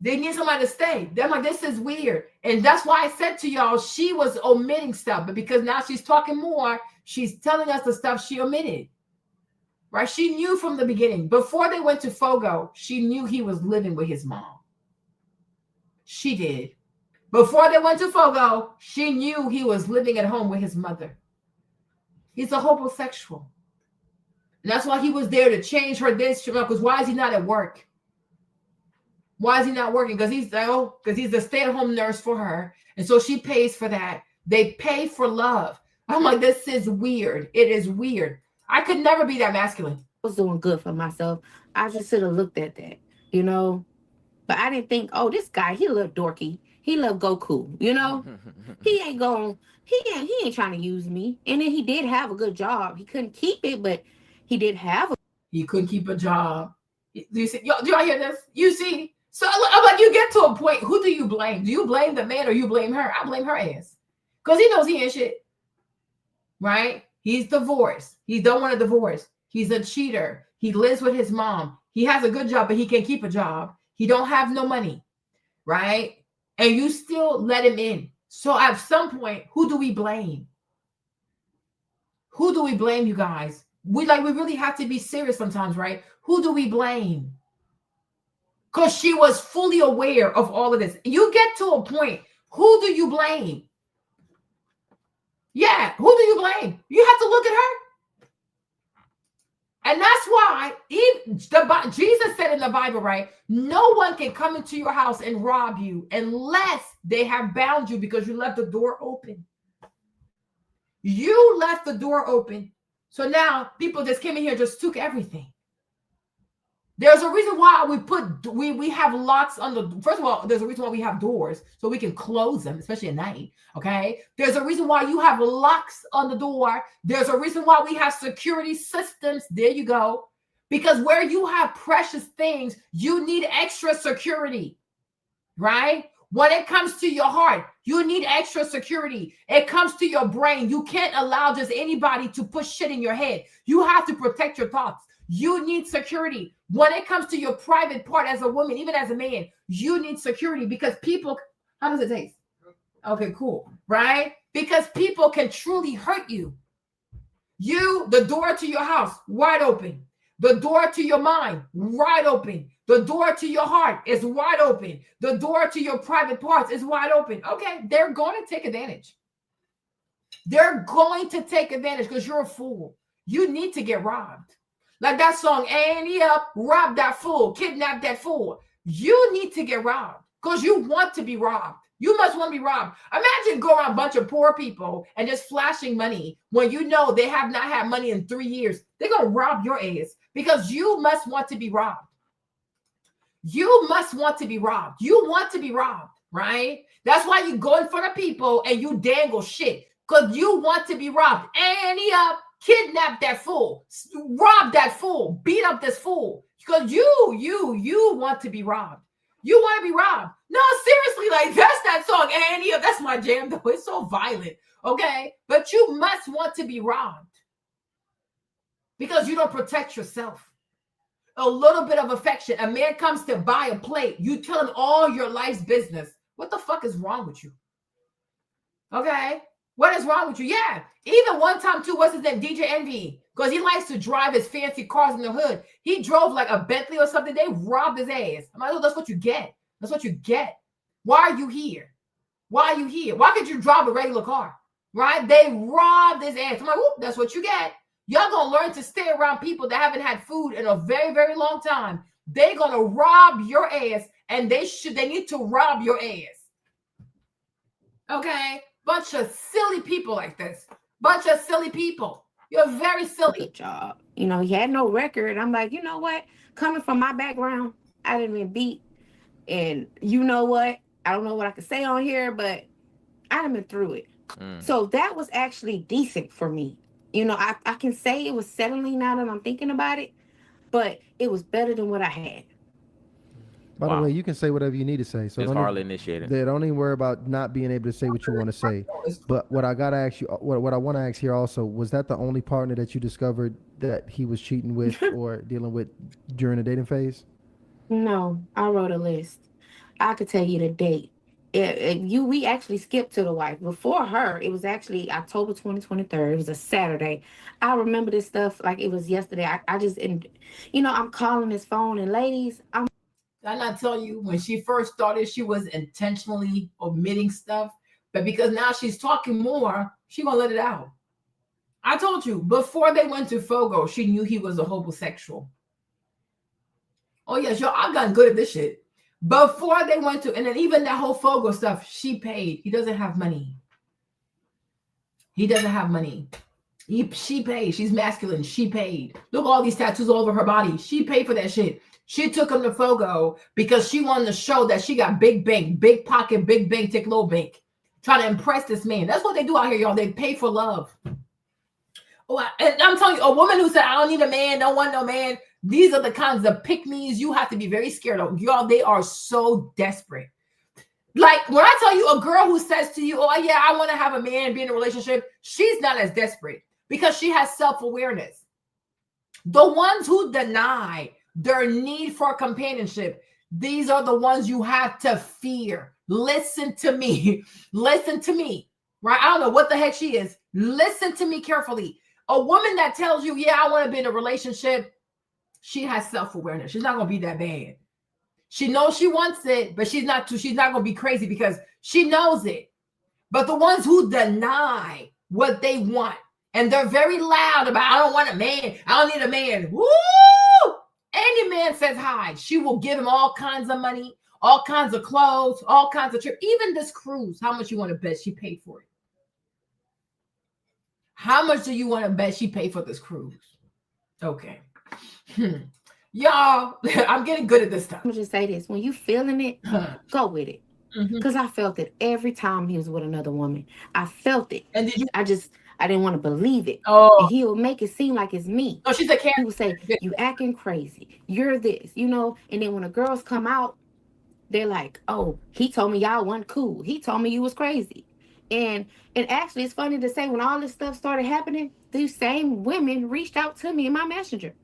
S1: They need somebody to stay. They're like, this is weird. And that's why I said to y'all, she was omitting stuff. But because now she's talking more, she's telling us the stuff she omitted. Right? She knew from the beginning. Before they went to Fogo, she knew he was living with his mom. She did. Before they went to Fogo, she knew he was living at home with his mother. He's a homosexual. And that's why he was there to change her this. Because why is he not at work? Why is he not working? Because he's the stay-at-home nurse for her. And so she pays for that. They pay for love. I'm like, this is weird. It is weird. I could never be that masculine.
S21: I was doing good for myself. I just should have looked at that, you know? But I didn't think, oh, this guy, he a little dorky. He love Goku, you know? He ain't trying to use me. And then he did have a good job. He couldn't keep it, but he did have
S1: He couldn't keep a job. Do you see? Do y'all hear this? You see? So I'm like, you get to a point, who do you blame? Do you blame the man or you blame her? I blame her ass. Because he knows he ain't shit. Right? He's divorced. He don't want a divorce. He's a cheater. He lives with his mom. He has a good job, but he can't keep a job. He don't have no money. Right? And you still let him in. So at some point, who do we blame? Who do we blame, you guys? We really have to be serious sometimes, right? Who do we blame? Because she was fully aware of all of this. You get to a point, who do you blame? Yeah, who do you blame? You have to look at her. And that's why Jesus said in the Bible, right? No one can come into your house and rob you unless they have bound you because you left the door open. You left the door open. So now people just came in here and just took everything. There's a reason why we have locks on the, first of all, there's a reason why we have doors so we can close them, especially at night. Okay. There's a reason why you have locks on the door. There's a reason why we have security systems. There you go. Because where you have precious things, you need extra security, right? When it comes to your heart, you need extra security. It comes to your brain. You can't allow just anybody to put shit in your head. You have to protect your thoughts. You need security. When it comes to your private part as a woman, even as a man, you need security because people, how does it taste? Okay, cool, right? Because people can truly hurt you. The door to your house, wide open. The door to your mind, wide open. The door to your heart is wide open. The door to your private parts is wide open. Okay, they're going to take advantage. They're going to take advantage because you're a fool. You need to get robbed. Like that song, Annie up, rob that fool, kidnap that fool. You need to get robbed because you want to be robbed. You must want to be robbed. Imagine going around a bunch of poor people and just flashing money when you know they have not had money in 3 years. They're going to rob your ass because you must want to be robbed. You must want to be robbed. You want to be robbed, right? That's why you go in front of people and you dangle shit because you want to be robbed. Annie up. Kidnap that fool, rob that fool, beat up this fool because you want to be robbed. You want to be robbed. No, seriously, like that's that song, Annie. That's my jam, though. It's so violent, okay? But you must want to be robbed because you don't protect yourself. A little bit of affection. A man comes to buy a plate. You tell him all your life's business. What the fuck is wrong with you? Okay? What is wrong with you? Yeah. Even one time, too, what's his name? DJ Envy. Because he likes to drive his fancy cars in the hood. He drove like a Bentley or something. They robbed his ass. I'm like, oh, that's what you get. That's what you get. Why are you here? Why are you here? Why could you drive a regular car? Right? They robbed his ass. I'm like, oh, that's what you get. Y'all going to learn to stay around people that haven't had food in a very, very long time. They're going to rob your ass, and they need to rob your ass. Okay? Bunch of silly people like this. Bunch of silly people. You're very silly.
S21: Good job. You know, he had no record. I'm like, you know what? Coming from my background, I didn't been beat. And you know what? I don't know what I can say on here, but I done been through it. So that was actually decent for me. You know, I can say it was settling now that I'm thinking about it, but it was better than what I had.
S20: By the way, you can say whatever you need to say. So
S19: it's hardly initiated.
S20: Don't even worry about not being able to say what you want to say. But what I gotta ask you, what I want to ask here also, was that the only partner that you discovered that he was cheating with or dealing with during the dating phase?
S21: No, I wrote a list. I could tell you the date. We actually skipped to the wife. Before her, it was actually October 2023. It was a Saturday. I remember this stuff like it was yesterday. I just, you know, I'm calling his phone, and ladies, I'm
S1: not telling you, when she first started, she was intentionally omitting stuff. But because now she's talking more, she gonna let it out. I told you, before they went to Fogo, she knew he was a homosexual. Oh, yes, yo, I've gotten good at this shit. Before they went to, and then even that whole Fogo stuff, she paid. He doesn't have money. He doesn't have money. She paid. She's masculine. She paid. Look at all these tattoos all over her body. She paid for that shit. She took him to Fogo because she wanted to show that she got big bank, big pocket, big bank, take little bank. Trying to impress this man. That's what they do out here, y'all. They pay for love. Oh, and I'm telling you, a woman who said, I don't need a man, don't want no man. These are the kinds of pick-me's you have to be very scared of. Y'all, they are so desperate. Like, when I tell you a girl who says to you, oh, yeah, I want to have a man and be in a relationship, she's not as desperate because she has self-awareness. The ones who deny their need for companionship, these are the ones you have to fear. Listen to me. Listen to me. Right? I don't know what the heck she is. Listen to me carefully. A woman that tells you, yeah, I want to be in a relationship, she has self-awareness. She's not going to be that bad. She knows she wants it, but she's not going to be crazy because she knows it. But the ones who deny what they want and they're very loud about, I don't want a man. I don't need a man. Woo! Any man says hi, she will give him all kinds of money, all kinds of clothes, all kinds of trips. Even this cruise, how much you want to bet she paid for it? How much do you want to bet she paid for this cruise? Okay. Y'all, I'm getting good at this stuff.
S21: I'm just say this. When you feeling it, go with it. Because I felt it every time he was with another woman. I felt it.
S1: And did you?
S21: I didn't want to believe it.
S1: Oh.
S21: And he would make it seem like it's me.
S1: Oh, she's a Karen.
S21: He would say, you acting crazy. You're this, you know. And then when the girls come out, they're like, oh, he told me y'all weren't cool. He told me you was crazy. And actually, it's funny to say, when all this stuff started happening, these same women reached out to me in my messenger.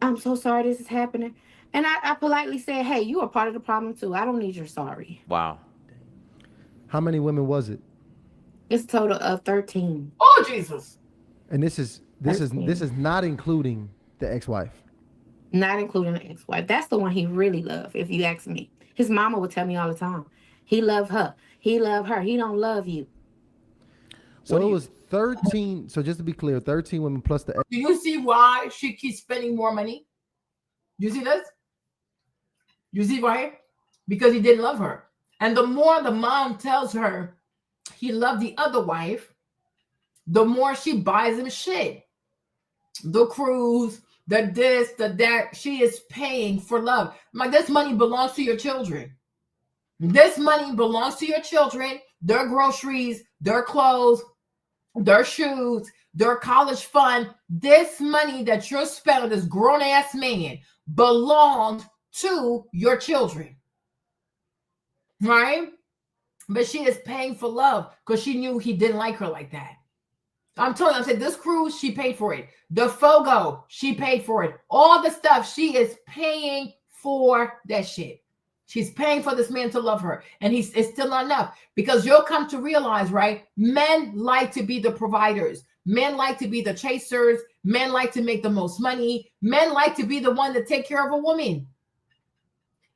S21: I'm so sorry this is happening. And I politely said, hey, you are part of the problem too. I don't need your sorry.
S19: Wow.
S20: How many women was it?
S21: It's a total of 13.
S1: Oh, Jesus.
S20: And this is not including the ex-wife.
S21: Not including the ex-wife. That's the one he really loved, if you ask me. His mama would tell me all the time. He loved her. He loved her. He don't love you.
S20: So it was 13. So just to be clear, 13 women plus the.
S1: Do you see why she keeps spending more money? You see this? You see why? Because he didn't love her. And the more the mom tells her he loved the other wife, the more she buys him shit. The cruise, the this, the that. She is paying for love. Like, this money belongs to your children. This money belongs to your children, their groceries, their clothes, their shoes, their college fund. This money that you're spending, this grown-ass man, belongs to your children. Right? But she is paying for love because she knew he didn't like her like that. I'm telling you, I said, this cruise, she paid for it. The Fogo, she paid for it. All the stuff, she is paying for that shit. She's paying for this man to love her. And it's still not enough, because you'll come to realize, right? Men like to be the providers. Men like to be the chasers. Men like to make the most money. Men like to be the one to take care of a woman.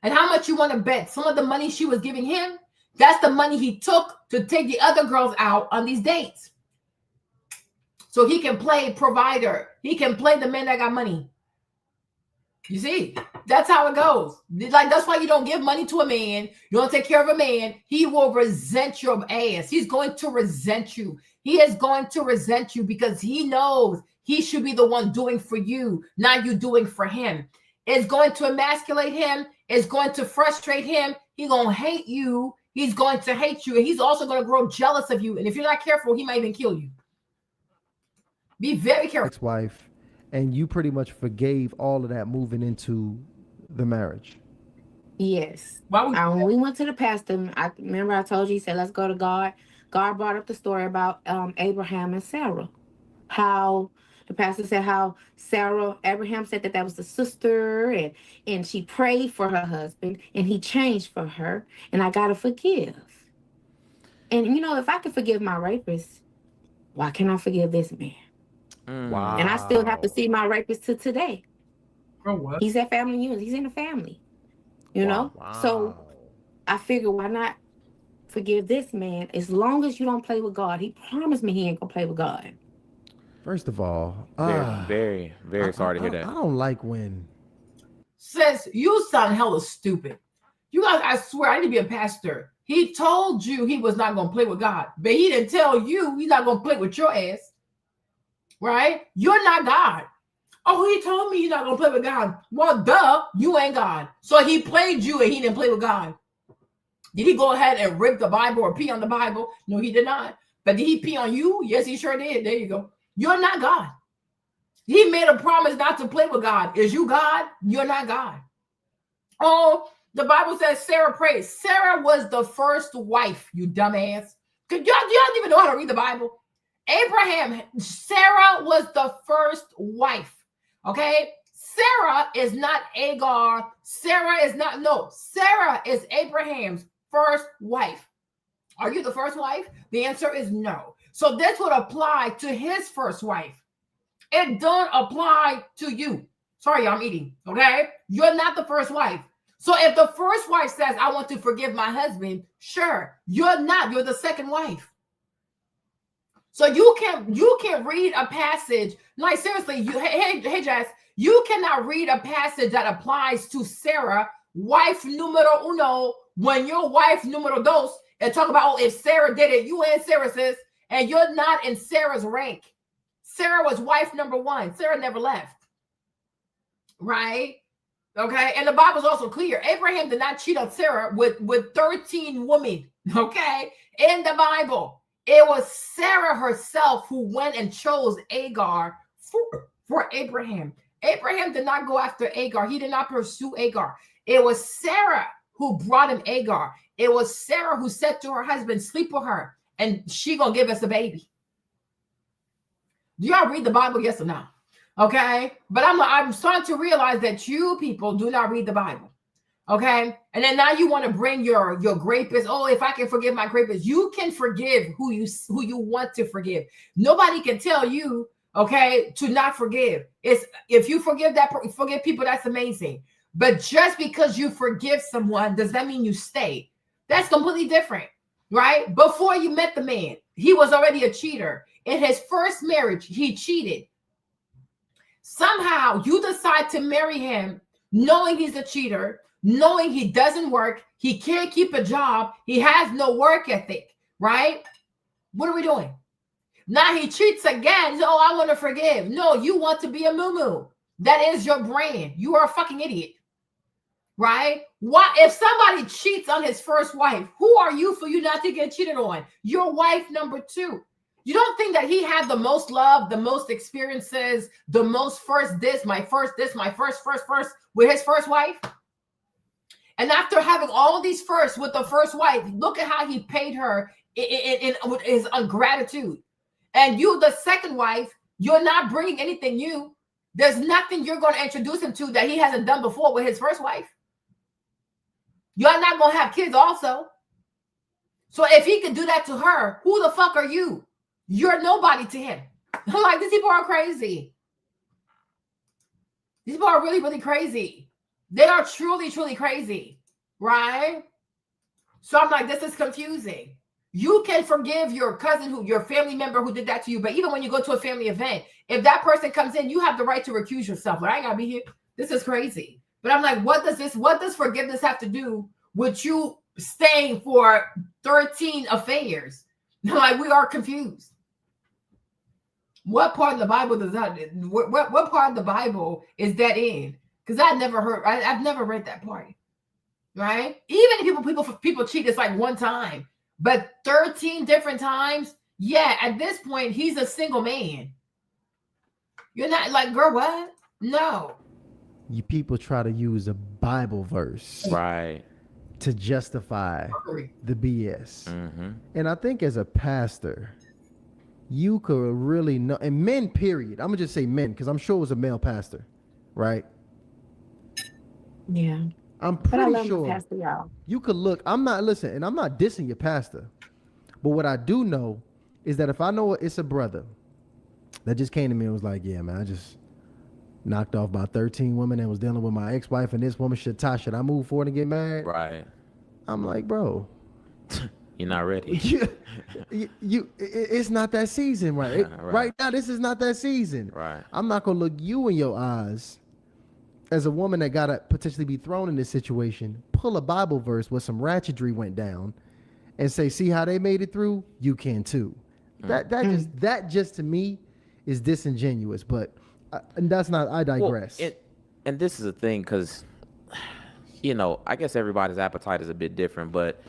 S1: And how much you want to bet some of the money she was giving him, that's the money he took to take the other girls out on these dates. So he can play provider. He can play the man that got money. You see, that's how it goes. Like, that's why you don't give money to a man. You don't take care of a man. He will resent your ass. He's going to resent you. He is going to resent you because he knows he should be the one doing for you, not you doing for him. It's going to emasculate him. It's going to frustrate him. He's going to hate you. He's going to hate you. And he's also going to grow jealous of you. And if you're not careful, he might even kill you. Be very careful.
S20: Ex-wife. And you pretty much forgave all of that moving into the marriage.
S21: Yes. When we went to the pastor, I remember I told you, he said, let's go to God. God brought up the story about Abraham and Sarah. How the pastor said how Abraham said that was the sister, and she prayed for her husband, and he changed for her, and I got to forgive. And, you know, if I can forgive my rapist, why can't I forgive this man?
S20: Wow.
S21: And I still have to see my rapist to today.
S1: For what?
S21: He's at family unit. He's in the family. You know? So I figure, why not forgive this man as long as you don't play with God? He promised me he ain't gonna play with God.
S20: First of all,
S19: very sorry to hear that.
S20: I don't like when.
S1: Sis, you sound hella stupid. You guys, I swear, I need to be a pastor. He told you he was not gonna play with God, but he didn't tell you he's not gonna play with your ass. Right? You're not God. Oh, he told me he's not going to play with God. Well, duh, you ain't God. So he played you and he didn't play with God. Did he go ahead and rip the Bible or pee on the Bible? No, he did not. But did he pee on you? Yes, he sure did. There you go. You're not God. He made a promise not to play with God. Is you God? You're not God. Oh, the Bible says Sarah prayed. Sarah was the first wife, you dumbass. Y'all don't even know how to read the Bible. Sarah was the first wife. Okay? Sarah is not Agar. Sarah is Abraham's first wife. Are you the first wife? The answer is no. So this would apply to his first wife. It don't apply to you. Sorry, I'm eating. Okay? You're not the first wife. So if the first wife says, I want to forgive my husband, sure. You're not. You're the second wife. So you can read a passage, like seriously, hey Jess, you cannot read a passage that applies to Sarah, wife numero uno, when your wife numero dos, and talk about, oh, if Sarah did it, you and Sarah, sis, and you're not in Sarah's rank. Sarah was wife number one. Sarah never left. Right? Okay. And the Bible's also clear. Abraham did not cheat on Sarah with 13 women. Okay. In the Bible, it was Sarah herself who went and chose Agar for Abraham. Abraham did not go after Agar. He did not pursue Agar. It was Sarah who brought him Agar. It was Sarah who said to her husband, sleep with her, and she gonna give us a baby. Do y'all read the Bible? Yes or no? Okay. But I'm starting to realize that you people do not read the Bible. Okay. And then now you want to bring your rapist. Oh, if I can forgive my rapist, you can forgive who you want to forgive. Nobody can tell you, okay, to not forgive. It's if you forgive people, that's amazing. But just because you forgive someone, does that mean you stay? That's completely different, right? Before you met the man, he was already a cheater. In his first marriage, he cheated. Somehow you decide to marry him knowing he's a cheater, knowing he doesn't work, he can't keep a job, he has no work ethic, right? What are we doing? Now he cheats again. Oh, I want to forgive. No, you want to be a moo-moo. That is your brand. You are a fucking idiot, right? What if somebody cheats on his first wife? Who are you for you not to get cheated on? Your wife number two. You don't think that he had the most love, the most experiences, the most first my first with his first wife? And after having all these firsts with the first wife, look at how he paid her in with his ungratitude. And you, the second wife, you're not bringing anything new. There's nothing you're going to introduce him to that he hasn't done before with his first wife. You're not going to have kids also. So if he can do that to her, who the fuck are you? You're nobody to him. Like, these people are crazy. These people are really, really crazy. They are truly, truly crazy, right? So I'm like, this is confusing. You can forgive your cousin, your family member who did that to you, but even when you go to a family event, if that person comes in, you have the right to recuse yourself. But I ain't gotta be here. This is crazy. But I'm like, what does forgiveness have to do with you staying for 13 affairs? Like, we are confused. What part of the Bible does that? What part of the Bible is that in? Because I've never read that part, right? Even if people cheat, it's like one time, but 13 different times. Yeah, at this point, he's a single man. You're not like, girl, what? No.
S20: You people try to use a Bible verse,
S19: right,
S20: to justify the BS. Mm-hmm. And I think as a pastor, you could really know, and men, period. I'm gonna just say men, because I'm sure it was a male pastor, right?
S21: Yeah.
S20: I'm pretty sure pastor, y'all. You could look. I'm not dissing your pastor, but what I do know is that if I know it's a brother that just came to me and was like, yeah, man, I just knocked off about 13 women and was dealing with my ex-wife, and this woman should I move forward and get married?
S19: Right.
S20: I'm like, bro,
S19: you're not ready.
S20: It's not that season, right? Right now, this is not that season.
S19: Right.
S20: I'm not gonna look you in your eyes as a woman that gotta potentially be thrown in this situation, pull a Bible verse where some ratchetry went down, and say, "See how they made it through? You can too." That just to me is disingenuous. But and that's not. I digress.
S19: Well, and this is a thing, because I guess everybody's appetite is a bit different, but.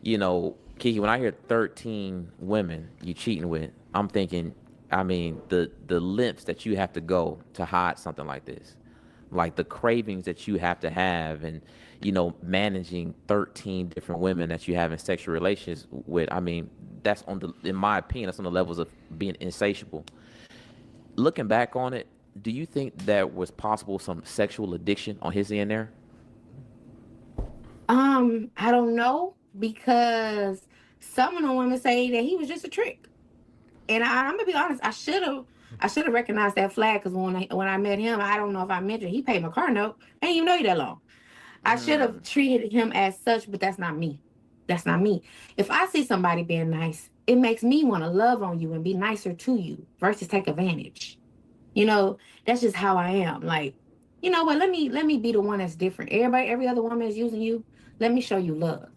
S19: Kiki, when I hear 13 women you cheating with, I'm thinking, the lengths that you have to go to hide something like this, like the cravings that you have to have, and managing 13 different women that you have in sexual relations with. That's in my opinion, that's on the levels of being insatiable. Looking back on it, do you think that was possible some sexual addiction on his end there?
S21: I don't know. Because some of the women say that he was just a trick, and I'm gonna be honest. I should have recognized that flag, because when I met him, I don't know if I mentioned he paid my car note. I didn't even know you that long. I should have treated him as such, but that's not me. That's not me. If I see somebody being nice, it makes me want to love on you and be nicer to you versus take advantage. You know, that's just how I am. Like, you know what? Let me be the one that's different. Every other woman is using you. Let me show you love.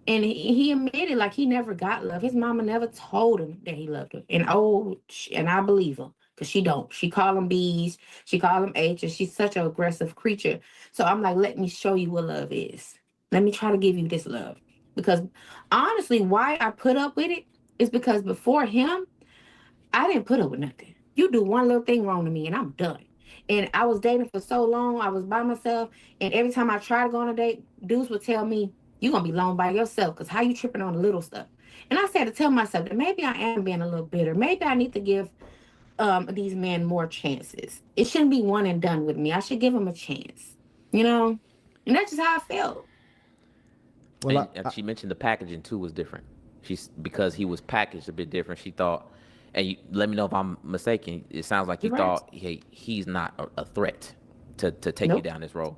S21: And he admitted like he never got love. His mama never told him that he loved her. And I believe her because she don't. She call them B's. She call them H's. She's such an aggressive creature. So I'm like, let me show you what love is. Let me try to give you this love. Because honestly, why I put up with it is because before him, I didn't put up with nothing. You do one little thing wrong to me and I'm done. And I was dating for so long. I was by myself. And every time I try to go on a date, dudes would tell me, you're going to be alone by yourself because how you tripping on the little stuff? And I said to tell myself that maybe I am being a little bitter. Maybe I need to give these men more chances. It shouldn't be one and done with me. I should give them a chance, you know? And that's just how I felt.
S19: Well, and she mentioned the packaging too was different. Because he was packaged a bit different. She thought, and you, let me know if I'm mistaken. It sounds like you thought, hey, he's not a threat to take you down this road.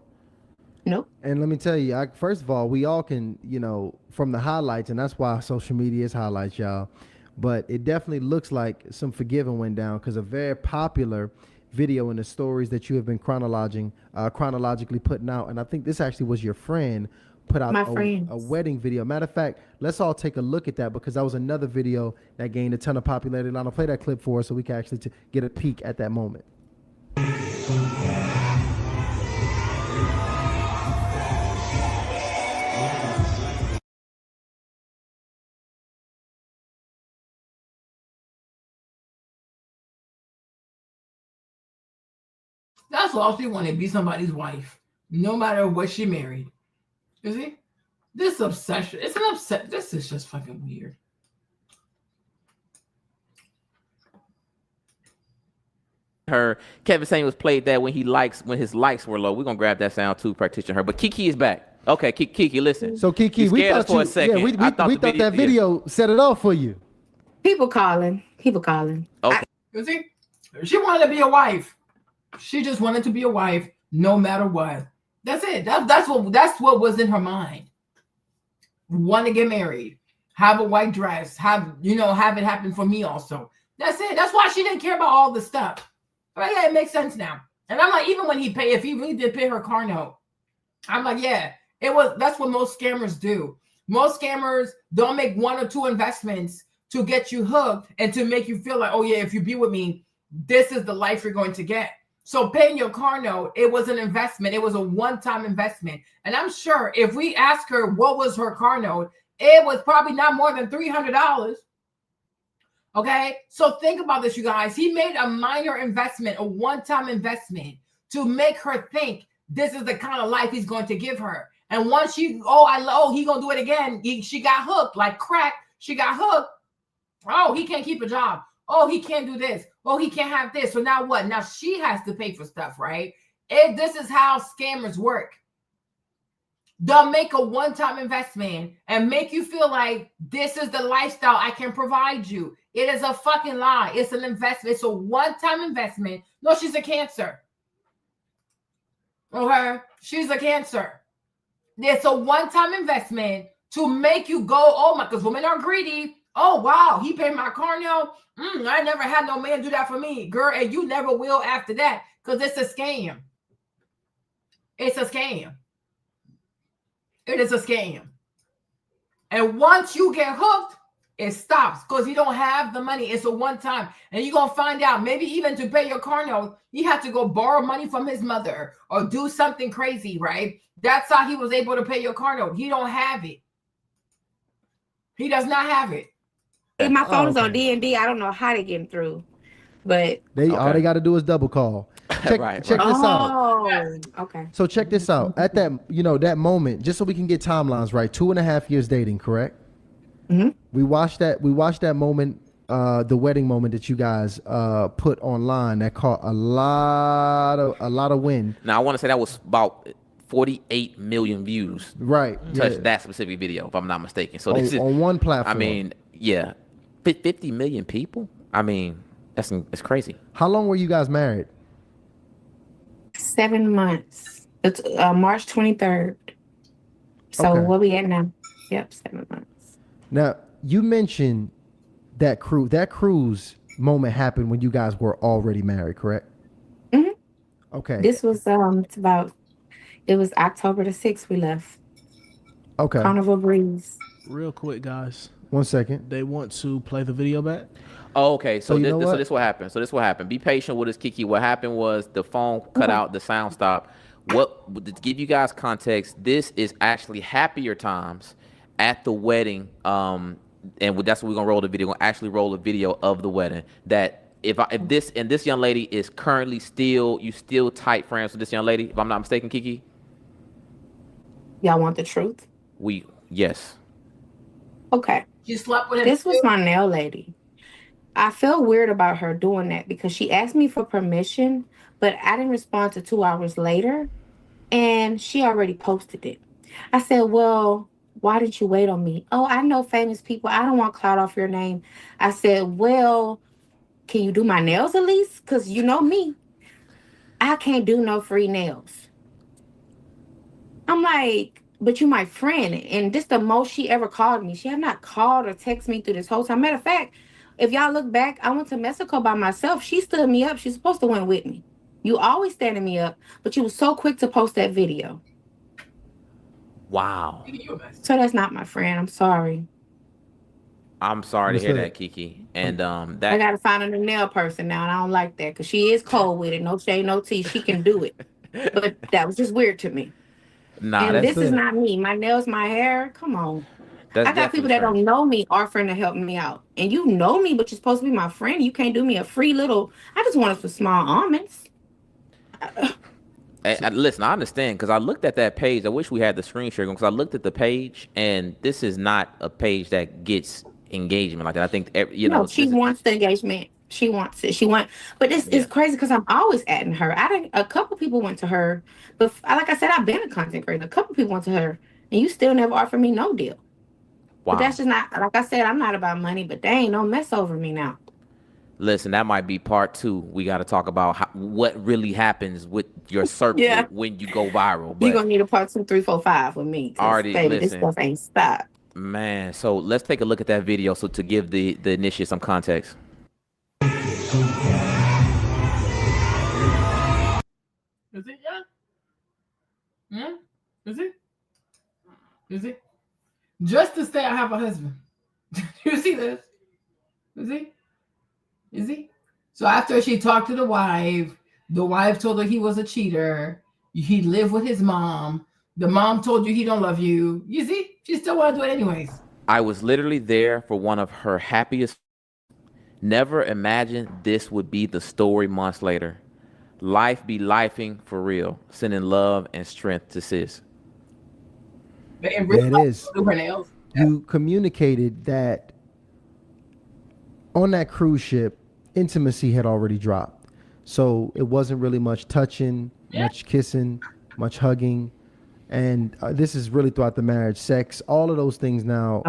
S21: Nope.
S20: And let me tell you, first of all, we all can, you know, from the highlights, and that's why social media is highlights, y'all. But it definitely looks like some forgiving went down because a very popular video in the stories that you have been chronologically putting out, and I think this actually was your friend put out a wedding video. Matter of fact, let's all take a look at that because that was another video that gained a ton of popularity. Lana, play that clip for us so we can actually get a peek at that moment.
S1: That's all she wanted, be somebody's wife, no matter what she married. You see? This obsession, it's an upset. This is just fucking weird.
S19: Kevin Samuels played that when his likes were low. We're gonna grab that sound too, practitioner. But Kiki is back. Okay, Kiki, listen.
S20: So Kiki, we thought
S19: for a second.
S20: Yeah, we thought that video set it off for you.
S21: People calling.
S19: Okay.
S1: You see? She wanted to be a wife. She just wanted to be a wife, no matter what. That's it. That's what was in her mind. Want to get married, have a white dress, have it happen for me also. That's it. That's why she didn't care about all the stuff. Right? Yeah, it makes sense now. And I'm like, even when if he really did pay her car note, I'm like, yeah, that's what most scammers do. Most scammers don't make one or two investments to get you hooked and to make you feel like, oh yeah, if you be with me, this is the life you're going to get. So paying your car note, it was an investment. It was a one-time investment. And I'm sure if we ask her what was her car note, it was probably not more than $300. Okay? So think about this, you guys. He made a minor investment, a one-time investment to make her think this is the kind of life he's going to give her. And once he gonna do it again. She got hooked like crack. She got hooked. Oh, he can't keep a job. Oh, he can't do this. Oh, he can't have this. So now what? Now she has to pay for stuff, right? This is how scammers work. They'll make a one-time investment and make you feel like this is the lifestyle I can provide you. It is a fucking lie. It's an investment. It's a one-time investment. No, she's a Cancer. Okay? She's a Cancer. It's a one-time investment to make you go, oh my, because women are greedy. Oh, wow, he paid my car note. I never had no man do that for me, girl, and you never will after that because it's a scam. It's a scam. It is a scam. And once you get hooked, it stops because you don't have the money. It's a one-time. And you're going to find out, maybe even to pay your car note, you have to go borrow money from his mother or do something crazy, right? That's how he was able to pay your car note. He don't have it. He does not have it.
S21: My phone is on D&D. I don't know how they getting through, but
S20: all they got to do is double call. Check this out.
S21: Oh, okay.
S20: So check this out. At that moment, just so we can get timelines right. 2.5 years dating, correct?
S21: Mm-hmm.
S20: We watched that moment, the wedding moment that you guys put online that caught a lot of wind.
S19: Now I want to say that was about 48 million views.
S20: Right.
S19: Touched that specific video, if I'm not mistaken. So this is
S20: on one platform.
S19: I mean, yeah, 50 million people. I mean, that's crazy.
S20: How long were you guys married?
S21: 7 months. It's March 23rd. So what we at now? Yep, 7 months.
S20: Now, you mentioned that cruise moment happened when you guys were already married, correct?
S21: Mhm.
S20: Okay.
S21: This was it was October the 6th we left.
S20: Okay.
S21: Carnival Breeze.
S7: Real quick, guys.
S20: 1 second.
S7: They want to play the video back.
S19: Oh, okay. So,
S20: you know what?
S19: this what happened. So this what happened. Be patient with us, Kiki. What happened was the phone cut out, the sound stopped. To give you guys context, this is actually happier times at the wedding. And that's what we're gonna roll the video. We're gonna actually roll a video of the wedding. That if this young lady is currently still tight friends with this young lady, if I'm not mistaken, Kiki.
S21: Y'all want the truth?
S19: Yes.
S21: Okay.
S1: You slept with him.
S21: This was my nail lady. I felt weird about her doing that because she asked me for permission, but I didn't respond to 2 hours later, and she already posted it. I said, well, why didn't you wait on me? Oh, I know famous people. I don't want clout off your name. I said, well, can you do my nails at least? Because you know me. I can't do no free nails. I'm like, but you my friend. And this the most she ever called me. She have not called or texted me through this whole time. Matter of fact, if y'all look back, I went to Mexico by myself. She stood me up. She's supposed to went with me. You always standing me up, but you was so quick to post that video.
S19: Wow.
S21: So that's not my friend. I'm sorry.
S19: I'm sorry to hear that, Kiki. And
S21: I
S19: that
S21: gotta find a new nail person now, and I don't like that because she is cold with it. No shade, no tea. She can do it. But that was just weird to me.
S19: Nah,
S21: and this is not me. My nails, my hair. Come on.
S19: That's
S21: I got people that don't know me offering to help me out. And you know me, but you're supposed to be my friend. You can't do me a free little. I just wanted some small almonds.
S19: Listen, I understand because I looked at that page. I wish we had the screen share because I looked at the page, and this is not a page that gets engagement like that. I think
S21: No, she wants the engagement. She wants it. But this is crazy because I'm always adding her. A couple people went to her, but like I said, I've been a content creator. A couple people went to her, and you still never offered me no deal.
S19: Wow.
S21: But that's just not, like I said, I'm not about money, but they ain't no mess over me now.
S19: Listen, that might be part 2. We got to talk about what really happens with your circle when you go viral. But
S21: you're going to need a part 2, 3, 4, 5 with me.
S19: Already,
S21: baby,
S19: listen.
S21: This stuff ain't stopped.
S19: Man, so let's take a look at that video so to give the initiate some context.
S1: Is it? Yeah? Is it? Is it? Just to say I have a husband. You see this? Is he? Is he? So after she talked to the wife told her he was a cheater. He lived with his mom. The mom told you he don't love you. You see? She still want to do it anyways.
S19: I was literally there for one of her happiest. Never imagined this would be the story months later. Life be lifing for real. Sending love and strength to sis.
S1: It
S20: is. You communicated that on that cruise ship, intimacy had already dropped. So it wasn't really much touching, much kissing, much hugging. And this is really throughout the marriage, sex, all of those things now,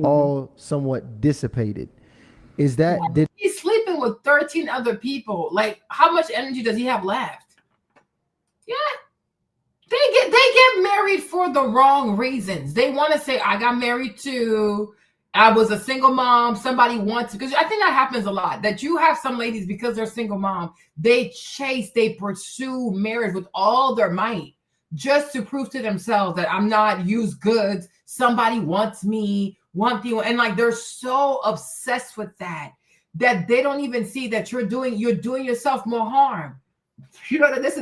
S20: all somewhat dissipated. Is that
S1: he's sleeping with 13 other people? Like, how much energy does he have left? Yeah. They get married for the wrong reasons. They want to say, I got married too. I was a single mom. Somebody wants, because I think that happens a lot, that you have some ladies, because they're single mom, they pursue marriage with all their might just to prove to themselves that I'm not used goods. Somebody wants me, and like they're so obsessed with that they don't even see that you're doing yourself more harm. You know that this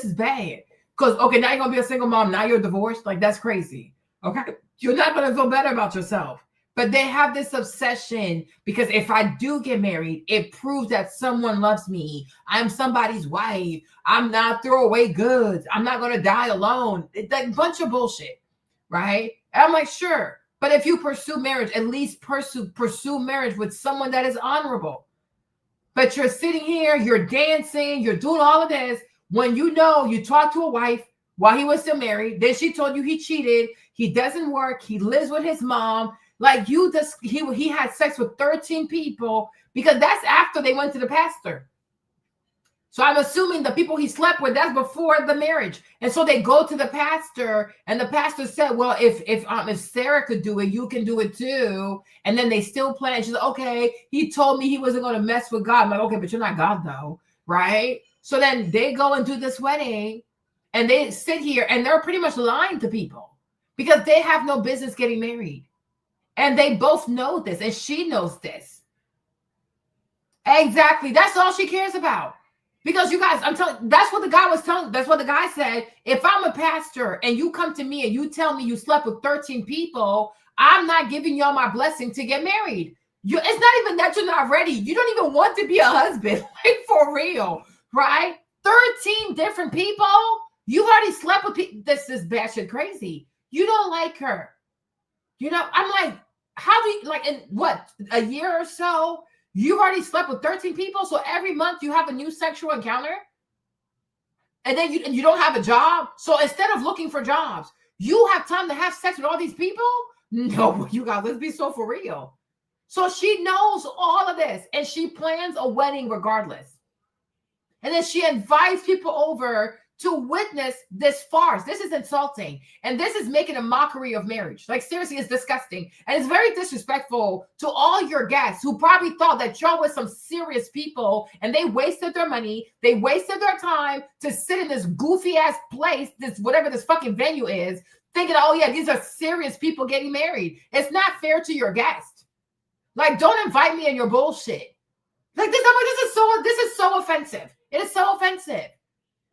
S1: is bad. Because now you're gonna be a single mom, now you're divorced. Like, that's crazy. Okay, you're not gonna feel better about yourself. But they have this obsession because if I do get married, it proves that someone loves me. I'm somebody's wife. I'm not throwaway goods. I'm not gonna die alone. It's like a bunch of bullshit, right? And I'm like, sure. But if you pursue marriage, at least pursue marriage with someone that is honorable. But you're sitting here, you're dancing, you're doing all of this when you talked to a wife while he was still married. Then she told you he cheated. He doesn't work. He lives with his mom. Like, he had sex with 13 people because that's after they went to the pastor. So I'm assuming the people he slept with, that's before the marriage. And so they go to the pastor, and the pastor said, well, if Sarah could do it, you can do it too. And then they still plan. She's like, okay, he told me he wasn't going to mess with God. I'm like, okay, but you're not God though, right? So then they go and do this wedding, and they sit here, and they're pretty much lying to people because they have no business getting married. And they both know this, and she knows this. Exactly. That's all she cares about. Because you guys, I'm telling, that's what the guy was telling. That's what the guy said. If I'm a pastor and you come to me and you tell me you slept with 13 people, I'm not giving y'all my blessing to get married. It's not even that you're not ready. You don't even want to be a husband, like for real, right? 13 different people. You've already slept with people. This is batshit crazy. You don't like her. You know, I'm like, how do you, like, in what, a year or so? You've already slept with 13 people, so every month you have a new sexual encounter, and then you don't have a job. So instead of looking for jobs, you have time to have sex with all these people? No, you guys, let's be so for real. So she knows all of this, and she plans a wedding regardless. And then she invites people over to witness this farce. This is insulting. And this is making a mockery of marriage. Like, seriously, it's disgusting. And it's very disrespectful to all your guests who probably thought that y'all were some serious people, and they wasted their money. They wasted their time to sit in this goofy ass place, this whatever this fucking venue is, thinking, oh yeah, these are serious people getting married. It's not fair to your guest. Like, don't invite me in your bullshit. Like this, I'm like, this is so offensive. It is so offensive.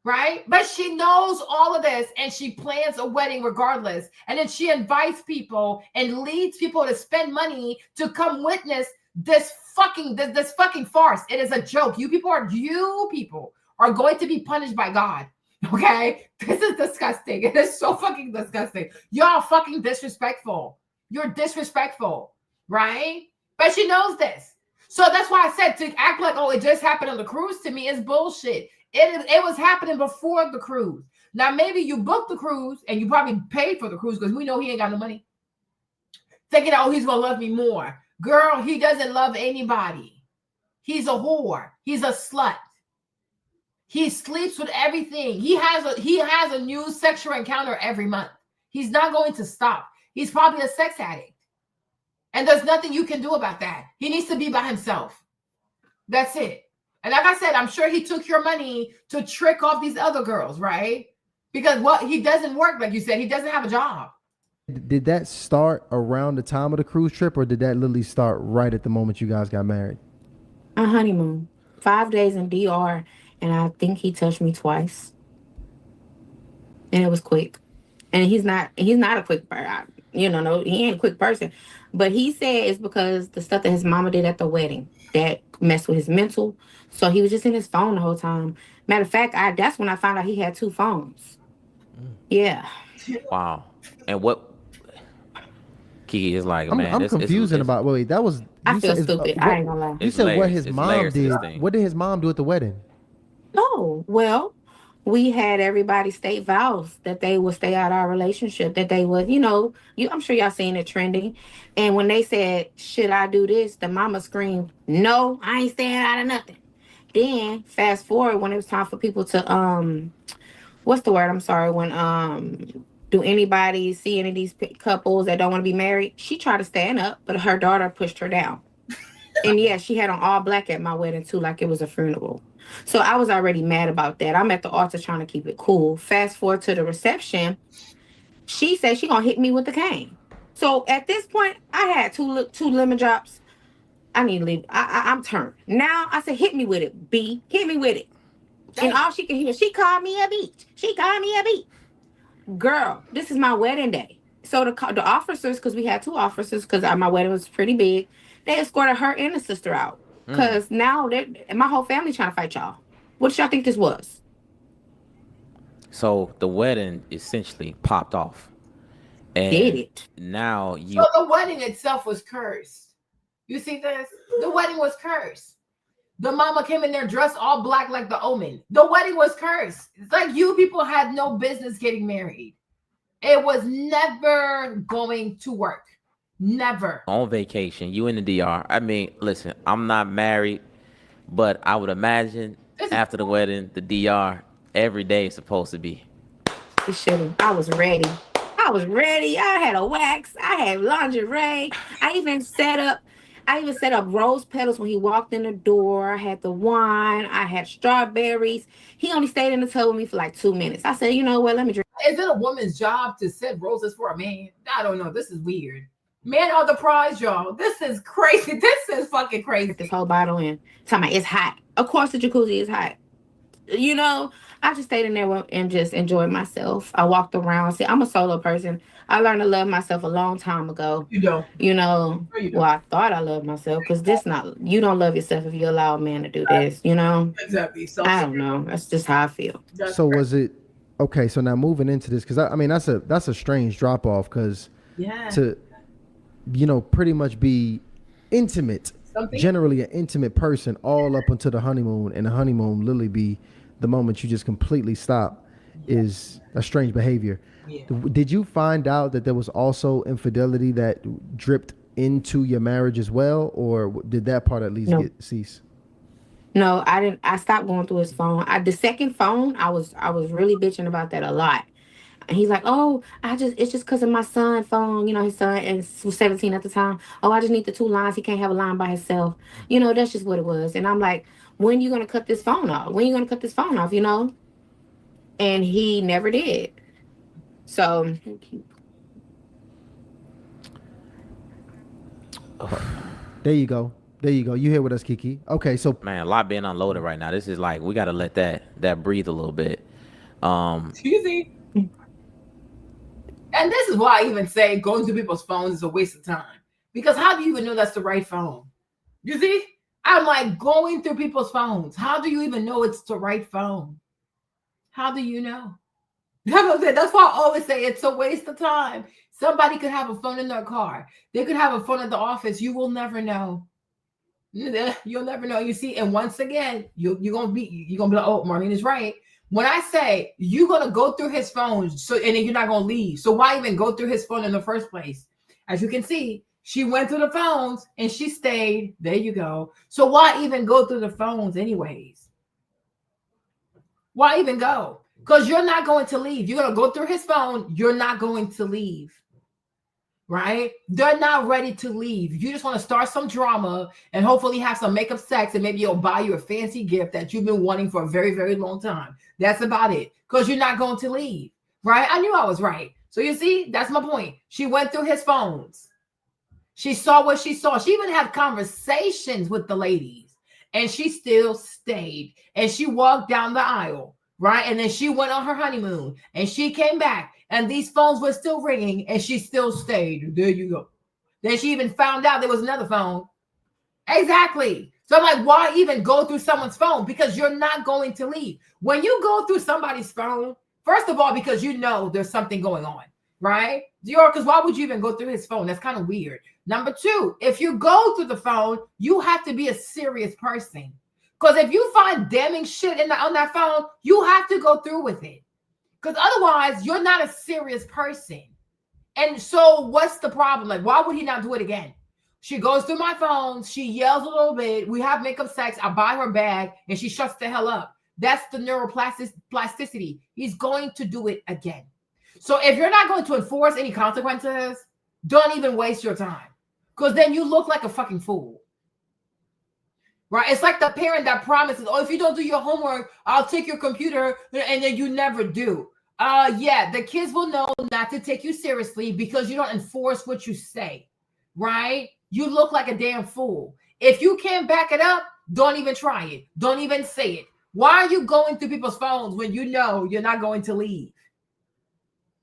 S1: Right? But she knows all of this, and she plans a wedding regardless. And then she invites people and leads people to spend money to come witness this fucking farce. It is a joke. You people are going to be punished by God. Okay? This is disgusting. It is so fucking disgusting. Y'all fucking disrespectful. You're disrespectful. Right? But she knows this. So that's why I said to act like, oh, it just happened on the cruise to me is bullshit. It was happening before the cruise. Now, maybe you booked the cruise and you probably paid for the cruise because we know he ain't got no money. Thinking, oh, he's going to love me more. Girl, he doesn't love anybody. He's a whore. He's a slut. He sleeps with everything. He has a new sexual encounter every month. He's not going to stop. He's probably a sex addict. And there's nothing you can do about that. He needs to be by himself. That's it. And like I said, I'm sure he took your money to trick off these other girls, right? Because he doesn't work, like you said. He doesn't have a job.
S20: Did that start around the time of the cruise trip, or did that literally start right at the moment you guys got married?
S21: A honeymoon. 5 days in DR, and I think he touched me twice. And it was quick. And he's not a quick person. No, he ain't a quick person. But he said it's because the stuff that his mama did at the wedding that messed with his mental. So he was just in his phone the whole time. Matter of fact, that's when I found out he had 2 phones. Yeah.
S19: Wow. And what Kiki is like, man.
S20: I'm confusing about. Wait, that was.
S21: I feel stupid. I ain't gonna lie.
S20: You said what his mom did. What did his mom do at the wedding?
S21: Oh, well, we had everybody state vows that they would stay out of our relationship, that they would, I'm sure y'all seen it trending. And when they said, should I do this? The mama screamed, no, I ain't staying out of nothing. Then fast forward when it was time for people to, what's the word? I'm sorry. When, do anybody see any of these couples that don't want to be married? She tried to stand up, but her daughter pushed her down. And yeah, she had on all black at my wedding too, like it was a funeral. So I was already mad about that. I'm at the altar trying to keep it cool. Fast forward to the reception. She said she gonna hit me with the cane. So at this point, I had two lemon drops. I need to leave. I'm turned. Now I said, hit me with it, B. Hit me with it. And all she can hear, she called me a beach. She called me a beach. Girl, this is my wedding day. So the officers, because we had 2 officers, because my wedding was pretty big, they escorted her and the sister out. Because now my whole family trying to fight y'all. What y'all think this was?
S19: So the wedding essentially popped off. And
S21: did it?
S19: Now
S1: So the wedding itself was cursed. You see this? The wedding was cursed. The mama came in there dressed all black like the Omen. The wedding was cursed. It's like you people had no business getting married. It was never going to work. Never.
S19: On vacation, you in the DR. I mean, listen, I'm not married, but I would imagine after the wedding, the DR, every day is supposed to be.
S21: I was ready. I had a wax. I had lingerie. I even set up rose petals when he walked in the door. I had the wine. I had strawberries. He only stayed in the tub with me for like 2 minutes. I said, you know what? Let me drink.
S1: Is it a woman's job to set roses for a man? I don't know. This is weird. Men are the prize, y'all. This is crazy. This is fucking crazy.
S21: This whole bottle in. Tell me, it's hot. Of course, the jacuzzi is hot. You know, I just stayed in there and just enjoyed myself. I walked around. See, I'm a solo person. I learned to love myself a long time ago.
S1: You don't.
S21: You know, well, I thought I loved myself because you don't love yourself if you allow a man to do this, you know?
S1: Exactly. So
S21: I don't know. That's just how I feel.
S20: So was it okay? So now moving into this, because I mean that's a strange drop off, because to pretty much be intimate, generally an intimate person all up until the honeymoon, and the honeymoon literally be the moment you just completely stop is a strange behavior. Yeah. Did you find out that there was also infidelity that dripped into your marriage as well, or did that part at least cease?
S21: No, I didn't. I stopped going through his phone. The second phone, I was really bitching about that a lot. And he's like, oh, it's just because of my son's phone. You know, his son was 17 at the time. Oh, I just need the 2 lines. He can't have a line by himself. You know, that's just what it was. And I'm like, when you going to cut this phone off? When you going to cut this phone off, you know? And he never did. So.
S20: There you go. You here with us, Kiki. Okay, so.
S19: Man, a lot being unloaded right now. This is like, we got to let that breathe a little bit.
S1: Excuse me. And this is why I even say going through people's phones is a waste of time. Because how do you even know that's the right phone? You see? I'm like going through people's phones. How do you even know it's the right phone? How do you know? That's why I always say it's a waste of time. Somebody could have a phone in their car. They could have a phone at the office. You will never know. You'll never know. You see, and once again, you're gonna be like, oh, Marlene is right. When I say you're gonna go through his phone, and then you're not gonna leave. So why even go through his phone in the first place? As you can see, she went through the phones and she stayed. There you go. So why even go through the phones anyways? Why even go? Because you're not going to leave. You're gonna go through his phone. You're not going to leave. Right? They're not ready to leave. You just want to start some drama and hopefully have some makeup sex, and maybe he'll buy you a fancy gift that you've been wanting for a very, very long time. That's about it. Because you're not going to leave. Right? I knew I was right. So you see, that's my point. She went through his phones. She saw what she saw. She even had conversations with the ladies, and she still stayed. And she walked down the aisle. Right? And then she went on her honeymoon, and she came back, and these phones were still ringing, and she still stayed. There you go. Then she even found out there was another phone. Exactly. So I'm like, why even go through someone's phone? Because you're not going to leave. When you go through somebody's phone, first of all, because you know there's something going on, right? Because why would you even go through his phone? That's kind of weird. Number 2, if you go through the phone, you have to be a serious person. Because if you find damning shit on that phone, you have to go through with it. Because otherwise, you're not a serious person. And so what's the problem? Like, why would he not do it again? She goes through my phone. She yells a little bit. We have makeup sex. I buy her bag, and she shuts the hell up. That's the neuroplasticity. He's going to do it again. So if you're not going to enforce any consequences, don't even waste your time. Because then you look like a fucking fool. Right? It's like the parent that promises, oh, if you don't do your homework, I'll take your computer, and then you never do. Yeah, the kids will know not to take you seriously because you don't enforce what you say. Right? You look like a damn fool. If you can't back it up, don't even try it. Don't even say it. Why are you going through people's phones when you know you're not going to leave?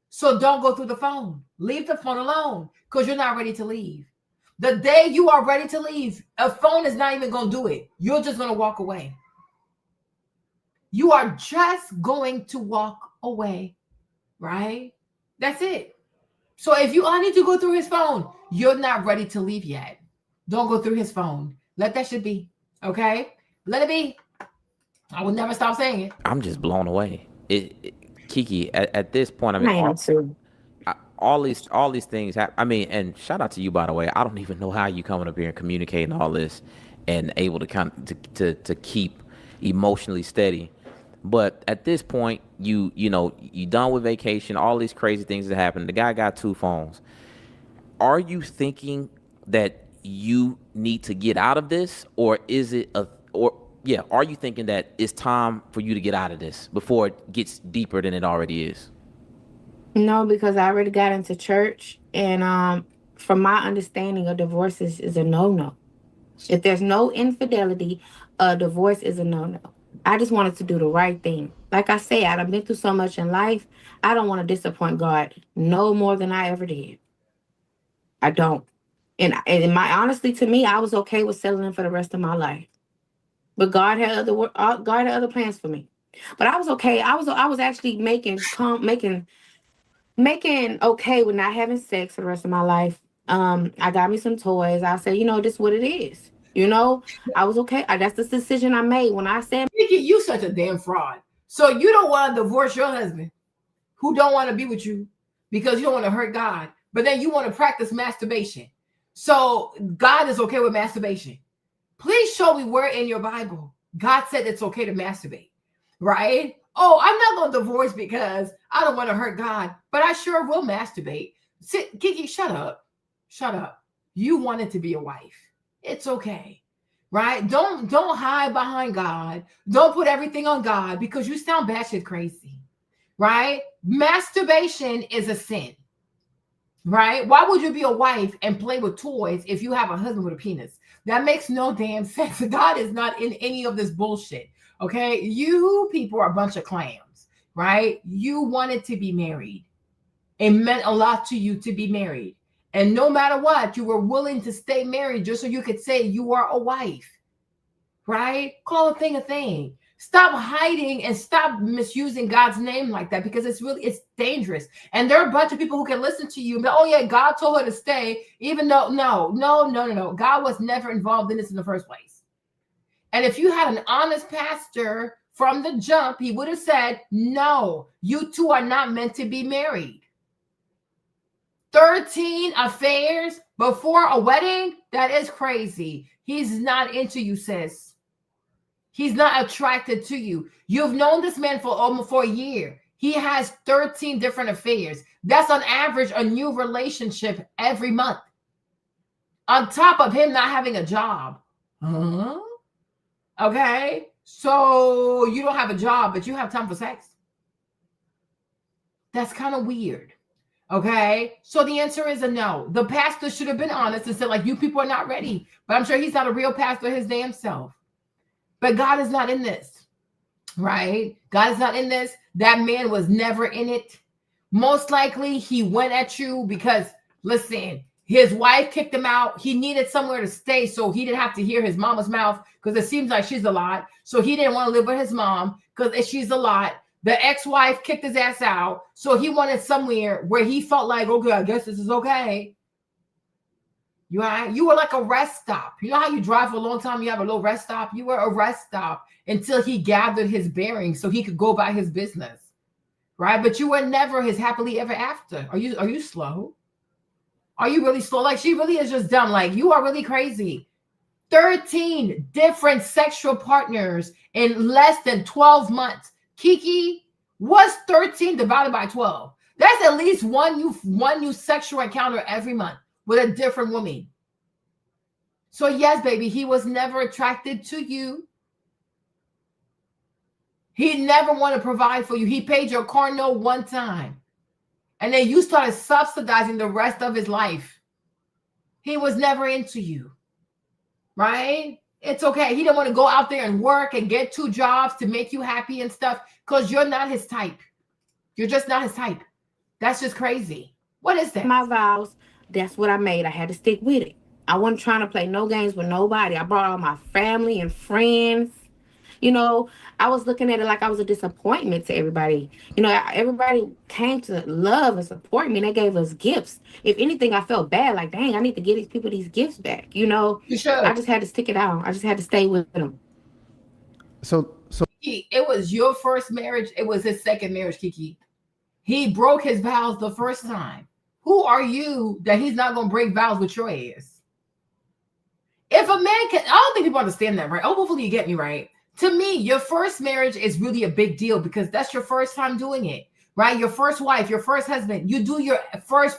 S1: So don't go through the phone. Leave the phone alone because you're not ready to leave. The day you are ready to leave, a phone is not even going to do it. You're just going to walk away. You are just going to walk away, right? That's it. So if you all need to go through his phone, you're not ready to leave yet. Don't go through his phone. Let that shit be, okay? Let it be. I will never stop saying it.
S19: I'm just blown away. Kiki, at this point, I mean, all these things happen. I mean, and shout out to you, by the way. I don't even know how you coming up here and communicating all this and able to kind of to keep, emotionally steady. But at this point, you done with vacation, all these crazy things that happened. The guy got 2 phones. Are you thinking that you need to get out of this, or is it are you thinking that it's time for you to get out of this before it gets deeper than it already is?
S21: No, because I already got into church, and from my understanding, a divorce is a no-no. If there's no infidelity, a divorce is a no-no. I just wanted to do the right thing. Like I said, I've been through so much in life. I don't want to disappoint God no more than I ever did. I don't. And honestly, to me, I was okay with settling for the rest of my life. But God had other plans for me. But I was okay. I was actually making okay with not having sex for the rest of my life. I got me some toys. I said, this is what it is. I was okay. That's the decision I made when I said,
S1: Nikki, you such a damn fraud. So you don't want to divorce your husband who don't want to be with you because you don't want to hurt God, but then you want to practice masturbation. So God is okay with masturbation. Please show me where in your Bible God said it's okay to masturbate, right? Oh, I'm not going to divorce because I don't want to hurt God, but I sure will masturbate. Kiki, shut up. Shut up. You wanted to be a wife. It's okay, right? Don't hide behind God. Don't put everything on God because you sound batshit crazy, right? Masturbation is a sin, right? Why would you be a wife and play with toys if you have a husband with a penis? That makes no damn sense. God is not in any of this bullshit, okay? You people are a bunch of clams, right? You wanted to be married. It meant a lot to you to be married. And no matter what, you were willing to stay married just so you could say you are a wife, right? Call a thing a thing. Stop hiding and stop misusing God's name like that because it's dangerous. And there are a bunch of people who can listen to you and be, oh yeah, God told her to stay, even though no. God was never involved in this in the first place. And if you had an honest pastor from the jump, he would have said, no, you two are not meant to be married. 13 affairs before a wedding? That is crazy. He's not into you, sis. He's not attracted to you. You've known this man for almost a year. He has 13 different affairs. That's on average a new relationship every month. On top of him not having a job. Huh? Okay. So you don't have a job, but you have time for sex. That's kind of weird. Okay. So the answer is a no. The pastor should have been honest and said, like, you people are not ready. But I'm sure he's not a real pastor his damn self. But God is not in this, right? God is not in this. That man was never in it. Most likely he went at you because, listen, his wife kicked him out. He needed somewhere to stay so he didn't have to hear his mama's mouth because it seems like she's a lot. So he didn't want to live with his mom because she's a lot. The ex-wife kicked his ass out. So he wanted somewhere where he felt like, okay, I guess this is okay. You were like a rest stop. You know how you drive for a long time, you have a little rest stop? You were a rest stop until he gathered his bearings so he could go about his business, right? But you were never his happily ever after. Are you slow? Are you really slow? Like, she really is just dumb. Like, you are really crazy. 13 different sexual partners in less than 12 months. Kiki, what's 13 divided by 12? That's at least one new sexual encounter every month with a different woman. So yes, baby, he was never attracted to you. He never wanted to provide for you. He paid your car note one time. And then you started subsidizing the rest of his life. He was never into you, right? It's okay. He didn't want to go out there and work and get 2 jobs to make you happy and stuff because you're not his type. You're just not his type. That's just crazy. What is that?
S21: My vows, that's what I made. I had to stick with it. I wasn't trying to play no games with nobody. I brought all my family and friends. I was looking at it like I was a disappointment to everybody. Everybody came to love and support me, and they gave us gifts. If anything, I felt bad. Like, dang, I need to give these people these gifts back.
S1: You should.
S21: I just had to stick it out. I just had to stay with them.
S20: So
S1: it was your first marriage. It was his second marriage, Kiki. He broke his vows the first time. Who are you that he's not going to break vows with your ass? If a man can, I don't think people understand that, right? Oh, hopefully you get me right. To me, your first marriage is really a big deal because that's your first time doing it, right? Your first wife, your first husband, you do your first,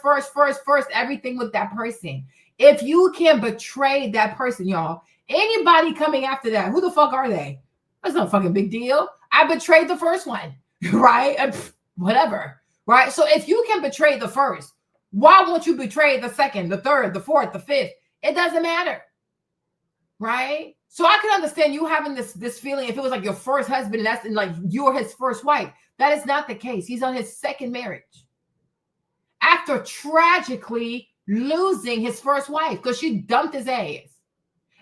S1: everything with that person. If you can betray that person, y'all, anybody coming after that, who the fuck are they? That's not a fucking big deal. I betrayed the first one, right? Whatever, right? So if you can betray the first, why won't you betray the second, the third, the fourth, the fifth? It doesn't matter, right? So I can understand you having this feeling if it was like your first husband and that's like you're his first wife. That is not the case. He's on his second marriage after tragically losing his first wife because she dumped his ass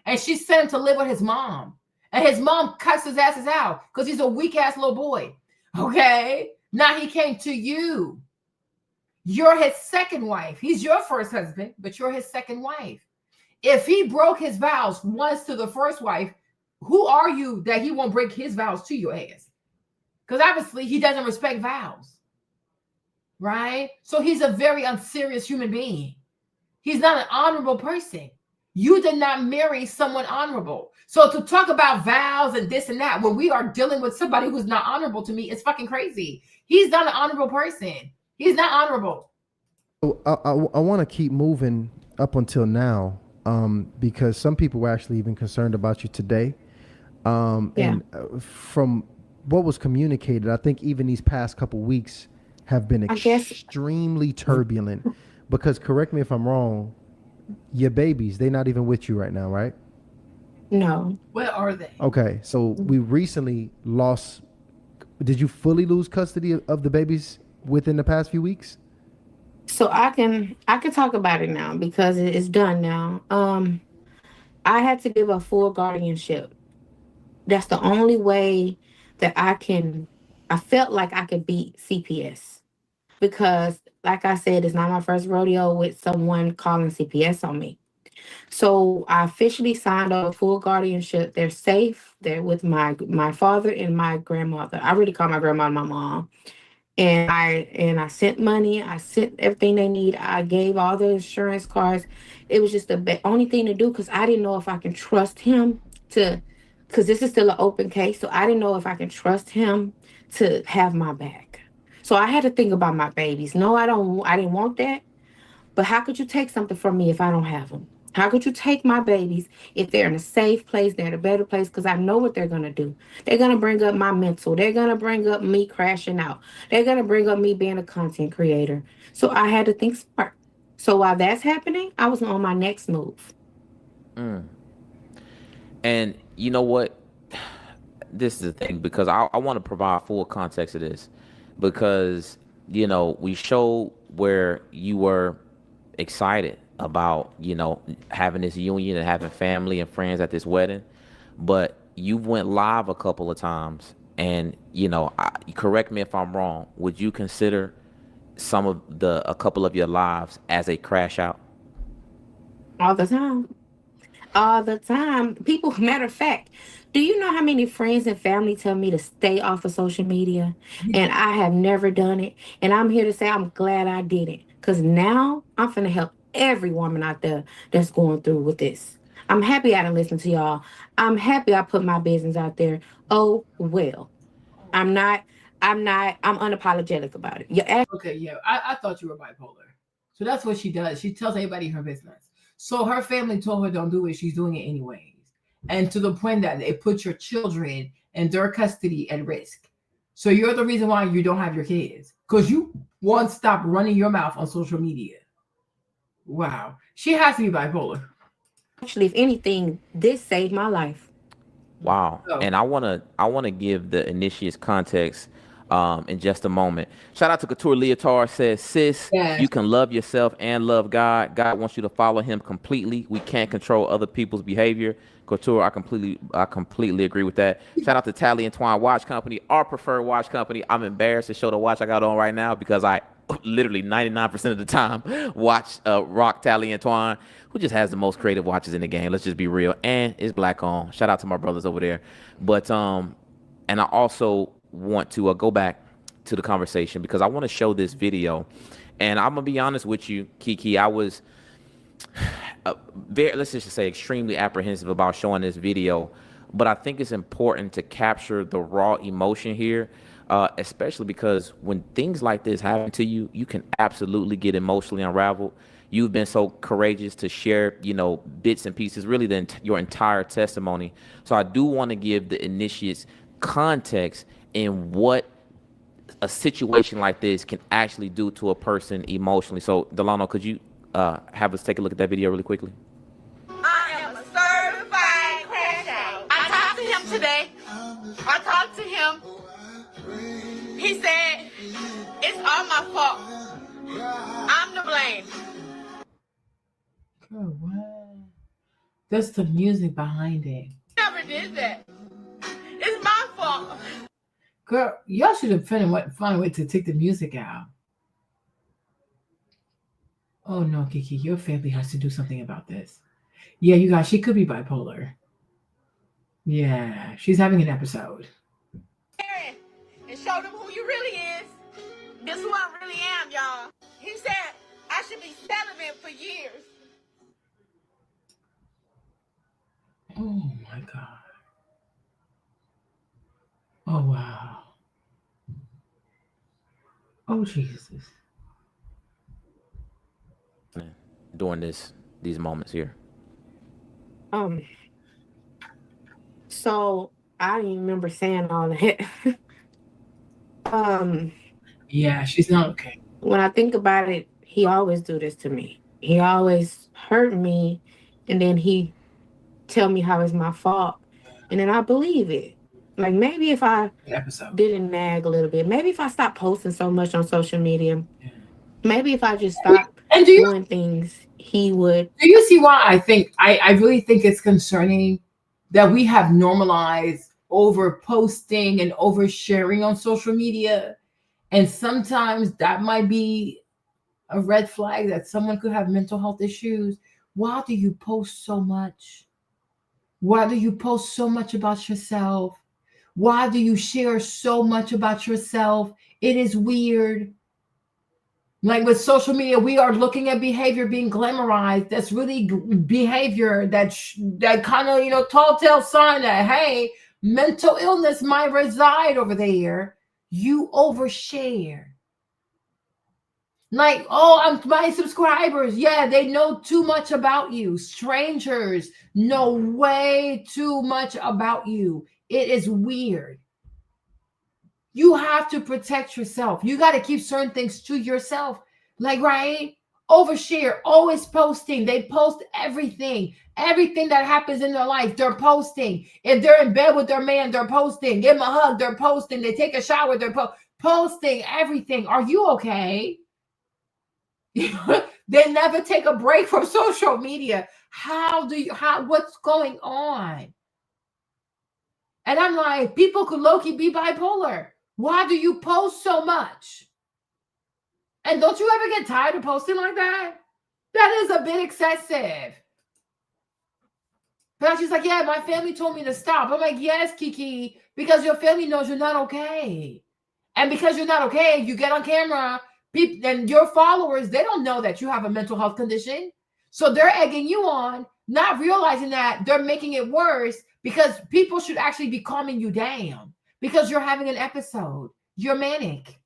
S1: and she sent him to live with his mom. And his mom cuts his asses out because he's a weak ass little boy. Okay. Now he came to you. You're his second wife. He's your first husband, but you're his second wife. If he broke his vows once to the first wife, who are you that he won't break his vows to your ass? Because obviously he doesn't respect vows, right? So he's a very unserious human being. He's not an honorable person. You did not marry someone honorable. So to talk about vows and this and that when we are dealing with somebody who's not honorable to me, it's fucking crazy. He's not an honorable person. He's not honorable.
S20: I want to keep moving up until now. Because some people were actually even concerned about you today. And from what was communicated, I think even these past couple weeks have been extremely turbulent. Because correct me if I'm wrong, your babies, they're not even with you right now, right?
S21: No.
S1: Where are they?
S20: Okay, so we recently lost. Did you fully lose custody of the babies within the past few weeks?
S21: So I can talk about it now because it's done now. I had to give a full guardianship. That's the only way that I felt like I could beat CPS. Because like I said, it's not my first rodeo with someone calling CPS on me. So I officially signed a full guardianship. They're safe. They're with my father and my grandmother. I really call my grandma my mom. And I sent money. I sent everything they need. I gave all the insurance cards. It was just the only thing to do because I didn't know if I can trust him because this is still an open case. So I didn't know if I can trust him to have my back. So I had to think about my babies. No, I didn't want that. But how could you take something from me if I don't have them? How could you take my babies if they're in a safe place, they're in a better place? Because I know what they're going to do. They're going to bring up my mental. They're going to bring up me crashing out. They're going to bring up me being a content creator. So I had to think smart. So while that's happening, I was on my next move.
S19: And you know what? This is the thing, because I want to provide full context of this. Because, you know, we showed where you were excited about, you know, having this union and having family and friends at this wedding, but you went live a couple of times, and you know, correct me if I'm wrong, would you consider a couple of your lives as a crash out?
S21: All the time. People, matter of fact, do you know how many friends and family tell me to stay off of social media? And I have never done it. And I'm here to say I'm glad I did it. Because now I'm finna help every woman out there that's going through with this. I'm happy I didn't listen to y'all. I'm happy I put my business out there. Oh, well. I'm unapologetic about it.
S1: Okay, yeah. I thought you were bipolar. So that's what she does. She tells everybody her business. So her family told her don't do it. She's doing it anyways. And to the point that it puts your children and their custody at risk. So you're the reason why you don't have your kids. Because you won't stop running your mouth on social media. Wow. She has to be bipolar.
S21: Actually, if anything, this saved my life.
S19: Wow. And I wanna give the initiates context in just a moment. Shout out to Couture Leotard, says, sis, you can love yourself and love God. God wants you to follow him completely. We can't control other people's behavior. Couture, I completely agree with that. Shout out to Tally and Twine Watch Company, our preferred watch company. I'm embarrassed to show the watch I got on right now because I literally 99% of the time watch rock Tally and Twine, who just has the most creative watches in the game. Let's just be real. And it's black on. Shout out to my brothers over there. But and I also want to go back to the conversation because I want to show this video. And I'm gonna be honest with you, Kiki, I was let's just say extremely apprehensive about showing this video but I think it's important to capture the raw emotion here, especially because when things like this happen to you, you can absolutely get emotionally unraveled. You've been so courageous to share, you know, bits and pieces, really your entire testimony. So I do want to give the initiates context in what a situation like this can actually do to a person emotionally. So Delano, could you have us take a look at that video really quickly?
S14: I am a certified crash out. I talked to him today. I talked to him. He said, it's all my fault. I'm to blame.
S1: Girl, what? That's the music behind it.
S14: Never did that. It's my fault.
S1: Girl, y'all should have found a way to take the music out. Oh no, Kiki, your family has to do something about this. Yeah, you guys, she could be bipolar. Yeah, she's having an episode.
S14: And show them who you really is. This is who I really am, y'all. He said I should be celibate for years.
S1: Oh my God. Oh wow. Oh Jesus.
S19: During these moments here.
S21: So I don't even remember saying all that.
S1: Yeah, she's not okay.
S21: When I think about it, he always do this to me. He always hurt me, and then he tell me how it's my fault, and then I believe it. Like maybe if I didn't nag a little bit, maybe if I stopped posting so much on social media, maybe if I just stopped doing things, he would.
S1: Do you see why I really think it's concerning that we have normalized over posting and oversharing on social media? And sometimes that might be a red flag that someone could have mental health issues. Why do you post so much? Why do you post so much about yourself? Why do you share so much about yourself? It is weird. Like with social media, we are looking at behavior being glamorized. That's really behavior that kind of, you know, tall tale sign that, hey, mental illness might reside over there. You overshare. Like, oh, my subscribers, yeah, they know too much about you. Strangers know way too much about you. It is weird. You have to protect yourself. You got to keep certain things to yourself. Like, right? Overshare, always posting. They post everything. Everything that happens in their life, they're posting. If they're in bed with their man, they're posting. Give them a hug, they're posting. They take a shower, they're posting everything. Are you okay? They never take a break from social media. What's going on? And I'm like, people could low-key be bipolar. Why do you post so much? And don't you ever get tired of posting like that? That is a bit excessive. But she's like, yeah, my family told me to stop. I'm like, yes, Kiki, because your family knows you're not okay. And because you're not okay, you get on camera, people and your followers, they don't know that you have a mental health condition. So they're egging you on, not realizing that they're making it worse because people should actually be calming you down because you're having an episode. You're manic.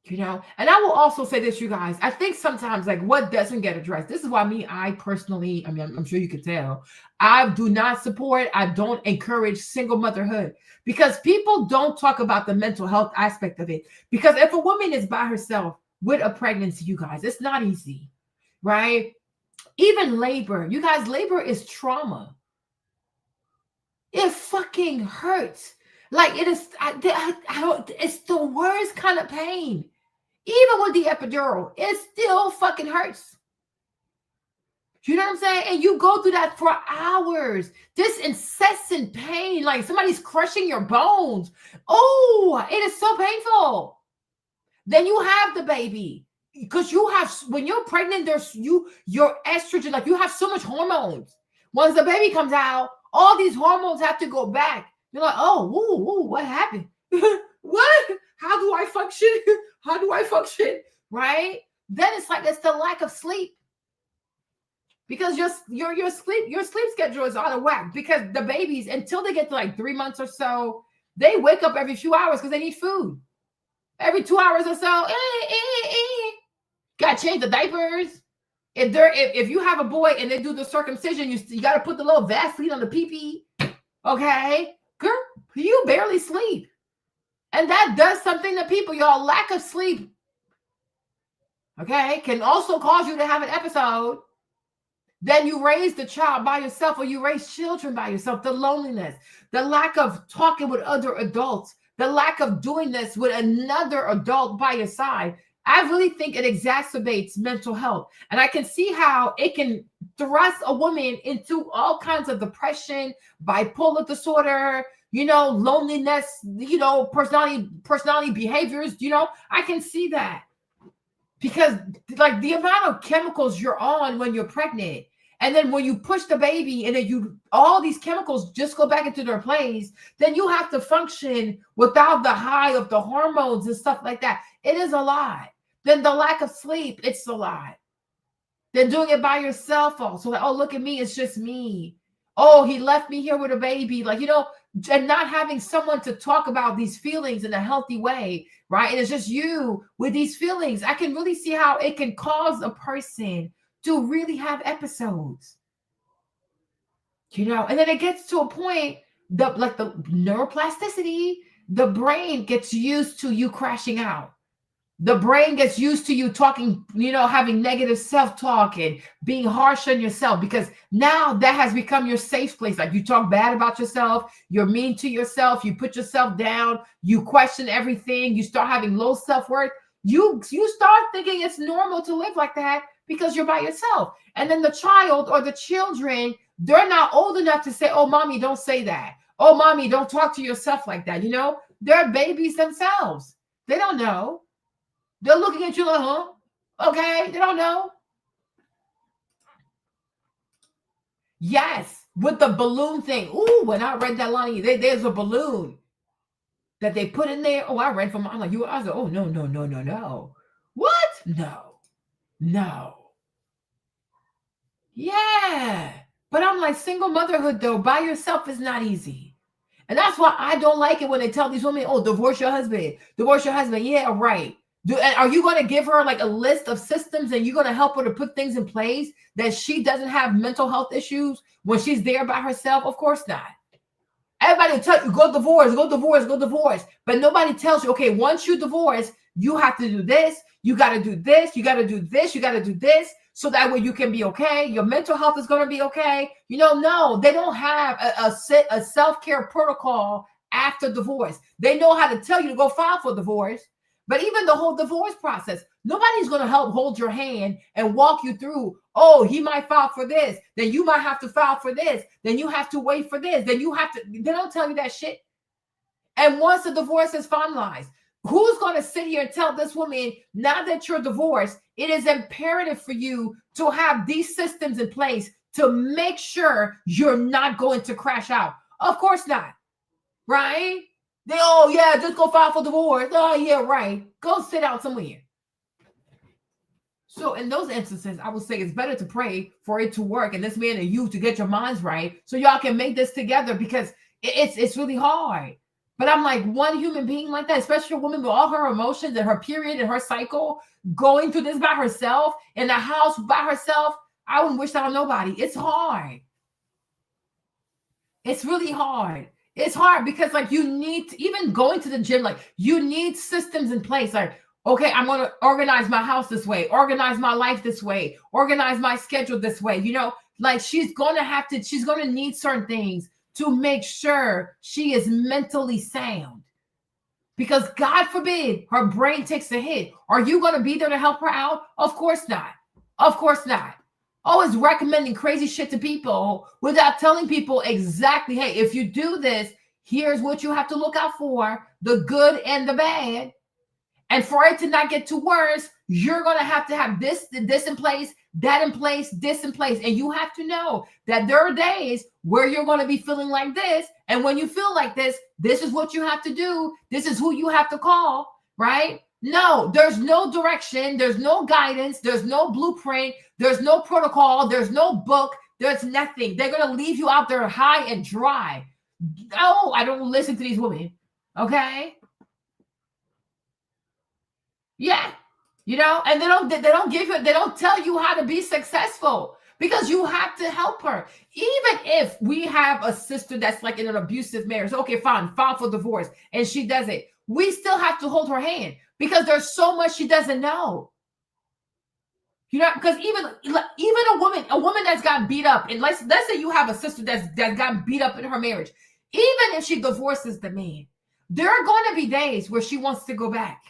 S1: You know, and I will also say this, you guys. I think sometimes, like, what doesn't get addressed. This is why I personally, I mean, I'm sure you could tell, I do not support, I don't encourage single motherhood because people don't talk about the mental health aspect of it. Because if a woman is by herself with a pregnancy, you guys, it's not easy, right? Even labor, you guys, labor is trauma. It fucking hurts. Like it is, it's the worst kind of pain. Even with the epidural, it still fucking hurts. You know what I'm saying? And you go through that for hours. This incessant pain, like somebody's crushing your bones. Oh, it is so painful. Then you have the baby. Because you have, when you're pregnant, your estrogen, like you have so much hormones. Once the baby comes out, all these hormones have to go back. You're like, oh, woo, what happened? What? How do I function? How do I function? Right? Then it's like it's the lack of sleep. because your sleep schedule is out of whack, because the babies, until they get to like 3 months or so, they wake up every few hours because they need food. Every 2 hours or so, got to change the diapers. If you have a boy and they do the circumcision, you got to put the little Vaseline on the pee-pee. Okay, girl, you barely sleep, and that does something to people. Y'all, lack of sleep, okay, can also cause you to have an episode. Then you raise the child by yourself, or you raise children by yourself. The loneliness, the lack of talking with other adults, the lack of doing this with another adult by your side. I really think it exacerbates mental health. And I can see how it can thrust a woman into all kinds of depression, bipolar disorder, loneliness, personality behaviors, I can see that. Because like the amount of chemicals you're on when you're pregnant, and then when you push the baby and then all these chemicals just go back into their place, then you have to function without the high of the hormones and stuff like that. It is a lot. Then the lack of sleep, it's a lot. Then doing it by yourself also. Like, oh, look at me, it's just me. Oh, he left me here with a baby. Like, and not having someone to talk about these feelings in a healthy way, right? And it's just you with these feelings. I can really see how it can cause a person to really have episodes, and then it gets to a point, the neuroplasticity, the brain gets used to you crashing out. The brain gets used to you talking, having negative self-talk and being harsh on yourself, because now that has become your safe place. Like, you talk bad about yourself, you're mean to yourself, you put yourself down, you question everything, you start having low self-worth. You start thinking it's normal to live like that because you're by yourself. And then the child or the children, they're not old enough to say, oh, mommy, don't say that. Oh, mommy, don't talk to yourself like that. They're babies themselves. They don't know. They're looking at you like, huh? Okay, they don't know. Yes, with the balloon thing. Ooh, when I read that line, there's a balloon that they put in there. Oh, I read from, I'm like, I was like, oh, no. What? No. Yeah. But I'm like, single motherhood, though, by yourself is not easy. And that's why I don't like it when they tell these women, oh, divorce your husband. Divorce your husband. Yeah, right. Are you going to give her like a list of systems, and you're going to help her to put things in place that she doesn't have mental health issues when she's there by herself? Of course not. Everybody will tell you, go divorce. But nobody tells you, okay, once you divorce, you have to do this. You got to do this. You got to do this. You got to do this. So that way you can be okay. Your mental health is going to be okay. No, they don't have a self-care protocol after divorce. They know how to tell you to go file for divorce. But even the whole divorce process, nobody's going to help hold your hand and walk you through, oh, he might file for this. Then you might have to file for this. Then you have to wait for this. Then you have to, they don't tell you that shit. And once the divorce is finalized, who's going to sit here and tell this woman, now that you're divorced, it is imperative for you to have these systems in place to make sure you're not going to crash out? Of course not. Right? Just go file for divorce. Oh, yeah, right. Go sit out somewhere. So in those instances, I would say it's better to pray for it to work, and this man and you to get your minds right so y'all can make this together, because it's really hard. But I'm like, one human being like that, especially a woman with all her emotions and her period and her cycle, going through this by herself in a house by herself, I wouldn't wish that on nobody. It's hard. It's really hard. It's hard because, like, you need to, even going to the gym, like, you need systems in place. Like, okay, I'm going to organize my house this way, organize my life this way, organize my schedule this way. Like, she's going to need certain things to make sure she is mentally sound. Because God forbid her brain takes a hit. Are you going to be there to help her out? Of course not. Of course not. Always recommending crazy shit to people without telling people exactly, hey, if you do this, here's what you have to look out for, the good and the bad. And for it to not get too worse, you're going to have this in place, that in place, this in place. And you have to know that there are days where you're going to be feeling like this. And when you feel like this is what you have to do. This is who you have to call, right? No, there's no direction. There's no guidance. There's no blueprint. There's no protocol. There's no book. There's nothing. They're going to leave you out there high and dry. Oh, I don't listen to these women. Okay. Yeah. You know, and they don't tell you how to be successful because you have to help her. Even if we have a sister that's like in an abusive marriage, okay, fine, file for divorce, and she does it. We still have to hold her hand because there's so much she doesn't know. You know, because even a woman that's got beat up, and let's say you have a sister that's got beat up in her marriage, even if she divorces the man, there are going to be days where she wants to go back.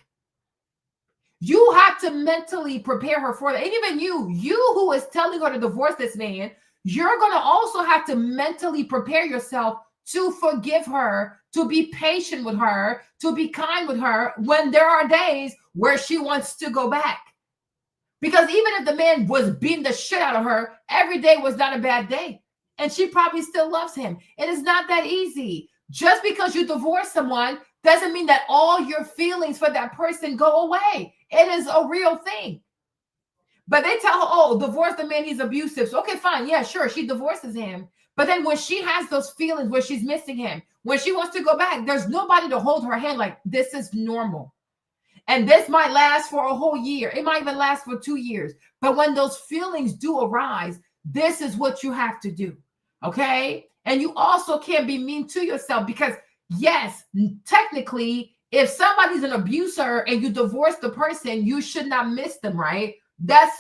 S1: You have to mentally prepare her for that. And even you who is telling her to divorce this man, you're going to also have to mentally prepare yourself to forgive her, to be patient with her, to be kind with her when there are days where she wants to go back. Because even if the man was beating the shit out of her, every day was not a bad day. And she probably still loves him. It is not that easy. Just because you divorce someone doesn't mean that all your feelings for that person go away. It is a real thing. But they tell her, oh, divorce the man, he's abusive. So, okay, fine. Yeah, sure. She divorces him. But then when she has those feelings where she's missing him, when she wants to go back, there's nobody to hold her hand like, this is normal. And this might last for a whole year. It might even last for 2 years. But when those feelings do arise, this is what you have to do. Okay? And you also can't be mean to yourself because, yes, technically, if somebody's an abuser and you divorce the person, you should not miss them, right? That's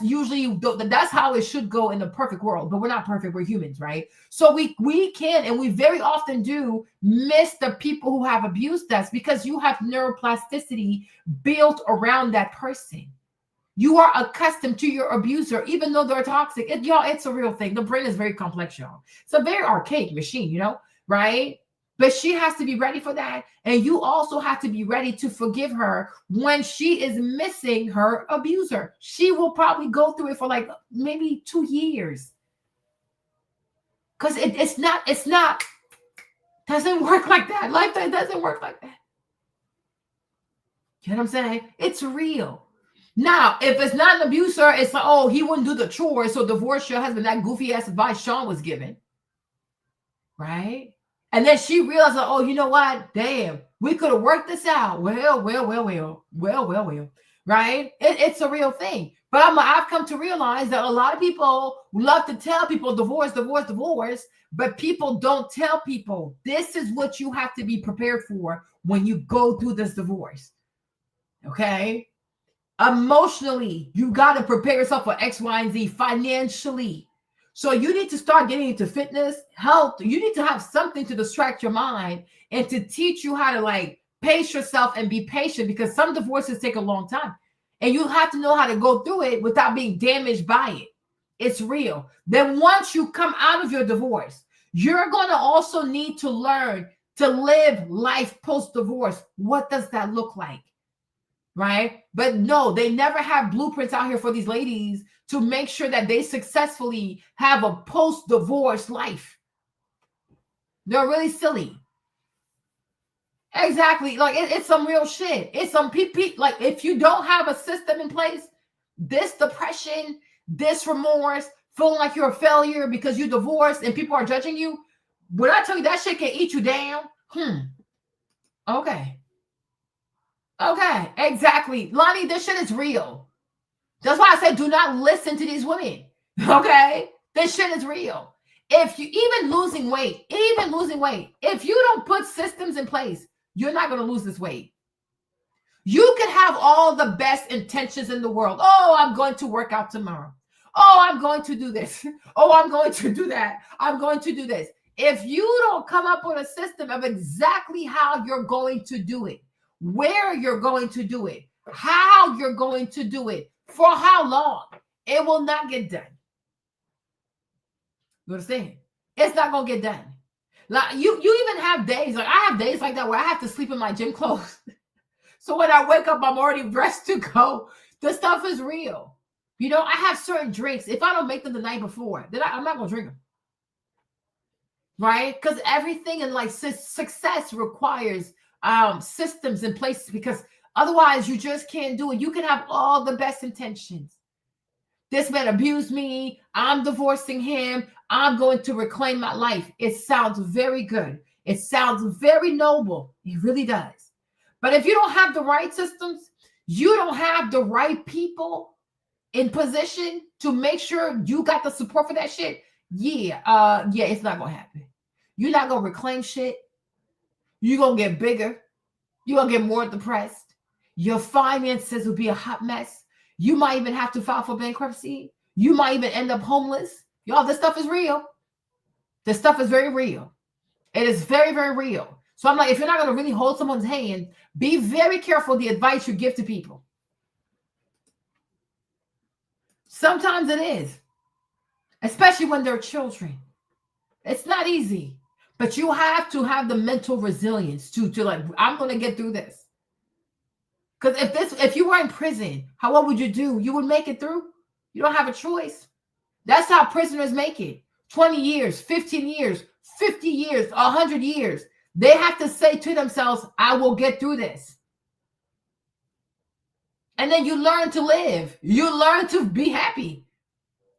S1: how it should go in the perfect world. But we're not perfect. We're humans, right? So we can, and we very often do, miss the people who have abused us because you have neuroplasticity built around that person. You are accustomed to your abuser, even though they're toxic. Y'all, it's a real thing. The brain is very complex, y'all. It's a very archaic machine, you know, right? But she has to be ready for that. And you also have to be ready to forgive her when she is missing her abuser. She will probably go through it for like maybe 2 years. Because it's not, doesn't work like that. Life doesn't work like that. You know what I'm saying? It's real. Now, if it's not an abuser, it's like, oh, he wouldn't do the chores, so divorce your husband. That goofy ass advice Sean was given. Right? And then she realized, oh, you know what? Damn, we could have worked this out. Well. Right? It's a real thing. But I've come to realize that a lot of people love to tell people divorce. But people don't tell people this is what you have to be prepared for when you go through this divorce. Okay? Emotionally, you got to prepare yourself for X, Y, and Z. Financially. So you need to start getting into fitness, health. You need to have something to distract your mind and to teach you how to like pace yourself and be patient because some divorces take a long time. And you have to know how to go through it without being damaged by it. It's real. Then once you come out of your divorce, you're going to also need to learn to live life post-divorce. What does that look like? Right? But no, they never have blueprints out here for these ladies to make sure that they successfully have a post-divorce life. They're really silly. Exactly. Like it's some real shit. It's some people. Like if you don't have a system in place, this depression, this remorse, feeling like you're a failure because you divorced and people are judging you. When I tell you that shit can eat you down, okay. Okay, exactly. Lonnie, this shit is real. That's why I said do not listen to these women. Okay? This shit is real. If you even losing weight, if you don't put systems in place, you're not going to lose this weight. You can have all the best intentions in the world. Oh, I'm going to work out tomorrow. Oh, I'm going to do this. Oh, I'm going to do that. I'm going to do this. If you don't come up with a system of exactly how you're going to do it, where you're going to do it, how you're going to do it, for how long, it will not get done. You understand? It's not going to get done. Like you even have days, like I have days like that where I have to sleep in my gym clothes. So when I wake up, I'm already dressed to go. The stuff is real. You know, I have certain drinks. If I don't make them the night before, then I'm not going to drink them. Right? Because everything in like success requires systems in place because Otherwise, you just can't do it. You can have all the best intentions. This man abused me. I'm divorcing him. I'm going to reclaim my life. It sounds very good. It sounds very noble. It really does. But if you don't have the right systems, you don't have the right people in position to make sure you got the support for that shit. Yeah, it's not gonna happen. You're not gonna reclaim shit. You're gonna get bigger. You're gonna get more depressed. Your finances will be a hot mess. You might even have to file for bankruptcy. You might even end up homeless. Y'all, this stuff is real. This stuff is very real. It is very, very real. So I'm like, if you're not gonna really hold someone's hand, be very careful the advice you give to people. Sometimes it is, especially when they're children. It's not easy, but you have to have the mental resilience to like, I'm going to get through this. Because if you were in prison, what would you do? You would make it through. You don't have a choice. That's how prisoners make it. 20 years, 15 years, 50 years, 100 years. They have to say to themselves, I will get through this. And then you learn to live. You learn to be happy.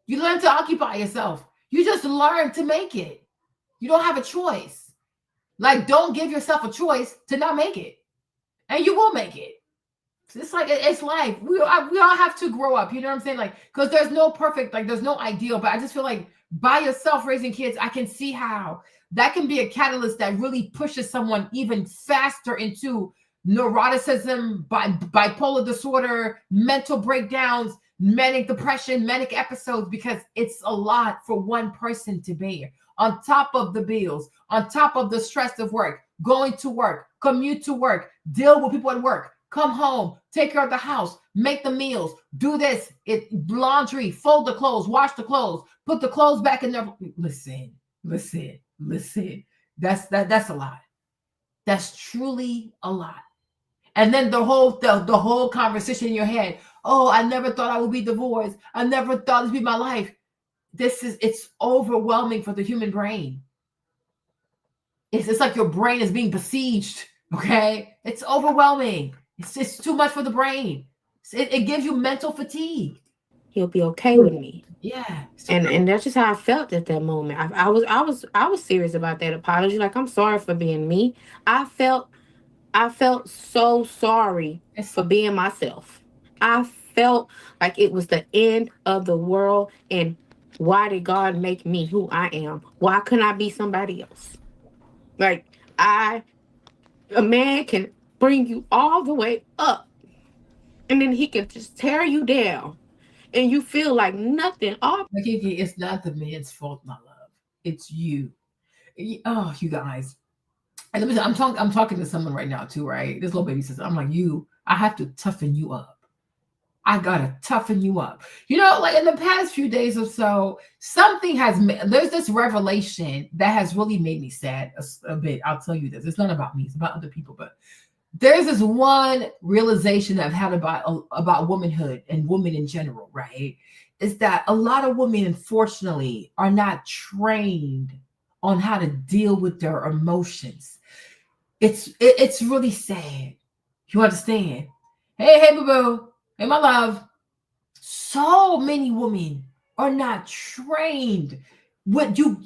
S1: You learn to occupy yourself. You just learn to make it. You don't have a choice. Like, don't give yourself a choice to not make it. And you will make it. It's like, it's life. We all have to grow up. You know what I'm saying? Like, because there's no perfect, like, there's no ideal. But I just feel like by yourself raising kids, I can see how that can be a catalyst that really pushes someone even faster into neuroticism, bipolar disorder, mental breakdowns, manic depression, manic episodes, because it's a lot for one person to bear. On top of the bills, on top of the stress of work, going to work, commute to work, deal with people at work, come home, take care of the house, make the meals, do this, laundry, fold the clothes, wash the clothes, put the clothes back in there. Listen. That's a lot. That's truly a lot. And then the whole conversation in your head. Oh, I never thought I would be divorced. I never thought this would be my life. It's overwhelming for the human brain. It's like your brain is being besieged. Okay, it's overwhelming. It's too much for the brain. It gives you mental fatigue.
S21: He'll be okay with me.
S1: Yeah,
S21: and that's just how I felt at that moment. I was serious about that apology. Like, I'm sorry for being me. I felt so sorry for being myself. I felt like it was the end of the world. And why did God make me who I am? Why couldn't I be somebody else? Like, a man can bring you all the way up, and then he can just tear you down, and you feel like nothing.
S1: It's not the man's fault, my love. It's you. Oh, you guys. And I'm talking to someone right now too, right? This little baby says, I'm like, I have to toughen you up. I gotta toughen you up. You know, like in the past few days or so, there's this revelation that has really made me sad a bit. I'll tell you this. It's not about me, it's about other people. But there's this one realization that I've had about womanhood and women in general, right? Is that a lot of women, unfortunately, are not trained on how to deal with their emotions. It's really sad. You understand? Hey, boo-boo. Hey, my love. So many women are not trained. You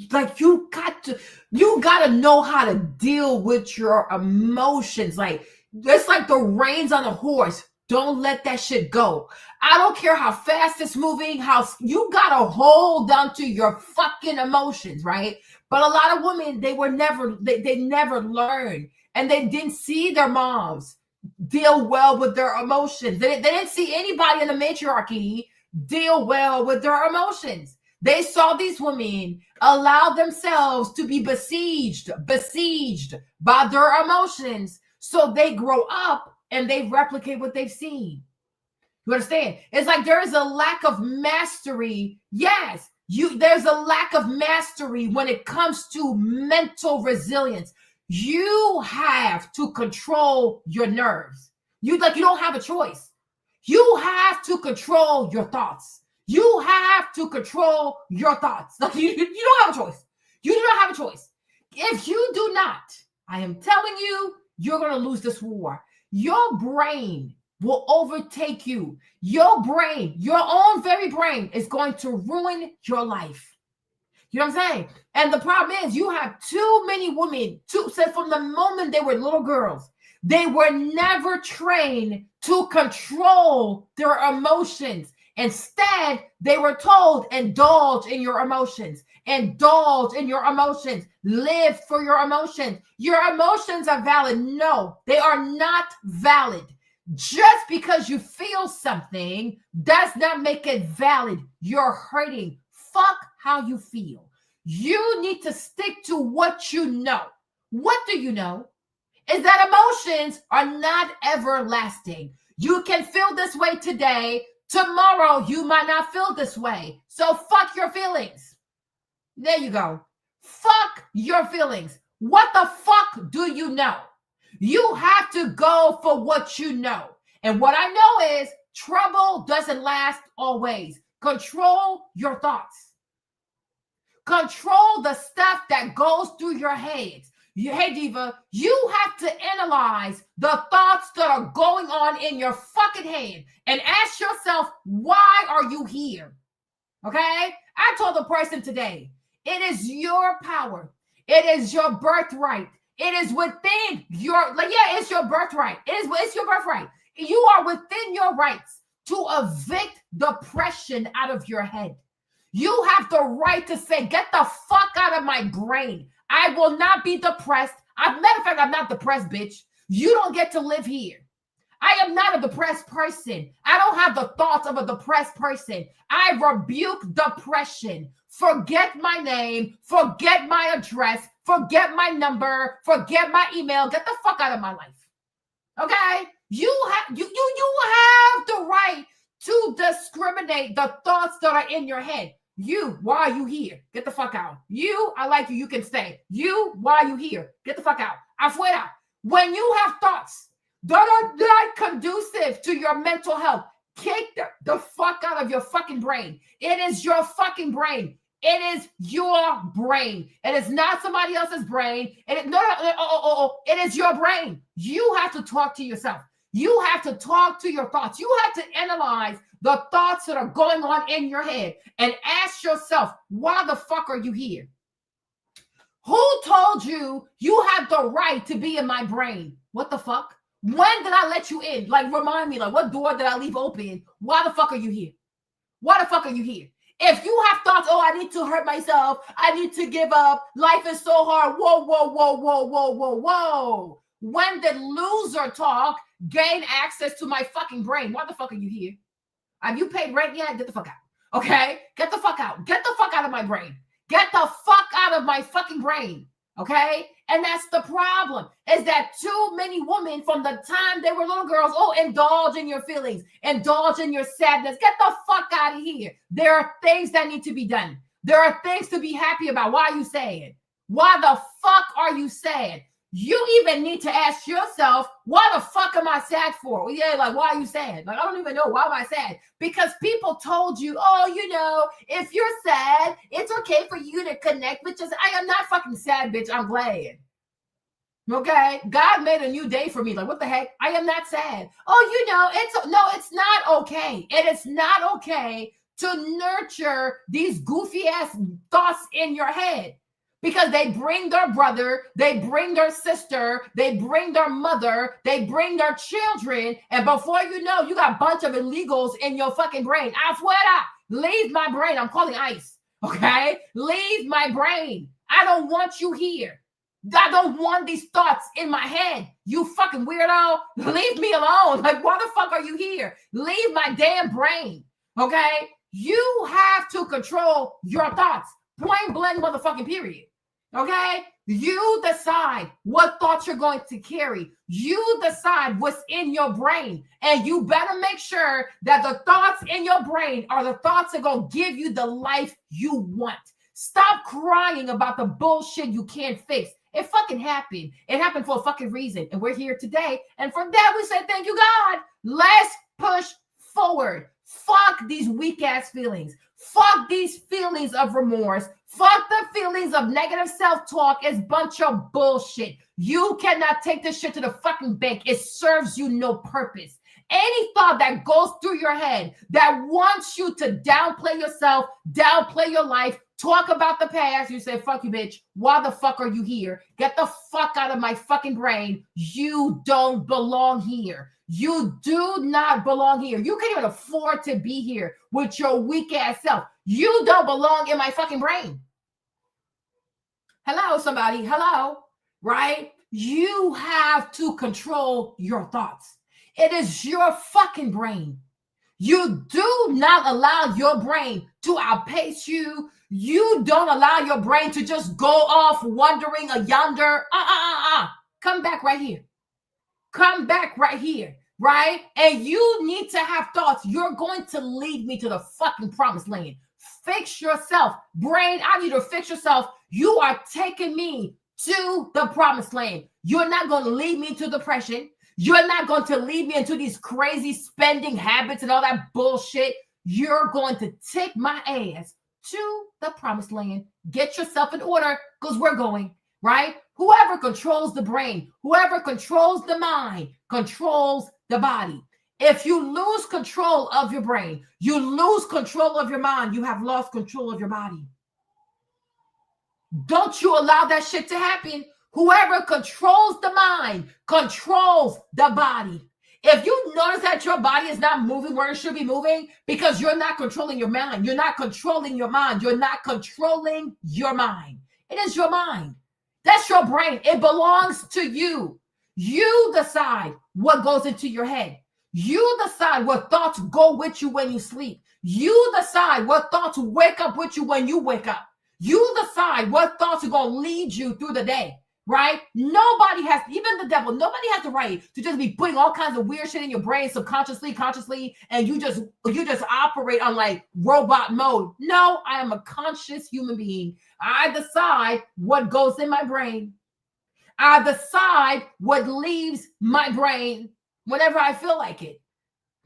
S1: gotta know how to deal with your emotions. Like, it's like the reins on a horse. Don't let that shit go. I don't care how fast it's moving, how you gotta hold on to your fucking emotions, right? But a lot of women, they never learned, and they didn't see their moms deal well with their emotions. They didn't see anybody in the matriarchy deal well with their emotions. They saw these women allow themselves to be besieged by their emotions. So they grow up and they replicate what they've seen. You understand? It's like there is a lack of mastery. Yes, there's a lack of mastery when it comes to mental resilience. You have to control your nerves. You don't have a choice. You have to control your thoughts. You have to control your thoughts. Like, you don't have a choice. You do not have a choice. If you do not, I am telling you, you're going to lose this war. your brain will overtake you. Your brain, your own very brain, is going to ruin your life. You know what I'm saying? And the problem is you have too many women, so from the moment they were little girls, they were never trained to control their emotions. Instead, they were told, indulge in your emotions. Indulge in your emotions. Live for your emotions. Your emotions are valid. No, they are not valid. Just because you feel something does not make it valid. You're hurting. Fuck how you feel. You need to stick to what you know. What do you know? Is that emotions are not everlasting. You can feel this way today. Tomorrow, you might not feel this way. So fuck your feelings. There you go. Fuck your feelings. What the fuck do you know? You have to go for what you know. And what I know is trouble doesn't last always. Control your thoughts. Control the stuff that goes through your head. Hey, Diva, you have to analyze the thoughts that are going on in your fucking head and ask yourself, why are you here? Okay? I told the person today, it is your power. It is your birthright. It is within your, it's your birthright. It's your birthright. You are within your rights to evict depression out of your head. You have the right to say, get the fuck out of my brain. I will not be depressed. Matter of fact, I'm not depressed, bitch. You don't get to live here. I am not a depressed person. I don't have the thoughts of a depressed person. I rebuke depression. Forget my name. Forget my address. Forget my number. Forget my email. Get the fuck out of my life. Okay? You have the right to discriminate the thoughts that are in your head. You, why are you here? Get the fuck out. You, I like you. You can stay. You, why are you here? Get the fuck out. Afuera. When you have thoughts that are not conducive to your mental health, kick the fuck out of your fucking brain. It is your fucking brain. It is your brain. It is not somebody else's brain. It is your brain. You have to talk to yourself. You have to talk to your thoughts. You have to analyze the thoughts that are going on in your head and ask yourself, why the fuck are you here? Who told you you have the right to be in my brain? What the fuck? When did I let you in? Like, remind me, like, what door did I leave open? Why the fuck are you here? Why the fuck are you here? If you have thoughts, oh, I need to hurt myself, I need to give up, life is so hard, whoa, whoa, whoa, whoa, whoa, whoa, whoa. When did loser talk gain access to my fucking brain? Why the fuck are you here? Have you paid rent yet? Get the fuck out. Okay? Get the fuck out. Get the fuck out of my brain. Get the fuck out of my fucking brain. Okay? And that's the problem, is that too many women from the time they were little girls, oh, indulge in your feelings, indulge in your sadness. Get the fuck out of here. There are things that need to be done. There are things to be happy about. Why are you sad? Why the fuck are you sad? You even need to ask yourself, why the fuck am I sad for? Well, yeah, like, why are you sad? Like, I don't even know. Why am I sad? Because people told you, oh, you know, if you're sad, it's okay for you to connect with us. I am not fucking sad, bitch. I'm glad. Okay? God made a new day for me. Like, what the heck? I am not sad. Oh, you know, it's not okay. It is not okay to nurture these goofy ass thoughts in your head. Because they bring their brother, they bring their sister, they bring their mother, they bring their children, and before you know, you got a bunch of illegals in your fucking brain. Afuera, leave my brain. I'm calling ICE, okay? Leave my brain. I don't want you here. I don't want these thoughts in my head. You fucking weirdo. Leave me alone. Like, why the fuck are you here? Leave my damn brain, okay? You have to control your thoughts. Plain blank motherfucking period. Okay? You decide what thoughts you're going to carry. You decide what's in your brain. And you better make sure that the thoughts in your brain are the thoughts that are going to give you the life you want. Stop crying about the bullshit you can't fix. It fucking happened. It happened for a fucking reason. And we're here today. And for that, we say, thank you, God. Let's push forward. Fuck these weak ass feelings. Fuck these feelings of remorse. Fuck the feelings of negative self-talk. It's a bunch of bullshit. You cannot take this shit to the fucking bank. It serves you no purpose. Any thought that goes through your head that wants you to downplay yourself, downplay your life, talk about the past, you say, fuck you, bitch. Why the fuck are you here? Get the fuck out of my fucking brain. You don't belong here. You do not belong here. You can't even afford to be here with your weak ass self. You don't belong in my fucking brain. Hello, somebody. Hello, right? You have to control your thoughts. It is your fucking brain. You do not allow your brain to outpace you. You don't allow your brain to just go off wandering yonder. Come back right here. Come back right here, right? And you need to have thoughts. You're going to lead me to the fucking promised land. Fix yourself. Brain, I need to fix yourself. You are taking me to the promised land. You're not going to lead me to depression. You're not going to lead me into these crazy spending habits and all that bullshit. You're going to take my ass to the promised land. Get yourself in order because we're going, right? Whoever controls the brain, whoever controls the mind, controls the body. If you lose control of your brain, you lose control of your mind, you have lost control of your body. Don't you allow that shit to happen. Whoever controls the mind controls the body. If you notice that your body is not moving where it should be moving because you're not controlling your mind, you're not controlling your mind, you're not controlling your mind. It is your mind. That's your brain. It belongs to you. You decide what goes into your head. You decide what thoughts go with you when you sleep. You decide what thoughts wake up with you when you wake up. You decide what thoughts are going to lead you through the day, right? Nobody has, even the devil, nobody has the right to just be putting all kinds of weird shit in your brain subconsciously, consciously, and you just operate on like robot mode. No, I am a conscious human being. I decide what goes in my brain. I decide what leaves my brain whenever I feel like it.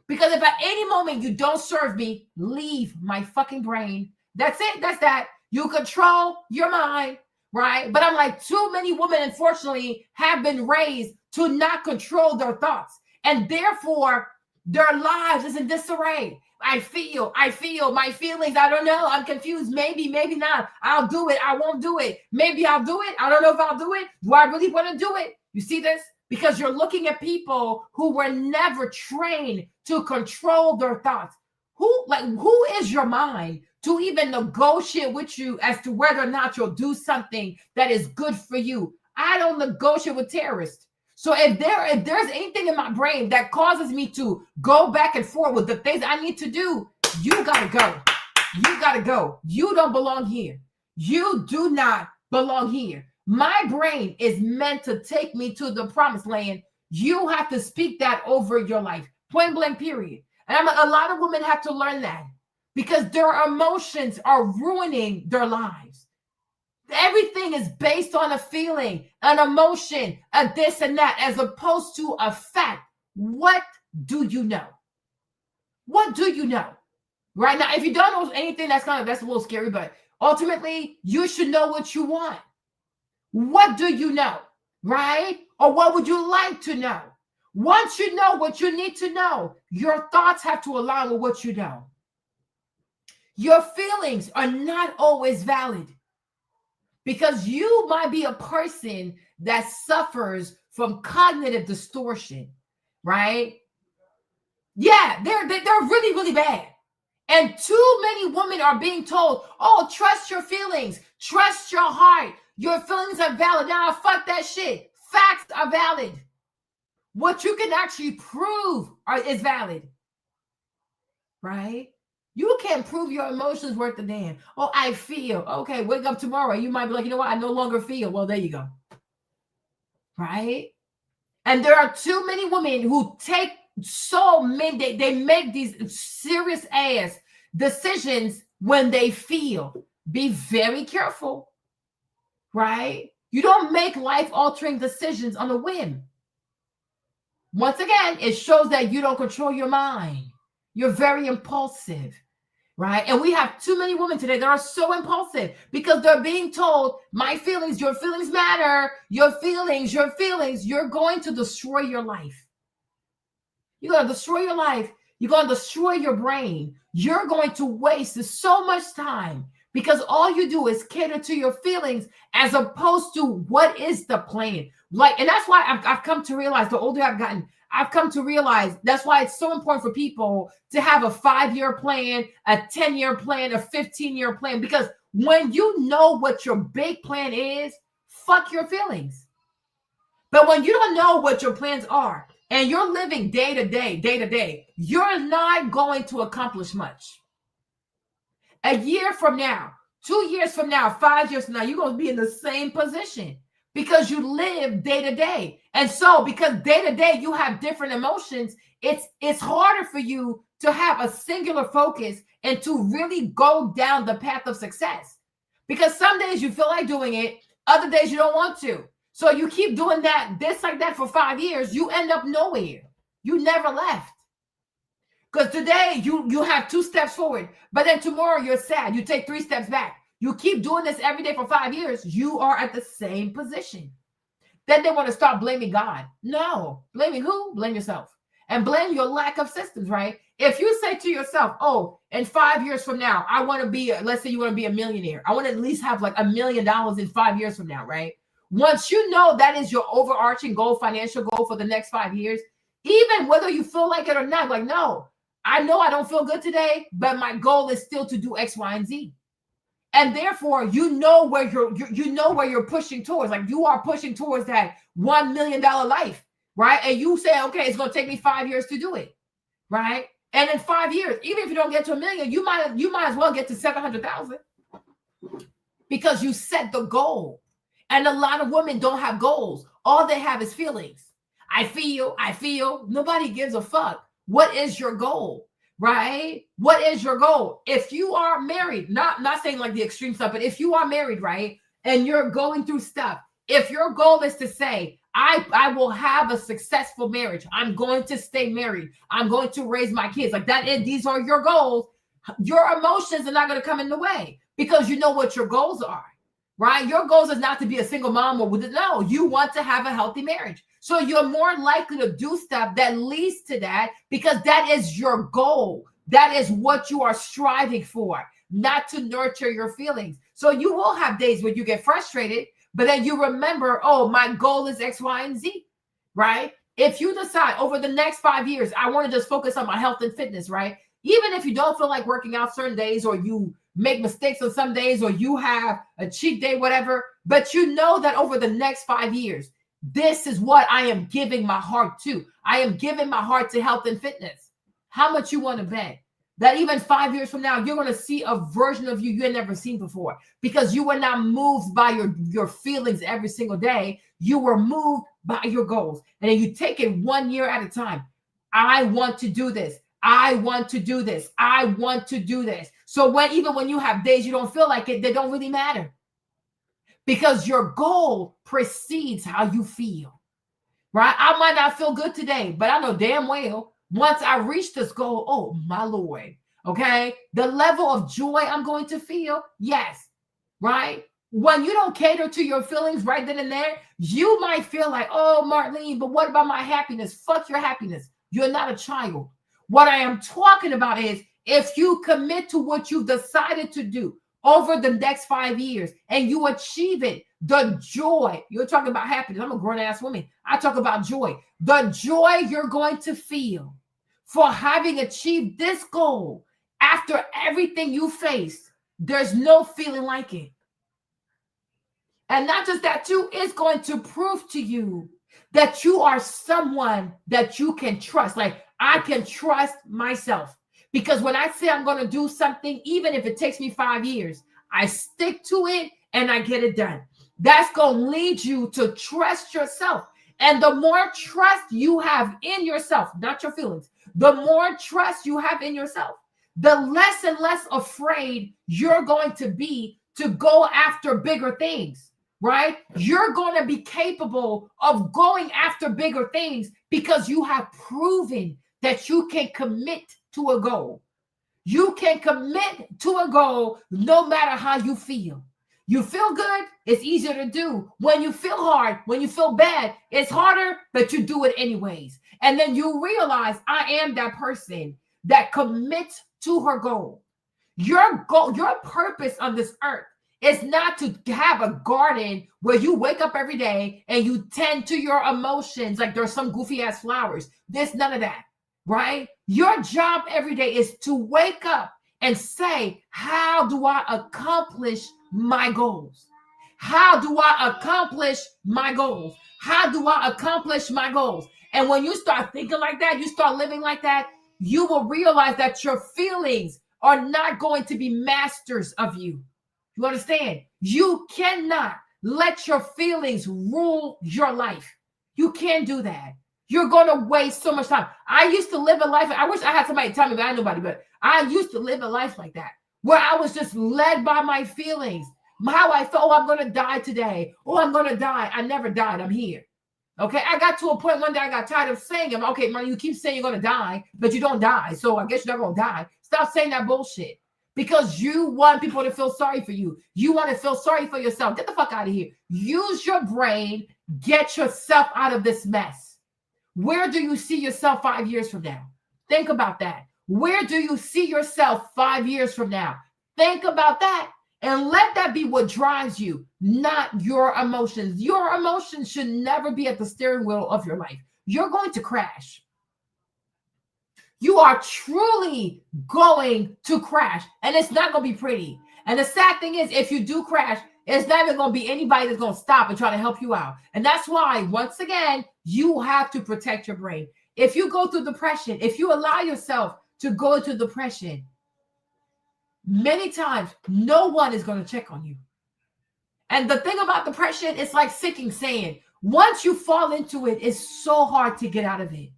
S1: Because if at any moment you don't serve me, leave my fucking brain. That's it. That's that. You control your mind, right? But I'm like, too many women, unfortunately, have been raised to not control their thoughts. And therefore, their lives is in disarray. I feel my feelings. I don't know. I'm confused. Maybe not. I'll do it. I won't do it. Maybe I'll do it. I don't know if I'll do it. Do I really want to do it? You see this? Because you're looking at people who were never trained to control their thoughts. Who is your mind to even negotiate with you as to whether or not you'll do something that is good for you? I don't negotiate with terrorists. So if there's anything in my brain that causes me to go back and forth with the things I need to do, you gotta go. You gotta go. You don't belong here. You do not belong here. My brain is meant to take me to the promised land. You have to speak that over your life. Point blank, period. And a lot of women have to learn that because their emotions are ruining their lives. Everything is based on a feeling, an emotion, a this and that, as opposed to a fact. What do you know? What do you know? Right now, if you don't know anything, that's a little scary, but ultimately, you should know what you want. What do you know? Right? Or what would you like to know? Once you know what you need to know, your thoughts have to align with what you know. Your feelings are not always valid because you might be a person that suffers from cognitive distortion, right? Yeah, they're really, really bad. And too many women are being told, oh, trust your feelings, trust your heart. Your feelings are valid. Now, fuck that shit. Facts are valid. What you can actually prove is valid, right? You can't prove your emotions worth a damn. Oh, I feel. Okay, wake up tomorrow. You might be like, you know what? I no longer feel. Well, there you go. Right? And there are too many women who take they make these serious ass decisions when they feel. Be very careful, right? You don't make life-altering decisions on a whim. Once again, it shows that you don't control your mind. You're very impulsive, right? And we have too many women today that are so impulsive because they're being told, my feelings, your feelings matter, your feelings, you're going to destroy your life. You're going to destroy your life. You're going to destroy your brain. You're going to waste so much time because all you do is cater to your feelings as opposed to what is the plan. Like, and that's why I've come to realize, the older I've gotten, I've come to realize that's why it's so important for people to have a 5-year plan, a 10-year plan, a 15-year plan, because when you know what your big plan is, fuck your feelings. But when you don't know what your plans are and you're living day to day, you're not going to accomplish much. A year from now, 2 years from now, 5 years from now, you're going to be in the same position because you live day to day. And so because day to day you have different emotions, it's harder for you to have a singular focus and to really go down the path of success. Because some days you feel like doing it, other days you don't want to. So you keep doing that, this like that for 5 years, you end up nowhere. You never left. Because today you have 2 steps forward, but then tomorrow you're sad. You take 3 steps back. You keep doing this every day for 5 years, you are at the same position. Then they want to start blaming God. No. Blaming who? Blame yourself. And blame your lack of systems, right? If you say to yourself, oh, in 5 years from now, I want to be, let's say you want to be a millionaire. I want to at least have like $1 million in 5 years from now, right? Once you know that is your overarching goal, financial goal for the next 5 years, even whether you feel like it or not, like, no, I know I don't feel good today, but my goal is still to do X, Y, and Z. And therefore, you know where you're pushing towards. Like you are pushing towards that $1 million life, right? And you say, okay, it's going to take me 5 years to do it, right? And in 5 years, even if you don't get to $1 million, you might as well get to 700,000 because you set the goal. And a lot of women don't have goals. All they have is feelings. I feel. Nobody gives a fuck. What is your goal? Right? What is your goal? If you are married, not saying like the extreme stuff, but if you are married, right, and you're going through stuff, if your goal is to say, I will have a successful marriage, I'm going to stay married, I'm going to raise my kids, like that, and these are your goals, your emotions are not going to come in the way because you know what your goals are, right? Your goals is not to be a single mom or with it. No, you want to have a healthy marriage. So you're more likely to do stuff that leads to that because that is your goal. That is what you are striving for, not to nurture your feelings. So you will have days where you get frustrated, but then you remember, oh, my goal is X, Y, and Z, right? If you decide over the next 5 years, I want to just focus on my health and fitness, right? Even if you don't feel like working out certain days or you make mistakes on some days or you have a cheat day, whatever, but you know that over the next 5 years, this is what I am giving my heart to. I am giving my heart to health and fitness. How much you want to bet that even 5 years from now, you're going to see a version of you had never seen before because you were not moved by your feelings every single day. You were moved by your goals. And then you take it 1 year at a time. I want to do this. I want to do this. I want to do this. So even when you have days you don't feel like it, they don't really matter. Because your goal precedes how you feel, right? I might not feel good today, but I know damn well once I reach this goal, oh, my Lord, okay? The level of joy I'm going to feel, yes, right? When you don't cater to your feelings right then and there, you might feel like, oh, Marlene, but what about my happiness? Fuck your happiness. You're not a child. What I am talking about is if you commit to what you've decided to do, over the next 5 years and you achieve it, the joy, you're talking about happiness. I'm a grown-ass woman. I talk about joy. The joy you're going to feel for having achieved this goal after everything you faced, there's no feeling like it. And not just that too, it's going to prove to you that you are someone that you can trust. Like I can trust myself. Because when I say I'm going to do something, even if it takes me 5 years, I stick to it and I get it done. That's going to lead you to trust yourself. And the more trust you have in yourself, not your feelings, the more trust you have in yourself, the less and less afraid you're going to be to go after bigger things, right? You're going to be capable of going after bigger things because you have proven that you can commit to a goal. You can commit to a goal no matter how you feel. You feel good, it's easier to do. When you feel hard, when you feel bad, it's harder, but you do it anyways. And then you realize, I am that person that commits to her goal. Your goal, your purpose on this earth is not to have a garden where you wake up every day and you tend to your emotions like there's some goofy ass flowers. There's none of that, right? Your job every day is to wake up and say, how do I accomplish my goals? How do I accomplish my goals? How do I accomplish my goals? And when you start thinking like that, you start living like that, you will realize that your feelings are not going to be masters of you. You understand? You cannot let your feelings rule your life. You can't do that. You're going to waste so much time. I used to live a life. I wish I had somebody tell me, but I nobody, but I used to live a life like that, where I was just led by my feelings. How I felt, oh, I'm going to die today. Oh, I'm going to die. I never died. I'm here. Okay. I got to a point one day I got tired of saying it. Okay, man, you keep saying you're going to die, but you don't die. So I guess you're not going to die. Stop saying that bullshit because you want people to feel sorry for you. You want to feel sorry for yourself. Get the fuck out of here. Use your brain. Get yourself out of this mess. Where do you see yourself 5 years from now? Think about that. Where do you see yourself 5 years from now? Think about that. And let that be what drives you, not your emotions. Your emotions should never be at the steering wheel of your life. You're going to crash. You are truly going to crash. And it's not going to be pretty. And the sad thing is, if you do crash, it's not even going to be anybody that's going to stop and try to help you out. And that's why, once again, you have to protect your brain. If you go through depression, if you allow yourself to go into depression, many times, no one is going to check on you. And the thing about depression, it's like sinking sand. Once you fall into it, it's so hard to get out of it.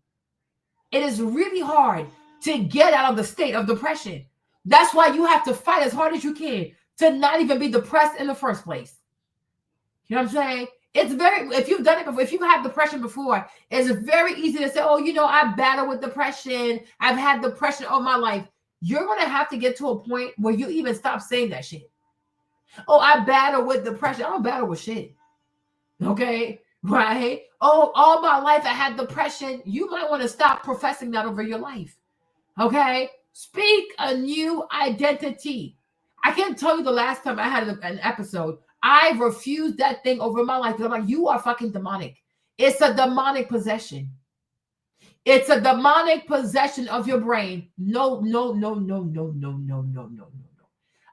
S1: It is really hard to get out of the state of depression. That's why you have to fight as hard as you can to not even be depressed in the first place. You know what I'm saying? It's very, if you've done it before, if you've had depression before, it's very easy to say, oh, you know, I battle with depression. I've had depression all my life. You're going to have to get to a point where you even stop saying that shit. Oh, I battle with depression. I don't battle with shit. Okay? Right? Oh, all my life I had depression. You might want to stop professing that over your life. Okay? Speak a new identity. I can't tell you the last time I had an episode. I refused that thing over my life. I'm like, you are fucking demonic. It's a demonic possession. It's a demonic possession of your brain. No.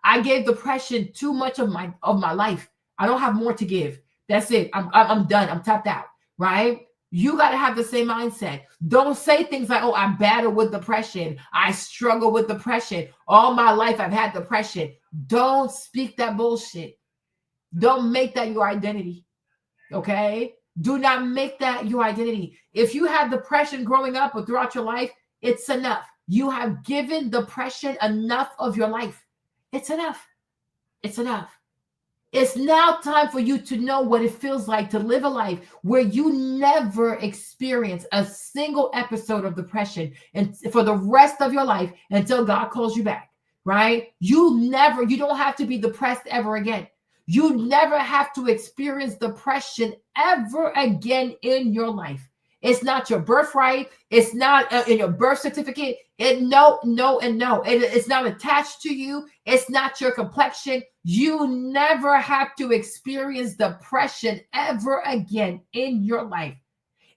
S1: I gave depression too much of my life. I don't have more to give. That's it. I'm done. I'm tapped out. Right? You got to have the same mindset. Don't say things like, oh, I battle with depression. I struggle with depression. All my life I've had depression. Don't speak that bullshit. Don't make that your identity. Okay? Do not make that your identity. If you had depression growing up or throughout your life, it's enough. You have given depression enough of your life. It's enough. It's enough. It's now time for you to know what it feels like to live a life where you never experience a single episode of depression and for the rest of your life until God calls you back, right? You don't have to be depressed ever again. You never have to experience depression ever again in your life. It's not your birthright. It's not in your birth certificate. No. It's not attached to you. It's not your complexion. You never have to experience depression ever again in your life.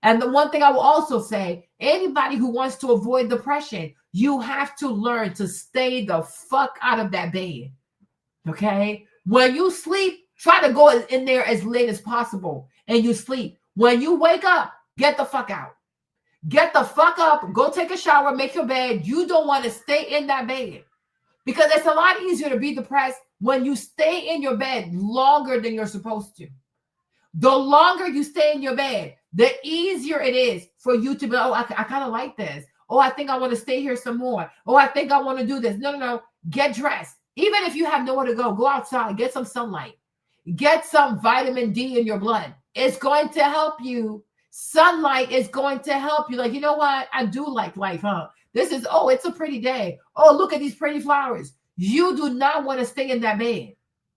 S1: And the one thing I will also say, anybody who wants to avoid depression, you have to learn to stay the fuck out of that bed. Okay? When you sleep, try to go in there as late as possible and you sleep. When you wake up, get the fuck out. Get the fuck up. Go take a shower. Make your bed. You don't want to stay in that bed because it's a lot easier to be depressed when you stay in your bed longer than you're supposed to. The longer you stay in your bed, the easier it is for you to be, oh, I kind of like this. Oh, I think I want to stay here some more. Oh, I think I want to do this. No. Get dressed. Even if you have nowhere to go outside, get some sunlight. Get some vitamin D in your blood. It's going to help you. Sunlight is going to help you. Like, you know what? I do like life, huh? This is, oh, it's a pretty day. Oh, look at these pretty flowers. You do not want to stay in that bed.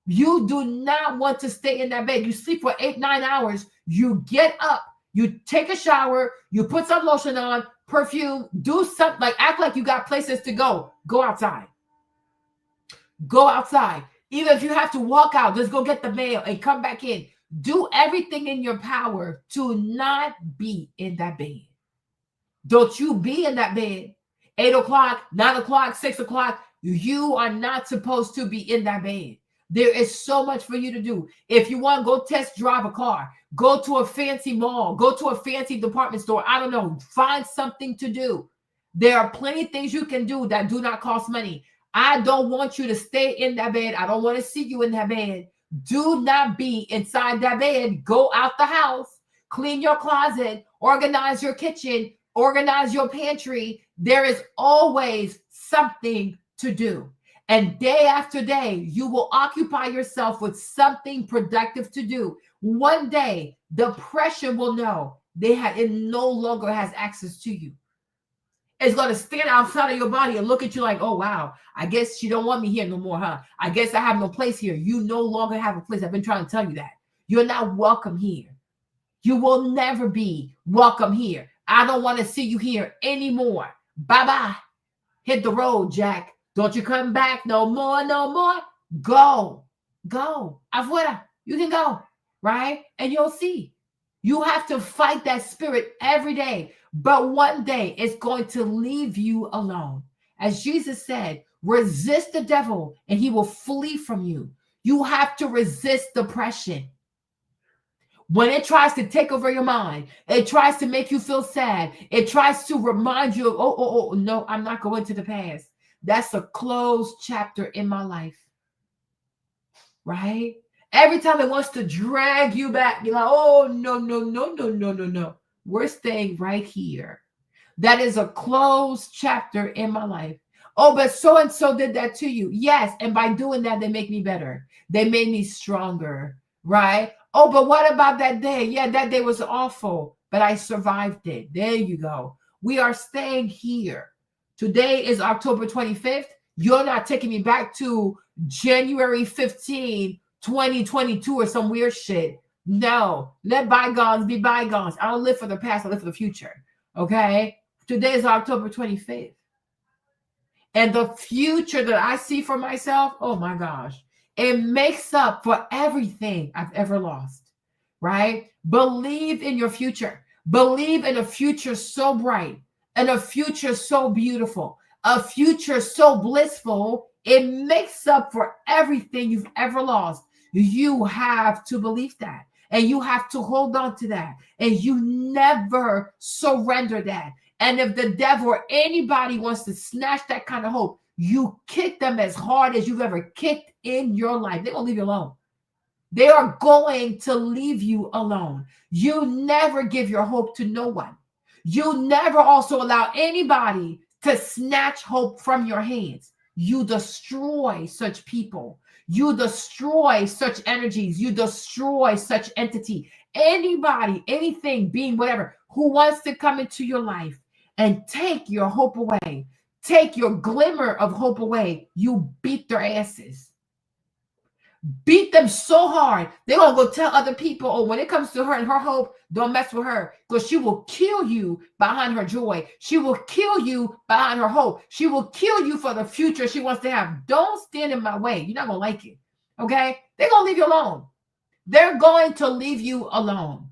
S1: You do not want to stay in that bed. You sleep for 8-9 hours. You get up, you take a shower, you put some lotion on, perfume, do something, like act like you got places to go. Go outside. Go outside. Even if you have to walk out, just go get the mail and come back in. Do everything in your power to not be in that bed. Don't you be in that bed. 8 o'clock, 9 o'clock, 6 o'clock. You are not supposed to be in that bed. There is so much for you to do. If you want to go test drive a car, go to a fancy mall, go to a fancy department store. I don't know. Find something to do. There are plenty of things you can do that do not cost money. I don't want you to stay in that bed. I don't want to see you in that bed. Do not be inside that bed. Go out the house, clean your closet, organize your kitchen, organize your pantry. There is always something to do. And day after day, you will occupy yourself with something productive to do. One day, depression will know it no longer has access to you. It's going to stand outside of your body and look at you like, oh, wow, I guess she don't want me here no more, huh? I guess I have no place here. You no longer have a place. I've been trying to tell you that. You're not welcome here. You will never be welcome here. I don't want to see you here anymore. Bye-bye. Hit the road, Jack. Don't you come back no more, no more. Go. Afuera. You can go, right? And you'll see. You have to fight that spirit every day. But one day it's going to leave you alone. As Jesus said, resist the devil and he will flee from you. You have to resist depression. When it tries to take over your mind, it tries to make you feel sad. It tries to remind you of, oh, no, I'm not going to the past. That's a closed chapter in my life, right? Every time it wants to drag you back, you're like, oh, no. We're staying right here. That is a closed chapter in my life. Oh, but so-and-so did that to you. Yes, and by doing that, they make me better. They made me stronger, right? Oh, but what about that day? Yeah, that day was awful, but I survived it. There you go. We are staying here. Today is October 25th. You're not taking me back to January 15, 2022 or some weird shit. No, let bygones be bygones. I don't live for the past. I live for the future. Okay? Today is October 25th. And the future that I see for myself, oh my gosh, it makes up for everything I've ever lost, right? Believe in your future. Believe in a future so bright and a future so beautiful, a future so blissful. It makes up for everything you've ever lost. You have to believe that. And you have to hold on to that. And you never surrender that. And if the devil or anybody wants to snatch that kind of hope, you kick them as hard as you've ever kicked in your life. They're going to leave you alone. They are going to leave you alone. You never give your hope to no one. You never also allow anybody to snatch hope from your hands. You destroy such people. You destroy such energies. You destroy such entity. Anybody, anything, being, whatever, who wants to come into your life and take your hope away, take your glimmer of hope away, you beat their asses. Beat them so hard, they're going to go tell other people, oh, when it comes to her and her hope, don't mess with her because she will kill you behind her joy. She will kill you behind her hope. She will kill you for the future she wants to have. Don't stand in my way. You're not going to like it, okay? They're going to leave you alone. They're going to leave you alone,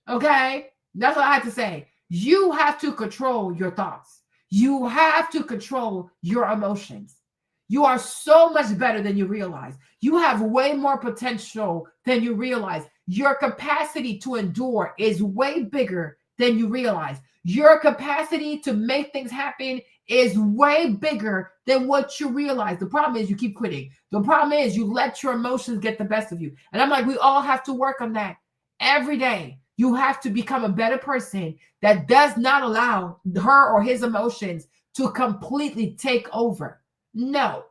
S1: okay? That's what I have to say. You have to control your thoughts. You have to control your emotions. You are so much better than you realize. You have way more potential than you realize. Your capacity to endure is way bigger than you realize. Your capacity to make things happen is way bigger than what you realize. The problem is you keep quitting. The problem is you let your emotions get the best of you. And I'm like, we all have to work on that every day. You have to become a better person that does not allow her or his emotions to completely take over. No,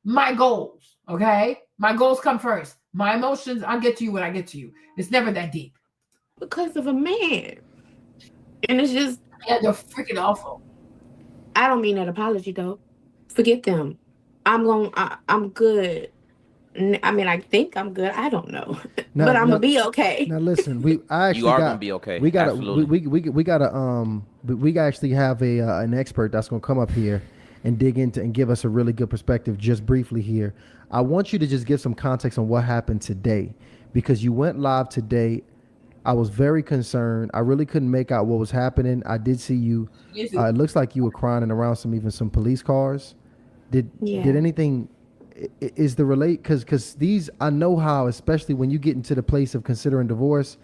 S1: my goals, okay? My goals come first. My emotions, I'll get to you when I get to you. It's never that deep.
S21: Because of a man. And it's just...
S1: Yeah, they're freaking awful.
S21: I don't mean that apology though. Forget them. I'm good. I mean, I think I'm good. I don't know, but I'm gonna be okay.
S20: Now listen, I actually
S19: You are
S20: got,
S19: gonna be okay.
S20: We got
S19: Absolutely.
S20: we gotta we actually have an expert that's gonna come up here and dig into and give us a really good perspective just briefly here. I want you to just give some context on what happened today, because you went live today. I was very concerned. I really couldn't make out what was happening. I did see you. It looks like you were crying around some police cars. Did anything? Is the relate because these, I know how, especially when you get into the place of considering divorce,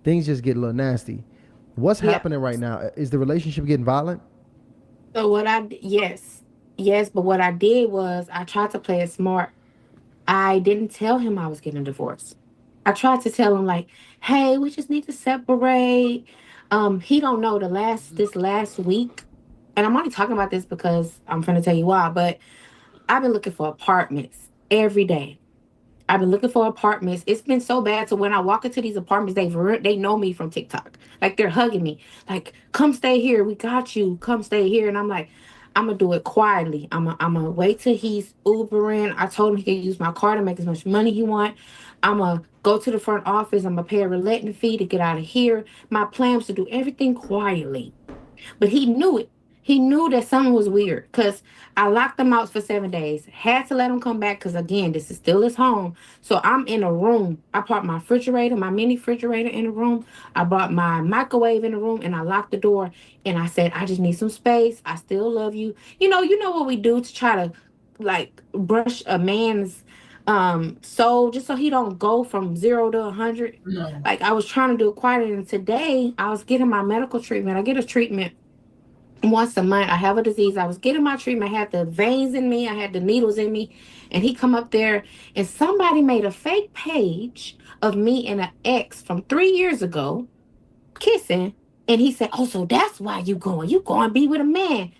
S20: things just get a little nasty. What's happening right now? Is the relationship getting violent?
S21: So yes, but what I did was I tried to play it smart. I didn't tell him I was getting a divorce. I tried to tell him like, hey, we just need to separate. He don't know this last week, and I'm only talking about this because I'm gonna tell you why, but I've been looking for apartments every day. I've been looking for apartments. It's been so bad. So when I walk into these apartments, they know me from TikTok. Like they're hugging me. Like, come stay here. We got you. Come stay here. And I'm like, I'm gonna do it quietly. I'm gonna wait till he's Ubering. I told him he could use my car to make as much money he want. I'm gonna go to the front office. I'm gonna pay a reletting fee to get out of here. My plan was to do everything quietly. But he knew it. He knew that something was weird because I locked him out for 7 days. Had to let him come back because, again, this is still his home. So I'm in a room. I parked my refrigerator, my mini refrigerator in the room. I brought my microwave in the room, and I locked the door. And I said, I just need some space. I still love you. You know what we do to try to, like, brush a man's soul just so he don't go from 0 to 100. No. Like, I was trying to do it quietly. And today, I was getting my medical treatment. I get a treatment once a month. I have a disease. I was getting my treatment. I had the veins in me. I had the needles in me. And he come up there and somebody made a fake page of me and an ex from 3 years ago kissing. And he said, oh, so that's why you going to be with a man.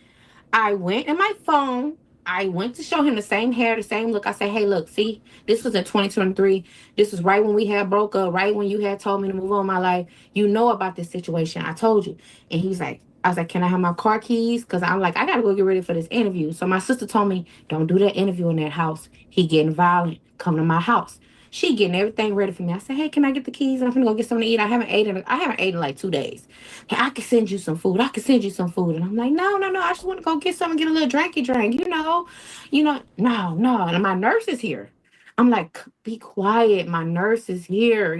S21: I went in my phone. I went to show him the same hair, the same look. I said, hey, look, see, this was in 2023. This was right when we had broke up, right when you had told me to move on my life. You know about this situation. I told you. And he's like, I was like, can I have my car keys? Because I'm like, I got to go get ready for this interview. So my sister told me, don't do that interview in that house. He getting violent. Come to my house. She getting everything ready for me. I said, hey, can I get the keys? I'm going to go get something to eat. I haven't eaten in like 2 days. Hey, I can send you some food. And I'm like, no. I just want to go get something, get a little drinky drink, no. And my nurse is here. I'm like, be quiet. My nurse is here.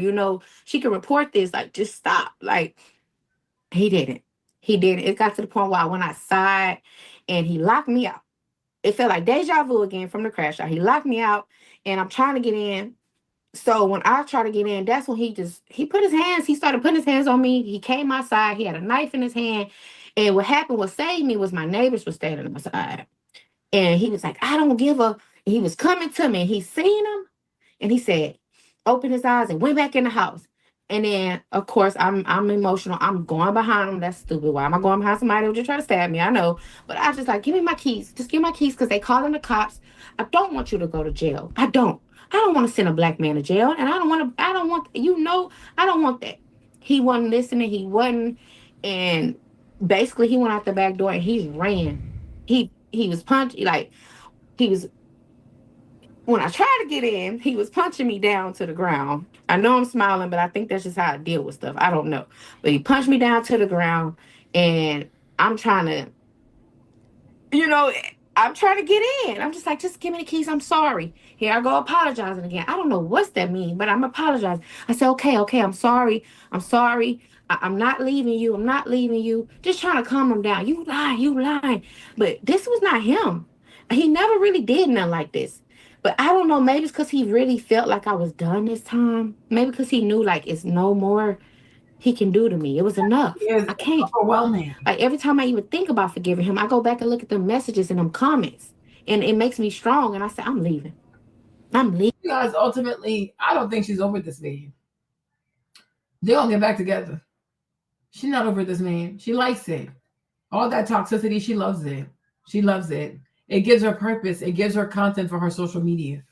S21: She can report this. Like, just stop. Like, he didn't. It got to the point where I went outside and he locked me out. It felt like deja vu again from the crash out. He locked me out and I'm trying to get in. So when I try to get in, that's when he started putting his hands on me. He came outside. He had a knife in his hand. And what happened, what saved me was my neighbors were standing outside. And he was like, I don't give a, he was coming to me and he seen him. And he said, open his eyes and went back in the house. And then, of course, I'm emotional. I'm going behind him. That's stupid. Why am I going behind somebody who just try to stab me? I know. But I just like, give me my keys. Just give me my keys because they calling the cops. I don't want you to go to jail. I don't want to send a black man to jail. And I don't want that. He wasn't listening. He wasn't. And basically, he went out the back door and he ran. He was punching, when I tried to get in, he was punching me down to the ground. I know I'm smiling, but I think that's just how I deal with stuff. I don't know. But he punched me down to the ground, and I'm trying to, I'm trying to get in. I'm just like, just give me the keys. I'm sorry. Here I go apologizing again. I don't know what's that mean, but I'm apologizing. I said, okay, I'm sorry. I'm not leaving you. I'm not leaving you. Just trying to calm him down. You lying. But this was not him. He never really did nothing like this. But I don't know, maybe it's because he really felt like I was done this time. Maybe because he knew, like, it's no more he can do to me. It was enough. I can't.
S1: Overwhelming.
S21: Like, every time I even think about forgiving him, I go back and look at the messages and them comments. And it makes me strong. And I say, I'm leaving.
S1: Guys, ultimately, I don't think she's over this man. They're going to get back together. She's not over this man. She likes it. All that toxicity, she loves it. It gives her purpose. It gives her content for her social media.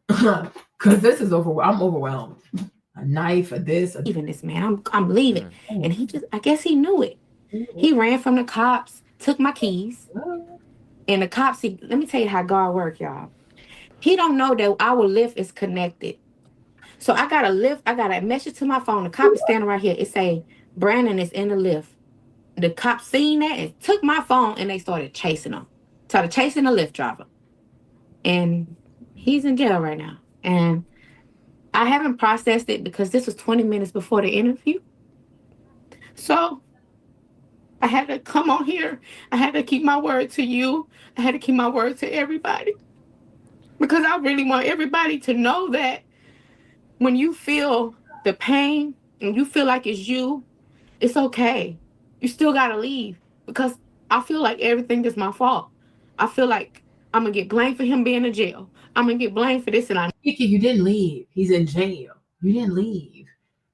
S1: Because this is I'm overwhelmed. A knife, even this man. I'm leaving. And he just, I guess he knew it. He ran from the cops
S21: took my keys, and the cops, let me tell you how God work, y'all. He don't know that our lift is connected. So I got a message to my phone. The cop is standing right here. It say, Brandon is in the lift. The cops seen that and took my phone, and they started chasing him. Started chasing the Lyft driver. And he's in jail right now. And I haven't processed it because this was 20 minutes before the interview. So I had to come on here. I had to keep my word to you. I had to keep my word to everybody. Because I really want everybody to know that when you feel the pain and you feel like it's you, it's okay. You still gotta leave. Because I feel like everything is my fault. I feel like I'm gonna get blamed for him being in jail. I'm gonna get blamed for this and I.
S1: Kiki, you didn't leave. He's in jail. You didn't leave.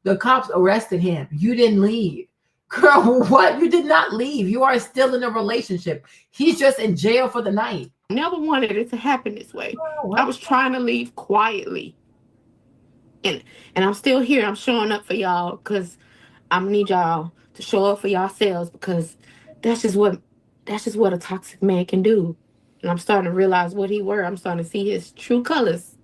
S1: The cops arrested him. You didn't leave. Girl, what? You did not leave. You are still in a relationship. He's just in jail for the night.
S21: Never wanted it to happen this way. I was trying to leave quietly. And I'm still here. I'm showing up for y'all because I need y'all to show up for yourselves because that's just what a toxic man can do. And I'm starting to realize what he were. I'm starting to see his true colors.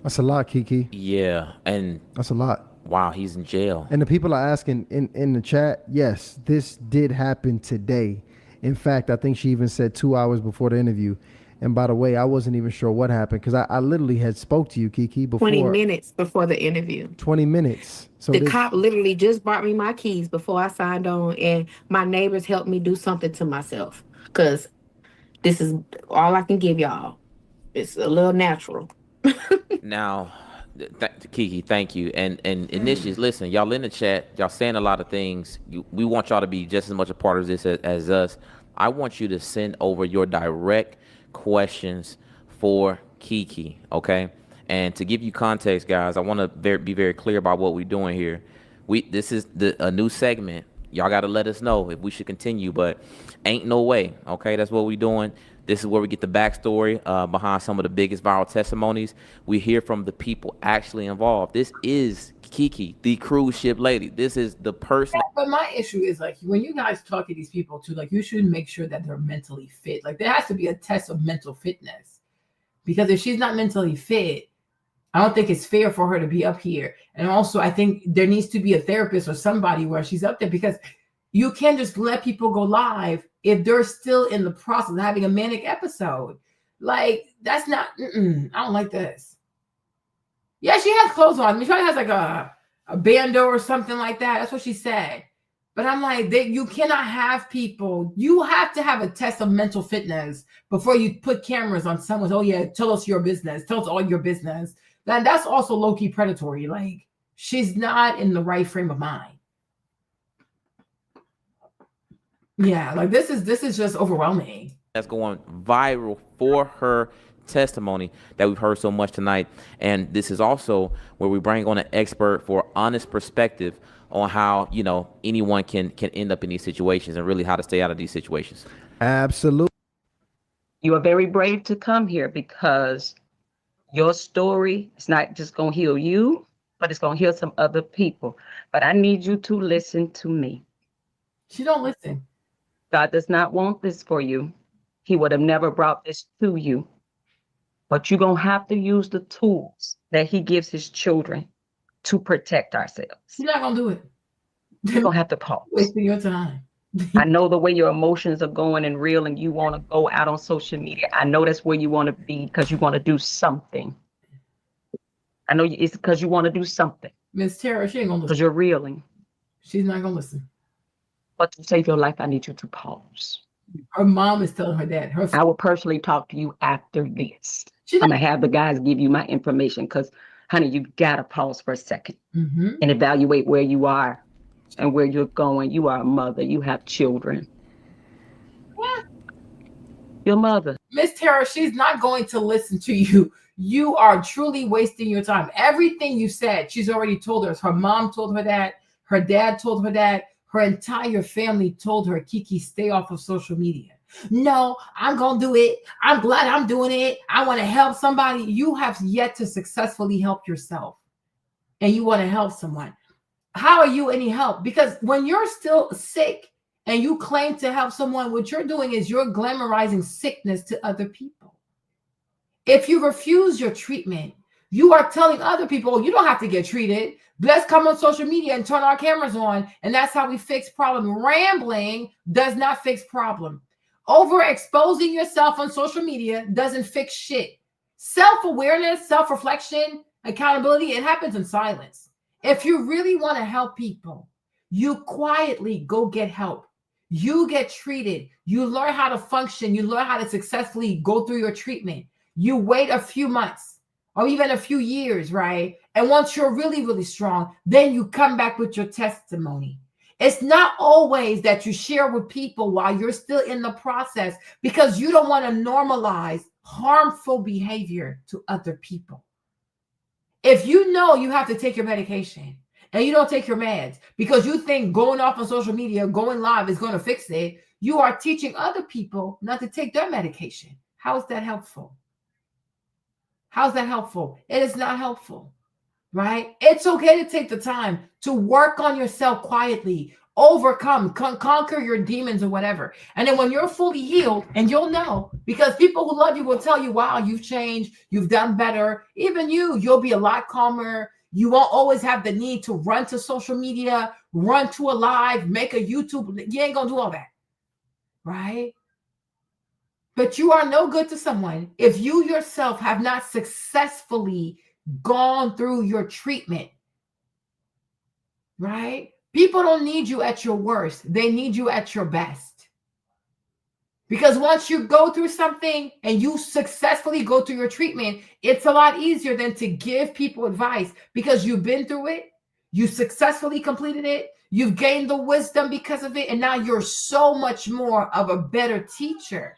S20: That's a lot, Kiki.
S19: Yeah, and
S20: that's a lot.
S19: Wow, he's in jail.
S20: And the people are asking in the chat, yes, this did happen today. In fact, I think she even said 2 hours before the interview. And by the way, I wasn't even sure what happened because I literally had spoke to you, Kiki, before.
S21: 20 minutes before the interview.
S20: 20 minutes. So
S21: the cop literally just brought me my keys before I signed on, and my neighbors helped me do something to myself because this is all I can give y'all. It's a little natural.
S19: Now, Kiki, thank you. And initially, listen, y'all in the chat, y'all saying a lot of things. We want y'all to be just as much a part of this as us. I want you to send over your direct questions for Kiki, okay? And to give you context, guys, I want to be very clear about what we're doing here. This is a new segment. Y'all got to let us know if we should continue, but ain't no way, okay? That's what we're doing. This is where we get the backstory behind some of the biggest viral testimonies. We hear from the people actually involved. This is Kiki, the cruise ship lady. This is the person.
S1: But my issue is like when you guys talk to these people too, like you should make sure that they're mentally fit. Like there has to be a test of mental fitness. Because if she's not mentally fit, I don't think it's fair for her to be up here. And also I think there needs to be a therapist or somebody where she's up there because you can't just let people go live if they're still in the process of having a manic episode. Like, that's not, I don't like this. Yeah, she has clothes on. I mean, she probably has like a bandeau or something like that. That's what she said. But I'm like, you cannot have people. You have to have a test of mental fitness before you put cameras on someone. Oh, yeah, tell us your business. Tell us all your business. That's also low-key predatory. Like, she's not in the right frame of mind. Yeah, like this is just overwhelming.
S19: That's going viral for her testimony that we've heard so much tonight. And this is also where we bring on an expert for honest perspective on how, you know, anyone can end up in these situations and really how to stay out of these situations.
S20: Absolutely.
S6: You are very brave to come here because your story is not just going to heal you, but it's going to heal some other people. But I need you to listen to me.
S1: She don't listen.
S6: God does not want this for you. He would have never brought this to you. But you're going to have to use the tools that he gives his children to protect ourselves.
S1: You're not going to do it.
S6: You're going to have to pause.
S1: Wasting your time.
S6: I know the way your emotions are going and real and you want to go out on social media. I know that's where you want to be because you want to do something. I know it's because you want to do something.
S1: Miss Tara, she ain't going to listen.
S6: Because you're reeling.
S1: She's not going to listen.
S6: But to save your life, I need you to pause.
S1: Her mom is telling her that.
S6: I will personally talk to you after this. I'm going to have the guys give you my information because, honey, you got to pause for a second and evaluate where you are and where you're going. You are a mother. You have children.
S1: What?
S6: Your mother.
S1: Miss Tara, she's not going to listen to you. You are truly wasting your time. Everything you said, she's already told her. Her mom told her that. Her dad told her that. Her entire family told her, Kiki, stay off of social media. No, I'm going to do it. I'm glad I'm doing it. I want to help somebody. You have yet to successfully help yourself. And you want to help someone. How are you any help? Because when you're still sick and you claim to help someone, what you're doing is you're glamorizing sickness to other people. If you refuse your treatment, you are telling other people, you don't have to get treated. Let's come on social media and turn our cameras on, and that's how we fix problem. Rambling does not fix problem. Overexposing yourself on social media doesn't fix shit. Self-awareness, self-reflection, accountability, it happens in silence. If you really want to help people, you quietly go get help. You get treated. You learn how to function. You learn how to successfully go through your treatment. You wait a few months or even a few years, right? And once you're really, really strong, then you come back with your testimony. It's not always that you share with people while you're still in the process, because you don't want to normalize harmful behavior to other people. If you know you have to take your medication and you don't take your meds because you think going off on social media, going live is going to fix it, you are teaching other people not to take their medication. How is that helpful? How's that helpful? It is not helpful, right? It's okay to take the time to work on yourself quietly, overcome, conquer your demons or whatever. And then when you're fully healed, and you'll know, because people who love you will tell you, wow, you've changed, you've done better. Even you'll be a lot calmer. You won't always have the need to run to social media, run to a live, make a YouTube. You ain't gonna do all that, right? But you are no good to someone if you yourself have not successfully gone through your treatment, right? People don't need you at your worst. They need you at your best. Because once you go through something and you successfully go through your treatment, it's a lot easier than to give people advice, because you've been through it, you successfully completed it, you've gained the wisdom because of it, and now you're so much more of a better teacher.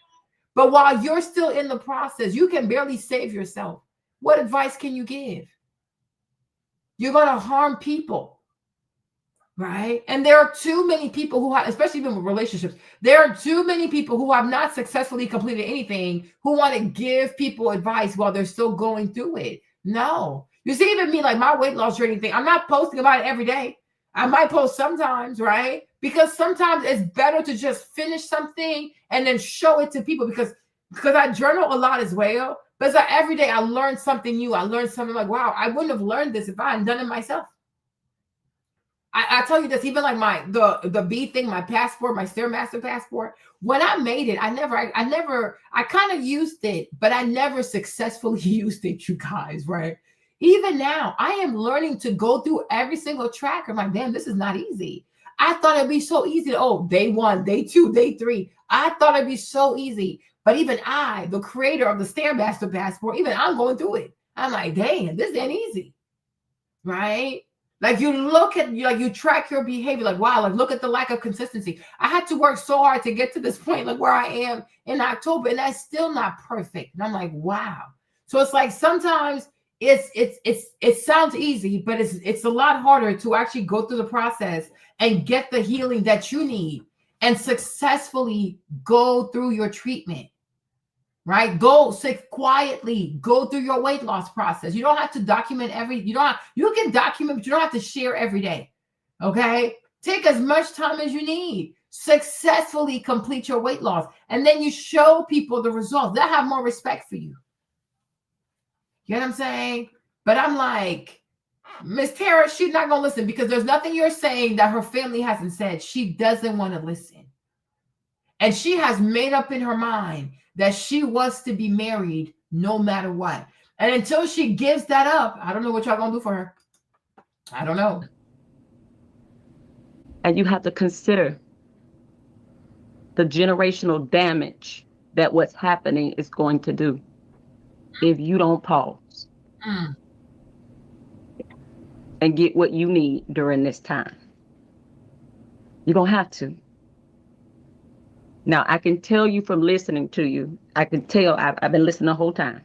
S1: But while you're still in the process, you can barely save yourself. What advice can you give? You're going to harm people, right? And there are too many people who have, especially even with relationships, there are too many people who have not successfully completed anything who want to give people advice while they're still going through it. No. You see, even me, like my weight loss journey thing, I'm not posting about it every day. I might post sometimes, right? Because sometimes it's better to just finish something and then show it to people, because I journal a lot as well. But it's like every day I learn something new. I learn something like, wow, I wouldn't have learned this if I hadn't done it myself. I tell you this, even like the B thing, my passport, my Stairmaster passport, when I made it, I kind of used it, but I never successfully used it, you guys, right? Even now, I am learning to go through every single track. I'm like, damn, this is not easy. I thought it'd be so easy. Day 1, day 2, day 3. I thought it'd be so easy. But even I, the creator of the Stairmaster passport, even I'm going through it. I'm like, damn, this ain't easy, right? Like you look at, like you track your behavior, like, wow, like look at the lack of consistency. I had to work so hard to get to this point, like where I am in October, and that's still not perfect. And I'm like, wow. So it's like sometimes it sounds easy, but it's a lot harder to actually go through the process and get the healing that you need and successfully go through your treatment, right? Quietly go through your weight loss process. You don't have to document you can document, but you don't have to share every day. Okay. Take as much time as you need. Successfully complete your weight loss. And then you show people the results. They'll have more respect for you. You know what I'm saying? But I'm like, Miss Tara, she's not going to listen, because there's nothing you're saying that her family hasn't said. She doesn't want to listen. And she has made up in her mind that she wants to be married no matter what. And until she gives that up, I don't know what y'all going to do for her. I don't know.
S6: And you have to consider the generational damage that what's happening is going to do if you don't pause and get what you need during this time. You're going to have to. Now, I can tell you from listening to you, I can tell I've been listening the whole time.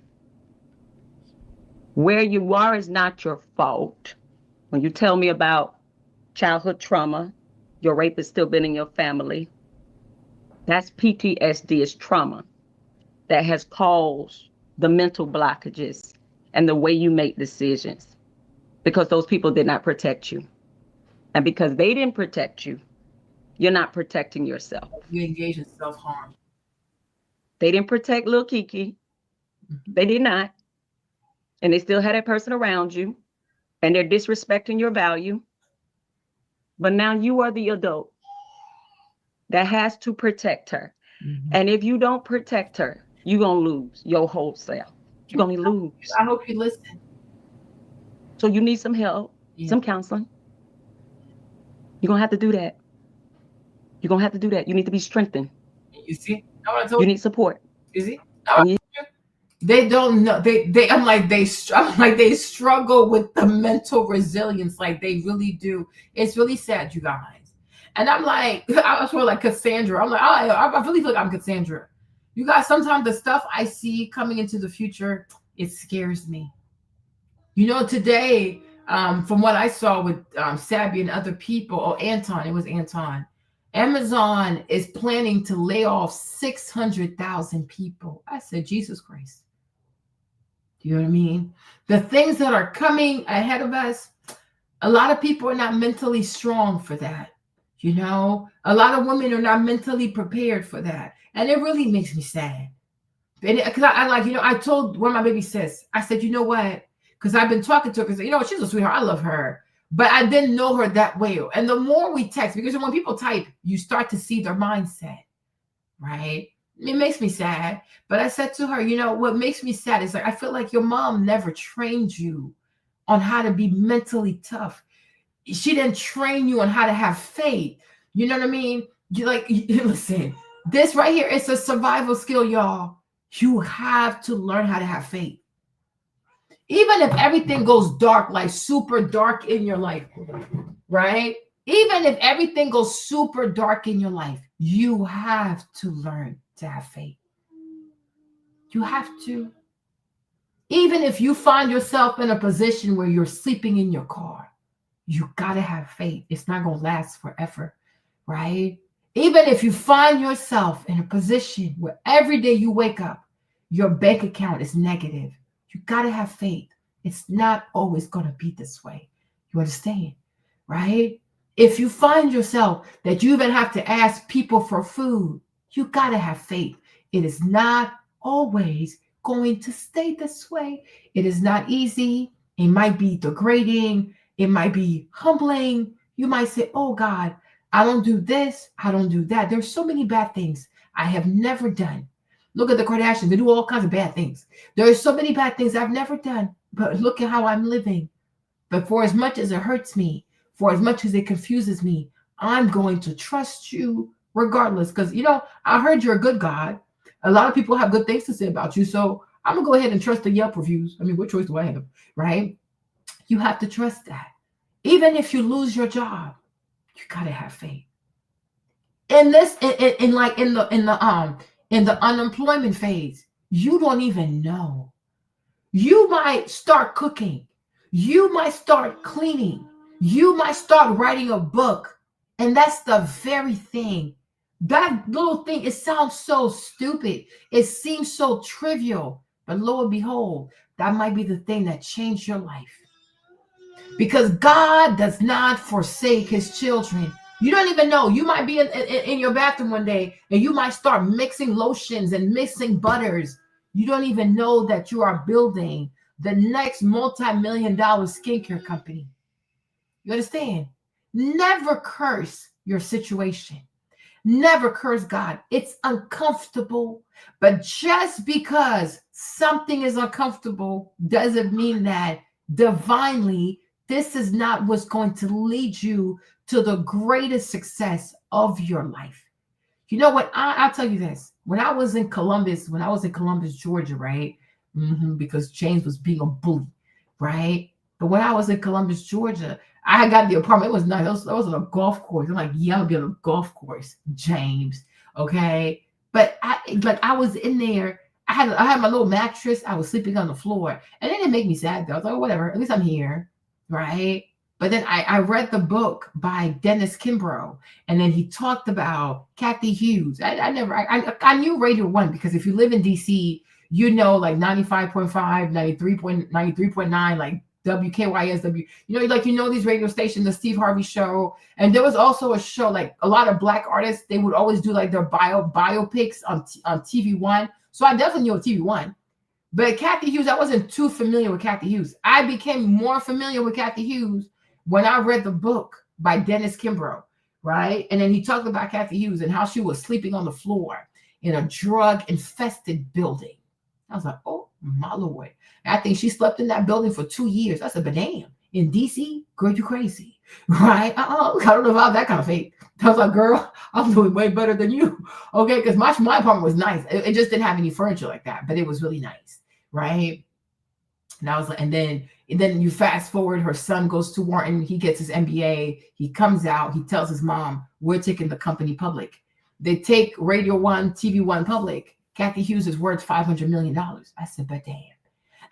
S6: Where you are is not your fault. When you tell me about childhood trauma, your rape has still been in your family. That's PTSD, is trauma that has caused the mental blockages and the way you make decisions, because those people did not protect you. And because they didn't protect you, You're not protecting yourself.
S1: You engage in self-harm.
S6: They didn't protect Lil Kiki. They did not. And they still had that person around you. And they're disrespecting your value. But now you are the adult that has to protect her. And if you don't protect her, you're going to lose your whole self. You're going to lose.
S1: I hope you listen.
S6: So you need some help, some counseling. You're going to have to do that. You're going to have to do that. You need to be strengthened.
S1: You see? You
S6: need support.
S1: You see? They don't know. I'm like they struggle with the mental resilience. Like they really do. It's really sad, you guys. And I'm like, I feel like Cassandra. I'm like, I really feel like I'm Cassandra. You guys, sometimes the stuff I see coming into the future, it scares me. You know, today, from what I saw with Sabby and other people, Anton, it was Anton. Amazon is planning to lay off 600,000 people. I said, Jesus Christ. Do you know what I mean? The things that are coming ahead of us, a lot of people are not mentally strong for that. You know, a lot of women are not mentally prepared for that. And it really makes me sad. Because I like, you know, I told one of my baby sis, I said, you know what? Because I've been talking to her because, you know, she's a sweetheart. I love her. But I didn't know her that well. And the more we text, because when people type, you start to see their mindset, right? It makes me sad. But I said to her, you know, what makes me sad is like, I feel like your mom never trained you on how to be mentally tough. She didn't train you on how to have faith. You know what I mean? You like, listen, this right here is a survival skill, y'all. You have to learn how to have faith. Even if everything goes dark, like super dark in your life, right? Even if everything goes super dark in your life, you have to learn to have faith. You have to. Even if you find yourself in a position where you're sleeping in your car, you got to have faith. It's not going to last forever, right? Even if you find yourself in a position where every day you wake up, your bank account is negative, you got to have faith. It's not always going to be this way. You understand, right? If you find yourself that you even have to ask people for food, you got to have faith. It is not always going to stay this way. It is not easy. It might be degrading. It might be humbling. You might say, oh God, I don't do this. I don't do that. There's so many bad things I have never done. Look at the Kardashians. They do all kinds of bad things. There are so many bad things I've never done, but look at how I'm living. But for as much as it hurts me, for as much as it confuses me, I'm going to trust you regardless. Because, you know, I heard you're a good God. A lot of people have good things to say about you. So I'm going to go ahead and trust the Yelp reviews. I mean, what choice do I have, right? You have to trust that. Even if you lose your job, you got to have faith. In this, in the unemployment phase, you don't even know. You might start cooking. You might start cleaning. You might start writing a book. And that's the very thing. That little thing, it sounds so stupid. It seems so trivial. But lo and behold, that might be the thing that changed your life. Because God does not forsake his children. You don't even know. You might be in your bathroom one day and you might start mixing lotions and mixing butters. You don't even know that you are building the next multi-million-dollar skincare company. You understand? Never curse your situation. Never curse God. It's uncomfortable. But just because something is uncomfortable doesn't mean that divinely this is not what's going to lead you to the greatest success of your life. You know what? I'll tell you this. When I was in Columbus, Georgia, right? Because James was being a bully, right? But when I was in Columbus, Georgia, I got the apartment. It was nice. I was on a golf course. I'm like, yeah, I'll be on a golf course, James. Okay. But I was in there. I had my little mattress. I was sleeping on the floor. And it didn't make me sad though. I was like, whatever, at least I'm here. Right. But then I read the book by Dennis Kimbrough, and then he talked about Kathy Hughes. I knew Radio 1 because if you live in DC, you know, like 95.5, 93.9, like WKYSW. These radio stations, the Steve Harvey Show. And there was also a show, like a lot of Black artists, they would always do like their biopics on TV One. So I definitely knew TV One. But Kathy Hughes, I wasn't too familiar with Kathy Hughes. I became more familiar with Kathy Hughes when I read the book by Dennis Kimbrough, right? And then he talked about Kathy Hughes and how she was sleeping on the floor in a drug-infested building. I was like, oh, my Lord. I think she slept in that building for 2 years. I said, but damn, in D.C., girl, you crazy, right? I don't know about that kind of fate. I was like, girl, I'm doing way better than you, okay? Because my apartment was nice. It just didn't have any furniture like that, but it was really nice, right? And I was like, and then you fast forward, her son goes to Wharton, he gets his MBA, he comes out, he tells his mom, we're taking the company public. They take Radio One, TV One public. Kathy Hughes is worth $500 million. I said, but damn.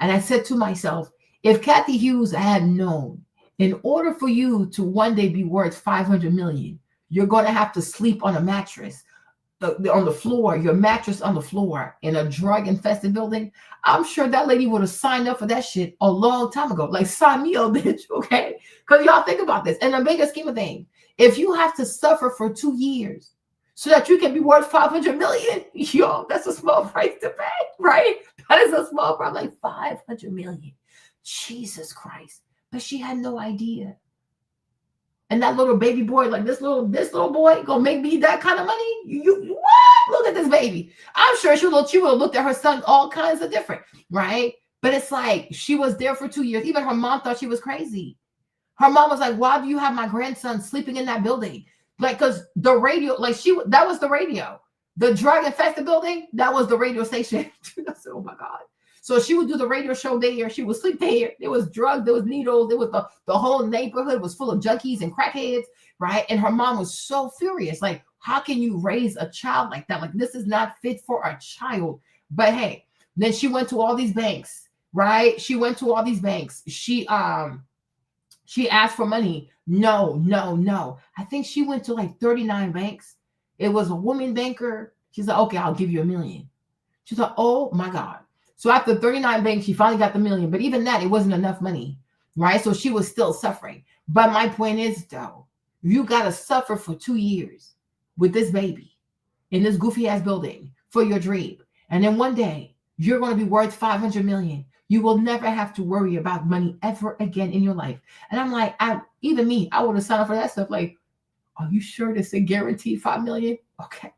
S1: And I said to myself, if Kathy Hughes had known, in order for you to one day be worth $500 million, you're going to have to sleep on a mattress, on the floor, your mattress on the floor in a drug-infested building, I'm sure that lady would have signed up for that shit a long time ago. Like, sign me up, bitch, okay? Because y'all think about this. In the bigger scheme of things, if you have to suffer for 2 years so that you can be worth $500 million, yo, that's a small price to pay, right? That is a small price, like $500 million. Jesus Christ. But she had no idea. And that little baby boy, like this little boy, gonna make me that kind of money? You what? Look at this baby. I'm sure she would have looked at her son all kinds of different, right? But it's like she was there for 2 years. Even her mom thought she was crazy. Her mom was like, "Why do you have my grandson sleeping in that building?" Like, because the radio, like that was the radio. The drug infested building, that was the radio station. I said, oh my God. So she would do the radio show there. She would sleep there. There was drugs, there was needles. There was the whole neighborhood was full of junkies and crackheads, right? And her mom was so furious. Like, how can you raise a child like that? Like, this is not fit for a child. But hey, then she went to all these banks, right? She went to all these banks. She asked for money. No. I think she went to like 39 banks. It was a woman banker. She's like, okay, I'll give you $1 million. She's like, oh my God. So after 39 banks, she finally got the $1 million. But even that, it wasn't enough money, right? So she was still suffering. But my point is, though, you got to suffer for 2 years with this baby in this goofy ass building for your dream. And then one day you're going to be worth $500 million. You will never have to worry about money ever again in your life. And I'm like, I would have signed up for that stuff. Like, are you sure this is a guaranteed $5 million? Okay.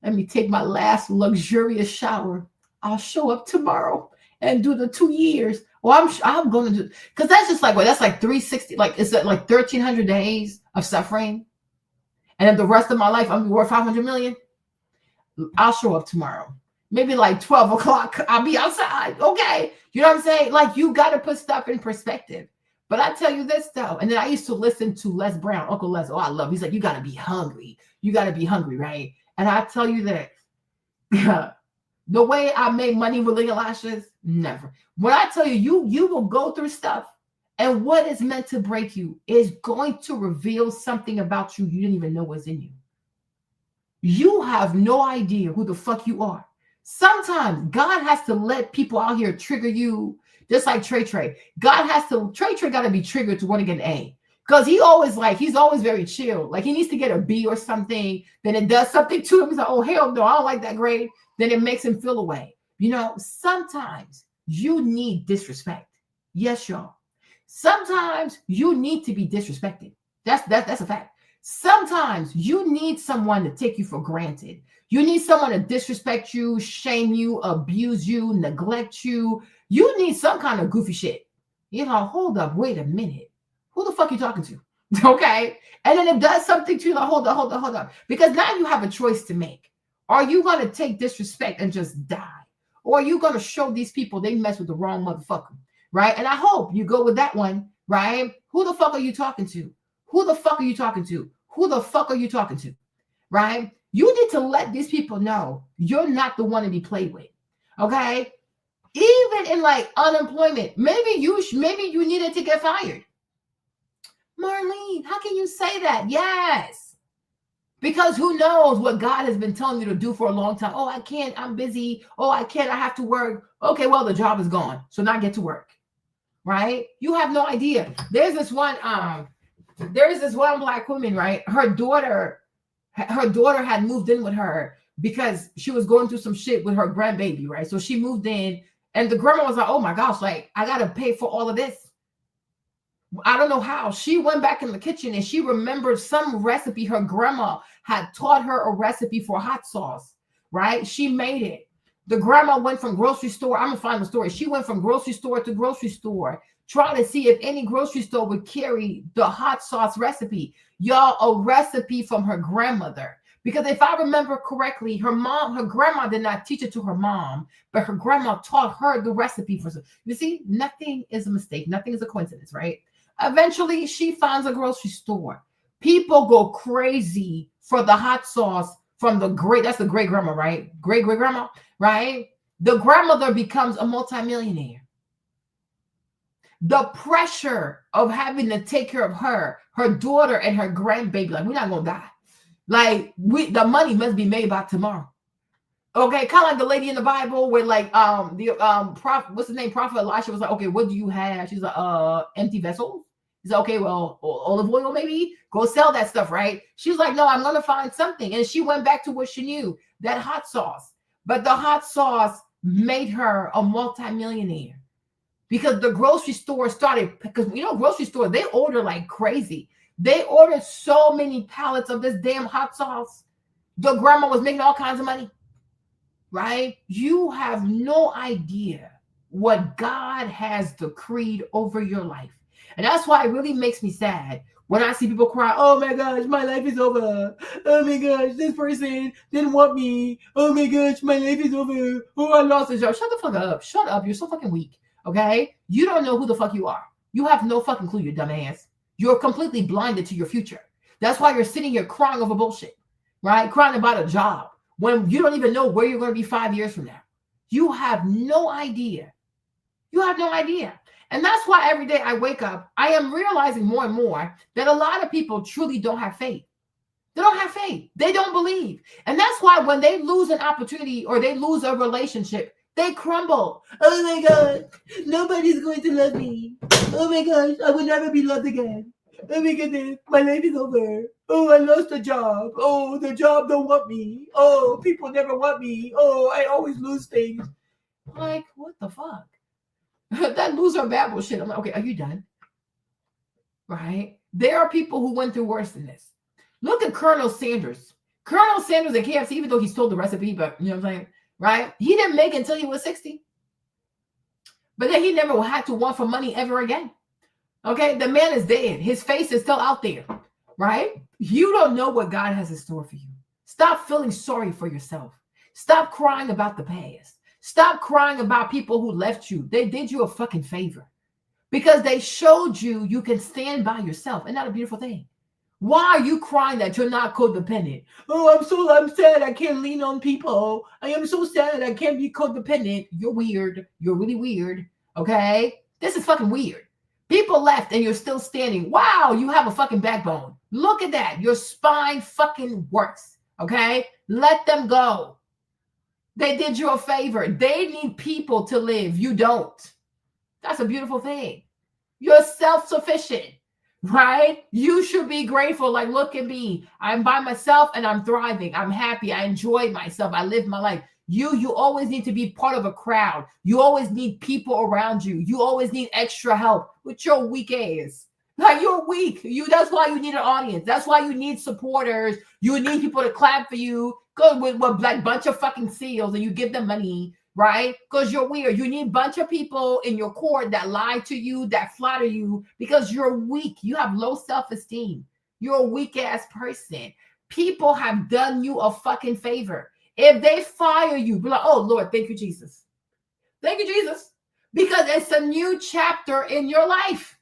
S1: Let me take my last luxurious shower. I'll show up tomorrow and do the 2 years. Well, I'm going to do, because that's just like, well, that's like 360, like, is that like 1,300 days of suffering? And then the rest of my life, I'm worth $500 million. I'll show up tomorrow. Maybe like 12 o'clock, I'll be outside. Okay. You know what I'm saying? Like, you got to put stuff in perspective. But I tell you this, though. And then I used to listen to Les Brown, Uncle Les. Oh, I love him. He's like, you got to be hungry. You got to be hungry, right? And I tell you that the way I make money with Legal Lashes, never. When I tell you, you will go through stuff, and what is meant to break you is going to reveal something about you didn't even know was in you. You have no idea who the fuck you are. Sometimes God has to let people out here trigger you, just like Trey. God has to, Trey got to be triggered to want to get an A. Because he's always very chill. Like, he needs to get a B or something. Then it does something to him. He's like, oh, hell no, I don't like that grade. Then it makes him feel away. You know, sometimes you need disrespect. Yes, y'all. Sometimes you need to be disrespected. That's a fact. Sometimes you need someone to take you for granted. You need someone to disrespect you, shame you, abuse you, neglect you. You need some kind of goofy shit. You know, hold up, wait a minute. Who the fuck you talking to? Okay. And then it does something to you. Like, hold up. Because now you have a choice to make. Are you going to take disrespect and just die? Or are you going to show these people they mess with the wrong motherfucker? Right? And I hope you go with that one. Right? Who the fuck are you talking to? Who the fuck are you talking to? Who the fuck are you talking to? Right? You need to let these people know you're not the one to be played with. Okay? Even in like unemployment, maybe you needed to get fired. Marlene, how can you say that? Yes. Because who knows what God has been telling you to do for a long time. Oh, I can't. I'm busy. Oh, I can't. I have to work. Okay, well, the job is gone. So now get to work. right? You have no idea. There's this one Black woman, right? Her daughter had moved in with her because she was going through some shit with her grandbaby, right? So she moved in, and the grandma was like, oh my gosh, like, I gotta pay for all of this. I don't know how. She went back in the kitchen and she remembered some recipe. Her grandma had taught her a recipe for hot sauce, right? She made it. The grandma went from grocery store. I'm gonna find the story. She went from grocery store to grocery store, trying to see if any grocery store would carry the hot sauce recipe. Y'all, a recipe from her grandmother. Because if I remember correctly, her grandma did not teach it to her mom, but her grandma taught her the recipe for. You see, nothing is a mistake. Nothing is a coincidence, right? Eventually, she finds a grocery store. People go crazy for the hot sauce from that's the great grandma, right? Great grandma, right? The grandmother becomes a multimillionaire. The pressure of having to take care of her daughter, and her grandbaby, like, we're not gonna die. Like, the money must be made by tomorrow. Okay, kind of like the lady in the Bible where, like, prophet, what's his name? Prophet Elisha was like, okay, what do you have? She's like, empty vessels. He's like, okay, well, olive oil, maybe go sell that stuff, right? She's like, no, I'm gonna find something. And she went back to what she knew, that hot sauce. But the hot sauce made her a multimillionaire because the grocery store started, because grocery store, they order like crazy. They ordered so many pallets of this damn hot sauce. The grandma was making all kinds of money, right? You have no idea what God has decreed over your life. And that's why it really makes me sad when I see people cry, oh my gosh, my life is over. Oh my gosh, this person didn't want me. Oh my gosh, my life is over. Oh, I lost a job. Shut the fuck up. Shut up. You're so fucking weak, okay? You don't know who the fuck you are. You have no fucking clue, you dumbass. You're completely blinded to your future. That's why you're sitting here crying over bullshit, right? Crying about a job when you don't even know where you're going to be 5 years from now. You have no idea. You have no idea. And that's why every day I wake up, I am realizing more and more that a lot of people truly don't have faith. They don't have faith. They don't believe. And that's why when they lose an opportunity or they lose a relationship, they crumble. Oh my God, nobody's going to love me. Oh my gosh, I will never be loved again. Oh my goodness, my life is over. Oh, I lost a job. Oh, the job don't want me. Oh, people never want me. Oh, I always lose things. Like, what the fuck? That loser babble shit. I'm like, okay, are you done? Right? There are people who went through worse than this. Look at Colonel Sanders. Colonel Sanders at KFC, even though he stole the recipe, but you know what I'm saying? Right? He didn't make it until he was 60. But then he never had to want for money ever again. Okay? The man is dead. His face is still out there. Right? You don't know what God has in store for you. Stop feeling sorry for yourself. Stop crying about the past. Stop crying about people who left you. They did you a fucking favor because they showed you you can stand by yourself. Isn't that a beautiful thing? Why are you crying that you're not codependent? Oh, I'm sad. I can't lean on people. I am so sad. I can't be codependent. You're weird. You're really weird. Okay? This is fucking weird. People left and you're still standing. Wow, you have a fucking backbone. Look at that. Your spine fucking works. Okay? Let them go. They did you a favor. They need people to live. You don't. That's a beautiful thing. You're self-sufficient, right? You should be grateful. Like, look at me. I'm by myself and I'm thriving. I'm happy. I enjoy myself. I live my life. You always need to be part of a crowd. You always need people around you. You always need extra help with your weak ass. Like, you're weak. That's why you need an audience. That's why you need supporters. You need people to clap for you. Go with like bunch of fucking seals and you give them money, right? Because you're weird. You need a bunch of people in your court that lie to you, that flatter you because you're weak. You have low self-esteem. You're a weak ass person. People have done you a fucking favor. If they fire you, be like, oh Lord, thank you, Jesus. Thank you, Jesus. Because it's a new chapter in your life.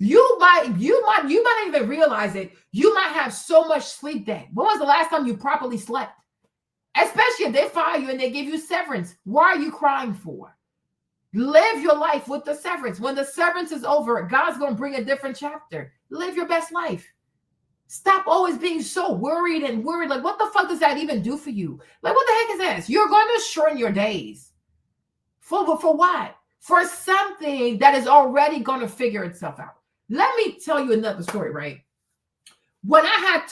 S1: You might not even realize it. You might have so much sleep debt. When was the last time you properly slept? Especially if they fire you and they give you severance. Why are you crying for? Live your life with the severance. When the severance is over, God's going to bring a different chapter. Live your best life. Stop always being so worried. Like, what the fuck does that even do for you? Like, what the heck is this? You're going to shorten your days. For what? for something that is already going to figure itself out. Let me tell you another story, right? When I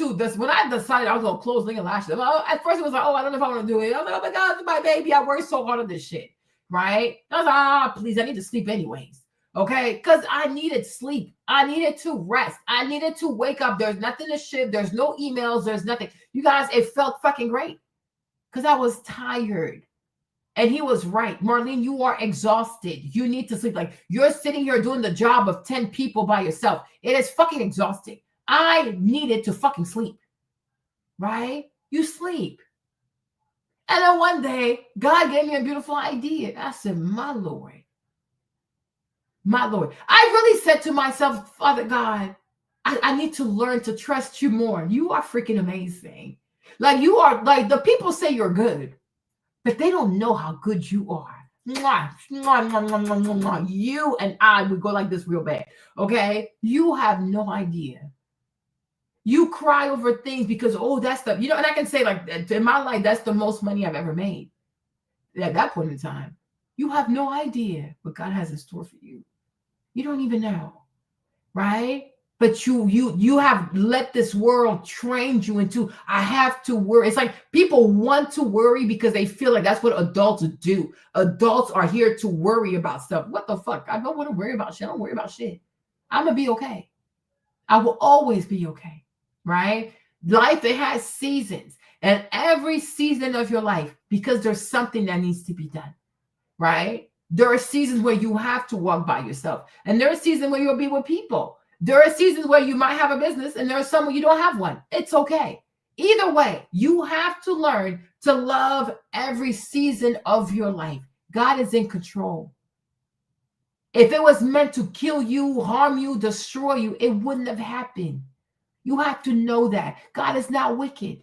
S1: decided I was going to close LinkedIn lashes, at first it was like, oh, I don't know if I want to do it. I was like, oh my God, it's my baby. I worked so hard on this shit, right? I was like, please, I need to sleep anyways. Okay, because I needed sleep. I needed to rest. I needed to wake up. There's nothing to ship. There's no emails. There's nothing. You guys, it felt fucking great because I was tired. And he was right. Marlene, you are exhausted. You need to sleep. Like, you're sitting here doing the job of 10 people by yourself. It is fucking exhausting. I needed to fucking sleep, right? You sleep. And then one day, God gave me a beautiful idea. I said, my Lord. I really said to myself, Father God, I need to learn to trust you more. You are freaking amazing. Like, you are, like, the people say you're good, but they don't know how good you are. Mwah, mwah, mwah, mwah, mwah, mwah. You and I would go like this real bad, okay? You have no idea. You cry over things because, oh, that's the, and I can say, like, in my life, that's the most money I've ever made. At that point in time, you have no idea what God has in store for you. You don't even know, right? But you have let this world train you into, I have to worry. It's like people want to worry because they feel like that's what adults do. Adults are here to worry about stuff. What the fuck? I don't want to worry about shit. I don't worry about shit. I'm going to be okay. I will always be okay, right? Life, it has seasons. And every season of your life, because there's something that needs to be done, right? There are seasons where you have to walk by yourself. And there are seasons where you'll be with people. There are seasons where you might have a business and there are some where you don't have one. It's okay. Either way, you have to learn to love every season of your life. God is in control. If it was meant to kill you, harm you, destroy you, it wouldn't have happened. You have to know that. God is not wicked.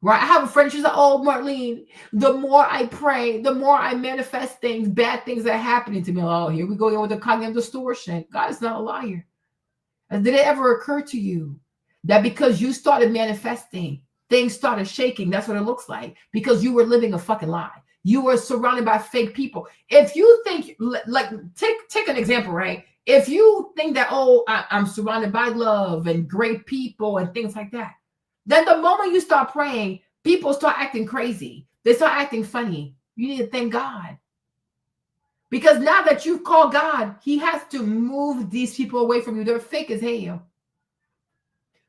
S1: Right? I have a friend, she's like, oh, Marlene, the more I pray, the more I manifest things, bad things are happening to me. Oh, here we go with the cognitive distortion. God is not a liar. And did it ever occur to you that because you started manifesting, things started shaking? That's what it looks like, because you were living a fucking lie. You were surrounded by fake people. If you think, like, take an example, right? If you think that, oh, I'm surrounded by love and great people and things like that, then the moment you start praying, people start acting crazy. They start acting funny. You need to thank God. Because now that you've called God, he has to move these people away from you. They're fake as hell.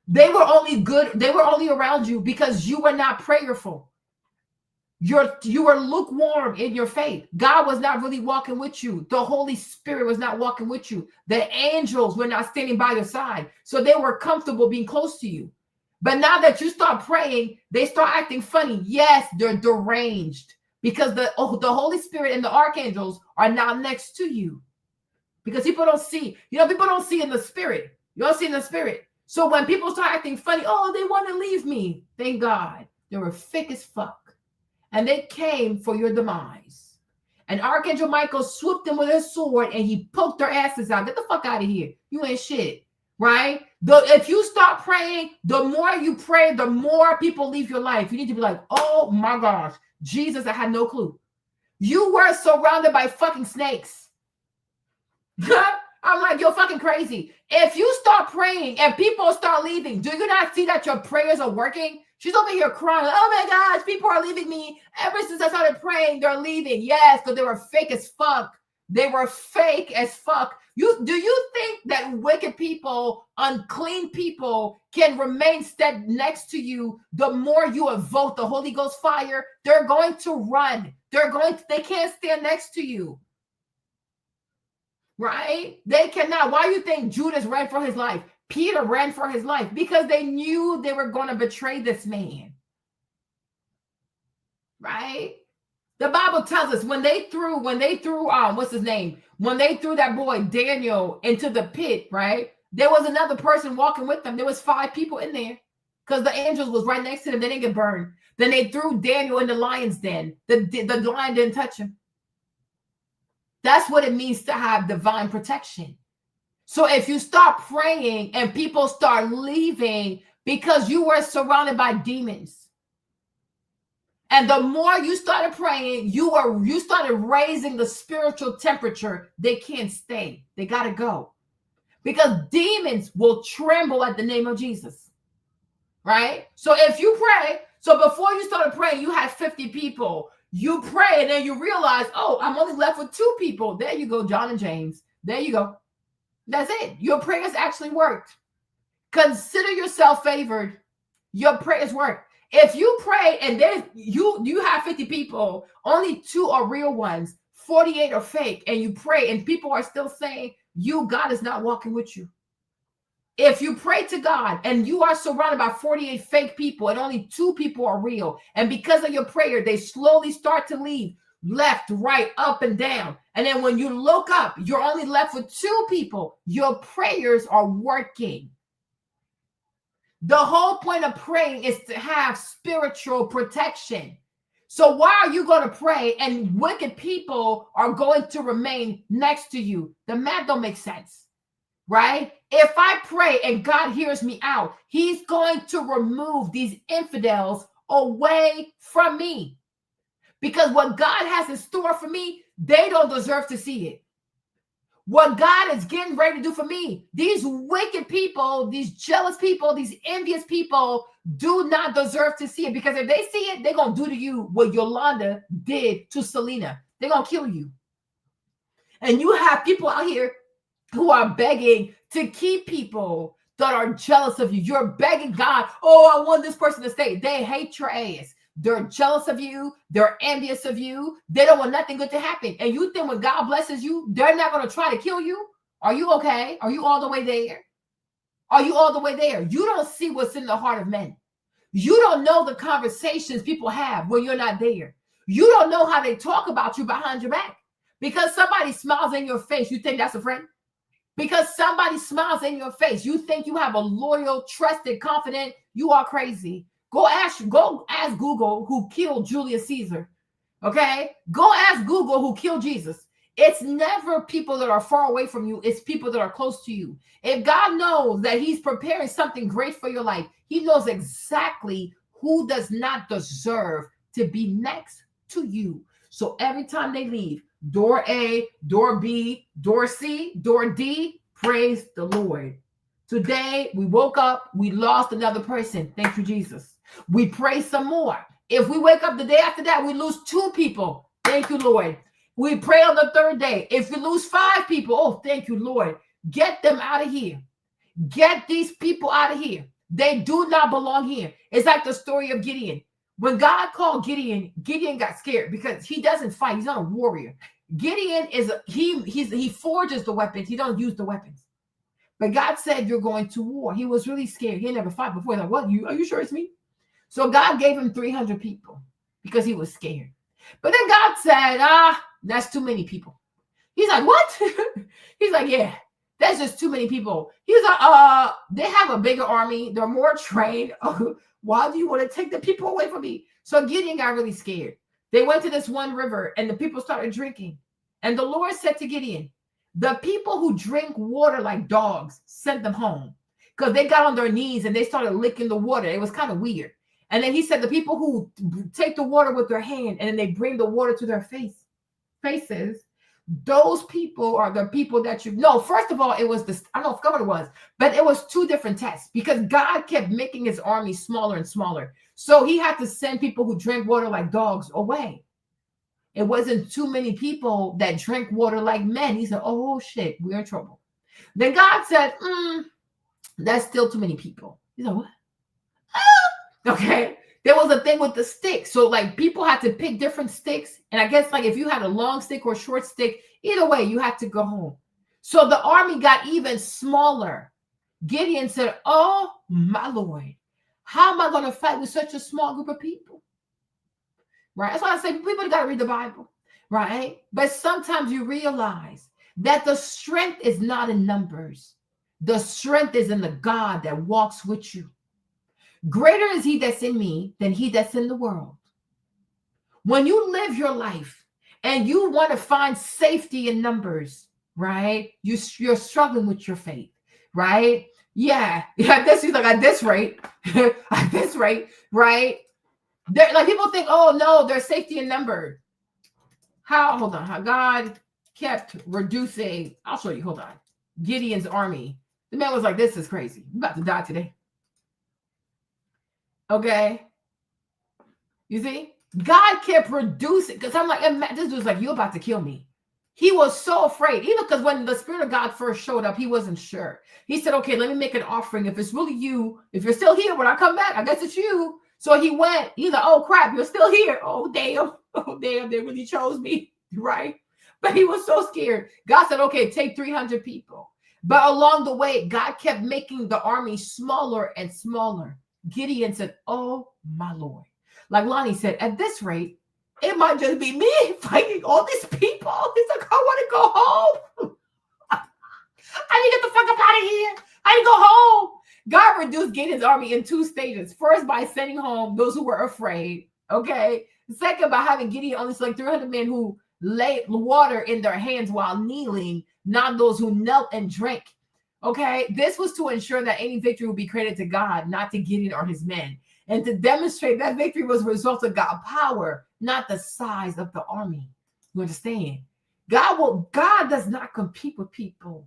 S1: They were only good. They were only around you because you were not prayerful. You were lukewarm in your faith. God was not really walking with you. The Holy Spirit was not walking with you. The angels were not standing by your side. So they were comfortable being close to you. But now that you start praying, they start acting funny. Yes, they're deranged because the Holy Spirit and the archangels are now next to you. Because people don't see, people don't see in the spirit. You don't see in the spirit. So when people start acting funny, oh, they want to leave me. Thank God. They were fake as fuck. And they came for your demise. And Archangel Michael swooped them with his sword and he poked their asses out. Get the fuck out of here. You ain't shit. Right? If you start praying, the more you pray, the more people leave your life. You need to be like, oh my gosh, Jesus, I had no clue. You were surrounded by fucking snakes. I'm like, you're fucking crazy. If you start praying and people start leaving, do you not see that your prayers are working? She's over here crying. Oh my gosh, people are leaving me. Ever since I started praying, they're leaving. Yes, because they were fake as fuck. They were fake as fuck. Do you think that wicked people, unclean people can remain stead next to you? The more you evoke the Holy Ghost fire, they're going to run. They can't stand next to you. Right? They cannot. Why do you think Judas ran for his life? Peter ran for his life because they knew they were going to betray this man. Right? The Bible tells us when they threw what's his name? When they threw that boy Daniel into the pit, right? There was another person walking with them. There was 5 people in there because the angels was right next to them. They didn't get burned. Then they threw Daniel in the lion's den. The lion didn't touch him. That's what it means to have divine protection. So if you start praying and people start leaving because you were surrounded by demons, And the more you started praying, you started raising the spiritual temperature. They can't stay. They got to go. Because demons will tremble at the name of Jesus. Right? So if you pray, so before you started praying, you had 50 people. You pray and then you realize, oh, I'm only left with 2 people. There you go, John and James. There you go. That's it. Your prayers actually worked. Consider yourself favored. Your prayers work. If you pray and there's you have 50 people, only 2 are real ones, 48 are fake, and you pray and people are still saying God is not walking with you. If you pray to God and you are surrounded by 48 fake people and only 2 people are real, and because of your prayer, they slowly start to leave left, right, up, and down. And then when you look up, you're only left with 2 people. Your prayers are working. The whole point of praying is to have spiritual protection. So why are you going to pray and wicked people are going to remain next to you? The math don't make sense, right? If I pray and God hears me out, he's going to remove these infidels away from me. Because what God has in store for me, they don't deserve to see it. What God is getting ready to do for me, these wicked people, these jealous people, these envious people do not deserve to see it. Because if they see it, they're going to do to you what Yolanda did to Selena. They're going to kill you. And you have people out here who are begging to keep people that are jealous of you. You're begging God, oh, I want this person to stay. They hate your ass. They're jealous of you. They're envious of you. They don't want nothing good to happen. And you think when God blesses you, they're not going to try to kill you? Are you okay? Are you all the way there? Are you all the way there? You don't see what's in the heart of men. You don't know the conversations people have when you're not there. You don't know how they talk about you behind your back. Because somebody smiles in your face, you think that's a friend? Because somebody smiles in your face, you think you have a loyal, trusted, confident, you are crazy. Go ask Google who killed Julius Caesar. Okay? Go ask Google who killed Jesus. It's never people that are far away from you. It's people that are close to you. If God knows that he's preparing something great for your life, he knows exactly who does not deserve to be next to you. So every time they leave, door A, door B, door C, door D, praise the Lord. Today, we woke up, we lost another person. Thank you, Jesus. We pray some more. If we wake up the day after that, we lose 2 people. Thank you, Lord. We pray on the 3rd day. If we lose 5 people, oh, thank you, Lord. Get them out of here. Get these people out of here. They do not belong here. It's like the story of Gideon. When God called Gideon, Gideon got scared because he doesn't fight. He's not a warrior. Gideon he forges the weapons. He don't use the weapons. But God said, you're going to war. He was really scared. He never fought before. He's like, what? Are you sure it's me? So God gave him 300 people because he was scared. But then God said, that's too many people. He's like, what? He's like, yeah, that's just too many people. He's like, they have a bigger army. They're more trained. Why do you want to take the people away from me? So Gideon got really scared. They went to this one river and the people started drinking. And the Lord said to Gideon, the people who drink water like dogs, sent them home because they got on their knees and they started licking the water. It was kind of weird. And then he said the people who take the water with their hand and then they bring the water to their faces, those people are the people that you know. First of all, it was this, I don't know what it was, but it was 2 different tests because God kept making his army smaller and smaller. So he had to send people who drank water like dogs away. It wasn't too many people that drank water like men. He said, oh shit, we're in trouble. Then God said, that's still too many people. He said, what? Okay. There was a thing with the stick. So like people had to pick different sticks. And I guess like if you had a long stick or a short stick, either way, you had to go home. So the army got even smaller. Gideon said, oh my Lord, how am I going to fight with such a small group of people? Right? That's why I say people got to read the Bible. Right? But sometimes you realize that the strength is not in numbers. The strength is in the God that walks with you. Greater is he that's in me than he that's in the world. When you live your life and you want to find safety in numbers, right? You're struggling with your faith, right? Yeah. This is like at this rate, right? They're, like people think, oh no, they're safety in number. Hold on, how God kept reducing. I'll show you. Hold on. Gideon's army. The man was like, this is crazy. I'm about to die today. Okay. You see? God kept reducing, because I'm like, this dude's like, you're about to kill me. He was so afraid, even because when the Spirit of God first showed up, he wasn't sure. He said, okay, let me make an offering. If it's really you, if you're still here when I come back, I guess it's you. So he went, he's like, oh crap, you're still here. Oh damn, they really chose me, right? But he was so scared. God said, okay, take 300 people. But along the way, God kept making the army smaller and smaller. Gideon said, oh my Lord. Like Lonnie said, at this rate, it might just be me fighting all these people. He's like, I want to go home. I need to get the fuck up out of here. I need to go home. God reduced Gideon's army in 2 stages. First, by sending home those who were afraid. Okay. Second, by having Gideon only select 300 men who laid water in their hands while kneeling, not those who knelt and drank. Okay. This was to ensure that any victory would be credited to God, not to Gideon or his men. And to demonstrate that victory was a result of God's power, not the size of the army. You understand? God does not compete with people.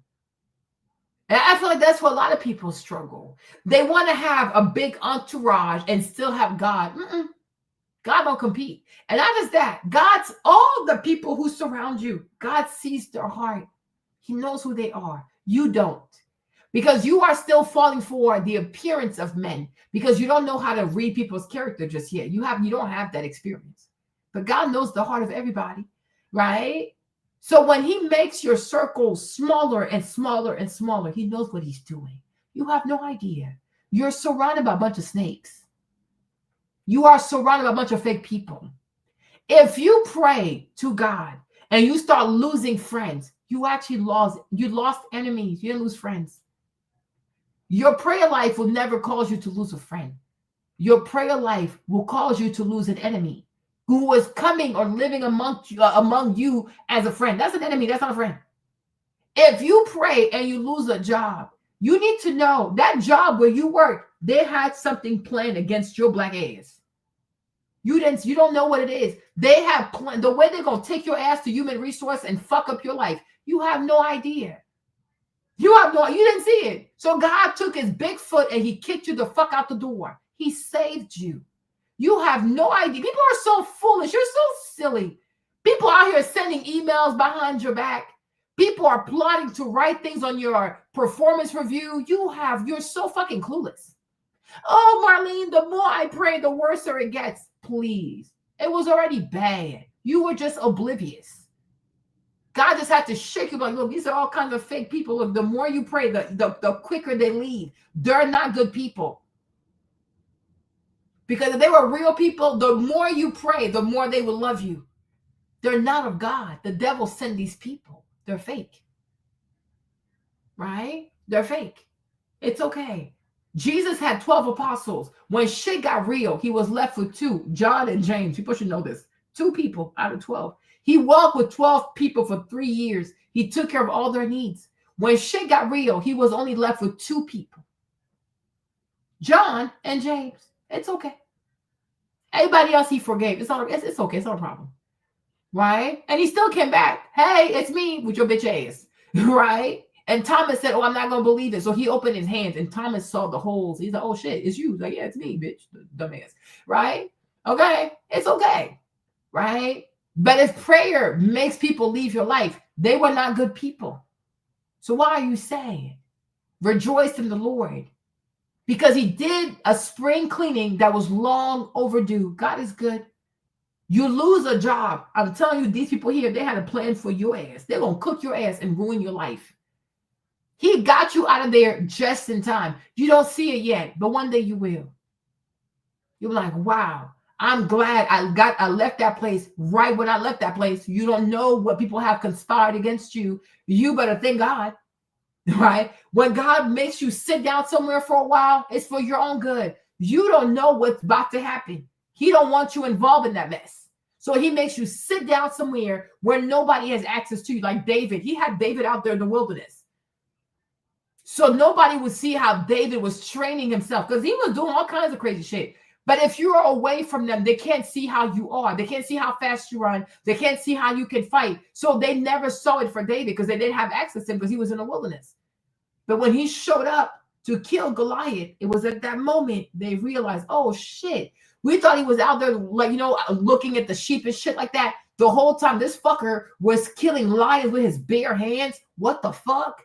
S1: And I feel like that's where a lot of people struggle. They want to have a big entourage and still have God. God don't compete. And not just that, God's all the people who surround you. God sees their heart. He knows who they are. You don't. Because you are still falling for the appearance of men, because you don't know how to read people's character just yet. You don't have that experience. But God knows the heart of everybody, right? So when he makes your circle smaller and smaller and smaller, he knows what he's doing. You have no idea. You're surrounded by a bunch of snakes. You are surrounded by a bunch of fake people. If you pray to God and you start losing friends, you lost enemies. You didn't lose friends. Your prayer life will never cause you to lose a friend. Your prayer life will cause you to lose an enemy who is coming or living among you as a friend. That's an enemy. That's not a friend. If you pray and you lose a job, you need to know that job where you work, they had something planned against your black ass. You don't know what it is. They have planned the way they're going to take your ass to human resource and fuck up your life. You have no idea. You didn't see it. So God took his big foot and he kicked you the fuck out the door. He saved you. You have no idea. People are so foolish. You're so silly. People out here sending emails behind your back. People are plotting to write things on your performance review. You're so fucking clueless. Oh, Marlene, the more I pray, the worse it gets. Please. It was already bad. You were just oblivious. God just had to shake you like, look, these are all kinds of fake people. Look, the more you pray, the quicker they leave. They're not good people. Because if they were real people, the more you pray, the more they will love you. They're not of God. The devil sent these people. They're fake. Right? They're fake. It's okay. Jesus had 12 apostles. When shit got real, he was left with 2, John and James. People should know this. 2 people out of 12. He walked with 12 people for 3 years. He took care of all their needs. When shit got real, he was only left with 2 people. John and James. It's okay. Everybody else he forgave. It's okay. It's not a problem. Right? And he still came back. Hey, it's me with your bitch ass. Right? And Thomas said, oh, I'm not going to believe it. So he opened his hands and Thomas saw the holes. He's like, oh shit, it's you. He's like, yeah, it's me, bitch. Dumbass. Right? Okay. It's okay. Right? But if prayer makes people leave your life, they were not good people. So why are you saying? Rejoice in the Lord. Because he did a spring cleaning that was long overdue. God is good. You lose a job. I'm telling you, these people here, they had a plan for your ass. They're going to cook your ass and ruin your life. He got you out of there just in time. You don't see it yet, but one day you will. You're like, wow. I'm glad I left that place right when I left that place. You don't know what people have conspired against you. You better thank God, right? When God makes you sit down somewhere for a while, it's for your own good. You don't know what's about to happen. He don't want you involved in that mess. So he makes you sit down somewhere where nobody has access to you, like David. He had David out there in the wilderness. So nobody would see how David was training himself because he was doing all kinds of crazy shit. But if you're away from them, they can't see how you are. They can't see how fast you run. They can't see how you can fight. So they never saw it for David because they didn't have access to him because he was in the wilderness. But when he showed up to kill Goliath, it was at that moment they realized, oh shit, we thought he was out there like, looking at the sheep and shit like that. The whole time this fucker was killing lions with his bare hands. What the fuck?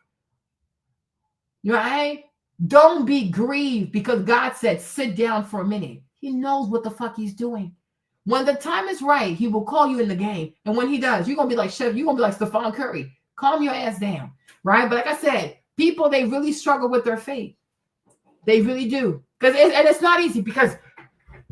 S1: Right? Don't be grieved because God said, sit down for a minute. He knows what the fuck he's doing. When the time is right, he will call you in the game. And when he does, you're going to be like, Chef, you're going to be like Stephon Curry. Calm your ass down. Right? But like I said, people, they really struggle with their faith. They really do. And it's not easy because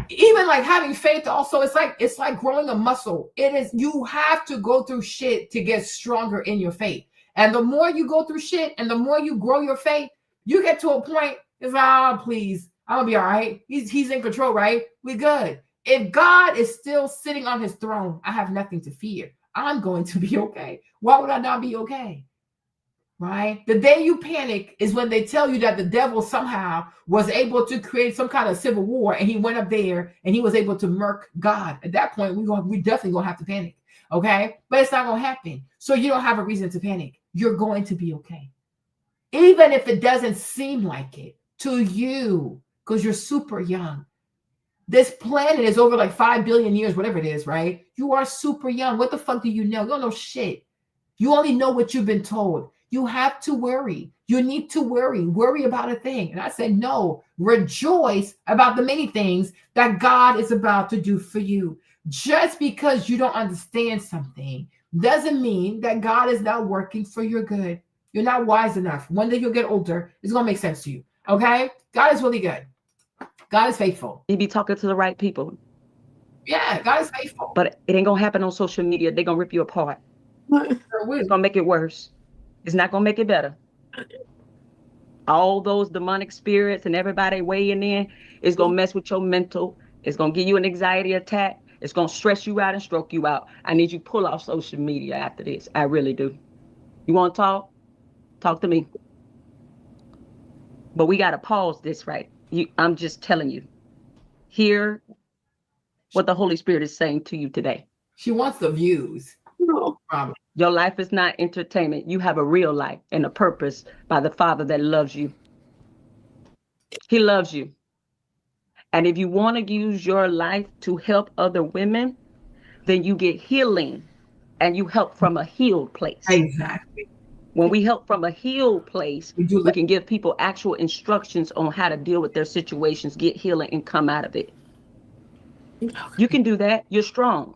S1: even like having faith also, it's like growing a muscle. You have to go through shit to get stronger in your faith. And the more you go through shit and the more you grow your faith, you get to a point, it's like, please, I'm gonna be all right. He's in control, right? We good. If God is still sitting on his throne, I have nothing to fear. I'm going to be okay. Why would I not be okay? Right? The day you panic is when they tell you that the devil somehow was able to create some kind of civil war and he went up there and he was able to murk God. At that point, we definitely gonna have to panic. Okay? But it's not gonna happen. So you don't have a reason to panic. You're going to be okay. Even if it doesn't seem like it to you, because you're super young. This planet is over like 5 billion years, whatever it is, right? You are super young. What the fuck do you know? You don't know shit. You only know what you've been told. You have to worry. You need to worry. Worry about a thing. And I said, no, rejoice about the many things that God is about to do for you. Just because you don't understand something doesn't mean that God is not working for your good. You're not wise enough. One day you'll get older. It's going to make sense to you. Okay? God is really good. God is faithful.
S6: You be talking to the right people.
S1: Yeah, God is faithful.
S6: But it ain't going to happen on social media. They're going to rip you apart. It's going to make it worse. It's not going to make it better. All those demonic spirits and everybody weighing in is going to mess with your mental. It's going to give you an anxiety attack. It's going to stress you out and stroke you out. I need you to pull off social media after this. I really do. You want to talk? Talk to me. But we got to pause this, right? I'm just telling you. Hear what the Holy Spirit is saying to you today.
S1: She wants the views. No problem.
S6: Your life is not entertainment. You have a real life and a purpose by the Father that loves you. He loves you. And if you want to use your life to help other women, then you get healing and you help from a healed place.
S1: Exactly.
S6: When we help from a healed place, we can give people actual instructions on how to deal with their situations, get healing, and come out of it. You can do that. You're strong.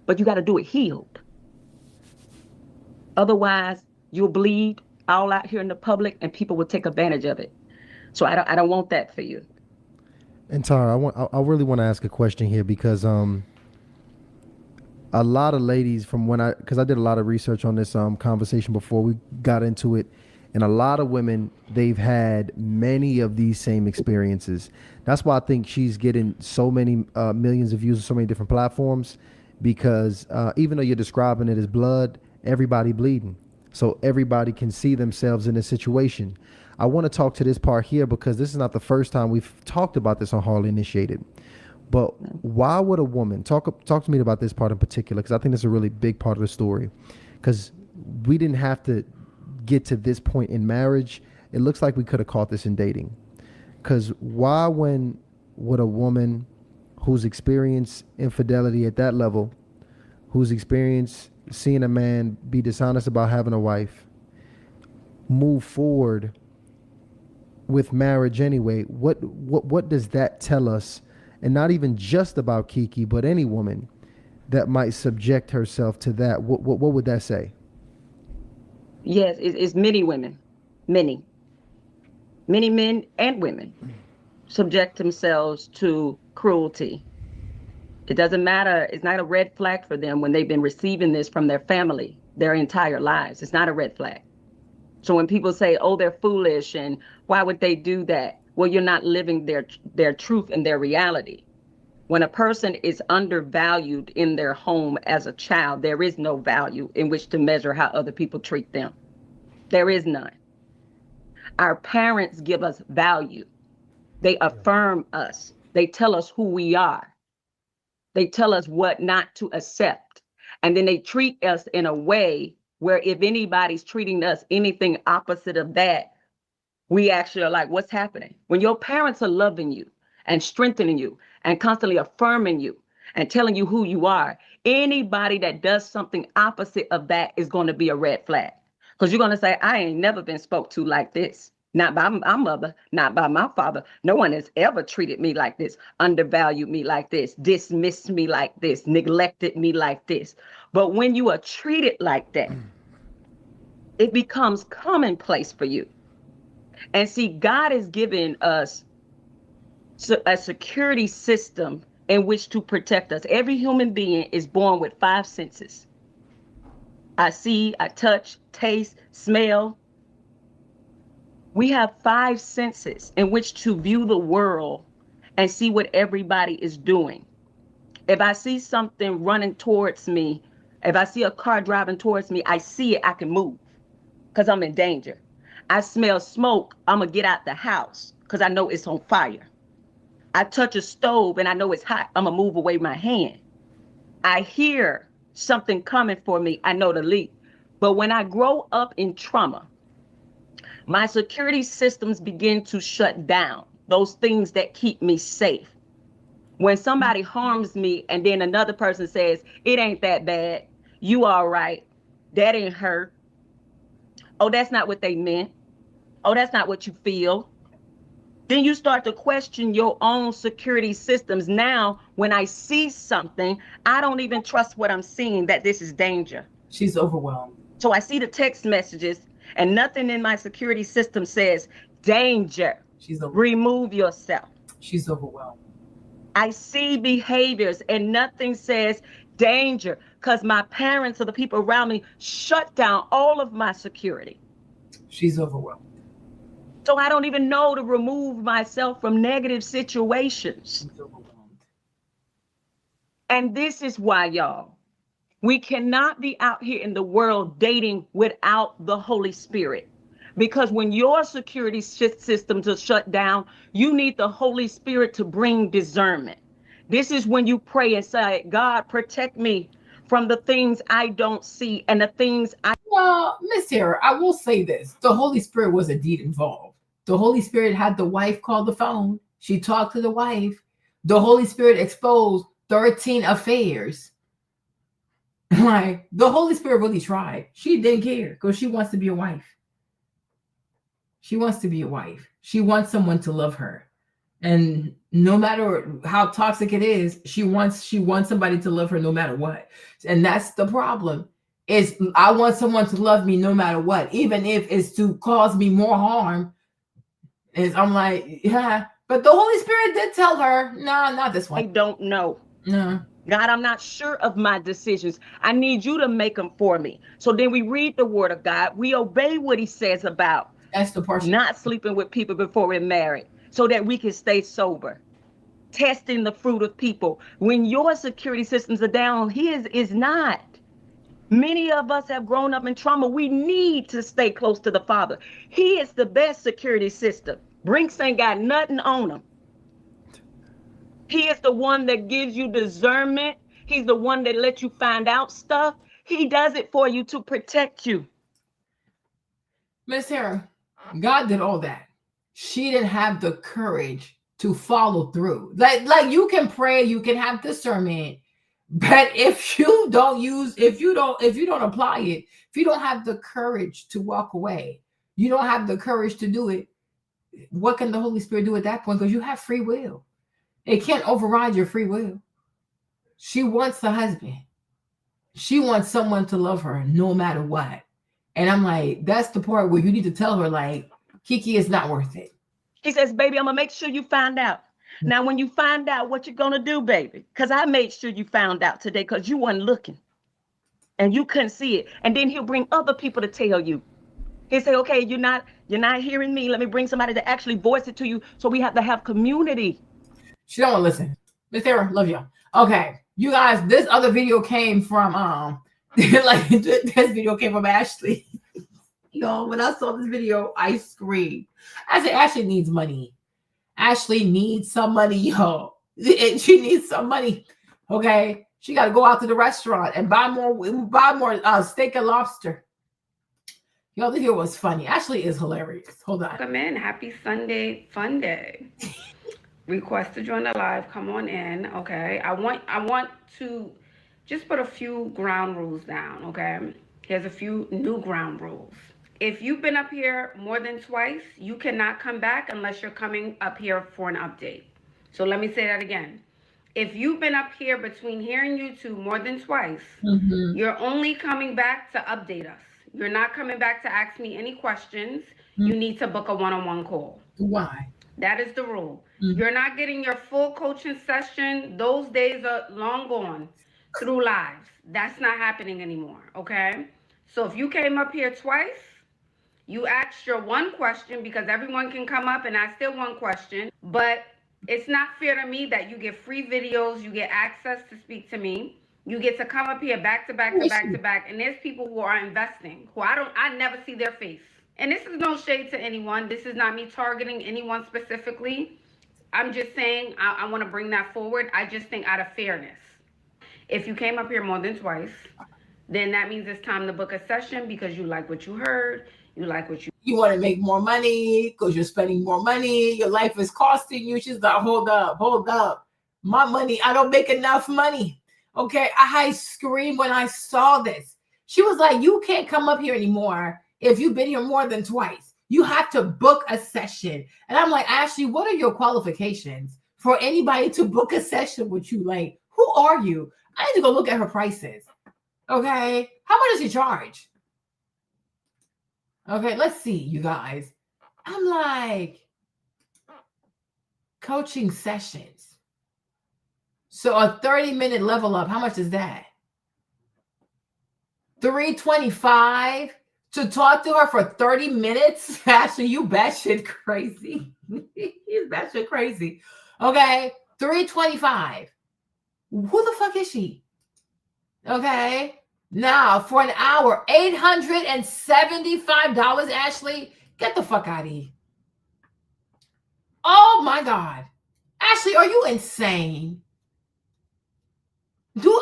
S6: But you got to do it healed. Otherwise, you'll bleed all out here in the public and people will take advantage of it. So I don't want that for you.
S20: And Tara, I really want to ask a question here because a lot of ladies because I did a lot of research on this conversation before we got into it, and a lot of women, they've had many of these same experiences. That's why I think she's getting so many millions of views on so many different platforms, because even though you're describing it as blood, everybody bleeding. So everybody can see themselves in this situation. I want to talk to this part here because this is not the first time we've talked about this on Hardly Initiated. But why would a woman, talk to me about this part in particular, because I think it's a really big part of the story, because we didn't have to get to this point in marriage. It looks like we could have caught this in dating. Because why would a woman who's experienced infidelity at that level, who's experienced seeing a man be dishonest about having a wife, move forward with marriage anyway? What does that tell us? And not even just about Kiki, but any woman that might subject herself to that. What would that say?
S6: Yes, it's many women, many men and women subject themselves to cruelty. It doesn't matter. It's not a red flag for them when they've been receiving this from their family their entire lives. It's not a red flag. So when people say, oh, they're foolish and why would they do that? Well, you're not living their truth and their reality. When a person is undervalued in their home as a child, there is no value in which to measure how other people treat them. There is none. Our parents give us value. They affirm us. They tell us who we are. They tell us what not to accept. And then they treat us in a way where if anybody's treating us anything opposite of that, we actually are like, what's happening? When your parents are loving you and strengthening you and constantly affirming you and telling you who you are, anybody that does something opposite of that is going to be a red flag. Because you're going to say, I ain't never been spoke to like this. Not by my mother, not by my father. No one has ever treated me like this, undervalued me like this, dismissed me like this, neglected me like this. But when you are treated like that, it becomes commonplace for you. And see, God has given us a security system in which to protect us. Every human being is born with 5 senses. I see, I touch, taste, smell. We have 5 senses in which to view the world and see what everybody is doing. If I see something running towards me, if I see a car driving towards me, I see it, I can move because I'm in danger. I smell smoke, I'm gonna get out the house because I know it's on fire. I touch a stove and I know it's hot, I'm gonna move away my hand. I hear something coming for me, I know to leave. But when I grow up in trauma, my security systems begin to shut down, those things that keep me safe. When somebody harms me and then another person says, it ain't that bad, you all right, that ain't hurt. Oh, that's not what they meant. Oh, that's not what you feel. Then you start to question your own security systems. Now, when I see something, I don't even trust what I'm seeing, that this is danger.
S1: She's overwhelmed.
S6: So I see the text messages and nothing in my security system says danger. Remove yourself.
S1: She's overwhelmed.
S6: I see behaviors and nothing says danger because my parents or the people around me shut down all of my security.
S1: She's overwhelmed.
S6: So I don't even know to remove myself from negative situations.
S1: She's overwhelmed.
S6: And this is why, y'all, we cannot be out here in the world dating without the Holy Spirit. Because when your security systems are shut down, you need the Holy Spirit to bring discernment. This is when you pray and say, God, protect me from the things I don't see and the things I...
S1: Well, Miss Sarah, I will say this. The Holy Spirit was indeed involved. The Holy Spirit had the wife call the phone. She talked to the wife. The Holy Spirit exposed 13 affairs. Like, the Holy Spirit really tried. She didn't care because she wants to be a wife. She wants to be a wife. She wants someone to love her. And no matter how toxic it is, she wants somebody to love her no matter what. And that's the problem. Is I want someone to love me no matter what, even if it's to cause me more harm. And I'm like, yeah. But the Holy Spirit did tell her, no, not this one.
S6: I don't know.
S1: No.
S6: God, I'm not sure of my decisions. I need you to make them for me. So then we read the word of God. We obey what he says about
S1: that's the portion.
S6: Not sleeping with people before we're married so that we can stay sober. Testing the fruit of people. When your security systems are down, his is not. Many of us have grown up in trauma. We need to stay close to the Father. He is the best security system. Brinks ain't got nothing on him. He is the one that gives you discernment. He's the one that lets you find out stuff. He does it for you to protect you.
S1: Miss Sarah, God did all that. She didn't have the courage to follow through. Like you can pray, you can have discernment, but if you don't apply it, if you don't have the courage to walk away, you don't have the courage to do it, what can the Holy Spirit do at that point? Because you have free will. It can't override your free will. She wants the husband. She wants someone to love her no matter what. And I'm like, that's the part where you need to tell her, like, Kiki is not worth it.
S6: He says, baby, I'm going to make sure you find out. Now, when you find out, what you going to do, baby? Because I made sure you found out today because you weren't looking. And you couldn't see it. And then he'll bring other people to tell you. He'll say, okay, you're not hearing me. Let me bring somebody to actually voice it to you. So we have to have community.
S1: She don't want to listen. Miss Sarah, love you. Okay, you guys, this other video came from this video came from Ashley. Yo, when I saw this video, I screamed. I said, Ashley needs money. Ashley needs some money, yo. She needs some money. Okay. She got to go out to the restaurant and buy more steak and lobster. Yo, the video was funny. Ashley is hilarious. Hold on.
S9: Welcome in. Happy Sunday fun day. Request to join the live. Come on in. Okay. I want to just put a few ground rules down. Okay. Here's a few new ground rules. If you've been up here more than twice, you cannot come back unless you're coming up here for an update. So let me say that again. If you've been up here between here and YouTube more than twice, you're only coming back to update us. You're not coming back to ask me any questions. You need to book a one-on-one call.
S1: Why?
S9: That is the rule. You're not getting your full coaching session. Those days are long gone through lives. That's not happening anymore, okay? So if you came up here twice, you asked your one question, because everyone can come up and ask their one question, but it's not fair to me that you get free videos, you get access to speak to me, you get to come up here back to back to back to back, and there's people who are investing, who I never see their face. And this is no shade to anyone. This is not me targeting anyone specifically. I'm just saying I want to bring that forward. I just think out of fairness. If you came up here more than twice, then that means it's time to book a session because you like what you heard, you like what
S1: you want to make more money because you're spending more money. Your life is costing you. She's like, hold up. My money, I don't make enough money. Okay. I screamed when I saw this. She was like, you can't come up here anymore if you've been here more than twice. You have to book a session. And I'm like, Ashley, what are your qualifications for anybody to book a session with you? Like, who are you? I need to go look at her prices. Okay. How much does she charge? Okay, let's see, you guys. I'm like, coaching sessions. So a 30-minute level up, how much is that? $325 to talk to her for 30 minutes? Actually, you batshit crazy. You batshit crazy. Okay, $325. Who the fuck is she? Okay. Now, for an hour, $875, Ashley. Get the fuck out of here. Oh, my God. Ashley, are you insane? Do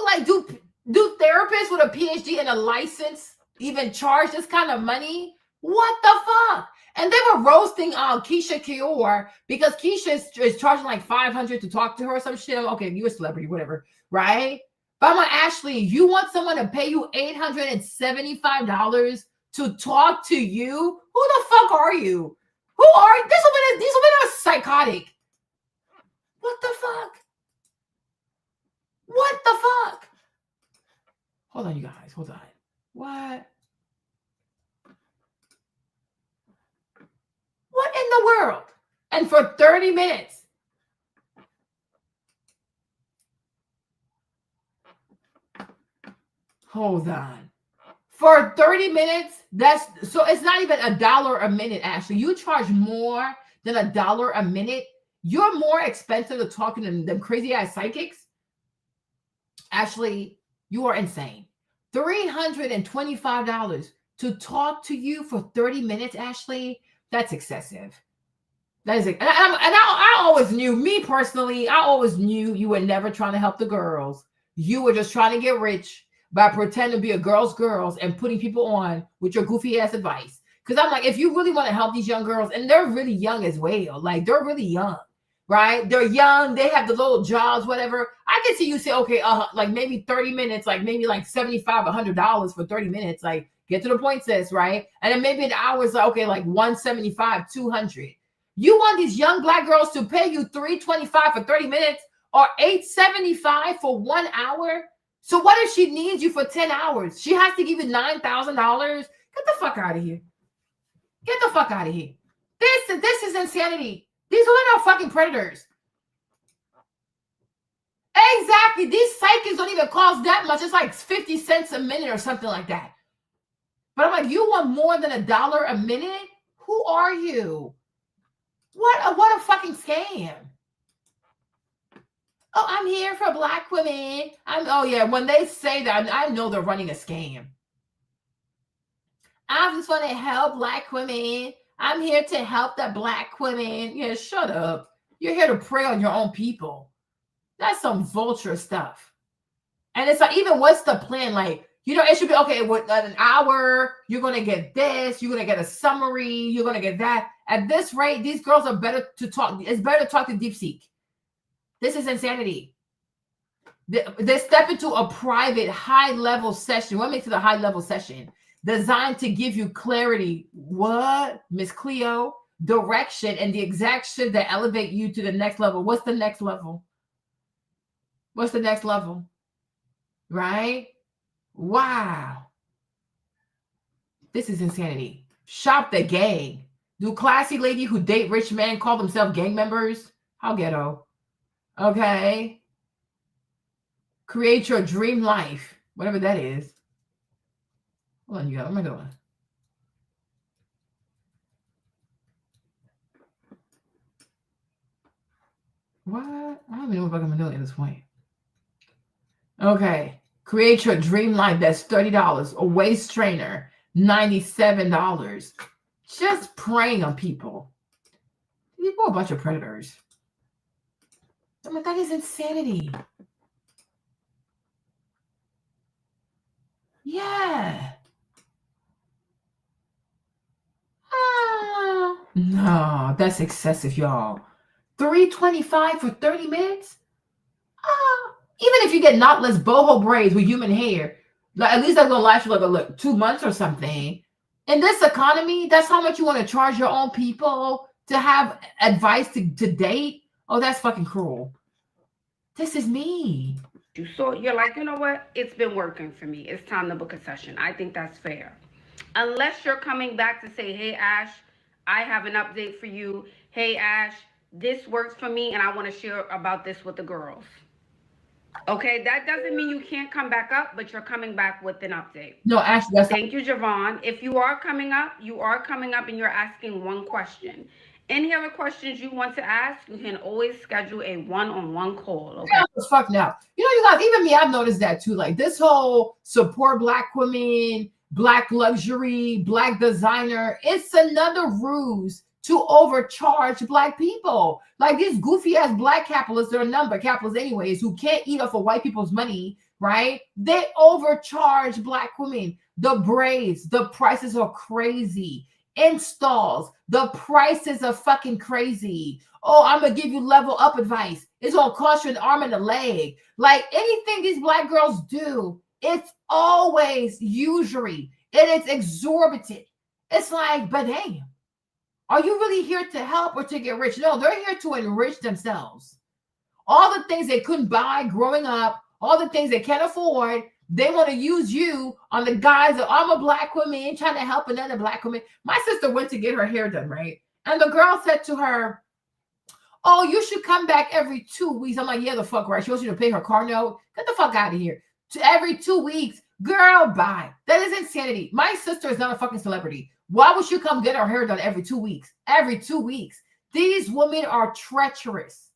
S1: therapists with a PhD and a license even charge this kind of money? What the fuck? And they were roasting Keisha Kior because Keisha is charging like $500 to talk to her or some shit. Okay, you're a celebrity, whatever, right? But I'm like, Ashley, you want someone to pay you $875 to talk to you? Who the fuck are you? Who are you? These women are psychotic. What the fuck? What the fuck? Hold on, you guys. Hold on. What? What in the world? And for 30 minutes. Hold on. For 30 minutes, so it's not even $1 a minute, Ashley. You charge more than $1 a minute. You're more expensive to talking to them crazy ass psychics. Ashley, you are insane. $325 to talk to you for 30 minutes, Ashley. That's excessive. That is, and I always knew, me personally, I always knew you were never trying to help the girls. You were just trying to get rich by pretending to be a girls and putting people on with your goofy ass advice. Because I'm like, if you really want to help these young girls, and they're really young as well, like they're really young, right? They're young, they have the little jobs, whatever. I can see you say, okay, like maybe 30 minutes, like maybe like $75, $100 for 30 minutes, like get to the point, sis, right? And then maybe an hour is like, okay, like $175, $200. You want these young Black girls to pay you $325 for 30 minutes or $875 for 1 hour? So what if she needs you for 10 hours? She has to give you $9,000? Get the fuck out of here. Get the fuck out of here. This is insanity. These women are fucking predators. Exactly. These psychics don't even cost that much. It's like 50 cents a minute or something like that. But I'm like, you want more than $1 a minute? Who are you? What a fucking scam. Oh, I'm here for Black women. Oh yeah, when they say that, I know they're running a scam. I just want to help Black women. I'm here to help the Black women. Yeah, shut up. You're here to prey on your own people. That's some vulture stuff. And it's like, even what's the plan? Like, you know, it should be, okay, with an hour, you're going to get this, you're going to get a summary, you're going to get that. At this rate, these girls are better to talk. It's better to talk to DeepSeek. This is insanity. They step into a private high-level session. What makes it a high-level session? Designed to give you clarity. What, Miss Cleo? Direction and the exact shit that elevate you to the next level. What's the next level? What's the next level? Right? Wow. This is insanity. Shop the gang. Do classy lady who date rich men call themselves gang members? How ghetto. Okay. Create your dream life. Whatever that is. Hold on, you got. What am I doing? What? I don't even know if I'm doing it at this point. Okay. Create your dream life. That's $30. A waist trainer, $97. Just preying on people. People are a bunch of predators. I mean, that is insanity. Yeah. No, that's excessive, y'all. $325 for 30 minutes? Even if you get knotless boho braids with human hair, like, at least that's gonna last you like 2 months or something. In this economy, that's how much you want to charge your own people to have advice to date? Oh, that's fucking cruel. This is me.
S9: So you're like, you know what? It's been working for me. It's time to book a session. I think that's fair. Unless you're coming back to say, hey, Ash, I have an update for you. Hey, Ash, this works for me, and I want to share about this with the girls. Okay, that doesn't mean you can't come back up, but you're coming back with an update.
S1: No, Ash, that's
S9: Thank you, Javon. If you are coming up, and you're asking one question. Any other questions you want to ask, you can always schedule a one-on-one call. Okay.
S1: Yeah, fuck now. You know, you guys, even me, I've noticed that too. Like this whole support Black women, Black luxury, Black designer, it's another ruse to overcharge Black people. Like these goofy ass Black capitalists, they're capitalists anyways, who can't eat off of white people's money, right? They overcharge Black women. The braids, the prices are crazy. Installs, the prices are fucking crazy. Oh, I'm gonna give you level up advice. It's gonna cost you an arm and a leg. Like anything these Black girls do, it's always usury and it's exorbitant. It's like, but damn, are you really here to help or to get rich? No, they're here to enrich themselves. All the things they couldn't buy growing up, all the things they can't afford, they want to use you on the guise of, I'm a Black woman trying to help another Black woman. My sister went to get her hair done, right? And the girl said to her, oh, you should come back every 2 weeks. I'm like, yeah, the fuck right. She wants you to pay her car note. Get the fuck out of here. Every 2 weeks. Girl, bye. That is insanity. My sister is not a fucking celebrity. Why would you come get her hair done every 2 weeks? Every 2 weeks. These women are treacherous.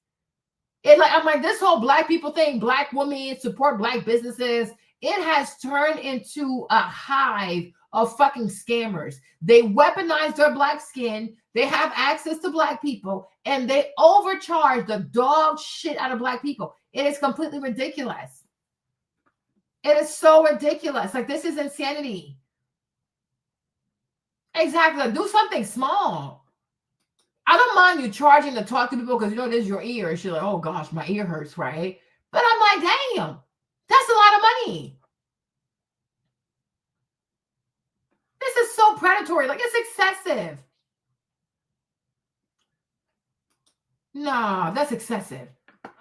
S1: I'm like, this whole Black people thing, Black women support Black businesses, it has turned into a hive of fucking scammers. They weaponize their Black skin. They have access to Black people, and they overcharge the dog shit out of Black people. It is completely ridiculous. It is so ridiculous. Like, this is insanity. Exactly. Do something small. I don't mind you charging to talk to people because, you know, this is your ear. And she's like, oh, gosh, my ear hurts, right? But I'm like, damn, that's a lot of money. This is so predatory. Like, it's excessive. No, that's excessive.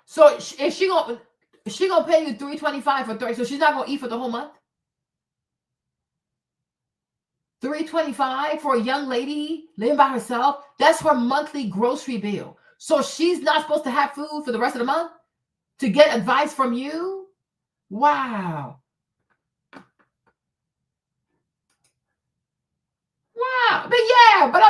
S1: So is she gonna pay you $325 for 30? So she's not gonna eat for the whole month? $325 for a young lady living by herself? That's her monthly grocery bill. So she's not supposed to have food for the rest of the month to get advice from you? Wow. Wow. But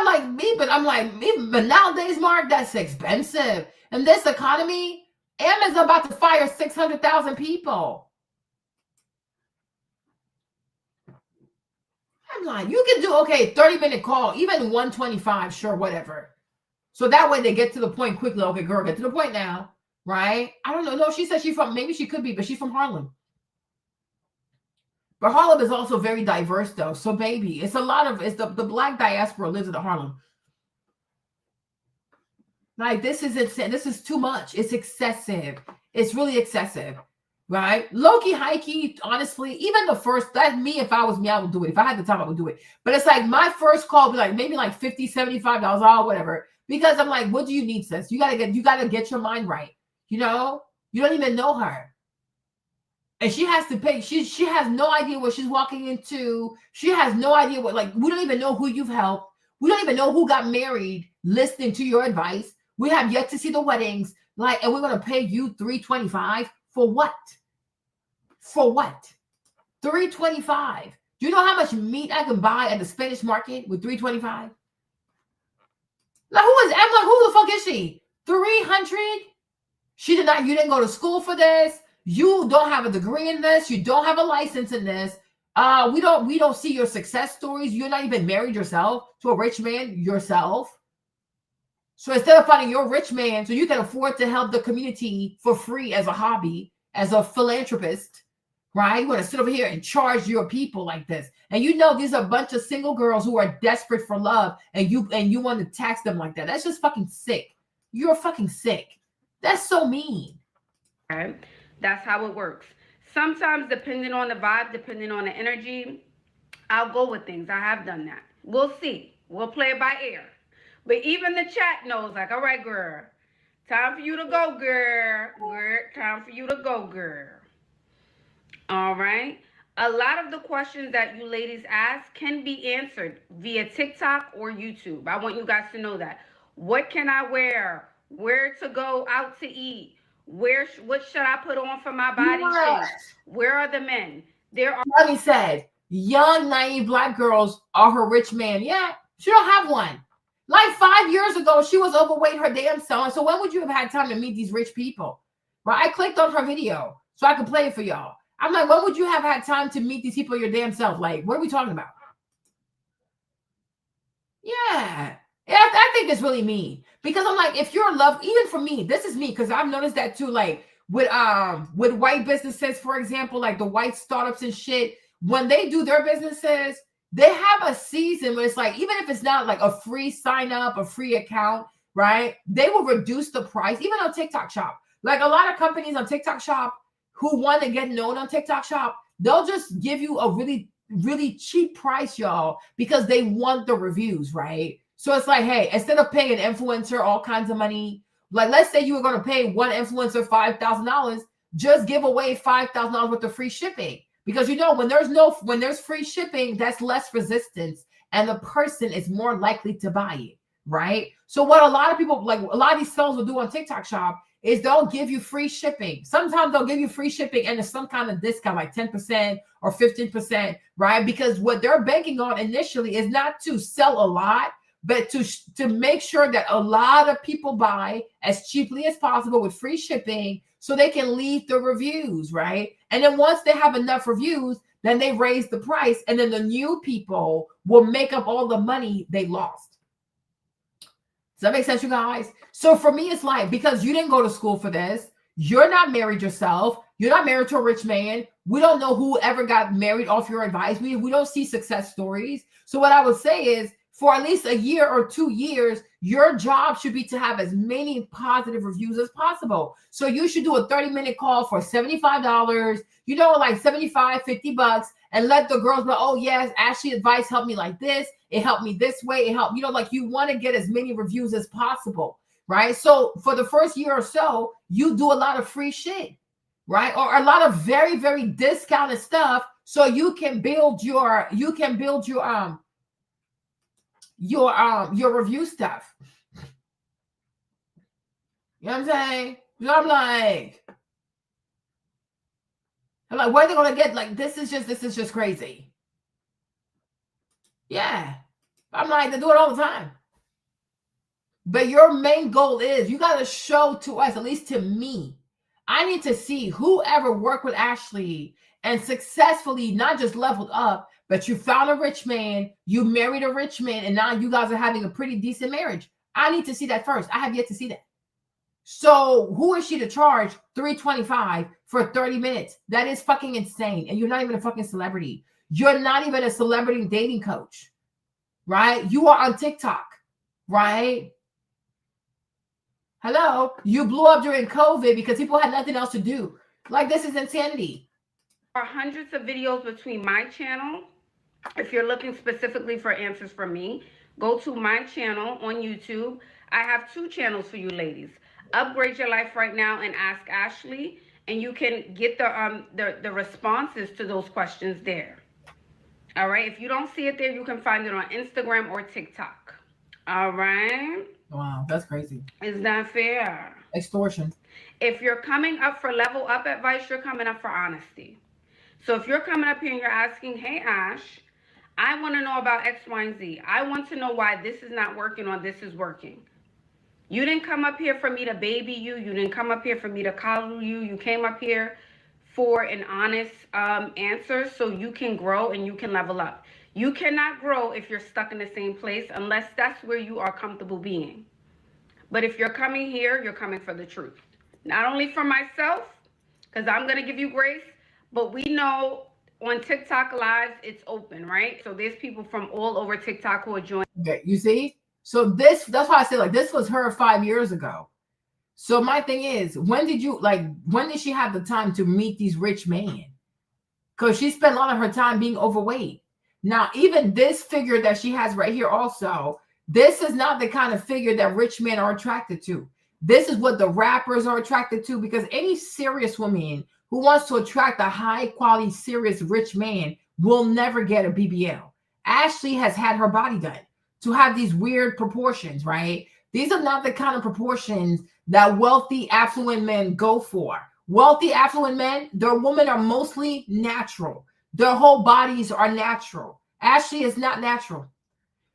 S1: but nowadays, Mark, that's expensive. In this economy, Amazon about to fire 600,000 people. I'm like, you can do, okay, 30-minute call, even $125, sure, whatever. So that way they get to the point quickly. Okay, girl, get to the point now, right? I don't know. No, she said she's from, maybe she could be, but she's from Harlem. But Harlem is also very diverse though. So baby, it's a lot of, it's the black diaspora lives in Harlem. Like this is insane. This is too much. It's excessive. It's really excessive, right? Low-key, high-key, honestly, even the first, that's me. If I was me, I would do it. If I had the time, I would do it. But it's like my first call would be like maybe like $50, $75, oh, whatever. Because I'm like, what do you need, sis? You gotta get your mind right. You know, you don't even know her. And she has to pay. She has no idea what she's walking into. She has no idea what, like, we don't even know who you've helped. We don't even know who got married listening to your advice. We have yet to see the weddings. Like, and we're gonna pay you $325 for what? For what? $325. Do you know how much meat I can buy at the Spanish market with $325? Like, who is Emma? Who the fuck is she? 300? She did not, you didn't go to school for this. You don't have a degree in this. You don't have a license in this. We don't see your success stories. You're not even married yourself to a rich man yourself. So instead of finding your rich man so you can afford to help the community for free as a hobby, as a philanthropist, right? You want to sit over here and charge your people like this. And you know these are a bunch of single girls who are desperate for love, and you want to tax them like that. That's just fucking sick. You're fucking sick. That's so mean.
S9: Okay. That's how it works. Sometimes, depending on the vibe, depending on the energy, I'll go with things. I have done that. We'll see. We'll play it by ear. But even the chat knows, like, all right, girl, time for you to go, girl. Girl, time for you to go, girl. All right. A lot of the questions that you ladies ask can be answered via TikTok or YouTube. I want you guys to know that. What can I wear? Where to go out to eat? What should I put on for my body shape? Where are the men? There are.
S1: Money said, young, naive black girls are her rich man. Yeah, she don't have one. Like 5 years ago, she was overweight her damn self. So when would you have had time to meet these rich people? Right? I clicked on her video so I could play it for y'all. I'm like, when would you have had time to meet these people your damn self? Like, what are we talking about? Yeah. I think it's really mean, because I'm like, if you're in love, even for me, this is me, because I've noticed that too, like with white businesses, for example, like the white startups and shit, when they do their businesses, they have a season where it's like, even if it's not like a free sign up, a free account, right? They will reduce the price, even on TikTok Shop. Like a lot of companies on TikTok Shop who want to get known on TikTok Shop, they'll just give you a really, really cheap price, y'all, because they want the reviews, right? So it's like, hey, instead of paying an influencer all kinds of money, like let's say you were going to pay one influencer $5,000, just give away $5,000 worth of free shipping. Because you know, when there's free shipping, that's less resistance and the person is more likely to buy it, right? So what a lot of people, like a lot of these sellers will do on TikTok Shop is they'll give you free shipping. Sometimes they'll give you free shipping and there's some kind of discount, like 10% or 15%, right? Because what they're banking on initially is not to sell a lot, but to make sure that a lot of people buy as cheaply as possible with free shipping so they can leave the reviews, right? And then once they have enough reviews, then they raise the price, and then the new people will make up all the money they lost. Does that make sense, you guys? So for me, it's like, because you didn't go to school for this, you're not married yourself, you're not married to a rich man, we don't know who ever got married off your advice, we don't see success stories. So what I would say is, for at least a year or 2 years, your job should be to have as many positive reviews as possible. So you should do a 30-minute call for $75, you know, like $75, $50, and let the girls know, oh yes, Ashley advice helped me like this. It helped me this way. It helped, you know, like you want to get as many reviews as possible, right? So for the first year or so, you do a lot of free shit, right? Or a lot of very, very discounted stuff so you can build your review stuff. You know what I'm saying? So I'm like, what are they gonna get? Like, this is just crazy. Yeah. I'm like, they do it all the time. But your main goal is you got to show to us, at least to me, I need to see whoever worked with Ashley and successfully not just leveled up, but you found a rich man, you married a rich man, and now you guys are having a pretty decent marriage. I need to see that first. I have yet to see that. So who is she to charge $325 for 30 minutes? That is fucking insane. And you're not even a fucking celebrity. You're not even a celebrity dating coach, right? You are on TikTok, right? Hello? You blew up during COVID because people had nothing else to do. Like, this is insanity.
S9: There are hundreds of videos between my channel. If you're looking specifically for answers from me, go to my channel on YouTube. I have 2 channels for you ladies. Upgrade Your Life Right Now and Ask Ashley, and you can get the responses to those questions there. All right. If you don't see it there, you can find it on Instagram or TikTok. All right.
S1: Wow, that's crazy.
S9: Is that fair?
S1: Extortion.
S9: If you're coming up for level up advice, you're coming up for honesty. So if you're coming up here and you're asking, hey, Ash, I want to know about X, Y, and Z. I want to know why this is not working or this is working. You didn't come up here for me to baby you. You didn't come up here for me to coddle you. You came up here for an honest answer so you can grow and you can level up. You cannot grow if you're stuck in the same place unless that's where you are comfortable being. But if you're coming here, you're coming for the truth. Not only for myself, because I'm going to give you grace, but we know on TikTok Lives, it's open, right? So there's people from all over TikTok who are joining.
S1: Okay, you see? So that's why I said, like, this was her 5 years ago. So my thing is, when did she have the time to meet these rich men? Because she spent a lot of her time being overweight. Now, even this figure that she has right here also, this is not the kind of figure that rich men are attracted to. This is what the rappers are attracted to, because any serious woman who wants to attract a high quality, serious, rich man will never get a BBL. Ashley has had her body done to have these weird proportions, right? These are not the kind of proportions that wealthy, affluent men go for. Wealthy, affluent men, their women are mostly natural. Their whole bodies are natural. Ashley is not natural.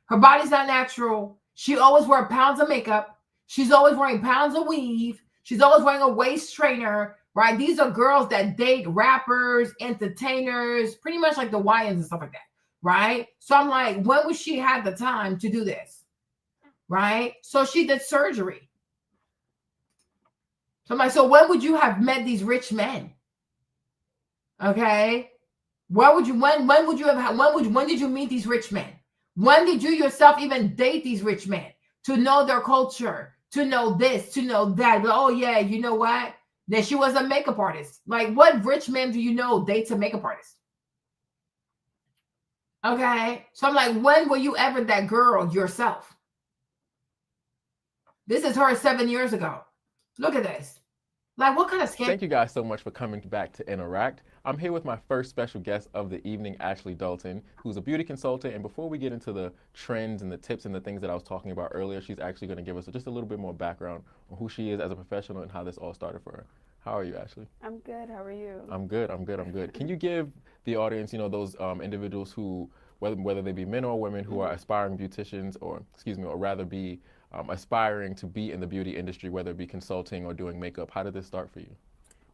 S1: Her body's not natural. She always wears pounds of makeup. She's always wearing pounds of weave. She's always wearing a waist trainer, right? These are girls that date rappers, entertainers, pretty much like the YNs and stuff like that, right? So I'm like, when would she have the time to do this, right? So she did surgery. So I'm like, so when would you have met these rich men? Okay. When did you meet these rich men? When did you yourself even date these rich men to know their culture, to know this, to know that? Oh yeah, you know what? That she was a makeup artist. Like, what rich men do you know dates a makeup artist? Okay. So I'm like, when were you ever that girl yourself? This is her 7 years ago. Look at this. Like, what kind of scam?
S8: Thank you guys so much for coming back to Interact. I'm here with my first special guest of the evening, Ashley Dalton, who's a beauty consultant. And before we get into the trends and the tips and the things that I was talking about earlier, she's actually going to give us just a little bit more background on who she is as a professional and how this all started for her. How are you, Ashley?
S22: I'm good. How are you?
S8: I'm good. I'm good. I'm good. Can you give the audience, those individuals who, whether they be men or women, who are aspiring beauticians, or rather be aspiring to be in the beauty industry, whether it be consulting or doing makeup, how did this start for you?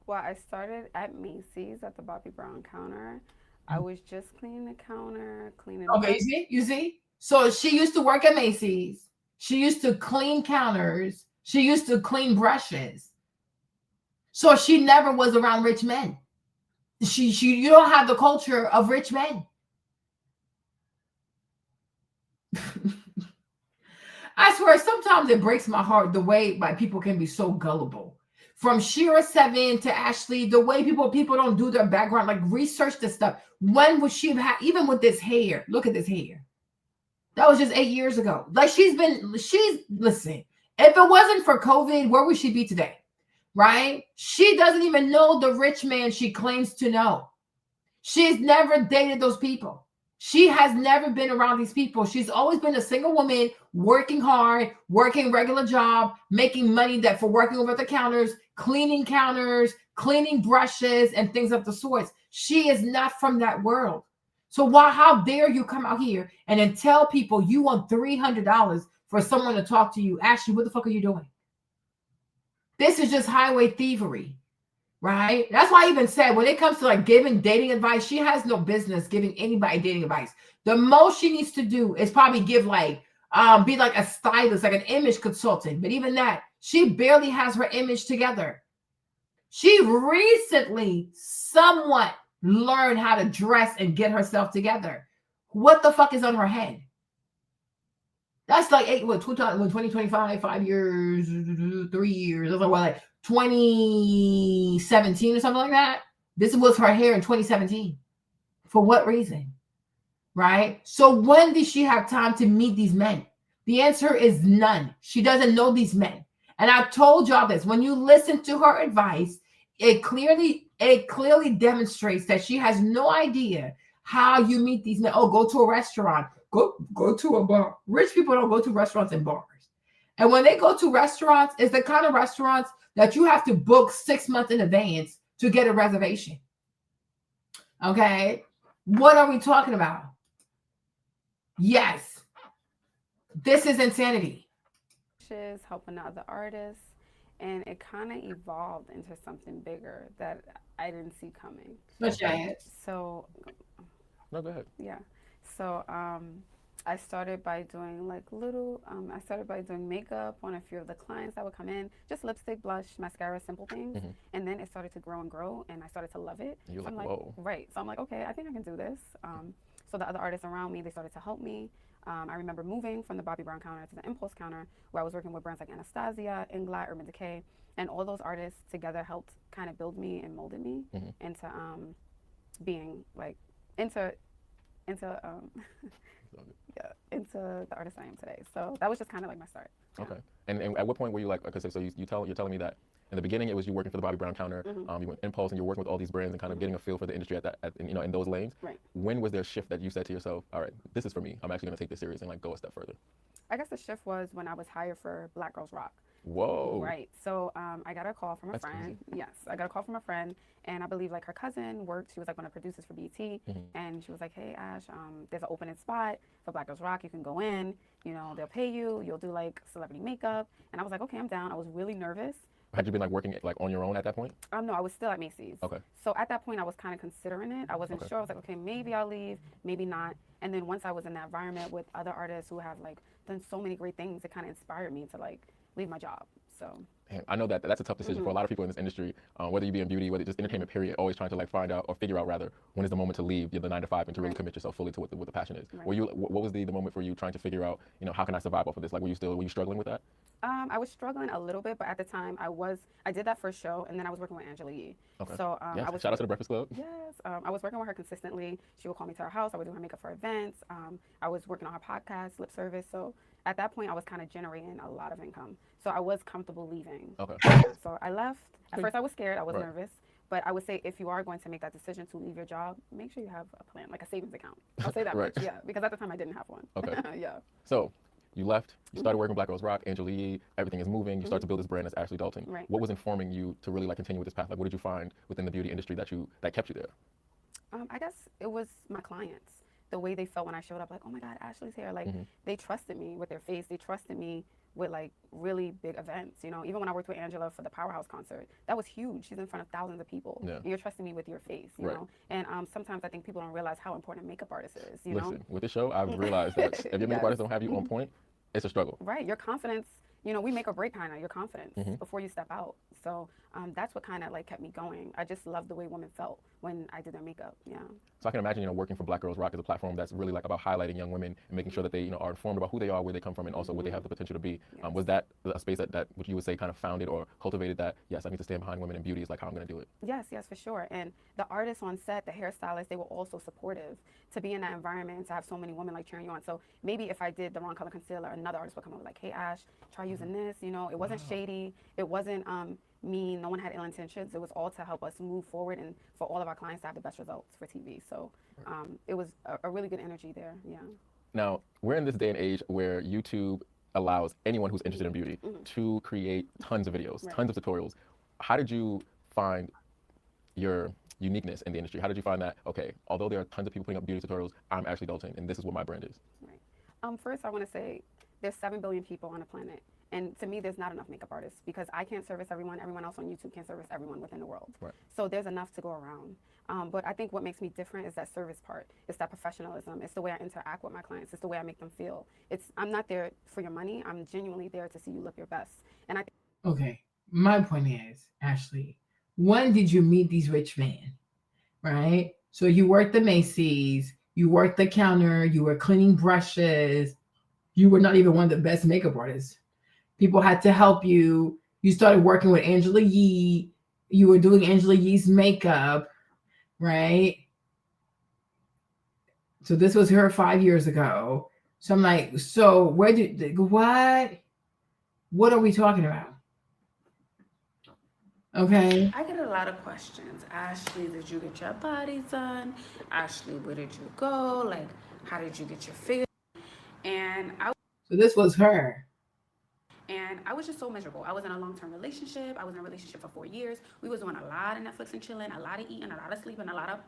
S22: Well, I started at Macy's at the Bobby Brown counter. I was just cleaning the counter, cleaning.
S1: Okay, you see? So she used to work at Macy's. She used to clean counters. She used to clean brushes. So she never was around rich men. You don't have the culture of rich men. I swear, sometimes it breaks my heart the way people can be so gullible. From Shira 7 to Ashley, the way people don't do their background, like research this stuff. When would she have had, even with this hair? Look at this hair. That was just 8 years ago. Like, listen, if it wasn't for COVID, where would she be today? Right? She doesn't even know the rich man she claims to know. She's never dated those people. She has never been around these people. She's always been a single woman, working hard, working regular job, making money for working over the counters, cleaning brushes and things of the sorts. She is not from that world. So how dare you come out here and then tell people you want $300 for someone to talk to you? Ashley, what the fuck are you doing? This is just highway thievery. Right? That's why I even said, when it comes to like giving dating advice, she has no business giving anybody dating advice. The most she needs to do is probably give like be like a stylist, like an image consultant. But even that, she barely has her image together. She recently somewhat learned how to dress and get herself together. What the fuck is on her head? That's like 2025, 5 years, 3 years, or like 2017 or something like that. This was her hair in 2017. For what reason? Right? So when did she have time to meet these men? The answer is none. She doesn't know these men. And I've told y'all this. When you listen to her advice, it clearly demonstrates that she has no idea how you meet these men. Oh, go to a restaurant. Go to a bar. Rich people don't go to restaurants and bars. And when they go to restaurants, it's the kind of restaurants that you have to book 6 months in advance to get a reservation. Okay? What are we talking about? Yes. This is insanity.
S22: Helping other artists, and it kind of evolved into something bigger that I didn't see coming. So,
S8: no, go ahead.
S22: Yeah. So, I started by doing like I started by doing makeup on a few of the clients that would come in, just lipstick, blush, mascara, simple things. And then it started to grow and grow, and I started to love it.
S8: You're
S22: so
S8: like,
S22: I'm
S8: whoa.
S22: Right. So I'm like, okay, I think I can do this. So the other artists around me, they started to help me. I remember moving from the Bobbi Brown counter to the Impulse counter, where I was working with brands like Anastasia, Inglot, Urban Decay, and all those artists together helped kind of build me and molded me into being like into into the artist I am today. So that was just kind of like my start.
S8: Okay. And at what point were you like, okay, so you're telling me that in the beginning it was you working for the Bobbi Brown counter, you went Impulse, and you're working with all these brands and kind of getting a feel for the industry in those lanes.
S22: Right.
S8: When was there a shift that you said to yourself, all right, this is for me. I'm actually going to take this serious and like go a step further?
S22: I guess the shift was when I was hired for Black Girls Rock.
S8: Whoa.
S22: Right. So I got a call from a friend.
S8: Crazy.
S22: Yes, I got a call from a friend, and I believe like her cousin worked. She was like one of the producers for BET, and she was like, "Hey Ash, there's an opening spot for Black Girls Rock. You can go in. You know, they'll pay you. You'll do like celebrity makeup." And I was like, "Okay, I'm down." I was really nervous.
S8: Had you been like working like on your own at that point?
S22: No, I was still at Macy's.
S8: Okay.
S22: So at that point, I was kind of considering it. I wasn't sure. I was like, okay, maybe I'll leave, maybe not. And then once I was in that environment with other artists who have like done so many great things, it kind of inspired me to like leave my job. So.
S8: And I know that's a tough decision for a lot of people in this industry, whether you be in beauty, whether just entertainment period, always trying to like find out or figure out rather when is the moment to leave the 9 to 5 and to really commit yourself fully to what the passion is.
S22: Right.
S8: Were you, what was the moment for you trying to figure out, how can I survive off of this? Like, were you struggling with that?
S22: I was struggling a little bit, but at the time I did that first show, and then I was working with Angela Yee.
S8: Okay.
S22: So
S8: yes.
S22: I was
S8: Shout out to the Breakfast Club.
S22: Yes, I was working with her consistently. She would call me to her house. I would do her makeup for events. I was working on her podcast, Lip Service. So at that point, I was kind of generating a lot of income. So I was comfortable leaving.
S8: Okay.
S22: So I left. At first, I was scared. I was nervous. But I would say if you are going to make that decision to leave your job, make sure you have a plan, like a savings account. I'll say that much. Yeah, because at the time I didn't have one.
S8: Okay.
S22: Yeah.
S8: So you left, you started working with Black Girls Rock, Angela Yee, everything is moving, you start to build this brand as Ashley Dalton.
S22: Right.
S8: What was informing you to really like continue with this path? Like, what did you find within the beauty industry that kept you there?
S22: I guess it was my clients, the way they felt when I showed up, like, oh my God, Ashley's here. Like, they trusted me with their face. They trusted me with like really big events. Even when I worked with Angela for the Powerhouse concert, that was huge. She's in front of thousands of people.
S8: Yeah.
S22: And you're trusting me with your face, you know? And sometimes I think people don't realize how important a makeup artist is, you know?
S8: Listen, with this show, I've realized that if your makeup artists don't have you on point, it's a struggle.
S22: Right, your confidence, we make or break kind of your confidence before you step out. So that's what kind of like kept me going. I just loved the way women felt when I did their makeup, yeah.
S8: So I can imagine, working for Black Girls Rock is a platform that's really like about highlighting young women and making sure that they, are informed about who they are, where they come from, and also what they have the potential to be.
S22: Yes.
S8: Was that a space that what you would say kind of founded or cultivated that, yes, I need to stand behind women in beauty is like how I'm going to do it?
S22: Yes, for sure. And the artists on set, the hairstylists, they were also supportive to be in that environment and to have so many women like cheering you on. So maybe if I did the wrong color concealer, another artist would come over like, hey Ash, try using this, it wasn't shady, it wasn't mean, no one had ill intentions. It was all to help us move forward and for all of our clients to have the best results for TV. So it was a really good energy there, yeah.
S8: Now, we're in this day and age where YouTube allows anyone who's interested in beauty to create tons of videos, tons of tutorials. How did you find your uniqueness in the industry? How did you find that, okay, although there are tons of people putting up beauty tutorials, I'm Ashley Dalton, and this is what my brand is?
S22: Right. First, I want to say there's 7 billion people on the planet, And to me, there's not enough makeup artists because I can't service everyone. Everyone else on YouTube can't service everyone within the world.
S8: Right.
S22: So there's enough to go around. But I think what makes me different is that service part. It's that professionalism. It's the way I interact with my clients. It's the way I make them feel. I'm not there for your money. I'm genuinely there to see you look your best. And
S1: Okay. My point is, Ashley, when did you meet these rich men? Right? So you worked the Macy's, you worked the counter, you were cleaning brushes. You were not even one of the best makeup artists. People had to help you. You started working with Angela Yee. You were doing Angela Yee's makeup, right? So this was her 5 years ago. So I'm like, so what are we talking about? Okay.
S4: I get a lot of questions. Ashley, did you get your body done? Ashley, where did you go? Like, how did you get your figure? And
S1: So this was her.
S22: And I was just so miserable. I was in a long-term relationship. I was in a relationship for 4 years. We was doing a lot of Netflix and chilling, a lot of eating, a lot of sleeping, a lot of,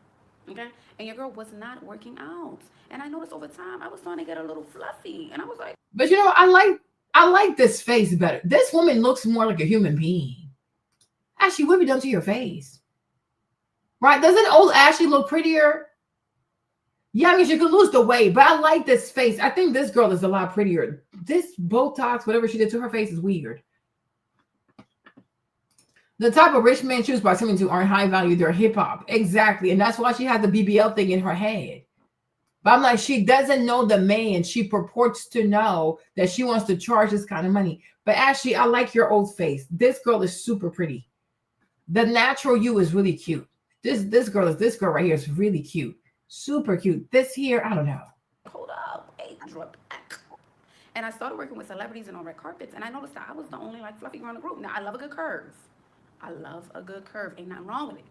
S22: okay? And your girl was not working out. And I noticed over time, I was starting to get a little fluffy. And I was like.
S1: But you know, I like this face better. This woman looks more like a human being. Ashley, what have you done to your face? Right? Doesn't old Ashley look prettier? Yeah, I mean, she could lose the weight, but I like this face. I think this girl is a lot prettier. This Botox, whatever she did to her face, is weird. The type of rich men she was proximity to aren't high value. They're hip hop. Exactly. And that's why she had the BBL thing in her head. But I'm like, she doesn't know the man. She purports to know that she wants to charge this kind of money. But Ashley, I like your old face. This girl is super pretty. The natural you is really cute. This girl right here is really cute. Super cute. This here, I don't know.
S22: Hold up, hey, drop back. And I started working with celebrities and on red carpets, and I noticed that I was the only like fluffy girl in the group. Now I love a good curve. Ain't nothing wrong with it.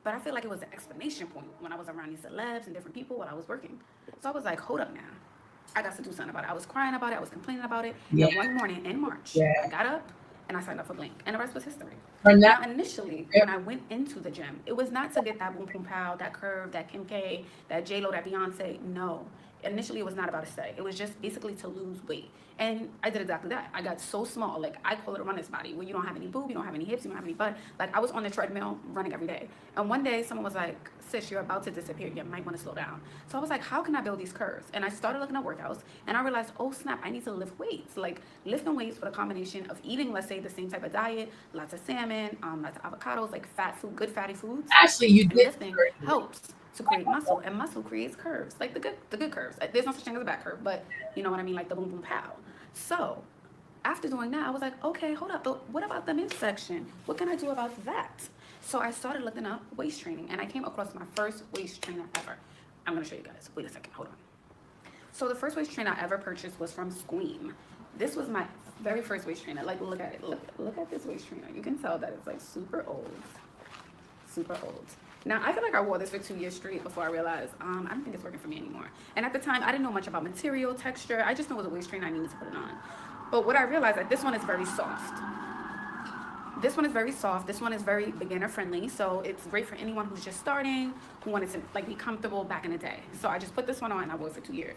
S22: But I feel like it was an explanation point when I was around these celebs and different people while I was working. So I was like, hold up now. I got to do something about it. I was crying about it. I was complaining about it. Yeah. And one morning in March, I got up and I signed up for Blink, and the rest was history. Now, initially, when I went into the gym, it was not to get that boom boom pow, that curve, that Kim K, that J Lo, that Beyonce. No, initially it was not about aesthetic. It was just basically to lose weight, and I did exactly that. I got so small, like I call it a runner's body, where you don't have any boob, you don't have any hips, you don't have any butt. Like I was on the treadmill running every day, and one day someone was like, "Sis, you're about to disappear. You might want to slow down." So I was like, "How can I build these curves?" And I started looking at workouts, and I realized, oh snap, I need to lift weights. Like lifting weights with a combination of eating, let's say, the same type of diet, lots of salmon, lots of avocados, like fat food, good fatty foods.
S1: Actually, you did.
S22: Lifting helps to create muscle, and muscle creates curves, like the good curves. There's no such thing as a back curve, but you know what I mean, like the boom boom pow. So after doing that, I was like, okay, hold up, but what about the midsection? What can I do about that? So I started looking up waist training, and I came across my first waist trainer ever. I'm gonna show you guys. Wait a second, hold on. So the first waist trainer I ever purchased was from Squeam. This was my very first waist trainer. Like, look at it. Look at this waist trainer. You can tell that it's like super old. Super old. Now, I feel like I wore this for 2 years straight before I realized I don't think it's working for me anymore. And at the time, I didn't know much about material, texture. I just knew it was a waist trainer. I needed to put it on. But what I realized that this one is very soft. This one is very soft. This one is very beginner friendly. So it's great for anyone who's just starting, who wanted to like be comfortable back in the day. So I just put this one on and I wore it for 2 years.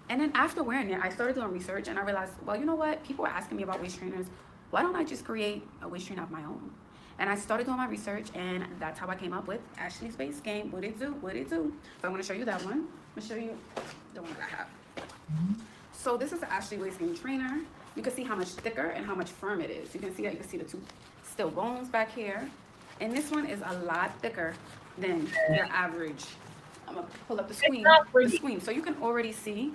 S22: And then after wearing it, I started doing research and I realized, well, you know what? People are asking me about waist trainers. Why don't I just create a waist trainer of my own? And I started doing my research, and that's how I came up with Ashley's Base Game. What it do? What it do? So I'm going to show you that one. I'm going to show you the one that I have. So this is the Ashley Waist Game trainer. You can see how much thicker and how much firm it is. You can see that. You can see the two still bones back here. And this one is a lot thicker than your average. I'm going to pull up the Squeam. So you can already see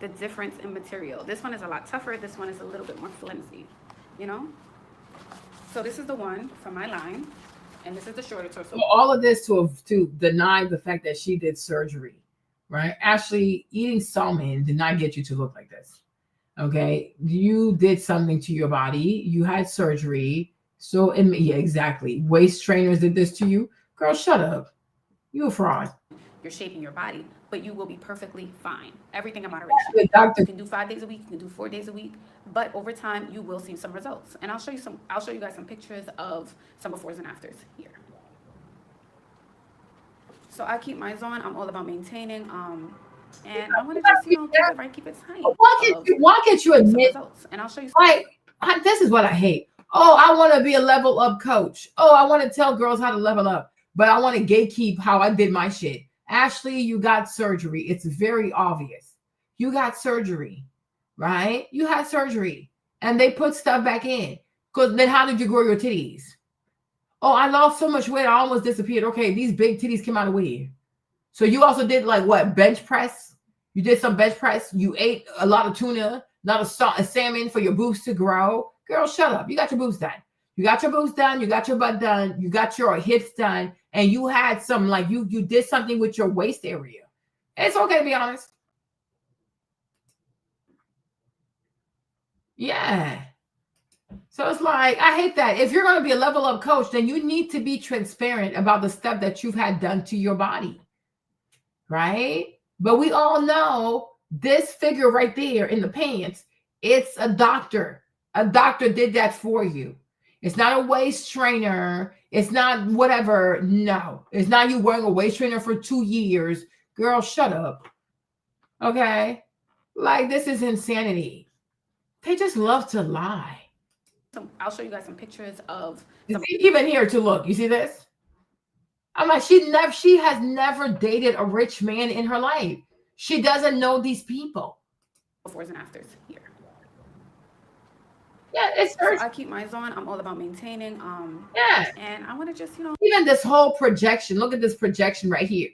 S22: the difference in material. This one is a lot tougher. This one is a little bit more flimsy, you know? So this is the one from my line, and this is the shorter torso.
S1: So all of this to deny the fact that she did surgery, right? Ashley, eating salmon did not get you to look like this, okay? You did something to your body. You had surgery. So, yeah, exactly. Waist trainers did this to you. Girl, shut up. You a fraud.
S22: You're shaping your body, but you will be perfectly fine. Everything in moderation. You can do 5 days a week, you can do 4 days a week, but over time you will see some results. And I'll show you guys some pictures of some befores and afters here. So I keep mine on. I'm all about maintaining. And I want to just, keep it right, keep it tight.
S1: Why can't you admit?
S22: And I'll show you.
S1: Like, This is what I hate. Oh, I want to be a level up coach. Oh, I want to tell girls how to level up, but I want to gatekeep how I did my shit. Ashley, you got surgery. It's very obvious. You got surgery, right? You had surgery, and they put stuff back in. Because then how did you grow your titties? Oh, I lost so much weight, I almost disappeared. Okay, these big titties came out of where? So you also did like what? Bench press? You did some bench press. You ate a lot of tuna, not a salt and salmon for your boobs to grow. Girl, shut up. You got your boobs done. You got your boobs done. You got your butt done. You got your hips done. And you had some, like you did something with your waist area. It's okay to be honest. Yeah. So it's like, I hate that. If you're going to be a level up coach, then you need to be transparent about the stuff that you've had done to your body. Right? But we all know this figure right there in the pants, it's a doctor. A doctor did that for you. It's not a waist trainer. It's not whatever. No, it's not you wearing a waist trainer for 2 years. Girl, shut up. Okay? Like, this is insanity. They just love to lie.
S22: So I'll show you guys some pictures of.
S1: Even here to look. You see this? I'm like, she has never dated a rich man in her life. She doesn't know these people.
S22: Befores and afters here.
S1: Yeah, it's her.
S22: So I keep mine on. I'm all about maintaining.
S1: Yeah.
S22: And I want to just,
S1: Even this whole projection. Look at this projection right here.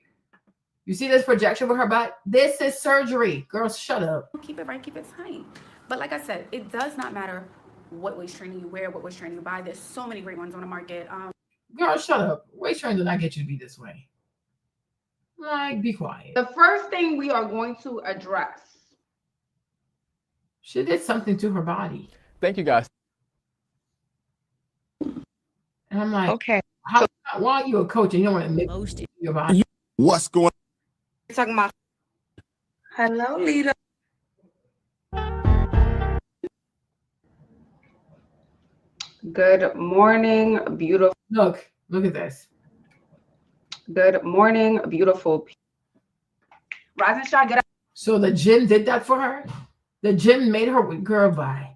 S1: You see this projection with her butt? This is surgery. Girls, shut up.
S22: Keep it right, keep it tight. But like I said, it does not matter what waist training you wear, what waist training you buy. There's so many great ones on the market.
S1: Girl, shut up. Waist training did not get you to be this way. Like, be quiet.
S9: The first thing we are going to address.
S1: She did something to her body.
S8: Thank you, guys.
S1: And I'm like,
S17: Okay.
S1: Why are you a coach and you don't want to make your body?
S3: What's going on?
S17: You're talking about. Hello, Lita.
S9: Good morning, beautiful.
S1: Look at this.
S9: Good morning, beautiful. Rise and shine. Get up.
S1: So the gym did that for her? The gym made her, girl, bye.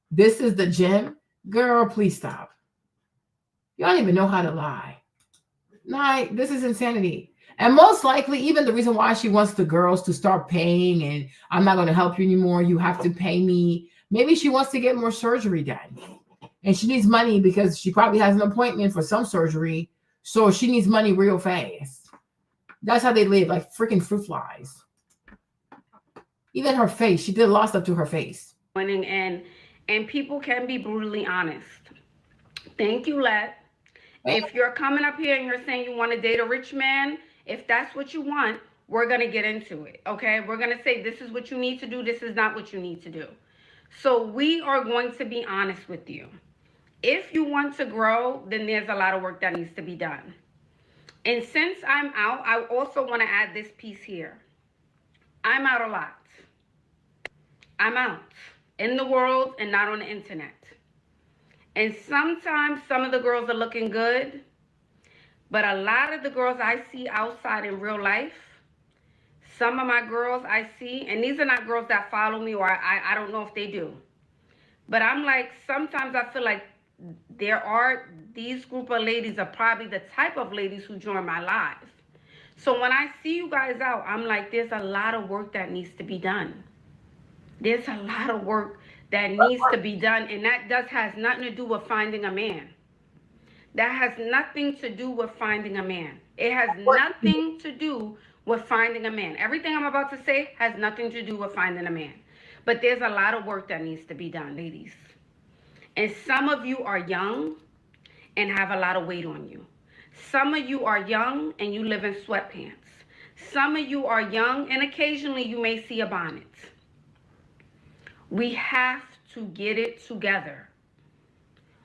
S1: This is the gym? Girl, please stop. You don't even know how to lie. Like, this is insanity. And most likely, even the reason why she wants the girls to start paying and I'm not going to help you anymore, you have to pay me. Maybe she wants to get more surgery done. And she needs money because she probably has an appointment for some surgery. So she needs money real fast. That's how they live, like freaking fruit flies. Even her face, she did a lot of stuff to her face.
S9: And people can be brutally honest. Thank you, Let. If you're coming up here and you're saying you want to date a rich man, if that's what you want, we're going to get into it, okay? We're going to say this is what you need to do. This is not what you need to do. So we are going to be honest with you. If you want to grow, then there's a lot of work that needs to be done. And since I'm out, I also want to add this piece here. I'm out a lot. I'm out in the world and not on the internet. And sometimes some of the girls are looking good, but a lot of the girls I see outside in real life, some of my girls I see, and these are not girls that follow me or I don't know if they do, but I'm like, sometimes I feel like these group of ladies are probably the type of ladies who join my live. So when I see you guys out, I'm like, there's a lot of work that needs to be done. There's a lot of work that needs to be done, and that has nothing to do with finding a man. That has nothing to do with finding a man. It has nothing to do with finding a man. Everything I'm about to say has nothing to do with finding a man. But there's a lot of work that needs to be done, ladies. And some of you are young and have a lot of weight on you. Some of you are young and you live in sweatpants. Some of you are young and occasionally you may see a bonnet. We have to get it together.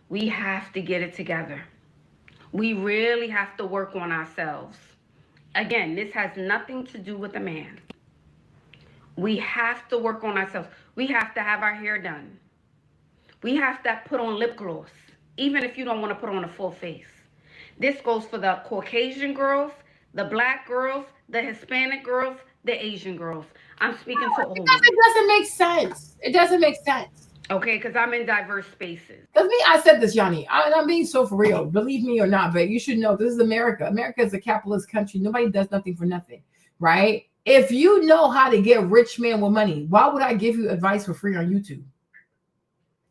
S9: We have to get it together. We really have to work on ourselves. Again, this has nothing to do with a man. We have to work on ourselves. We have to have our hair done. We have to put on lip gloss, even if you don't want to put on a full face. This goes for the Caucasian girls, the black girls, the Hispanic girls, the Asian girls. I'm speaking to all of them.
S1: It doesn't make sense. It doesn't make sense.
S9: Okay, because I'm in diverse spaces.
S1: Because me, I said this, Yanni. I'm being so for real. Believe me or not, but you should know this is America. America is a capitalist country. Nobody does nothing for nothing, right? If you know how to get rich man with money, why would I give you advice for free on YouTube?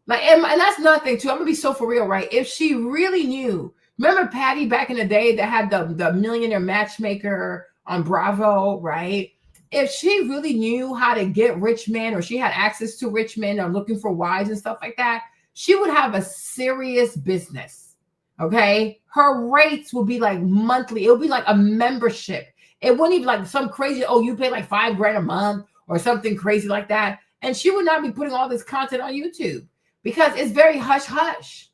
S1: Like, and that's nothing too. I'm gonna be so for real, right? If she really knew, remember Patty back in the day that had the millionaire matchmaker on Bravo, right? If she really knew how to get rich men, or she had access to rich men or looking for wives and stuff like that, she would have a serious business. Okay, her rates would be like monthly. It would be like a membership. It wouldn't even like some crazy, oh, you pay like $5,000 a month or something crazy like that. And she would not be putting all this content on YouTube because it's very hush hush.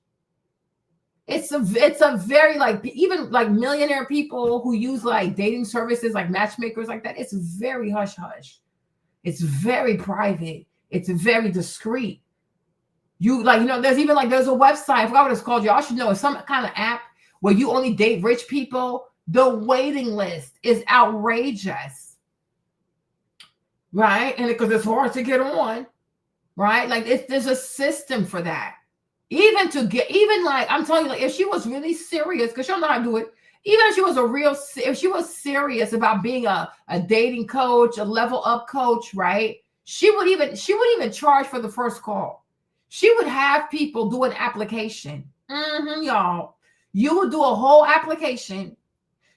S1: It's a very like, even like millionaire people who use like dating services like matchmakers like that. It's very hush hush. It's very private. It's very discreet. You like, there's even like, there's a website, I forgot what it's called. Y'all should know. It's some kind of app where you only date rich people. The waiting list is outrageous, right? And because it's hard to get on, right? Like there's a system for that. Even like, I'm telling you, like if she was really serious, because she'll know how to do it. Even if she was serious about being a dating coach, a level up coach, right? She would even charge for the first call. She would have people do an application. Y'all. You would do a whole application.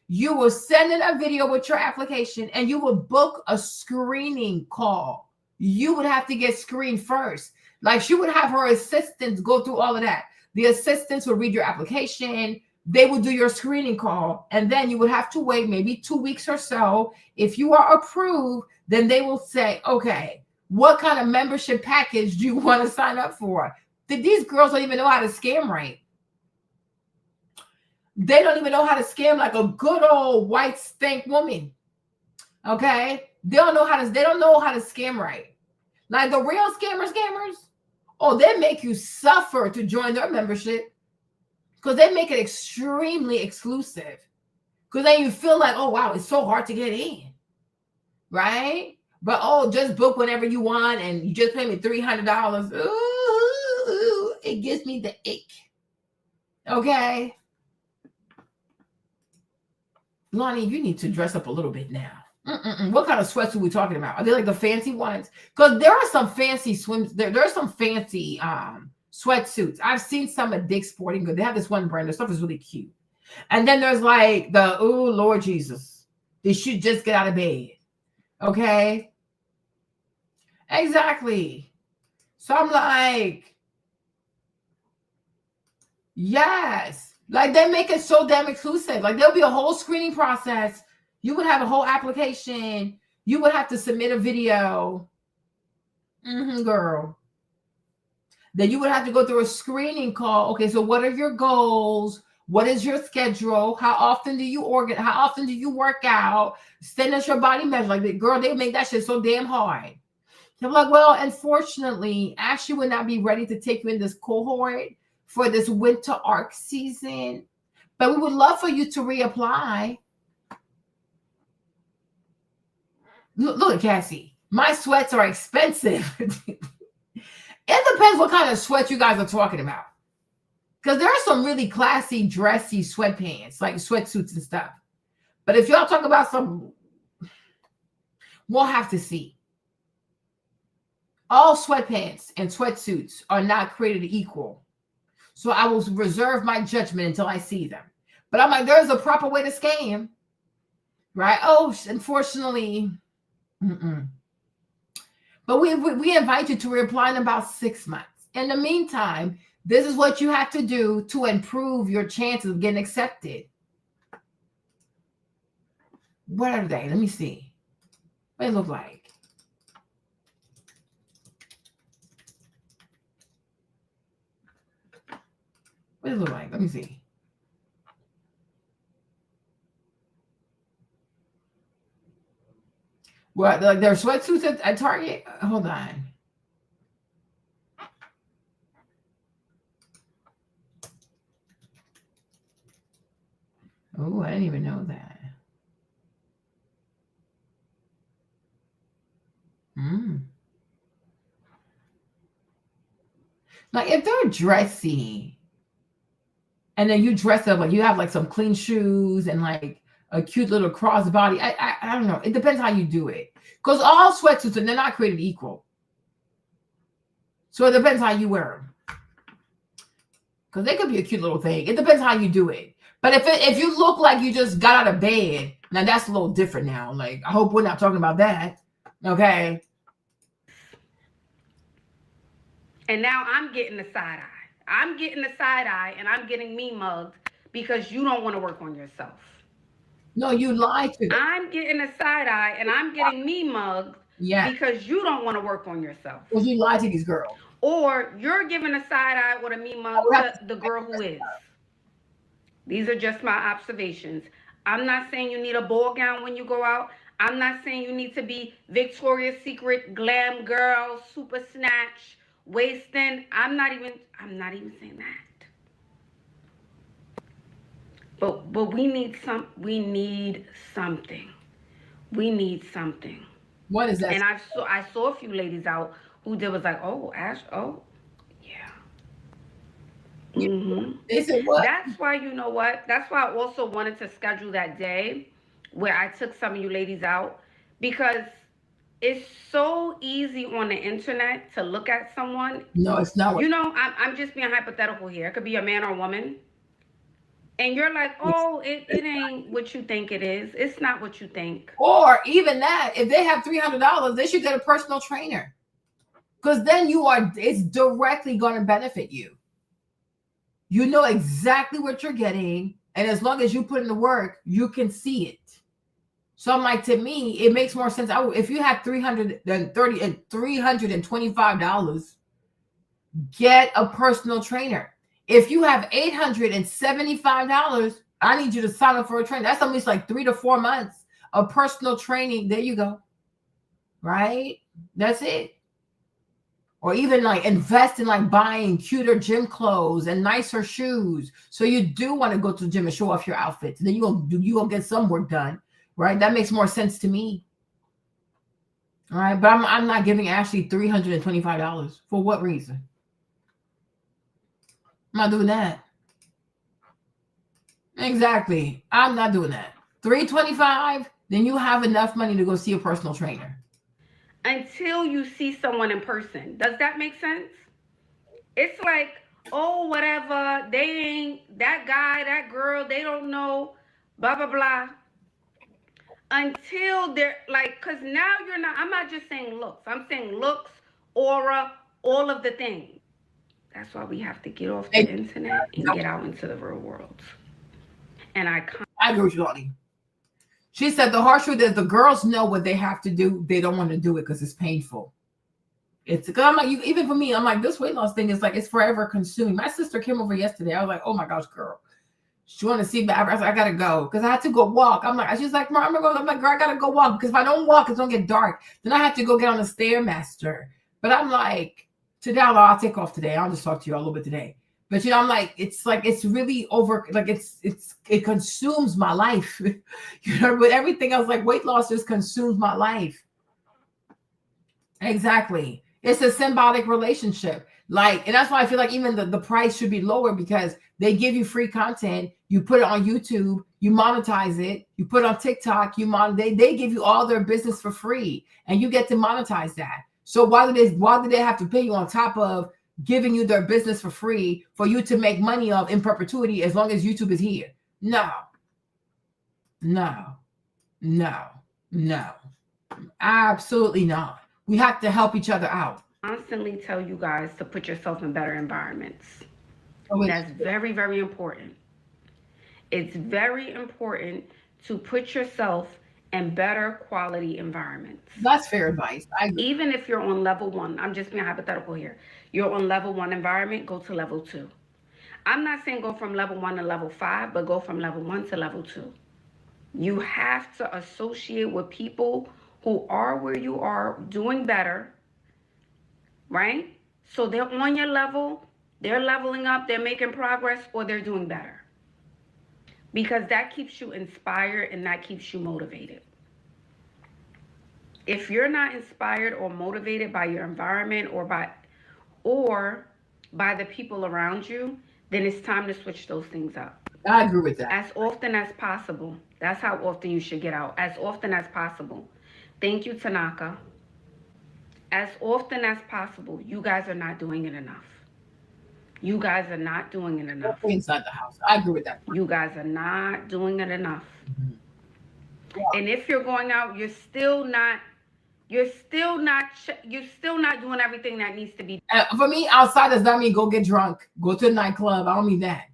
S1: You will send in a video with your application and you will book a screening call. You would have to get screened first. Like she would have her assistants go through all of that. The assistants would read your application. They would do your screening call. And then you would have to wait maybe 2 weeks or so. If you are approved, then they will say, okay, what kind of membership package do you want to sign up for? These girls don't even know how to scam right. They don't even know how to scam like a good old white stank woman. Okay? They don't know how to scam right. Like the real scammers, oh, they make you suffer to join their membership because they make it extremely exclusive. Because then you feel like, oh wow, it's so hard to get in. Right? But oh, just book whenever you want and you just pay me $300. Ooh, it gives me the ick. Okay? Lonnie, you need to dress up a little bit now. What kind of sweats are we talking about? Are they like the fancy ones? Because there are some fancy there are some fancy sweatsuits. I've seen some at Dick's Sporting Goods. They have this one brand. Their stuff is really cute. And then there's like oh Lord Jesus. They should just get out of bed. Okay? Exactly. So I'm like, yes. Like they make it so damn exclusive. Like there'll be a whole screening process. You would have a whole application. You would have to submit a video. Girl. Then you would have to go through a screening call. Okay, so what are your goals? What is your schedule? How often do you How often do you work out? Send us your body measure. Like, girl, they make that shit so damn hard. I'm like, well, unfortunately, Ashley would not be ready to take you in this cohort for this winter ARC season. But we would love for you to reapply. Look, Cassie, my sweats are expensive. It depends what kind of sweat you guys are talking about. Because there are some really classy, dressy sweatpants, like sweatsuits and stuff. But if y'all talk about some, we'll have to see. All sweatpants and sweatsuits are not created equal. So I will reserve my judgment until I see them. But I'm like, there's a proper way to scam. Right? Oh, unfortunately. But we invite you to reapply in about 6 months. In the meantime, this is what you have to do to improve your chances of getting accepted. What are they? Let me see. What do they look like? What does it look like? Let me see. What, like their sweatsuits at Target? Hold on. Oh, I didn't even know that. Like if they're dressy and then you dress up, like you have like some clean shoes and like a cute little crossbody. I don't know. It depends how you do it. Because all sweatsuits, and they're not created equal. So it depends how you wear them. Because they could be a cute little thing. It depends how you do it. But if you look like you just got out of bed, now that's a little different now. Like, I hope we're not talking about that. Okay.
S9: And now I'm getting the side eye. I'm getting the side eye and I'm getting me mugged because you don't want to work on yourself.
S1: No, you lied to them.
S9: I'm getting a side eye and I'm getting me mugged because you don't want to work on yourself.
S1: Well, you lied to these girls.
S9: Or you're giving a side eye or a me mug to the girl who is. These are just my observations. I'm not saying you need a ball gown when you go out. I'm not saying you need to be Victoria's Secret, glam girl, super snatch, waist thin. I'm not even saying that. But we need something. We need something.
S1: What is that?
S9: And I saw a few ladies out who did was like, oh, Ash, oh, yeah. Mm-hmm.
S1: They said what?
S9: That's why, you know what? That's why I also wanted to schedule that day where I took some of you ladies out, because it's so easy on the internet to look at someone.
S1: No, it's not.
S9: You know, I'm just being hypothetical here. It could be a man or a woman. And you're like, oh, it ain't what you think it is. It's not what you think.
S1: Or even that, if they have $300, they should get a personal trainer. Because then it's directly going to benefit you. You know exactly what you're getting. And as long as you put in the work, you can see it. So I'm like, to me, it makes more sense. If you have $325, get a personal trainer. If you have $875, I need you to sign up for a trainer. That's at least like 3 to 4 months of personal training. There you go. Right? That's it. Or even like invest in like buying cuter gym clothes and nicer shoes. So you do want to go to the gym and show off your outfits. And then you gonna get some work done. Right? That makes more sense to me. All right. But I'm not giving Ashley $325. For what reason? I'm not doing that. Exactly. I'm not doing that. $325, then you have enough money to go see a personal trainer.
S9: Until you see someone in person. Does that make sense? It's like, oh, whatever. They ain't, that guy, that girl, they don't know, blah, blah, blah. Until they're like, because now you're not, I'm not just saying looks. I'm saying looks, aura, all of the things. That's why we have to get off the internet and get out into the real world. And I
S1: agree with you, Lonnie. She said the harsh truth is the girls know what they have to do. They don't want to do it because it's painful. It's because I'm like, even for me, I'm like, this weight loss thing is like, it's forever consuming. My sister came over yesterday. I was like, oh my gosh, girl. She wanted to see me. I was like, I gotta go because I had to go walk. I'm like, she's like, I'm like, girl, I gotta go walk because if I don't walk, it's gonna get dark. Then I have to go get on the Stairmaster. But I'm like, today I'll take off today. I'll just talk to you a little bit today. But you know, I'm like, it's really over. Like it consumes my life. You know, but everything else, like weight loss, just consumes my life. Exactly. It's a symbiotic relationship. Like, and that's why I feel like even the price should be lower because they give you free content. You put it on YouTube, you monetize it. You put it on TikTok, they give you all their business for free, and you get to monetize that. So why do they have to pay you on top of giving you their business for free for you to make money of in perpetuity as long as YouTube is here? No. Absolutely not. We have to help each other out.
S9: Constantly tell you guys to put yourself in better environments. That's very, very important. It's very important to put yourself in better quality environments.
S1: That's fair advice.
S9: Even if you're on level 1, I'm just being hypothetical here. You're on level 1 environment, go to level 2. I'm not saying go from level 1 to level 5, but go from level 1 to level 2. You have to associate with people who are where you are, doing better, right? So they're on your level, they're leveling up, they're making progress, or they're doing better. Because that keeps you inspired and that keeps you motivated. If you're not inspired or motivated by your environment or by the people around you, then it's time to switch those things up.
S1: I agree with that.
S9: As often as possible. That's how often you should get out. As often as possible. Thank you, Tanaka. As often as possible. You guys are not doing it enough. You guys are not doing it enough.
S1: Inside the house. I agree with that.
S9: You guys are not doing it enough. And if you're going out, you're still not doing everything that needs to be done.
S1: For me, outside does not mean go get drunk, go to a nightclub. I don't mean that.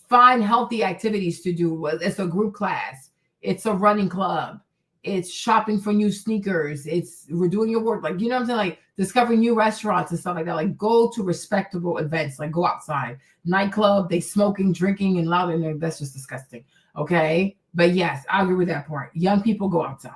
S1: Find healthy activities to do. It's a group class. It's a running club. It's shopping for new sneakers. We're doing your work. Like, you know what I'm saying? Like discovering new restaurants and stuff like that. Like go to respectable events. Like go outside. Nightclub, they smoking, drinking, and loud in there. That's just disgusting. Okay. But yes, I agree with that part. Young people go outside.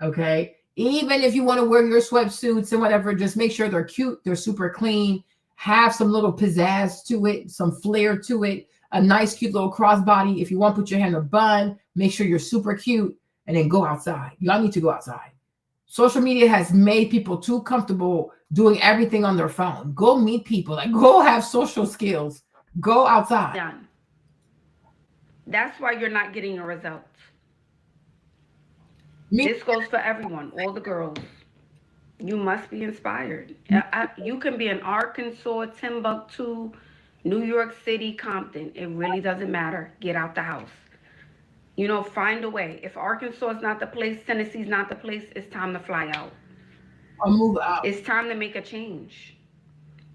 S1: Okay. Even if you want to wear your sweatsuits and whatever, just make sure they're cute. They're super clean. Have some little pizzazz to it, some flair to it. A nice, cute little crossbody. If you want to put your hand in a bun, make sure you're super cute and then go outside. Y'all need to go outside. Social media has made people too comfortable doing everything on their phone. Go meet people. Like go have social skills. Go outside.
S9: Done. That's why you're not getting your results. This goes for everyone, all the girls. You must be inspired. You can be in Arkansas, Timbuktu, New York City, Compton. It really doesn't matter. Get out the house. You know, find a way. If Arkansas is not the place, Tennessee's not the place, it's time to fly out.
S1: Or move out.
S9: It's time to make a change.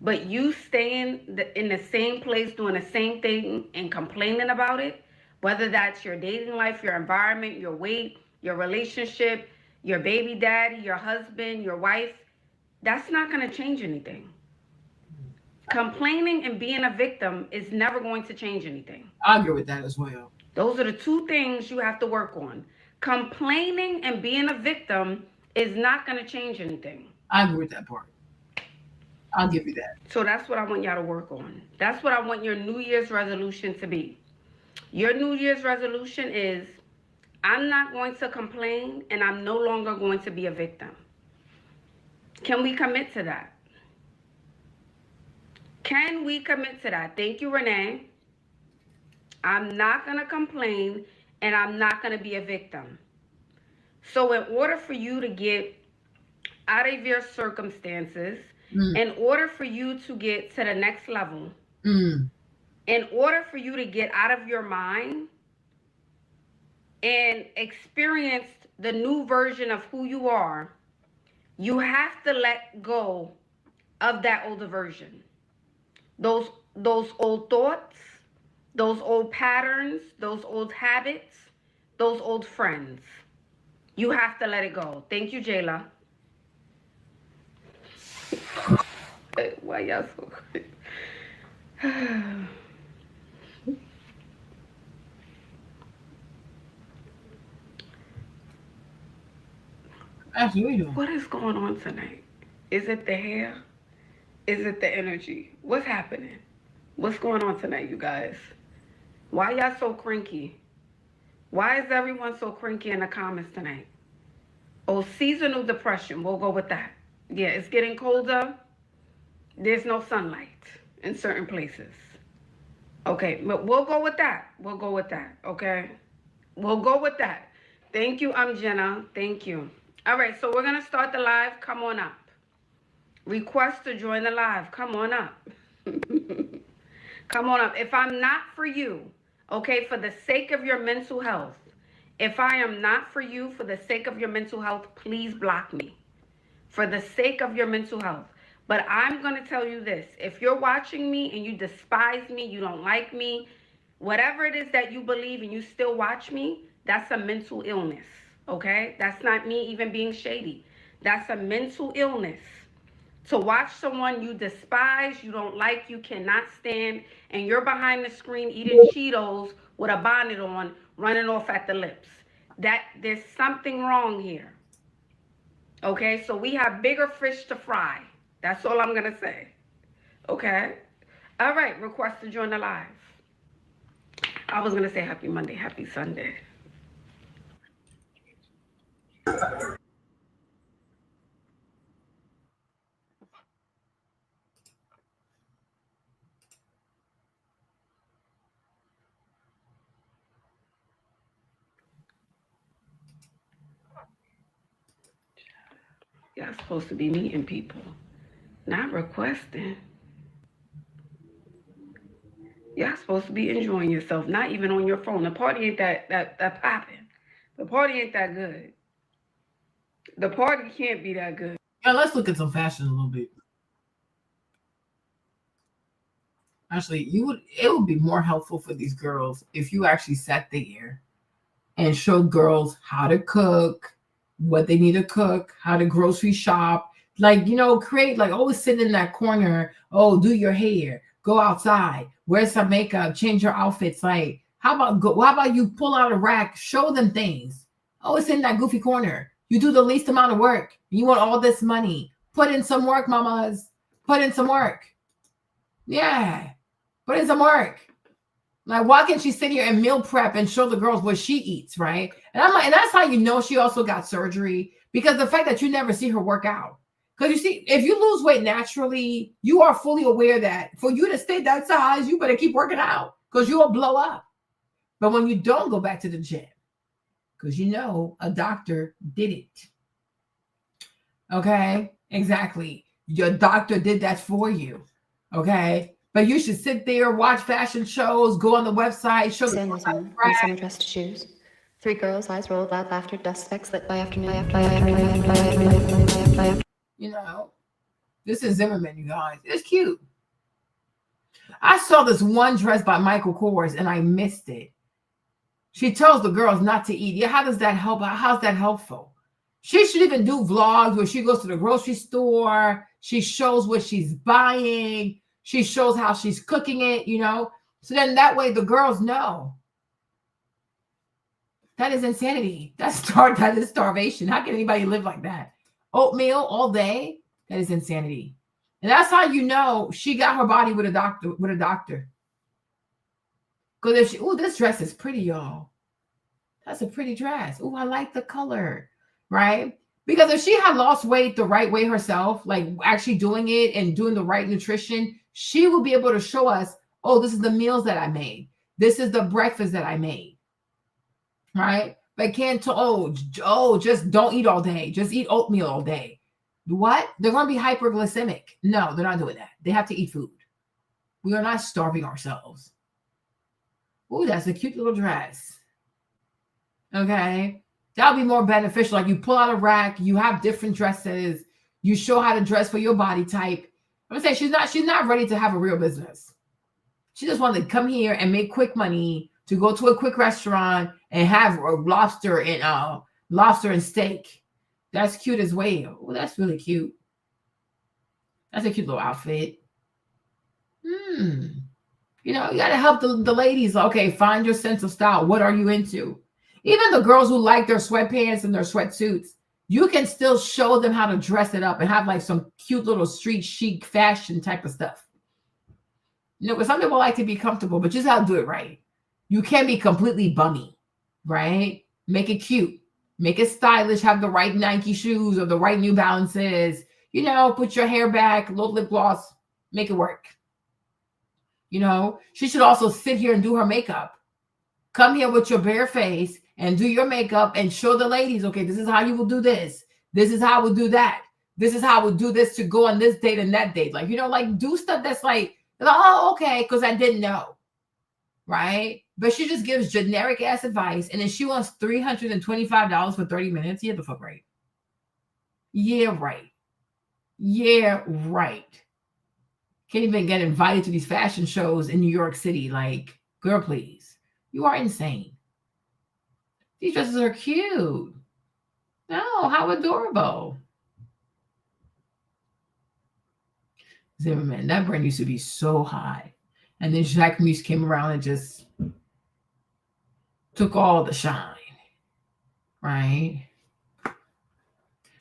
S9: But you staying in the same place, doing the same thing and complaining about it, whether that's your dating life, your environment, your weight, your relationship, your baby daddy, your husband, your wife, that's not going to change anything. Complaining and being a victim is never going to change anything.
S1: I agree with that as well.
S9: Those are the two things you have to work on. Complaining and being a victim is not going to change anything.
S1: I agree with that part. I'll give you that.
S9: So that's what I want y'all to work on. That's what I want your New Year's resolution to be. Your New Year's resolution is, I'm not going to complain and I'm no longer going to be a victim. Can we commit to that? Can we commit to that? Thank you, Renee. I'm not going to complain and I'm not going to be a victim. So in order for you to get out of your circumstances, in order for you to get to the next level, in order for you to get out of your mind and experience the new version of who you are, you have to let go of that older version. Those old thoughts, those old patterns, those old habits, those old friends. You have to let it go. Thank you, Jayla. Why y'all so quick? What is going on tonight? Is it the hair? Is it the energy? What's happening? What's going on tonight, you guys? Why y'all so cranky? Why is everyone so cranky in the comments tonight? Oh, seasonal depression. We'll go with that. Yeah, it's getting colder. There's no sunlight in certain places. Okay, but we'll go with that. We'll go with that, okay? We'll go with that. Thank you, Jenna. Thank you. All right, so we're going to start the live. Come on up. Request to join the live. Come on up. Come on up. If I'm not for you, okay, for the sake of your mental health, if I am not for you for the sake of your mental health, please block me. For the sake of your mental health. But I'm going to tell you this. If you're watching me and you despise me, you don't like me, whatever it is that you believe and you still watch me, that's a mental illness, okay? That's not me even being shady. That's a mental illness. To watch someone you despise, you don't like, you cannot stand, and you're behind the screen eating Cheetos with a bonnet on, running off at the lips. There's something wrong here. Okay, so we have bigger fish to fry. That's all I'm going to say. Okay? All right, request to join the live. I was going to say happy Monday, happy Sunday. Y'all supposed to be meeting people, not requesting. Y'all supposed to be enjoying yourself, not even on your phone. The party ain't that popping. The party ain't that good. The party can't be that good.
S1: Yeah, let's look at some fashion a little bit. Actually, it would be more helpful for these girls if you actually sat there and showed girls how to cook, what they need to cook, how to grocery shop, like, create, like, always sit in that corner. Oh, do your hair, go outside, wear some makeup, change your outfits. Like, how about you pull out a rack, show them things. Always sit in that goofy corner. You do the least amount of work. You want all this money. Put in some work, mamas. Put in some work. Yeah. Put in some work. Like, why can't she sit here and meal prep and show the girls what she eats, right? And I'm like, and that's how you know she also got surgery, because the fact that you never see her work out. Because you see, if you lose weight naturally, you are fully aware that for you to stay that size, you better keep working out because you'll blow up. But when you don't go back to the gym, because a doctor did it. Okay, exactly. Your doctor did that for you. Okay. But you should sit there, watch fashion shows, go on the website, show the
S5: in summer dress to shoes. 3 girls, eyes rolled, loud laughter, dust specks lit by afternoon.
S1: This is Zimmerman, you guys. It's cute. I saw this one dress by Michael Kors and I missed it. She tells the girls not to eat. Yeah, how does that help? How's that helpful? She should even do vlogs where she goes to the grocery store. She shows what she's buying. She shows how she's cooking it, So then that way the girls know. That is insanity. That is starvation. How can anybody live like that? Oatmeal all day? That is insanity. And that's how you know she got her body with a doctor. Because if this dress is pretty, y'all. That's a pretty dress. Oh, I like the color, right? Because if she had lost weight the right way herself, like actually doing it and doing the right nutrition, she will be able to show us, oh, this is the meals that I made. This is the breakfast that I made, right? But can't, just don't eat all day. Just eat oatmeal all day. What? They're going to be hyperglycemic. No, they're not doing that. They have to eat food. We are not starving ourselves. Oh, that's a cute little dress. Okay. That'll be more beneficial. Like, you pull out a rack, you have different dresses, you show how to dress for your body type. I'm saying she's not ready to have a real business. She just wanted to come here and make quick money, to go to a quick restaurant and have lobster and steak. That's cute as well. Oh, that's really cute. That's a cute little outfit. You got to help the ladies. Okay, find your sense of style. What are you into? Even the girls who like their sweatpants and their sweatsuits, you can still show them how to dress it up and have like some cute little street chic fashion type of stuff. But some people like to be comfortable, but just how to do it right. You can't be completely bummy, right? Make it cute. Make it stylish. Have the right Nike shoes or the right New Balances. Put your hair back, little lip gloss. Make it work. She should also sit here and do her makeup. Come here with your bare face and do your makeup and show the ladies, okay, this is how you will do this. This is how we'll do that. This is how we'll do this to go on this date and that date. Like, do stuff that's like, oh, okay, because I didn't know. Right? But she just gives generic ass advice, and then she wants $325 for 30 minutes. Yeah, the fuck right. Yeah, right. Yeah, right. Can't even get invited to these fashion shows in New York City. Like, girl, please. You are insane. These dresses are cute. No, how adorable. Zimmerman, that brand used to be so high. And then Jacques Mus came around and just took all the shine. Right?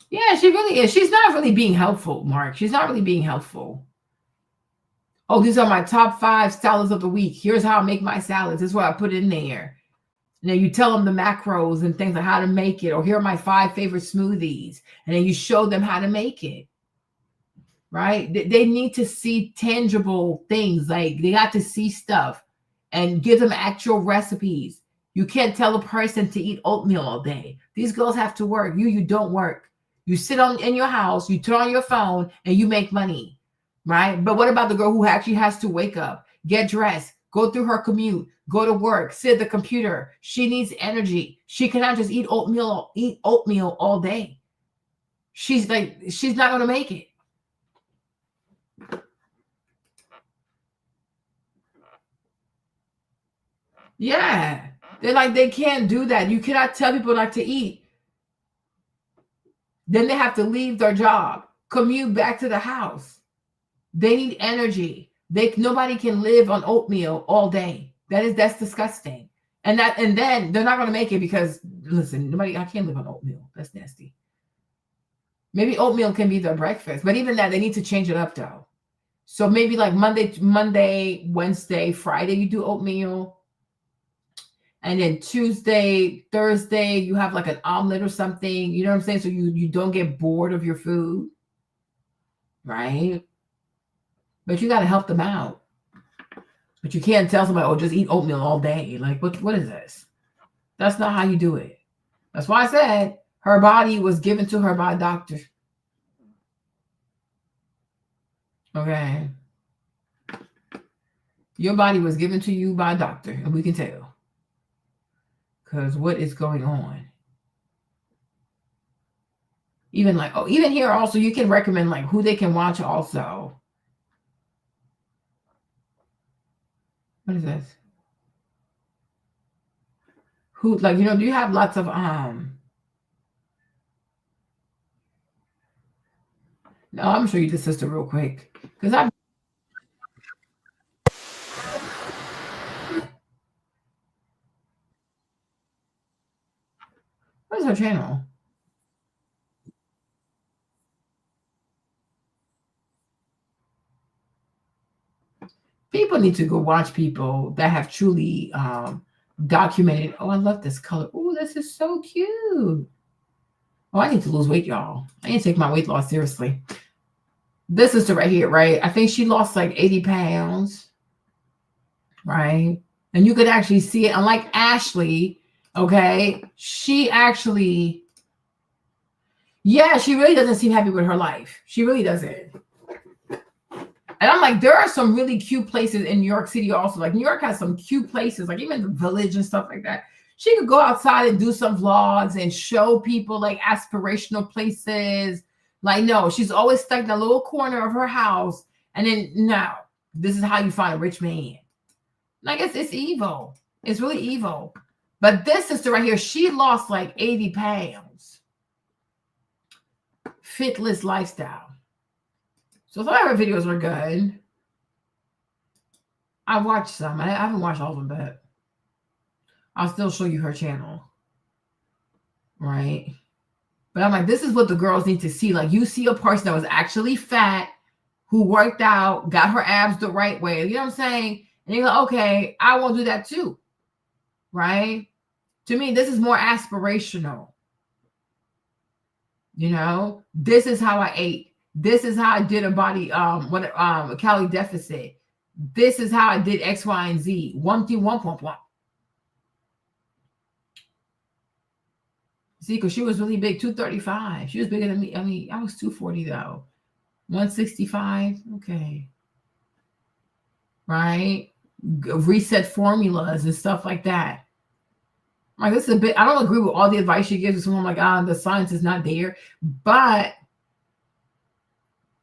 S1: Yeah, she really is. She's not really being helpful, Mark. She's not really being helpful. Oh, these are my top 5 salads of the week. Here's how I make my salads. This is what I put in there. And then you tell them the macros and things like how to make it. Or here are my 5 favorite smoothies. And then you show them how to make it. Right? They need to see tangible things. Like, they got to see stuff and give them actual recipes. You can't tell a person to eat oatmeal all day. These girls have to work. You don't work. You sit in your house, you turn on your phone, and you make money, right? But what about the girl who actually has to wake up, get dressed, go through her commute, go to work, sit at the computer? She needs energy. She cannot just eat oatmeal all day. She's not going to make it. Yeah. They're like, they can't do that. You cannot tell people not to eat. Then they have to leave their job, commute back to the house. They need energy. Nobody can live on oatmeal all day. That's disgusting. And then they're not going to make it because, listen, I can't live on oatmeal. That's nasty. Maybe oatmeal can be their breakfast, but even that, they need to change it up though. So maybe like Monday, Wednesday, Friday, you do oatmeal. And then Tuesday, Thursday, you have like an omelet or something. You know what I'm saying? So you don't get bored of your food, right? But you got to help them out. But you can't tell somebody, oh, just eat oatmeal all day. Like, what is this? That's not how you do it. That's why I said her body was given to her by a doctor. Okay. Your body was given to you by a doctor, and we can tell. Because what is going on? Even here also, you can recommend like who they can watch also. What is this? Who, like, do you have lots of No, I'm gonna show you the sister real quick. Because what is her channel? People need to go watch people that have truly documented. Oh, I love this color. Oh, this is so cute. Oh, I need to lose weight, y'all. I need to take my weight loss seriously. This sister right here, right? I think she lost like 80 pounds, right? And you could actually see it. Unlike Ashley, okay, she actually, she really doesn't seem happy with her life. She really doesn't. And I'm like, there are some really cute places in New York City also. Like, New York has some cute places, like even the Village and stuff like that. She could go outside and do some vlogs and show people like aspirational places. Like, no, she's always stuck in a little corner of her house. And then, no, this is how you find a rich man. Like, it's evil. It's really evil. But this sister right here, she lost like 80 pounds. Fitless lifestyle. So some of her videos were good. I watched some. I haven't watched all of them, but I'll still show you her channel. Right? But I'm like, this is what the girls need to see. Like, you see a person that was actually fat, who worked out, got her abs the right way. You know what I'm saying? And you're like, okay, I won't do that too. Right? To me, this is more aspirational. This is how I ate. This is how I did a body, a calorie deficit. This is how I did X, Y, and Z. 1 through 1.1. See, because she was really big, 235. She was bigger than me. I mean, I was 240 though. 165. Okay. Right? Reset formulas and stuff like that. Like, this is a bit, I don't agree with all the advice she gives. Someone like, the science is not there. But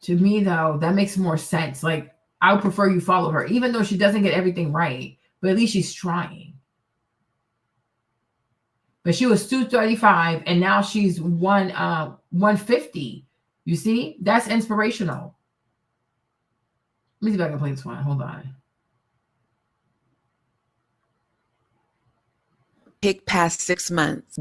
S1: to me, though, that makes more sense. Like, I would prefer you follow her, even though she doesn't get everything right, but at least she's trying. But she was 235, and now she's 150. You see? That's inspirational. Let me see if I can play this one. Hold on.
S2: Pick past 6 months.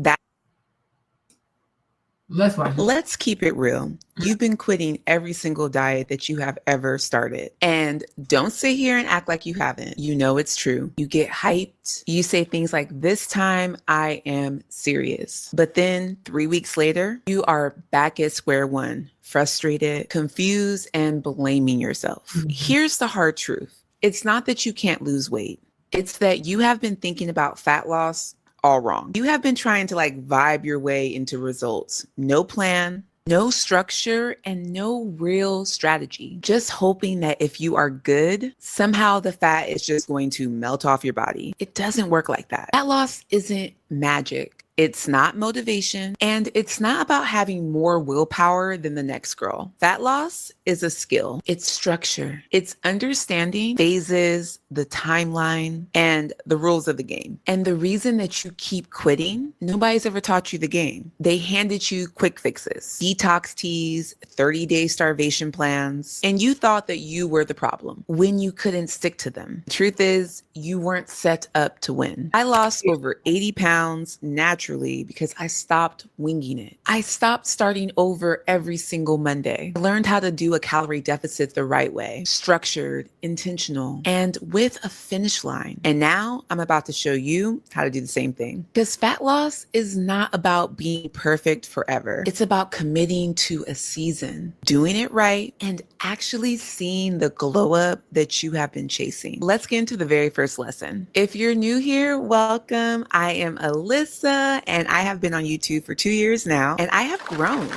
S1: Let's watch it.
S2: Let's keep it real. You've been quitting every single diet that you have ever started. And don't sit here and act like you haven't. You know it's true. You get hyped. You say things like, this time I am serious. But then 3 weeks later, you are back at square one, frustrated, confused, and blaming yourself. Here's the hard truth. It's not that you can't lose weight. It's that you have been thinking about fat loss all wrong. You have been trying to vibe your way into results. No plan, No structure and no real strategy. Just hoping that if you are good, somehow the fat is just going to melt off your body. It doesn't work like that. Fat loss isn't magic. It's not motivation, and it's not about having more willpower than the next girl. Fat loss is a skill. It's structure. It's understanding phases, the timeline, and the rules of the game. And the reason that you keep quitting, nobody's ever taught you the game. They handed you quick fixes, detox teas, 30-day starvation plans, and you thought that you were the problem when you couldn't stick to them. The truth is, you weren't set up to win. I lost over 80 pounds naturally because I stopped winging it. I stopped starting over every single Monday. I learned how to do a calorie deficit the right way, structured, intentional, and with a finish line. And now I'm about to show you how to do the same thing. Because fat loss is not about being perfect forever. It's about committing to a season, doing it right, and actually seeing the glow up that you have been chasing. Let's get into the very first lesson. If you're new here, welcome. I am Alyssa, and I have been on YouTube for 2 years now, and I have grown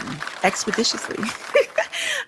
S2: expeditiously.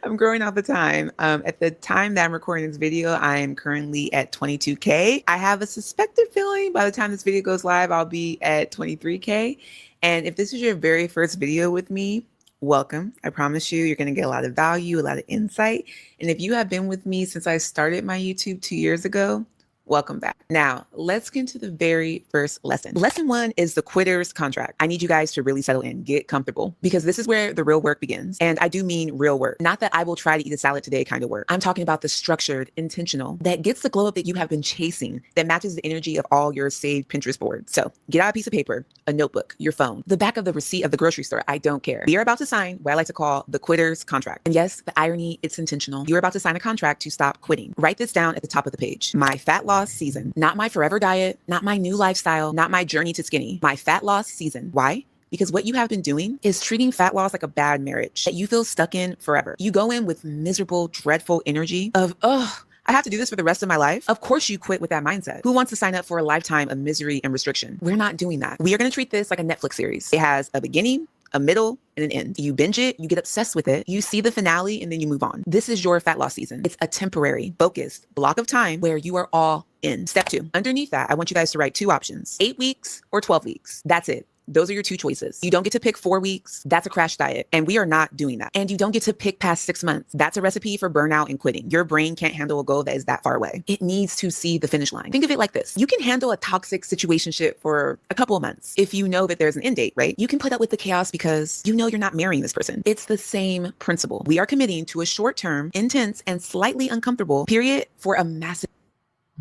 S2: I'm growing all the time. At the time that I'm recording this video, I am currently at 22K. I have a suspected feeling by the time this video goes live, I'll be at 23K. And if this is your very first video with me, welcome. I promise you, you're going to get a lot of value, a lot of insight. And if you have been with me since I started my YouTube 2 years ago, welcome back. Now, let's get into the very first lesson. Lesson 1 is the quitter's contract. I need you guys to really settle in, get comfortable, because this is where the real work begins. And I do mean real work, not that I will try to eat a salad today kind of work. I'm talking about the structured, intentional, that gets the glow up that you have been chasing, that matches the energy of all your saved Pinterest boards. So get out a piece of paper, a notebook, your phone, the back of the receipt of the grocery store. I don't care. We are about to sign what I like to call the quitter's contract. And yes, the irony, it's intentional. You're about to sign a contract to stop quitting. Write this down at the top of the page. My fat loss season, not my forever diet, not my new lifestyle, not my journey to skinny, my fat loss season. Why? Because what you have been doing is treating fat loss like a bad marriage that you feel stuck in forever. You go in with miserable, dreadful energy of, oh, I have to do this for the rest of my life. Of course you quit with that mindset. Who wants to sign up for a lifetime of misery and restriction? We're not doing that. We are going to treat this like a Netflix series. It has a beginning, a middle, and an end. You binge it, you get obsessed with it, you see the finale, and then you move on. This is your fat loss season. It's a temporary, focused block of time where you are all in. Step 2. Underneath that, I want you guys to write 2 options, 8 weeks or 12 weeks. That's it. Those are your 2 choices. You don't get to pick 4 weeks. That's a crash diet. And we are not doing that. And you don't get to pick past 6 months. That's a recipe for burnout and quitting. Your brain can't handle a goal that is that far away. It needs to see the finish line. Think of it like this. You can handle a toxic situationship for a couple of months if you know that there's an end date, right? You can put up with the chaos because you know you're not marrying this person. It's the same principle. We are committing to a short-term, intense, and slightly uncomfortable period for a massive.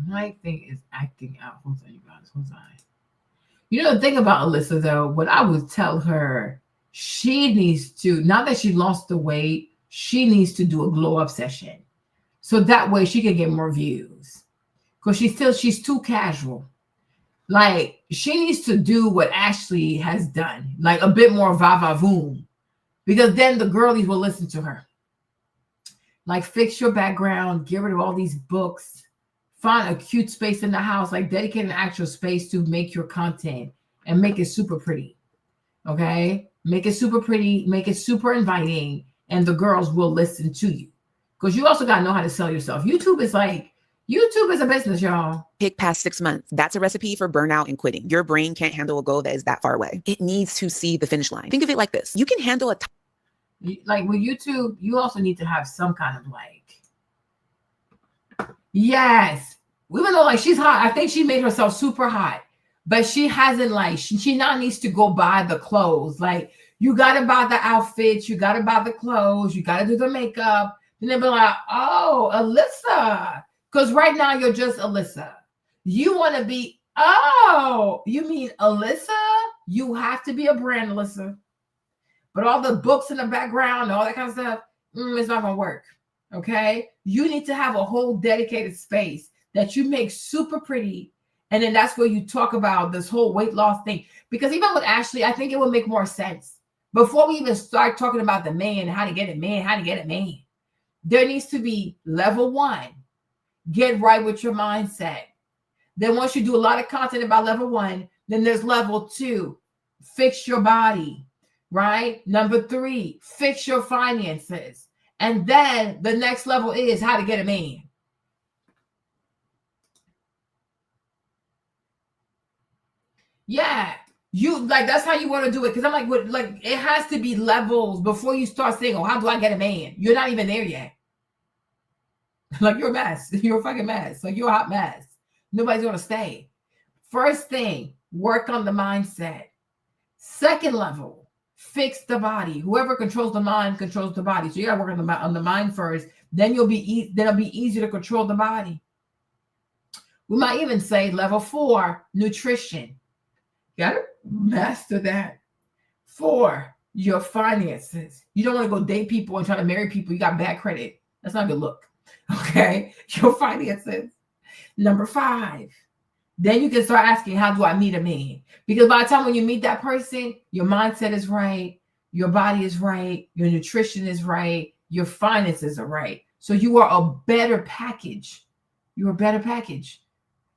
S1: My thing is acting out. Hold on, you guys. Hold on. You know the thing about Alyssa, though, what I would tell her, she needs to, now that she lost the weight, she needs to do a glow up session. So that way she can get more views. Because she's too casual. Like, she needs to do what Ashley has done. Like a bit more va-va-voom. Because then the girlies will listen to her. Like, fix your background, get rid of all these books. Find a cute space in the house, like dedicate an actual space to make your content and make it super pretty. Okay? Make it super pretty, make it super inviting, and the girls will listen to you. Because you also got to know how to sell yourself. YouTube is a business, y'all.
S2: Pick past 6 months. That's a recipe for burnout and quitting. Your brain can't handle a goal that is that far away. It needs to see the finish line. Think of it like this. You can handle
S1: like with YouTube, you also need to have some kind of like, yes. Even though like she's hot, I think she made herself super hot, but she hasn't like, she now needs to go buy the clothes. Like you got to buy the outfits, you got to buy the clothes, you got to do the makeup. Then they'll be like, oh, Alyssa. Because right now you're just Alyssa. You want to be, oh, you mean Alyssa? You have to be a brand, Alyssa. But all the books in the background, all that kind of stuff, it's not going to work. Okay? You need to have a whole dedicated space that you make super pretty. And then that's where you talk about this whole weight loss thing. Because even with Ashley, I think it would make more sense. Before we even start talking about the man, how to get it man, there needs to be level 1, get right with your mindset. Then once you do a lot of content about level 1, then there's level 2, fix your body. right? Number 3, fix your finances. And then the next level is how to get a man. Yeah. You like that's how you want to do it. Because I'm like, what, like it has to be levels before you start saying, oh, how do I get a man? You're not even there yet. Like you're a mess. You're a fucking mess. Like you're a hot mess. Nobody's gonna stay. First thing, work on the mindset. Second level, fix the body. Whoever controls the mind controls the body. So you gotta work on the mind first. Then then it'll be easier to control the body. We might even say level 4, nutrition. You gotta master that. 4, your finances. You don't want to go date people and try to marry people. You got bad credit. That's not a good look. Okay, your finances. Number 5. Then you can start asking, how do I meet a man? Because by the time when you meet that person, your mindset is right, your body is right, your nutrition is right, your finances are right. So you are a better package. You're a better package,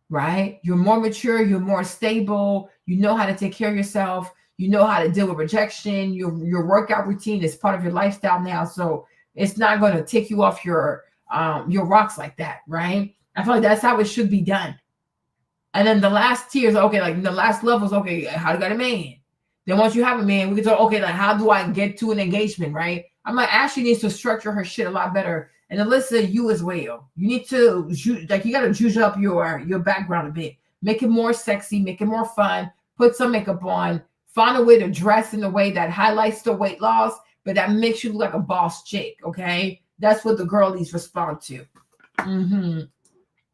S1: right? You're more mature, you're more stable, you know how to take care of yourself, you know how to deal with rejection, your workout routine is part of your lifestyle now. So it's not going to take you off your rocks like that, right? I feel like that's how it should be done. And then the last tier is okay, like the last level is okay, how to get a man. Then once you have a man, we can talk, okay, like how do I get to an engagement, right? I'm like, Ashley needs to structure her shit a lot better. And Alyssa, you as well. You need to, like, you got to juice up your background a bit. Make it more sexy, make it more fun, put some makeup on, find a way to dress in a way that highlights the weight loss, but that makes you look like a boss chick, okay? That's what the girlies respond to.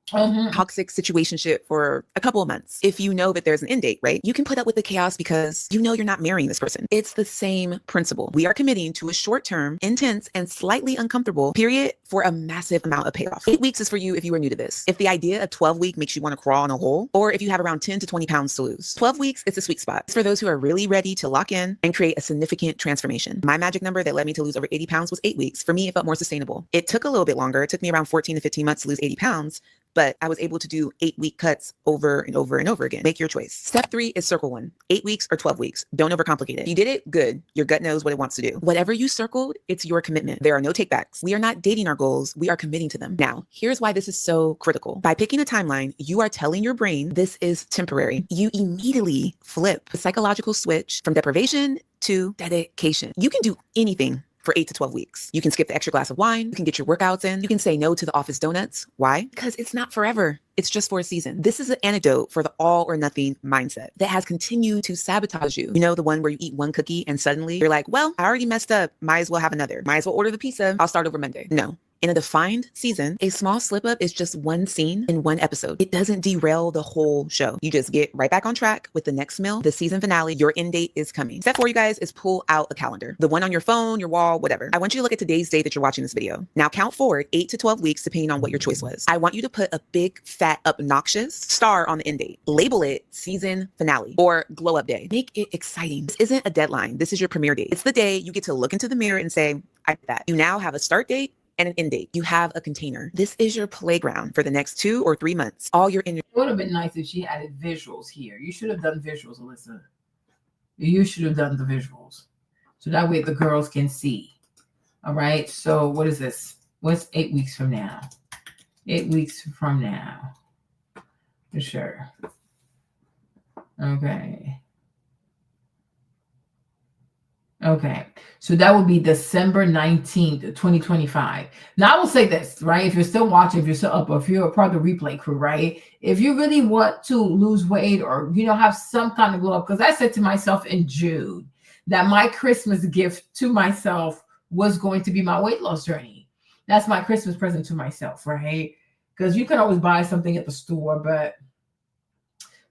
S2: Toxic situationship for a couple of months. If you know that there's an end date, right? You can put up with the chaos because you know you're not marrying this person. It's the same principle. We are committing to a short-term, intense, and slightly uncomfortable period for a massive amount of payoff. 8 weeks is for you if you are new to this. If the idea of 12-week makes you want to crawl in a hole, or if you have around 10 to 20 pounds to lose. 12 weeks is a sweet spot. It's for those who are really ready to lock in and create a significant transformation. My magic number that led me to lose over 80 pounds was 8 weeks. For me, it felt more sustainable. It took a little bit longer. It took me around 14 to 15 months to lose 80 pounds. But I was able to do 8-week cuts over and over and over again. Make your choice. Step 3 is circle 1, 8 weeks or 12 weeks. Don't overcomplicate it. You did it, good. Your gut knows what it wants to do. Whatever you circled, it's your commitment. There are no takebacks. We are not dating our goals. We are committing to them. Now, here's why this is so critical. By picking a timeline, you are telling your brain this is temporary. You immediately flip the psychological switch from deprivation to dedication. You can do anything for 8 to 12 weeks. You can skip the extra glass of wine. You can get your workouts in. You can say no to the office donuts. Why? Because it's not forever. It's just for a season. This is an antidote for the all or nothing mindset that has continued to sabotage you. You know, the one where you eat one cookie and suddenly you're like, well, I already messed up. Might as well have another. Might as well order the pizza. I'll start over Monday. No. In a defined season, a small slip up is just one scene in one episode. It doesn't derail the whole show. You just get right back on track with the next meal, the season finale. Your end date is coming. Step 4, you guys, is pull out a calendar. The one on your phone, your wall, whatever. I want you to look at today's date that you're watching this video. Now count forward 8 to 12 weeks, depending on what your choice was. I want you to put a big, fat, obnoxious star on the end date. Label it season finale or glow up day. Make it exciting. This isn't a deadline. This is your premiere date. It's the day you get to look into the mirror and say, I did that. You now have a start date and an end date. You have a container. This is your playground for the next 2 or 3 months. All your energy.
S1: It would have been nice if she added visuals here. You should have done visuals, Alyssa. You should have done the visuals. So that way the girls can see. All right. So what is this? What's 8 weeks from now? 8 weeks from now. For sure. Okay. Okay, so that would be December 19th, 2025. Now, I will say this, right? If you're still watching, if you're still up, or if you're a part of the replay crew, right? If you really want to lose weight or, you know, have some kind of glow up, because I said to myself in June that my Christmas gift to myself was going to be my weight loss journey. That's my Christmas present to myself, right? Because you can always buy something at the store, but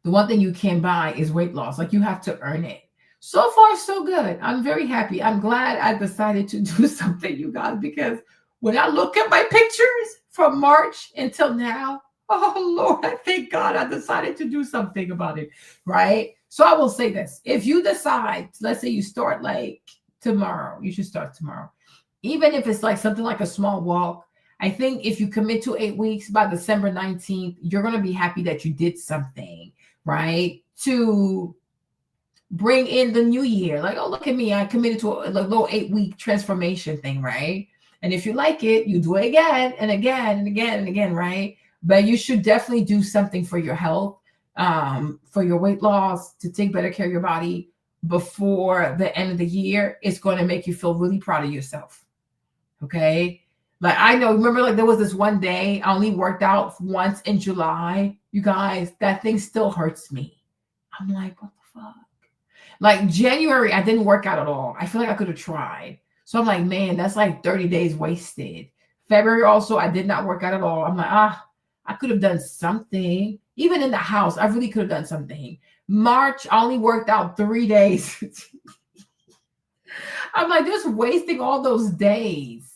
S1: the one thing you can't buy is weight loss. Like, you have to earn it. So far, so good. I'm very happy. I'm glad I decided to do something, you guys, because when I look at my pictures from March until now, oh, Lord, I thank God I decided to do something about it, right? So I will say this. If you decide, let's say you start like tomorrow, you should start tomorrow. Even if it's like something like a small walk, I think if you commit to 8 weeks by December 19th, you're going to be happy that you did something, right? To bring in the new year. Like, oh, look at me. I committed to a little 8-week transformation thing, right? And if you like it, you do it again and again and again and again, right? But you should definitely do something for your health, for your weight loss, to take better care of your body before the end of the year. It's going to make you feel really proud of yourself. Okay? Like, I know, remember, like, there was this one day I only worked out once in July. You guys, that thing still hurts me. I'm like, what the fuck? Like, January, I didn't work out at all. I feel like I could have tried. So I'm like, man, that's like 30 days wasted. February also, I did not work out at all. I'm like, I could have done something. Even in the house, I really could have done something. March, I only worked out 3 days. I'm like, just wasting all those days.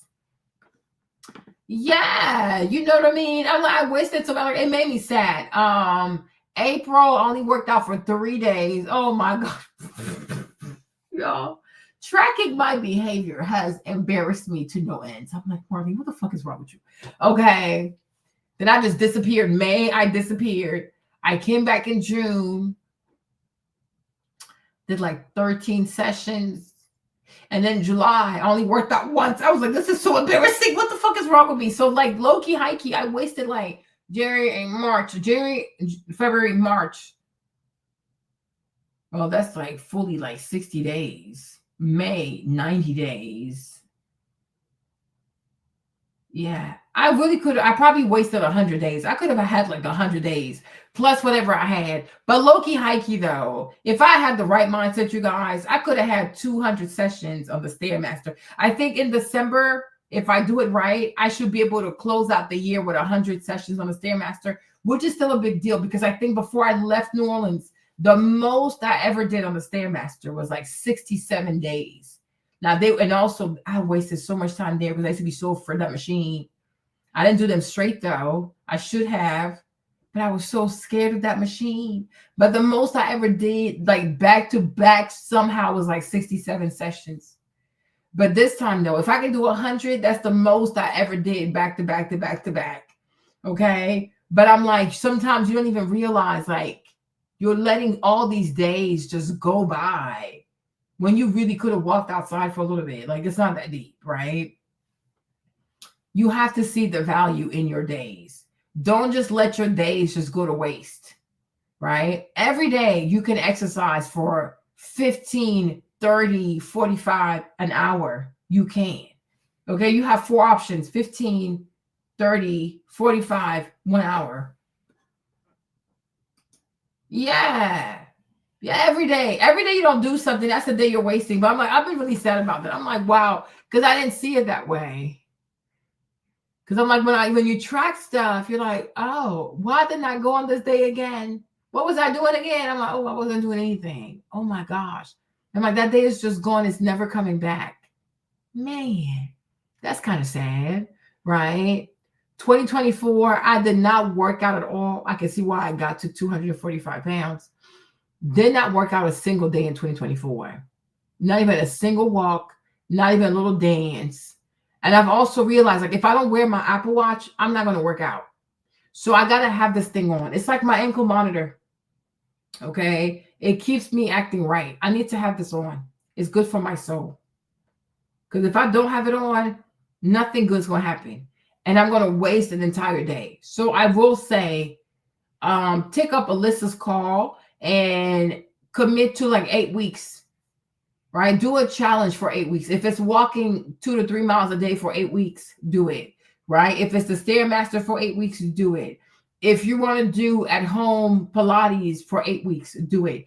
S1: Yeah, you know what I mean? I'm like, I wasted so much. It made me sad. April, I only worked out for 3 days. Oh my God. Y'all, tracking my behavior has embarrassed me to no end. So I'm like, Marlene, what the fuck is wrong with you? Okay. Then I just disappeared. May, I disappeared. I came back in June. Did like 13 sessions. And then July, I only worked out once. I was like, this is so embarrassing. What the fuck is wrong with me? So like low-key, high-key, I wasted like January and March. February, March. Well, that's like fully like 60 days. May, 90 days. Yeah, I really could. I probably wasted 100 days. I could have had like 100 days plus whatever I had. But low-key, high-key though, if I had the right mindset, you guys, I could have had 200 sessions of the Stairmaster. I think in December, if I do it right, I should be able to close out the year with 100 sessions on the Stairmaster, which is still a big deal because I think before I left New Orleans, the most I ever did on the Stairmaster was like 67 days. Now and also I wasted so much time there because I used to be so afraid of that machine. I didn't do them straight though. I should have, but I was so scared of that machine. But the most I ever did, like back to back, somehow was like 67 sessions. But this time though, if I can do 100, that's the most I ever did back to back to back to back. Okay. But I'm like, sometimes you don't even realize like you're letting all these days just go by when you really could have walked outside for a little bit. Like, it's not that deep, right? You have to see the value in your days. Don't just let your days just go to waste, right? Every day you can exercise for 15, 30, 45, an hour. You can. Okay, you have 4 options: 15, 30, 45, 1 hour. Yeah. Yeah, every day you don't do something, that's the day you're wasting. But I'm like, I've been really sad about that. I'm like, wow, because I didn't see it that way. Because I'm like, when you track stuff, you're like, oh, why didn't I go on this day again? What was I doing again? I'm like, oh, I wasn't doing anything. Oh my gosh. I'm like, that day is just gone. It's never coming back. Man, that's kind of sad, right? 2024, I did not work out at all. I can see why I got to 245 pounds. Did not work out a single day in 2024. Not even a single walk, not even a little dance. And I've also realized, like, if I don't wear my Apple Watch, I'm not going to work out. So I got to have this thing on. It's like my ankle monitor. Okay. It keeps me acting right. I need to have this on. It's good for my soul. Because if I don't have it on, nothing good's going to happen. And I'm going to waste an entire day. So I will say, take up Alyssa's call and commit to like 8 weeks, right? Do a challenge for 8 weeks. If it's walking 2 to 3 miles a day for 8 weeks, do it, right? If it's the Stairmaster for 8 weeks, do it. If you want to do at home Pilates for 8 weeks, do it.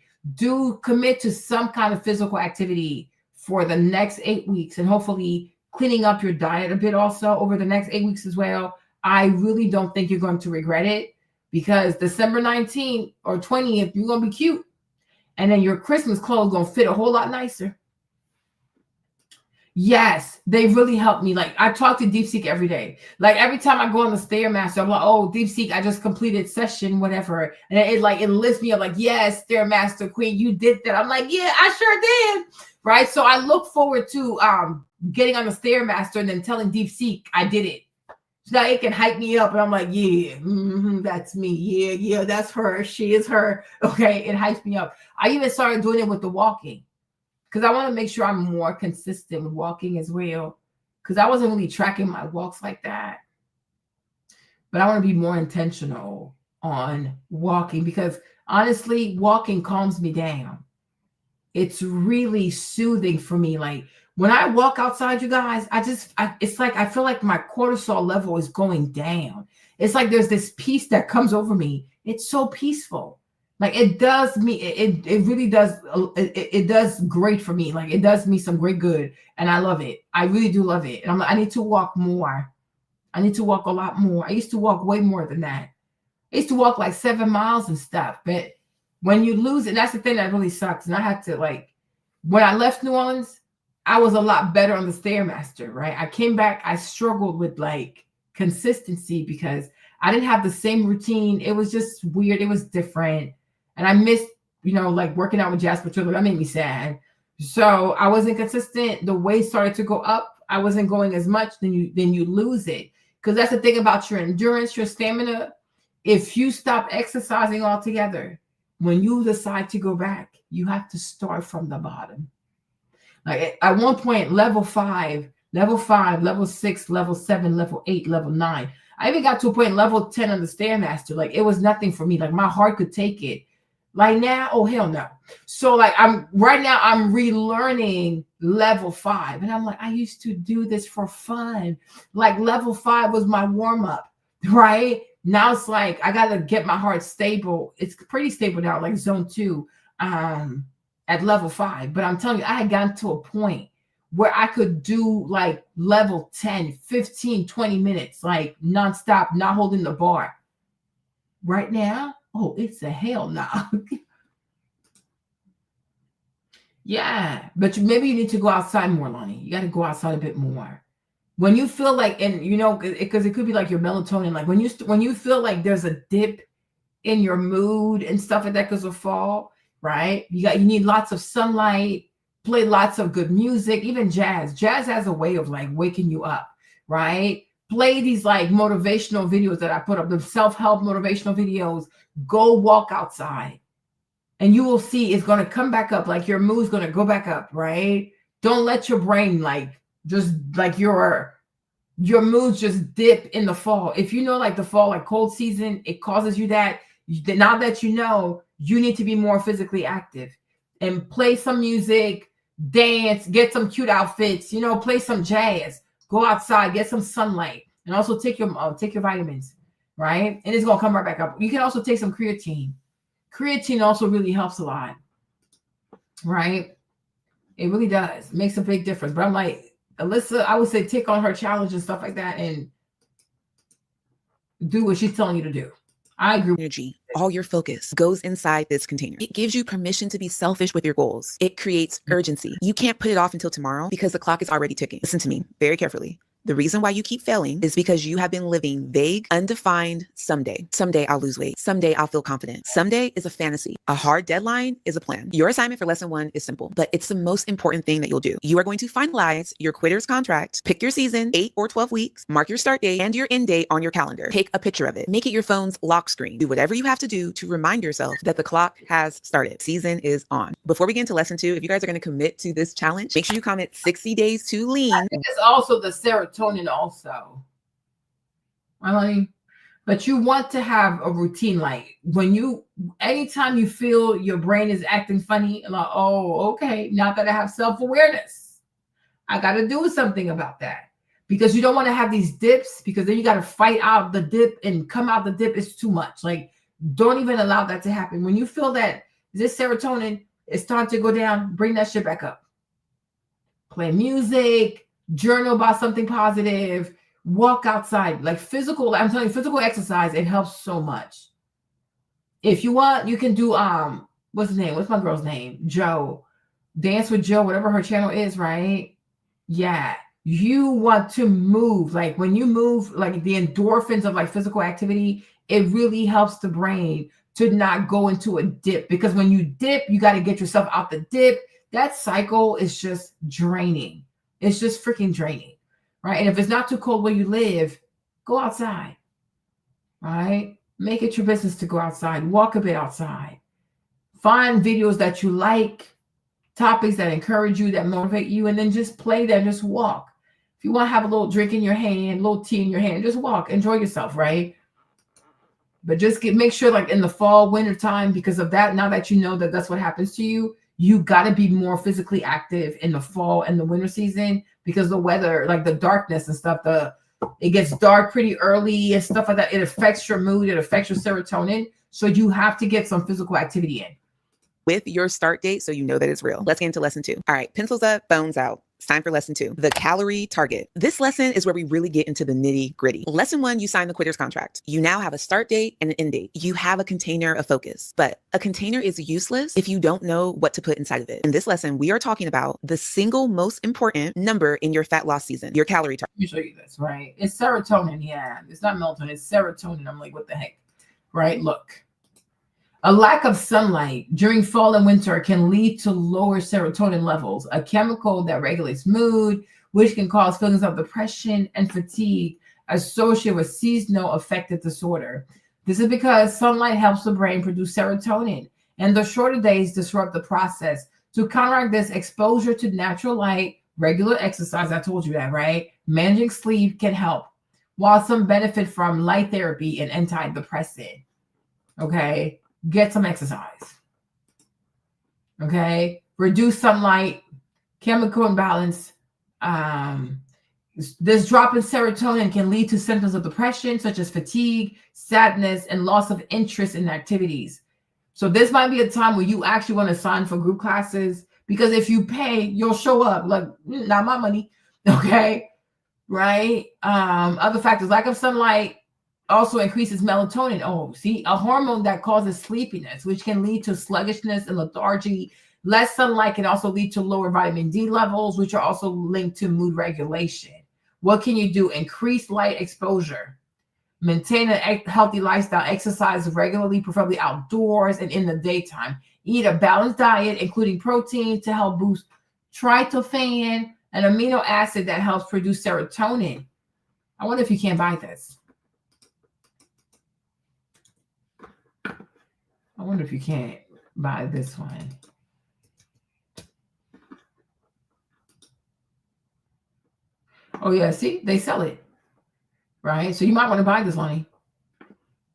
S1: Commit to some kind of physical activity for the next 8 weeks, and hopefully cleaning up your diet a bit also over the next 8 weeks as well. I really don't think you're going to regret it. Because December 19th or 20th, you're going to be cute. And then your Christmas clothes going to fit a whole lot nicer. Yes, they really helped me. Like, I talk to DeepSeek every day. Like, every time I go on the Stairmaster, I'm like, oh, DeepSeek, I just completed session, whatever. And it lifts me up like, yes, Stairmaster Queen, you did that. I'm like, yeah, I sure did. Right? So I look forward to getting on the Stairmaster and then telling DeepSeek I did it. So that it can hype me up. And I'm like, yeah, that's me. Yeah, that's her. She is her. Okay, it hypes me up. I even started doing it with the walking because I want to make sure I'm more consistent with walking as well, because I wasn't really tracking my walks like that. But I want to be more intentional on walking because honestly, walking calms me down. It's really soothing for me. Like when I walk outside, you guys, it's like I feel like my cortisol level is going down. It's like there's this peace that comes over me. It's so peaceful. Like it does me, it really does, it does great for me. Like it does me some great good. And I love it. I really do love it. And I need to walk more. I need to walk a lot more. I used to walk way more than that. I used to walk like 7 miles and stuff. But when you lose it, that's the thing that really sucks. And I had to when I left New Orleans, I was a lot better on the Stairmaster, right? I came back, I struggled with consistency because I didn't have the same routine. It was just weird. It was different. And I missed, working out with Jasper Triller. That made me sad. So I wasn't consistent. The weight started to go up. I wasn't going as much. Then you lose it. Because that's the thing about your endurance, your stamina. If you stop exercising altogether, when you decide to go back, you have to start from the bottom. Like at one point, level 5, level 6, level 7, level 8, level 9. I even got to a point level 10 on the Stairmaster. Like it was nothing for me. Like my heart could take it. Like now, oh hell no. So I'm relearning level 5. And I'm like, I used to do this for fun. Like level 5 was my warm-up, right? Now it's like I gotta get my heart stable. It's pretty stable now, like zone 2 at level 5. But I'm telling you, I had gotten to a point where I could do level 10, 15, 20 minutes, nonstop, not holding the bar. Right now, oh, it's a hell no. Yeah, but maybe you need to go outside more, Lonnie. You got to go outside a bit more. When you feel because it could be your melatonin. Like when you feel like there's a dip in your mood and stuff like that because of fall, right? You need lots of sunlight, play lots of good music, even jazz. Jazz has a way of waking you up, right? Play these motivational videos that I put up, the self-help motivational videos. Go walk outside and you will see it's going to come back up. Your mood's going to go back up, right? Don't let your brain your moods just dip in the fall. If you know the fall, cold season, it causes you that. Now that you know, you need to be more physically active and play some music, dance, get some cute outfits, play some jazz, go outside, get some sunlight, and also take your vitamins, right? And it's going to come right back up. You can also take some creatine. Creatine also really helps a lot, right? It really does. It makes a big difference. But I'm like, Alyssa, I would say take on her challenge and stuff like that and do what she's telling you to do. I agree.
S2: Energy, all your focus goes inside this container. It gives you permission to be selfish with your goals. It creates urgency. You can't put it off until tomorrow because the clock is already ticking. Listen to me very carefully. The reason why you keep failing is because you have been living vague, undefined someday. Someday I'll lose weight. Someday I'll feel confident. Someday is a fantasy. A hard deadline is a plan. Your assignment for lesson 1 is simple, but it's the most important thing that you'll do. You are going to finalize your quitter's contract, pick your season, 8 or 12 weeks, mark your start date and your end date on your calendar. Take a picture of it. Make it your phone's lock screen. Do whatever you have to do to remind yourself that the clock has started. Season is on. Before we get into lesson 2, if you guys are going to commit to this challenge, make sure you comment 60 days to lean.
S1: I think it's also the serotonin also. But you want to have a routine. Anytime you feel your brain is acting funny, oh, okay, now that I have self-awareness, I got to do something about that. Because you don't want to have these dips, because then you got to fight out the dip and come out the dip. It's too much. Don't even allow that to happen. When you feel that this serotonin is starting to go down, bring that shit back up. Play music, journal about something positive, walk outside. Physical exercise, it helps so much. If you want, you can do what's his name? What's my girl's name? Joe. Dance with Joe, whatever her channel is, right? Yeah. You want to move. When you move, the endorphins of physical activity, it really helps the brain to not go into a dip. Because when you dip, you got to get yourself out the dip. That cycle is just draining. It's just freaking draining, right? And if it's not too cold where you live, Go outside. Right? Make it your business to go outside. Walk a bit outside. Find videos that you like, topics that encourage you, that motivate you, and then just play them. Just walk. If you want to have a little drink in your hand, a little tea in your hand, just walk. Enjoy yourself, right? But just make sure, like in the fall, winter time, because of that, now that you know that that's what happens to you, you got to be more physically active in the fall and the winter season, because the weather, like the darkness and stuff, it gets dark pretty early and stuff like that. It affects your mood. It affects your serotonin. So you have to get some physical activity in.
S2: With your start date so you know that it's real. Let's get into lesson 2. All right, pencils up, phones out. It's time for lesson 2, the calorie target. This lesson is where we really get into the nitty gritty. Lesson 1, you sign the quitter's contract. You now have a start date and an end date. You have a container of focus, but a container is useless if you don't know what to put inside of it. In this lesson, we are talking about the single most important number in your fat loss season, your calorie target.
S1: Let me show you this, right? It's serotonin. Yeah, it's not melatonin. It's serotonin. I'm like, what the heck? Right? Look. A lack of sunlight during fall and winter can lead to lower serotonin levels, a chemical that regulates mood, which can cause feelings of depression and fatigue associated with seasonal affective disorder. This is because sunlight helps the brain produce serotonin, and the shorter days disrupt the process. To counteract this, exposure to natural light, regular exercise, I told you that, right? Managing sleep can help, while some benefit from light therapy and antidepressant. Okay? Get some exercise. Okay? Reduce sunlight, chemical imbalance. This drop in serotonin can lead to symptoms of depression, such as fatigue, sadness, and loss of interest in activities. So this might be a time where you actually want to sign for group classes, because if you pay, you'll show up. Like, not my money. Okay? Right? Other factors, lack of sunlight also increases melatonin. Oh, see, a hormone that causes sleepiness, which can lead to sluggishness and lethargy. Less sunlight can also lead to lower vitamin D levels, which are also linked to mood regulation. What can you do? Increase light exposure. Maintain a healthy lifestyle. Exercise regularly, preferably outdoors and in the daytime. Eat a balanced diet, including protein to help boost tryptophan, an amino acid that helps produce serotonin. I wonder if you can buy this. I wonder if you can't buy this one. Oh, yeah. See, they sell it. Right? So you might want to buy this, Lonnie.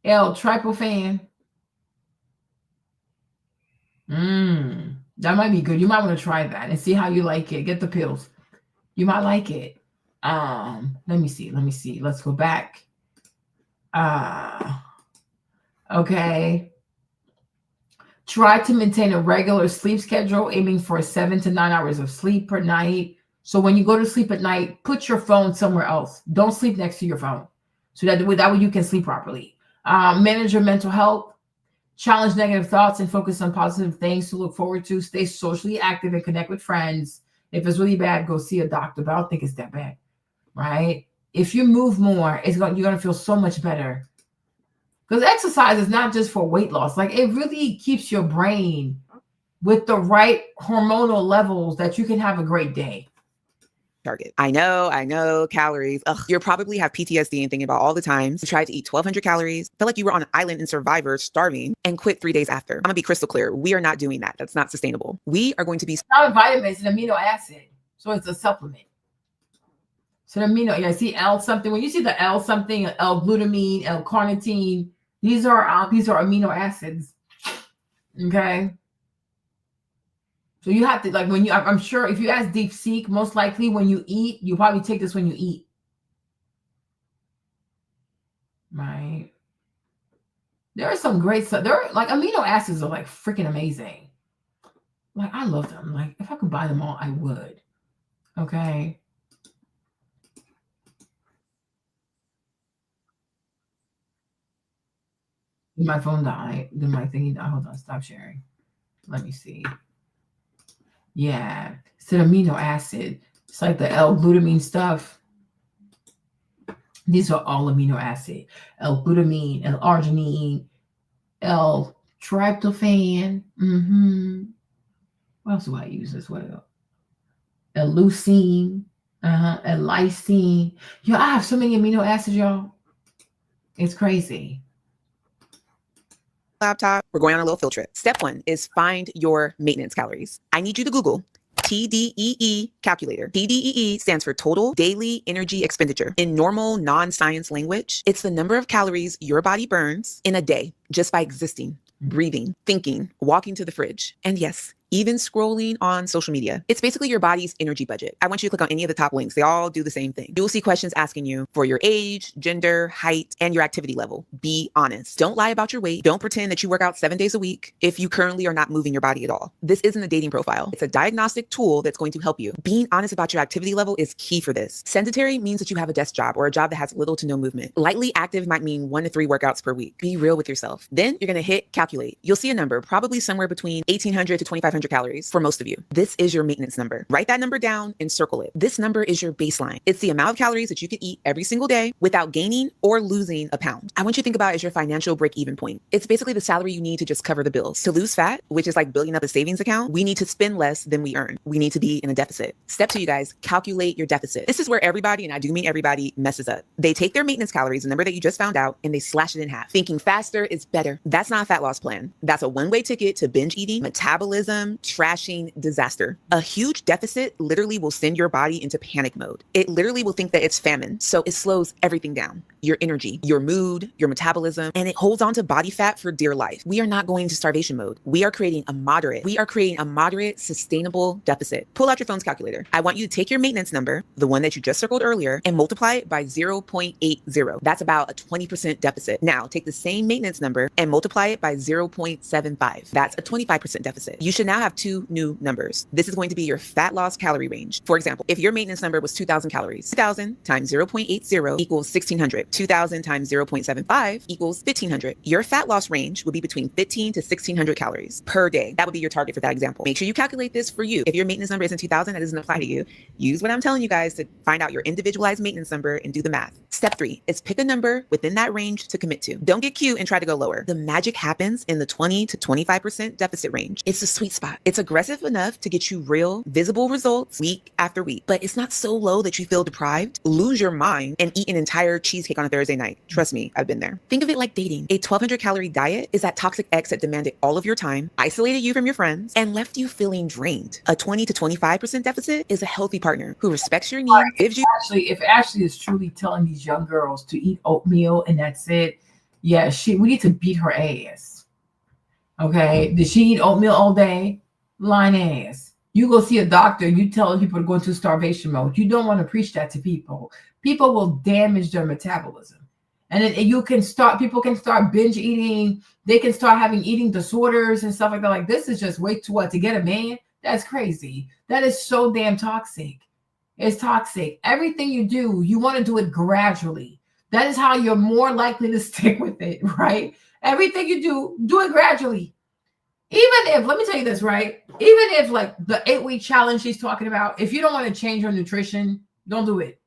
S1: L-tryptophan. That might be good. You might want to try that and see how you like it. Get the pills. You might like it. Let me see. Let's go back. Okay. Try to maintain a regular sleep schedule, aiming for 7 to 9 hours of sleep per night. So when you go to sleep at night, put your phone somewhere else. Don't sleep next to your phone. So that way you can sleep properly. Manage your mental health. Challenge negative thoughts and focus on positive things to look forward to. Stay socially active and connect with friends. If it's really bad, go see a doctor. But I don't think it's that bad, right? If you move more, you're going to feel so much better. Because exercise is not just for weight loss. Like, it really keeps your brain with the right hormonal levels that you can have a great day.
S2: Target. I know, calories. Ugh, you probably have PTSD and thinking about all the times you tried to eat 1,200 calories, felt like you were on an island in Survivor, starving, and quit 3 days after. I'm gonna be crystal clear. We are not doing that. That's not sustainable. We are going to be—
S1: It's not a vitamin, it's an amino acid. So it's a supplement. So the amino, yeah, see L something. When you see the L something, L-glutamine, L-carnitine, these are amino acids. Okay. So you have to, like, when you, I'm sure if you ask DeepSeek, most likely when you eat, you probably take this when you eat. Right. There are some great stuff. There are, like, amino acids are like freaking amazing. Like, I love them. Like, if I could buy them all, I would. Okay. My phone died. Then my thingy died. Hold on, stop sharing. Let me see. Yeah, it's an amino acid. It's like the L-glutamine stuff. These are all amino acid. L-glutamine, L-arginine, L-tryptophan. What else do I use as well? L-leucine, L-lysine. Yo, I have so many amino acids, y'all. It's crazy.
S2: Laptop, we're going on a little field trip. Step 1 is find your maintenance calories. I need you to Google TDEE calculator. TDEE stands for total daily energy expenditure. In normal non-science language, it's the number of calories your body burns in a day just by existing, breathing, thinking, walking to the fridge, and yes, even scrolling on social media. It's basically your body's energy budget. I want you to click on any of the top links. They all do the same thing. You will see questions asking you for your age, gender, height, and your activity level. Be honest. Don't lie about your weight. Don't pretend that you work out 7 days a week if you currently are not moving your body at all. This isn't a dating profile. It's a diagnostic tool that's going to help you. Being honest about your activity level is key for this. Sedentary means that you have a desk job or a job that has little to no movement. Lightly active might mean 1 to 3 workouts per week. Be real with yourself. Then you're going to hit calculate. You'll see a number, probably somewhere between 1,800 to 2,500 calories for most of you. This is your maintenance number. Write that number down and circle it. This number is your baseline. It's the amount of calories that you can eat every single day without gaining or losing a pound. I want you to think about it as your financial break-even point. It's basically the salary you need to just cover the bills. To lose fat, which is like building up a savings account, we need to spend less than we earn. We need to be in a deficit. Step 2, you guys, calculate your deficit. This is where everybody, and I do mean everybody, messes up. They take their maintenance calories, the number that you just found out, and they slash it in half, thinking faster is better. That's not a fat loss plan. That's a one-way ticket to binge eating, metabolism, trashing, disaster. A huge deficit literally will send your body into panic mode. It literally will think that it's famine. So it slows everything down. Your energy, your mood, your metabolism, and it holds on to body fat for dear life. We are not going into starvation mode. We are creating a moderate, sustainable deficit. Pull out your phone's calculator. I want you to take your maintenance number, the one that you just circled earlier, and multiply it by 0.80. That's about a 20% deficit. Now take the same maintenance number and multiply it by 0.75. That's a 25% deficit. You should now have 2 new numbers. This is going to be your fat loss calorie range. For example, if your maintenance number was 2,000 calories, 2,000 times 0.80 equals 1,600. 2,000 times 0.75 equals 1,500. Your fat loss range would be between 1,500 to 1,600 calories per day. That would be your target for that example. Make sure you calculate this for you. If your maintenance number isn't 2,000, that doesn't apply to you. Use what I'm telling you guys to find out your individualized maintenance number and do the math. Step 3 is pick a number within that range to commit to. Don't get cute and try to go lower. The magic happens in the 20 to 25% deficit range. It's the sweet spot. It's aggressive enough to get you real, visible results week after week, but it's not so low that you feel deprived, lose your mind, and eat an entire cheesecake on a Thursday night. Trust me, I've been there. Think of it like dating. A 1,200 calorie diet is that toxic ex that demanded all of your time, isolated you from your friends, and left you feeling drained. A 20 to 25% deficit is a healthy partner who respects your needs, gives you...
S1: If Ashley is truly telling these young girls to eat oatmeal and that's it, yeah, we need to beat her ass. Okay? Did she eat oatmeal all day? Lying ass. You go see a doctor, you tell people to go into starvation mode. You don't want to preach that to people. People will damage their metabolism. And then people can start binge eating. They can start having eating disorders and stuff like that. Like, this is just way too what? To get a man? That's crazy. That is so damn toxic. It's toxic. Everything you do, you want to do it gradually. That is how you're more likely to stick with it, right? Everything you do it gradually. Even if, let me tell you this, right? Even if like the 8-week challenge she's talking about, if you don't want to change your nutrition, don't do it.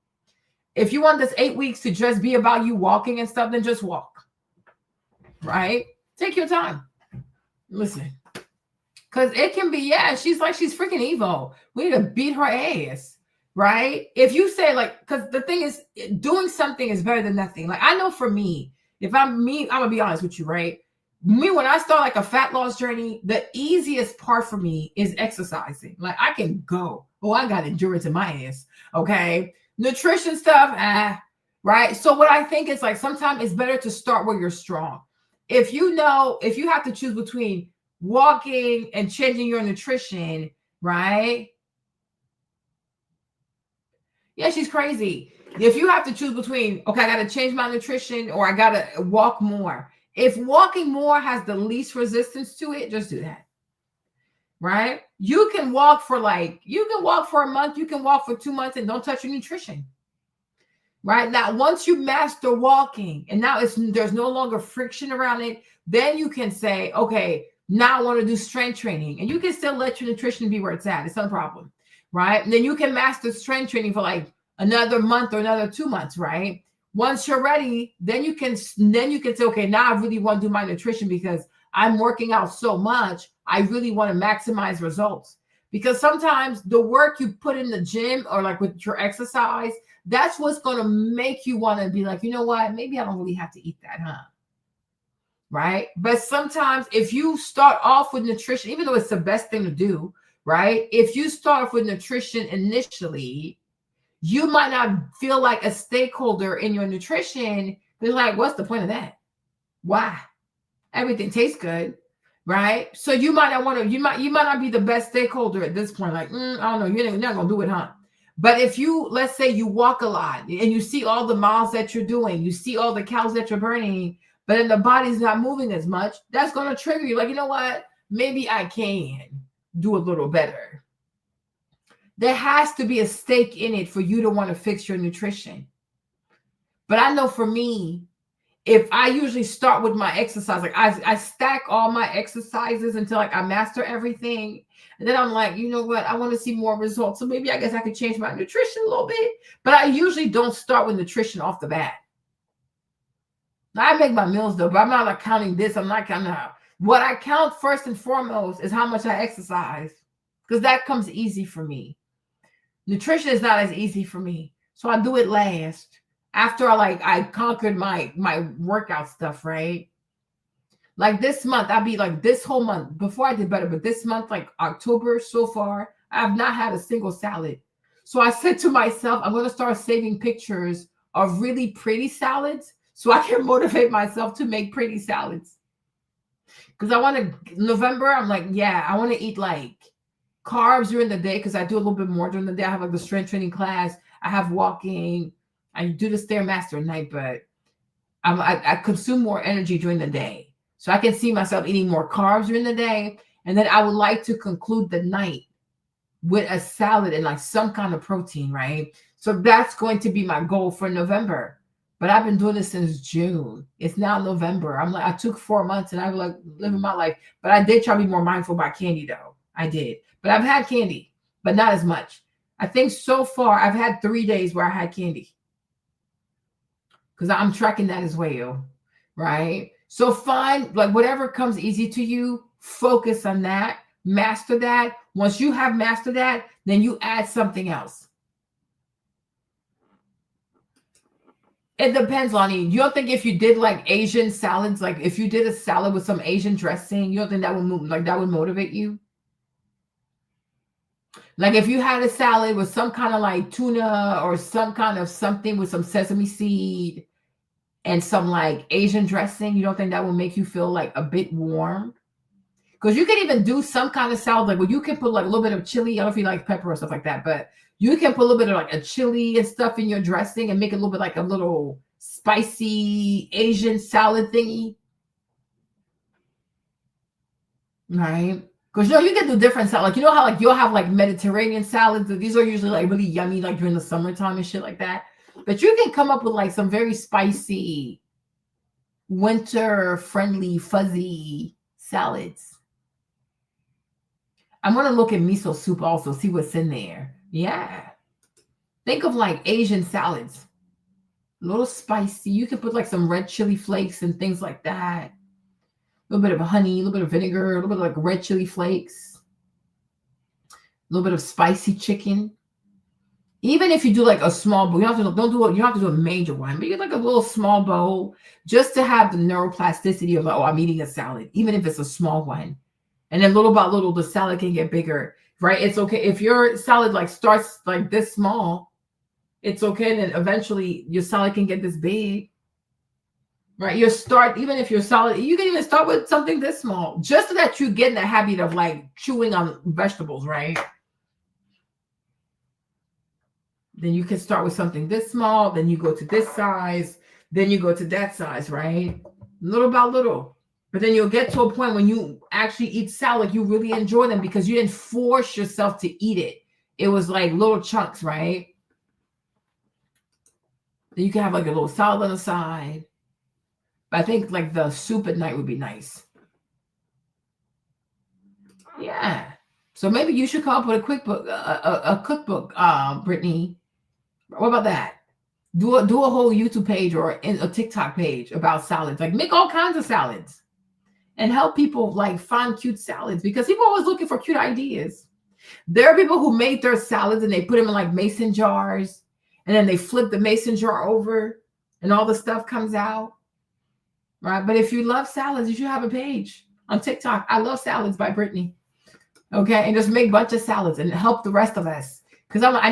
S1: If you want this 8 weeks to just be about you walking and stuff, then just walk, right? Take your time. Listen, because it can be, she's freaking evil. We need to beat her ass, right? If you say like, because the thing is, doing something is better than nothing. Like, I know for me, if I'm gonna be honest with you, right? Me, when I start like a fat loss journey, the easiest part for me is exercising. Like, I can go. Oh, I got endurance in my ass. Okay. Nutrition stuff, right? So what I think is like, sometimes it's better to start where you're strong. If you have to choose between walking and changing your nutrition, right? Yeah, she's crazy. If you have to choose between, okay, I got to change my nutrition or I got to walk more. If walking more has the least resistance to it, just do that. Right? You can walk for a month, you can walk for 2 months and don't touch your nutrition. Right? Now, once you master walking and now there's no longer friction around it, then you can say, okay, now I want to do strength training. And you can still let your nutrition be where it's at. It's no problem. Right? And then you can master strength training for like another month or another 2 months, right? Once you're ready, then you can say, okay, now I really want to do my nutrition because I'm working out so much. I really want to maximize results. Because sometimes the work you put in the gym or like with your exercise, that's what's going to make you want to be like, you know what? Maybe I don't really have to eat that, huh? Right? But sometimes if you start off with nutrition, even though it's the best thing to do, right? If you start off with nutrition initially, you might not feel like a stakeholder in your nutrition. You're like, what's the point of that? Why? Everything tastes good, right? So you might not want to, you might not be the best stakeholder at this point. Like, I don't know, you're not gonna do it, huh? But if you, let's say you walk a lot and you see all the miles that you're doing, you see all the calories that you're burning, but then the body's not moving as much, that's gonna trigger you. Like, you know what? Maybe I can do a little better. There has to be a stake in it for you to want to fix your nutrition. But I know for me, if I usually start with my exercise, like I stack all my exercises until like I master everything. And then I'm like, you know what? I want to see more results. So maybe I guess I could change my nutrition a little bit. But I usually don't start with nutrition off the bat. I make my meals though, but I'm not like counting this. I'm not counting how. What I count first and foremost is how much I exercise, because that comes easy for me. Nutrition is not as easy for me. So I do it last. After I conquered my workout stuff, right? Like this month, I'll be like this whole month, before I did better, but this month, like October so far, I have not had a single salad. So I said to myself, I'm going to start saving pictures of really pretty salads so I can motivate myself to make pretty salads. Because I want to, November, I'm like, yeah, I want to eat like carbs during the day because I do a little bit more during the day. I have like the strength training class. I have walking. I do the Stairmaster at night, but I consume more energy during the day. So I can see myself eating more carbs during the day. And then I would like to conclude the night with a salad and like some kind of protein, right? So that's going to be my goal for November. But I've been doing this since June. It's now November. I'm like, I took 4 months and I was like living my life. But I did try to be more mindful about candy though. I did. But I've had candy, but not as much. I think so far I've had 3 days where I had candy. Because I'm tracking that as well, right? So find like whatever comes easy to you, focus on that, master that. Once you have mastered that, then you add something else. It depends, Lonnie. You don't think if you did like Asian salads, like if you did a salad with some Asian dressing, you don't think that would move, like that would motivate you? Like if you had a salad with some kind of like tuna or some kind of something with some sesame seed and some like Asian dressing, you don't think that will make you feel like a bit warm? Because you can even do some kind of salad, like where you can put like a little bit of chili. I don't know if you like pepper or stuff like that, but you can put a little bit of like a chili and stuff in your dressing and make it a little bit like a little spicy Asian salad thingy. Right? Because you can do different salad. Like you know how like you'll have like Mediterranean salads. These are usually like really yummy, like during the summertime and shit like that. But you can come up with like some very spicy, winter-friendly, fuzzy salads. I'm gonna look at miso soup also, see what's in there. Yeah. Think of like Asian salads. A little spicy. You can put like some red chili flakes and things like that. A little bit of honey, a little bit of vinegar, a little bit of like red chili flakes, a little bit of spicy chicken. Even if you do like a small bowl, you don't have to do a major one, but you get like a little small bowl just to have the neuroplasticity of like, oh, I'm eating a salad, even if it's a small one. And then little by little, the salad can get bigger, right? It's okay if your salad like starts like this small, it's okay. And then eventually your salad can get this big. Right, even if you're solid, you can even start with something this small, just so that you get in the habit of like chewing on vegetables, right? Then you can start with something this small, then you go to this size, then you go to that size, right? Little by little. But then you'll get to a point when you actually eat salad, you really enjoy them because you didn't force yourself to eat it. It was like little chunks, right? Then you can have like a little salad on the side. But I think like the soup at night would be nice. Yeah. So maybe you should come up with a cookbook, Brittany. What about that? Do a whole YouTube page or a TikTok page about salads. Like make all kinds of salads and help people like find cute salads because people are always looking for cute ideas. There are people who make their salads and they put them in like mason jars, and then they flip the mason jar over and all the stuff comes out. Right. But if you love salads, you should have a page on TikTok. I love salads by Brittany. Okay. And just make a bunch of salads and help the rest of us. Because I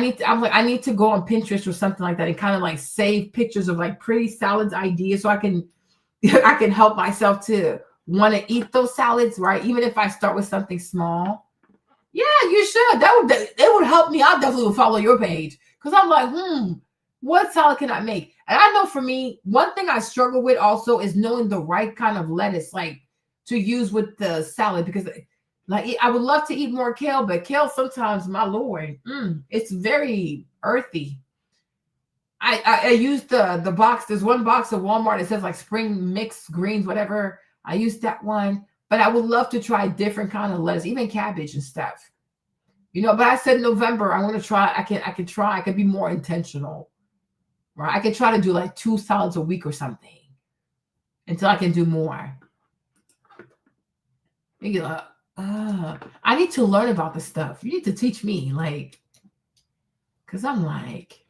S1: need to go on Pinterest or something like that and kind of like save pictures of like pretty salads ideas so I can help myself to want to eat those salads, right? Even if I start with something small. Yeah, you should. It would help me. I definitely will follow your page. Because I'm like, what salad can I make? And I know for me, one thing I struggle with also is knowing the right kind of lettuce like to use with the salad, because like I would love to eat more kale, but kale sometimes, my Lord, it's very earthy. I use the box. There's one box of Walmart. It says like spring mixed greens, whatever. I use that one, but I would love to try different kind of lettuce, even cabbage and stuff. You know, but I said November, I want to try. I can be more intentional, right? I can try to do like 2 salads a week or something until I can do more. I need to learn about this stuff. You need to teach me, like, because I'm like,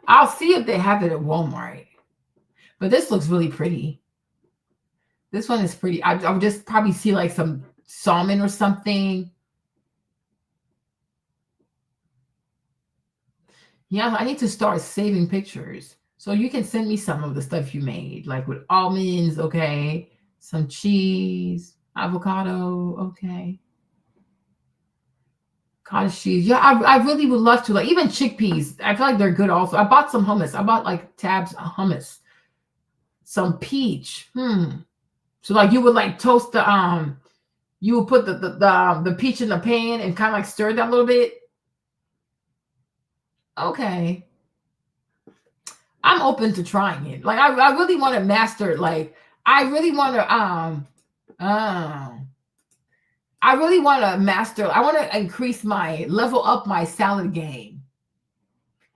S1: I'll see if they have it at Walmart. But this looks really pretty. This one is pretty. I would just probably see like some salmon or something. Yeah, I need to start saving pictures. So you can send me some of the stuff you made, like with almonds, okay, some cheese, avocado, okay. Cottage cheese. Yeah, I really would love to. Like even chickpeas. I feel like they're good also. I bought some hummus. I bought like Tab's hummus. Some peach. So like you would like toast the you would put the peach in the pan and kind of like stir that a little bit. Okay. I'm open to trying it. Like I really want to master, like I really want to master, I want to level up my salad game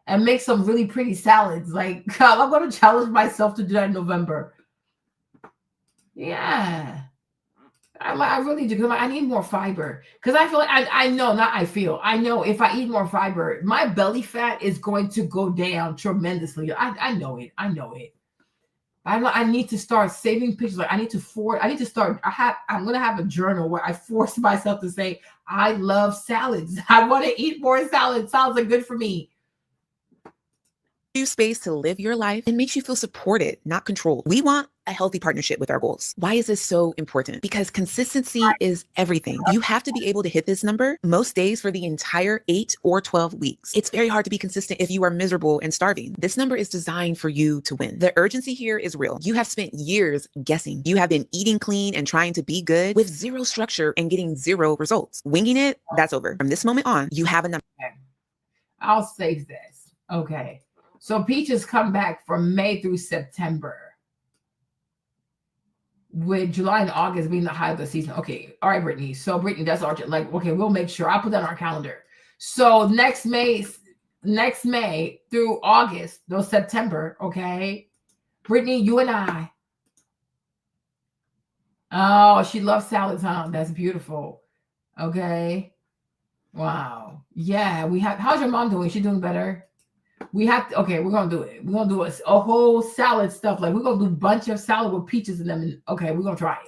S1: and make some really pretty salads. Like I'm going to challenge myself to do that in November. Yeah. I really do. I need more fiber because I feel like I know if I eat more fiber, my belly fat is going to go down tremendously. I know it. I need to start saving pictures. Like I'm going to have a journal where I force myself to say, I love salads. I want to eat more salads. Salads are good for me.
S2: You space to live your life and makes you feel supported, not controlled. We want a healthy partnership with our goals. Why is this so important? Because consistency is everything. You have to be able to hit this number most days for the entire 8 or 12 weeks. It's very hard to be consistent if you are miserable and starving. This number is designed for you to win. The urgency here is real. You have spent years guessing. You have been eating clean and trying to be good with zero structure and getting zero results. Winging it, that's over. From this moment on, you have a number.
S1: Okay. I'll save this. Okay. So peaches come back from May through September, with July and August being the height of the season. Okay. All right, Brittany. So Brittany, that's our, like, okay, we'll make sure. I'll put that on our calendar. So next May through August, no, September, okay? Brittany, you and I. Oh, she loves salads, huh? That's beautiful. Okay. Wow. Yeah, how's your mom doing? Is she doing better? We're going to do it. We're going to do a whole salad stuff. Like we're going to do a bunch of salad with peaches in them. And okay, we're going to try it.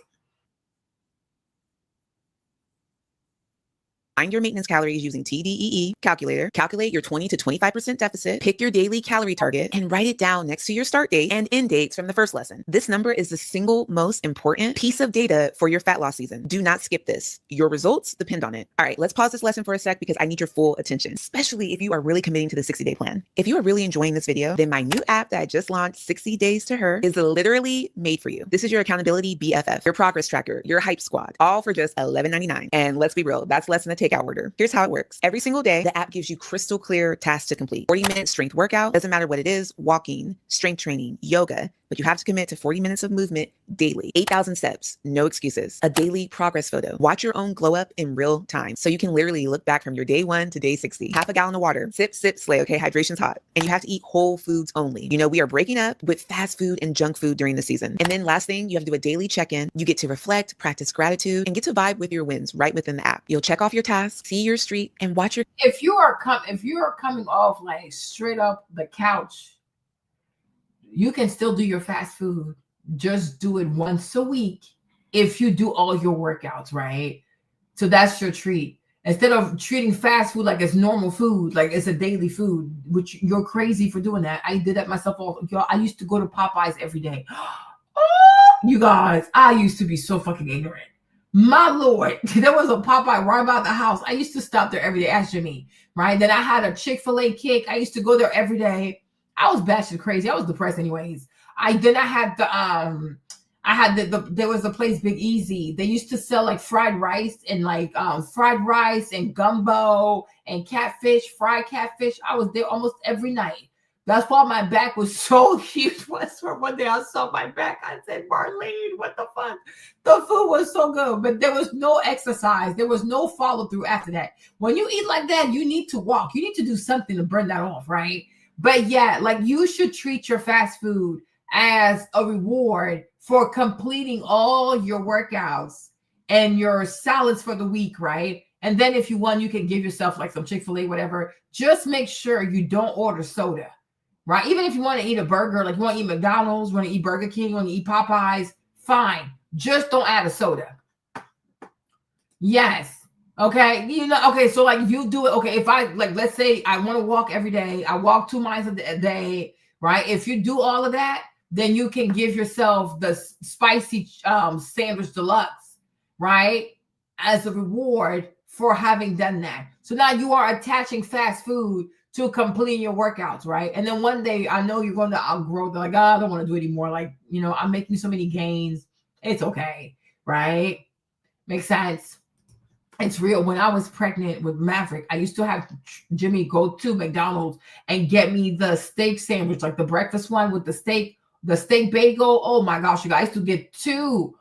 S2: Find your maintenance calories using TDEE calculator. Calculate your 20 to 25% deficit. Pick your daily calorie target and write it down next to your start date and end dates from the first lesson. This number is the single most important piece of data for your fat loss season. Do not skip this. Your results depend on it. All right, let's pause this lesson for a sec because I need your full attention, especially if you are really committing to the 60-day plan. If you are really enjoying this video, then my new app that I just launched, 60 Days to Her, is literally made for you. This is your accountability BFF, your progress tracker, your hype squad, all for just $11.99. And let's be real, that's less than a takeout order. Here's how it works. Every single day, the app gives you crystal clear tasks to complete. 40-minute strength workout, doesn't matter what it is, walking, strength training, yoga, but you have to commit to 40 minutes of movement daily. 8,000 steps, no excuses. A daily progress photo. Watch your own glow up in real time so you can literally look back from your day 1 to day 60. Half a gallon of water. Sip, sip, slay, okay? Hydration's hot. And you have to eat whole foods only. You know, we are breaking up with fast food and junk food during the season. And then last thing, you have to do a daily check-in. You get to reflect, practice gratitude, and get to vibe with your wins right within the app. You'll check off your tasks, see your streak, and watch your...
S1: If you are coming off like straight up the couch, you can still do your fast food. Just do it once a week if you do all your workouts, right? So that's your treat. Instead of treating fast food like it's normal food, like it's a daily food, which you're crazy for doing that. I did that myself. I used to go to Popeyes every day. You guys, I used to be so fucking ignorant. My Lord, there was a Popeye right by the house. I used to stop there every day. Ask Jimmy, right? Then I had a Chick-fil-A kick. I used to go there every day. I was batshit crazy. I was depressed anyways. There was the place Big Easy. They used to sell like fried rice and gumbo and catfish, fried catfish. I was there almost every night. That's why my back was so huge. One day I saw my back. I said, Marlene, what the fuck? The food was so good, but there was no exercise. There was no follow through after that. When you eat like that, you need to walk. You need to do something to burn that off, right? But yeah, like you should treat your fast food as a reward for completing all your workouts and your salads for the week, right? And then if you want, you can give yourself like some Chick-fil-A, whatever. Just make sure you don't order soda. Right? Even if you want to eat a burger, like you want to eat McDonald's, want to eat Burger King, want to eat Popeyes, fine. Just don't add a soda. Yes. Okay. Okay. So like you do it. Okay. If let's say I want to walk every day, I walk 2 miles a day, right? If you do all of that, then you can give yourself the spicy sandwich deluxe, right? As a reward for having done that. So now you are attaching fast food to completing your workouts, right? And then one day I know you're going to outgrow. They're like, I don't want to do it anymore. Like, I'm making so many gains. It's okay, right? Makes sense. It's real. When I was pregnant with Maverick, I used to have Jimmy go to McDonald's and get me the steak sandwich, like the breakfast one with the steak bagel. Oh my gosh, you guys, I used to get 2.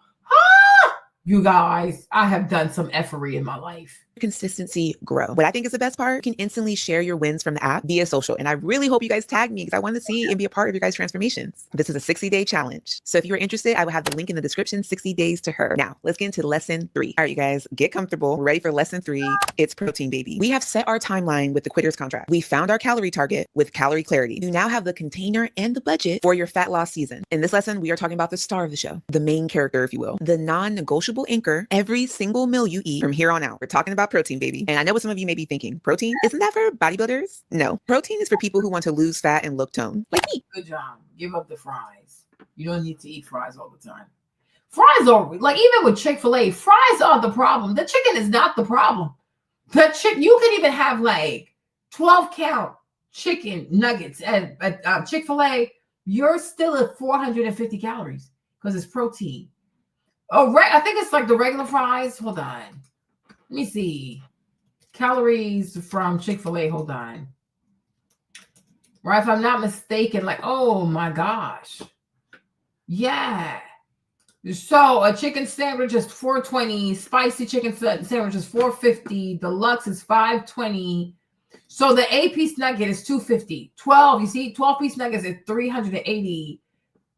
S1: You guys, I have done some effery in my life.
S2: Consistency grow. What I think is the best part, you can instantly share your wins from the app via social. And I really hope you guys tag me because I want to see and be a part of your guys' transformations. This is a 60-day challenge. So if you're interested, I will have the link in the description, 60 days to her. Now, let's get into lesson 3. All right, you guys, get comfortable. We're ready for lesson 3. It's protein, baby. We have set our timeline with the Quitter's Contract. We found our calorie target with Calorie Clarity. You now have the container and the budget for your fat loss season. In this lesson, we are talking about the star of the show, the main character, if you will, the non-negotiable anchor every single meal you eat from here on out. We're talking about protein, baby. And I know what some of you may be thinking. Protein, isn't that for bodybuilders? No. Protein is for people who want to lose fat and look toned, like me.
S1: Good job. Give up the fries. You don't need to eat fries all the time. Fries are like, even with Chick-fil-A, fries are the problem. The chicken is not the problem. You can even have like 12 count chicken nuggets at Chick-fil-A. You're still at 450 calories because it's protein. Oh, right. I think it's like the regular fries. Hold on. Let me see. Calories from Chick-fil-A. Hold on. Right. If I'm not mistaken, like, oh my gosh. Yeah. So a chicken sandwich is 420. Spicy chicken sandwich is 450. Deluxe is 520. So the 8-piece nugget is 250. 12-piece nuggets is 380.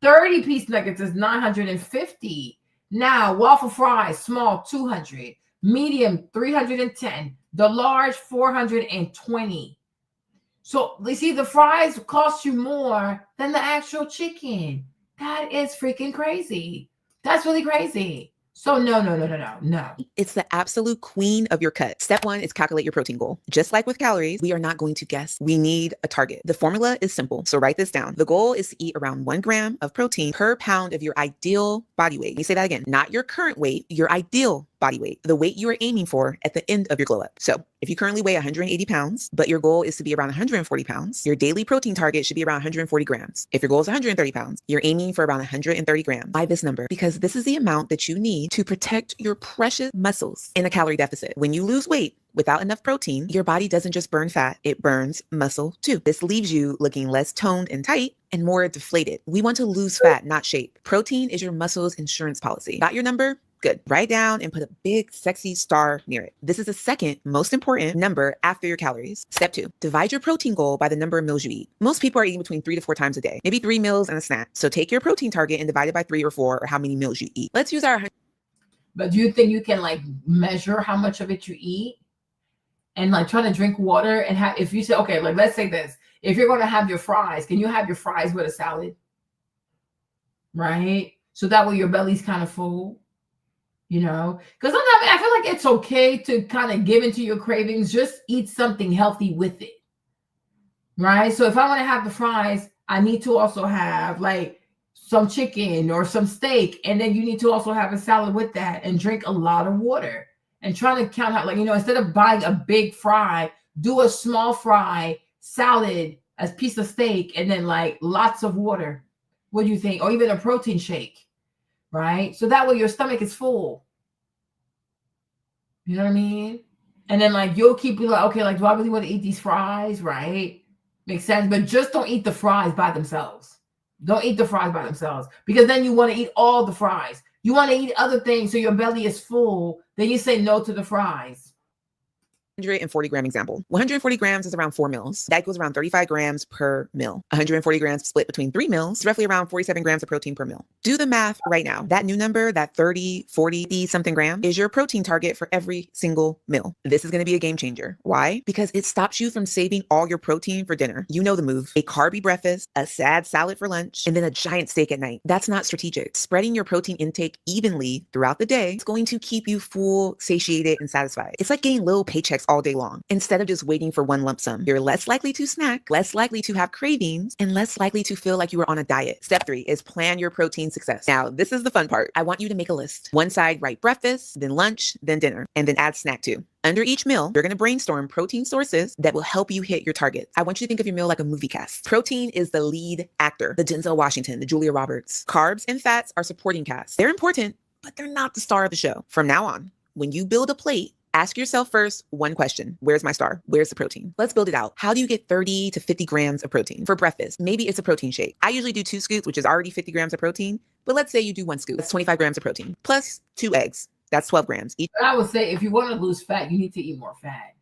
S1: 30-piece nuggets is 950. Now, waffle fries, small, 200. Medium, 310. The large, 420. So, you see, the fries cost you more than the actual chicken. That is freaking crazy. That's really crazy. So no.
S2: It's the absolute queen of your cut. Step 1 is calculate your protein goal. Just like with calories, we are not going to guess. We need a target. The formula is simple. So write this down. The goal is to eat around 1 gram of protein per pound of your ideal body weight. Let me say that again. Not your current weight, your ideal body weight, the weight you are aiming for at the end of your glow up. So if you currently weigh 180 pounds, but your goal is to be around 140 pounds, your daily protein target should be around 140 grams. If your goal is 130 pounds, you're aiming for around 130 grams. By this number, because this is the amount that you need to protect your precious muscles in a calorie deficit. When you lose weight without enough protein, your body doesn't just burn fat, it burns muscle too. This leaves you looking less toned and tight and more deflated. We want to lose fat, not shape. Protein is your muscle's insurance policy. Got your number? Good. Write down and put a big, sexy star near it. This is the second most important number after your calories. Step 2, divide your protein goal by the number of meals you eat. Most people are eating between 3 to 4 times a day, maybe 3 meals and a snack. So take your protein target and divide it by 3 or 4 or how many meals you eat. Let's use our.
S1: But do you think you can like measure how much of it you eat and like try to drink water and have, if you say, okay, like let's say this, if you're going to have your fries, can you have your fries with a salad? Right? So that way your belly's kind of full. You know, because I feel like it's okay to kind of give into your cravings. Just eat something healthy with it, right? So if I want to have the fries, I need to also have like some chicken or some steak, and then you need to also have a salad with that and drink a lot of water and try to count out, like, you know, instead of buying a big fry, do a small fry, salad, a piece of steak, and then like lots of water. What do you think? Or even a protein shake, right? So that way your stomach is full. You know what I mean? And then like you'll keep like, okay, like do I really want to eat these fries, right? Makes sense. But just don't eat the fries by themselves. Don't eat the fries by themselves, because then you want to eat all the fries. You want to eat other things so your belly is full. Then you say no to the fries.
S2: 140 gram example. 140 grams is around 4 meals. That equals around 35 grams per meal. 140 grams split between 3 meals, roughly around 47 grams of protein per meal. Do the math right now. That new number, that 30, 40 something gram, is your protein target for every single meal. This is going to be a game changer. Why? Because it stops you from saving all your protein for dinner. You know the move. A carby breakfast, a sad salad for lunch, and then a giant steak at night. That's not strategic. Spreading your protein intake evenly throughout the day is going to keep you full, satiated, and satisfied. It's like getting little paychecks all day long. Instead of just waiting for one lump sum, you're less likely to snack, less likely to have cravings, and less likely to feel like you are on a diet. Step 3 is plan your protein success. Now, this is the fun part. I want you to make a list. One side, write breakfast, then lunch, then dinner, and then add snack too. Under each meal, you're going to brainstorm protein sources that will help you hit your targets. I want you to think of your meal like a movie cast. Protein is the lead actor, the Denzel Washington, the Julia Roberts. Carbs and fats are supporting casts. They're important, but they're not the star of the show. From now on, when you build a plate, ask yourself first one question. Where's my star? Where's the protein? Let's build it out. How do you get 30 to 50 grams of protein? For breakfast, maybe it's a protein shake. I usually do 2 scoops, which is already 50 grams of protein. But let's say you do 1 scoop. That's 25 grams of protein. Plus 2 eggs. That's 12 grams.
S1: I would say if you want to lose fat, you need to eat more fat.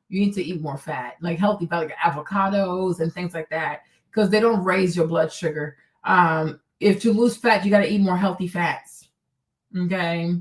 S1: You need to eat more fat, like healthy fat, like avocados and things like that, because they don't raise your blood sugar. If to lose fat, you got to eat more healthy fats. Okay.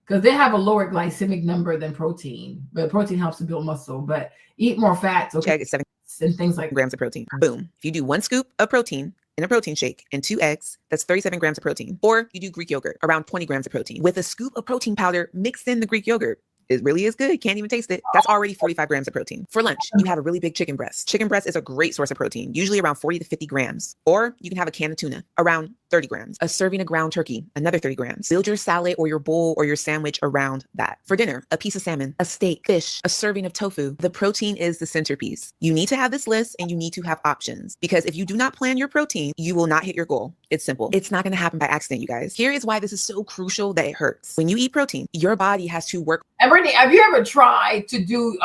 S1: Because they have a lower glycemic number than protein, but protein helps to build muscle. But eat more fats, okay?
S2: It's 7
S1: and things like
S2: grams of protein. Boom. If you do 1 scoop of protein in a protein shake and 2 eggs, that's 37 grams of protein. Or you do Greek yogurt, around 20 grams of protein. With a scoop of protein powder mixed in the Greek yogurt. It really is good. Can't even taste it. That's already 45 grams of protein. For lunch, you have a really big chicken breast. Chicken breast is a great source of protein, usually around 40 to 50 grams. Or you can have a can of tuna, around 30 grams. A serving of ground turkey, another 30 grams. Build your salad or your bowl or your sandwich around that. For dinner, a piece of salmon, a steak, fish, a serving of tofu. The protein is the centerpiece. You need to have this list and you need to have options, because if you do not plan your protein, you will not hit your goal. It's simple. It's not going to happen by accident, you guys. Here is why this is so crucial that it hurts. When you eat protein, your body has to work.
S1: And Brittany, have you ever tried to do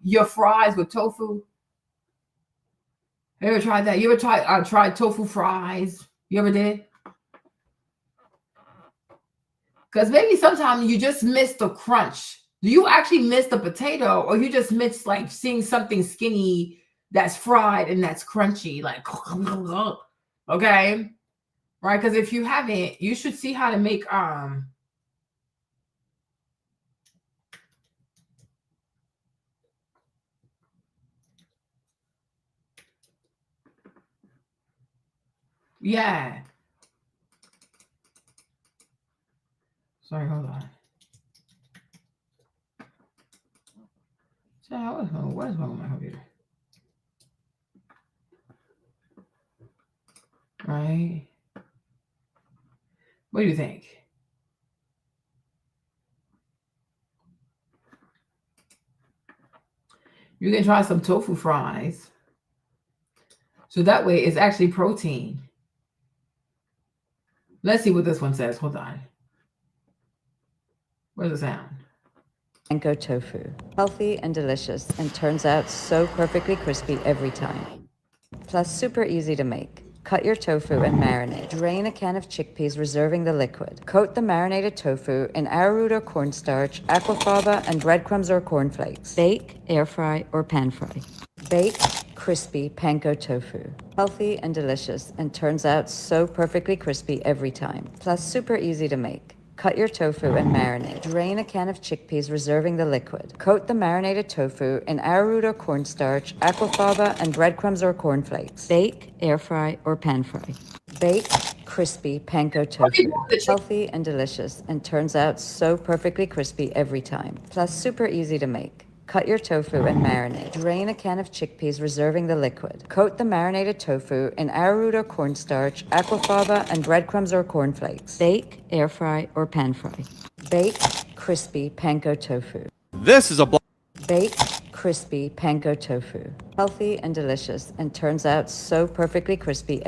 S1: your fries with tofu? Have you ever tried that? You ever tried tofu fries? You ever did? Because maybe sometimes you just miss the crunch. Do you actually miss the potato, or you just miss like seeing something skinny that's fried and that's crunchy, like okay, right? Because if you haven't, you should see how to make yeah. Sorry, hold on. So what is wrong with my computer? Right? What do you think? You can try some tofu fries. So that way it's actually protein. Let's see what this one says. Hold on. Where's the sound?
S11: Panko tofu. Healthy and delicious, and turns out so perfectly crispy every time. Plus, super easy to make. Cut your tofu and marinate. Drain a can of chickpeas, reserving the liquid. Coat the marinated tofu in arrowroot or cornstarch, aquafaba, and breadcrumbs or cornflakes. Bake, air fry, or pan fry. Bake, crispy panko tofu. Healthy and delicious, and turns out so perfectly crispy every time. Plus, super easy to make. Cut your tofu and marinate. Drain a can of chickpeas, reserving the liquid. Coat the marinated tofu in arrowroot or cornstarch, aquafaba, and breadcrumbs or cornflakes. Bake, air fry, or pan fry. Bake, crispy panko tofu. Healthy and delicious, and turns out so perfectly crispy every time. Plus, super easy to make. Cut your tofu and marinate. Drain a can of chickpeas, reserving the liquid. Coat the marinated tofu in arrowroot or cornstarch, aquafaba, and breadcrumbs or cornflakes. Bake, air fry, or pan fry. Bake, crispy panko tofu.
S12: This is a
S11: Bake, crispy panko tofu. Healthy and delicious, and turns out so perfectly crispy.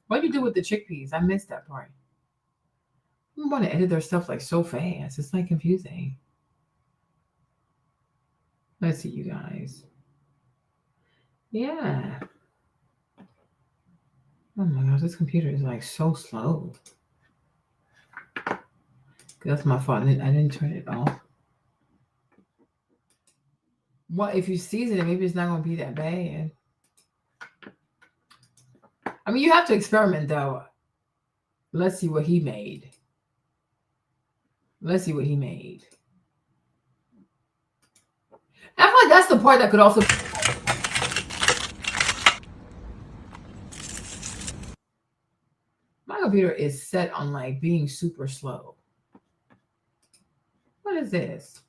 S1: What do you do with the chickpeas? I missed that part. I want to edit their stuff like so fast. It's like confusing. Let's see, you guys. Yeah. Oh my gosh, this computer is like so slow. That's my fault. I didn't turn it off. Well, if you season it, maybe it's not going to be that bad. I mean, you have to experiment, though. Let's see what he made. Let's see what he made. I feel like that's the part that could also... My computer is set on like being super slow. What is this?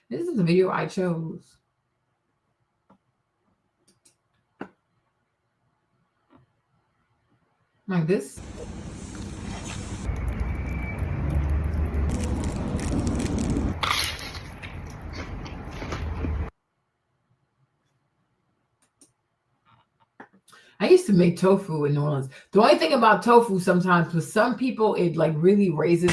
S1: This is the video I chose. Like this. I used to make tofu in New Orleans. The only thing about tofu sometimes with some people, it like really raises.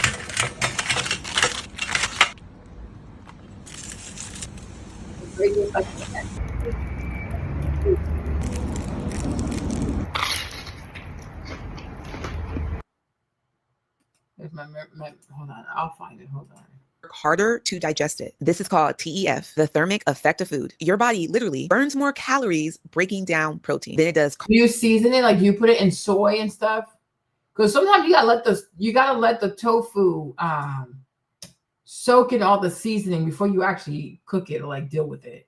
S1: Hold on, I'll find it. Hold on.
S2: Harder to digest it. This is called TEF, the thermic effect of food. Your body literally burns more calories breaking down protein than it does.
S1: You season it, like you put it in soy and stuff, because sometimes you gotta let the tofu soak in all the seasoning before you actually cook it or like deal with it.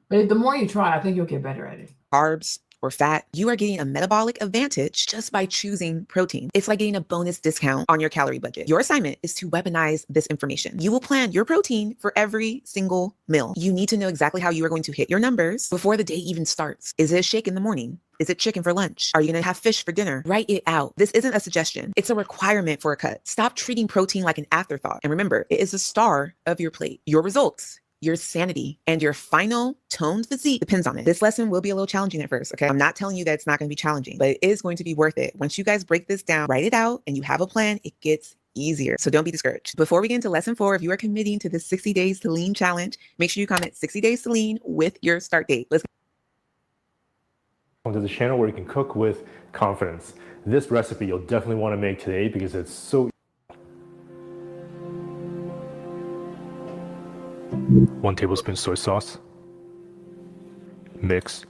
S1: But the more you try, I think you'll get better at it.
S2: Carbs or fat, you are getting a metabolic advantage just by choosing protein. It's like getting a bonus discount on your calorie budget. Your assignment is to weaponize this information. You will plan your protein for every single meal. You need to know exactly how you are going to hit your numbers before the day even starts. Is it a shake in the morning? Is it chicken for lunch? Are you going to have fish for dinner? Write it out. This isn't a suggestion. It's a requirement for a cut. Stop treating protein like an afterthought. And remember, it is the star of your plate. Your results, your sanity, and your final toned physique depends on it. This lesson will be a little challenging at first, okay? I'm not telling you that it's not going to be challenging, but it is going to be worth it. Once you guys break this down, write it out, and you have a plan, it gets easier. So don't be discouraged. Before we get into lesson 4, if you are committing to the 60 days to lean challenge, make sure you comment 60 days to lean with your start date. Let's
S23: onto the channel where you can cook with confidence. This recipe you'll definitely want to make today because it's so 1 tablespoon soy sauce. Mix.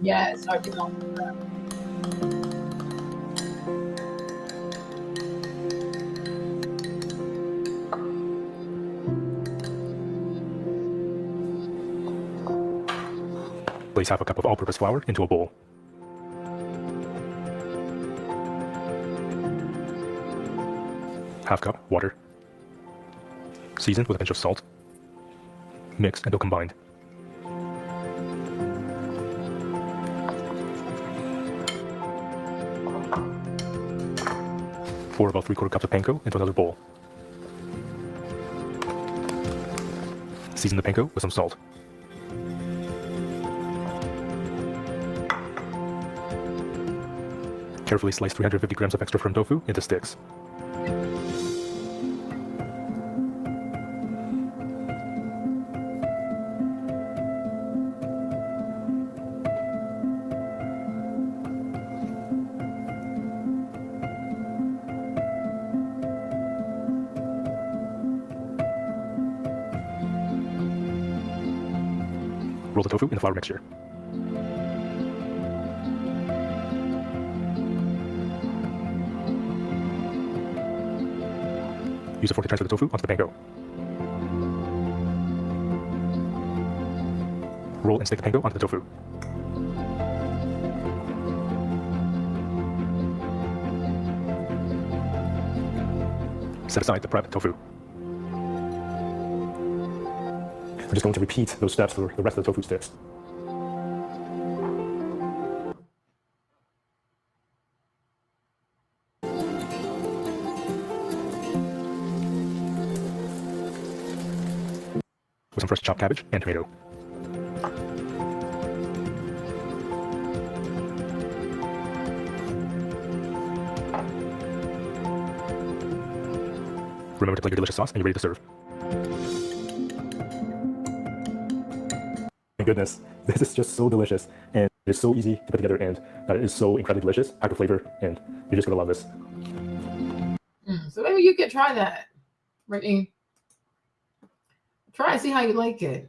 S1: Yes, I do want that.
S23: Place half a cup of all-purpose flour into a bowl. Half cup water. Seasoned with a pinch of salt. Mix until combined. Pour about 3/4 cups of panko into another bowl. Season the panko with some salt. Carefully slice 350 grams of extra firm tofu into sticks. Roll the tofu in the flour mixture. Use a fork to transfer the tofu onto the panko. Roll and stick the panko onto the tofu. Set aside the prep tofu. I'm just going to repeat those steps for the rest of the tofu sticks. With some fresh chopped cabbage and tomato. Remember to plate your delicious sauce and you're ready to serve. My goodness, this is just so delicious and it's so easy to put together and it is so incredibly delicious, packed with flavor, and you're just gonna love this.
S1: So maybe you could try that, Brittany. Try and see how you like it.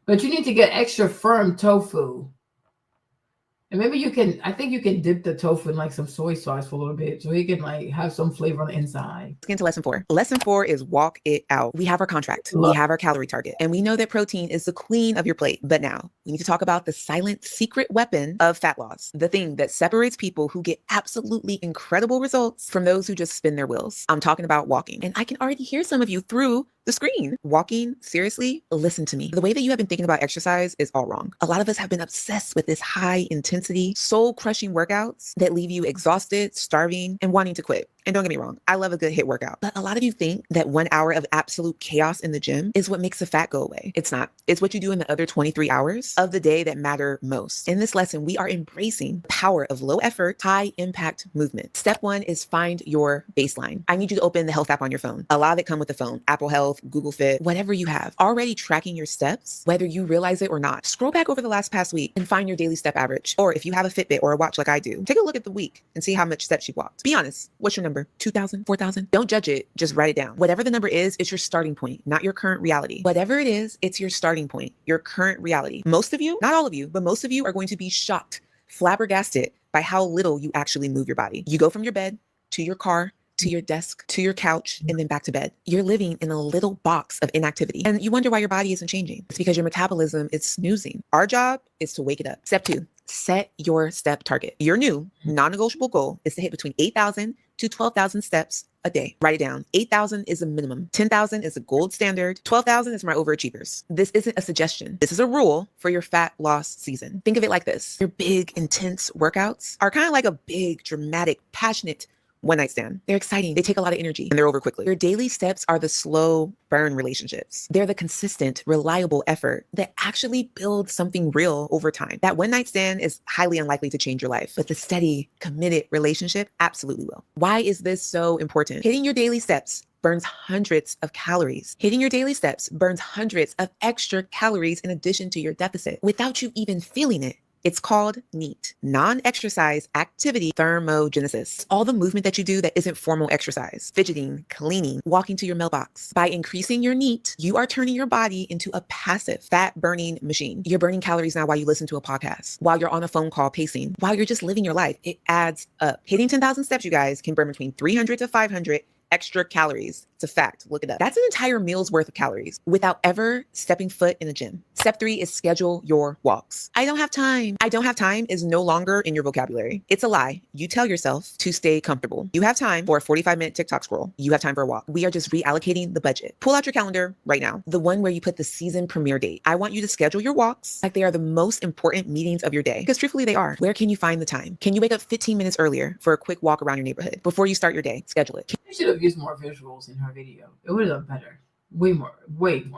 S1: But you need to get extra firm tofu. And maybe you can, I think you can dip the tofu in like some soy sauce for a little bit so you can like have some flavor on the inside.
S2: Let's get into lesson 4. Lesson 4 is walk it out. We have our contract. We have our calorie target. And we know that protein is the queen of your plate. But now we need to talk about the silent secret weapon of fat loss. The thing that separates people who get absolutely incredible results from those who just spin their wheels. I'm talking about walking. And I can already hear some of you through the screen. Walking, seriously, listen to me. The way that you have been thinking about exercise is all wrong. A lot of us have been obsessed with this high intensity, soul crushing workouts that leave you exhausted, starving, and wanting to quit. And don't get me wrong, I love a good HIIT workout. But a lot of you think that 1 hour of absolute chaos in the gym is what makes the fat go away. It's not. It's what you do in the other 23 hours of the day that matter most. In this lesson, we are embracing the power of low effort, high impact movement. Step 1 is find your baseline. I need you to open the health app on your phone. A lot of it come with the phone. Apple Health, Google Fit, whatever you have. Already tracking your steps, whether you realize it or not. Scroll back over the last past week and find your daily step average. Or if you have a Fitbit or a watch like I do, take a look at the week and see how much steps you walked. Be honest. What's your number? 2,000, 4,000? Don't judge it. Just write it down. Whatever the number is, it's your starting point, not your current reality. Whatever it is, it's your starting point, your current reality. Most of you, not all of you, but most of you are going to be shocked, flabbergasted by how little you actually move your body. You go from your bed to your car, to your desk, to your couch, and then back to bed. You're living in a little box of inactivity. And you wonder why your body isn't changing. It's because your metabolism is snoozing. Our job is to wake it up. Step 2, set your step target. Your new non-negotiable goal is to hit between 8,000 to 12,000 steps a day. Write it down. 8,000 is a minimum. 10,000 is a gold standard. 12,000 is my overachievers. This isn't a suggestion. This is a rule for your fat loss season. Think of it like this. Your big, intense workouts are kind of like a big, dramatic, passionate one night stand. They're exciting. They take a lot of energy and they're over quickly. Your daily steps are the slow burn relationships. They're the consistent, reliable effort that actually builds something real over time. That one night stand is highly unlikely to change your life, but the steady, committed relationship absolutely will. Why is this so important? Hitting your daily steps burns hundreds of calories. Hitting your daily steps burns hundreds of extra calories in addition to your deficit without you even feeling it. It's called NEAT, non-exercise activity thermogenesis. All the movement that you do that isn't formal exercise, fidgeting, cleaning, walking to your mailbox. By increasing your NEAT, you are turning your body into a passive fat burning machine. You're burning calories now while you listen to a podcast, while you're on a phone call pacing, while you're just living your life. It adds up. Hitting 10,000 steps, you guys, can burn between 300 to 500 extra calories. It's a fact. Look it up. That's an entire meal's worth of calories without ever stepping foot in a gym. Step 3 is schedule your walks. I don't have time. I don't have time is no longer in your vocabulary. It's a lie. You tell yourself to stay comfortable. You have time for a 45-minute TikTok scroll. You have time for a walk. We are just reallocating the budget. Pull out your calendar right now. The one where you put the season premiere date. I want you to schedule your walks like they are the most important meetings of your day. Because truthfully, they are. Where can you find the time? Can you wake up 15 minutes earlier for a quick walk around your neighborhood? Before you start your day, schedule it.
S1: You should have used more visuals in her video. It would have done better. Way more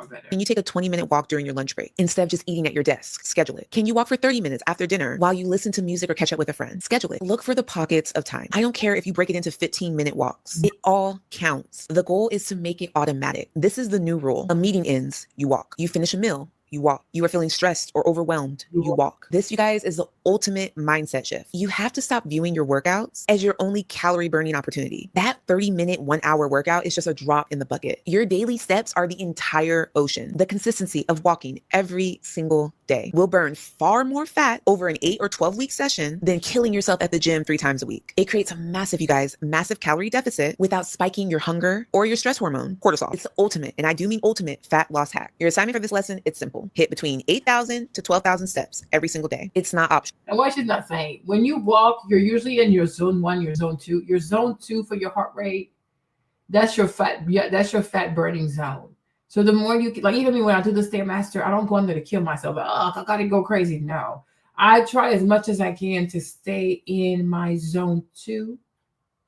S1: better.
S2: Can you take a 20-minute walk during your lunch break instead of just eating at your desk? Schedule it. Can you walk for 30 minutes after dinner while you listen to music or catch up with a friend? Schedule it. Look for the pockets of time. I don't care if you break it into 15-minute walks. It all counts. The goal is to make it automatic. This is the new rule. A meeting ends, you walk. You finish a meal, you walk. You are feeling stressed or overwhelmed, you walk. This, you guys, is the ultimate mindset shift. You have to stop viewing your workouts as your only calorie burning opportunity. That 30-minute, 1-hour workout is just a drop in the bucket. Your daily steps are the entire ocean. The consistency of walking every single day will burn far more fat over an 8 or 12-week session than killing yourself at the gym 3 times a week. It creates a massive, you guys, massive calorie deficit without spiking your hunger or your stress hormone, cortisol. It's the ultimate, and I do mean ultimate, fat loss hack. Your assignment for this lesson, it's simple. Hit between 8,000 to 12,000 steps every single day. It's not optional.
S1: And what she's not saying, when you walk, you're usually in your zone 1, your zone 2. Your zone 2 for your heart rate, that's your fat burning zone. So the more you, like, even me when I do the Stairmaster, I don't go in there to kill myself. Oh, I gotta go crazy. No, I try as much as I can to stay in my zone 2.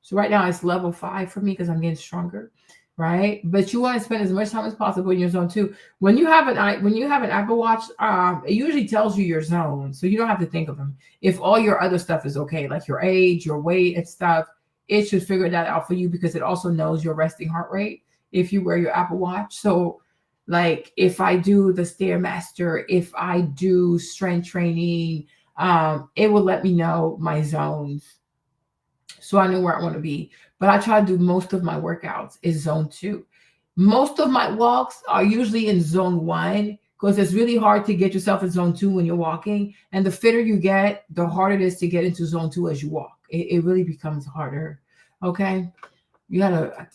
S1: So right now it's level 5 for me because I'm getting stronger, right? But you want to spend as much time as possible in your zone 2. When you have an Apple Watch, it usually tells you your zone, so you don't have to think of them. If all your other stuff is okay, like your age, your weight, and stuff, it should figure that out for you because it also knows your resting heart rate if you wear your Apple Watch. So, like, if I do the Stairmaster, if I do strength training, it will let me know my zones, so I know where I want to be. But I try to do most of my workouts is zone 2. Most of my walks are usually in zone 1 because it's really hard to get yourself in zone 2 when you're walking. And the fitter you get, the harder it is to get into zone 2 as you walk. It really becomes harder. Okay. You gotta,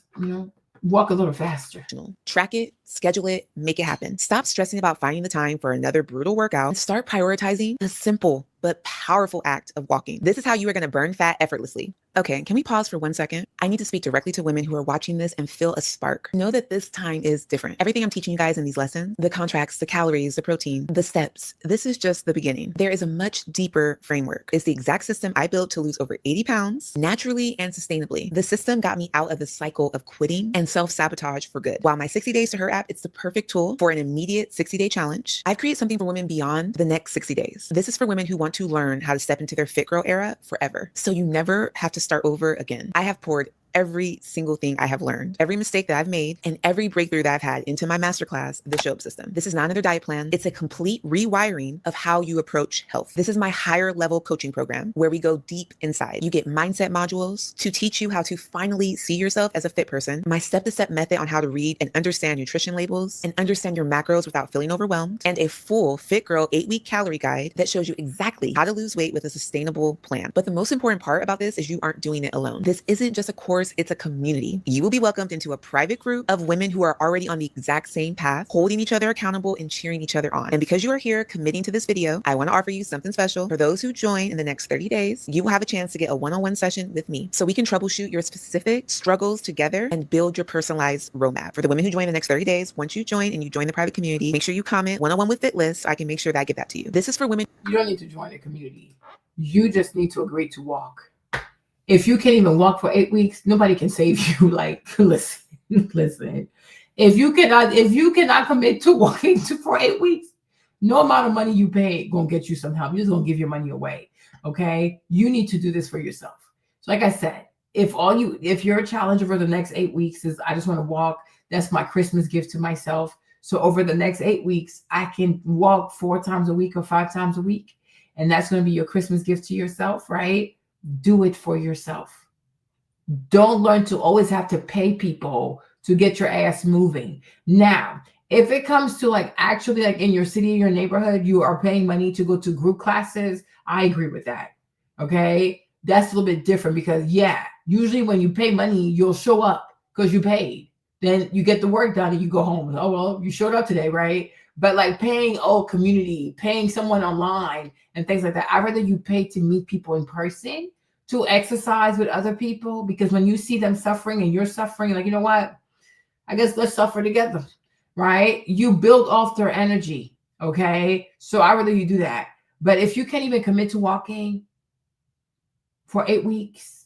S1: walk a little faster.
S2: Track it, schedule it, make it happen. Stop stressing about finding the time for another brutal workout and start prioritizing the simple but powerful act of walking. This is how you are going to burn fat effortlessly. Okay, can we pause for 1 second? I need to speak directly to women who are watching this and feel a spark. Know that this time is different. Everything I'm teaching you guys in these lessons, the contracts, the calories, the protein, the steps, this is just the beginning. There is a much deeper framework. It's the exact system I built to lose over 80 pounds naturally and sustainably. The system got me out of the cycle of quitting and self-sabotage for good. While my 60 Days to Her app, it's the perfect tool for an immediate 60-day challenge. I've created something for women beyond the next 60 days. This is for women who want to learn how to step into their fit girl era forever, so you never have to start over again. I have poured every single thing I have learned, every mistake that I've made, and every breakthrough that I've had into my masterclass, the Show Up System. This is not another diet plan. It's a complete rewiring of how you approach health. This is my higher level coaching program where we go deep inside. You get mindset modules to teach you how to finally see yourself as a fit person, my step-to-step method on how to read and understand nutrition labels and understand your macros without feeling overwhelmed, and a full Fit Girl 8-week calorie guide that shows you exactly how to lose weight with a sustainable plan. But the most important part about this is you aren't doing it alone. This isn't just a course, it's a community. You will be welcomed into a private group of women who are already on the exact same path, holding each other accountable and cheering each other on. And because you are here committing to this video, I want to offer you something special. For those who join in the next 30 days, you will have a chance to get a one-on-one session with me so we can troubleshoot your specific struggles together and build your personalized roadmap. For the women who join in the next 30 days, once you join and you join the private community, make sure you comment one-on-one with Fit List so I can make sure that I get that to you. This is for women.
S1: You don't need to join a community. You just need to agree to walk. If you can't even walk for 8 weeks, nobody can save you. Like, listen. If you cannot commit to walking for 8 weeks, no amount of money you pay gonna get you some help. You're just gonna give your money away. Okay, you need to do this for yourself. So, like I said, if your challenge over the next 8 weeks is I just want to walk, that's my Christmas gift to myself. So over the next 8 weeks, I can walk 4 times a week or 5 times a week, and that's going to be your Christmas gift to yourself, right? Do it for yourself. Don't learn to always have to pay people to get your ass moving. Now, if it comes to actually in your city, your neighborhood, you are paying money to go to group classes, I agree with that. Okay. That's a little bit different because usually when you pay money, you'll show up because you paid. Then you get the work done and you go home. Oh, well, you showed up today, right? But paying community, paying someone online and things like that. I'd rather you pay to meet people in person, to exercise with other people, because when you see them suffering and you're suffering, you know what? I guess let's suffer together, right? You build off their energy, okay? So I'd rather you do that. But if you can't even commit to walking for 8 weeks,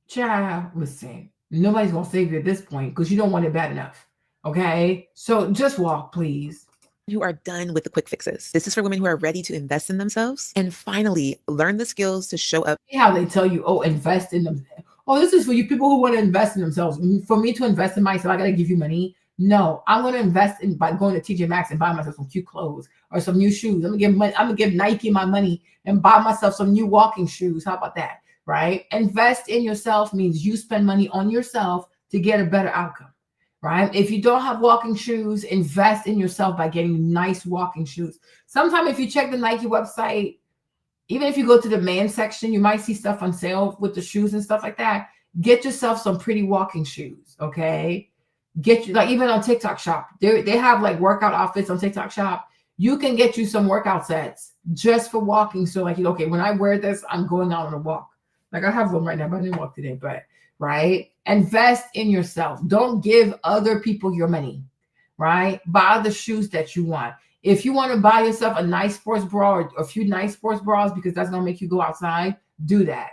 S1: child, listen, nobody's going to save you at this point because you don't want it bad enough, Okay, so just walk, please.
S2: Who are done with the quick fixes. This is for women who are ready to invest in themselves and finally learn the skills to show up.
S1: How they tell you, oh, invest in them. Oh, this is for you people who want to invest in themselves. For me to invest in myself, I got to give you money. No, I'm going to invest in by going to TJ Maxx and buy myself some cute clothes or some new shoes. I'm gonna give Nike my money and buy myself some new walking shoes. How about that? Right? Invest in yourself means you spend money on yourself to get a better outcome. Right? If you don't have walking shoes, invest in yourself by getting nice walking shoes. Sometimes if you check the Nike website, even if you go to the man section, you might see stuff on sale with the shoes and stuff like that. Get yourself some pretty walking shoes, okay? Get you, like, even on TikTok Shop, they have like workout outfits on TikTok Shop. You can get you some workout sets just for walking. So like, okay, when I wear this, I'm going out on a walk. Like I have one right now, but I didn't walk today, but right? Invest in yourself. Don't give other people your money, right? Buy the shoes that you want. If you want to buy yourself a nice sports bra or a few nice sports bras because that's going to make you go outside, do that.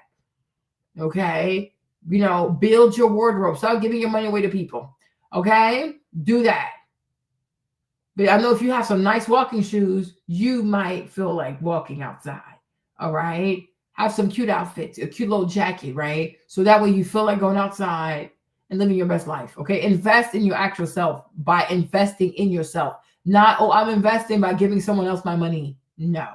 S1: Okay? You know, build your wardrobe. Stop giving your money away to people. Okay? Do that. But I know if you have some nice walking shoes, you might feel like walking outside. All right? Have some cute outfits, a cute little jacket, right? So that way you feel like going outside and living your best life. Okay? Invest in your actual self by investing in yourself. Not, oh, I'm investing by giving someone else my money. No.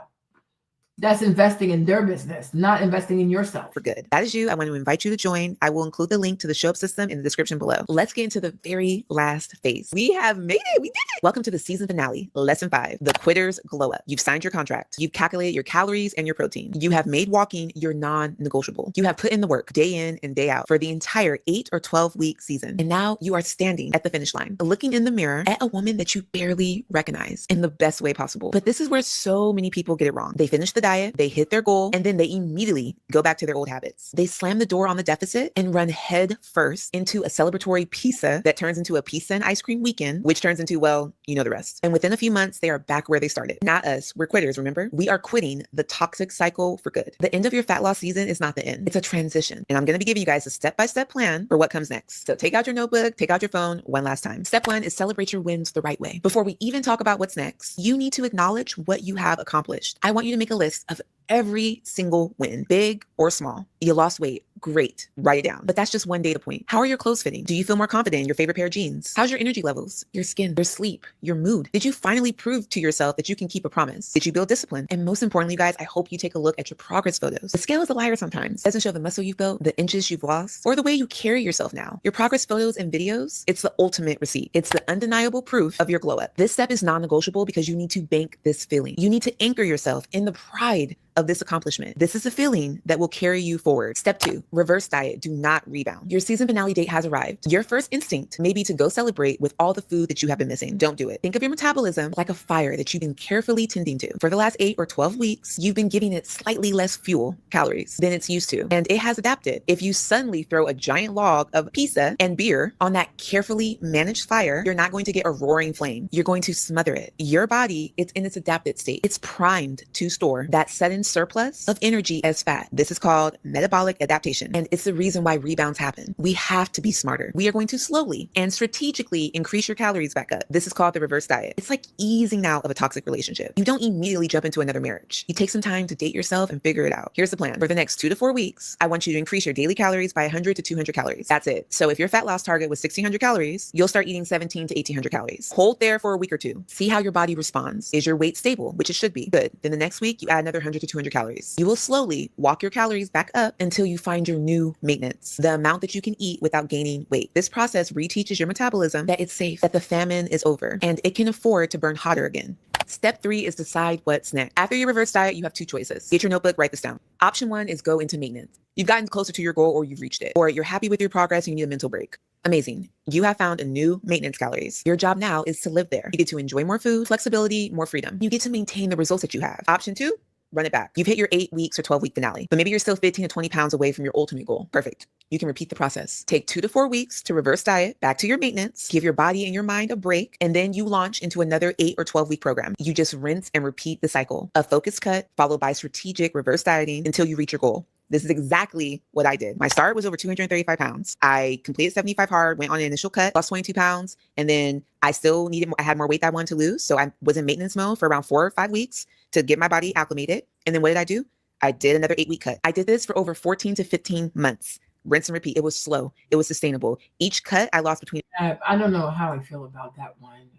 S1: That's investing in their business, not investing in yourself.
S2: For good. That is you. I want to invite you to join. I will include the link to the Show Up system in the description below. Let's get into the very last phase. We have made it. We did it. Welcome to the season finale, lesson 5, the quitters glow up. You've signed your contract. You've calculated your calories and your protein. You have made walking your non-negotiable. You have put in the work day in and day out for the entire 8 or 12 week season. And now you are standing at the finish line, looking in the mirror at a woman that you barely recognize in the best way possible. But this is where so many people get it wrong. They finish the diet, they hit their goal, and then they immediately go back to their old habits. They slam the door on the deficit and run head first into a celebratory pizza that turns into a pizza and ice cream weekend, which turns into, well, you know the rest. And within a few months, they are back where they started. Not us. We're quitters, remember? We are quitting the toxic cycle for good. The end of your fat loss season is not the end. It's a transition. And I'm going to be giving you guys a step-by-step plan for what comes next. So take out your notebook, take out your phone one last time. Step 1 is celebrate your wins the right way. Before we even talk about what's next, you need to acknowledge what you have accomplished. I want you to make a list of every single win, big or small. You lost weight. Great. Write it down. But that's just one data point. How are your clothes fitting? Do you feel more confident in your favorite pair of jeans? How's your energy levels, your skin, your sleep, your mood? Did you finally prove to yourself that you can keep a promise? Did you build discipline? And most importantly, guys, I hope you take a look at your progress photos. The scale is a liar sometimes. It doesn't show the muscle you've built, the inches you've lost, or the way you carry yourself now. Your progress photos and videos, it's the ultimate receipt. It's the undeniable proof of your glow up. This step is non-negotiable because you need to bank this feeling. You need to anchor yourself in the pride of this accomplishment. This is a feeling that will carry you forward. Step 2, reverse diet. Do not rebound. Your season finale date has arrived. Your first instinct may be to go celebrate with all the food that you have been missing. Don't do it. Think of your metabolism like a fire that you've been carefully tending to. For the last 8 or 12 weeks, you've been giving it slightly less fuel, calories, than it's used to. And it has adapted. If you suddenly throw a giant log of pizza and beer on that carefully managed fire, you're not going to get a roaring flame. You're going to smother it. Your body, it's in its adapted state. It's primed to store that sudden surplus of energy as fat. This is called metabolic adaptation, and it's the reason why rebounds happen. We have to be smarter. We are going to slowly and strategically increase your calories back up. This is called the reverse diet. It's like easing out of a toxic relationship. You don't immediately jump into another marriage. You take some time to date yourself and figure it out. Here's the plan. For the next 2 to 4 weeks, I want you to increase your daily calories by 100 to 200 calories. That's it. So if your fat loss target was 1,600 calories, you'll start eating 1,700 to 1,800 calories. Hold there for a week or 2. See how your body responds. Is your weight stable? Which it should be. Good. Then the next week, you add another 100 to 200 calories. You will slowly walk your calories back up until you find your new maintenance, the amount that you can eat without gaining weight. This process reteaches your metabolism that it's safe, that the famine is over, and it can afford to burn hotter again. Step 3 is decide what's next. After your reverse diet, you have 2 choices. Get your notebook, write this down. Option 1 is go into maintenance. You've gotten closer to your goal or you've reached it, or you're happy with your progress and you need a mental break. Amazing. You have found a new maintenance calories. Your job now is to live there. You get to enjoy more food, flexibility, more freedom. You get to maintain the results that you have. Option 2, run it back. You've hit your 8 weeks or 12 week finale, but maybe you're still 15 to 20 pounds away from your ultimate goal. Perfect. You can repeat the process. Take 2 to 4 weeks to reverse diet, back to your maintenance, give your body and your mind a break, and then you launch into another 8 or 12 week program. You just rinse and repeat the cycle. A focused cut followed by strategic reverse dieting until you reach your goal. This is exactly what I did. My start was over 235 pounds. I completed 75 hard, went on an initial cut, lost 22 pounds. And then I still needed more. I had more weight that I wanted to lose. So I was in maintenance mode for around 4 or 5 weeks to get my body acclimated. And then what did I do? I did another 8-week cut. I did this for over 14 to 15 months. Rinse and repeat. It was slow. It was sustainable. Each cut I lost between.
S1: I don't know how I feel about that one.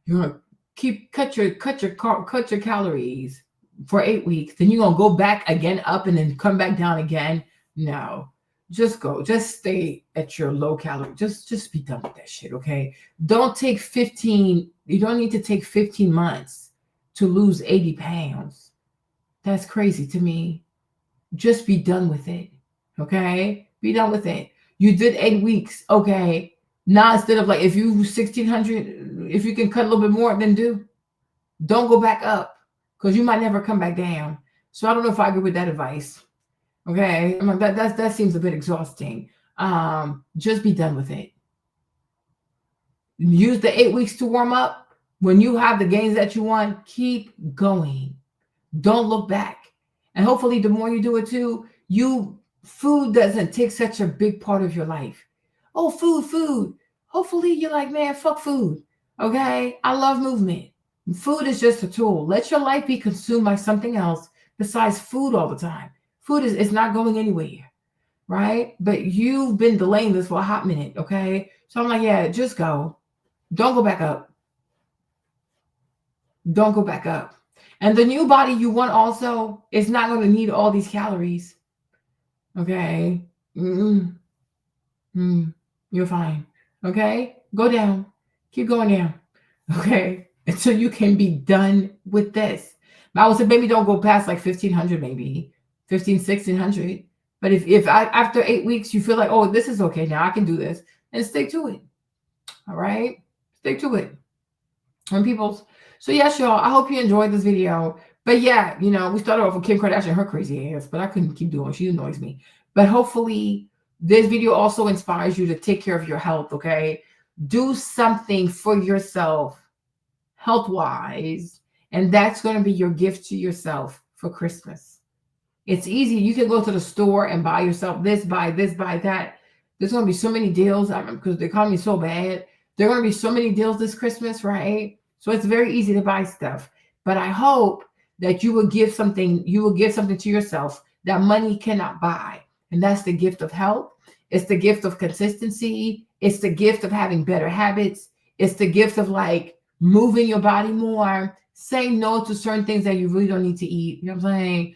S1: You're gonna cut your calories for 8 weeks, then you're gonna go back again up and then come back down again. No, just stay at your low calorie. Just be done with that shit, okay? Don't take 15. You don't need to take 15 months to lose 80 pounds. That's crazy to me. Just be done with it, okay? Be done with it. You did 8 weeks, okay? Now instead of like if you 1,600, if you can cut a little bit more, then do. Don't go back up because you might never come back down. So I don't know if I agree with that advice. Okay, I mean, that seems a bit exhausting. Just be done with it. Use the 8 weeks to warm up. When you have the gains that you want, keep going. Don't look back. And hopefully the more you do it too, food doesn't take such a big part of your life. Oh, food. Hopefully you're like, man, fuck food. Okay, I love movement. Food is just a tool. Let your life be consumed by something else besides food all the time. Food is not going anywhere, right? But you've been delaying this for a hot minute, okay? So I'm like, yeah, just go. Don't go back up. Don't go back up. And the new body you want also is not going to need all these calories, okay? You're fine, okay? Go down. Keep going down, okay? Until you can be done with this. I would say maybe don't go past like 1,500, maybe 1,600. But if after 8 weeks you feel like, oh, this is okay now, I can do this, and stick to it. All right, stick to it. So yes, y'all. I hope you enjoyed this video. But yeah, we started off with Kim Kardashian, her crazy ass, but I couldn't keep doing it. She annoys me. But hopefully this video also inspires you to take care of your health. Okay, do something for yourself, health-wise, and that's going to be your gift to yourself for Christmas. It's easy. You can go to the store and buy yourself this, buy that. There's going to be so many deals because the economy is so bad. There are going to be so many deals this Christmas, right? So it's very easy to buy stuff. But I hope that you will give something to yourself that money cannot buy. And that's the gift of health. It's the gift of consistency. It's the gift of having better habits. It's the gift of like moving your body more, saying no to certain things that you really don't need to eat. You know what I'm saying?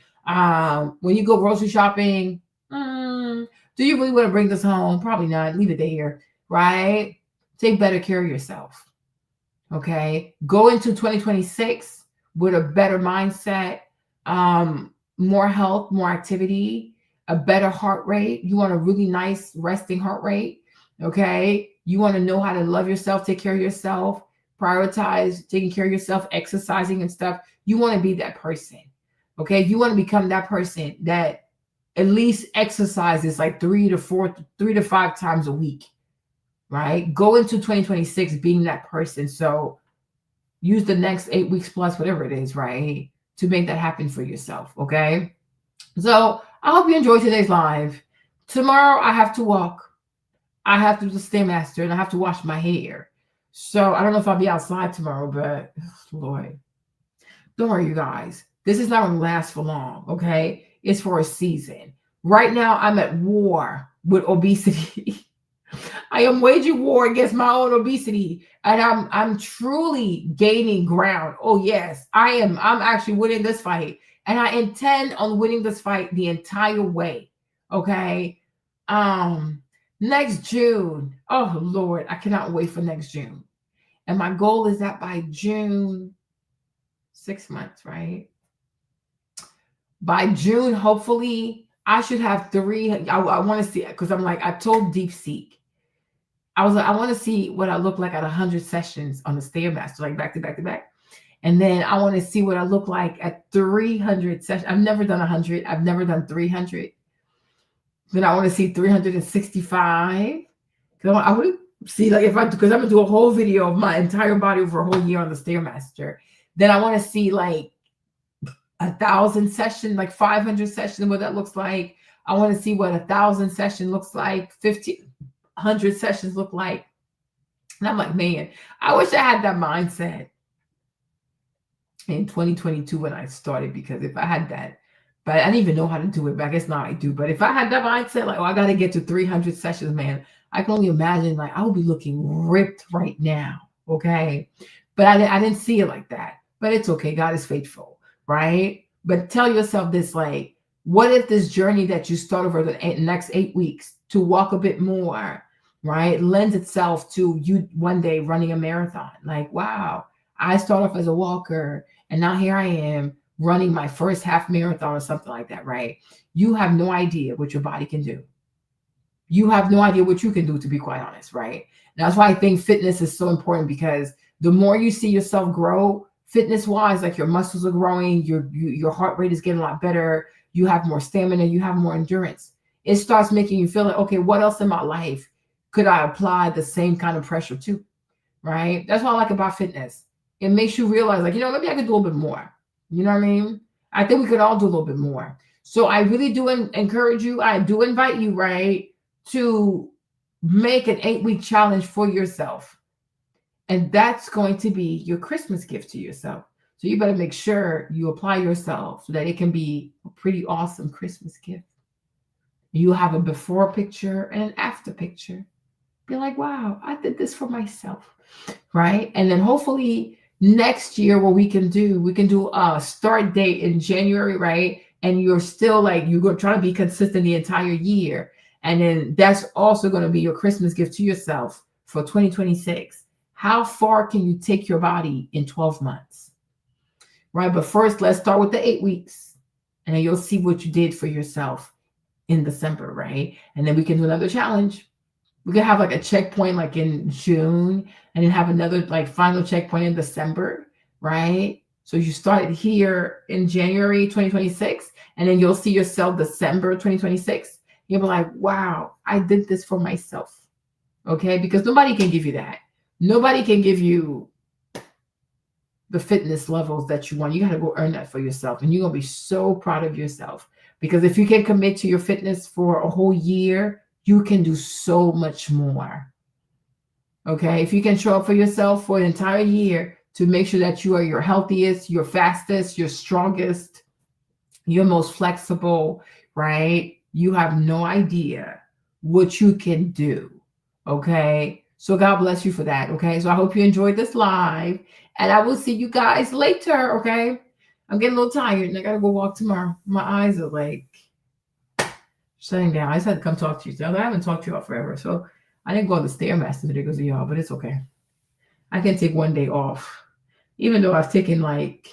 S1: When you go grocery shopping, do you really want to bring this home? Probably not. Leave it there, right? Take better care of yourself. Okay. Go into 2026 with a better mindset, more health, more activity, a better heart rate. You want a really nice resting heart rate. Okay. You want to know how to love yourself, take care of yourself, prioritize taking care of yourself, exercising and stuff. You want to be that person. Okay. You want to become that person that at least exercises like 3 to 5 times a week. Right? Go into 2026 being that person. So use the next 8 weeks plus, whatever it is, right? To make that happen for yourself. Okay. So I hope you enjoyed today's live. Tomorrow I have to walk. I have to do the Stairmaster and I have to wash my hair. So I don't know if I'll be outside tomorrow, but Lord, don't worry, you guys. This is not going to last for long. Okay. It's for a season. Right now I'm at war with obesity. I am waging war against my own obesity, and I'm truly gaining ground. Oh yes, I'm actually winning this fight, and I intend on winning this fight the entire way. Okay. Next June. Oh Lord, I cannot wait for next June. And my goal is that by June, 6 months, right? By June, hopefully, I should have 3. I want to see it because I'm like, I told DeepSeek. I was like, I want to see what I look like at 100 sessions on the Stairmaster, like back to back to back. And then I want to see what I look like at 300 sessions. I've never done 100. I've never done 300. Then I want to see 365. I would see like because I'm going to do a whole video of my entire body over a whole year on the Stairmaster. Then I want to see like 1,000 session, like 500 session, what that looks like. I want to see what 1,000 session looks like, 1,500 sessions look like. And I'm like, man, I wish I had that mindset in 2022 when I started, because if I had that, but I didn't even know how to do it. But I guess now I do. But if I had that mindset, like, oh, I got to get to 300 sessions, man, I can only imagine, like, I would be looking ripped right now. Okay. But I didn't see it like that. But it's okay. God is faithful. Right. But tell yourself this, like, what if this journey that you start over the next 8 weeks to walk a bit more, right, lends itself to you one day running a marathon? Like, wow, I start off as a walker and now here I am running my first half marathon or something like that, right? You have no idea what your body can do. You have no idea what you can do, to be quite honest, right? And that's why I think fitness is so important, because the more you see yourself grow fitness-wise, like your muscles are growing, your heart rate is getting a lot better, you have more stamina, you have more endurance. It starts making you feel like, okay, what else in my life could I apply the same kind of pressure to, right? That's what I like about fitness. It makes you realize, like, maybe I could do a little bit more. You know what I mean? I think we could all do a little bit more. So I really do encourage you. I do invite you, right, to make an 8-week challenge for yourself. And that's going to be your Christmas gift to yourself. So you better make sure you apply yourself so that it can be a pretty awesome Christmas gift. You have a before picture and an after picture. Be like, wow, I did this for myself, right? And then hopefully next year, what we can do a start date in January, right? And you're still like, you're going to try to be consistent the entire year. And then that's also going to be your Christmas gift to yourself for 2026. How far can you take your body in 12 months? Right? But first, let's start with the 8 weeks. And then you'll see what you did for yourself in December, right? And then we can do another challenge. We could have like a checkpoint like in June, and then have another like final checkpoint in December, right? So you started here in January 2026, and then you'll see yourself December 2026. You'll be like, wow, I did this for myself. Okay? Because nobody can give you that. Nobody can give you the fitness levels that you want. You got to go earn that for yourself. And you're going to be so proud of yourself. Because if you can commit to your fitness for a whole year, you can do so much more. Okay? If you can show up for yourself for an entire year to make sure that you are your healthiest, your fastest, your strongest, your most flexible, right? You have no idea what you can do. Okay? So God bless you for that. Okay? So I hope you enjoyed this live, and I will see you guys later. Okay? I'm getting a little tired and I got to go walk tomorrow. My eyes are like shutting down. I just had to come talk to you. I haven't talked to y'all forever. So I didn't go on the Stairmaster today because of y'all, but it's okay. I can take one day off, even though I've taken like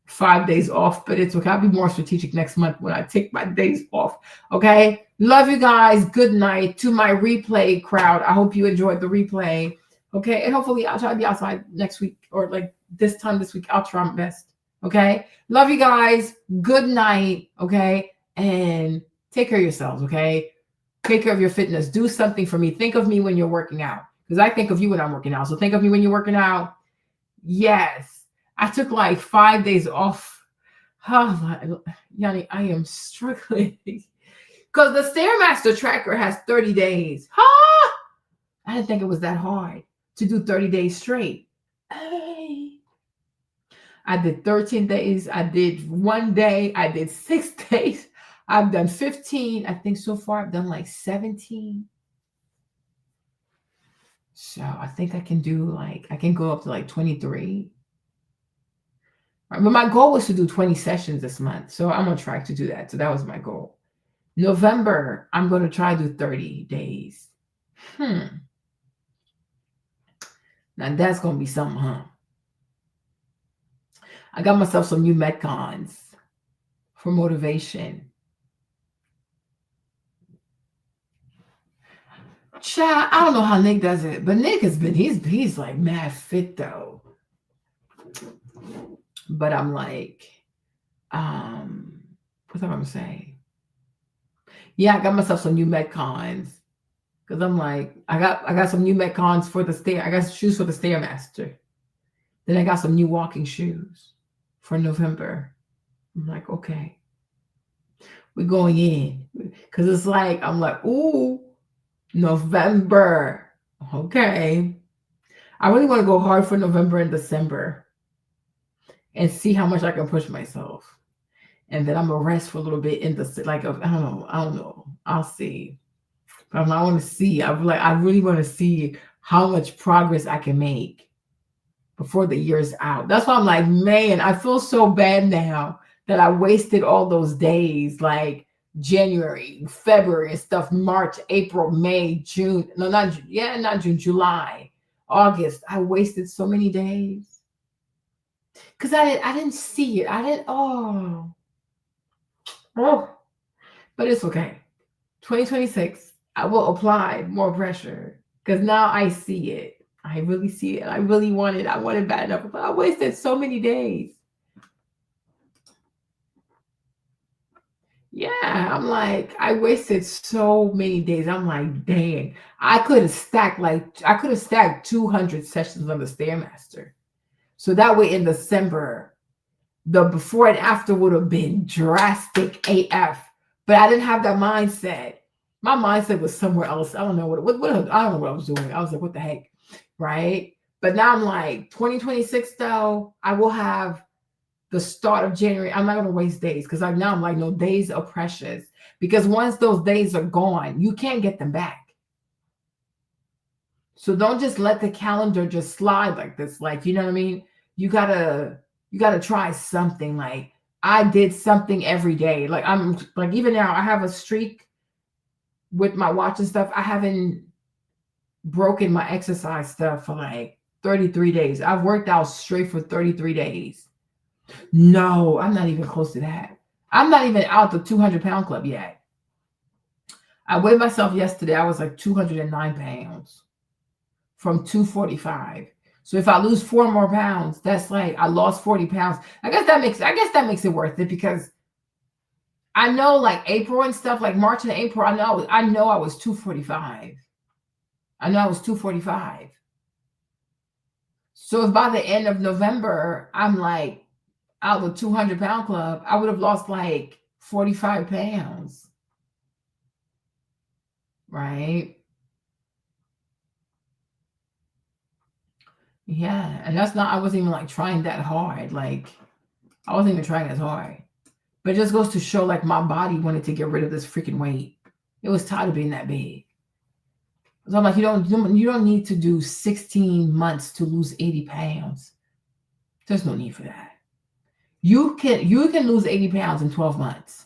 S1: 5 days off, but it's okay. I'll be more strategic next month when I take my days off. Okay. Love you guys. Good night. To my replay crowd, I hope you enjoyed the replay. Okay. And hopefully I'll try to be outside next week, or like this time this week. I'll try my best. Okay. Love you guys. Good night. Okay. And take care of yourselves. Okay. Take care of your fitness. Do something for me. Think of me when you're working out, because I think of you when I'm working out. So think of me when you're working out. Yes. I took like 5 days off. Oh, Yanni, I am struggling because the Stairmaster tracker has 30 days. I didn't think it was that hard to do 30 days straight. Hey. I did 13 days. I did 1 day. I did 6 days. I've done 15. I think so far I've done like 17. So I think I can go up to like 23. Right, but my goal was to do 20 sessions this month. So I'm on track to do that. So that was my goal. November, I'm going to try to do 30 days. Now that's going to be something, huh? I got myself some new Metcons for motivation. Child, I don't know how Nick does it, but Nick he's like mad fit though. But I'm like, what's I'm gonna say? Yeah, I got myself some new Metcons because I'm like, I got some new Metcons for the stair. I got shoes for the Stairmaster. Then I got some new walking shoes for November. I'm like, okay, we're going in. Because it's like, I'm like, ooh, November. Okay. I really want to go hard for November and December and see how much I can push myself. And then I'm gonna rest for a little bit in the like, I don't know. I'll see. But I want to see. I really want to see how much progress I can make before the year's out. That's why I'm like, man, I feel so bad now that I wasted all those days, like January, February and stuff, March, April, May, June. No, not June, July, August. I wasted so many days because I didn't see it. Oh, but it's okay. 2026, I will apply more pressure because now I see it. I really see it. I really want it. I want it bad enough. But I wasted so many days. Yeah, I'm like, I wasted so many days. I'm like, dang, I could have stacked 200 sessions on the Stairmaster. So that way in December, the before and after would have been drastic AF. But I didn't have that mindset. My mindset was somewhere else. I don't know what I don't know what I was doing. I was like, what the heck? Right? But now I'm like, 2026 though, I will have the start of January. I'm not gonna waste days because now I'm like, no, days are precious. Because once those days are gone, you can't get them back. So don't just let the calendar just slide like this. Like, you know what I mean? You gotta try something. Like I did something every day. Like I'm like, even now I have a streak with my watch and stuff. I haven't broken my exercise stuff for like 33 days. I've worked out straight for 33 days. No, I'm not even close to that. I'm not even out the 200-pound club yet. I weighed myself yesterday. I was like 209 pounds from 245. So if I lose 4 more pounds, that's like I lost 40 pounds. I guess that makes it worth it because I know like April and stuff, like March and April, I know I was 245. I know I was 245. So if by the end of November, I'm like out of the 200-pound club, I would have lost like 45 pounds. Right? Yeah. And I wasn't even like trying that hard. Like I wasn't even trying as hard. But it just goes to show like my body wanted to get rid of this freaking weight. It was tired of being that big. So I'm like, you don't need to do 16 months to lose 80 pounds. There's no need for that. You can lose 80 pounds in 12 months.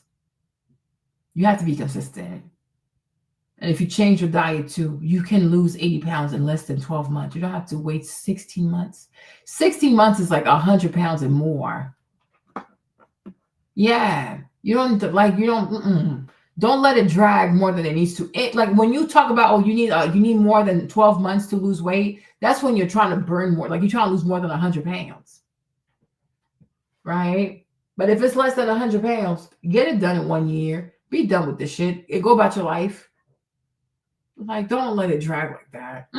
S1: You have to be consistent. And if you change your diet too, you can lose 80 pounds in less than 12 months. You don't have to wait 16 months. 16 months is like 100 pounds and more. Yeah. Don't let it drag more than it needs to. Like when you talk about, you need more than 12 months to lose weight, that's when you're trying to burn more. Like you're trying to lose more than 100 pounds. Right? But if it's less than 100 pounds, get it done in 1 year. Be done with this shit. Go about your life. Like, don't let it drag like that.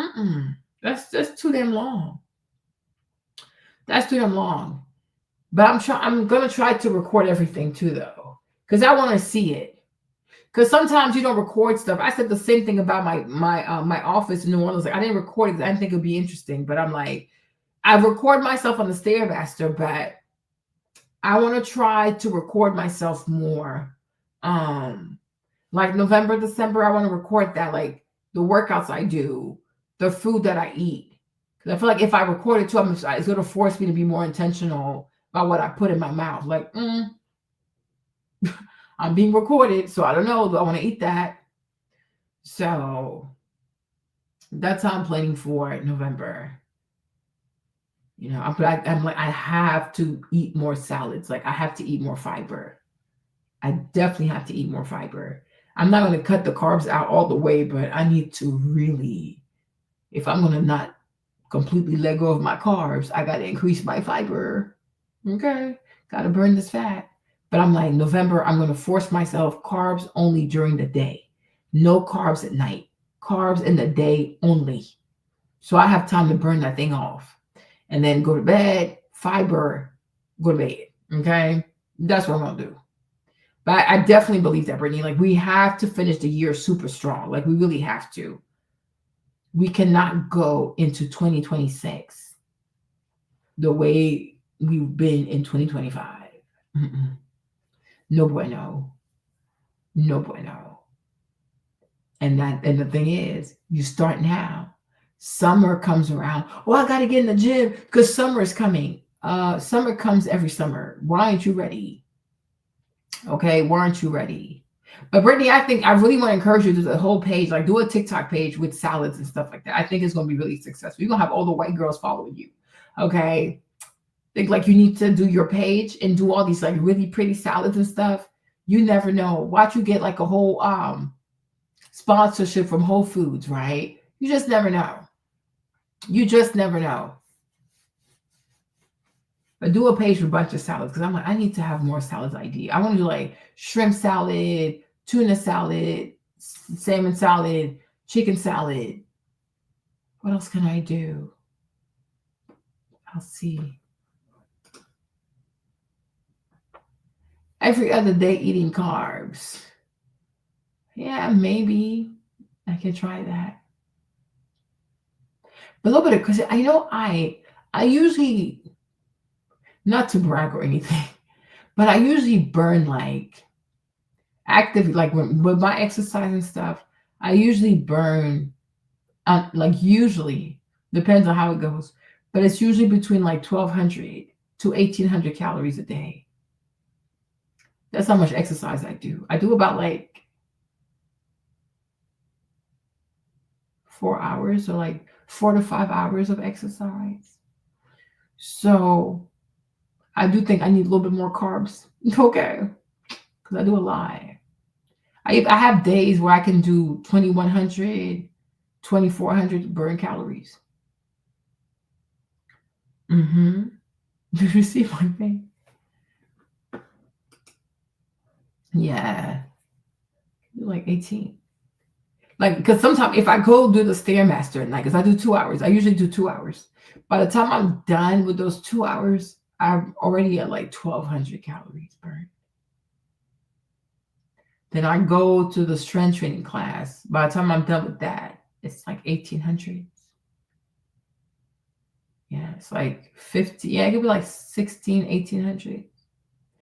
S1: That's too damn long. That's too damn long. But I'm gonna try to record everything too, though, because I want to see it. Because sometimes you don't record stuff. I said the same thing about my office in New Orleans. Like I didn't record it because I didn't think it'd be interesting. But I'm like, I record myself on the Stairmaster, but I want to try to record myself more. Like November, December, I want to record that, like the workouts I do, the food that I eat. Because I feel like if I record it too, it's going to force me to be more intentional about what I put in my mouth. Like, I'm being recorded, so I don't know. Do I want to eat that? So that's how I'm planning for November. You know, I'm like, I have to eat more salads. Like, I have to eat more fiber. I definitely have to eat more fiber. I'm not going to cut the carbs out all the way, but I need to really, if I'm going to not completely let go of my carbs, I got to increase my fiber. Okay. Got to burn this fat. But I'm like, November, I'm going to force myself carbs only during the day. No carbs at night. Carbs in the day only. So I have time to burn that thing off. And then go to bed, fiber, go to bed. Okay. That's what I'm gonna do. But I definitely believe that, Brittany. Like, we have to finish the year super strong. Like, we really have to. We cannot go into 2026 the way we've been in 2025. No bueno. No bueno. And the thing is, you start now. Summer comes around. Oh, I gotta get in the gym because summer is coming. Summer comes every summer. Why aren't you ready? Okay, why aren't you ready? But Brittany, I think I really want to encourage you to do the whole page, like do a TikTok page with salads and stuff like that. I think it's going to be really successful. You're going to have all the white girls following you. Okay. Think like you need to do your page and do all these like really pretty salads and stuff. You never know. Watch you get like a whole sponsorship from Whole Foods, right? You just never know. You just never know. But do a page with a bunch of salads because I'm like, I need to have more salads idea. I want to do like shrimp salad, tuna salad, salmon salad, chicken salad. What else can I do? I'll see. Every other day eating carbs. Yeah, maybe I can try that. But a little bit of, because I know I usually, not to brag or anything, but I usually burn like active, like with my exercise and stuff, I usually burn, like usually, depends on how it goes, but it's usually between like 1,200 to 1,800 calories a day. That's how much exercise I do. I do about like 4 hours or like 4 to 5 hours of exercise. So I do think I need a little bit more carbs. Okay. Because I do a lot. I have days where I can do 2,100, 2,400 burn calories. Did you see my face? Yeah. Like 18. Like, because sometimes if I go do the Stairmaster at night, because I do 2 hours, I usually do 2 hours. By the time I'm done with those 2 hours, I'm already at like 1,200 calories burned. Then I go to the strength training class. By the time I'm done with that, it's like 1,800. Yeah, it's like 50. Yeah, it could be like 1,600, 1,800.